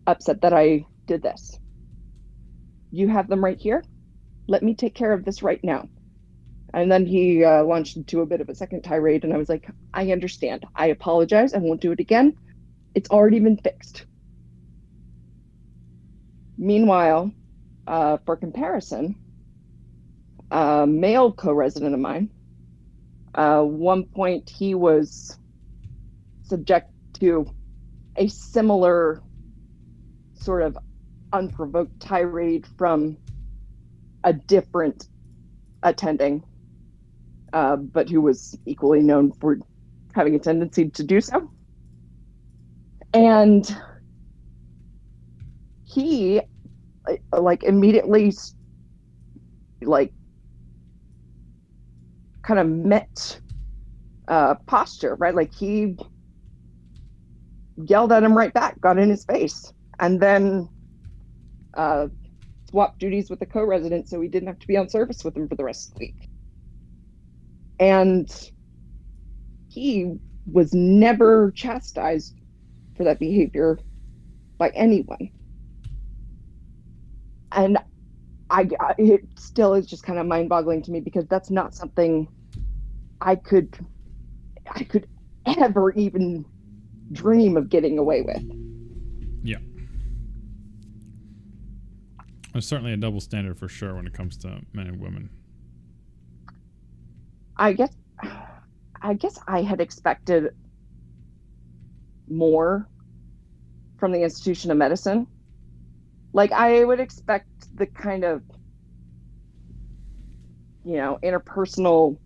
upset that I did this. You have them right here. Let me take care of this right now. And then he launched into a bit of a second tirade, and I was like, I understand. I apologize. I won't do it again. It's already been fixed. Meanwhile, for comparison, a male co-resident of mine, one point he was subject to a similar sort of unprovoked tirade from a different attending, but who was equally known for having a tendency to do so. And he immediately kind of met posture, right? Like, he yelled at him right back, got in his face, and then swapped duties with the co-resident so he didn't have to be on service with him for the rest of the week. And he was never chastised for that behavior by anyone. And it still is just kind of mind-boggling to me, because that's not something I could ever even dream of getting away with. Yeah. There's certainly a double standard for sure when it comes to men and women. I guess I had expected more from the institution of medicine. Like, I would expect the kind of, interpersonal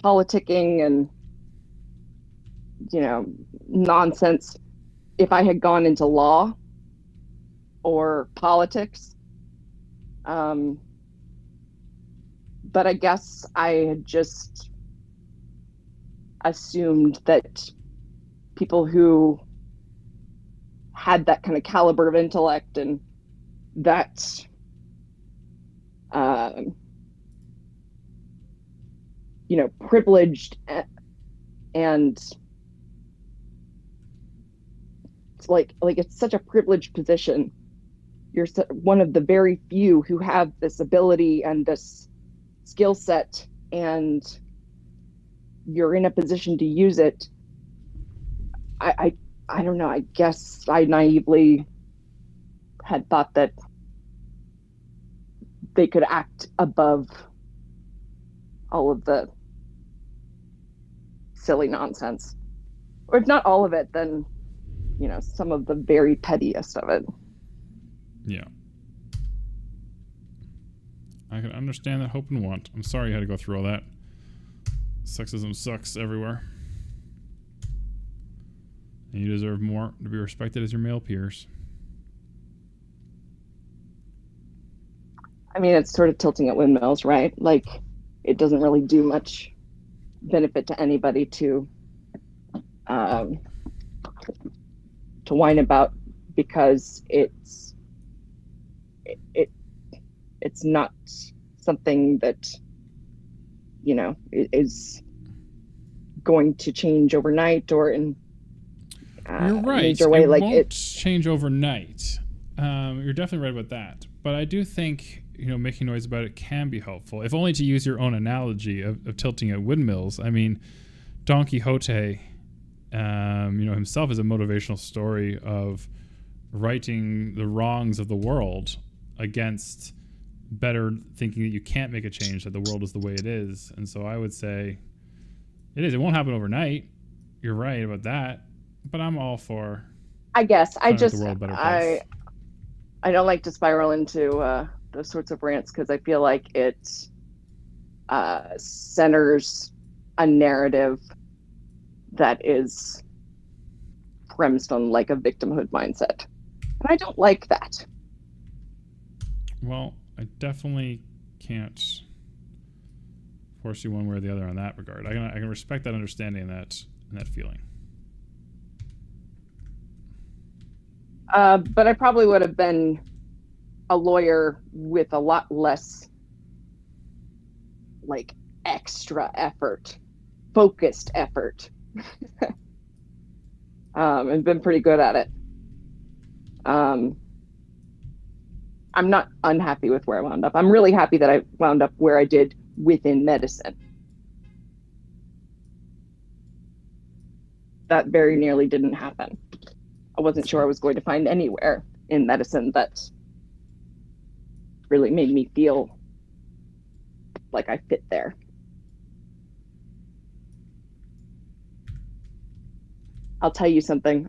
politicking and, nonsense if I had gone into law or politics. But I guess I had just assumed that people who had that kind of caliber of intellect and that privileged and it's such a privileged position. You're one of the very few who have this ability and this skill set, and you're in a position to use it. I don't know. I guess I naively had thought that they could act above all of the silly nonsense. Or if not all of it, then, some of the very pettiest of it. Yeah. I can understand that hope and want. I'm sorry you had to go through all that. Sexism sucks everywhere. And you deserve more to be respected as your male peers. I mean, it's sort of tilting at windmills, right? Like, it doesn't really do much benefit to anybody to whine about, because it's not something that, you know, is going to change overnight or in You're right. major way. It like won't it change overnight. You're definitely right about that. But I do think, you know, making noise about it can be helpful, if only to use your own analogy of tilting at windmills. I mean, Don Quixote, you know, himself is a motivational story of righting the wrongs of the world against better thinking that you can't make a change, that the world is the way it is. And so I would say it won't happen overnight. You're right about that. But I'm all for, I guess I trying to make just the world a better place. I don't like to spiral into those sorts of rants, because I feel like it centers a narrative that is premised on like a victimhood mindset, and I don't like that. Well, I definitely can't force you one way or the other on that regard. I can respect that understanding and that feeling. But I probably would have been a lawyer with a lot less like extra effort, focused effort, and been pretty good at it. I'm not unhappy with where I wound up. I'm really happy that I wound up where I did within medicine. That very nearly didn't happen. I wasn't sure I was going to find anywhere in medicine that really made me feel like I fit there. I'll tell you something.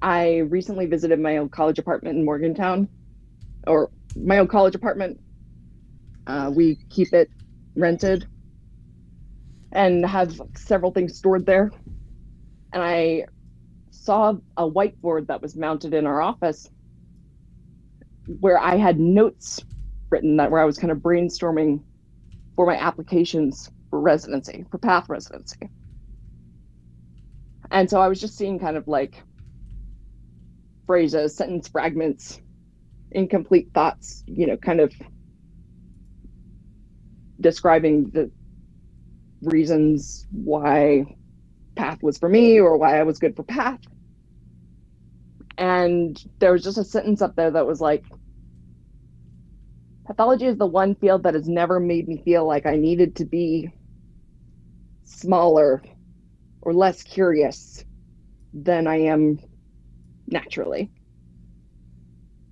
I recently visited my old college apartment in Morgantown, or my old college apartment. We keep it rented and have several things stored there. And I saw a whiteboard that was mounted in our office where I had notes written where I was kind of brainstorming for my applications for residency, for path residency. And so I was just seeing kind of like phrases, sentence fragments, incomplete thoughts, you know, kind of describing the reasons why path was for me or why I was good for path. And there was just a sentence up there that was like, pathology is the one field that has never made me feel like I needed to be smaller or less curious than I am naturally.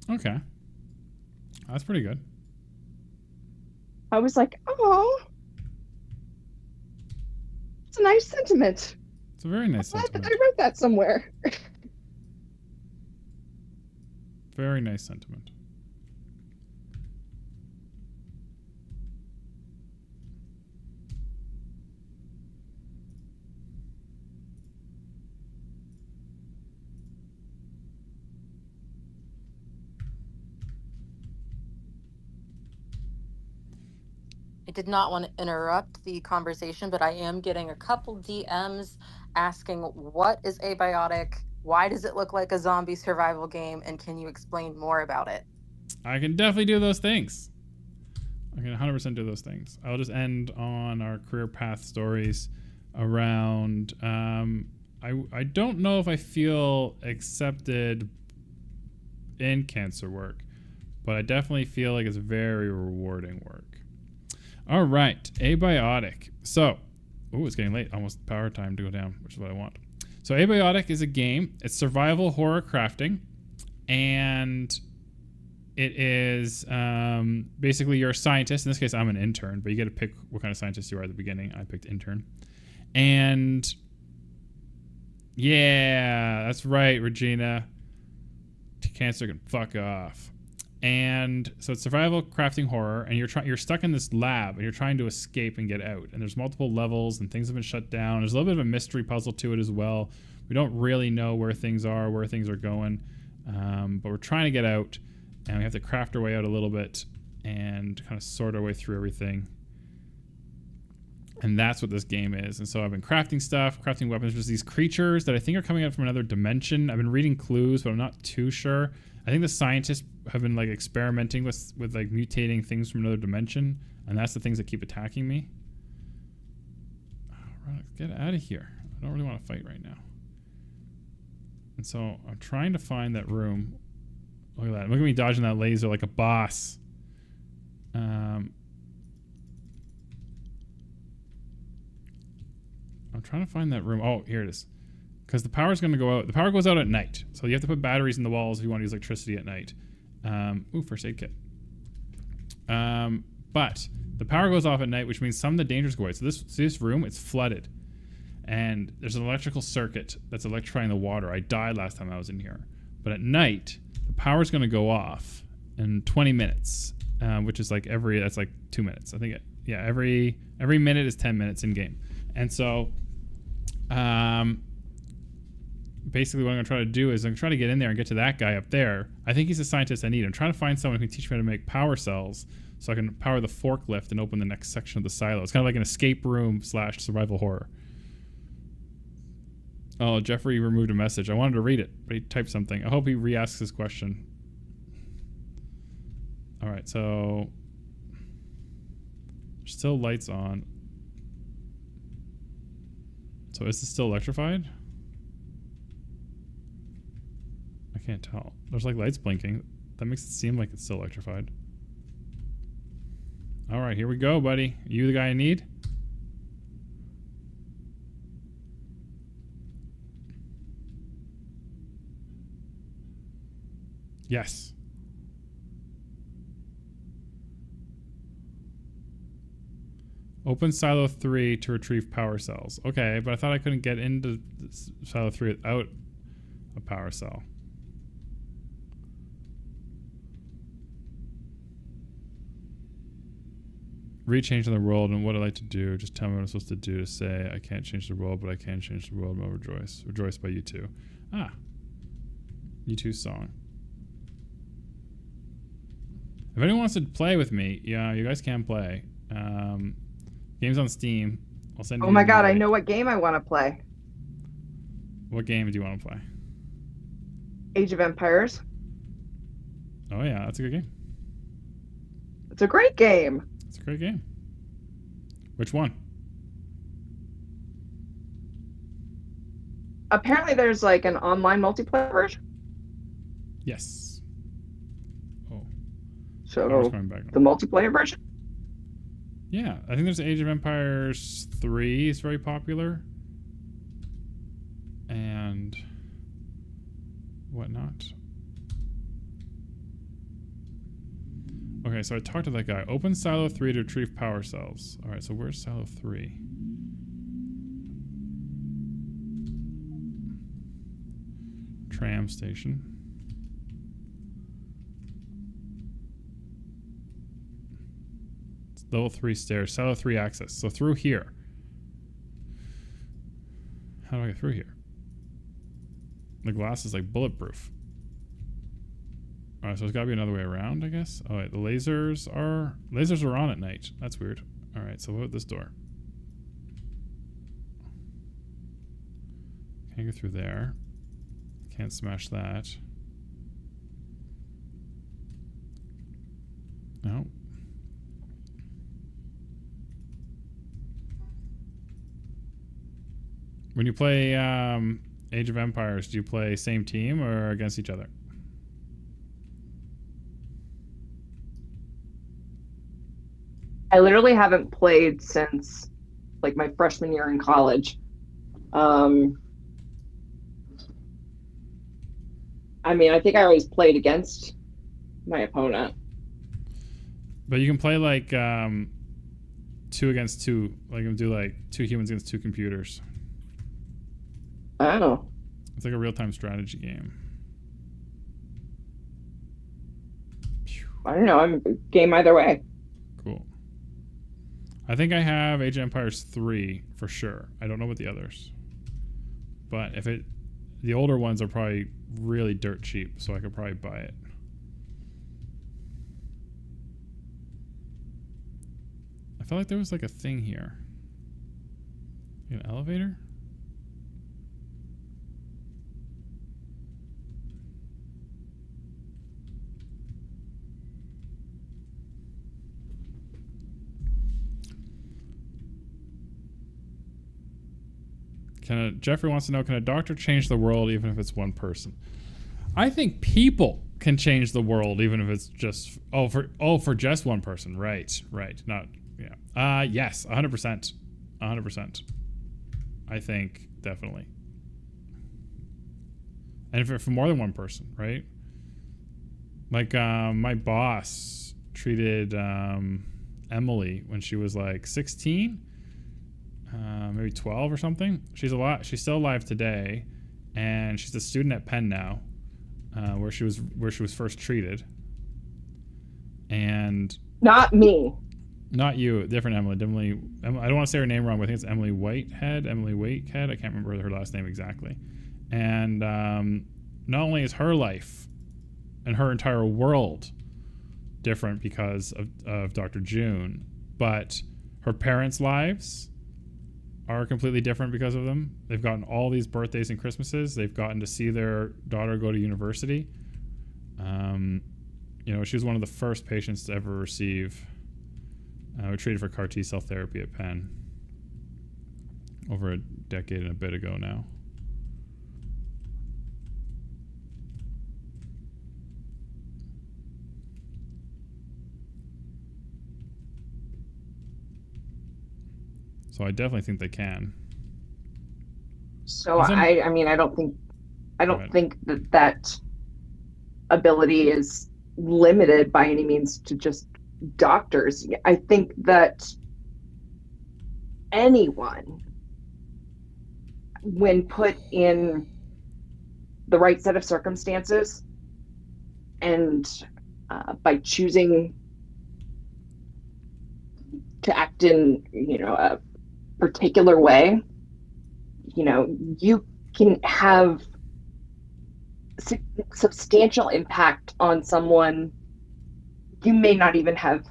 Okay. That's pretty good. I was like, oh, it's a nice sentiment. It's a very nice sentiment. I wrote that somewhere. Very nice sentiment. I did not want to interrupt the conversation, but I am getting a couple DMs asking, what is Abiotic? Why does it look like a zombie survival game? And can you explain more about it? I can definitely do those things. I can 100% do those things. I'll just end on our career path stories around, I don't know if I feel accepted in cancer work, but I definitely feel like it's very rewarding work. All right, Abiotic. So, it's getting late. Almost power time to go down, which is what I want. So, Abiotic is a game. It's survival horror crafting, and it is basically you're a scientist. In this case, I'm an intern, but you get to pick what kind of scientist you are at the beginning. I picked intern, and yeah, that's right, Regina. Cancer can fuck off. And so it's survival, crafting, horror, and you're stuck in this lab and you're trying to escape and get out. And there's multiple levels and things have been shut down. There's a little bit of a mystery puzzle to it as well. We don't really know where things are, where things are going, but we're trying to get out, and we have to craft our way out a little bit and kind of sort our way through everything. And that's what this game is. And so I've been crafting stuff, crafting weapons. There's these creatures that I think are coming out from another dimension. I've been reading clues, but I'm not too sure. I think the scientists have been like experimenting with like mutating things from another dimension, and that's the things that keep attacking me. All right, get out of here. I don't really want to fight right now. And so I'm trying to find that room. Look at that. Look at me dodging that laser like a boss. I'm trying to find that room. Oh, here it is. Because the power's going to go out. The power goes out at night. So you have to put batteries in the walls if you want to use electricity at night. Ooh, first aid kit. But the power goes off at night, which means some of the dangers go away. So this room, it's flooded. And there's an electrical circuit that's electrifying the water. I died last time I was in here. But at night, the power's going to go off in 20 minutes, which is like that's like 2 minutes. I think every minute is 10 minutes in game. And so basically what I'm going to try to do is I'm going to try to get in there and get to that guy up there. I think he's the scientist I need. I'm trying to find someone who can teach me how to make power cells so I can power the forklift and open the next section of the silo. It's kind of like an escape room / survival horror. Oh, Jeffrey removed a message. I wanted to read it, but he typed something. I hope he re-asks his question. All right, so still lights on. So is this still electrified? I can't tell. There's like lights blinking. That makes it seem like it's still electrified. All right, here we go, buddy. You the guy I need? Yes. Open silo 3 to retrieve power cells. Okay, but I thought I couldn't get into silo 3 without a power cell. Rechange in the world and what I like to do. Just tell me what I'm supposed to do to say I can't change the world, but I can change the world. I'll rejoice. Rejoice by U2. Ah. U2's song. If anyone wants to play with me, yeah, you guys can play. Game's on Steam. I'll send you. Oh my god, I know what game I want to play. What game do you want to play? Age of Empires. Oh yeah, that's a good game. It's a great game. It's a great game. Which one? Apparently there's like an online multiplayer version. Yes. Oh. So the multiplayer version? Yeah, I think there's Age of Empires 3 is very popular. And whatnot. Okay, so I talked to that guy. Open silo 3 to retrieve power cells. Alright, so where's silo 3? Tram station. It's level 3 stairs. Silo 3 access. So through here. How do I get through here? The glass is like bulletproof. Alright, so there's gotta be another way around, I guess. Oh wait, the lasers are on at night. That's weird. Alright, so what about this door? Can't go through there. Can't smash that. No. When you play Age of Empires, do you play same team or against each other? I literally haven't played since like my freshman year in college. I mean, I think I always played against my opponent. But you can play like 2 against 2. Like you can do like 2 humans against 2 computers. Oh. It's like a real-time strategy game. I don't know. I'm game either way. Cool. I think I have Age of Empires 3 for sure. I don't know about the others. But the older ones are probably really dirt cheap, so I could probably buy it. I felt like there was like a thing here. An elevator? Jeffrey wants to know, can a doctor change the world even if it's one person? I think people can change the world even if it's just for just one person. Right. Not yes, 100%. 100%. I think definitely. And if for more than one person, right? Like my boss treated Emily when she was like 16. Maybe 12 or something. She's still alive today, and she's a student at Penn now, where she was first treated. And not me. Not you, different Emily. I don't want to say her name wrong, but I think it's Emily Whitehead. I can't remember her last name exactly. And not only is her life and her entire world different because of Dr. June, but her parents' lives are completely different because of them. They've gotten all these birthdays and Christmases. They've gotten to see their daughter go to university. She was one of the first patients to ever receive. We treated for CAR T-cell therapy at Penn over a decade and a bit ago now. So I definitely think they can. So I don't think that ability is limited by any means to just doctors. I think that anyone, when put in the right set of circumstances and by choosing to act in a particular way, you can have substantial impact on someone you may not even have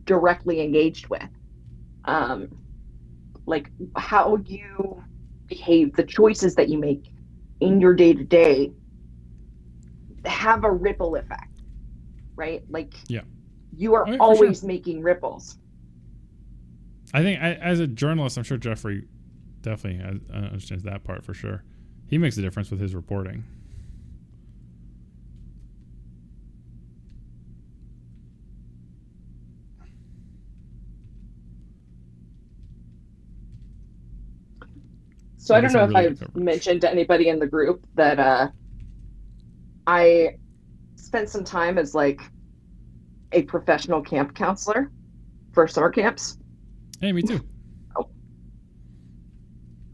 directly engaged with. Like how you behave, the choices that you make in your day-to-day have a ripple effect, right? Like you are always making ripples. I think as a journalist, I'm sure Jeffrey definitely understands that part for sure. He makes a difference with his reporting. So I don't know if I've mentioned to anybody in the group that I spent some time as like a professional camp counselor for summer camps. Hey, me too.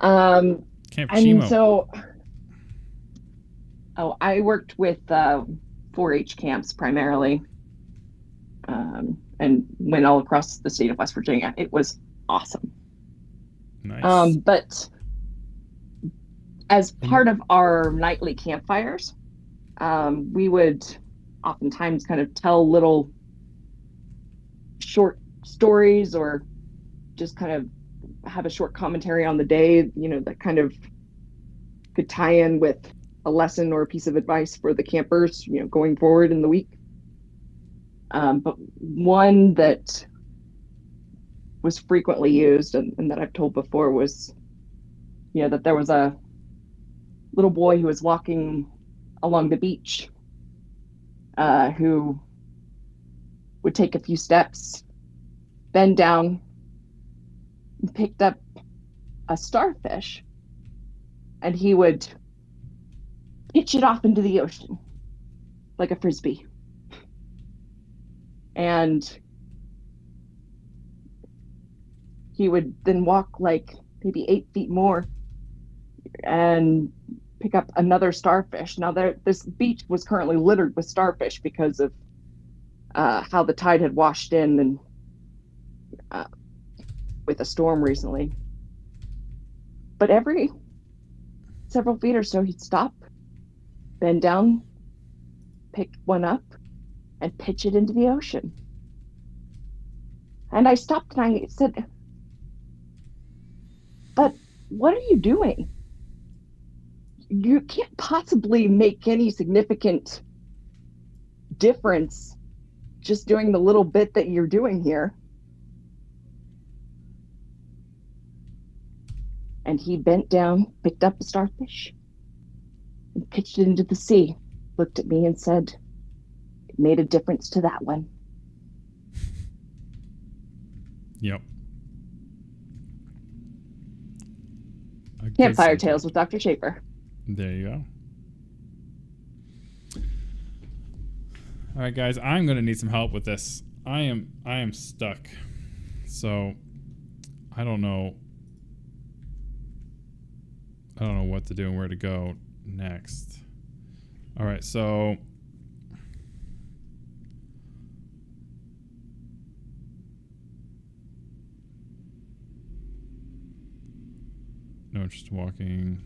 Camp Chimo. So, I worked with 4-H camps primarily, and went all across the state of West Virginia. It was awesome. Nice. But as part of our nightly campfires, we would oftentimes kind of tell little short stories or just kind of have a short commentary on the day, that kind of could tie in with a lesson or a piece of advice for the campers, going forward in the week. But one that was frequently used and that I've told before was, that there was a little boy who was walking along the beach, who would take a few steps, bend down, and picked up a starfish, and he would pitch it off into the ocean like a frisbee. And he would then walk like maybe 8 feet more and pick up another starfish. Now this beach was currently littered with starfish because of how the tide had washed in and with a storm recently. But every several feet or so, he'd stop, bend down, pick one up, and pitch it into the ocean. And I stopped and I said, "But what are you doing? You can't possibly make any significant difference just doing the little bit that you're doing here." And he bent down, picked up a starfish, and pitched it into the sea, looked at me and said, "It made a difference to that one." Yep. Campfire Tales with Dr. Schaefer. There you go. All right, guys, I'm going to need some help with this. I am stuck. So I don't know what to do and where to go next. All right, so no interest in walking.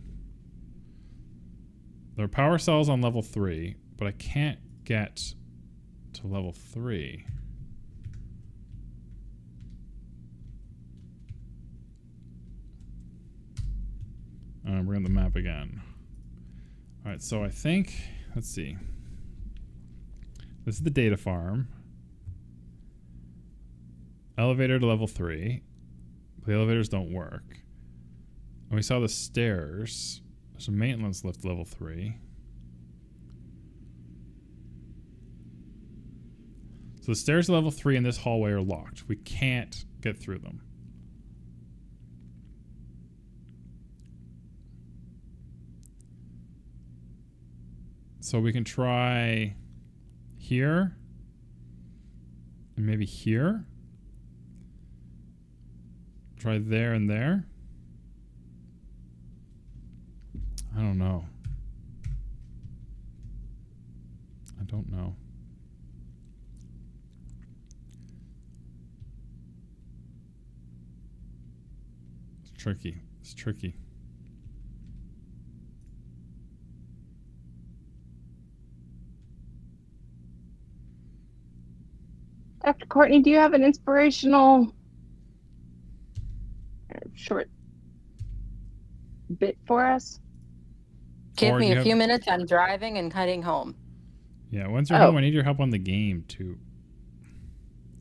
There are power cells on level 3, but I can't get to level 3. We're on the map again. All right, so I think, let's see. This is the data farm. Elevator to level 3. The elevators don't work. And we saw the stairs. There's a maintenance lift level 3. So the stairs to level 3 in this hallway are locked. We can't get through them. So we can try here and maybe here. Try there and there. I don't know. I don't know. It's tricky. It's tricky. Dr. Courtney, do you have an inspirational short bit for us? Give me a few minutes. I'm driving and heading home. Yeah, once you're home, I need your help on the game, too.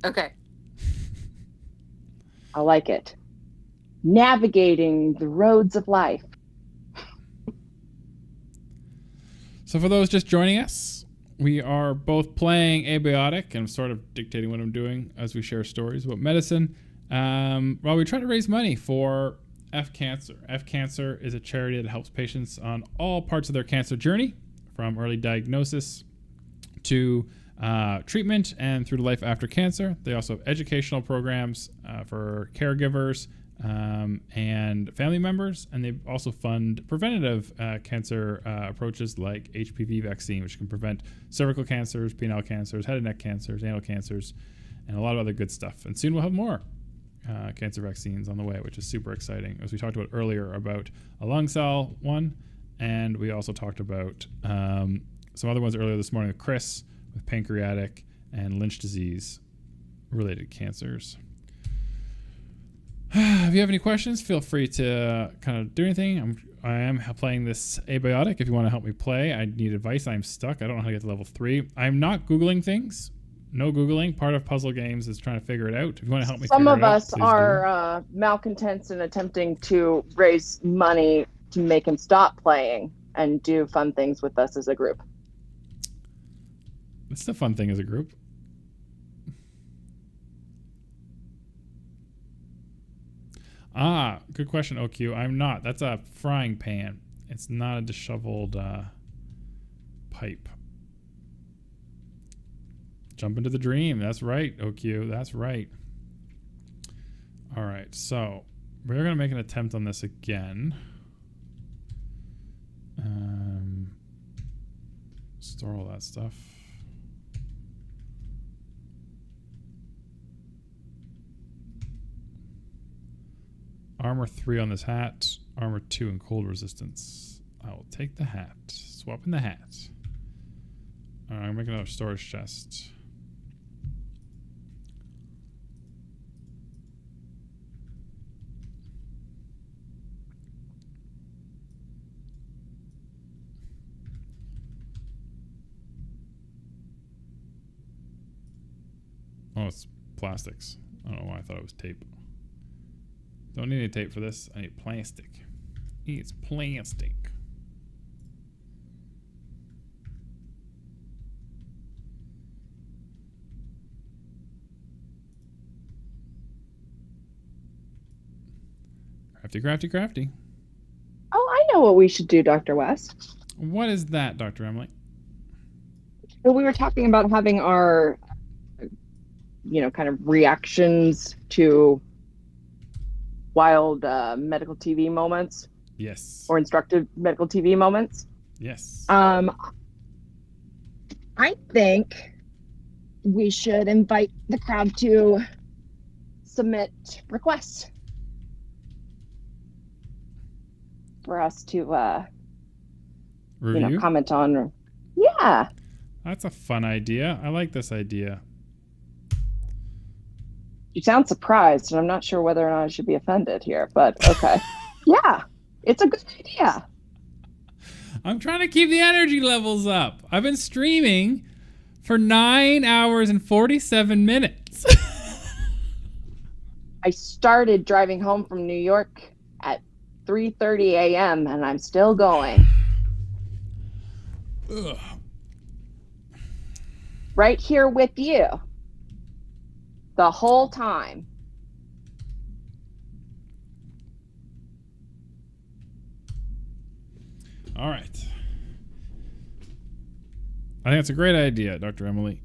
Okay. I like it. Navigating the roads of life. So for those just joining us, we are both playing Abiotic and sort of dictating what I'm doing as we share stories about medicine. While we try to raise money for F Cancer. F Cancer is a charity that helps patients on all parts of their cancer journey, from early diagnosis to treatment and through to life after cancer. They also have educational programs for caregivers and family members, and they also fund preventative cancer approaches like HPV vaccine, which can prevent cervical cancers, penile cancers, head and neck cancers, anal cancers, and a lot of other good stuff. And soon we'll have more cancer vaccines on the way, which is super exciting. As we talked about earlier about a lung cell one, and we also talked about some other ones earlier this morning with Chris with pancreatic and Lynch disease related cancers. If you have any questions, feel free to kind of do anything. I am playing this Abiotic. If you want to help me play, I need advice. I'm stuck. I don't know how to get to level 3. I'm not Googling things. No Googling. Part of puzzle games is trying to figure it out. If you want to help me Some figure of it out, us are malcontents and attempting to raise money to make him stop playing and do fun things with us as a group. It's the fun thing as a group. Ah, good question, OQ. I'm not. That's a frying pan. It's not a disheveled pipe. Jump into the dream. That's right, OQ. That's right. All right, so we're going to make an attempt on this again. Store all that stuff. Armor 3 on this hat. Armor 2 and cold resistance. I will take the hat. Swap in the hat. Alright, I'm making another storage chest. Oh, it's plastics. I don't know why I thought it was tape. Don't need any tape for this. I need plastic. It's plastic. Crafty, crafty, crafty. Oh, I know what we should do, Dr. West. What is that, Dr. Emily? Well, we were talking about having our, kind of reactions to wild medical TV moments. Yes. Or instructive medical TV moments. Yes. I think we should invite the crowd to submit requests for us to, Review? comment on. Yeah. That's a fun idea. I like this idea. You sound surprised, and I'm not sure whether or not I should be offended here, but okay. Yeah, it's a good idea. I'm trying to keep the energy levels up. I've been streaming for 9 hours and 47 minutes. I started driving home from New York at 3:30 a.m. and I'm still going. Ugh. Right here with you. The whole time. All right. I think it's a great idea, Dr. Emily.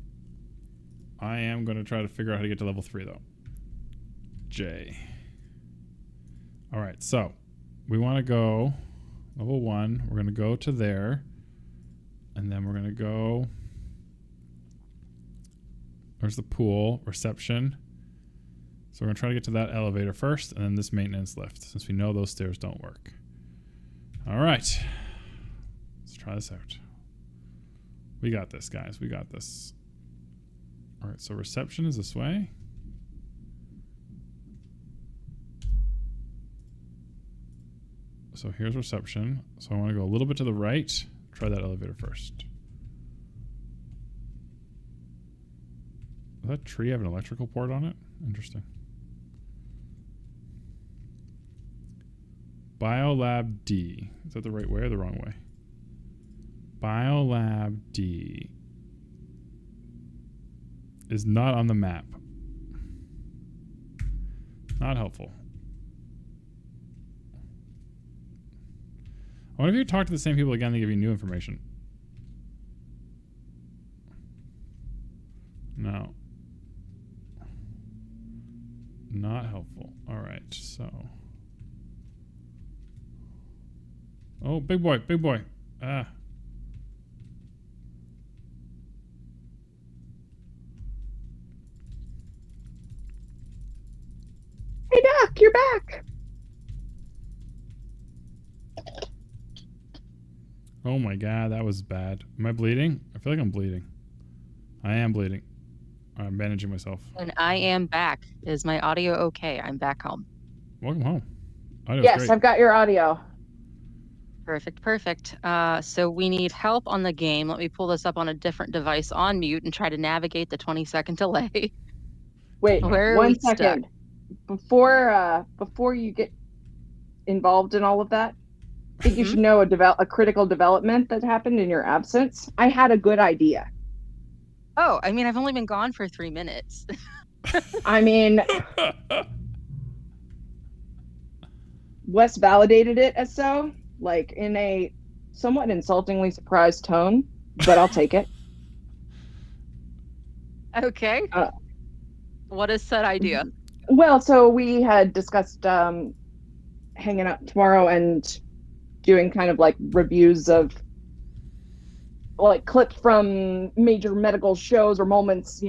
I am going to try to figure out how to get to level 3, though. J. All right, so we want to go level 1. We're going to go to there. And then we're going to go... There's the pool, reception. So we're going to try to get to that elevator first, and then this maintenance lift, since we know those stairs don't work. All right. Let's try this out. We got this, guys. We got this. All right, so reception is this way. So here's reception. So I want to go a little bit to the right. Try that elevator first. Does that tree have an electrical port on it? Interesting. Biolab D. Is that the right way or the wrong way? Biolab D is not on the map. Not helpful. I wonder if you talk to the same people again, they give you new information. No. Not helpful. All right, so. Oh, big boy, big boy. Ah. Hey, Doc, you're back. Oh my god, that was bad. Am I bleeding? I feel like I'm bleeding. I am bleeding. I'm bandaging myself. And I am back. Is my audio okay? I'm back home. Welcome home. Audio's Yes, great. I've got your audio. Perfect, perfect. So we need help on the game. Let me pull this up on a different device on mute and try to navigate the 20-second delay. Wait, Where are 1 we stuck? second. Before you get involved in all of that, I think you should know a critical development that happened in your absence. I had a good idea. Oh, I mean, I've only been gone for 3 minutes. I mean, Wes validated it as so, like in a somewhat insultingly surprised tone, but I'll take it. Okay. What is said idea? Well, so we had discussed hanging out tomorrow and doing kind of like reviews of like clips from major medical shows or moments,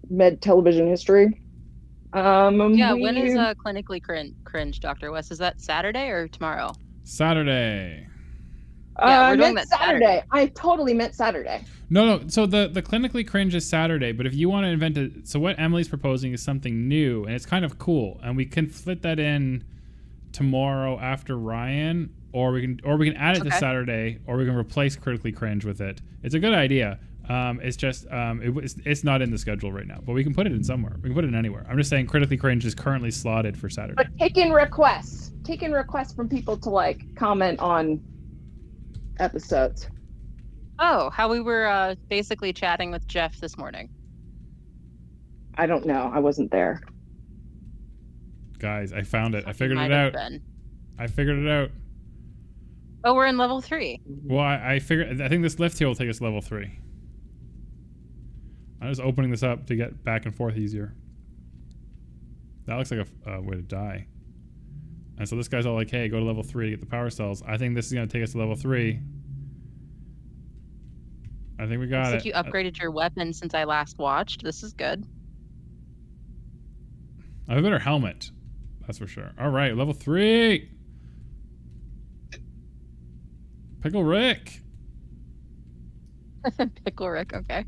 med television history. Yeah, when is clinically cringe, Dr. West? Is that Saturday or tomorrow? Saturday. Yeah, we're doing that Saturday. I totally meant Saturday. No. So the clinically cringe is Saturday, but if you want to invent it, so what Emily's proposing is something new, and it's kind of cool, and we can fit that in tomorrow after Ryan, or we can add it to Saturday, or we can replace critically cringe with it. It's a good idea. It's just it's not in the schedule right now, but we can put it in somewhere. We can put it in anywhere. I'm just saying critically cringe is currently slotted for Saturday. But taking requests from people to like comment on episodes. Oh, how we were basically chatting with Jeff this morning. I don't know. I wasn't there. Guys, I found it. I figured it out. I figured it out. Oh, we're in level 3. Well, I think this lift here will take us to level 3. I'm just opening this up to get back and forth easier. That looks like a way to die. And so this guy's all like, hey, go to level 3 to get the power cells. I think this is going to take us to level 3. I think we got it. Looks like you upgraded your weapon since I last watched. This is good. I have a better helmet. That's for sure. All right, level 3. Pickle Rick. Pickle Rick, okay.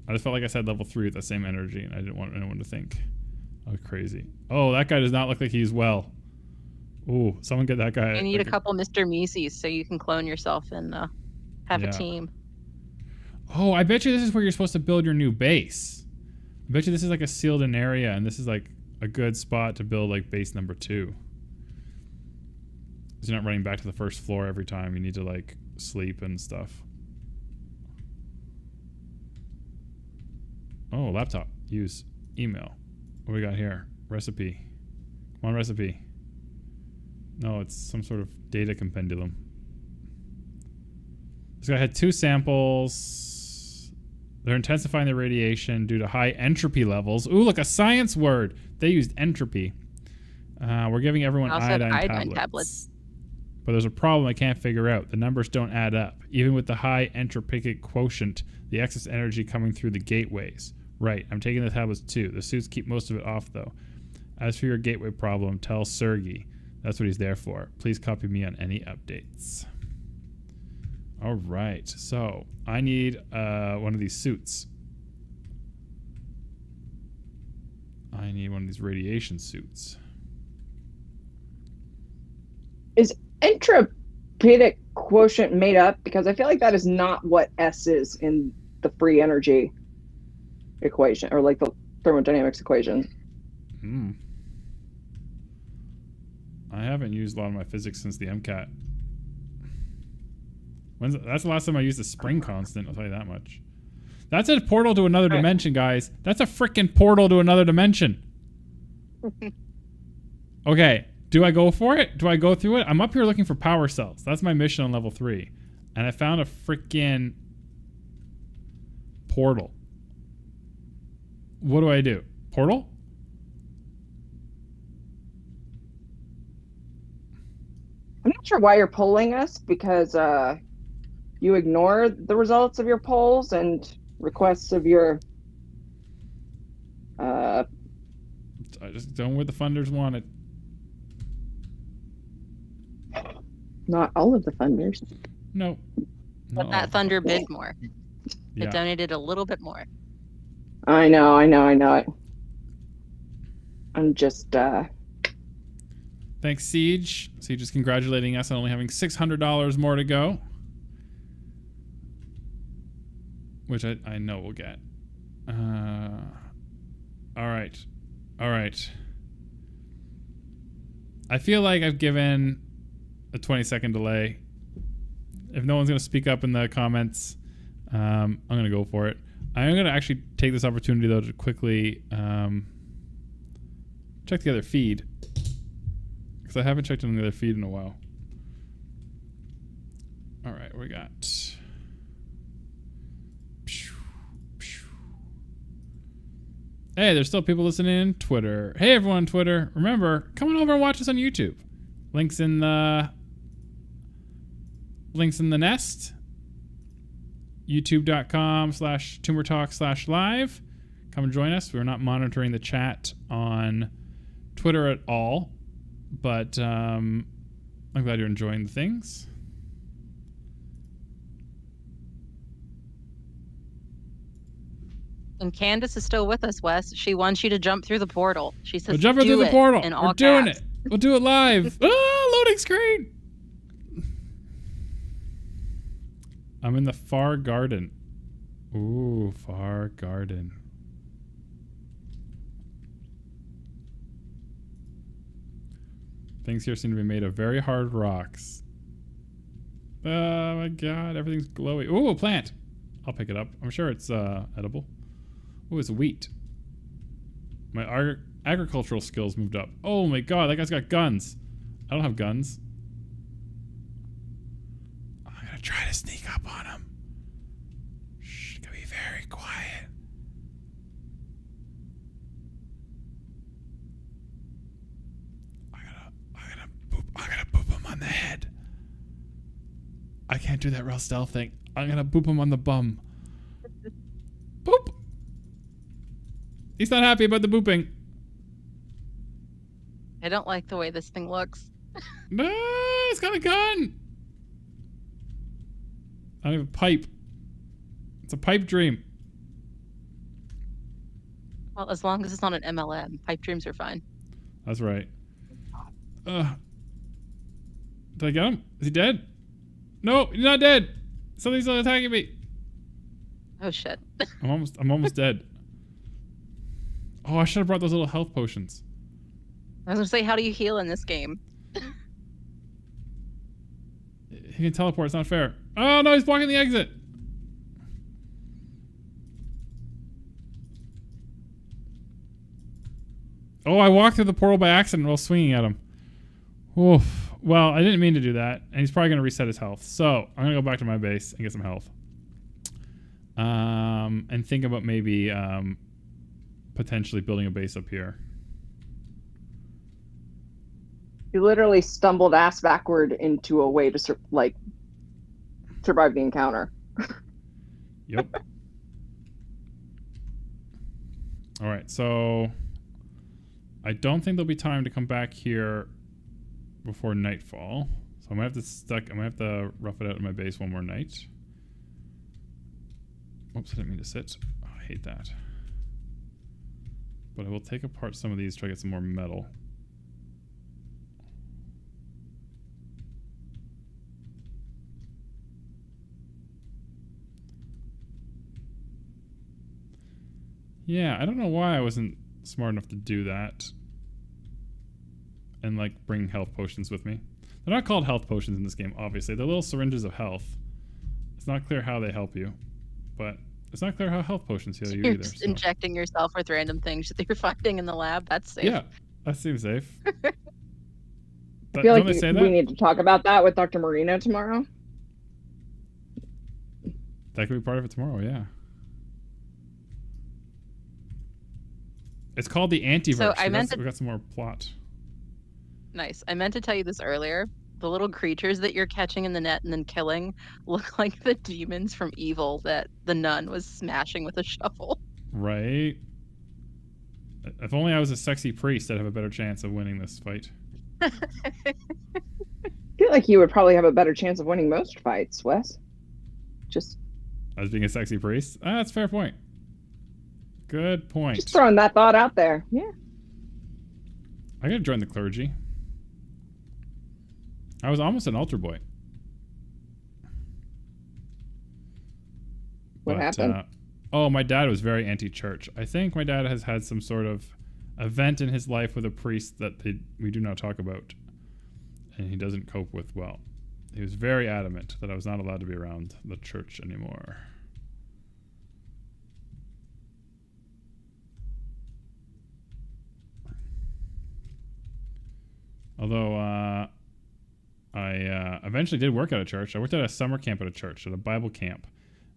I just felt like I said level 3 with the same energy, and I didn't want anyone to think I was crazy. Oh, that guy does not look like he's well. Ooh, someone get that guy. You need a couple Mr. Meeseys so you can clone yourself and have a team. Oh, I bet you this is where you're supposed to build your new base. I bet you this is like a sealed in area, and this is like a good spot to build like base number 2. Because you're not running back to the first floor every time. You need to like sleep and stuff. Oh, laptop. Use. Email. What do we got here? Recipe. Come on, recipe. No, it's some sort of data compendium. This guy had 2 samples. They're intensifying the radiation due to high entropy levels. Ooh, look, a science word. They used entropy. We're giving everyone iodine tablets. But there's a problem I can't figure out. The numbers don't add up. Even with the high entropic quotient, the excess energy coming through the gateways. Right, I'm taking the tablets too. The suits keep most of it off though. As for your gateway problem, tell Sergey. That's what he's there for. Please copy me on any updates. All right, so I need one of these suits. I need one of these radiation suits. Is entropic quotient made up? Because I feel like that is not what S is in the free energy equation, or like the thermodynamics equation. I haven't used a lot of my physics since the MCAT. That's the last time I used the spring constant, I'll tell you that much. That's a portal to another dimension, guys. That's a freaking portal to another dimension. Okay, do I go for it? Do I go through it? I'm up here looking for power cells. That's my mission on level 3. And I found a freaking portal. What do I do? Portal? I'm not sure why you're polling us, because you ignore the results of your polls and requests of your I just don't what the funders wanted. Not all of the funders. No. But that funder bid more. It donated a little bit more. I know it. I'm just Thanks, Siege. Siege is congratulating us on only having $600 more to go. Which I know we'll get. Alright. I feel like I've given a 20-second delay. If no one's going to speak up in the comments, I'm going to go for it. I'm going to actually take this opportunity, though, to quickly check the other feed. Because I haven't checked on the other feed in a while. All right, what we got? Hey, there's still people listening in Twitter. Hey, everyone on Twitter. Remember, come on over and watch us on YouTube. Links in the nest. YouTube.com/Tumor Talk/live. come join us. We're not monitoring the chat on Twitter at all, but I'm glad you're enjoying the things. And Candace is still with us, Wes. She wants you to jump through the portal. She says, We're jumping do through the it portal. in We're all doing caps. it. We'll do it live. Loading screen. I'm in the far garden. Ooh, far garden. Things here seem to be made of very hard rocks. Oh my god, everything's glowy. Ooh, a plant. I'll pick it up. I'm sure it's edible. Ooh, it's wheat. My agricultural skills moved up. Oh my god, that guy's got guns. I don't have guns. I'm gonna try to sneak up on him. Shh, gotta be very quiet. I'm gonna boop him on the head. I can't do that real stealth thing. I'm gonna boop him on the bum. Boop. He's not happy about the booping. I don't like the way this thing looks. No, it's got a gun. I don't have a pipe. It's a pipe dream. Well, as long as it's not an MLM, pipe dreams are fine. That's right. Did I get him? Is he dead? No, he's not dead. Something's still attacking me. Oh shit. I'm almost dead. Oh, I should have brought those little health potions. I was gonna say, how do you heal in this game? He can teleport. It's not fair. Oh no, he's blocking the exit. Oh, I walked through the portal by accident while swinging at him. Oof. Well, I didn't mean to do that, and he's probably going to reset his health. So I'm going to go back to my base and get some health. And think about maybe potentially building a base up here. You literally stumbled ass backward into a way to survive the encounter. Yep. All right, so I don't think there'll be time to come back here before nightfall. So I'm gonna have to rough it out in my base one more night. Oops, I didn't mean to sit. Oh, I hate that. But I will take apart some of these to try to get some more metal. Yeah, I don't know why I wasn't smart enough to do that. And like bring health potions with me. They're not called health potions in this game, obviously. They're little syringes of health. It's not clear how they help you, but it's not clear how health potions heal you You're either. just So. injecting yourself with random things that you're finding in the lab. That's safe. Yeah, that seems safe. I feel like we need to talk about that with Dr. Marino tomorrow. That could be part of it tomorrow, yeah. It's called the Antiverse. So I meant we got some more plot. Nice. I meant to tell you this earlier. The little creatures that you're catching in the net and then killing look like the demons from Evil that the nun was smashing with a shovel. Right. If only I was a sexy priest, I'd have a better chance of winning this fight. I feel like you would probably have a better chance of winning most fights, Wes. Just as being a sexy priest? That's a fair point. Good point. Just throwing that thought out there. Yeah. I gotta join the clergy. I was almost an altar boy. What happened? My dad was very anti-church. I think my dad has had some sort of event in his life with a priest that we do not talk about. And he doesn't cope with well. He was very adamant that I was not allowed to be around the church anymore. Although I eventually did work at a church. I worked at a summer camp at a church, at a Bible camp.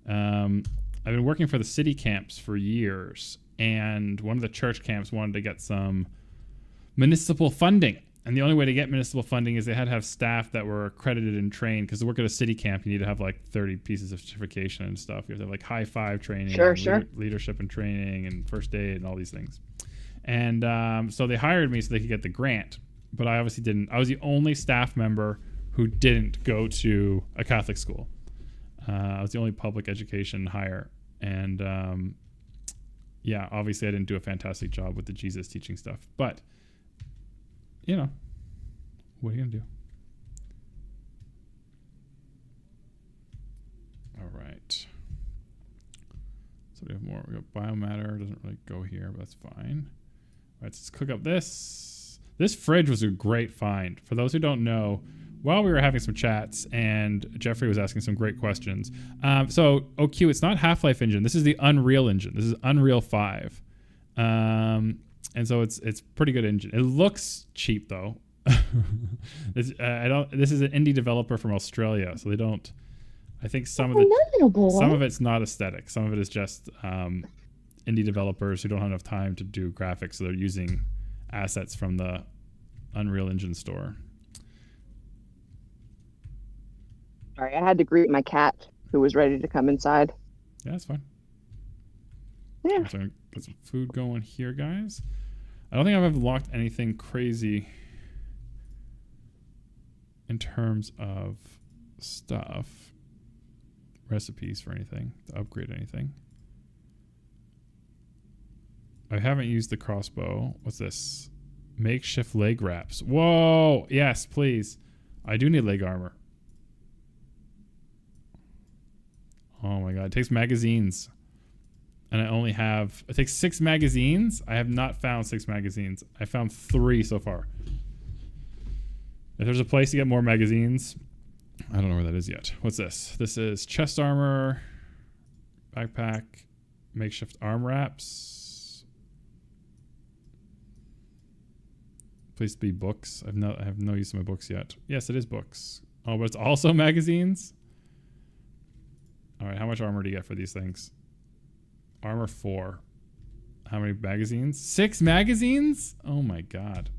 I've been working for the city camps for years, and one of the church camps wanted to get some municipal funding. And the only way to get municipal funding is they had to have staff that were accredited and trained, because to work at a city camp, you need to have like 30 pieces of certification and stuff. You have to have like high five training, Sure. leadership and training, and first aid and all these things. And so they hired me so they could get the grant, but I obviously didn't. I was the only staff member who didn't go to a Catholic school. I was the only public education hire. And yeah, obviously I didn't do a fantastic job with the Jesus teaching stuff, but you know, what are you gonna do? All right. So we have more. We got biomatter. Doesn't really go here, but that's fine. All right, let's cook up this. This fridge was a great find. For those who don't know, while we were having some chats and Jeffrey was asking some great questions. So OQ, it's not Half-Life engine. This is the Unreal engine. This is Unreal 5. And so it's pretty good engine. It looks cheap though. This is an indie developer from Australia, so they don't. I think some of it's not aesthetic. Some of it is just indie developers who don't have enough time to do graphics, so they're using assets from the Unreal Engine store. Sorry, I had to greet my cat who was ready to come inside. Yeah, that's fine. Yeah. So I'm gonna get some food going here, guys. I don't think I've ever locked anything crazy in terms of stuff, recipes for anything, to upgrade anything. I haven't used the crossbow. What's this? Makeshift leg wraps. Whoa! Yes, please. I do need leg armor. Oh my god, it takes magazines. And I only have... It takes 6 magazines? I have not found 6 magazines. I found 3 so far. If there's a place to get more magazines, I don't know where that is yet. What's this? This is chest armor, backpack, makeshift arm wraps. Please be books. I have no use of my books yet. Yes, it is books. Oh, but it's also magazines? All right, how much armor do you get for these things? Armor 4. How many magazines? 6 magazines? Oh my god.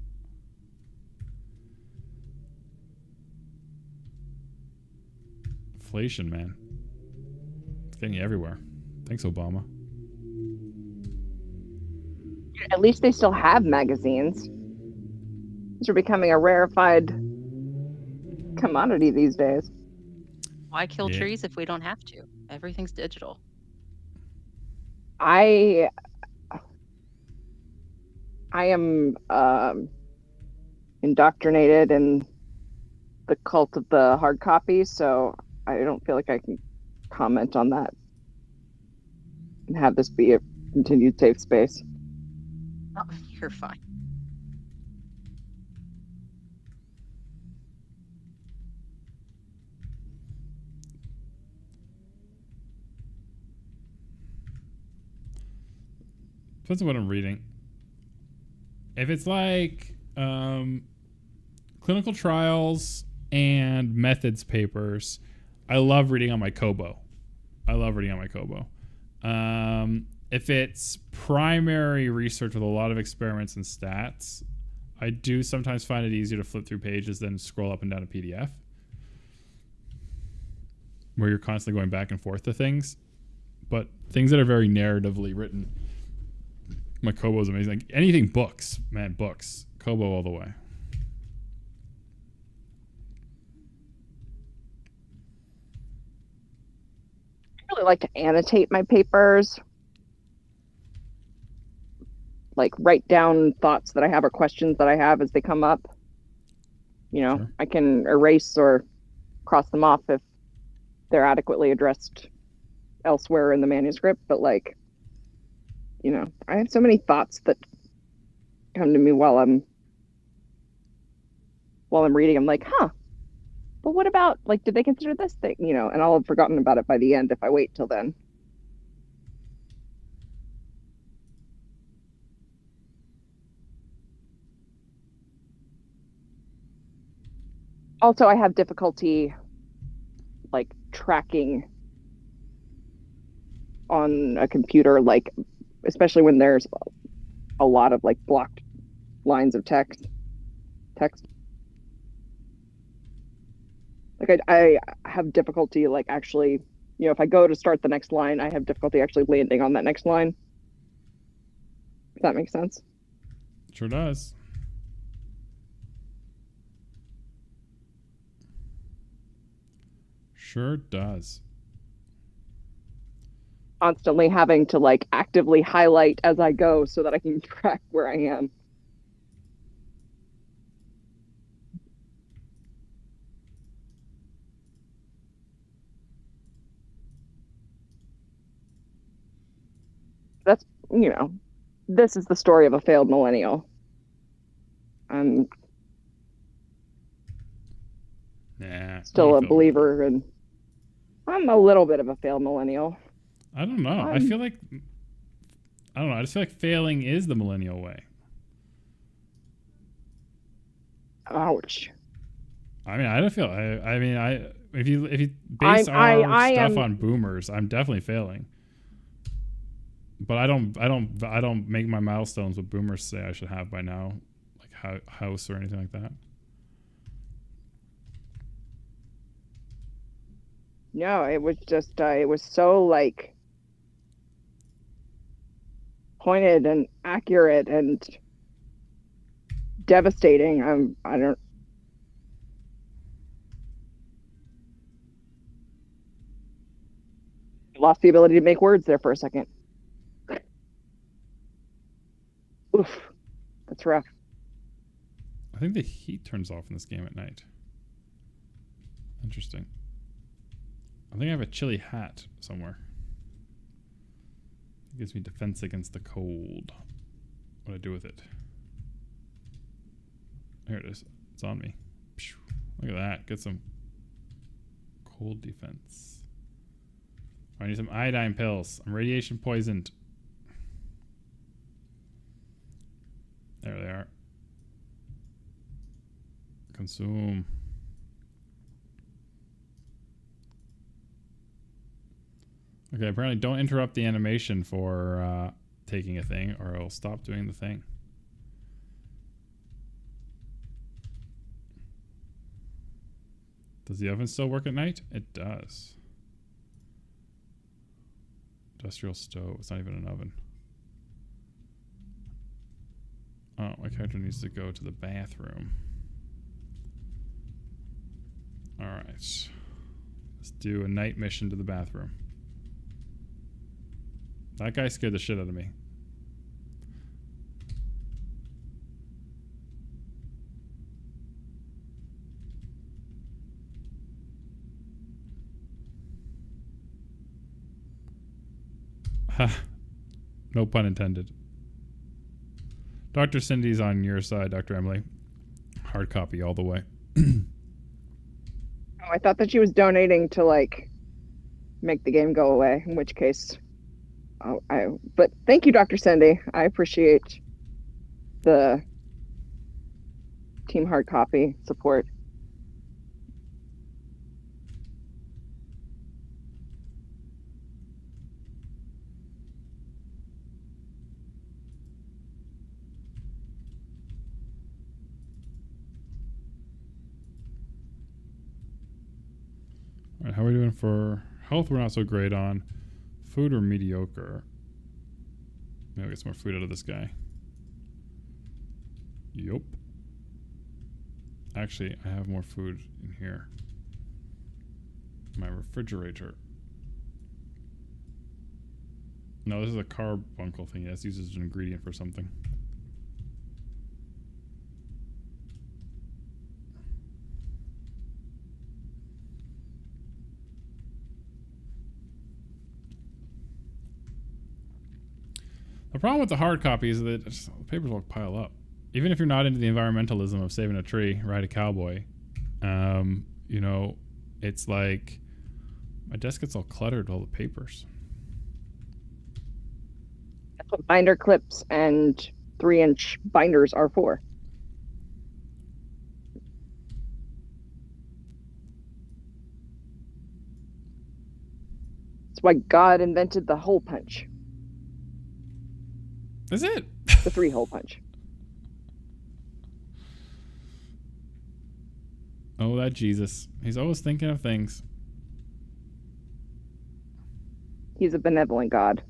Inflation, man. It's getting you everywhere. Thanks, Obama. At least they still have magazines. These are becoming a rarefied commodity these days. Why kill trees if we don't have to? Everything's digital. I am indoctrinated in the cult of the hard copy, so I don't feel like I can comment on that and have this be a continued safe space. Oh, you're fine. Depends on what I'm reading. If it's like clinical trials and methods papers, I love reading on my Kobo. If it's primary research with a lot of experiments and stats, I do sometimes find it easier to flip through pages than scroll up and down a PDF, where you're constantly going back and forth to things. But things that are very narratively written, my Kobo is amazing. Like anything books, man, books. Kobo all the way. I really like to annotate my papers. Like write down thoughts that I have or questions that I have as they come up. You know, sure. I can erase or cross them off if they're adequately addressed elsewhere in the manuscript, but like, you know, I have so many thoughts that come to me while I'm reading. I'm like, but what about, like, did they consider this thing? You know, and I'll have forgotten about it by the end if I wait till then. Also, I have difficulty, like, tracking on a computer, like, especially when there's a lot of, like, blocked lines of text. text. Like I have difficulty like actually, if I go to start the next line, I have difficulty actually landing on that next line. If that makes sense. Sure does. Sure does. Constantly having to like actively highlight as I go so that I can track where I am. That's, this is the story of a failed millennial. I'm still a believer, and I'm a little bit of a failed millennial. I don't know. I feel like, I don't know. I just feel like failing is the millennial way. Ouch. I mean, I don't feel. If you base our stuff on boomers, I'm definitely failing. But I don't make my milestones what boomers say I should have by now, like house or anything like that. No, it was just it was so like pointed and accurate and devastating. I lost the ability to make words there for a second. Oof, that's rough. I think the heat turns off in this game at night. Interesting. I think I have a chilly hat somewhere. It gives me defense against the cold. What do I do with it? There it is. It's on me. Look at that. Get some cold defense. I need some iodine pills. I'm radiation poisoned. There they are. Consume. Okay, apparently don't interrupt the animation for taking a thing or it'll stop doing the thing. Does the oven still work at night? It does. Industrial stove. It's not even an oven. Oh, my character needs to go to the bathroom. Alright. Let's do a night mission to the bathroom. That guy scared the shit out of me. Ha. No pun intended. Dr. Cindy's on your side, Dr. Emily. Hard copy all the way. Oh, I thought that she was donating to like make the game go away, in which case but thank you, Dr. Cindy. I appreciate the team hard copy support. All right, how are we doing for health? We're not so great on. Food or mediocre? Maybe I'll get some more food out of this guy. Yup. Actually, I have more food in here. My refrigerator. No, this is a carbuncle thing. That's used as an ingredient for something. The problem with the hard copy is that the papers will pile up. Even if you're not into the environmentalism of saving a tree, ride a cowboy, you know, it's like my desk gets all cluttered with all the papers. That's what binder clips and 3-inch binders are for. That's why God invented the hole punch. Is it? The 3-hole punch. Oh, that Jesus. He's always thinking of things. He's a benevolent God.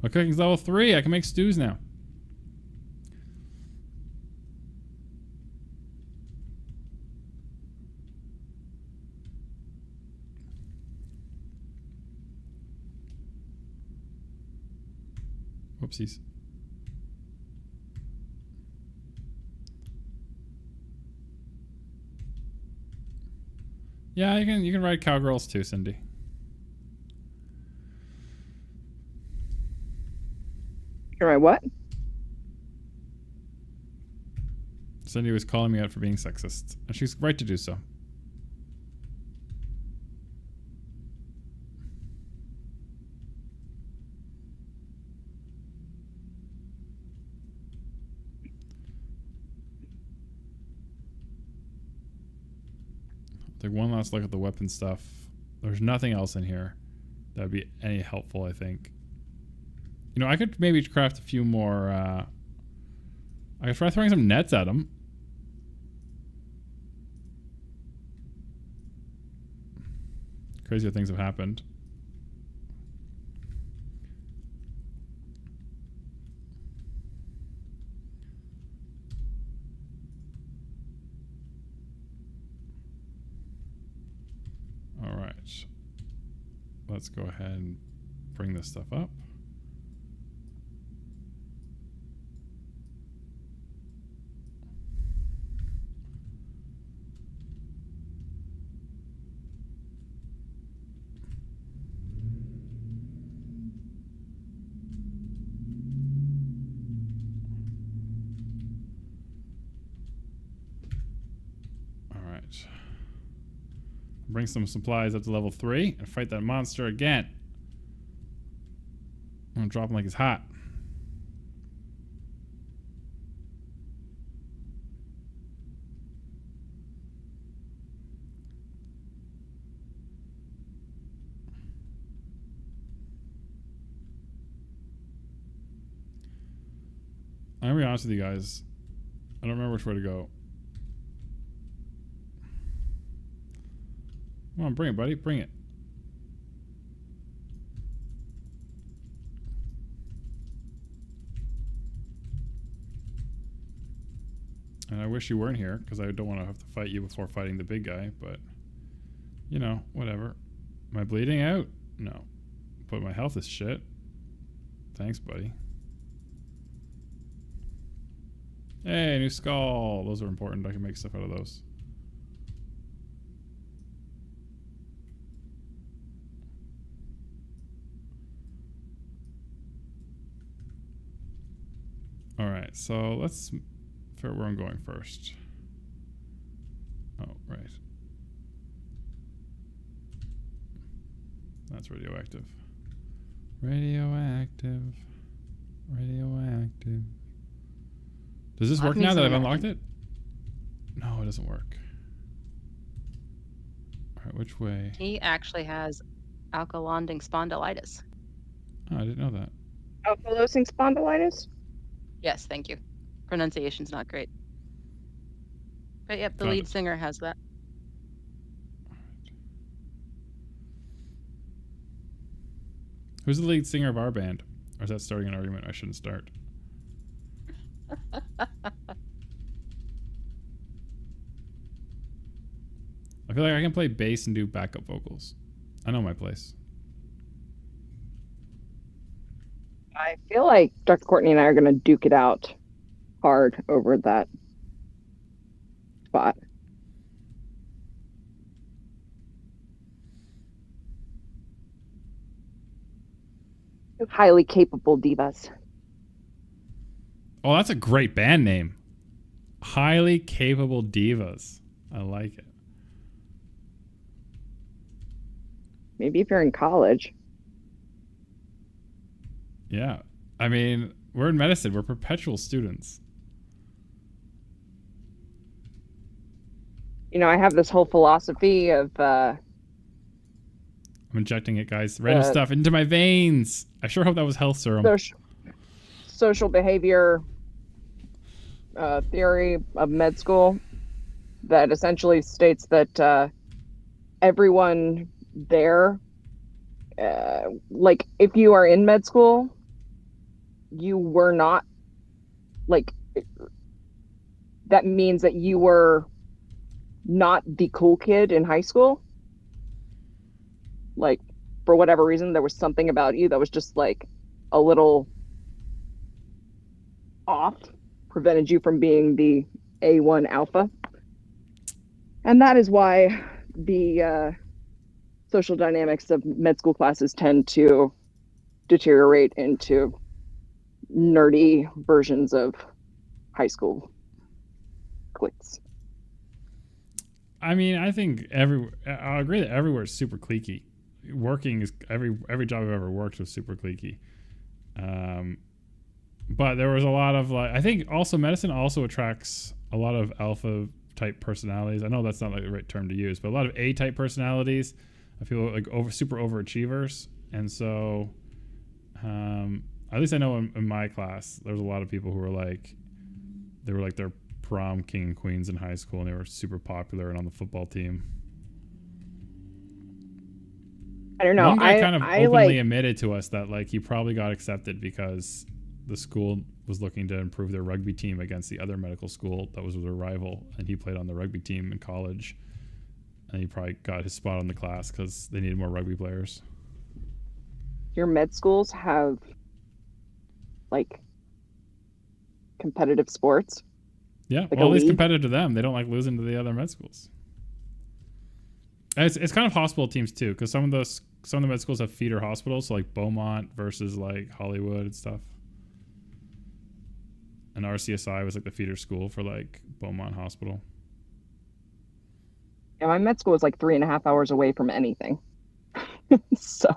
My cooking's level 3. I can make stews now. Whoopsies. Yeah, you can ride cowgirls too, Cindy. You're right, what? Cindy was calling me out for being sexist, and she's right to do so. Take one last look at the weapon stuff. There's nothing else in here that'd be any helpful, I think. You know, I could maybe craft a few more. I could try throwing some nets at them. Crazier things have happened. All right. Let's go ahead and bring this stuff up. Bring some supplies up to level 3 and fight that monster again. I'm gonna drop him like it's hot. I'm gonna be honest with you guys. I don't remember which way to go. Come on, bring it, buddy. Bring it. And I wish you weren't here, because I don't want to have to fight you before fighting the big guy, but, you know, whatever. Am I bleeding out? No. But my health is shit. Thanks, buddy. Hey, new skull. Those are important. I can make stuff out of those. Alright, so let's figure out where I'm going first. Oh, right. That's radioactive. Radioactive. Radioactive. Does this work now that I've unlocked it? No, it doesn't work. Alright, which way? He actually has alkylonding spondylitis. Oh, I didn't know that. Alkylosing spondylitis? Yes, thank you. Pronunciation's not great. But yep, the Got lead it. singer has that. Who's the lead singer of our band? Or is that starting an argument I shouldn't start? I feel like I can play bass and do backup vocals. I know my place. I feel like Dr. Courtney and I are going to duke it out hard over that spot. Two highly capable divas. Oh, that's a great band name. Highly Capable Divas. I like it. Maybe if you're in college. Yeah. I mean, we're in medicine. We're perpetual students. You know, I have this whole philosophy of I'm injecting it, guys. Random stuff into my veins. I sure hope that was health serum. social behavior theory of med school that essentially states that everyone there, like if you are in med school, you were not like that means that you were not the cool kid in high school. Like for whatever reason, there was something about you that was just like a little off, prevented you from being the A1 alpha. And that is why the social dynamics of med school classes tend to deteriorate into nerdy versions of high school cliques. I mean, I think I'll agree that everywhere is super cliquey. Working is every job I've ever worked was super cliquey. But there was a lot of I think also medicine also attracts a lot of alpha type personalities. I know that's not like the right term to use, but a lot of A type personalities. I feel like super overachievers, and so at least I know in my class there was a lot of people who were they were like their prom king and queens in high school, and they were super popular and on the football team. I don't know. One guy kind of openly admitted to us that he probably got accepted because the school was looking to improve their rugby team against the other medical school that was their rival, and he played on the rugby team in college, and he probably got his spot on the class because they needed more rugby players. Your med schools have competitive sports. Yeah, well, at least competitive to them. They don't like losing to the other med schools. It's kind of hospital teams too, because some of the med schools have feeder hospitals, so like Beaumont versus Hollywood and stuff. And RCSI was the feeder school for Beaumont Hospital. Yeah, my med school is 3.5 hours away from anything. So.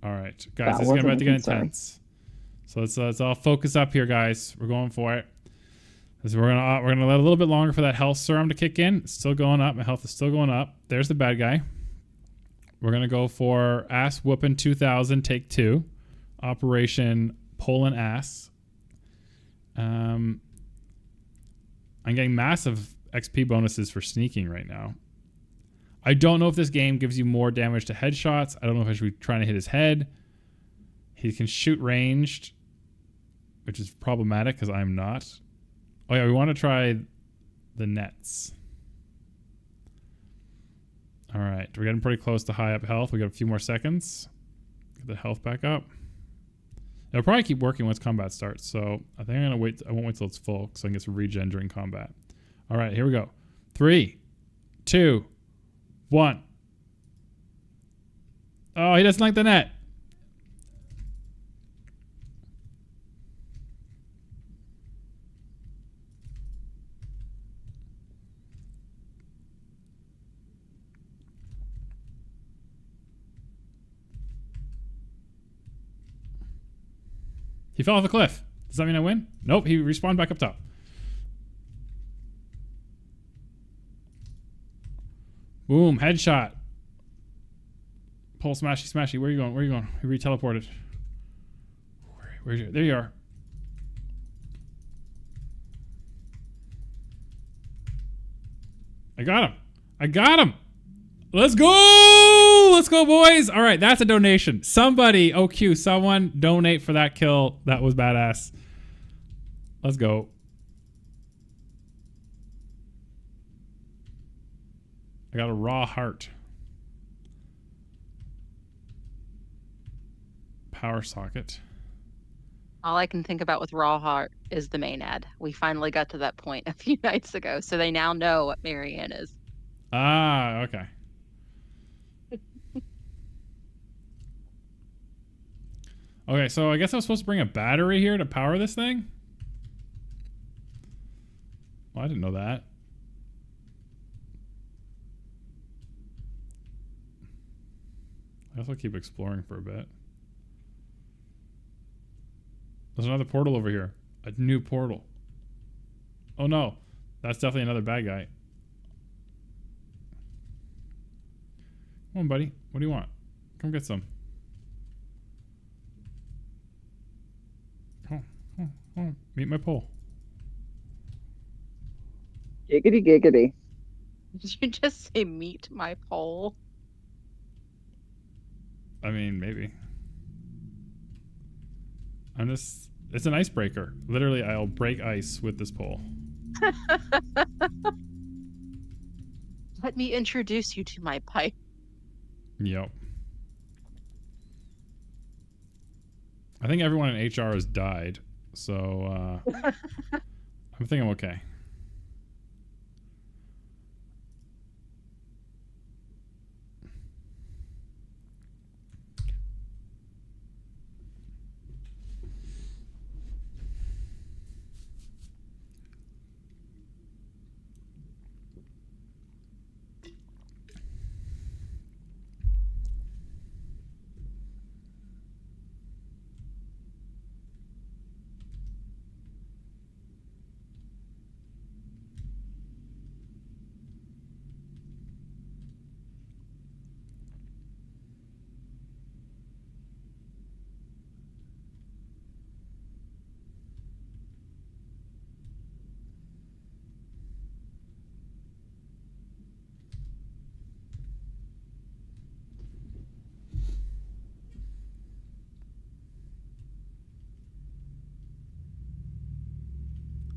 All right, guys, this is about to get intense. So let's all focus up here, guys. We're going for it. So we're gonna let a little bit longer for that health serum to kick in. It's still going up. My health is still going up. There's the bad guy. We're gonna go for ass whooping 2000 take 2, Operation Pulling Ass. I'm getting massive XP bonuses for sneaking right now. I don't know if this game gives you more damage to headshots. I don't know if I should be trying to hit his head. He can shoot ranged, which is problematic because I'm not. Oh yeah, we want to try the nets. All right, we're getting pretty close to high up health. We got a few more seconds. Get the health back up. It'll probably keep working once combat starts, so I think I'm gonna wait. I won't wait till it's full so I can get some regen during combat. All right, here we go. 3, 2, 1. Oh, he doesn't like the net. He fell off a cliff. Does that mean I win? Nope, he respawned back up top. Boom, headshot. Pull smashy smashy. Where are you going? Where are you going? You re-teleported. Where's you? There you are. I got him. I got him. Let's go! Let's go, boys! All right, that's a donation. Somebody, OQ, someone donate for that kill. That was badass. Let's go. I got a raw heart. Power socket. All I can think about with raw heart is the main ad. We finally got to that point a few nights ago, so they now know what Marianne is. Ah, okay. Okay, so I guess I was supposed to bring a battery here to power this thing? Well, I didn't know that. I guess I'll keep exploring for a bit. There's another portal over here. A new portal. Oh no. That's definitely another bad guy. Come on, buddy. What do you want? Come get some. Come on. Meet my pole. Giggity giggity. Did you just say meet my pole? I mean, maybe. It's an icebreaker. Literally, I'll break ice with this pole. Let me introduce you to my pipe. Yep. I think everyone in HR has died, so I think I'm okay.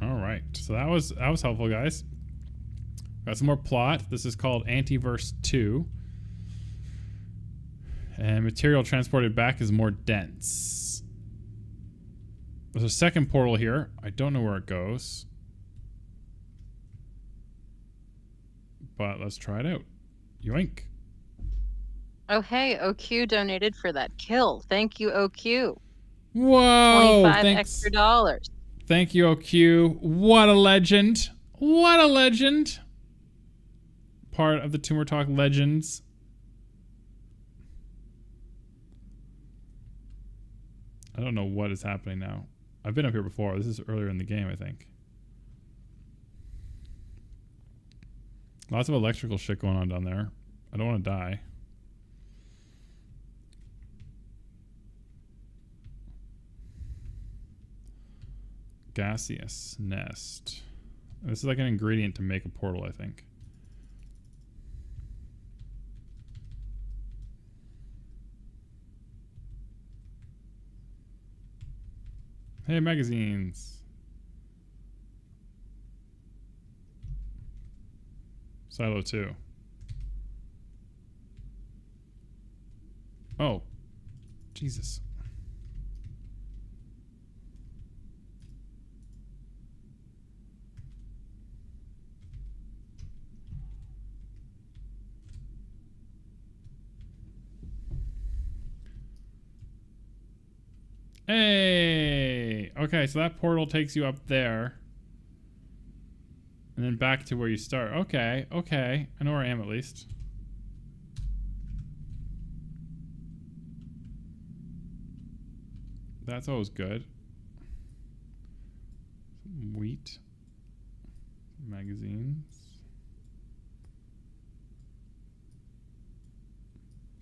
All right, so that was helpful, guys. Got some more plot. This is called Antiverse 2. And material transported back is more dense. There's a second portal here. I don't know where it goes. But let's try it out. Yoink. Oh, hey, OQ donated for that kill. Thank you, OQ. Whoa! 25 Thanks. extra dollars. Thank you, OQ. What a legend. What a legend. Part of the Tumor Talk legends. I don't know what is happening now. I've been up here before. This is earlier in the game, I think. Lots of electrical shit going on down there. I don't want to die. Gaseous nest. This is like an ingredient to make a portal, I think. Hey, magazines. Silo 2. Oh. Jesus. Hey! Okay, so that portal takes you up there. And then back to where you start. Okay, okay. I know where I am at least. That's always good. Some wheat. Magazines.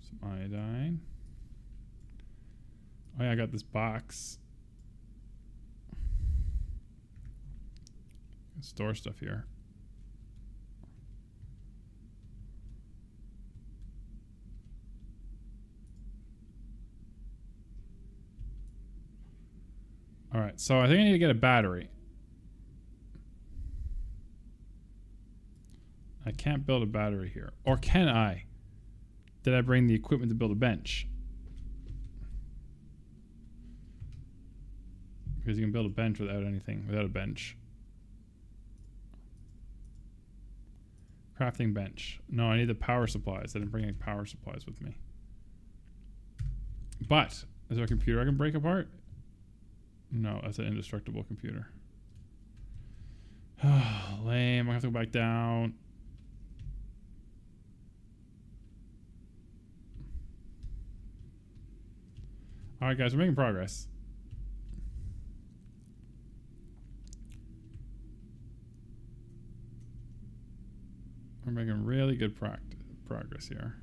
Some iodine. Oh yeah, I got this box. Store stuff here. All right, so I think I need to get a battery. I can't build a battery here. Or can I? Did I bring the equipment to build a bench? Because you can build a bench without anything, without a bench. Crafting bench. No, I need the power supplies. I didn't bring any power supplies with me. But, is there a computer I can break apart? No, that's an indestructible computer. Lame, I have to go back down. Alright guys, we're making progress. We're making really good progress here.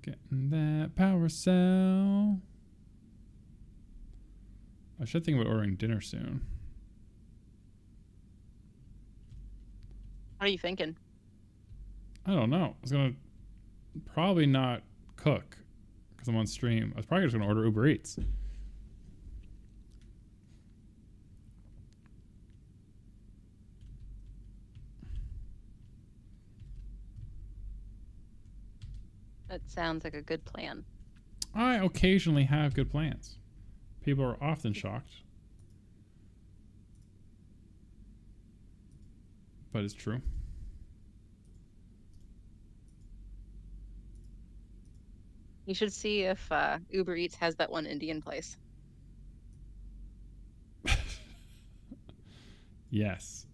Getting that power cell. I should think about ordering dinner soon. What are you thinking? I don't know. I was gonna probably not cook because I'm on stream. I was probably just gonna order Uber Eats. That sounds like a good plan. I occasionally have good plans. People are often shocked. But it's true. You should see if Uber Eats has that one Indian place. Yes.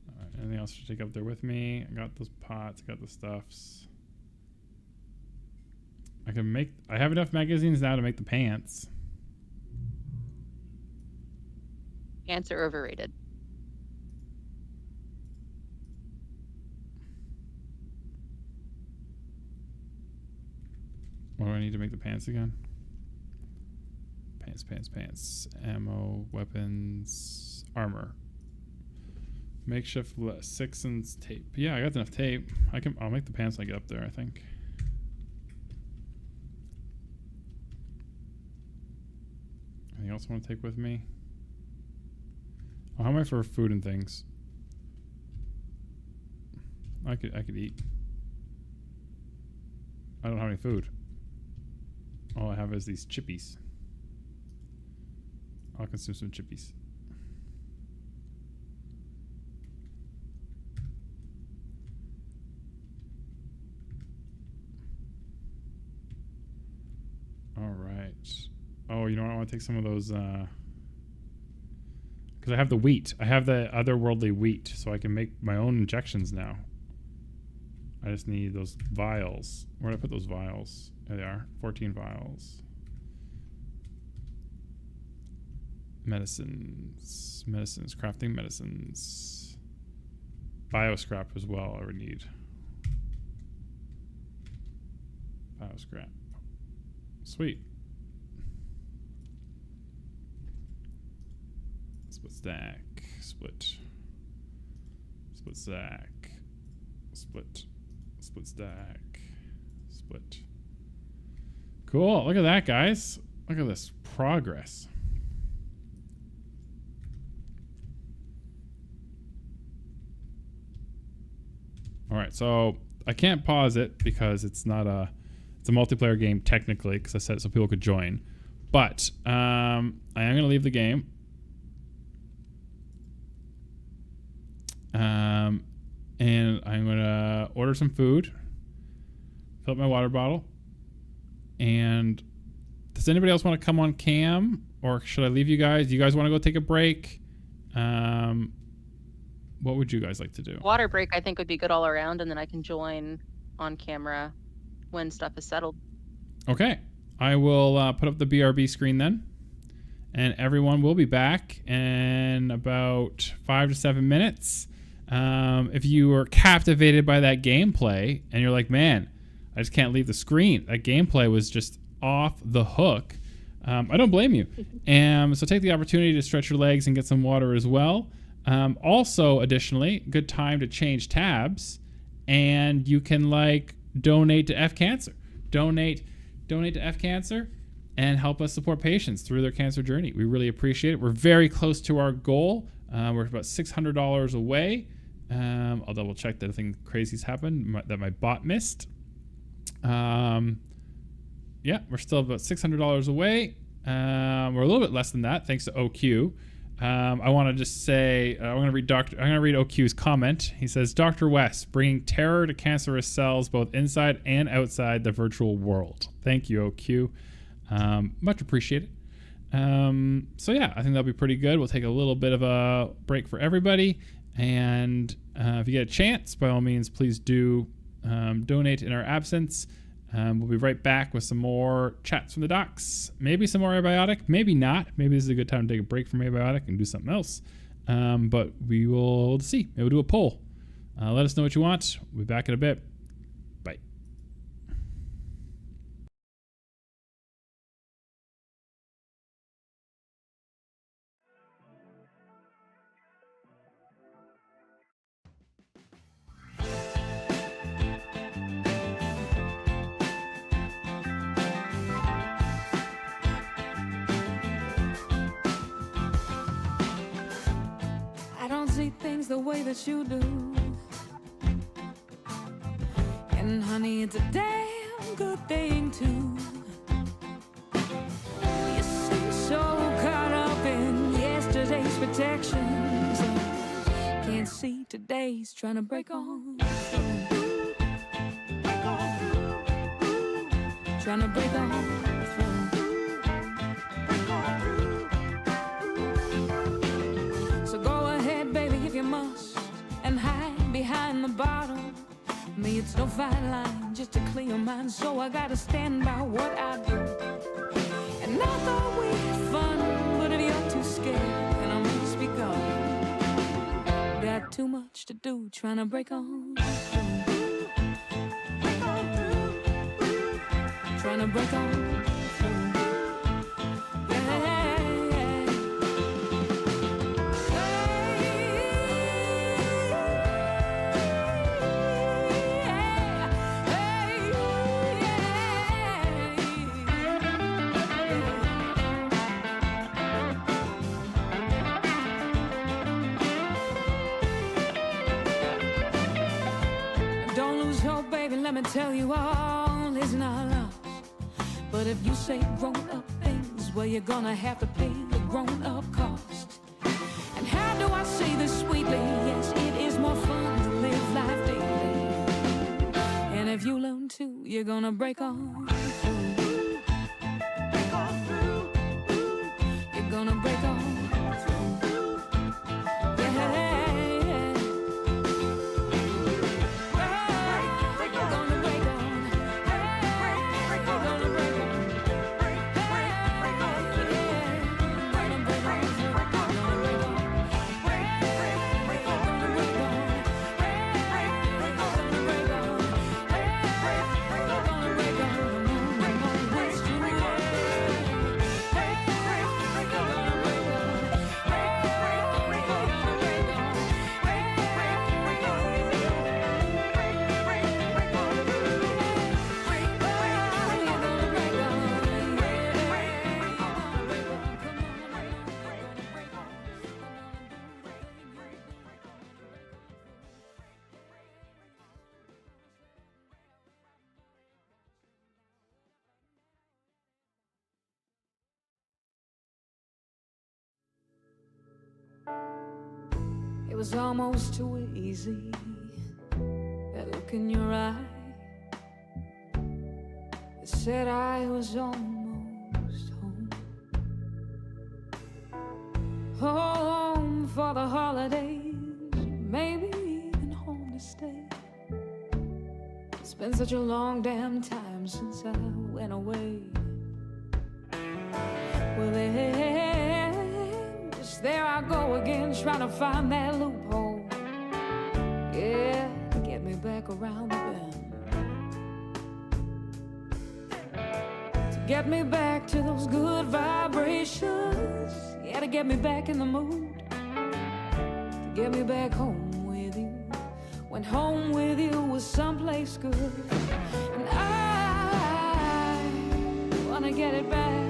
Alright, anything else to take up there with me? I got those pots, I got the stuffs. I have enough magazines now to make the pants. Pants are overrated. What do I need to make the pants again? Pants. Ammo, weapons, armor. Makeshift 6 and tape. Yeah, I got enough tape. I'll make the pants when I get up there, I think. Anything else I want to take with me? Oh, how am I for food and things? I could eat. I don't have any food. All I have is these chippies. I'll consume some chippies. All right. Oh, you know what? I want to take some of those, because I have the wheat. I have the otherworldly wheat, so I can make my own injections now. I just need those vials. Where did I put those vials? There they are. 14 vials. Medicines. Crafting medicines. Bioscrap as well, I would need. Bioscrap. Sweet. Split stack. Split stack. Split stack. Split. Cool. Look at that, guys. Look at this progress. All right, so I can't pause it because it's not it's a multiplayer game technically, because I said it so people could join. But I am going to leave the game. And I'm going to order some food, fill up my water bottle. And does anybody else want to come on cam, or should I leave you guys? Do you guys want to go take a break? What would you guys like to do? Water break, I think, would be good all around, and then I can join on camera when stuff is settled. Okay. I will put up the BRB screen then. And everyone will be back in about 5 to 7 minutes. If you were captivated by that gameplay and you're like, man, I just can't leave the screen. That gameplay was just off the hook. I don't blame you. So take the opportunity to stretch your legs and get some water as well. Also, additionally, good time to change tabs, and you can donate to F Cancer. Donate to F Cancer and help us support patients through their cancer journey. We really appreciate it. We're very close to our goal. We're about $600 away. I'll double check that nothing crazy's happened that my bot missed. Yeah, we're still about $600 away. We're a little bit less than that, thanks to OQ. I want to just say, I'm going to read OQ's comment. He says, Dr. West, bringing terror to cancerous cells both inside and outside the virtual world. Thank you, OQ. Much appreciated. So yeah, I think that'll be pretty good. We'll take a little bit of a break for everybody. And if you get a chance, by all means, please do donate in our absence. We'll be right back with some more chats from the docs. Maybe some more Abiotic, maybe not. Maybe this is a good time to take a break from Abiotic and do something else. But we will see. Maybe we'll do a poll. Let us know what you want. We'll be back in a bit. Bye. I don't see things the way that you do. And honey, it's a damn good thing too. You seem so caught up in yesterday's protections. Can't see today's trying to break on through. Trying to break on through. So go ahead, baby, if you must, and hide behind the bottle. Me, it's no fine line, just to clear your mind. So I gotta stand by what I do. And I thought we had fun, but if you're too scared, then I must be gone. Got too much to do, trying to break on through. Trying to break on through. Let me tell you, all is not lost. But if you say grown-up things, well, you're gonna have to pay the grown-up cost. And how do I say this sweetly? Yes, it is more fun to live life daily. And if you learn to, you're gonna break on through. You're gonna break on through. It was almost too easy, that look in your eye. It said I was almost home. Home for the holidays, maybe even home to stay. It's been such a long damn time since I went away. Well, there I go again, trying to find that loophole. Yeah, to get me back around the bend. To get me back to those good vibrations. Yeah, to get me back in the mood. To get me back home with you. When home with you was someplace good. And I wanna get it back.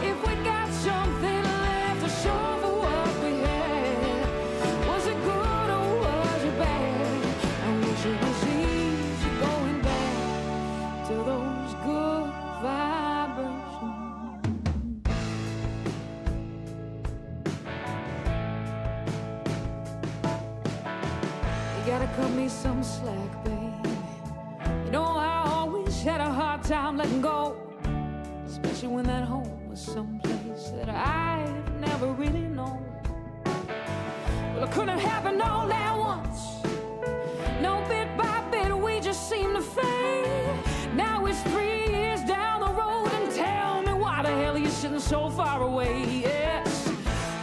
If we got something left to show for what we had. gotta cut me some slack, baby. You know I always had a hard time letting go, especially when that home was someplace that I've never really known. Well, it couldn't happen all at once. No, bit by bit we just seem to fade. Now it's 3 years down the road, and tell me why the hell are you sitting so far away? Yes,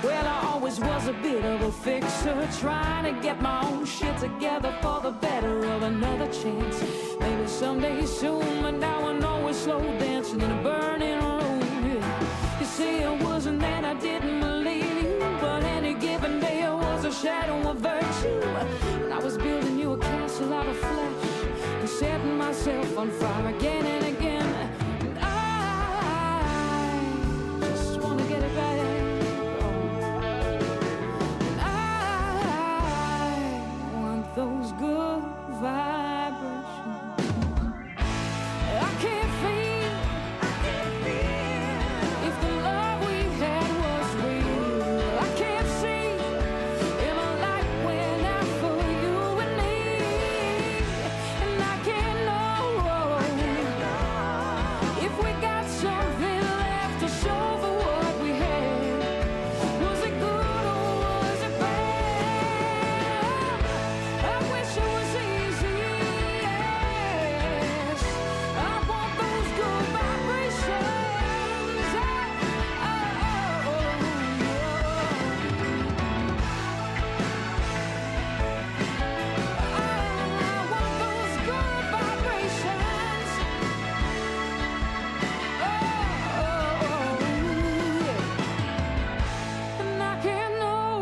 well, I always was a bit of a fixer, trying to get my own shit together for the better of another chance. Maybe someday soon, but now I know we're slow dancing in a burning room. Yeah. You see, it wasn't that I didn't believe you, but any given day it was a shadow of virtue. And I was building you a castle out of flesh and setting myself on fire again and again. And I just want to get it back. And I want those good vibrations. I can't feel if the love we had was real. I can't see if a light went out for you and me. And I can't know if we got something left to show for what we had. Was it good or was it bad? I wish it was easy, yes. I want those good vibrations. And I can't know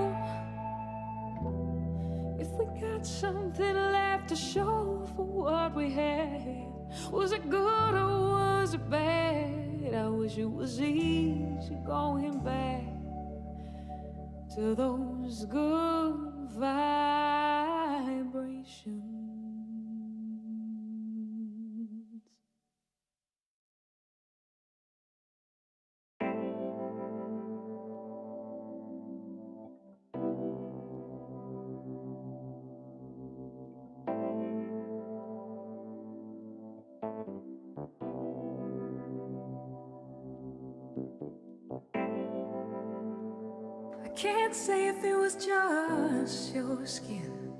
if we got something left to show for what we had. Was it good or was it bad? I wish it was easy going back to those good vibrations. I can't say if it was just your skin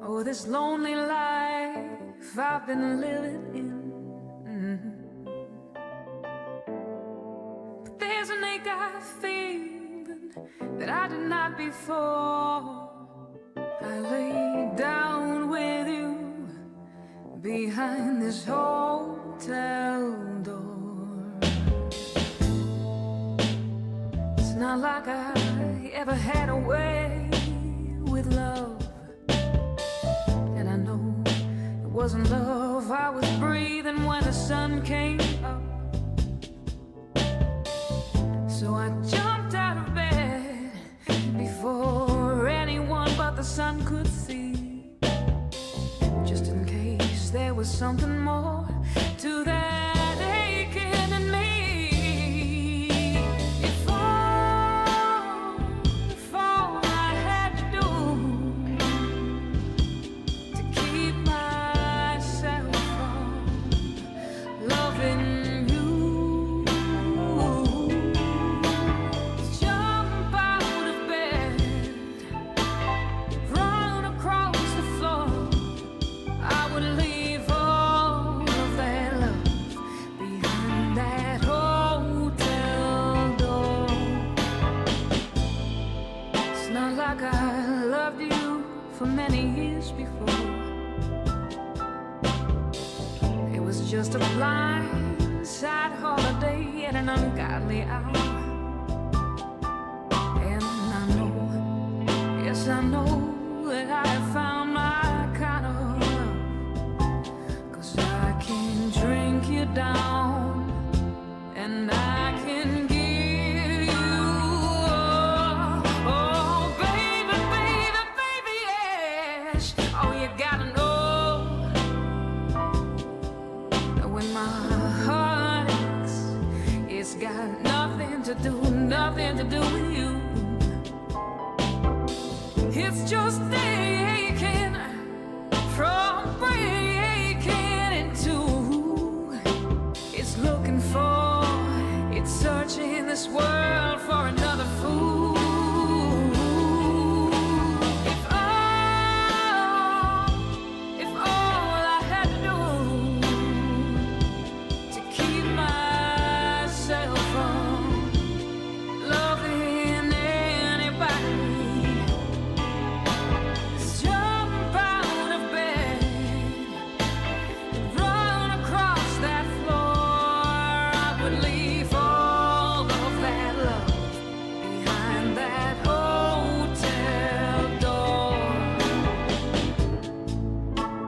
or this lonely life I've been living in. But there's an ache I feel that I did not before. I lay down with you behind this hotel door. It's not like I ever had a way with love, and I know it wasn't love I was breathing when the sun came up. So I jumped out of bed before anyone but the sun could see, just in case there was something more to that aching in me. If all I had to do to keep myself from loving you is jump out of bed, run across the floor, I would leave all of that love behind that hotel door. It's not like I loved you for many years before. It was just a blind side holiday at an ungodly hour. And I know, yes I know that I have found my kind of love, 'cause I can drink you down and I can give you oh baby, baby, baby, yes. Oh, you gotta know that when my heart aches, it's got nothing to do with you. It's just aching from breaking in two. It's looking for, it's searching this world for another fool. If all I had to do to keep myself from loving anybody is jump out of bed and run across that floor, I would leave all of that love behind that hotel door.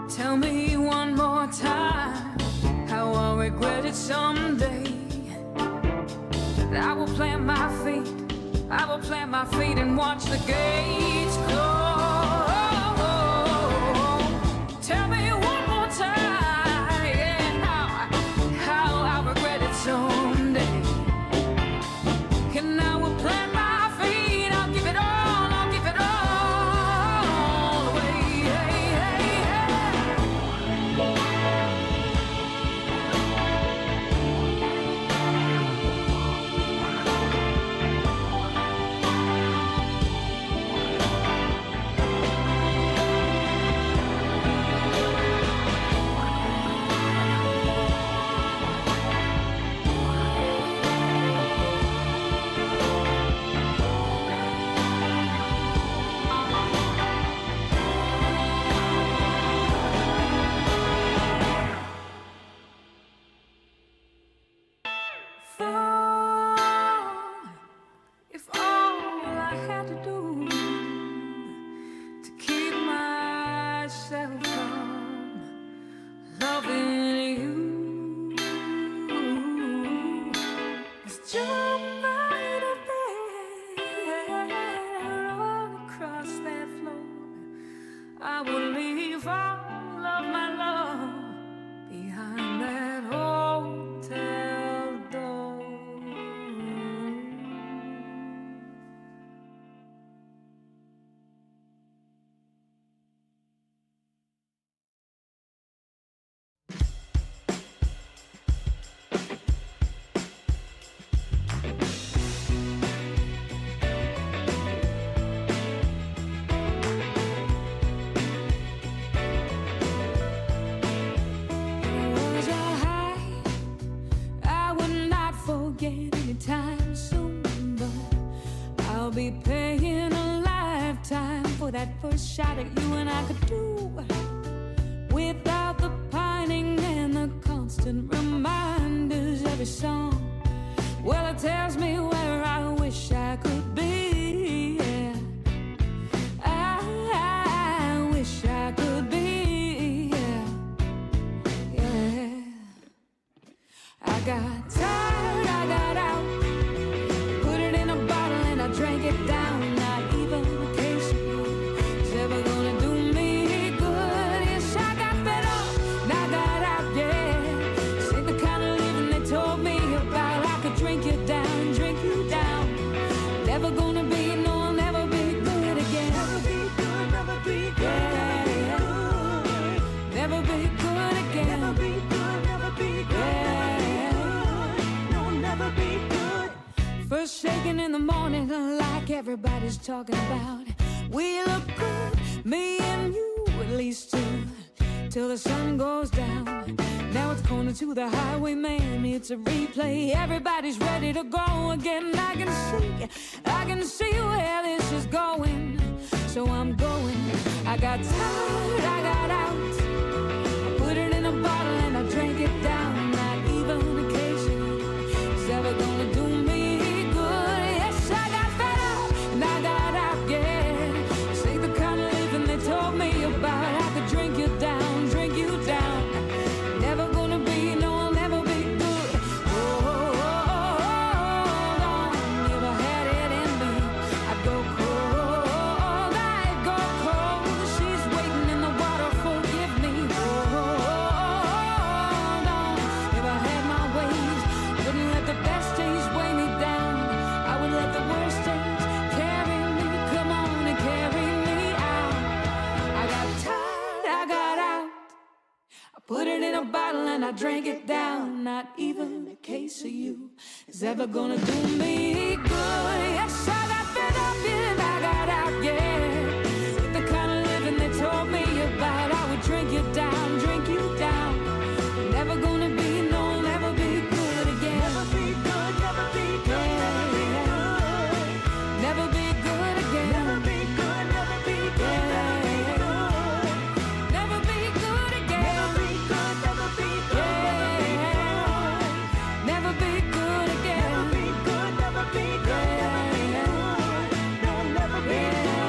Tell me one more time how I'll regret it someday. I will plant my feet, I will plant my feet and watch the gates close. Tell me one more time, yeah, how I'll regret it someday. And I will plant my feet, I'll give it all away. If all I had to do to keep myself from loving you is jump out of bed, run across that floor, I will leave all of my love behind that hotel door. Was a high I would not forget anytime soon, but I'll be paying a lifetime for that first shot at you, and I could do without the pining and the constant reminders. Every song, well, it tells me where I wish I could be. Yeah. I wish I could be. Yeah. I got tired, I got out, put it in a bottle and I drank it down. Not even a case of you is ever gonna do me good. Yes, I got fed up and I got out, yeah. This ain't the kind of living they told me about. I could drink you down, drink you down. Never gonna be, no, I'll never be good again. Never be good, never be good, yeah. Never be good again. Never be good, never be good, yeah. No, never be good. First shaking in the morning, like everybody's talking about. We look good, me and you, at least two, till the sun goes down. Now it's corner to the highway, man, it's a replay. Everybody's ready to go again. I can see where this is going, so I'm going. I got tired, I got out, I put it in a bottle and I drank it down. Not even a case of you is ever gonna do me good. Yes, I got fed up and I got out, yeah. This ain't the kind of living they told me about. I could drink you down, drink you down. Never gonna be, no, I'll never be good. Oh, if I had it in me, I'd go cold, I'd go cold. She's waiting in the water, forgive me. drink it down. Not even a case of you is ever gonna do me good. Yes, I got fed up, yeah, I got out, yeah. With the kind of living they told me about. I would drink you down, drink you down. You're never gonna be, no, never be good again. Never be good, never be good, never be good. Never be good again. Never be good, never be good, never be good. Never be good again. Never be good, never be good, never be good again. Never be good, never be good, never be good. No, never be good.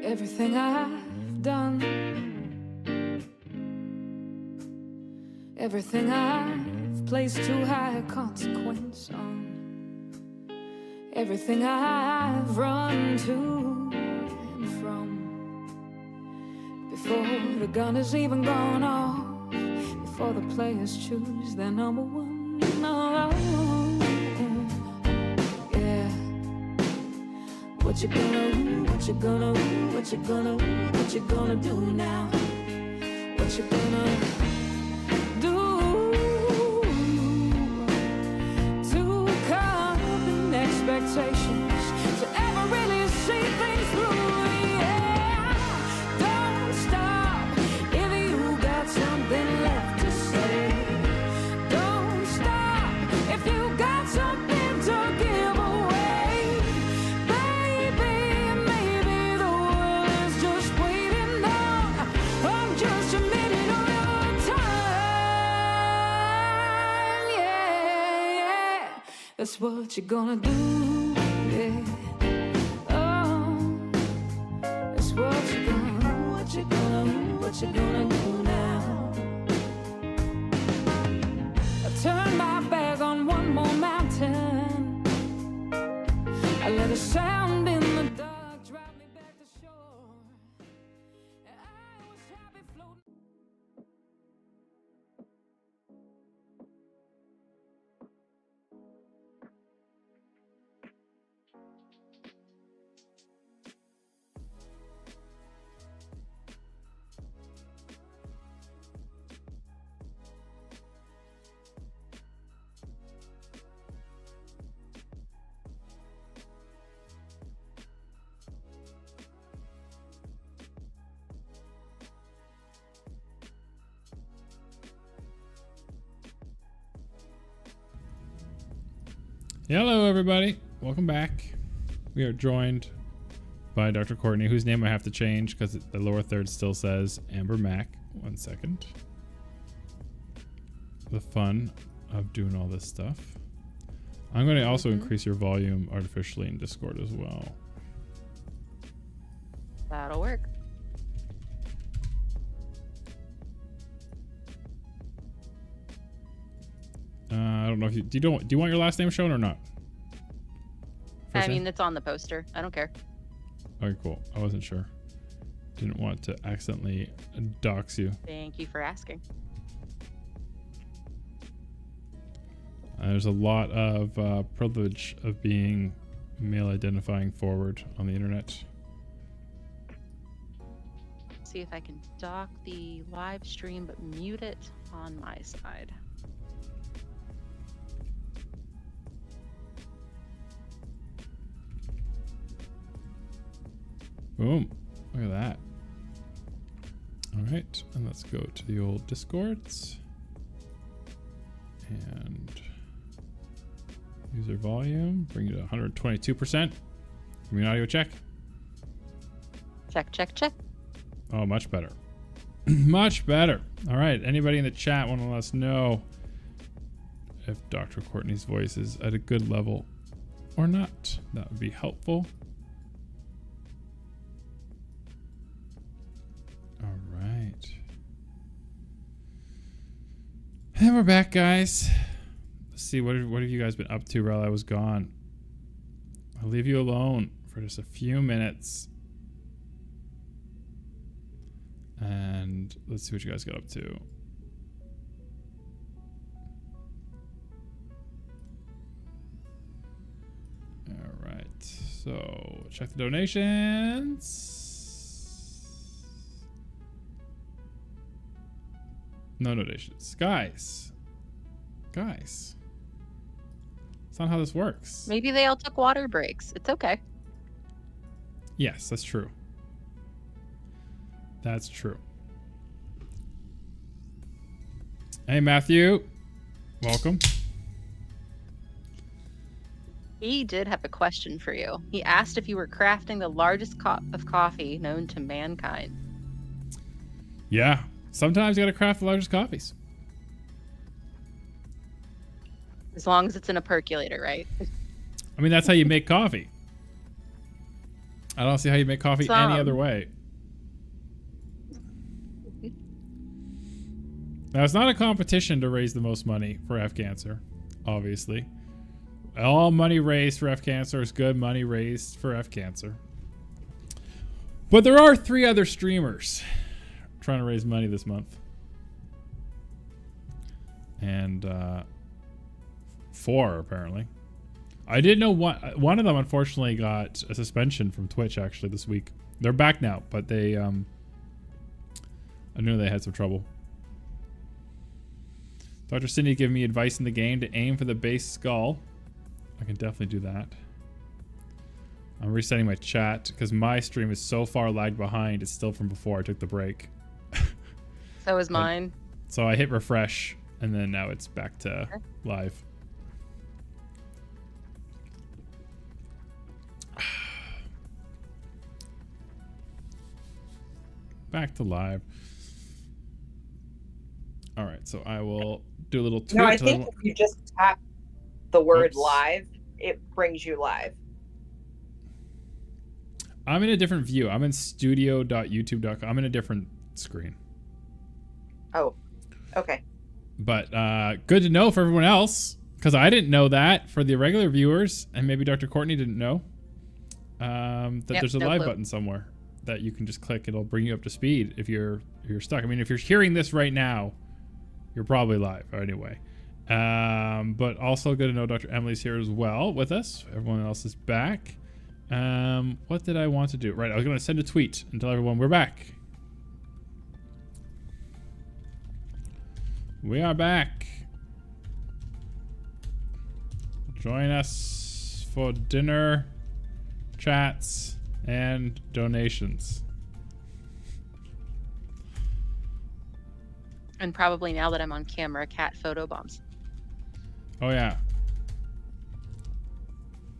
Everything I've done, everything I've placed too high a consequence on, everything I've run to and from, before the gun has even gone off, before the players choose their number one, no, yeah. What you gonna do? What you gonna do? What you gonna do? What you gonna do now? What you gonna do to come in expectations to ever really see things through? Yeah, don't stop if you got something left to say. Don't stop if you got something to give away. Baby, maybe the world is just waiting on just a minute of your time. Yeah, yeah. That's what you're gonna do. Yeah. Oh, that's what you're gonna do. What you gonna do? What you gonna do now? I turn my back on one more mountain. I let a sound in the dark drive me back to shore. And I was happy floating. Hello, everybody. Welcome back. We are joined by Dr. Courtney, whose name I have to change because the lower third still says Amber Mack. 1 second. The fun of doing all this stuff. I'm going to also increase your volume artificially in Discord as well. That'll work. I don't know if you do you want your last name shown or not? I mean, it's on the poster. I don't care. Okay, cool. I wasn't sure. Didn't want to accidentally dox you. Thank you for asking. There's a lot of privilege of being male identifying forward on the internet. See if I can dock the live stream but mute it on my side. Boom. Look at that. All right. And let's go to the old Discords. And user volume. Bring it to 122%. Give me an audio check. Check, check, check. Oh, much better. Much better. All right. Anybody in the chat want to let us know if Dr. Courtney's voice is at a good level or not? That would be helpful. All right. And we're back, guys. Let's see, what have you guys been up to while I was gone? I'll leave you alone for just a few minutes. And let's see what you guys got up to. So check the donations. No donations. Guys. That's not how this works. Maybe they all took water breaks. It's okay. Yes, that's true. That's true. Hey, Matthew. Welcome. He did have a question for you. He asked if you were crafting the largest cup of coffee known to mankind. Yeah. Sometimes you gotta craft the largest coffees. As long as it's in a percolator, right? I mean, that's how you make coffee. I don't see how you make coffee any other way. Now, it's not a competition to raise the most money for F cancer, obviously. All money raised for F cancer is good money raised for F cancer. But there are 3 other streamers trying to raise money this month. And 4, apparently. I did know one of them, unfortunately, got a suspension from Twitch, actually, this week. They're back now, but they, I knew they had some trouble. Dr. Cindy gave me advice in the game to aim for the base skull. I can definitely do that. I'm resetting my chat because my stream is so far lagged behind. It's still from before I took the break. So is mine. So I hit refresh and then now it's back to live. Back to live. All right, so I will do a little tweet. No, I think if you just tap the word live, it brings you live. I'm in a different view. I'm in studio.youtube.com. I'm in a different screen. Oh, okay. But good to know for everyone else, because I didn't know that for the regular viewers, and maybe Dr. Courtney didn't know that there's a live button somewhere that you can just click. It'll bring you up to speed if you're stuck. I mean, if you're hearing this right now, you're probably live anyway. But also good to know Dr. Emily's here as well with us. Everyone else is back. What did I want to do? Right, I was going to send a tweet and tell everyone we're back. We are back. Join us for dinner, chats, and donations. And probably now that I'm on camera, cat photo bombs. Oh, yeah.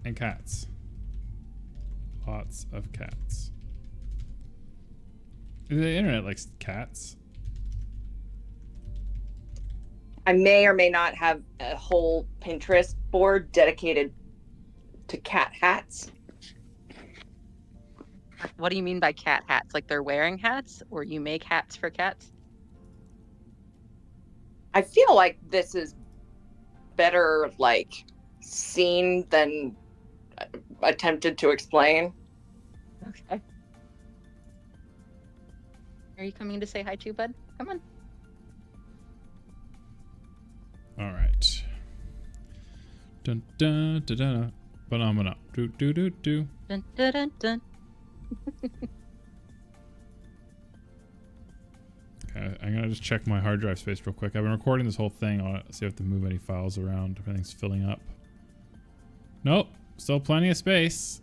And cats. Lots of cats. The internet likes cats. I may or may not have a whole Pinterest board dedicated to cat hats. What do you mean by cat hats? Like they're wearing hats, or you make hats for cats? I feel like this is better, like, seen than attempted to explain. Okay. Are you coming to say hi too, bud? Come on. All right. Dun dun dun dun. Phenomena. Do do do do. Dun dun dun dun. Okay, I'm gonna just check my hard drive space real quick. I've been recording this whole thing. I'll see if I have to move any files around. If anything's filling up. Nope. Still plenty of space.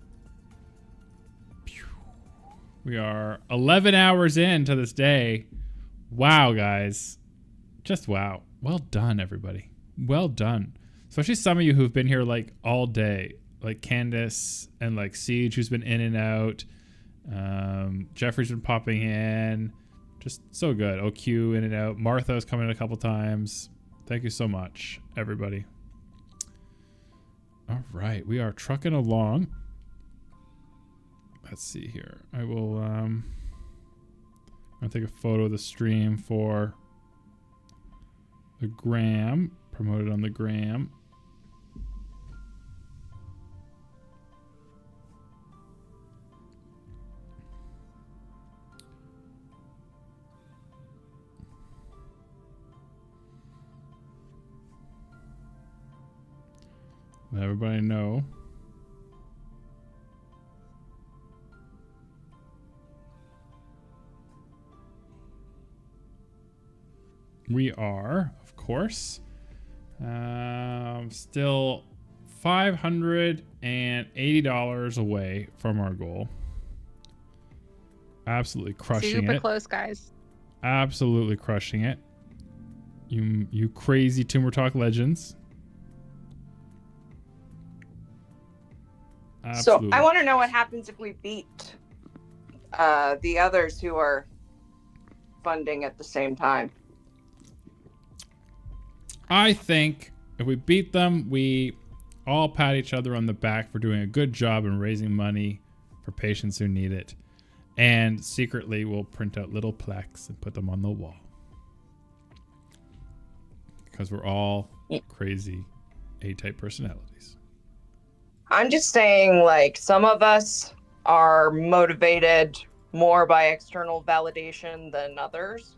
We are 11 hours into this day. Wow, guys. Just wow. Well done, everybody. Well done. Especially some of you who've been here like all day. Like Candace and like Siege, who's been in and out. Jeffrey's been popping in. Just so good. OQ in and out. Martha's coming in a couple times. Thank you so much, everybody. All right. We are trucking along. Let's see here. I will I'll take a photo of the stream for the gram. Promote it on the gram. Let everybody know. we are, of course, still $580 away from our goal. Absolutely crushing it. Super close, guys. Absolutely crushing it. You crazy Tumor Talk legends. Absolutely. So I want to know what happens if we beat the others who are funding at the same time. I think if we beat them, we all pat each other on the back for doing a good job in raising money for patients who need it. And secretly, we'll print out little plaques and put them on the wall. Because we're all crazy A-type personalities. I'm just saying, like, some of us are motivated more by external validation than others.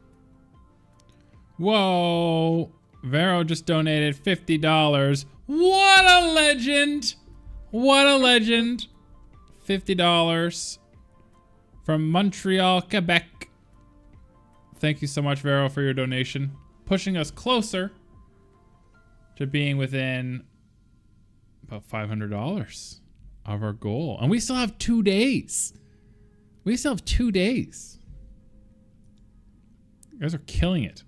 Whoa. Vero just donated $50. What a legend. What a legend. $50 from Montreal, Quebec. Thank you so much, Vero, for your donation. Pushing us closer to being within about $500 of our goal. And we still have 2 days. We still have 2 days. You guys are killing it.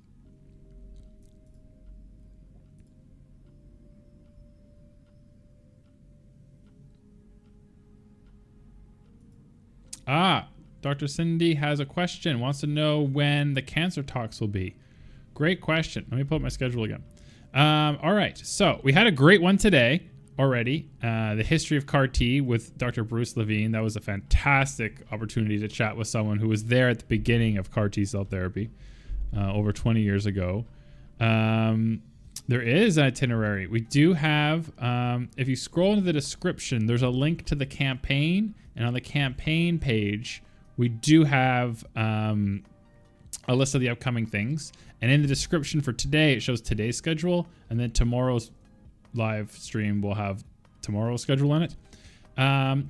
Dr. Cindy has a question. Wants to know when the cancer talks will be. Great question. Let me pull up my schedule again. All right. So we had a great one today already. The history of CAR T with Dr. Bruce Levine. That was a fantastic opportunity to chat with someone who was there at the beginning of CAR T cell therapy over 20 years ago. There is an itinerary. We do have, if you scroll into the description, there's a link to the campaign. And on the campaign page, we do have a list of the upcoming things. And in the description for today, it shows today's schedule. And then tomorrow's live stream will have tomorrow's schedule in it.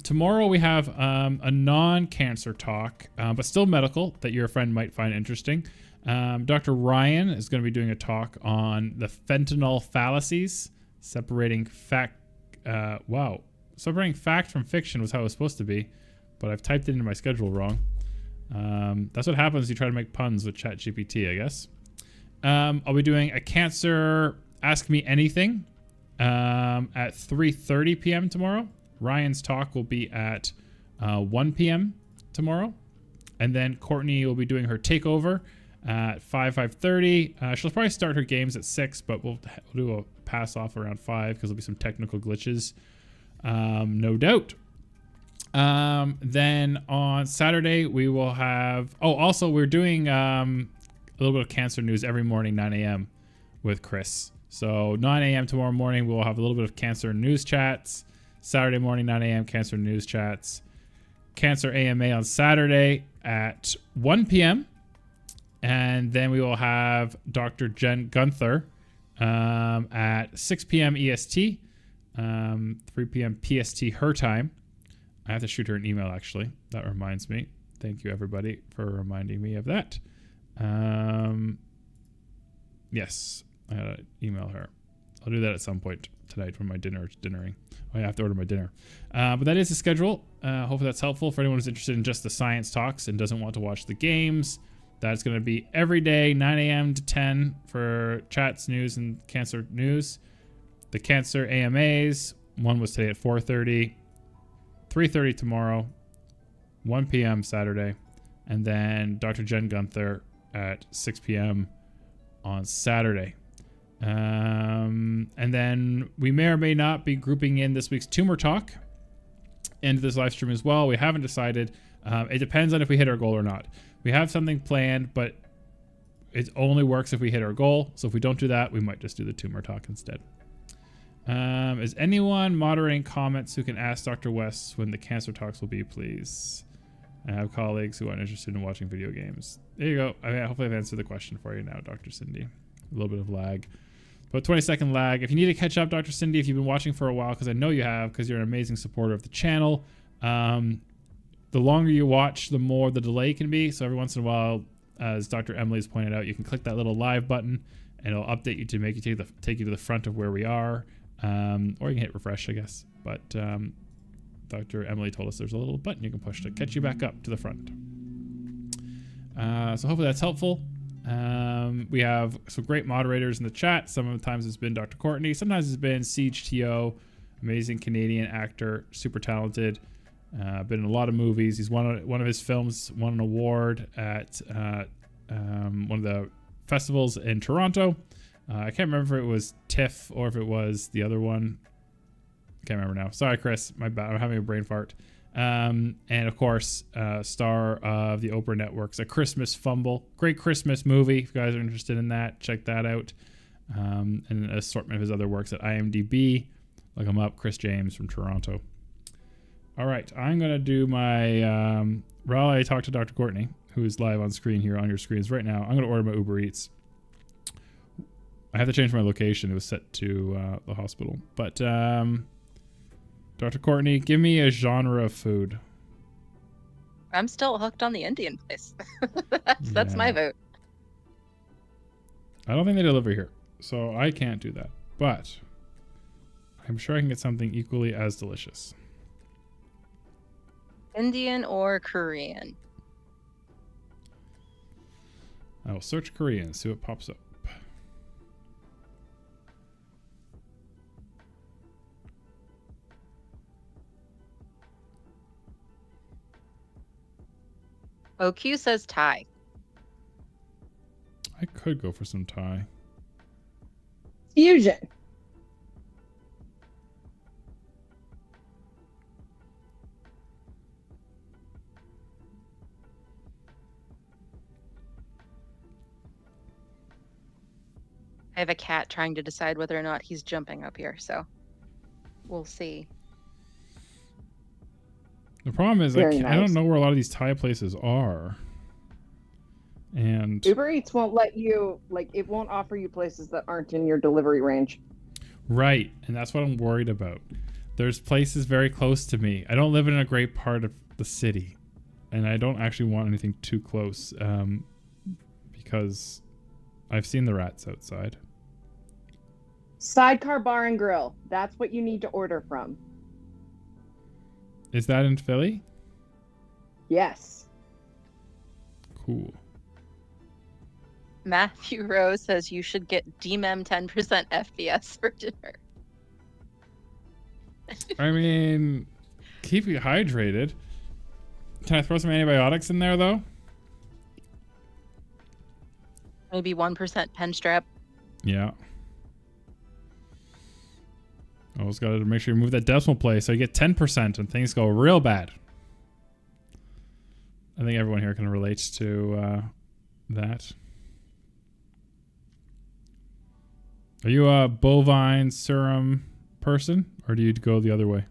Tomorrow we have a non-cancer talk, but still medical, that your friend might find interesting. Dr. Ryan is going to be doing a talk on the fentanyl fallacies, separating fact from fiction was how it was supposed to be, but I've typed it into my schedule wrong. That's what happens when you try to make puns with ChatGPT, I guess. I'll be doing a cancer Ask Me Anything at 3:30 p.m. tomorrow. Ryan's talk will be at 1 p.m. tomorrow. And then Courtney will be doing her takeover at 5:30. She'll probably start her games at 6, but we'll do a pass off around 5 because there'll be some technical glitches. No doubt. Then on Saturday we will have, also we're doing a little bit of cancer news every morning, 9 a.m. with Chris. So 9 a.m. tomorrow morning we'll have a little bit of cancer news chats. Saturday morning, 9 a.m. cancer news chats. Cancer AMA on Saturday at 1 p.m. And then we will have Dr. Jen Gunther at 6 p.m. EST, 3 p.m. PST her time. I have to shoot her an email, actually. That reminds me. Thank you, everybody, for reminding me of that. Yes, I gotta email her. I'll do that at some point tonight when my dinnering. I have to order my dinner. But that is the schedule. Hopefully that's helpful for anyone who's interested in just the science talks and doesn't want to watch the games. That's going to be every day, 9 a.m. to 10 for chats, news, and cancer news. The cancer AMAs, one was today at 4:30, 3:30 tomorrow, 1 p.m. Saturday, and then Dr. Jen Gunther at 6 p.m. on Saturday. And then we may or may not be grouping in this week's Tumor Talk into this live stream as well. We haven't decided. It depends on if we hit our goal or not. We have something planned, but it only works if we hit our goal. So if we don't do that, we might just do the Tumor Talk instead. Is anyone moderating comments who can ask Dr. West when the cancer talks will be, please? I have colleagues who aren't interested in watching video games. There you go. Hopefully I've answered the question for you now, Dr. Cindy. A little bit of lag. About 20-second lag. If you need to catch up, Dr. Cindy, if you've been watching for a while, because I know you have, because you're an amazing supporter of the channel, the longer you watch, the more the delay can be. So every once in a while, as Dr. Emily's pointed out, you can click that little live button and it'll update you to make you take you to the front of where we are. Or you can hit refresh, I guess. But Dr. Emily told us there's a little button you can push to catch you back up to the front. So hopefully that's helpful. We have some great moderators in the chat. Sometimes it's been Dr. Courtney. Sometimes it's been Siege TO, amazing Canadian actor, super talented. Been in a lot of movies. He's one of his films won an award at one of the festivals in Toronto. I can't remember if it was TIFF or if it was the other one. Can't remember now. Sorry, Chris. My bad. I'm having a brain fart. And of course, star of the Oprah Network's A Christmas Fumble. Great Christmas movie. If you guys are interested in that, check that out. And an assortment of his other works at IMDb. Look him up. Chris James from Toronto. All right. I'm going to do my... while I talk to Dr. Courtney, who is live on screen here on your screens right now, I'm going to order my Uber Eats. I have to change my location. It was set to the hospital. But Dr. Courtney, give me a genre of food. I'm still hooked on the Indian place. That's my vote. I don't think they deliver here, so I can't do that. But I'm sure I can get something equally as delicious. Indian or Korean? I will search Korean, see what pops up. OQ says Thai. I could go for some Thai. Fusion. I have a cat trying to decide whether or not he's jumping up here, so we'll see. The problem is I don't know where a lot of these Thai places are. And Uber Eats won't let you, it won't offer you places that aren't in your delivery range. Right, and that's what I'm worried about. There's places very close to me. I don't live in a great part of the city, and I don't actually want anything too close because I've seen the rats outside. Sidecar Bar and Grill. That's what you need to order from. Is that in Philly? Yes. Cool. Matthew Rose says you should get DMEM 10% FBS for dinner. I mean, keep you hydrated. Can I throw some antibiotics in there, though? Maybe 1% pen strap. Yeah. Always got to make sure you move that decimal place so you get 10% and things go real bad. I think everyone here can relate to that. Are you a bovine serum person, or do you go the other way?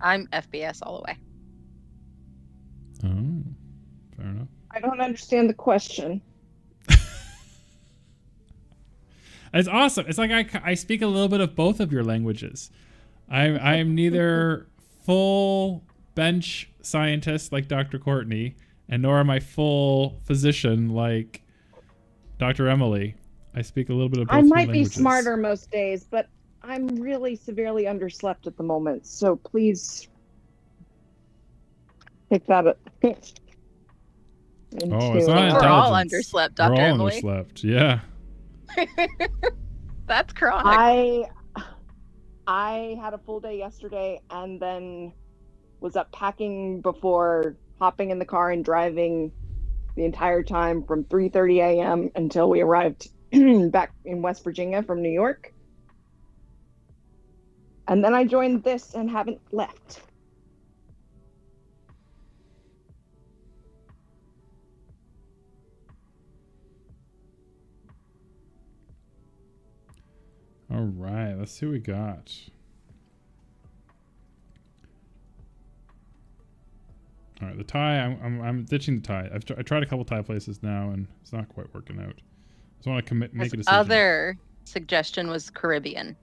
I'm FBS all the way. Oh, fair enough. I don't understand the question. It's awesome. It's like I speak a little bit of both of your languages. I'm neither full bench scientist like Dr. Courtney, and nor am I full physician like Dr. Emily. I speak a little bit of both. I might be languages. smarter most days, but I'm really severely underslept at the moment. So please take that up. Oh, it's not intelligence. We're all underslept, Dr. We're all Emily. underslept. Yeah. That's chronic. I had a full day yesterday and then was up packing before hopping in the car and driving the entire time from 3:30 a.m. until we arrived back in West Virginia from New York. And then I joined this and haven't left. All right, let's see what we got. All right, the Thai. I'm ditching the Thai. I tried a couple Thai places now, and it's not quite working out. I just want to make a decision. Other suggestion was Caribbean.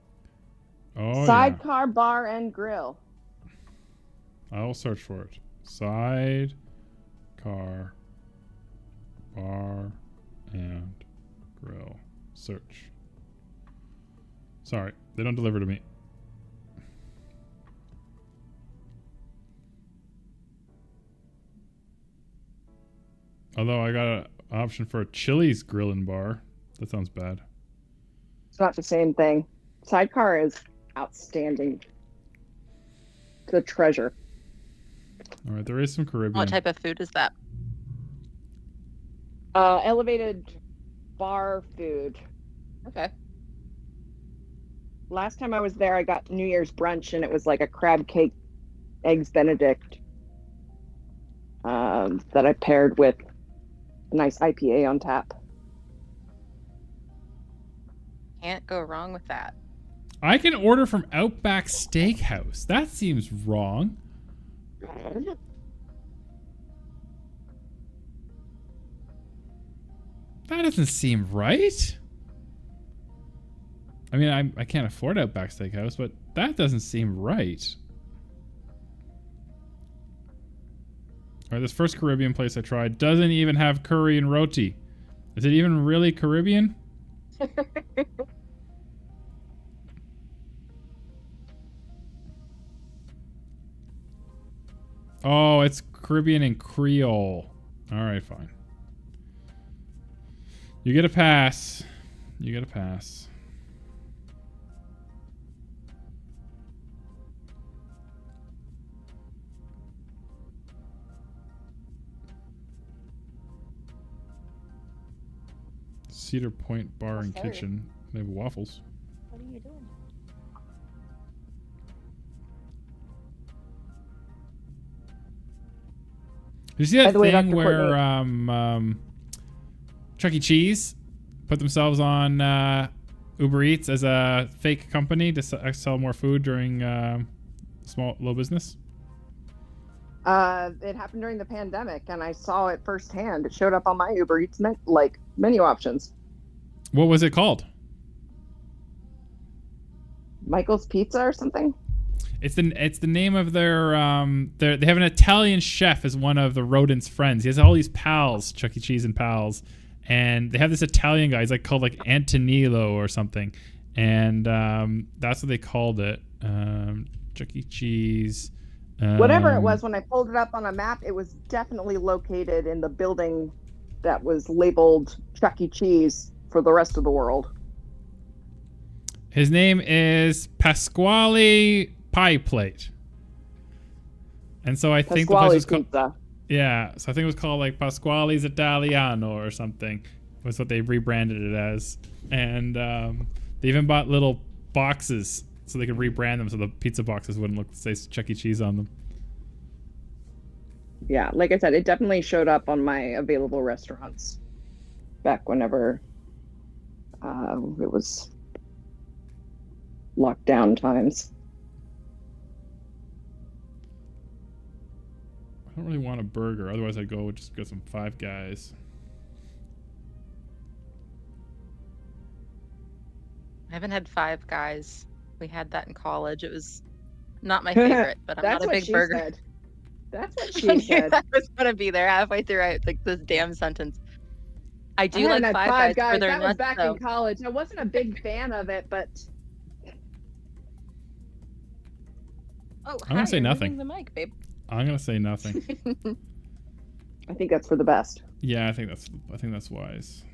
Oh, Sidecar Bar and Grill. I'll search for it. Sidecar Bar and grill. Search. Sorry, they don't deliver to me. Although I got an option for a Chili's grill and bar. That sounds bad. It's not the same thing. Sidecar is outstanding. It's a treasure. All right, there is some Caribbean. What type of food is that? Elevated bar food. Okay. Last time I was there, I got New Year's brunch, and it was like a crab cake, eggs Benedict, that I paired with a nice IPA on tap. Can't go wrong with that. I can order from Outback Steakhouse. That seems wrong. That doesn't seem right. I mean, I can't afford Outback Steakhouse, but that doesn't seem right. All right, this first Caribbean place I tried doesn't even have curry and roti. Is it even really Caribbean? Oh, it's Caribbean and Creole. All right, fine. You get a pass. You get a pass. Cedar Point Bar and Kitchen. They have waffles. What are you doing? Did you see that thing where Chuck E. Cheese put themselves on Uber Eats as a fake company to sell more food during low business? It happened during the pandemic, and I saw it firsthand. It showed up on my Uber Eats menu options. What was it called? Michael's Pizza or something? It's the name of their they have an Italian chef as one of the rodent's friends. He has all these pals, Chuck E. Cheese and pals, and they have this Italian guy. He's called Antonillo or something, and that's what they called it. Chuck E. Cheese. Whatever it was, when I pulled it up on a map, it was definitely located in the building that was labeled Chuck E. Cheese for the rest of the world. His name is Pasquale Pie Plate. And so I think the place was called Pizza. Yeah, so I think it was called Pasquale's Italiano or something. Was what they rebranded it as. And they even bought little boxes so they could rebrand them so the pizza boxes wouldn't say Chuck E. Cheese on them. Yeah, like I said, it definitely showed up on my available restaurants back whenever it was lockdown times. I don't really want a burger. Otherwise, I'd just get some Five Guys. I haven't had Five Guys. We had that in college. It was not my favorite, but I'm not a big burger. Said. That's what she said. I was gonna be there halfway through this damn sentence. I do like Five Guys for their that nuts, was back though. in college. I wasn't a big fan of it, but I'm gonna say nothing. The mic, babe. I'm gonna say nothing. I think that's for the best. Yeah, I think that's wise.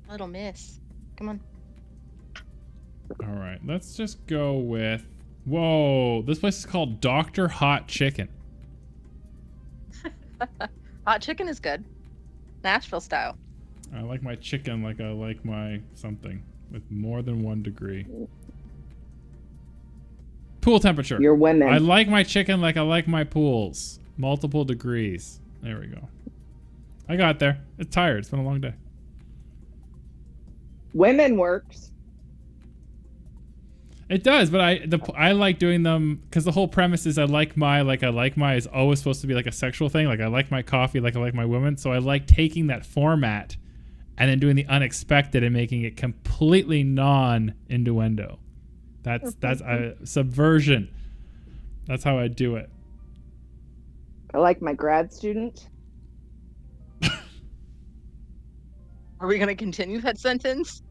Little miss, come on. All right, let's just go with. Whoa, this place is called Dr. Hot Chicken. Hot chicken is good, Nashville style. I like my chicken like I like my something with more than 1 degree. Pool temperature. You're women. I like my chicken like I like my pools. Multiple degrees. There we go. I got there. It's tired. It's been a long day. Women works. It does, but I like doing them because the whole premise is I like my is always supposed to be like a sexual thing. Like I like my coffee like I like my women. So I like taking that format and then doing the unexpected and making it completely non-innuendo. That's a subversion. That's how I do it. I like my grad student. Are we gonna continue that sentence?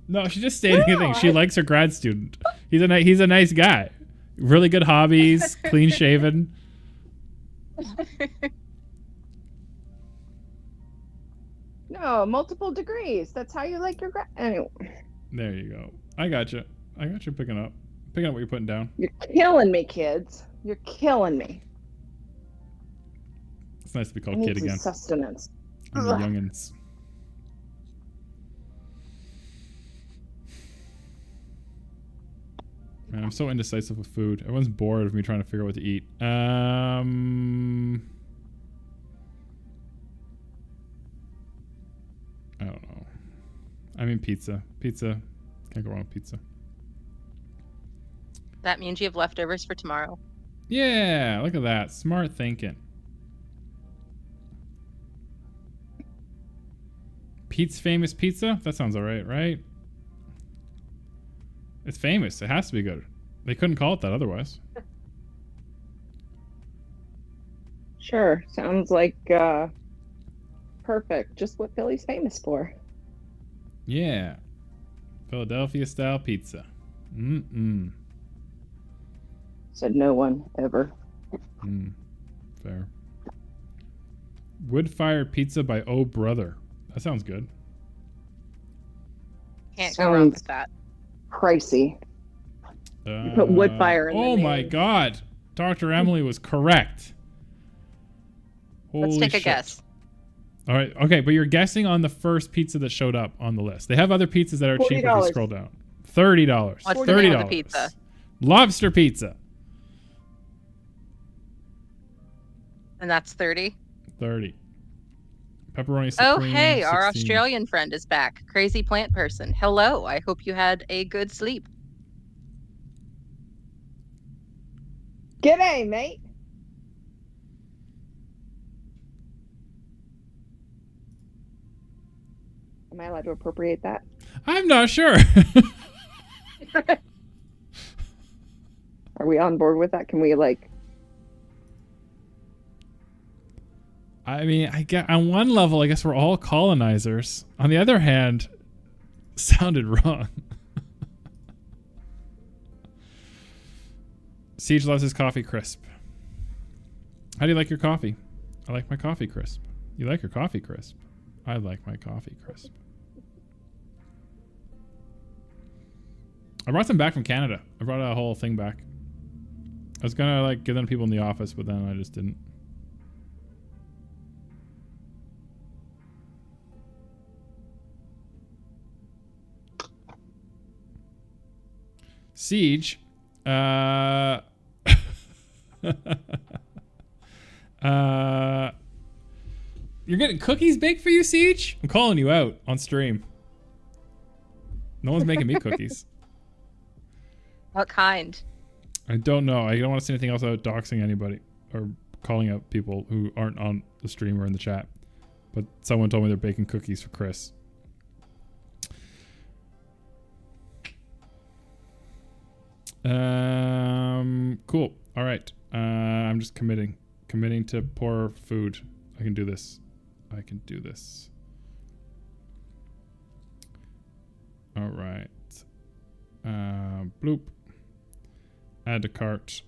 No, she's just stating a thing. She likes her grad student. He's a nice guy. Really good hobbies, clean shaven. No, multiple degrees. That's how you like your anyway. There you go. I got you picking up what you're putting down. You're killing me, kids. You're killing me. It's nice to be I called need kid some again. sustenance. And the youngins. Man, I'm so indecisive with food. Everyone's bored of me trying to figure out what to eat. I don't know. I mean, pizza. Pizza. Can't go wrong with pizza. That means you have leftovers for tomorrow. Yeah, look at that. Smart thinking. Pete's Famous Pizza? That sounds alright, right? It's famous. It has to be good. They couldn't call it that otherwise. Sure. Sounds like perfect. Just what Philly's famous for. Yeah. Philadelphia style pizza. Mm-mm. Said no one ever. Fair. Wood-fired pizza by Oh Brother. That sounds good. Can't go wrong with that. Pricey. You put wood fire in Oh the my name. god. Dr. Emily was correct. Let's Holy take a shit. guess. All right. Okay, but you're guessing on the first pizza that showed up on the list. They have other pizzas that are cheaper if you $40. scroll down. $30. What's $30. the name of the pizza? Lobster pizza. And that's 30. 30. Pepperoni Oh, supreme. hey, our 16. Australian friend is back. Crazy plant person. Hello. I hope you had a good sleep. G'day, mate. Am I allowed to appropriate that? I'm not sure. Are we on board with that? Can we I mean, I get on one level, I guess we're all colonizers. On the other hand, sounded wrong. Siege loves his coffee crisp. How do you like your coffee? I like my coffee crisp. You like your coffee crisp? I like my coffee crisp. I brought some back from Canada. I brought a whole thing back. I was gonna give them to people in the office, but then I just didn't. Siege. You're getting cookies baked for you, Siege? I'm calling you out on stream. No one's making me cookies. What kind? I don't know. I don't want to say anything else about doxing anybody or calling out people who aren't on the stream or in the chat. But someone told me they're baking cookies for Chris. Cool. All right. I'm just committing to pour food. I can do this. All right. Bloop. Add to cart.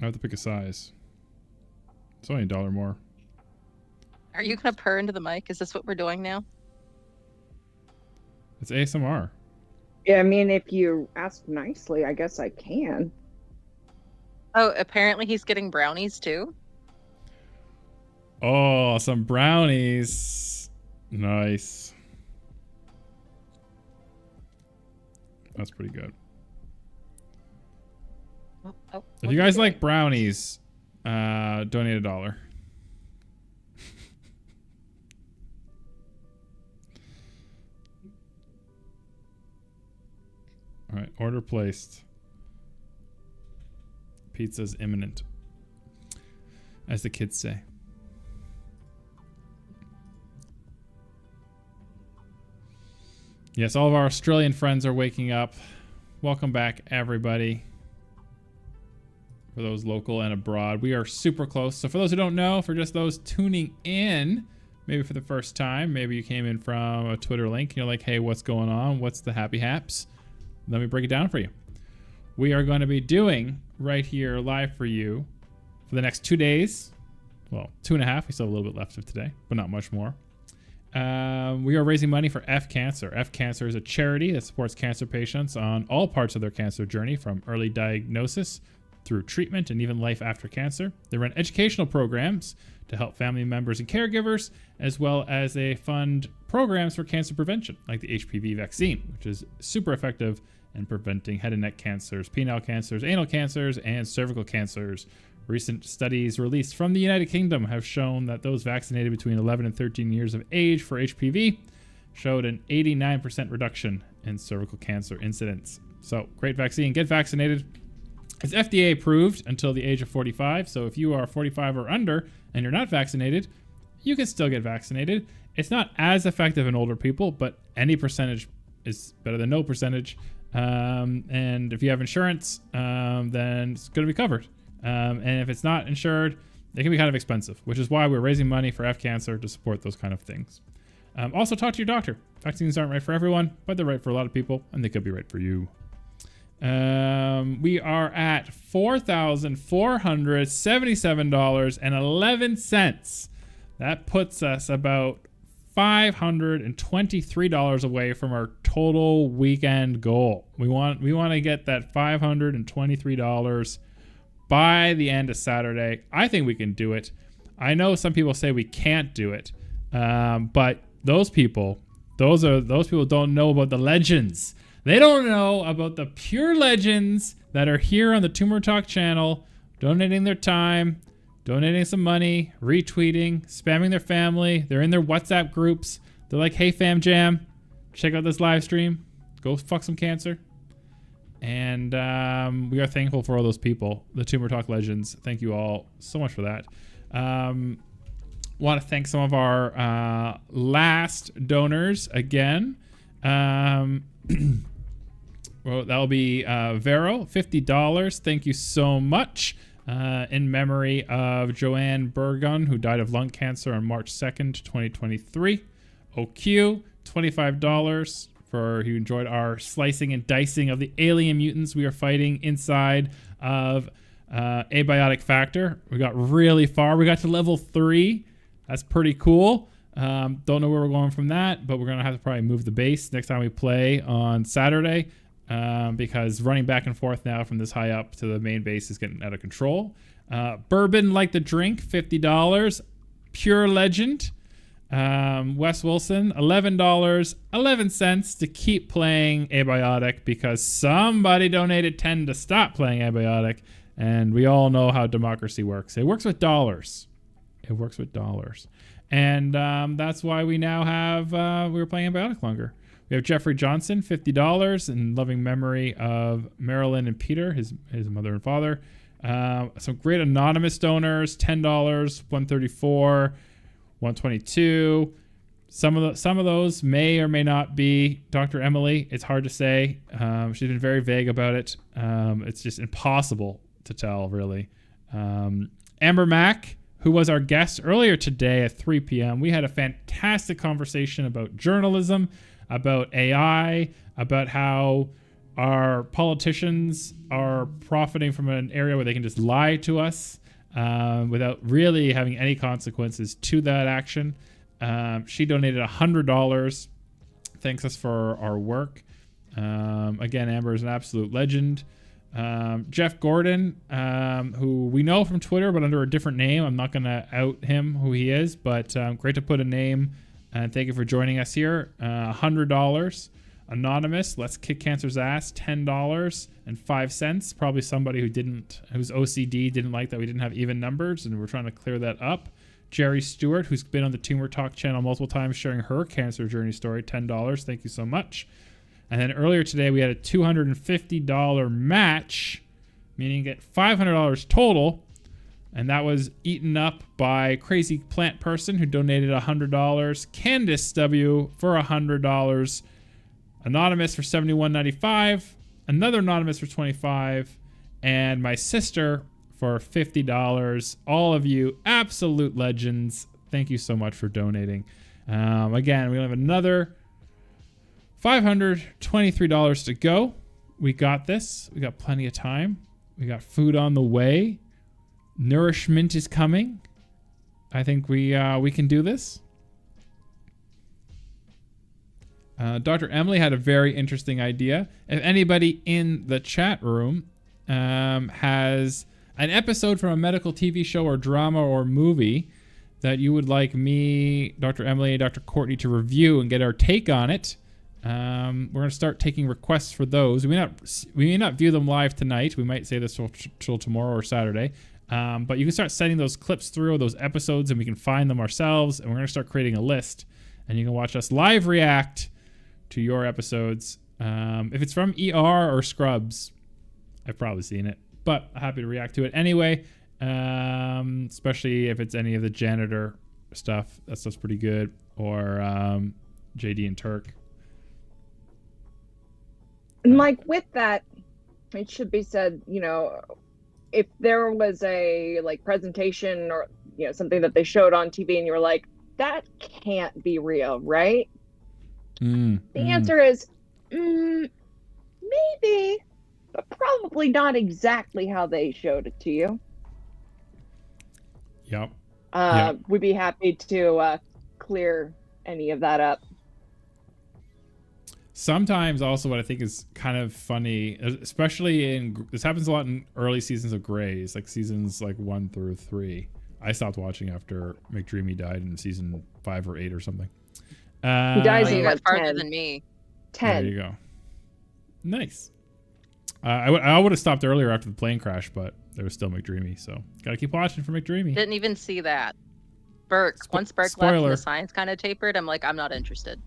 I have to pick a size. It's only $1 more. Are you going to purr into the mic? Is this what we're doing now? It's ASMR. Yeah, I mean, if you ask nicely, I guess I can. Oh, apparently he's getting brownies too. Oh, some brownies. Nice. That's pretty good. Oh, if you guys like brownies, donate $1. All right, order placed. Pizza's imminent, as the kids say. Yes, all of our Australian friends are waking up. Welcome back, everybody. For those local and abroad, we are super close. So for those who don't know, for just those tuning in, maybe for the first time. Maybe you came in from a Twitter link and you're like, hey, what's going on? What's the happy haps? Let me break it down for you. We are going to be doing right here live for you for the next 2 days. Well, 2.5. We still have a little bit left of today, but not much more. We are raising money for F Cancer. F Cancer is a charity that supports cancer patients on all parts of their cancer journey, from early diagnosis through treatment and even life after cancer. They run educational programs to help family members and caregivers, as well as they fund programs for cancer prevention, like the HPV vaccine, which is super effective in preventing head and neck cancers, penile cancers, anal cancers, and cervical cancers. Recent studies released from the United Kingdom have shown that those vaccinated between 11 and 13 years of age for HPV showed an 89% reduction in cervical cancer incidence. So, great vaccine. Get vaccinated. It's FDA approved until the age of 45. So if you are 45 or under and you're not vaccinated, you can still get vaccinated. It's not as effective in older people, but any percentage is better than no percentage. And if you have insurance, then it's going to be covered. And if it's not insured, it can be kind of expensive, which is why we're raising money for F Cancer to support those kind of things. Also, talk to your doctor. Vaccines aren't right for everyone, but they're right for a lot of people, and they could be right for you. We are at $4,477.11. That puts us about $523 away from our total weekend goal. We want to get that $523 by the end of Saturday. I think we can do it. I know some people say we can't do it, but those people don't know about the legends. They don't know about the pure legends that are here on the Tumor Talk channel, donating their time, donating some money, retweeting, spamming their family. They're in their WhatsApp groups. They're like, hey, fam jam, check out this live stream. Go fuck some cancer. And we are thankful for all those people, the Tumor Talk legends. Thank you all so much for that. Want to thank some of our last donors again. Well, that'll be Vero, $50. Thank you so much. In memory of Joanne Burgon, who died of lung cancer on March 2nd, 2023. OQ, $25 for who enjoyed our slicing and dicing of the alien mutants we are fighting inside of Abiotic Factor. We got really far. We got to level 3. That's pretty cool. Don't know where we're going from that, but we're going to have to probably move the base next time we play on Saturday, because running back and forth now from this high up to the main base is getting out of control. Bourbon Like the Drink, $50. Pure Legend. Wes Wilson, $11.11 to keep playing Abiotic, because somebody donated 10 to stop playing Abiotic, and we all know how democracy works. It works with dollars. And that's why we now have, we were playing Abiotic longer. We have Jeffrey Johnson, $50, in loving memory of Marilyn and Peter, his mother and father. Some great anonymous donors, $10, $134, $122. Some of those may or may not be Dr. Emily. It's hard to say. She's been very vague about it. It's just impossible to tell, really. Amber Mack, who was our guest earlier today at 3 p.m. We had a fantastic conversation about journalism, about AI, about how our politicians are profiting from an area where they can just lie to us without really having any consequences to that action. She donated $100. Thanks us for our work. Again, Amber is an absolute legend. Jeff Gordon, who we know from Twitter, but under a different name. I'm not going to out him who he is, but great to put a name. And thank you for joining us here. $100. Anonymous, Let's Kick Cancer's Ass, $10.05. Probably somebody whose OCD didn't like that we didn't have even numbers, and we're trying to clear that up. Jerry Stewart, who's been on the Tumor Talk channel multiple times sharing her cancer journey story, $10. Thank you so much. And then earlier today, we had a $250 match, meaning get $500 total. And that was eaten up by Crazy Plant Person, who donated $100. Candace W. for $100. Anonymous for $71.95. Another Anonymous for $25. And my sister for $50. All of you absolute legends. Thank you so much for donating. Again, we have another $523 to go. We got this. We got plenty of time. We got food on the way. Nourishment is coming. I think we can do this. Dr. Emily had a very interesting idea. If anybody in the chat room has an episode from a medical TV show or drama or movie that you would like me, Dr. Emily, and Dr. Courtney to review and get our take on it, we're going to start taking requests for those. We may not view them live tonight. We might say this till tomorrow or Saturday. But you can start sending those clips through, those episodes, and we can find them ourselves. And we're going to start creating a list. And you can watch us live react to your episodes. If it's from ER or Scrubs, I've probably seen it. But I'm happy to react to it anyway. Especially if it's any of the janitor stuff. That stuff's pretty good. Or JD and Turk. And like with that, it should be said, you know, if there was a like presentation or, you know, something that they showed on TV and you were like, that can't be real, right? The answer is maybe, but probably not exactly how they showed it to you. Yep. We'd be happy to clear any of that up. Sometimes also what I think is kind of funny, especially this happens a lot in early seasons of Grey's, like seasons like 1 through 3. I stopped watching after McDreamy died in season 5 or 8 or something. He dies in much farther 10. than me. 10. There you go. Nice. I would have stopped earlier after the plane crash, but there was still McDreamy, so gotta keep watching for McDreamy. Didn't even see that. Burke. Once Burke left and the science kind of tapered, I'm like, I'm not interested.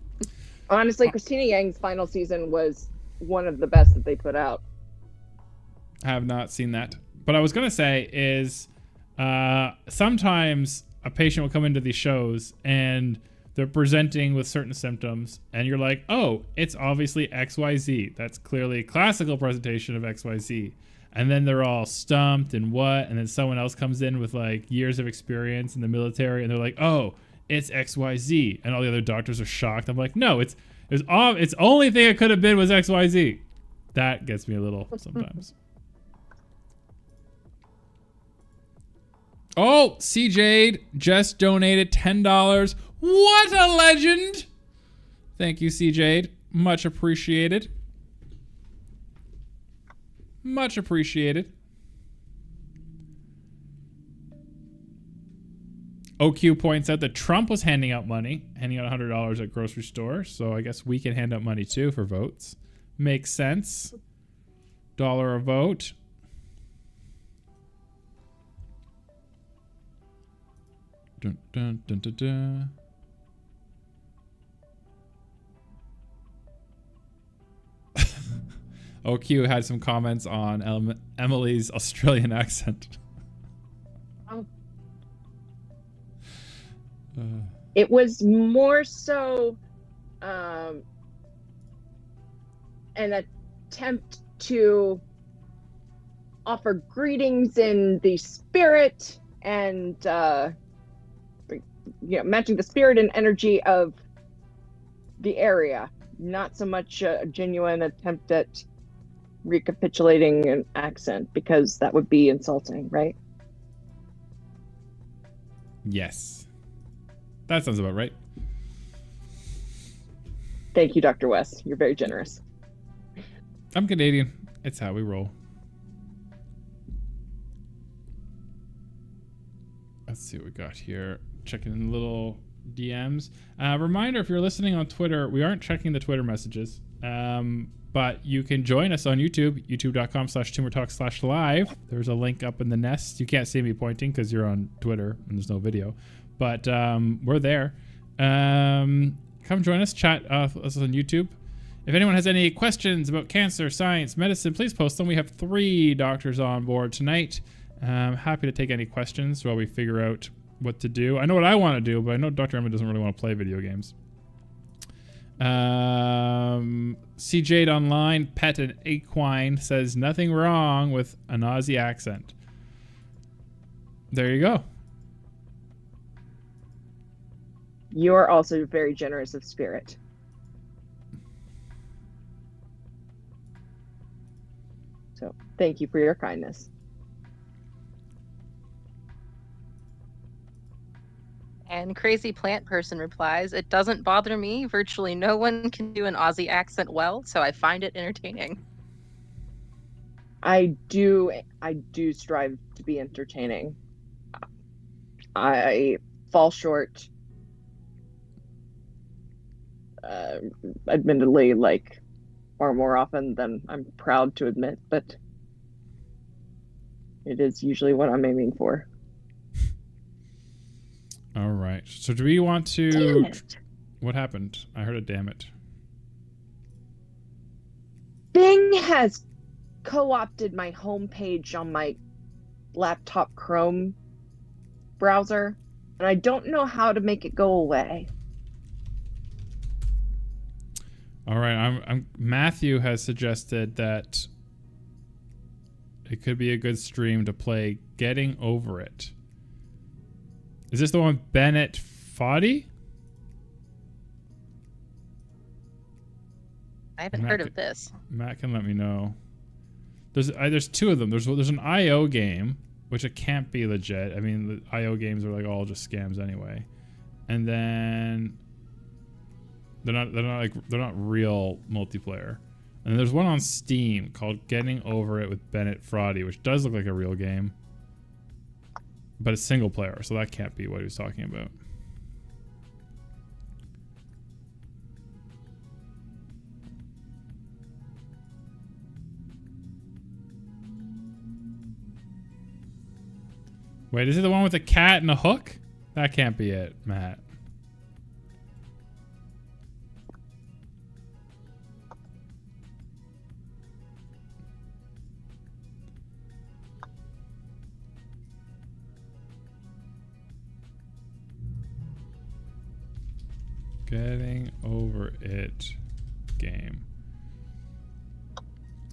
Honestly, Christina Yang's final season was one of the best that they put out. I have not seen that. But I was going to say is sometimes a patient will come into these shows and they're presenting with certain symptoms and you're like, oh, it's obviously XYZ. That's clearly a classical presentation of XYZ. And then they're all stumped and what? And then someone else comes in with like years of experience in the military and they're like, oh, it's XYZ. And all the other doctors are shocked. I'm like, no, it's only thing it could have been was XYZ. That gets me a little sometimes. Oh, CJade just donated $10. What a legend. Thank you, CJade. Much appreciated. Much appreciated. OQ points out that Trump was handing out money, handing out $100 at grocery stores. So I guess we can hand out money too for votes. Makes sense. $1 a vote. Dun, dun, dun, dun, dun. OQ had some comments on Emily's Australian accent. It was more so an attempt to offer greetings in the spirit and matching the spirit and energy of the area, not so much a genuine attempt at recapitulating an accent, because that would be insulting, right? Yes. That sounds about right. Thank you, Dr. West. You're very generous. I'm Canadian. It's how we roll. Let's see what we got here. Checking in little DMs. Reminder, if you're listening on Twitter, we aren't checking the Twitter messages. But you can join us on YouTube, youtube.com/tumortalk/live. There's a link up in the nest. You can't see me pointing because you're on Twitter and there's no video. But we're there. Come join us, chat us on YouTube. If anyone has any questions about cancer, science, medicine, please post them. We have 3 doctors on board tonight. I'm happy to take any questions while we figure out what to do. I know what I want to do, but I know Dr. Emma doesn't really want to play video games. CJade Online, Pet and Equine says nothing wrong with an Aussie accent. There you go. You are also very generous of spirit. So thank you for your kindness. And Crazy Plant Person replies, "It doesn't bother me. Virtually no one can do an Aussie accent well, so I find it entertaining." I do strive to be entertaining. I fall short, admittedly, like far more often than I'm proud to admit, but it is usually what I'm aiming for. All right. So do we want to... Damn it. What happened? I heard a damn it. Bing has co-opted my homepage on my laptop Chrome browser, and I don't know how to make it go away. All right. Matthew has suggested that it could be a good stream to play Getting Over It. Is this the one with Bennett Foddy? I haven't heard of this. Matt can let me know. There's two of them. There's an IO game, which it can't be legit. I mean, the IO games are like all just scams anyway. And then they're not real multiplayer. And there's one on Steam called Getting Over It with Bennett Foddy, which does look like a real game. But it's single player, so that can't be what he was talking about. Wait, is it the one with a cat and a hook? That can't be it, Matt. Getting Over It game.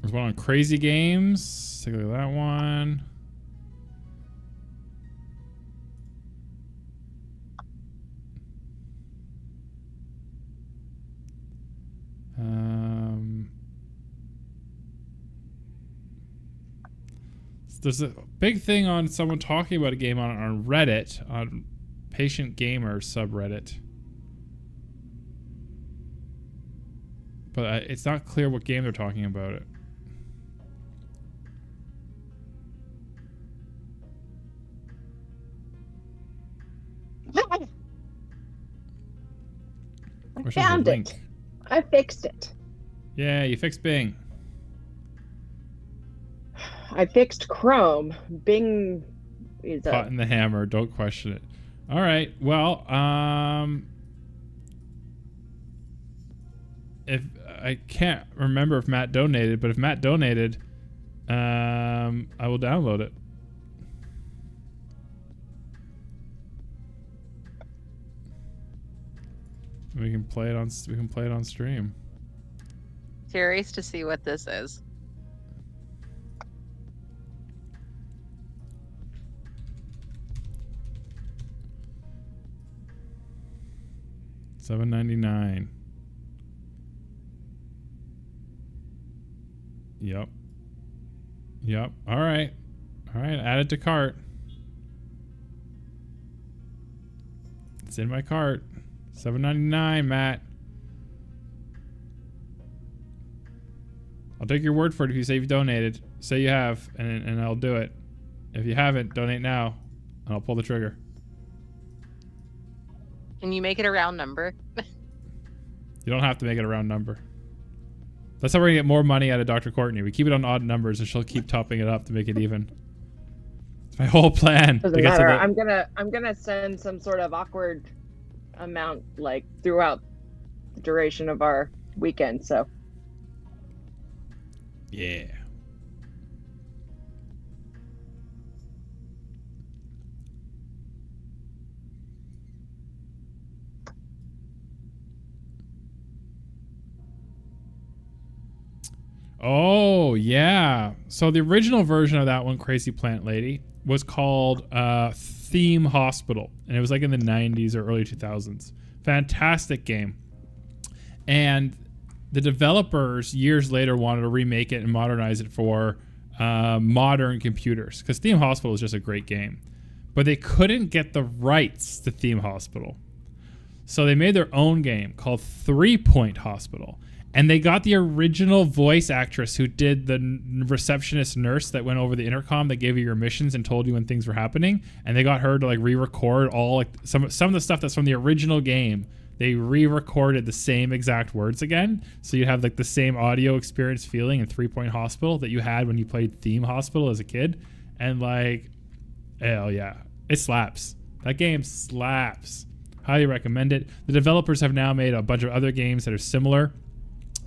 There's one on Crazy Games. Take a look at that one. There's a big thing on someone talking about a game on Reddit, on Patient Gamer subreddit. But it's not clear what game they're talking about it. I found it. I fixed it. Yeah, you fixed Bing. I fixed Chrome. Bing is a... Caught in the hammer. Don't question it. All right. Well, if I can't remember if Matt donated, but if Matt donated, I will download it. We can play it on stream. Curious to see what this is. $7.99. Yep. All right. Add it to cart. It's in my cart. $7.99, Matt. I'll take your word for it if you say you've donated. Say you have, and I'll do it. If you haven't, donate now, and I'll pull the trigger. Can you make it a round number? You don't have to make it a round number. That's how we're gonna get more money out of Dr. Courtney. We keep it on odd numbers, and she'll keep topping it up to make it even. It's my whole plan. Doesn't matter. I'm gonna send some sort of awkward amount like throughout the duration of our weekend. So. Yeah. Oh, yeah. So the original version of that one, Crazy Plant Lady, was called Theme Hospital. And it was like in the 90s or early 2000s. Fantastic game. And the developers years later wanted to remake it and modernize it for modern computers, because Theme Hospital is just a great game. But they couldn't get the rights to Theme Hospital. So they made their own game called 3 Point Hospital. And they got the original voice actress who did the receptionist nurse that went over the intercom that gave you your missions and told you when things were happening. And they got her to like re-record all like some of the stuff that's from the original game. They re-recorded the same exact words again. So you have like the same audio experience feeling in 3 Point Hospital that you had when you played Theme Hospital as a kid. And like, hell yeah, it slaps. That game slaps. Highly recommend it. The developers have now made a bunch of other games that are similar,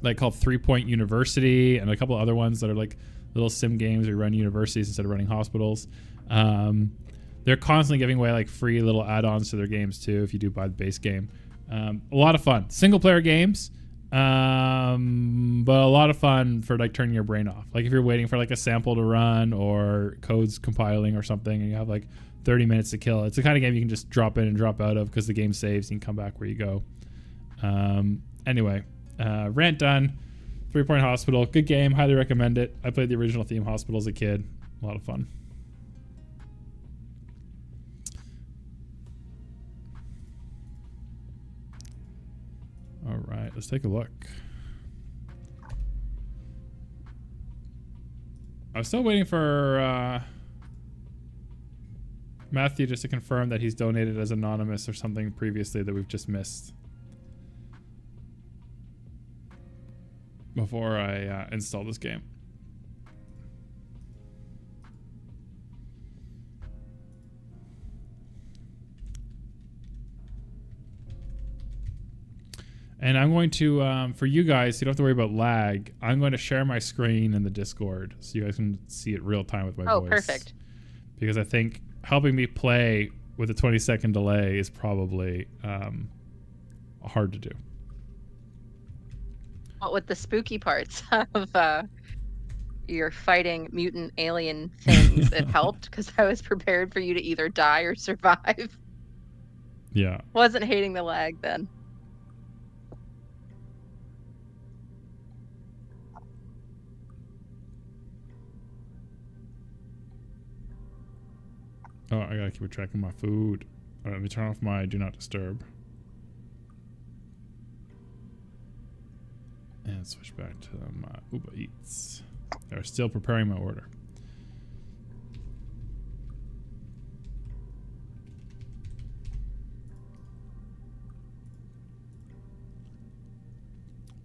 like called 3 Point University, and a couple other ones that are like little sim games where you run universities instead of running hospitals. They're constantly giving away like free little add-ons to their games too if you do buy the base game. A lot of fun. Single player games, but a lot of fun for like turning your brain off. Like if you're waiting for like a sample to run or codes compiling or something and you have like 30 minutes to kill. It's the kind of game you can just drop in and drop out of because the game saves and you can come back where you go. Anyway, rant done. 3 Point Hospital, good game, highly recommend it. I played the original Theme Hospital as a kid. A lot of fun. All right, let's take a look. I'm still waiting for Matthew just to confirm that he's donated as anonymous or something previously that we've just missed before I install this game. And I'm going to, for you guys, you don't have to worry about lag. I'm going to share my screen in the Discord so you guys can see it real time with my voice. Oh, perfect. Because I think helping me play with a 20-second delay is probably hard to do. What with the spooky parts of you're fighting mutant alien things, it helped because I was prepared for you to either die or survive. Yeah. Wasn't hating the lag then. Oh, I gotta keep a track of my food. All right, let me turn off my do not disturb. And switch back to my Uber Eats. They're still preparing my order.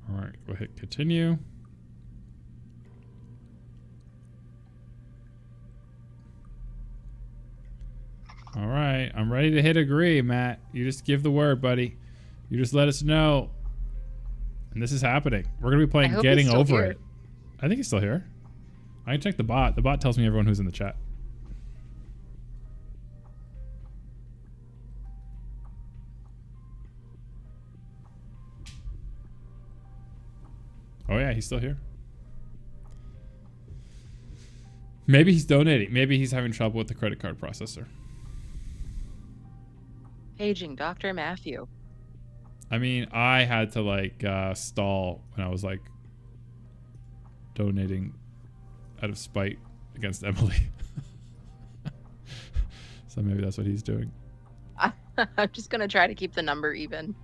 All right, go hit continue. All right, I'm ready to hit agree, Matt. You just give the word, buddy. You just let us know. And this is happening. We're going to be playing Getting Over It. I think he's still here. I can check the bot. The bot tells me everyone who's in the chat. Oh yeah, he's still here. Maybe he's donating. Maybe he's having trouble with the credit card processor. Paging Dr. Matthew. I mean, I had to like stall when I was like donating out of spite against Emily. So maybe that's what he's doing. I'm just going to try to keep the number even.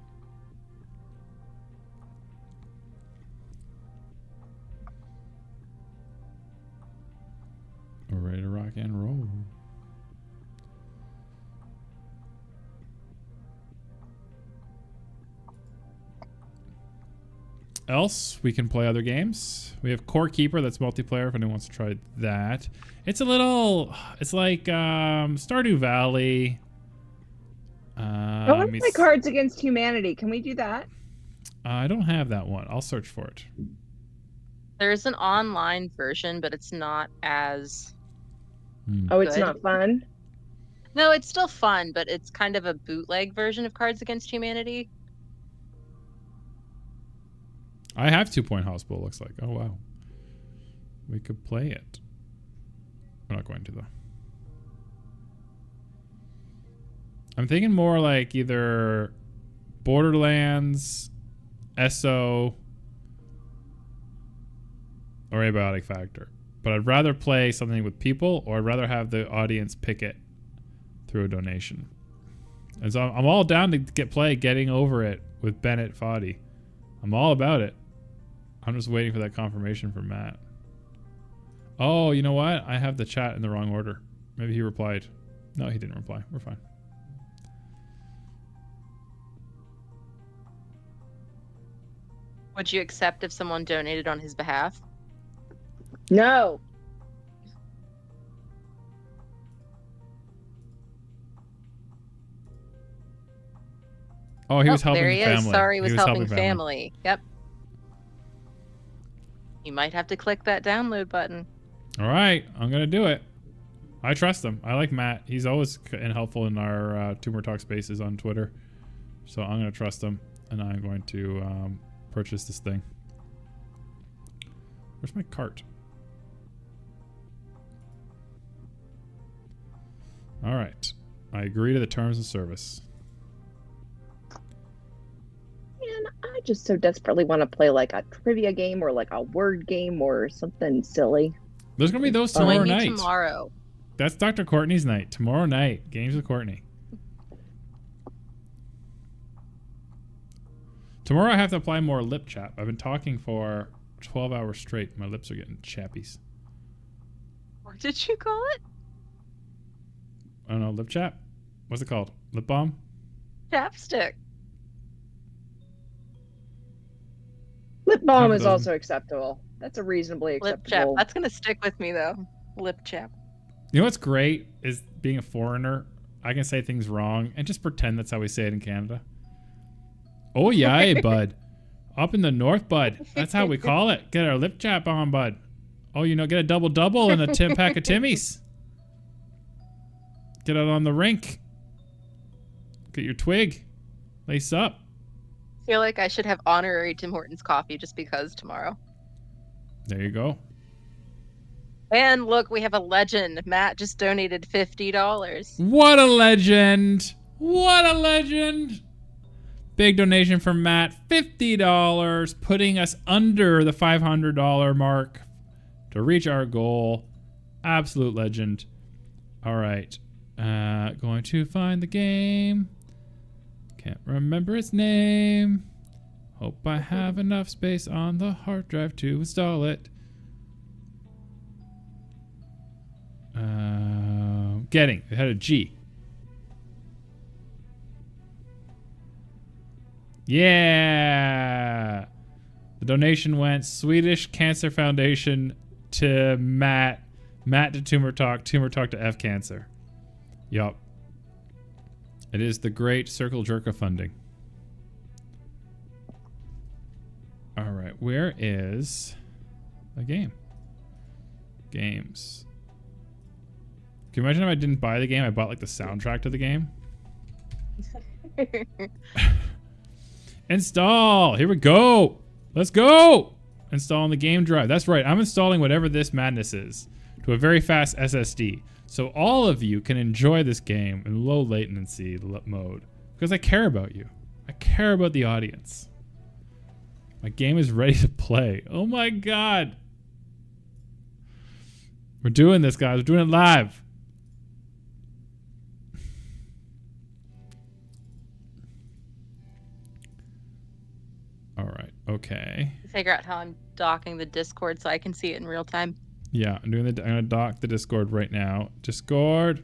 We're ready to rock and roll. Else, we can play other games. We have Core Keeper, that's multiplayer if anyone wants to try that. It's a little, it's like Stardew Valley. I want to play Cards Against Humanity. Can we do that? I don't have that one. I'll search for it. There's an online version, but it's not as Oh, it's good. not fun? No, it's still fun, but it's kind of a bootleg version of Cards Against Humanity. I have 2 Point Hospital, looks like. Oh, wow. We could play it. We're not going to, though. I'm thinking more like either Borderlands, SO, or Abiotic Factor. But I'd rather play something with people, or I'd rather have the audience pick it through a donation. And so I'm all down to getting over it with Bennett Foddy. I'm all about it. I'm just waiting for that confirmation from Matt. Oh, you know what? I have the chat in the wrong order. Maybe he replied. No, he didn't reply. We're fine. Would you accept if someone donated on his behalf? No. Oh, he was helping there he family. Is. Sorry, he was helping family. Yep. You might have to click that download button. All right, I'm gonna do it. I trust him. I like Matt. He's always helpful in our Tumor Talk spaces on Twitter. So I'm gonna trust him, and I'm going to purchase this thing. Where's my cart? All right, I agree to the terms of service. Man, I just so desperately want to play like a trivia game or like a word game or something silly. There's gonna be those tomorrow night. Tomorrow. That's Dr. Courtney's night. Tomorrow night, games with Courtney. Tomorrow I have to apply more lip chap. I've been talking for 12 hours straight. My lips are getting chappies. What did you call it? I don't know, lip chap? What's it called? Lip balm? Chapstick. Lip balm is also acceptable. That's a reasonably acceptable. Lip chap. That's going to stick with me, though. Lip chap. You know what's great is being a foreigner. I can say things wrong and just pretend that's how we say it in Canada. Oh, yeah, bud. Up in the north, bud. That's how we call it. Get our lip chap on, bud. Oh, you know, get a double-double and a pack of Timmies. Get out on the rink. Get your twig. Lace up. I feel like I should have honorary Tim Hortons coffee just because tomorrow. There you go. And look, we have a legend. Matt just donated $50. What a legend. What a legend. Big donation from Matt. $50, putting us under the $500 mark to reach our goal. Absolute legend. All right. Going to find the game. Can't remember its name. Hope I have enough space on the hard drive to install it. Getting. It had a G. Yeah. The donation went Swedish Cancer Foundation to Matt. Matt to Tumor Talk. Tumor Talk to F Cancer. Yup. It is the great circle jerk of funding. All right. Where is the game? Games. Can you imagine if I didn't buy the game? I bought like the soundtrack to the game. Install. Here we go. Let's go. Installing the game drive. That's right. I'm installing whatever this madness is to a very fast SSD. So all of you can enjoy this game in low latency mode. Because I care about you. I care about the audience. My game is ready to play. Oh my god. We're doing this, guys. We're doing it live. All right. Okay. Figure out how I'm docking the Discord so I can see it in real time. Yeah, I'm gonna dock the Discord right now. Discord.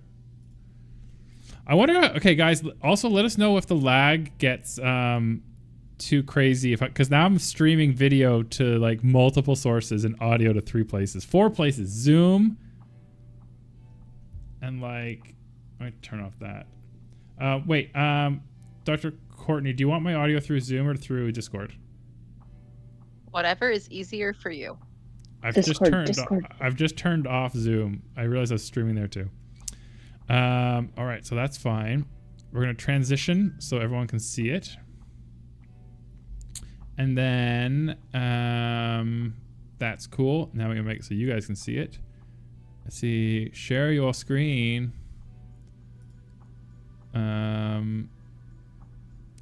I wonder. Okay, guys. Also, let us know if the lag gets too crazy. Because now I'm streaming video to like multiple sources and audio to 4 places. Zoom. And like, let me turn off that. Wait. Dr. Courtney, do you want my audio through Zoom or through Discord? Whatever is easier for you. I've just turned off Zoom. I realized I was streaming there too. All right, so that's fine. We're gonna transition so everyone can see it, and then that's cool. Now we're gonna make it so you guys can see it. Let's see. Share your screen.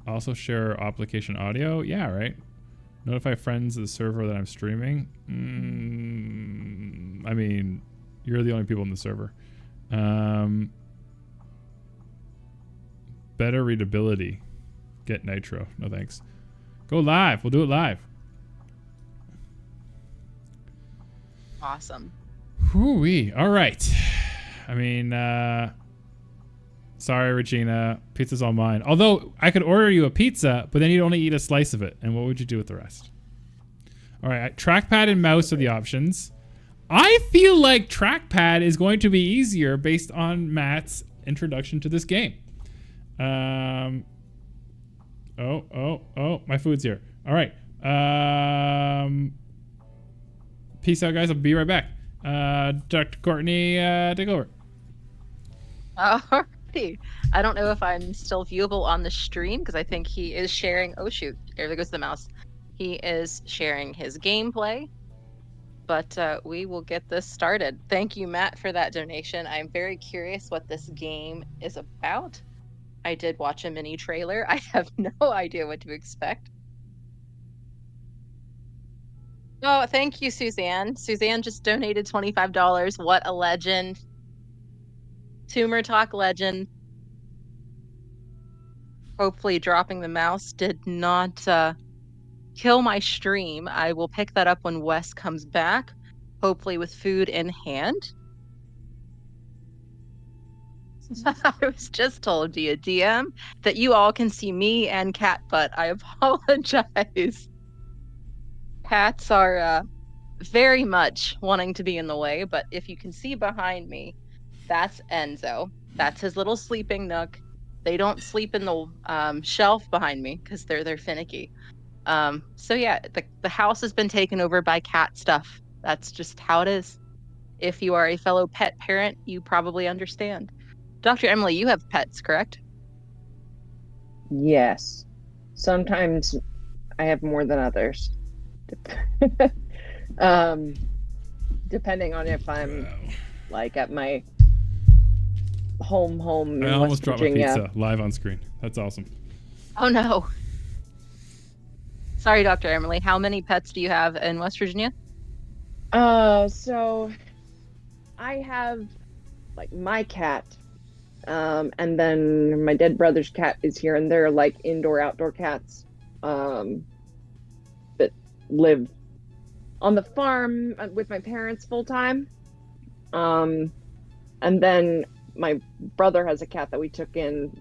I'll Also share application audio. Yeah, right. Notify friends of the server that I'm streaming. I mean, you're the only people in the server. Better readability. Get Nitro. No thanks. Go live. We'll do it live. Awesome. Whoo-wee. All right. I mean, sorry, Regina. Pizza's all mine. Although I could order you a pizza, but then you'd only eat a slice of it. And what would you do with the rest? All right. Trackpad and mouse are the options. I feel like trackpad is going to be easier based on Matt's introduction to this game. Oh, my food's here. All right. Peace out, guys. I'll be right back. Dr. Courtney, take over. Alrighty. I don't know if I'm still viewable on the stream because I think he is sharing. Oh, shoot. There goes the mouse. He is sharing his gameplay. But we will get this started. Thank you, Matt, for that donation. I'm very curious what this game is about. I did watch a mini trailer. I have no idea what to expect. Oh, thank you, Suzanne. Suzanne just donated $25. What a legend. Tumor Talk legend. Hopefully dropping the mouse did not kill my stream. I will pick that up when Wes comes back, hopefully with food in hand. I was just told via DM that you all can see me and Cat Butt. I apologize. Cats are very much wanting to be in the way, but if you can see behind me, that's Enzo. That's his little sleeping nook. They don't sleep in the shelf behind me because they're finicky. So yeah, the house has been taken over by cat stuff. That's just how it is. If you are a fellow pet parent, you probably understand. Dr. Emily, you have pets, correct? Yes. Sometimes I have more than others. Depending on if I'm like at my home in I almost West Virginia. dropped my pizza live on screen. That's awesome. Oh no. Sorry, Dr. Emily. How many pets do you have in West Virginia? So I have like my cat, and then my dead brother's cat is here, and they're like indoor-outdoor cats that live on the farm with my parents full time. And then my brother has a cat that we took in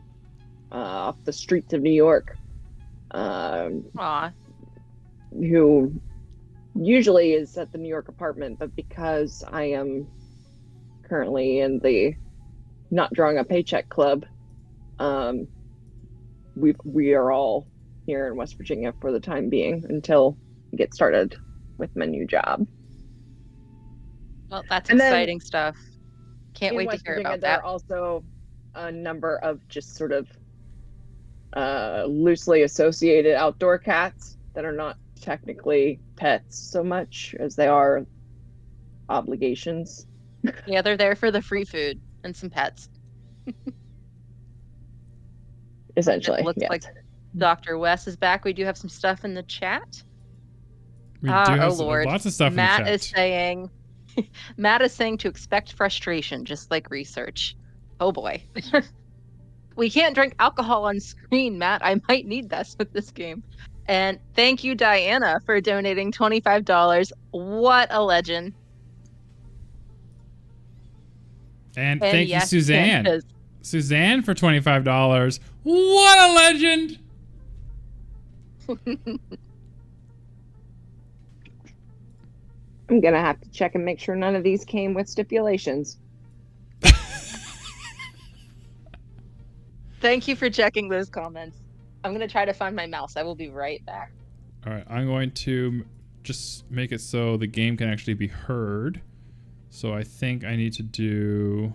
off the streets of New York. Aw. Who usually is at the New York apartment, but because I am currently in the not drawing a paycheck club, we are all here in West Virginia for the time being until I get started with my new job. Well, that's exciting stuff. Can't wait West to hear Virginia, about there that. are also a number of just sort of loosely associated outdoor cats that are not technically pets so much as they are obligations. Yeah, they're there for the free food and some pets. Essentially, It looks yes. like Dr. Wes is back. We do have some stuff in the chat. We do have Lord. lots of stuff Matt in the chat. is saying Matt is saying to expect frustration, just like research. Oh boy. We can't drink alcohol on screen, Matt. I might need this with this game. And thank you, Diana, for donating $25. What a legend. And thank yes, you, Suzanne. yes. Suzanne for $25. What a legend. I'm gonna have to check and make sure none of these came with stipulations. Thank you for checking those comments. I'm going to try to find my mouse. I will be right back. All right, I'm going to just make it so the game can actually be heard. So I think I need to do...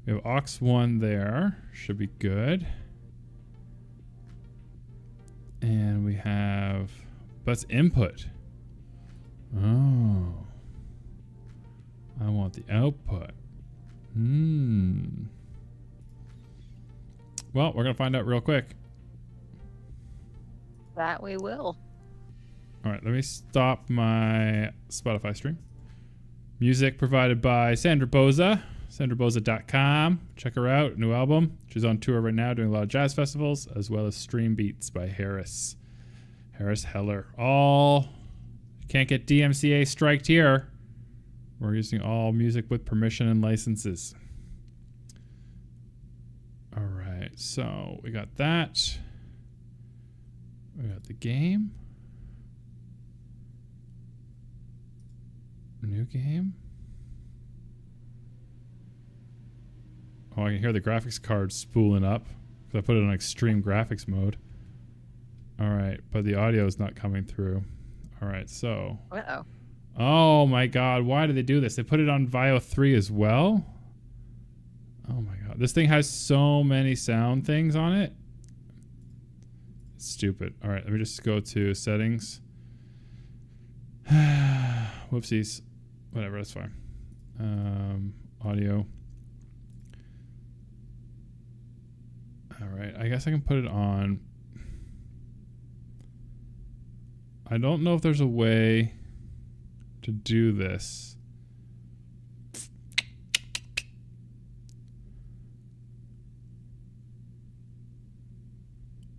We have aux 1 there. Should be good. And we have... That's input. Oh. I want the output. Well, we're going to find out real quick. That we will. All right, let me stop my Spotify stream. Music provided by Sandra Boza, sandraboza.com. Check her out, new album. She's on tour right now doing a lot of jazz festivals, as well as Stream Beats by Harris Heller. All can't get DMCA striked here. We're using all music with permission and licenses. All right, so we got that. We got the game. New game. Oh, I can hear the graphics card spooling up because I put it on extreme graphics mode. All right, but the audio is not coming through. All right, so. Uh-oh. Oh my God, why did they do this? They put it on Vio 3 as well? Oh my God, this thing has so many sound things on it. It's stupid. All right, let me just go to settings. Whoopsies. Whatever, that's fine. Audio. All right, I guess I can put it on. I don't know if there's a way to do this.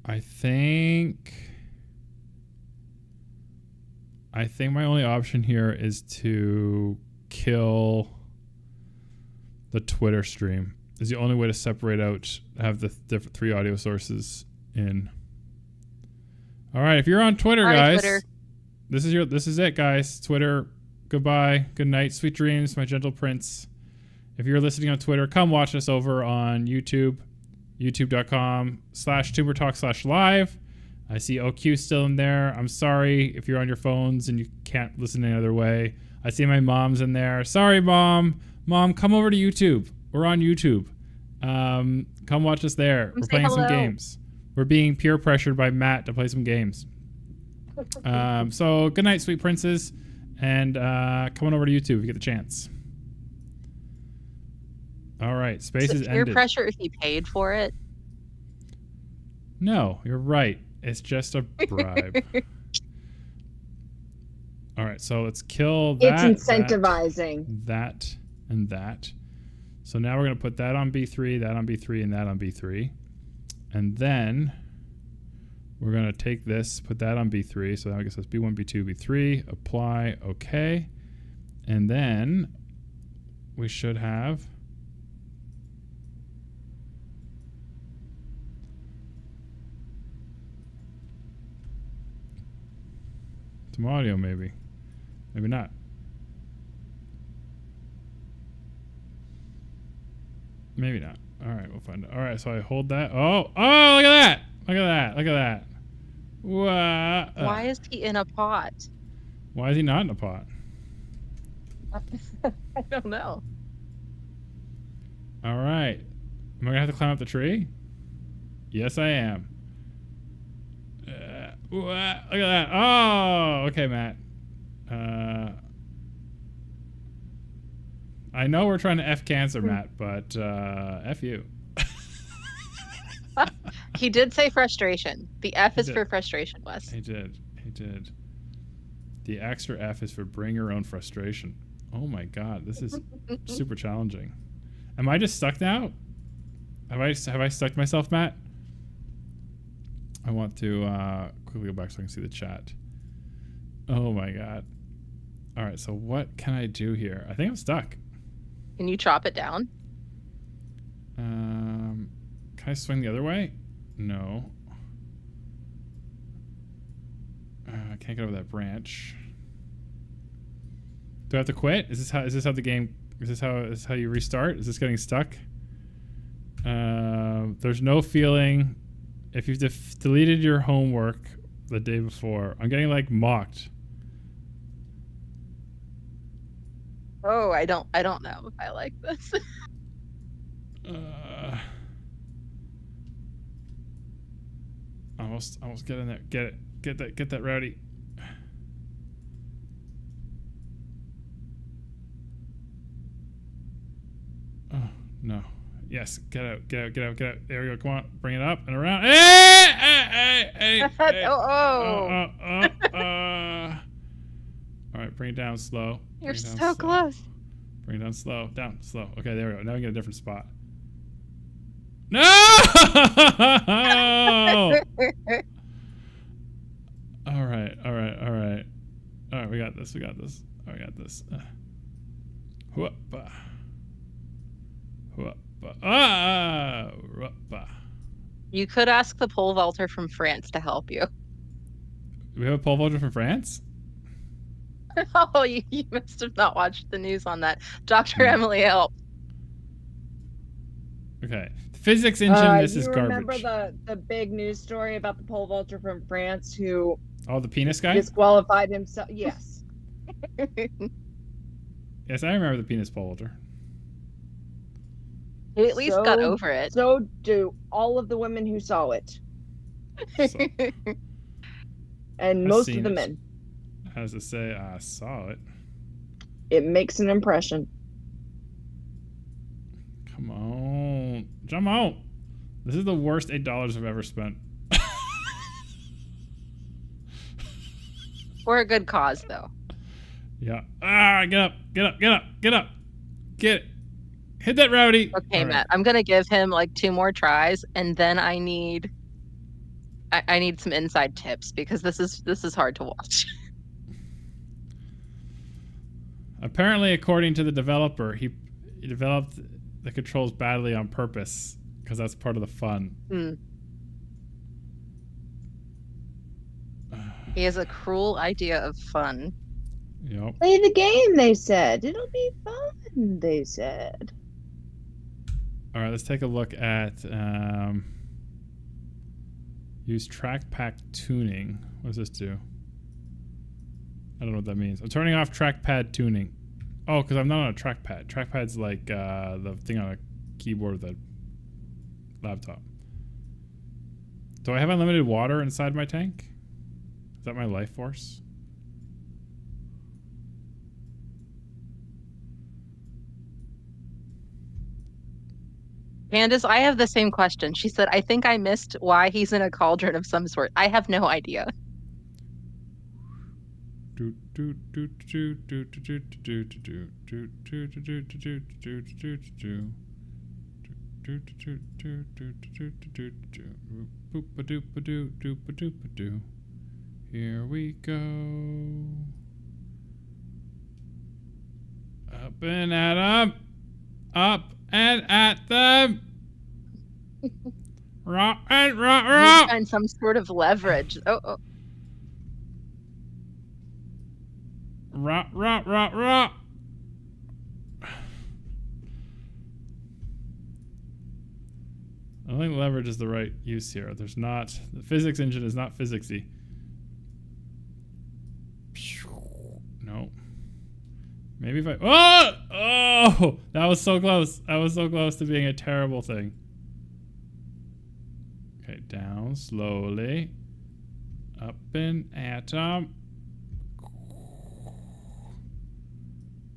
I think my only option here is to kill the Twitter stream. Is the only way to separate out, have the different 3 audio sources in. All right, if you're on Twitter, guys, Twitter. this is it, guys. Twitter, goodbye, good night, sweet dreams, my gentle prince. If you're listening on Twitter, come watch us over on YouTube, youtube.com/tumortalk/live. I see OQ still in there. I'm sorry if you're on your phones and you can't listen any other way. I see my mom's in there. Sorry, Mom. Mom, come over to YouTube. We're on YouTube. Come watch us there. We're playing some games. We're being peer pressured by Matt to play some games. So good night, sweet princes. And come on over to YouTube if you get the chance. All right. Space is ended. Peer pressure if you paid for it? No, you're right. It's just a bribe. All right, so let's kill that. It's incentivizing. That and that. So now we're going to put that on B3, that on B3, and that on B3. And then we're going to take this, put that on B3. So I guess that's B1, B2, B3. Apply, OK. And then we should have... some audio, maybe. Maybe not. Maybe not. All right, we'll find out. All right, so I hold that. Oh, look at that. Look at that. Look at that. Why is he in a pot? Why is he not in a pot? I don't know. All right. Am I going to have to climb up the tree? Yes, I am. Look at that. Oh, okay, Matt. I know we're trying to F cancer, Matt, but F you. He did say frustration. The F is for frustration, Wes. He did. He did. The extra F is for bring your own frustration. Oh my God, this is super challenging. Am I just stuck now? Have I stuck myself, Matt? I want to quickly go back so I can see the chat. Oh my God. All right, so what can I do here? I think I'm stuck. Can you chop it down? Can I swing the other way? No. I can't get over that branch. Do I have to quit? Is this how the game? Is this how you restart? Is this getting stuck? There's no feeling. If you've deleted your homework the day before, I'm getting like mocked. Oh, I don't know if I like this. Almost get in there. Get that rowdy. Oh no, Yes, get out. There we go. Come on, bring it up and around. Hey! Oh. All right, bring it down slow. You're so close. Bring it down slow. Down slow. Okay, there we go. Now we get a different spot. No! All right. We got this. Whoop-a. You could ask the pole vaulter from France to help you. We have a pole vaulter from France? Oh, you must have not watched the news on that. Dr. Emily, help. Okay. Physics engine, this is garbage. Remember the big news story about the pole vaulter from France who... Oh, the penis guy? Disqualified himself. Yes. Yes, I remember the penis pole vaulter. He at least got over it. So do all of the women who saw it. And most of the men. How does it say? I saw it. It makes an impression. Come on. Jump out. This is the worst $8 I've ever spent. For a good cause, though. Yeah. Get up. Get it. Hit that rowdy. Okay, right. Matt. I'm gonna give him like 2 more tries, and then I need some inside tips because this is hard to watch. Apparently, according to the developer, he developed the controls badly on purpose because that's part of the fun. He has a cruel idea of fun. Yep. Play the game, they said. It'll be fun, they said. All right, let's take a look at use trackpad tuning. What does this do? I don't know what that means. I'm turning off trackpad tuning. Oh, because I'm not on a trackpad. Trackpad's like the thing on a keyboard of the laptop. Do I have unlimited water inside my tank? Is that my life force? Candace, I have the same question. She said, I think I missed why he's in a cauldron of some sort. I have no idea. Here we go. Up and at them. Up and at them. Raw and raw. Find some sort of leverage. Oh. Raw. I don't think leverage is the right use here. There's not. The physics engine is not physicsy. No. Maybe if I... Oh! That was so close. That was so close to being a terrible thing. Okay, down slowly. Up and at 'em.